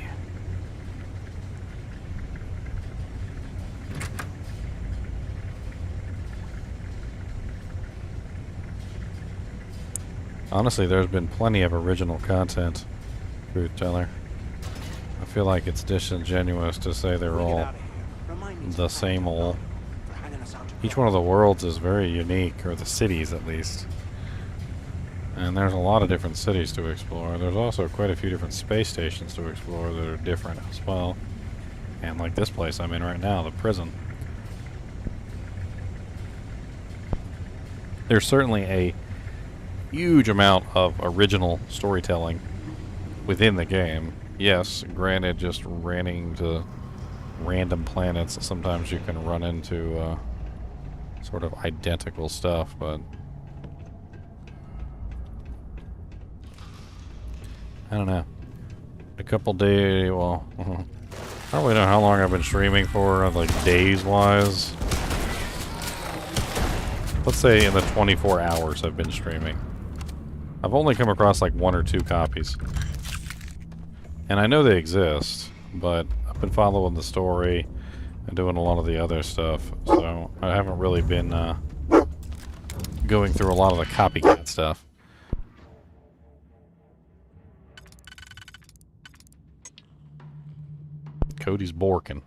Honestly, there's been plenty of original content, truth teller. I feel like it's disingenuous to say they're all the same old. Each one of the worlds is very unique, or the cities at least. And there's a lot of different cities to explore. There's also quite a few different space stations to explore that are different as well. And like this place I'm in right now, the prison. There's certainly a huge amount of original storytelling within the game. Yes, granted, just running to random planets, sometimes you can run into sort of identical stuff, but I don't know. A couple days, well, I don't really know how long I've been streaming for, like days-wise. Let's say in the 24 hours I've been streaming. I've only come across like 1 or 2 copies. And I know they exist, but I've been following the story and doing a lot of the other stuff, so I haven't really been going through a lot of the copycat stuff. Cody's borking.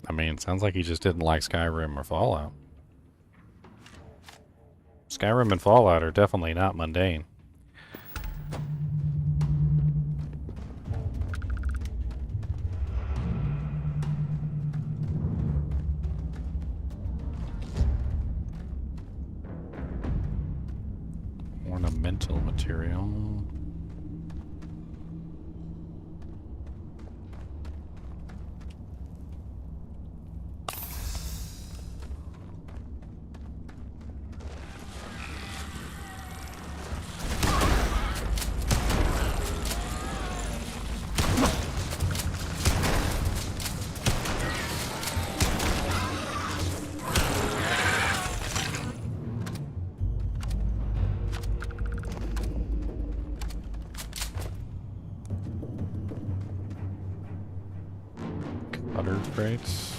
I mean, sounds like he just didn't like Skyrim or Fallout. Skyrim and Fallout are definitely not mundane. Ornamental material. Cutter crates.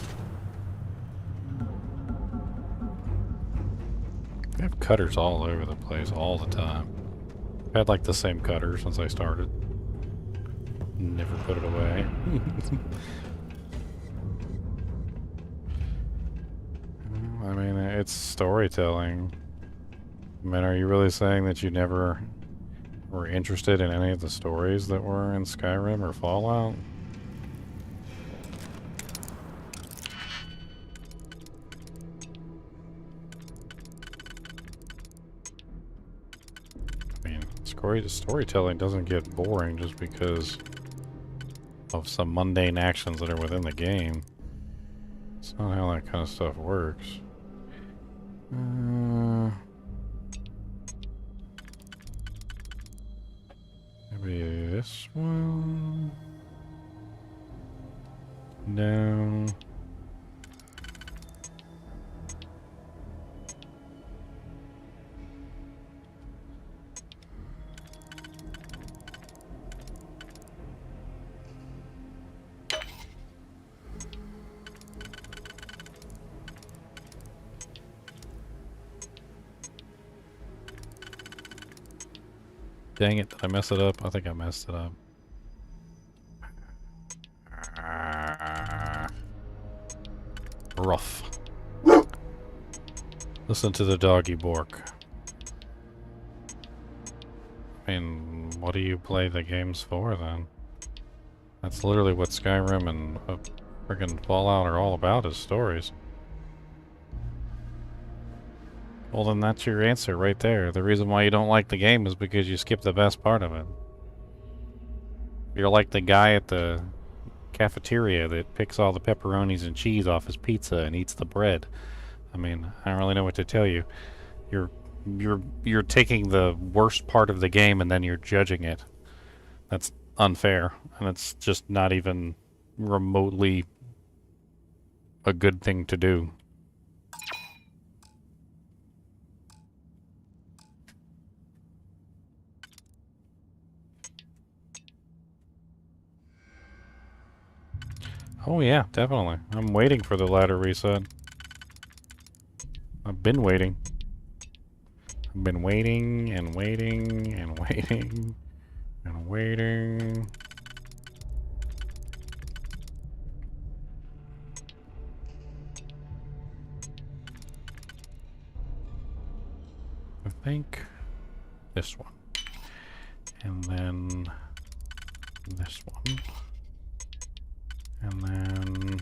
I have cutters all over the place all the time. I've had like the same cutter since I started. Never put it away. I mean, it's storytelling. I mean, are you really saying that you never were interested in any of the stories that were in Skyrim or Fallout? I mean, storytelling doesn't get boring just because of some mundane actions that are within the game. It's not how that kind of stuff works. Maybe this one. No. Dang it, did I mess it up? I think I messed it up. Rough. Listen to the doggy bark. I mean, what do you play the games for then? That's literally what Skyrim and friggin' Fallout are all about, is stories. Well, then that's your answer right there. The reason why you don't like the game is because you skipped the best part of it. You're like the guy at the cafeteria that picks all the pepperonis and cheese off his pizza and eats the bread. I mean, I don't really know what to tell you. You're taking the worst part of the game and then you're judging it. That's unfair, and it's just not even remotely a good thing to do. Oh yeah, definitely. I'm waiting for the ladder reset. I've been waiting. I've been waiting and waiting and waiting and waiting. I think this one. And then this one. And then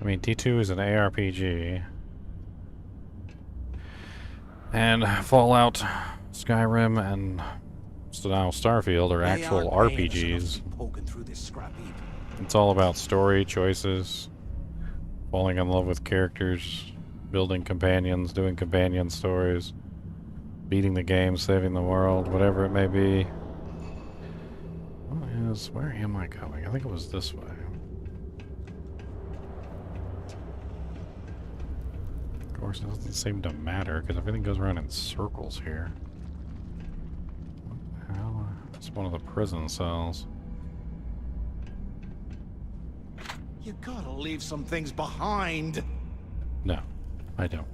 I mean, D2 is an ARPG. And Fallout, Skyrim, and now Starfield are actual RPGs. It's all about story, choices, falling in love with characters, building companions, doing companion stories, beating the game, saving the world, whatever it may be. Where am I going? I think it was this way. Of course, it doesn't seem to matter because everything goes around in circles here. What the hell? It's one of the prison cells. You gotta leave some things behind. No, I don't.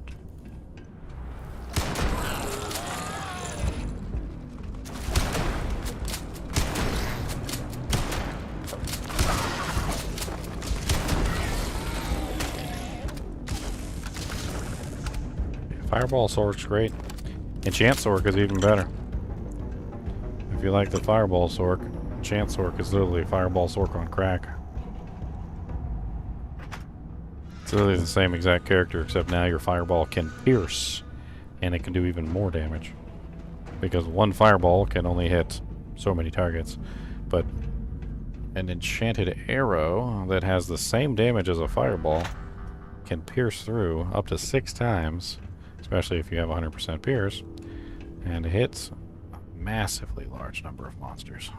Fireball Sword's great. Enchant Sword is even better. If you like the Fireball Sword, Enchant Sword is literally Fireball Sword on crack. It's literally the same exact character, except now your Fireball can pierce, and it can do even more damage. Because one Fireball can only hit so many targets, but an Enchanted Arrow that has the same damage as a Fireball can pierce through up to 6 times. Especially if you have 100% pierce, and hits a massively large number of monsters.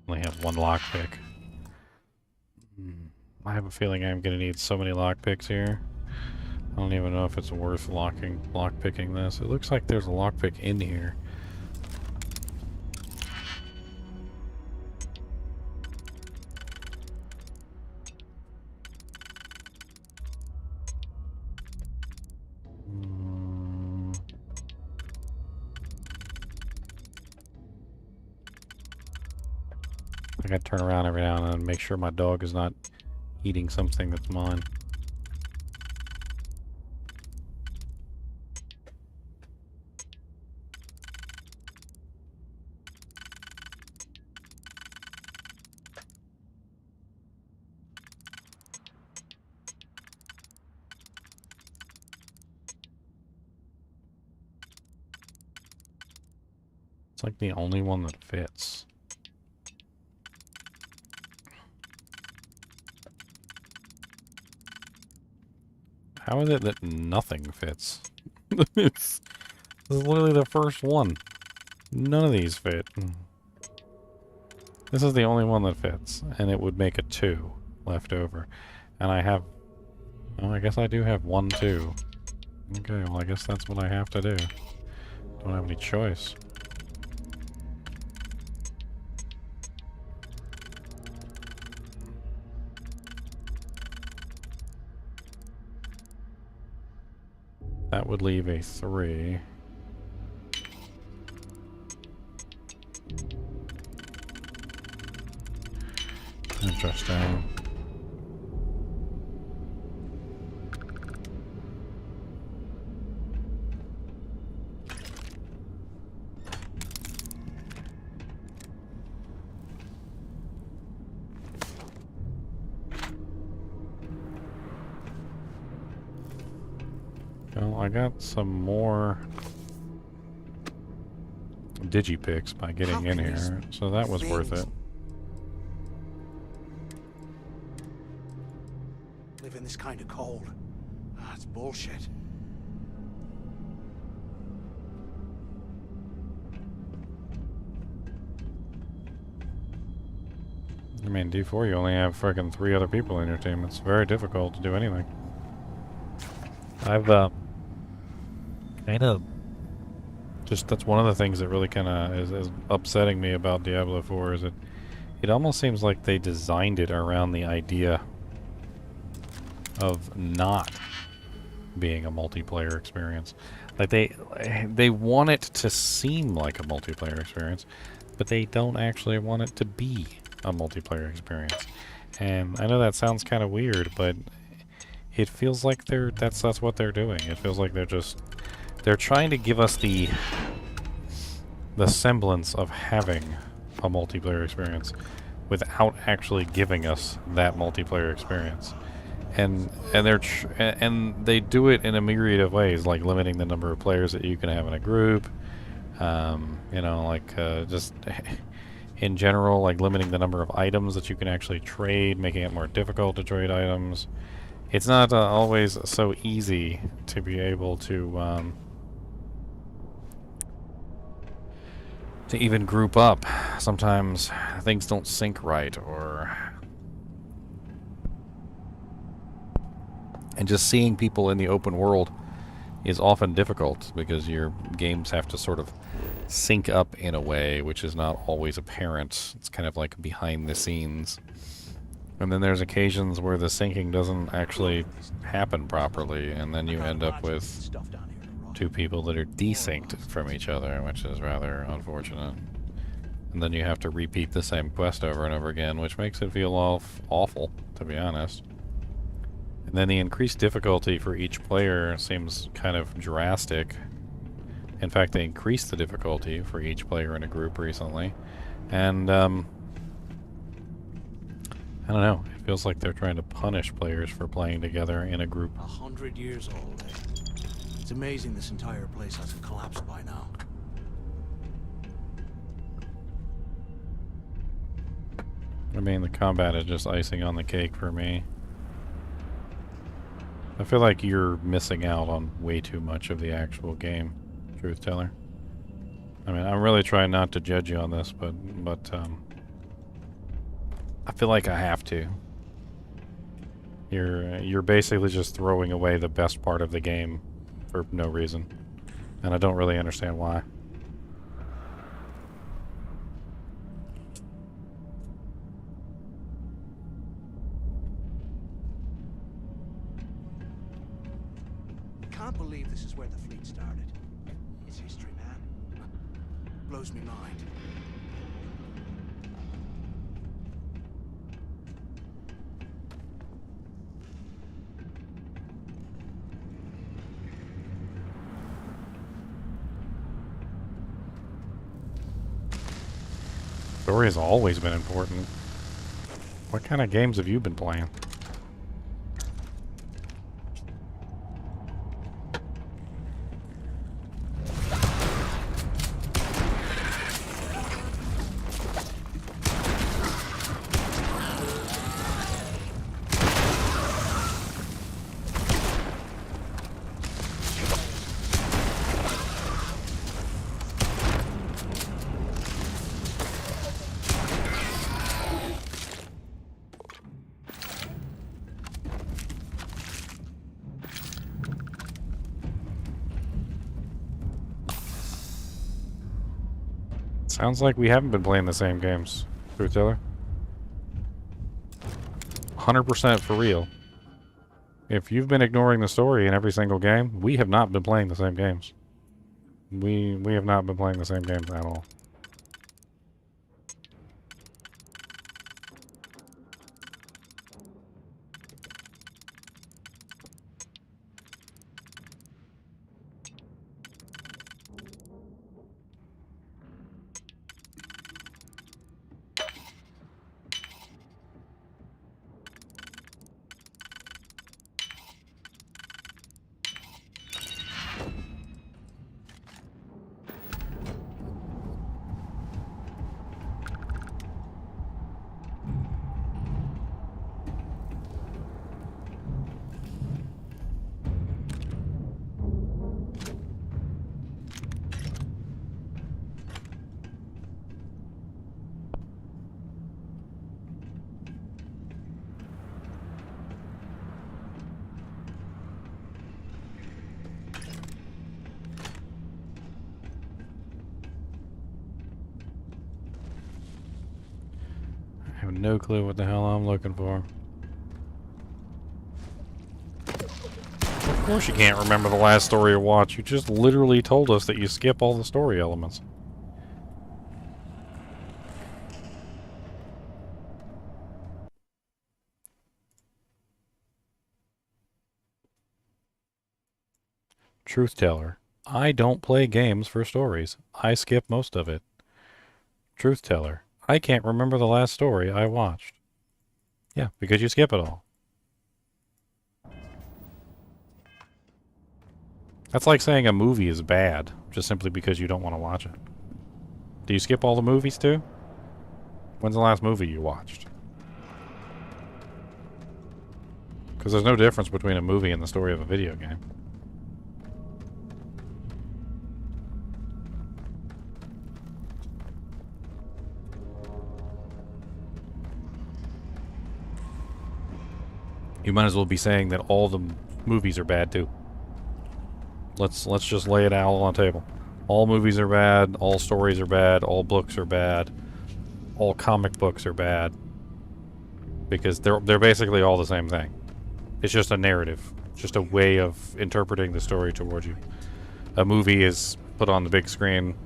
Only have one lockpick. I have a feeling I'm going to need so many lockpicks here. I don't even know if it's worth lockpicking this. It looks like there's a lockpick in here. I gotta turn around every now and then and make sure my dog is not eating something that's mine. It's like the only one that fits. How is it that nothing fits? This is literally the first one. None of these fit. This is the only one that fits, and it would make a 2 left over. And I have... Oh, I guess I do have 1, 2. Okay, well I guess that's what I have to do. Don't have any choice. That would leave a 3. Interesting. Well, I got some more digipicks by getting in here, so that was worth it. Live in this kind of cold. That's bullshit. I mean, D4, you only have freaking 3 other people in your team. It's very difficult to do anything. I've, kind of... Just, that's one of the things that really kind of is upsetting me about Diablo 4, is it almost seems like they designed it around the idea of not being a multiplayer experience. Like, they want it to seem like a multiplayer experience, but they don't actually want it to be a multiplayer experience. And I know that sounds kind of weird, but it feels like that's what they're doing. It feels like they're trying to give us the semblance of having a multiplayer experience without actually giving us that multiplayer experience. And they do it in a myriad of ways, like limiting the number of players that you can have in a group. You know, like just in general, like limiting the number of items that you can actually trade, making it more difficult to trade items. It's not always so easy to be able to even group up. Sometimes things don't sync right, and just seeing people in the open world is often difficult because your games have to sort of sync up in a way which is not always apparent. It's kind of like behind the scenes. And then there's occasions where the syncing doesn't actually happen properly, and then you end up with 2 people that are desynced from each other, which is rather unfortunate. And then you have to repeat the same quest over and over again, which makes it feel awful, to be honest. And then the increased difficulty for each player seems kind of drastic. In fact, they increased the difficulty for each player in a group recently. And, I don't know. It feels like they're trying to punish players for playing together in a group. 100 years old, eh? It's amazing this entire place hasn't collapsed by now. I mean, the combat is just icing on the cake for me. I feel like you're missing out on way too much of the actual game, truth teller. I mean, I'm really trying not to judge you on this, but I feel like I have to. You're basically just throwing away the best part of the game for no reason, and I don't really understand why. I can't believe this is where the fleet started. It's history, man. Blows me mind. Story has always been important. What kind of games have you been playing? Sounds like we haven't been playing the same games, Truth Teller. 100% for real. If you've been ignoring the story in every single game, we have not been playing the same games. We have not been playing the same games at all. I have no clue what the hell I'm looking for. Of course you can't remember the last story you watched. You just literally told us that you skip all the story elements. Truth Teller. I don't play games for stories. I skip most of it. Truth Teller. I can't remember the last story I watched. Yeah, because you skip it all. That's like saying a movie is bad, just simply because you don't want to watch it. Do you skip all the movies too? When's the last movie you watched? Because there's no difference between a movie and the story of a video game. You might as well be saying that all the movies are bad too. Let's just lay it out on the table. All movies are bad, all stories are bad, all books are bad, all comic books are bad. Because they're basically all the same thing. It's just a narrative, just a way of interpreting the story towards you. A movie is put on the big screen,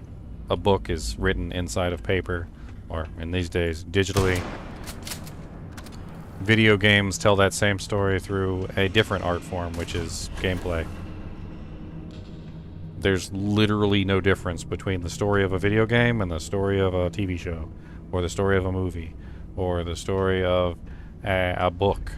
a book is written inside of paper, or in these days, digitally. Video games tell that same story through a different art form, which is gameplay. There's literally no difference between the story of a video game and the story of a TV show, or the story of a movie, or the story of a book.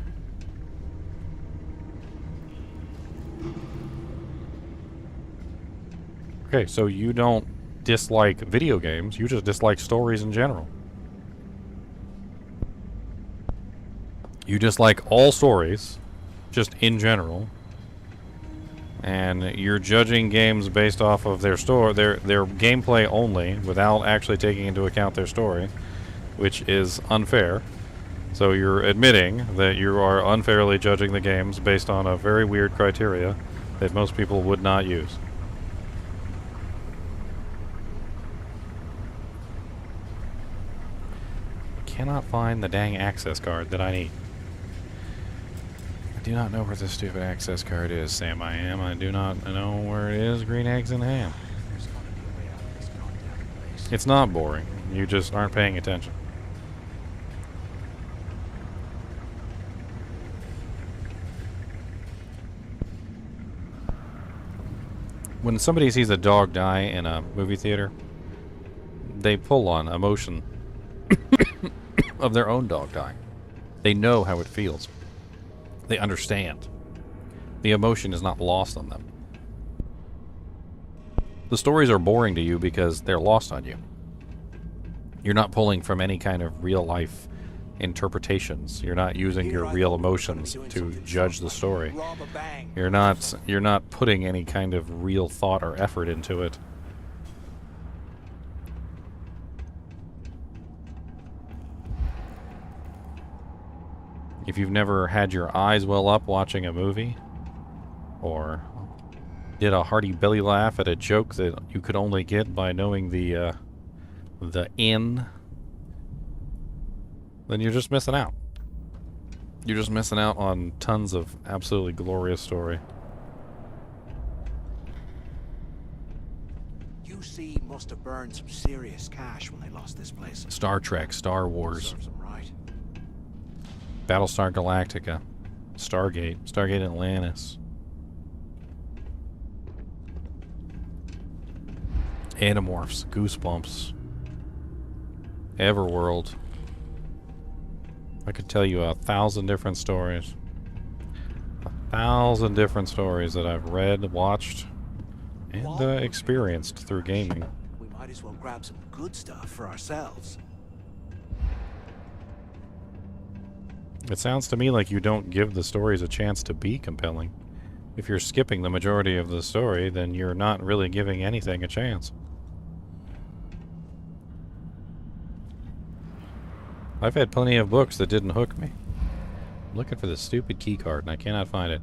Okay, so you don't dislike video games, you just dislike stories in general. You dislike all stories, just in general, and you're judging games based off of their gameplay only, without actually taking into account their story, which is unfair. So you're admitting that you are unfairly judging the games based on a very weird criteria that most people would not use. Cannot find the dang access card that I need. I do not know where this stupid access card is, Sam. I do not know where it is. Green eggs and ham. It's not boring. You just aren't paying attention. When somebody sees a dog die in a movie theater, they pull on emotion of their own dog dying. They know how it feels. They understand. The emotion is not lost on them. The stories are boring to you because they're lost on you. You're not pulling from any kind of real life interpretations. You're not using your real emotions to judge the story. You're not putting any kind of real thought or effort into it. If you've never had your eyes well up watching a movie, or did a hearty belly laugh at a joke that you could only get by knowing the the inn, then you're just missing out. You're just missing out on tons of absolutely glorious story. UC must have burned some serious cash when they lost this place. Star Trek, Star Wars, Serves them right. Battlestar Galactica, Stargate Atlantis, Animorphs, Goosebumps, Everworld. I could tell you 1,000 different stories. 1,000 different stories that I've read, watched, and experienced through gaming. We might as well grab some good stuff for ourselves. It sounds to me like you don't give the stories a chance to be compelling. If you're skipping the majority of the story, then you're not really giving anything a chance. I've had plenty of books that didn't hook me. I'm looking for this stupid key card and I cannot find it.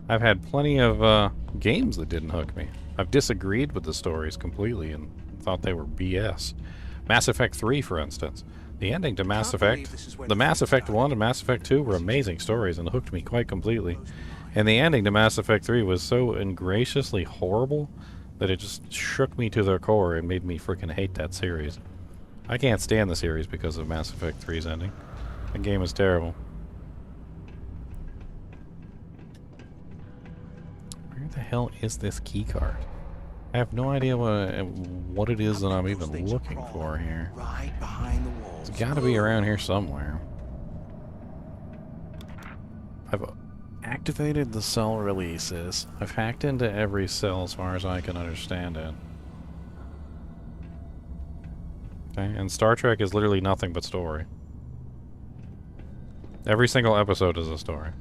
I've had plenty of games that didn't hook me. I've disagreed with the stories completely and thought they were BS. Mass Effect 3, for instance. The ending to Mass Effect, the Mass Effect 1 and Mass Effect 2 were amazing stories and hooked me quite completely. And the ending to Mass Effect 3 was so ingraciously horrible that it just shook me to the core and made me freaking hate that series. I can't stand the series because of Mass Effect 3's ending. The game is terrible. Where the hell is this key card? I have no idea what it is that I'm even looking for here. Right behind the walls. It's got to be around here somewhere. I've activated the cell releases. I've hacked into every cell as far as I can understand it. Okay, and Star Trek is literally nothing but story. Every single episode is a story.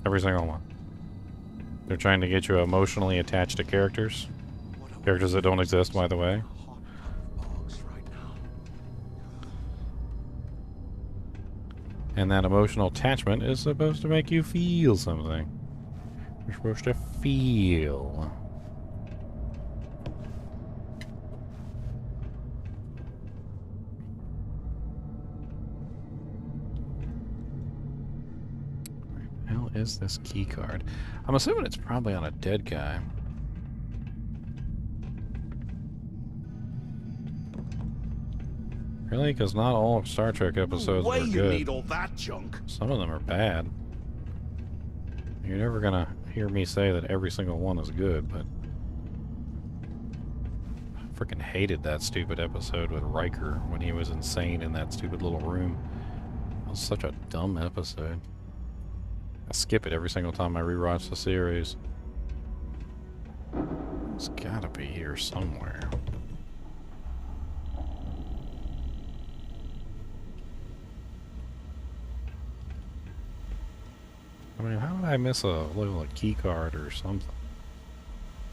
Every single one. They're trying to get you emotionally attached to characters. Characters that don't exist, by the way. And that emotional attachment is supposed to make you feel something. You're supposed to feel. Where the hell is this key card? I'm assuming it's probably on a dead guy. Really? Because not all of Star Trek episodes are good. You need all that junk. Some of them are bad. You're never gonna hear me say that every single one is good, but I freaking hated that stupid episode with Riker when he was insane in that stupid little room. That was such a dumb episode. I skip it every single time I rewatch the series. It's gotta be here somewhere. I mean, how did I miss a little key card or something?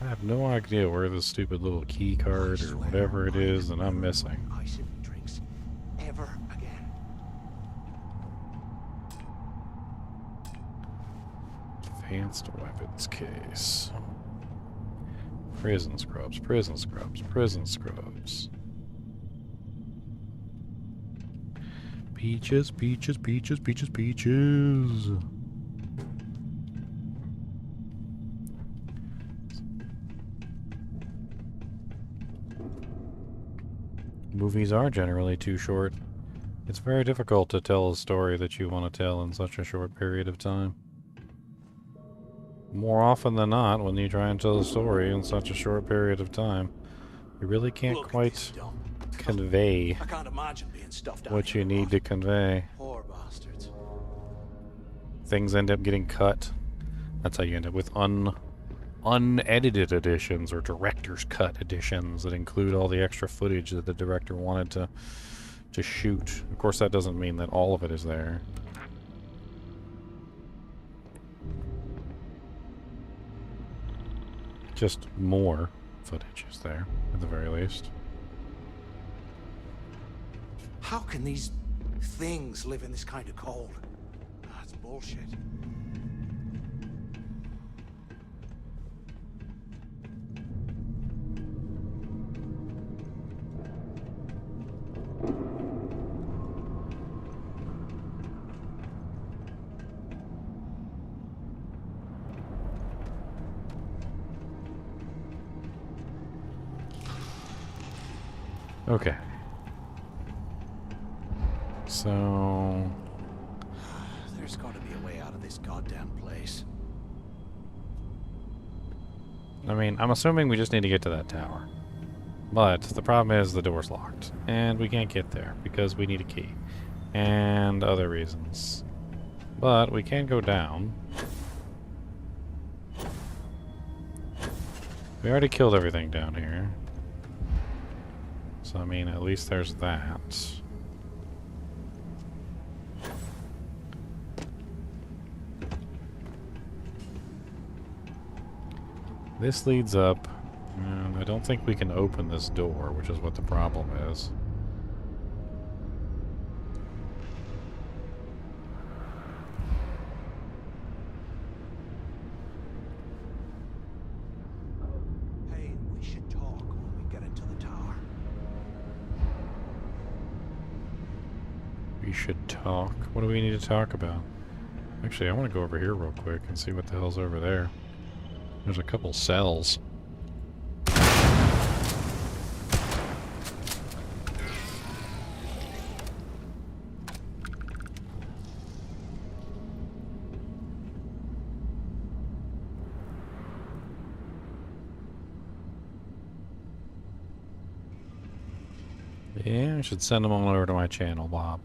I have no idea where this stupid little key card or whatever it is that I'm missing. Drinks ever again. Advanced weapons case. Prison scrubs, prison scrubs, prison scrubs. Peaches, peaches, peaches, peaches, peaches. Movies are generally too short. It's very difficult to tell a story that you want to tell in such a short period of time. More often than not, when you try and tell a story in such a short period of time, you really can't quite convey what you need to convey. Poor bastards. Things end up getting cut. That's how you end up with unedited editions or director's cut editions that include all the extra footage that the director wanted to shoot. Of course, that doesn't mean that all of it is there. Just more footage is there, at the very least. How can these things live in this kind of cold? That's bullshit. Okay. So... There's gotta be a way out of this goddamn place. I mean, I'm assuming we just need to get to that tower. But the problem is the door's locked. And we can't get there because we need a key. And other reasons. But we can go down. We already killed everything down here. So, I mean, at least there's that. This leads up, and I don't think we can open this door, which is what the problem is. Hey, we should talk when we get into the tower. We should talk. What do we need to talk about? Actually, I want to go over here real quick and see what the hell's over there. There's a couple cells. Yeah, I should send them on over to my channel, Bob.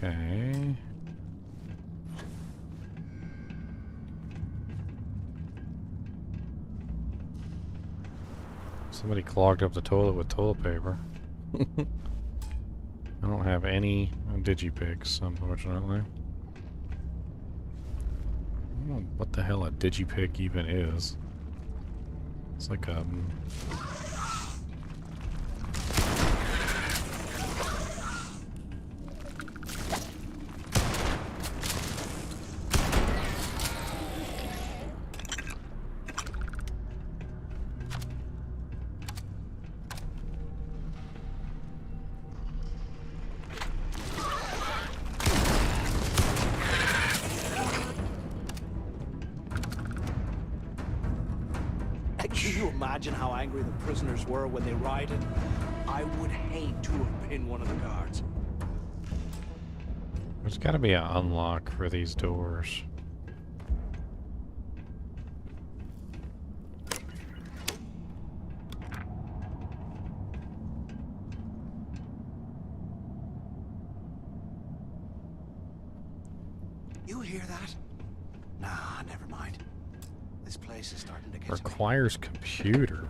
Okay. Somebody clogged up the toilet with toilet paper. I don't have any digipicks, unfortunately. I don't know what the hell a digipick even is. It's like a... Can you imagine how angry the prisoners were when they rioted? I would hate to have been one of the guards. There's gotta be an unlock for these doors. You hear that? Nah, never mind. This place is starting to get to me. Requires computer.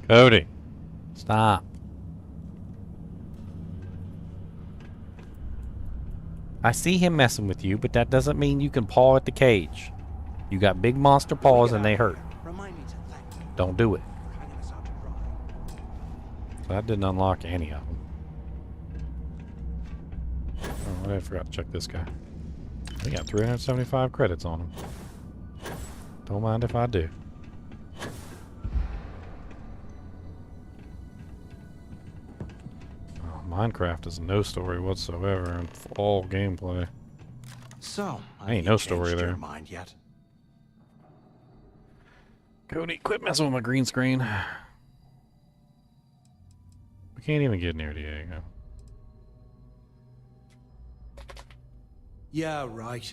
Cody, stop. I see him messing with you, but that doesn't mean you can paw at the cage. You got big monster paws and they hurt. Remind me to thank you Don't do it. for hanging us out to dry. That didn't unlock any of them. Oh, I forgot to check this guy. We got 375 credits on him. Don't mind if I do. Oh, Minecraft is no story whatsoever in all gameplay. So, Ain't no story changed your there. mind yet? Cody, quit messing with my green screen. We can't even get near Diego. Yeah, right.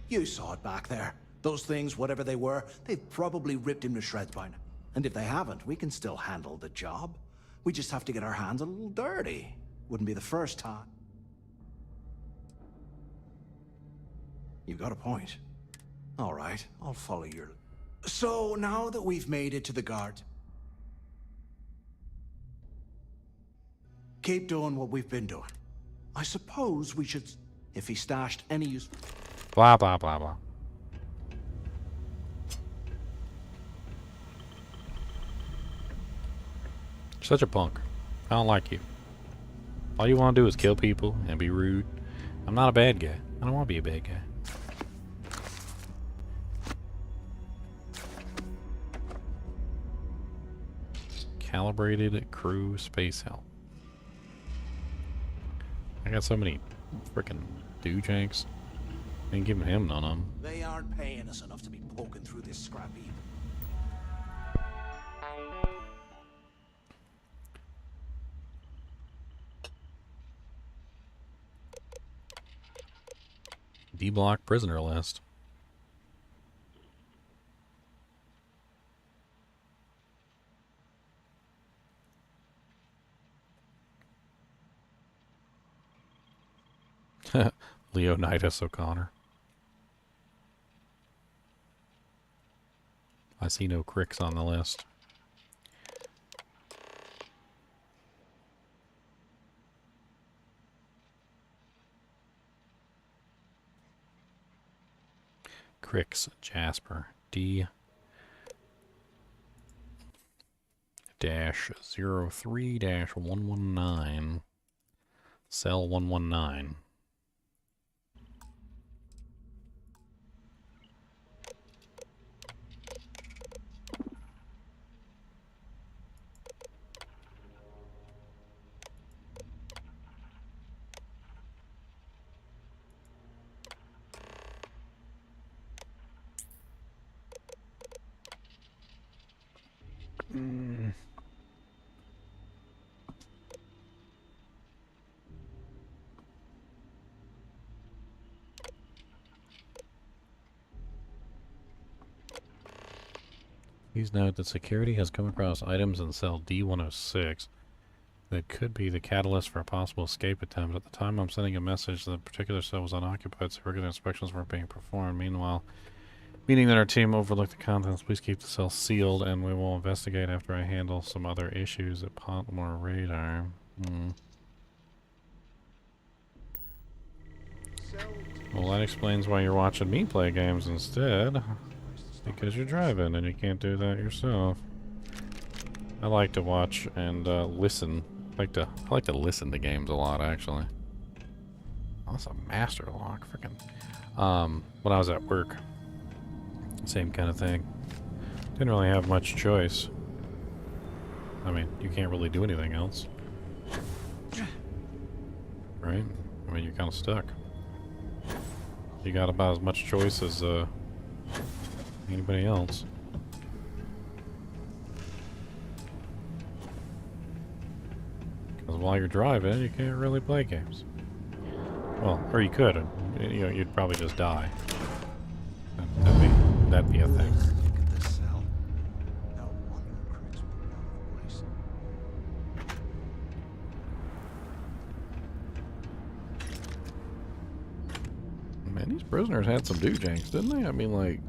You saw it back there. Those things, whatever they were, they've probably ripped him to shreds by now. And if they haven't, we can still handle the job. We just have to get our hands a little dirty. Wouldn't be the first time. You got a point. All right, I'll follow your... So, now that we've made it to the guard, keep doing what we've been doing. I suppose we should... If he stashed any use... Blah, blah, blah, blah. You're such a punk. I don't like you. All you want to do is kill people and be rude. I'm not a bad guy. I don't want to be a bad guy. Calibrated crew space help. I got so many frickin' doojanks. Ain't giving him none of them. They aren't paying us enough to be poking through this scrap heap. D-block prisoner list. Leonidas O'Connor. I see no cricks on the list. Cricks Jasper D dash 03 dash 119 cell 119. Please note that security has come across items in cell D106 that could be the catalyst for a possible escape attempt. At the time I'm sending a message, the particular cell was unoccupied, so regular inspections weren't being performed. Meanwhile, meaning that our team overlooked the contents, please keep the cell sealed and we will investigate after I handle some other issues at Potmore Radar. Well, that explains why you're watching me play games instead. Because you're driving and you can't do that yourself. I like to watch and listen. I like to listen to games a lot, actually. Oh, that's a master lock, freaking. When I was at work, same kind of thing. Didn't really have much choice. I mean, you can't really do anything else, right? I mean, you're kind of stuck. You got about as much choice as anybody else. Because while you're driving, you can't really play games. Well, or you could, and you know, you'd probably just die. That'd be a thing. Look at this cell. No wonder critics were all over the place. Man, these prisoners had some doojanks, didn't they? I mean, like,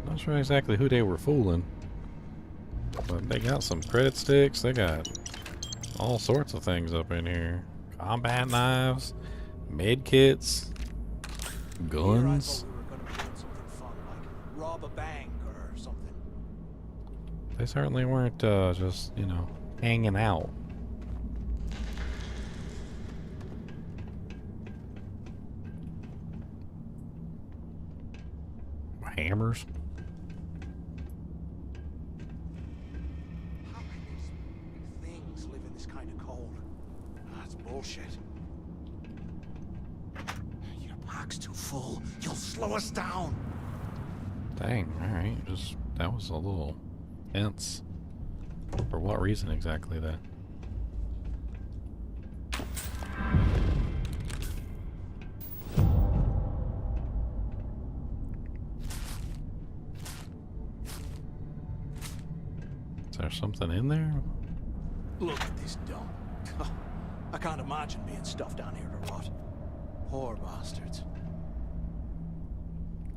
not sure exactly who they were fooling, but they got some credit sticks. They got all sorts of things up in here. Combat knives, med kits, guns. Rob a bank or something. They certainly weren't just, you know, hanging out. Hammers. How can these things live in this kind of cold? That's bullshit. Your pack's too full. You'll slow us down. Dang, alright, just, that was a little tense. For what reason exactly then? Is there something in there? Look at this dump. I can't imagine being stuffed down here or what. Poor bastards.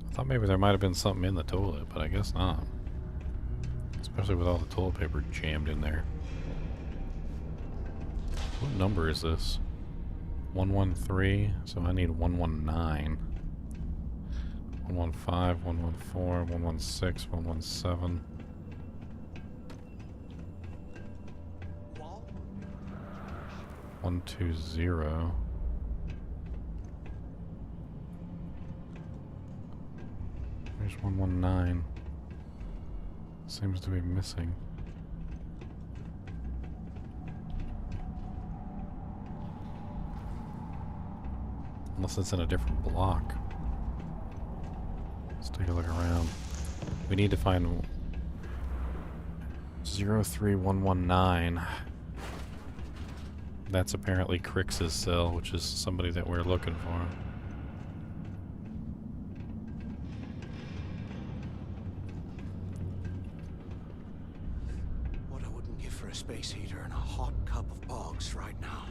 I thought maybe there might have been something in the toilet, but I guess not. Especially with all the toilet paper jammed in there. What number is this? 113, so I need 119. 115, 114, 116, 117. One, 2, 0. There's 119. Seems to be missing. Unless it's in a different block. Let's take a look around. We need to find 03119. That's apparently Crix's cell, which is somebody that we're looking for. What I wouldn't give for a space heater and a hot cup of bogs right now.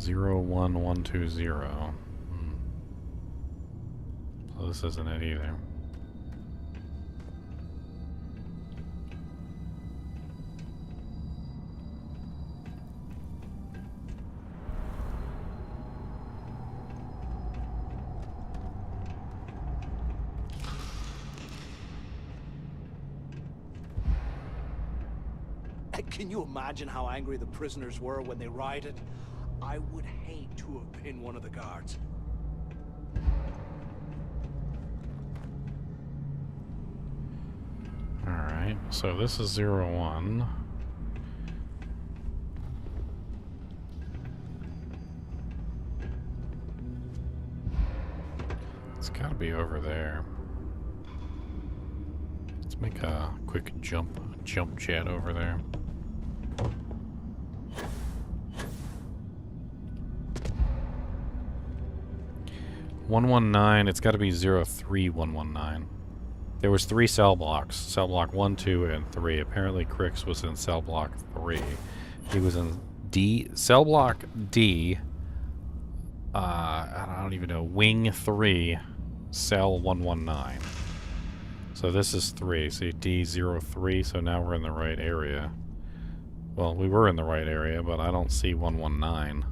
01120. So this isn't it either. Can you imagine how angry the prisoners were when they rioted? I would hate to have been one of the guards. Alright, so this is 01. It's gotta be over there. Let's make a quick jump jet over there. $119, it's got to be 03119. There was 3 cell blocks. Cell block 1, 2, and 3. Apparently Crix was in cell block 3. He was in cell block D. I don't even know. Wing 3, cell 119. So this is 3. See D03, so now we're in the right area. Well, we were in the right area, but I don't see 119.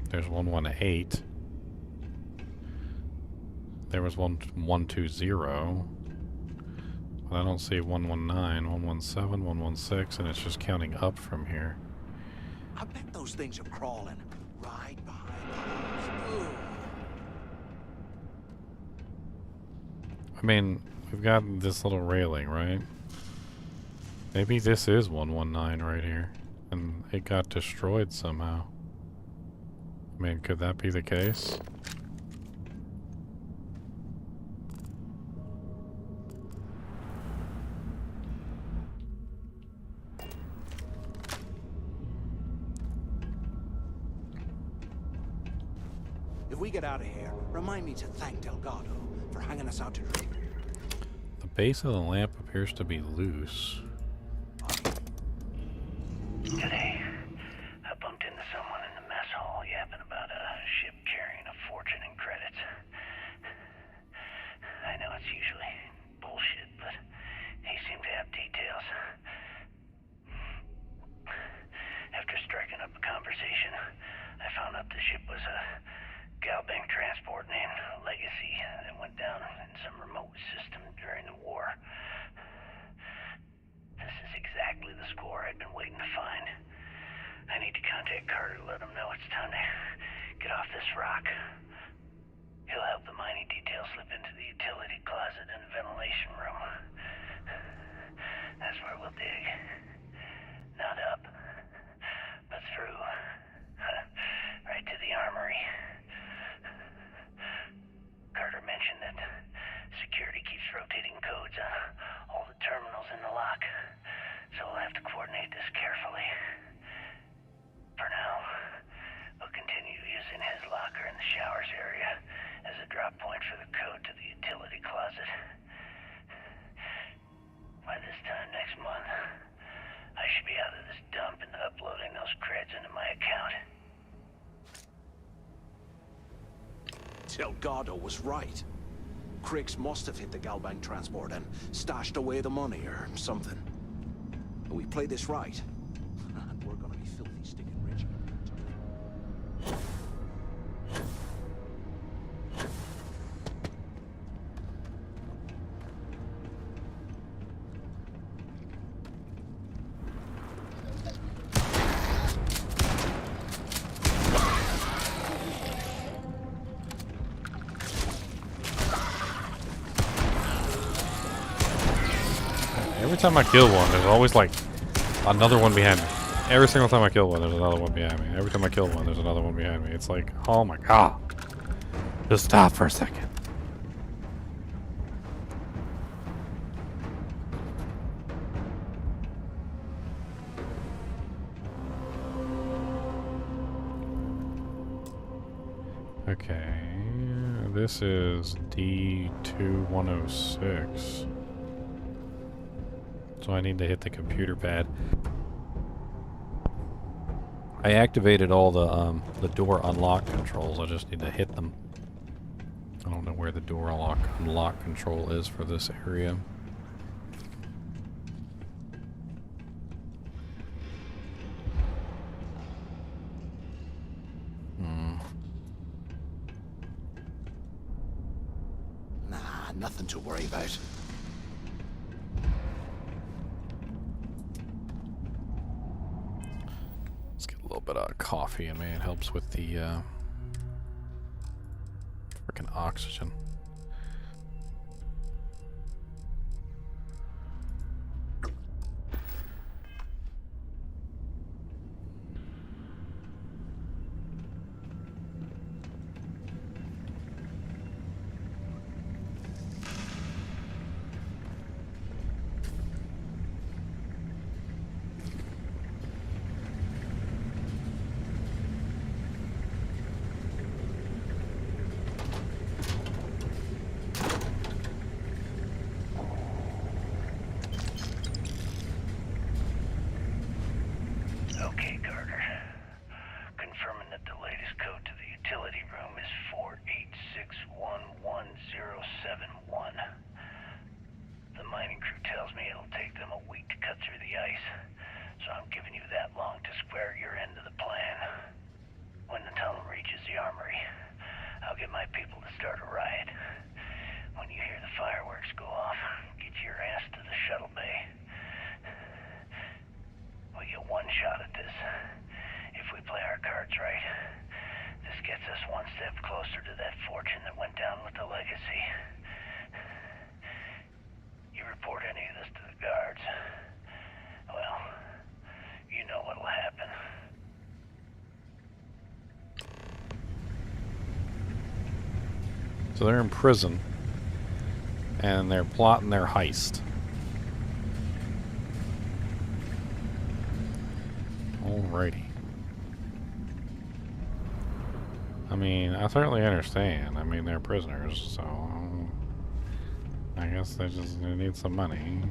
There's 118. There was 120. But I don't see 119, 117, 116, and it's just counting up from here. I bet those things are crawling right behind us. I mean, we've got this little railing, right? Maybe this is 119 right here, and it got destroyed somehow. I mean, could that be the case? If we get out of here, remind me to thank Delgado for hanging us out to dry. The base of the lamp appears to be loose. Today, I bumped into someone in the mess hall yapping about a ship carrying a fortune in credits. I know it's usually bullshit, but he seemed to have details. After striking up a conversation, I found out the ship was a Galbank transport named Legacy that went down in some remote system during the war. This is exactly the score I'd been waiting to find. I need to contact Carter to let him know it's time to get off this rock. He'll help the mining detail slip into the utility closet in the ventilation room. That's where we'll dig. Not up, but through. Right to the armory. Carter mentioned that security keeps rotating codes on all the terminals in the lock, so we'll have to coordinate this carefully. For now, we'll continue using his locker in the showers area as a drop point for the code to the utility closet. By this time next month, I should be out of this dump and uploading those creds into my account. Delgado was right. Crix must have hit the Galbank transport and stashed away the money or something. We play this right, and we're gonna be filthy stinking rich Every time I kill one, there's always like another one behind me. Every single time I kill one, there's another one behind me. Every time I kill one, there's another one behind me. It's like, oh my god. Just stop for a second. Okay, this is D2106. So I need to hit the computer pad. I activated all the door unlock controls. I just need to hit them. I don't know where the door unlock control is for this area. Nothing to worry about. Let's get a little bit of coffee in me. It helps with the freaking oxygen. Okay, Carter. Confirming that the latest code to the utility room is 486111071. The mining crew tells me it'll take them a week to cut through the ice, so I'm giving you that long to square your end of the plan. When the tunnel reaches the armory, I'll get my people to start a riot. When you hear the fireworks go off, get your ass to the shuttle bay. We get one shot at this. If we play our cards right, this gets us one step closer to that fortune that went down with the Legacy. You report any of this to the guards, well, you know what'll happen. So they're in prison, and they're plotting their heist. Alrighty. I mean, I certainly understand. I mean, they're prisoners, so I guess they just need some money.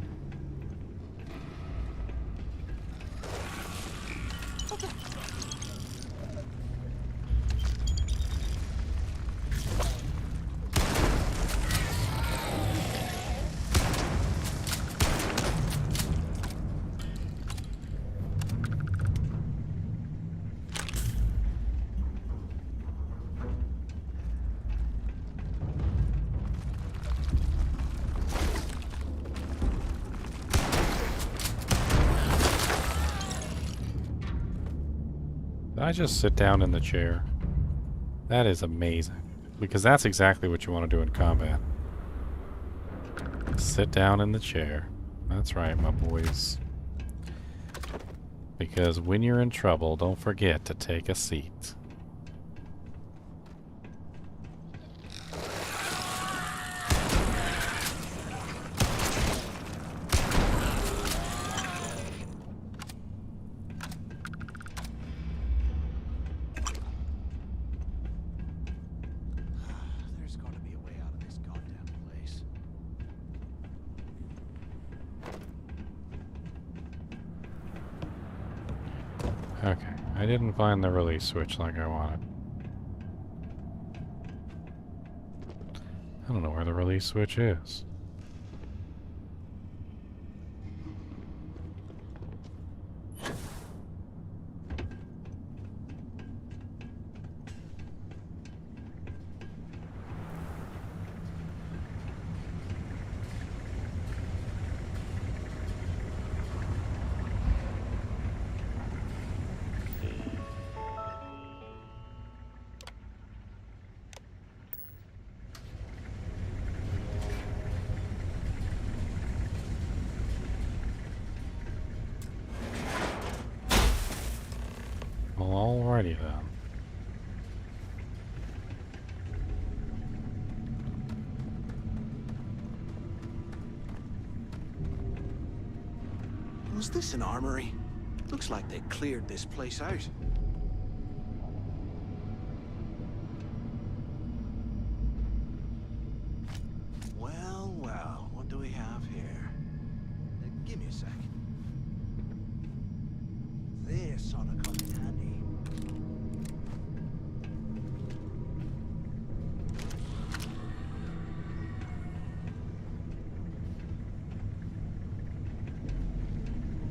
Did I just sit down in the chair? That is amazing. Because that's exactly what you want to do in combat. Sit down in the chair. That's right, my boys. Because when you're in trouble, don't forget to take a seat. Okay, I didn't find the release switch like I wanted. I don't know where the release switch is. Well, alrighty then. Was this an armory? Looks like they cleared this place out. Well, well, what do we have here? Give me a sec. This ought to come in handy.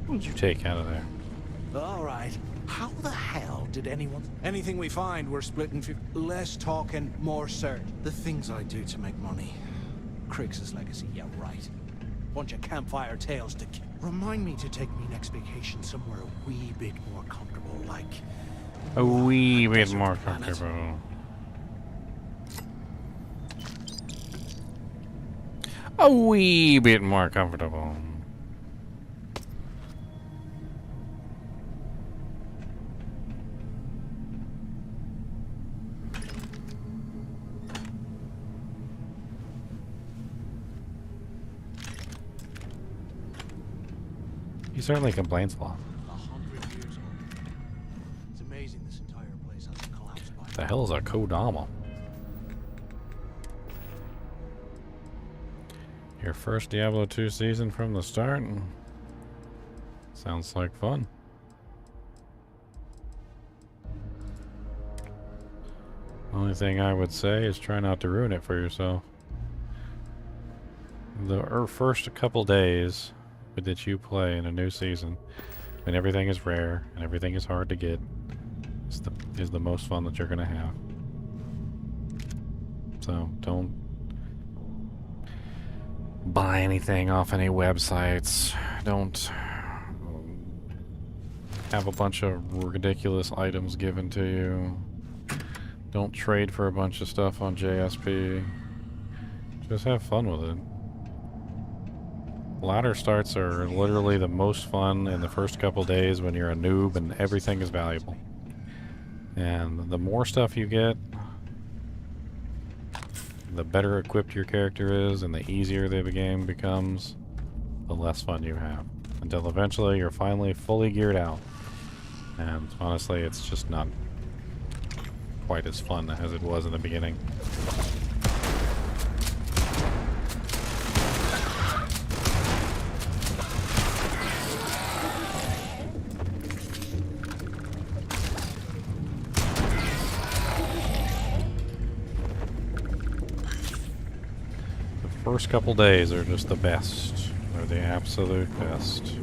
What did you take out of there? All right. How the hell did anyone... Anything we find, we're splitting... Less talking, more cert. The things I do to make money. Hogwarts Legacy, yeah, right. Bunch of campfire tales to... Remind me to take me next vacation somewhere a wee bit more comfortable, like... A wee bit more comfortable. A wee bit more comfortable. He certainly complains a lot. 100 years old. It's amazing this entire place hasn't collapsed by... The hell is a Kodama? Your first Diablo 2 season from the start? Sounds like fun. Only thing I would say is try not to ruin it for yourself. The first couple days that you play in a new season, when everything is rare and everything is hard to get, is the most fun that you're gonna have. So don't buy anything off any websites. Don't have a bunch of ridiculous items given to you. Don't trade for a bunch of stuff on JSP. Just have fun with it. Ladder starts are literally the most fun in the first couple days when you're a noob and everything is valuable. And the more stuff you get, the better equipped your character is and the easier the game becomes, the less fun you have. Until eventually you're finally fully geared out. And honestly, it's just not quite as fun as it was in the beginning. First couple days are just the best. They're the absolute best.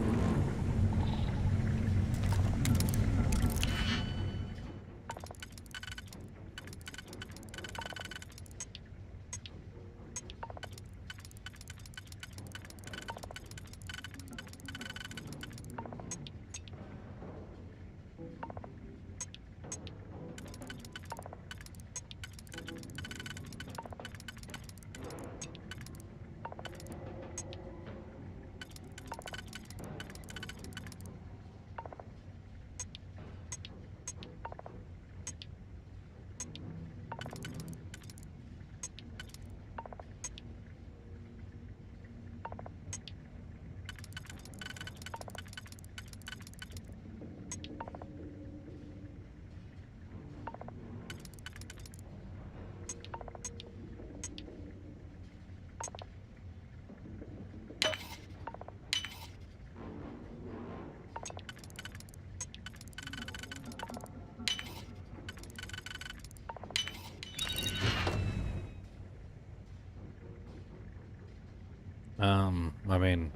I mean,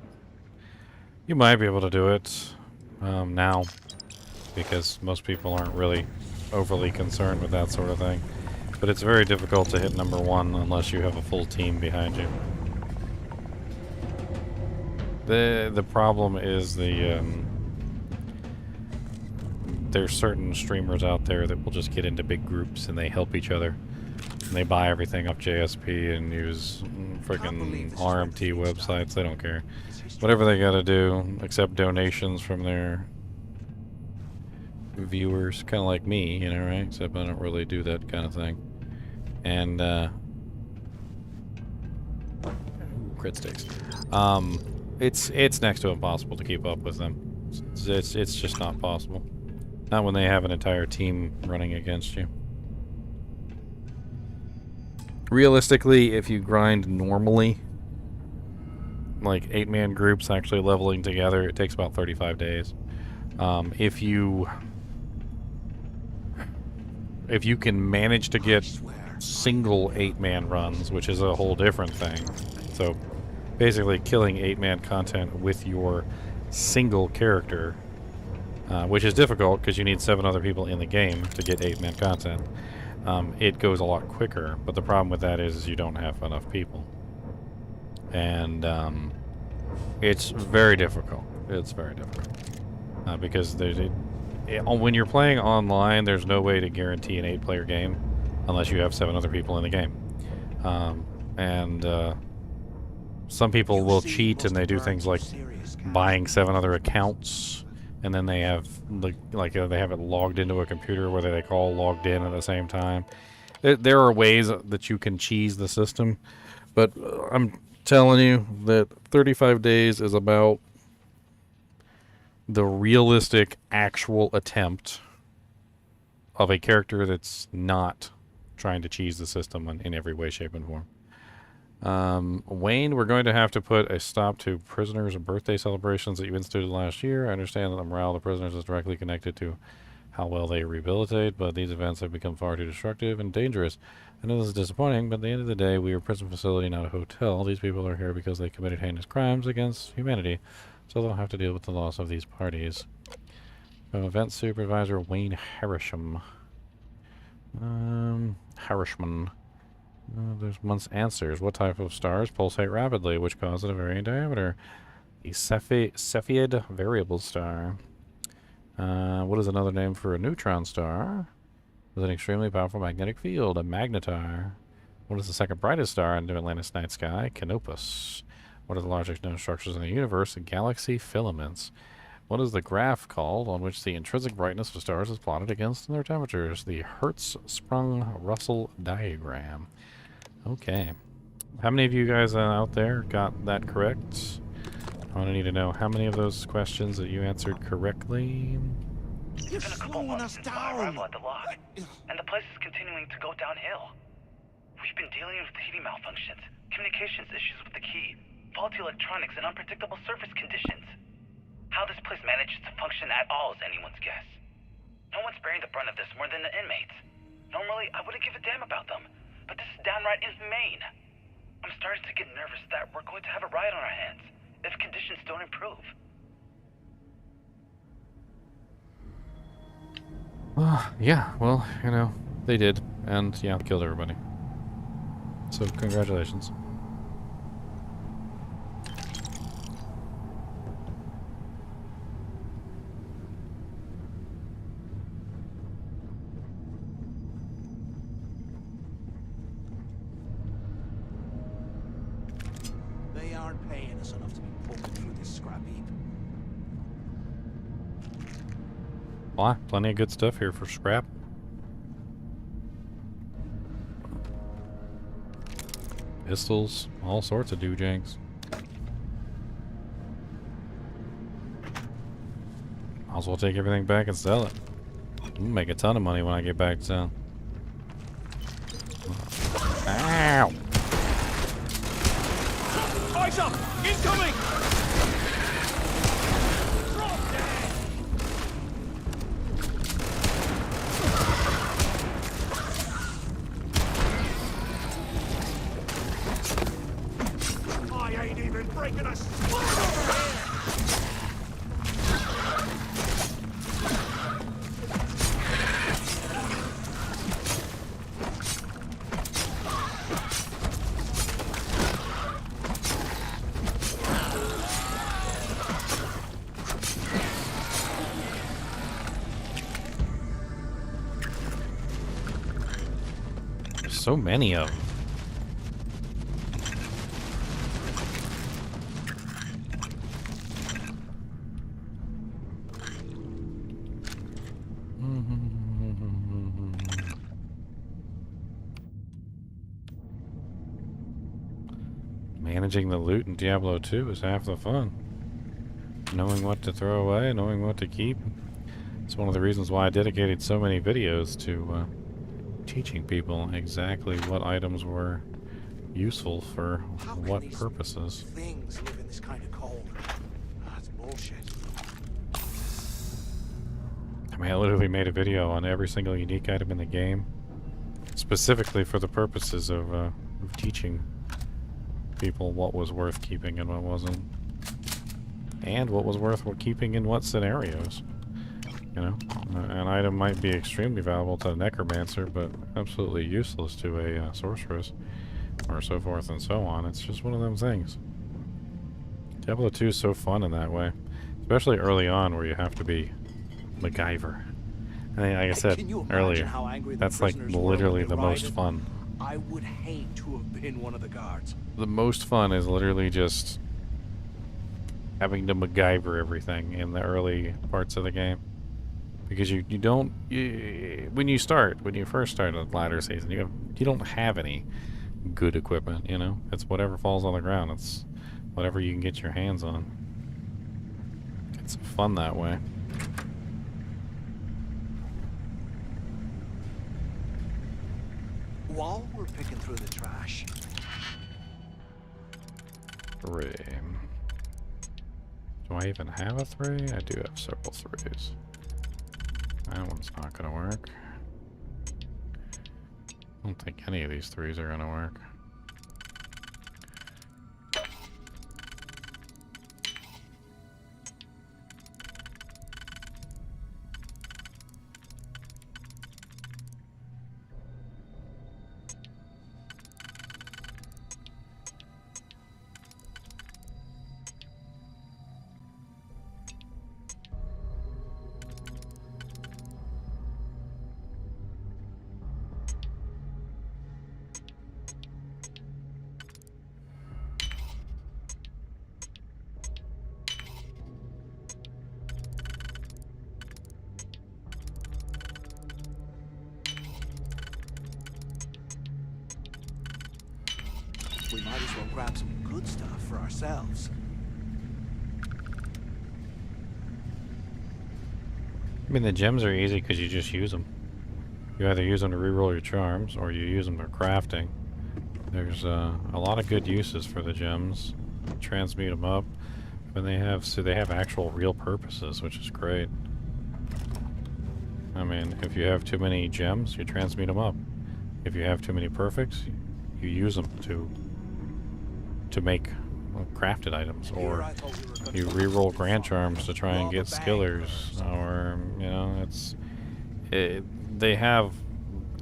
you might be able to do it now, because most people aren't really overly concerned with that sort of thing. But it's very difficult to hit #1 unless you have a full team behind you. The problem is there's certain streamers out there that will just get into big groups and they help each other. And they buy everything off JSP and use freaking RMT websites. They don't care. Whatever they gotta do, accept donations from their viewers, kind of like me, you know, right? Except I don't really do that kind of thing. And crit sticks. It's next to impossible to keep up with them. It's just not possible. Not when they have an entire team running against you. Realistically, if you grind normally, like 8-man groups actually leveling together, it takes about 35 days. If you can manage to get single 8-man runs, which is a whole different thing. So basically killing 8-man content with your single character, which is difficult because you need 7 other people in the game to get 8-man content. It goes a lot quicker, but the problem with that is you don't have enough people. And it's very difficult. It's very difficult. Because when you're playing online, there's no way to guarantee an 8-player game unless you have 7 other people in the game. Some people will cheat and they do things like buying 7 other accounts, and then they have they have it logged into a computer where they all logged in at the same time. There are ways that you can cheese the system, but I'm telling you that 35 days is about the realistic actual attempt of a character that's not trying to cheese the system in every way, shape, and form. Wayne, we're going to have to put a stop to prisoners' birthday celebrations that you instituted last year. I understand that the morale of the prisoners is directly connected to how well they rehabilitate, but these events have become far too destructive and dangerous. I know this is disappointing, but at the end of the day, we are a prison facility, not a hotel. These people are here because they committed heinous crimes against humanity, so they'll have to deal with the loss of these parties. Event Supervisor Wayne Harrisham. Harishman. There's month's answers. What type of stars pulsate rapidly, which causes a varying diameter? A Cepheid variable star. What is another name for a neutron star? With an extremely powerful magnetic field, a magnetar. What is the second brightest star in the Atlantis night sky? Canopus. What are the largest known structures in the universe? Galaxy filaments. What is the graph called on which the intrinsic brightness of stars is plotted against their temperatures? The Hertz-Sprung-Russell diagram. Okay. How many of you guys out there got that correct? I want to need to know how many of those questions that you answered correctly. It's been a couple months since my arrival at the lock, and the place is continuing to go downhill. We've been dealing with heating malfunctions, communications issues with the key, faulty electronics, and unpredictable surface conditions. How this place manages to function at all is anyone's guess. No one's bearing the brunt of this more than the inmates. Normally, I wouldn't give a damn about them, but this is downright inhumane. I'm starting to get nervous that we're going to have a riot on our hands if conditions don't improve. Yeah, well, you know, they did, and yeah, killed everybody. So, congratulations. They aren't paying us enough to be poking through this scrap heap. Why? Plenty of good stuff here for scrap. Pistols, all sorts of doojanks. Might as well take everything back and sell it. I'm gonna make a ton of money when I get back to town. Ow! Eyes up! Incoming! I ain't even breaking a spine over here! So many of them. Managing the loot in Diablo 2 is half the fun. Knowing what to throw away, knowing what to keep. It's one of the reasons why I dedicated so many videos to teaching people exactly what items were useful for what purposes. Things live in this kind of cold. That's bullshit. I mean, I literally made a video on every single unique item in the game, specifically for the purposes of teaching people what was worth keeping and what wasn't, and what was worth keeping in what scenarios. You know, an item might be extremely valuable to a necromancer, but absolutely useless to a sorceress, or so forth and so on. It's just one of them things. Diablo 2 is so fun in that way, especially early on, where you have to be MacGyver. I mean, like I said earlier, that's like literally the most fun. I would hate to have been one of the guards. The most fun is literally just having to MacGyver everything in the early parts of the game. Because you don't, when you first start a ladder season, you don't have any good equipment, you know? It's whatever falls on the ground. It's whatever you can get your hands on. It's fun that way. While we're picking through the trash. 3. Do I even have a 3? I do have several 3s. That one's not gonna work. I don't think any of these 3s are gonna work. We might as well grab some good stuff for ourselves. I mean, the gems are easy because you just use them. You either use them to reroll your charms, or you use them for crafting. There's a lot of good uses for the gems. Transmute them up, and they have actual real purposes, which is great. I mean, if you have too many gems, you transmute them up. If you have too many perfects, you use them to make crafted items, or you reroll grand charms to try and get skillers, or you know, they have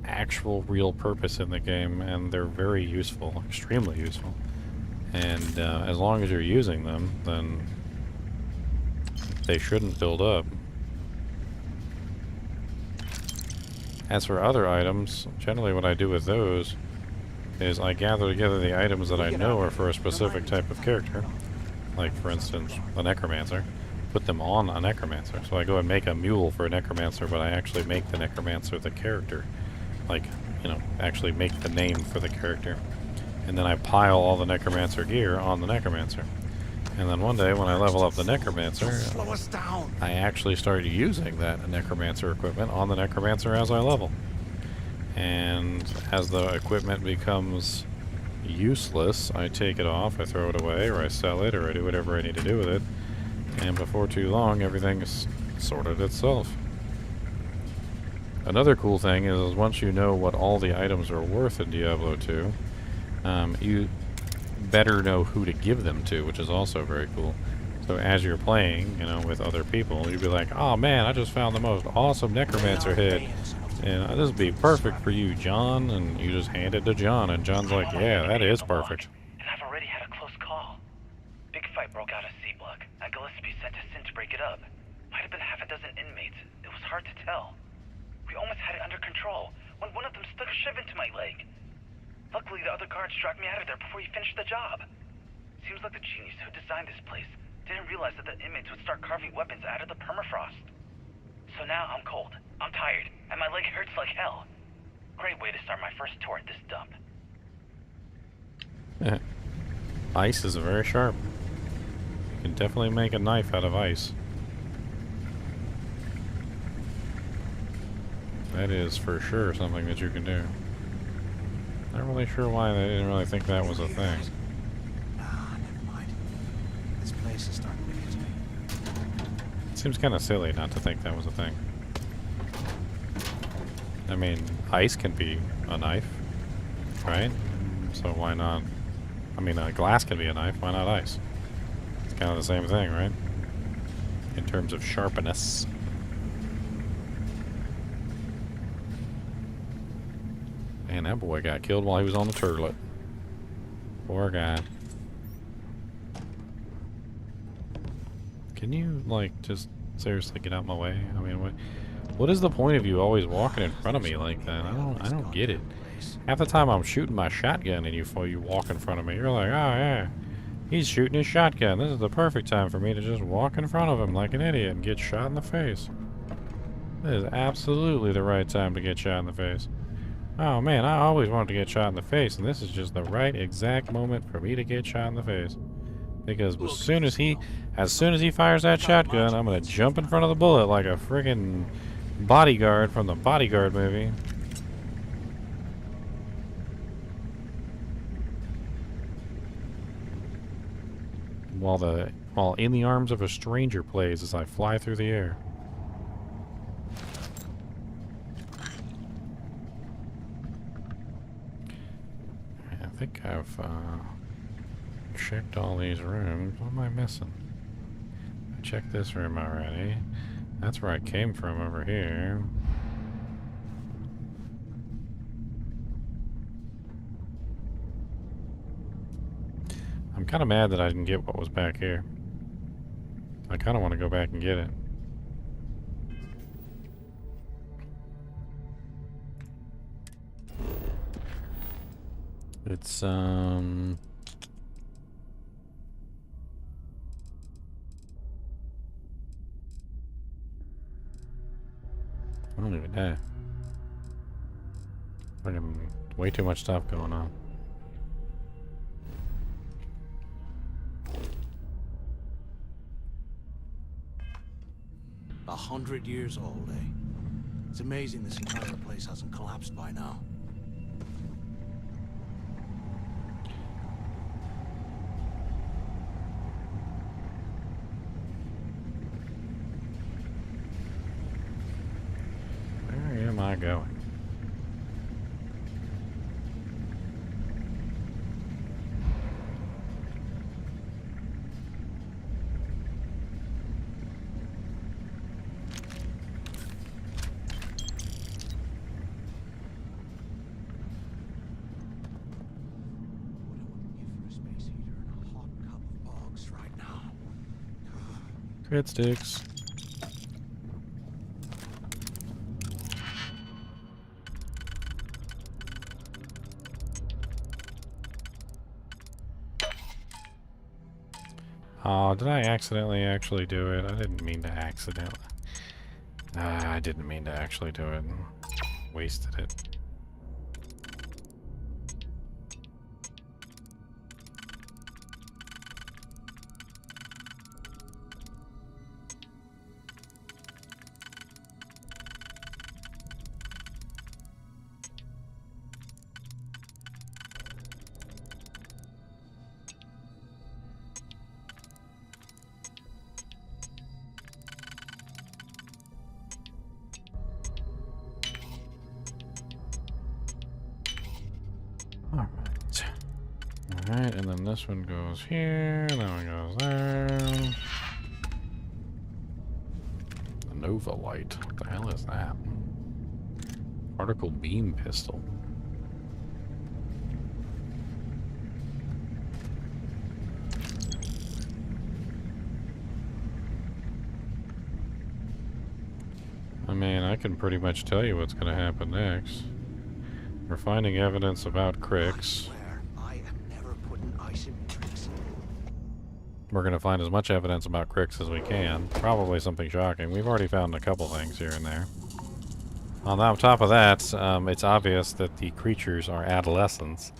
actual real purpose in the game, and they're very useful, extremely useful. And as long as you're using them, then they shouldn't build up. As for other items, generally what I do with those is I gather together the items that I know are for a specific type of character. Like, for instance, a necromancer. Put them on a necromancer. So I go and make a mule for a necromancer, but I actually make the necromancer the character. Like, you know, actually make the name for the character. And then I pile all the necromancer gear on the necromancer. And then one day when I level up the necromancer, I actually start using that necromancer equipment on the necromancer as I level. And as the equipment becomes useless, I take it off, I throw it away, or I sell it, or I do whatever I need to do with it. And before too long, everything's sorted itself. Another cool thing is once you know what all the items are worth in Diablo 2, you better know who to give them to, which is also very cool. So as you're playing, you know, with other people, you'd be like, oh man, I just found the most awesome necromancer head. And this would be perfect for you, John. And you just hand it to John, and John's like, yeah, that is perfect. And I've already had a close call. Big fight broke out at C-Block. Gillespie sent us in to break it up. Might have been half a dozen inmates. It was hard to tell. We almost had it under control when one of them stuck a shiv into my leg. Luckily, the other guards dragged me out of there before he finished the job. Seems like the genius who designed this place didn't realize that the inmates would start carving weapons out of the permafrost. So now I'm cold. I'm tired, and my leg hurts like hell. Great way to start my first tour at this dump. Ice is very sharp. You can definitely make a knife out of ice. That is for sure something that you can do. Not really sure why they didn't really think that was a thing. Nah, never mind. This place is starting to get to me. It seems kind of silly not to think that was a thing. I mean, ice can be a knife, right? So why not? I mean, glass can be a knife. Why not ice? It's kind of the same thing, right? In terms of sharpness. Man, that boy got killed while he was on the turlet. Poor guy. Can you, like, just seriously get out my way? I mean, what is the point of you always walking in front of me like that? I don't get it. Half the time I'm shooting my shotgun and you walk in front of me. You're like, oh yeah, he's shooting his shotgun. This is the perfect time for me to just walk in front of him like an idiot and get shot in the face. This is absolutely the right time to get shot in the face. Oh man, I always wanted to get shot in the face, and this is just the right exact moment for me to get shot in the face. Because as soon as he fires that shotgun, I'm gonna jump in front of the bullet like a friggin' bodyguard from the Bodyguard movie. While In the Arms of a Stranger plays as I fly through the air. I think I've checked all these rooms. What am I missing? I checked this room already. That's where I came from over here. I'm kind of mad that I didn't get what was back here. I kind of want to go back and get it. It's, I don't even know. Friggin' way too much stuff going on. 100 years old, eh? It's amazing this entire place hasn't collapsed by now. Where am I going? Crit sticks. Oh, did I accidentally actually do it? I didn't mean to accidentally. I didn't mean to actually do it. Wasted it. Alright, and then this one goes here, and that one goes there. The Nova Light. What the hell is that? Particle beam pistol. I mean, I can pretty much tell you what's going to happen next. We're finding evidence about Crix. We're going to find as much evidence about Crix as we can. Probably something shocking. We've already found a couple things here and there. On top of that, it's obvious that the creatures are adolescents,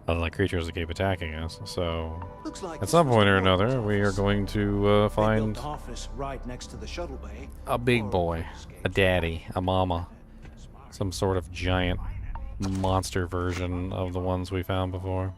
unlike creatures that keep attacking us. So, Like at some point or another, we are going to find the office right next to the shuttle bay. a big boy, a daddy, a mama, some sort of giant monster version of the ones we found before.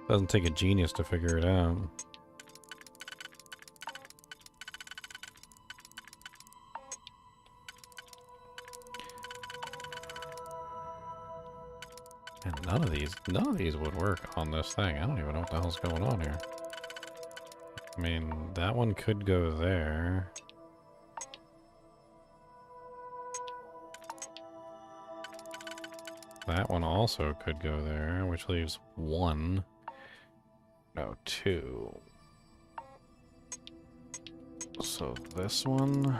Doesn't take a genius to figure it out. And none of these would work on this thing. I don't even know what the hell's going on here. I mean, that one could go there. That one also could go there, which leaves one. No, two. So this one.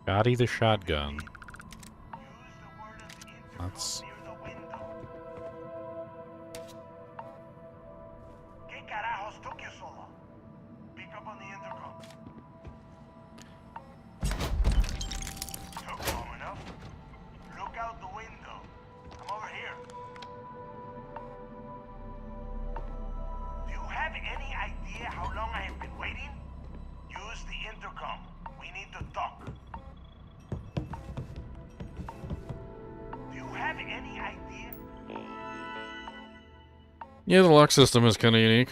Gotti the shotgun. That's... ¿Qué carajos took you so long? Pick up on the intercom. Took long enough. Look out the window. I'm over here. Do you have any idea how long I have been waiting? Use the intercom. We need to talk. Have any idea? Yeah, the lock system is kind of unique.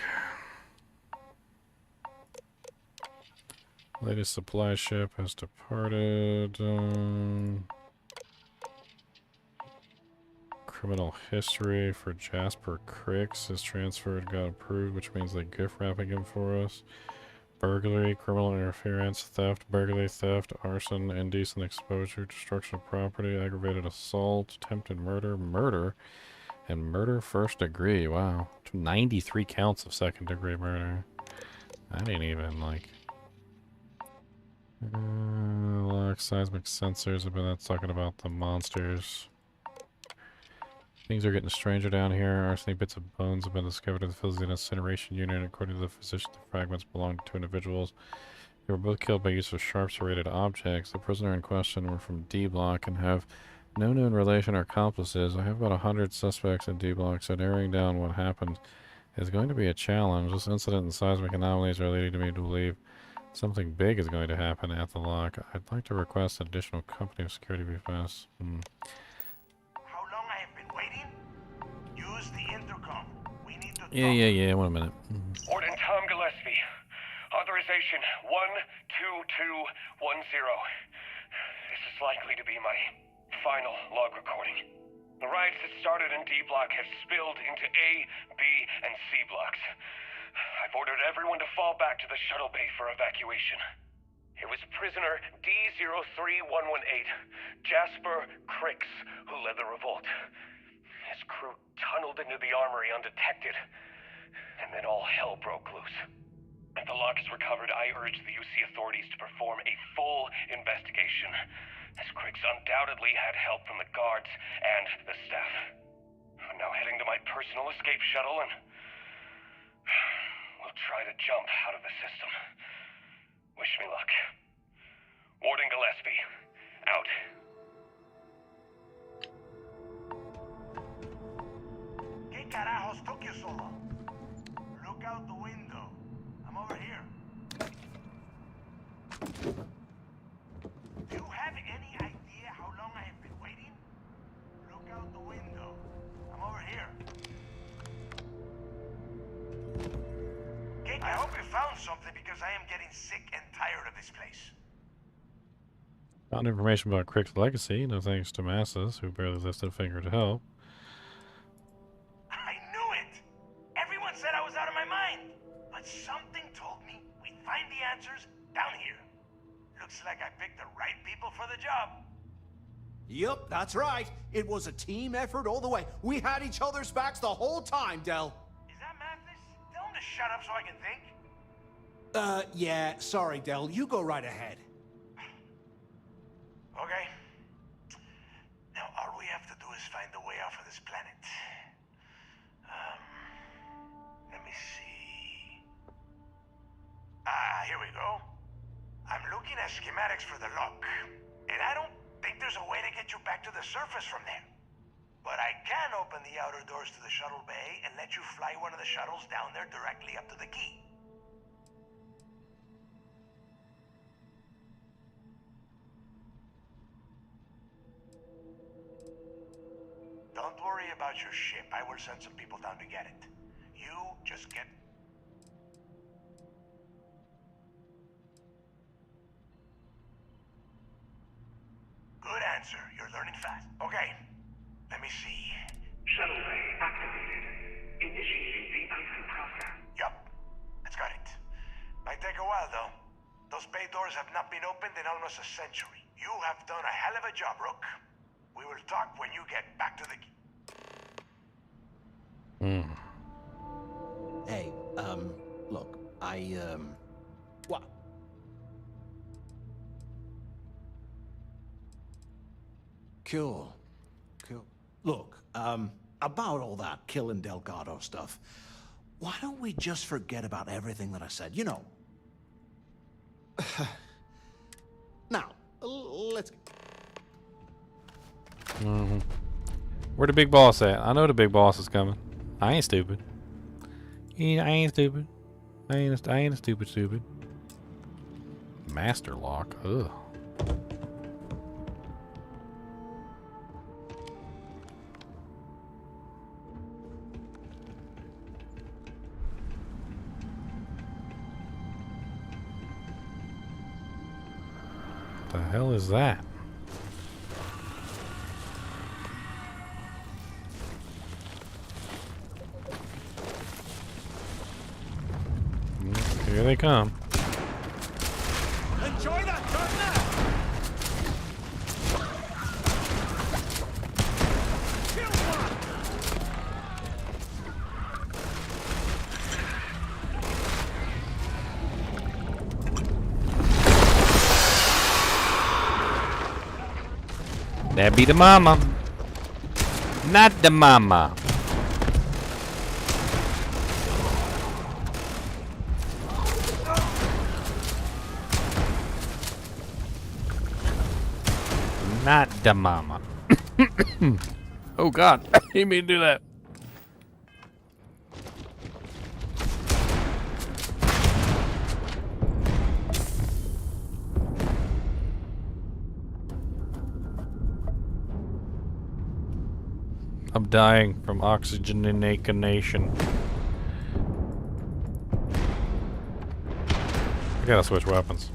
Latest supply ship has departed. Criminal history for Jasper Cricks is transferred, got approved, which means they're gift wrapping him for us. Burglary, criminal interference, theft, burglary, theft, arson, indecent exposure, destruction of property, aggravated assault, attempted murder, murder, and murder first degree. Wow. 93 counts of second degree murder. That ain't even like... lock seismic sensors, but that's talking about the monsters. Things are getting stranger down here. Arsenic bits of bones have been discovered in the facility's incineration unit. According to the physician, the fragments belonged to two individuals. They were both killed by use of sharp serrated objects. The prisoner in question were from D Block and have no known relation or accomplices. I have about 100 suspects in D Block, so narrowing down what happened is going to be a challenge. This incident and seismic anomalies are leading me to believe something big is going to happen at the lock. I'd like to request an additional company of security be fast. Yeah, 1 minute. Warden Tom Gillespie. Authorization 12210. This is likely to be my final log recording. The riots that started in D Block have spilled into A, B, and C blocks. I've ordered everyone to fall back to the shuttle bay for evacuation. It was prisoner D03118, Jasper Cricks, who led the revolt. His crew tunneled into the armory undetected, and then all hell broke loose. If the lock is recovered, I urge the UC authorities to perform a full investigation, as Cricks undoubtedly had help from the guards and the staff. I'm now heading to my personal escape shuttle, and we'll try to jump out of the system. Wish me luck. Warden Gillespie, out. ¿Qué carajos took you so long? Look out the window. I'm over here. Do you have any idea how long I have been waiting? Look out the window. I'm over here. ¿Qué I hope you found something because I am getting sick and tired of this place. Found information about Crick's legacy, no thanks to masses who barely lifted a finger to help. I knew it! Everyone said I was out of my mind. But something told me we'd find the answers down here. Looks like I picked the right people for the job. Yup, that's right. It was a team effort all the way. We had each other's backs the whole time, Del. Is that Mathis? Tell him to shut up so I can think. Yeah, sorry, Del. You go right ahead. Okay. Now all we have to do is find a way off of this planet. Let me see. Here we go. I'm looking at schematics for the lock, and I don't think there's a way to get you back to the surface from there. But I can open the outer doors to the shuttle bay and let you fly one of the shuttles down there directly up to the key. Don't worry about your ship. I will send some people down to get it. You just get... Good answer. You're learning fast. Okay. Let me see. Shuttle bay activated. Initiating the icing process. Yup. It's got it. Might take a while, though. Those bay doors have not been opened in almost a century. You have done a hell of a job, Rook. We will talk when you get back to the... Hey, look, what? Cool. Look, about all that killing Delgado stuff, why don't we just forget about everything that I said, you know? Now, let's... Where the big boss at? I know the big boss is coming. I ain't stupid. I ain't stupid. I ain't a stupid. Master lock. Ugh. What the hell is that? Here they come. Enjoy that, Goldeneye! Kill one! That be the mama. Not the mama. Not the mama. Oh God, I didn't mean to do that. I'm dying from oxygenation. I gotta switch weapons.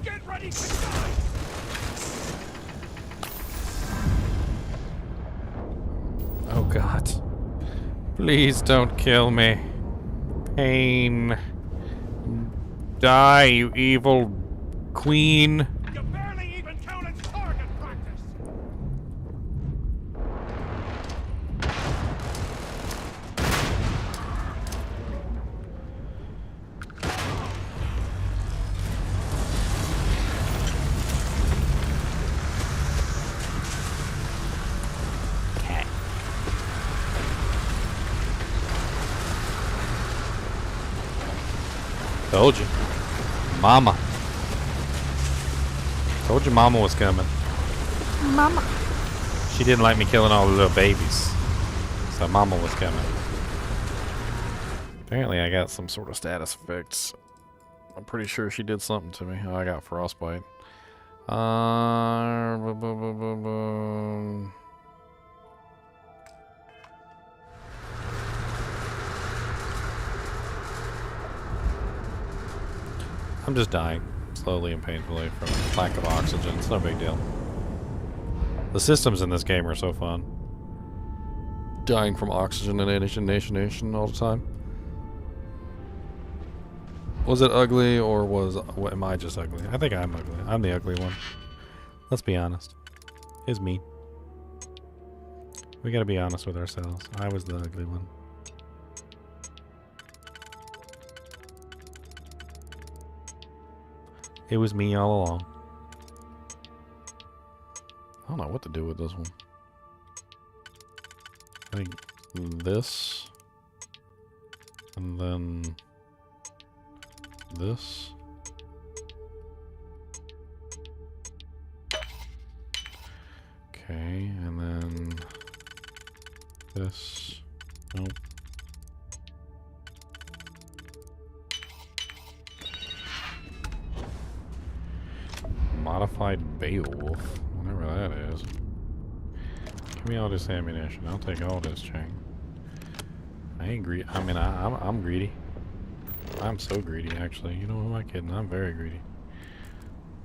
Get ready to die! Oh God. Please don't kill me. Pain. Die, you evil queen. You barely even counted target practice! Told you. Mama. Told you Mama was coming. Mama. She didn't like me killing all the little babies. So Mama was coming. Apparently I got some sort of status effects. I'm pretty sure she did something to me. Oh, I got frostbite. I'm just dying slowly and painfully from lack of oxygen. It's no big deal. The systems in this game are so fun. Dying from oxygen and all the time. Was it ugly, or am I just ugly? I think I'm ugly. I'm the ugly one. Let's be honest. It's me. We gotta be honest with ourselves. I was the ugly one. It was me all along. I don't know what to do with this one. I think this, and then this. Okay, and then this. Nope. Modified Beowulf, whatever that is. Give me all this ammunition. I'll take all this, Chang. I ain't greedy. I mean, I'm greedy. I'm so greedy, actually. You know, who am I kidding? I'm very greedy.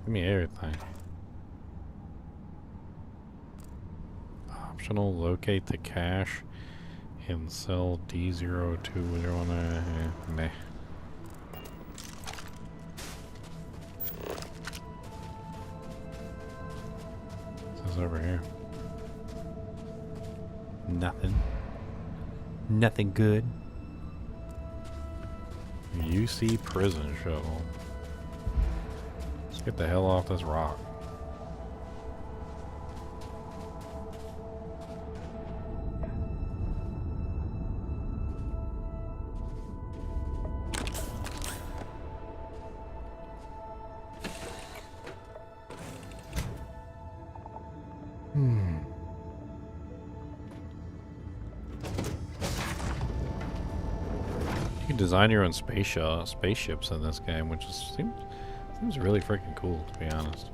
Give me everything. Optional, locate the cache in cell D0201. Nah. What's this over here? Nothing. Nothing good. UC prison shuttle. Let's get the hell off this rock. Design your own spaceships in this game, which seems really freaking cool, to be honest.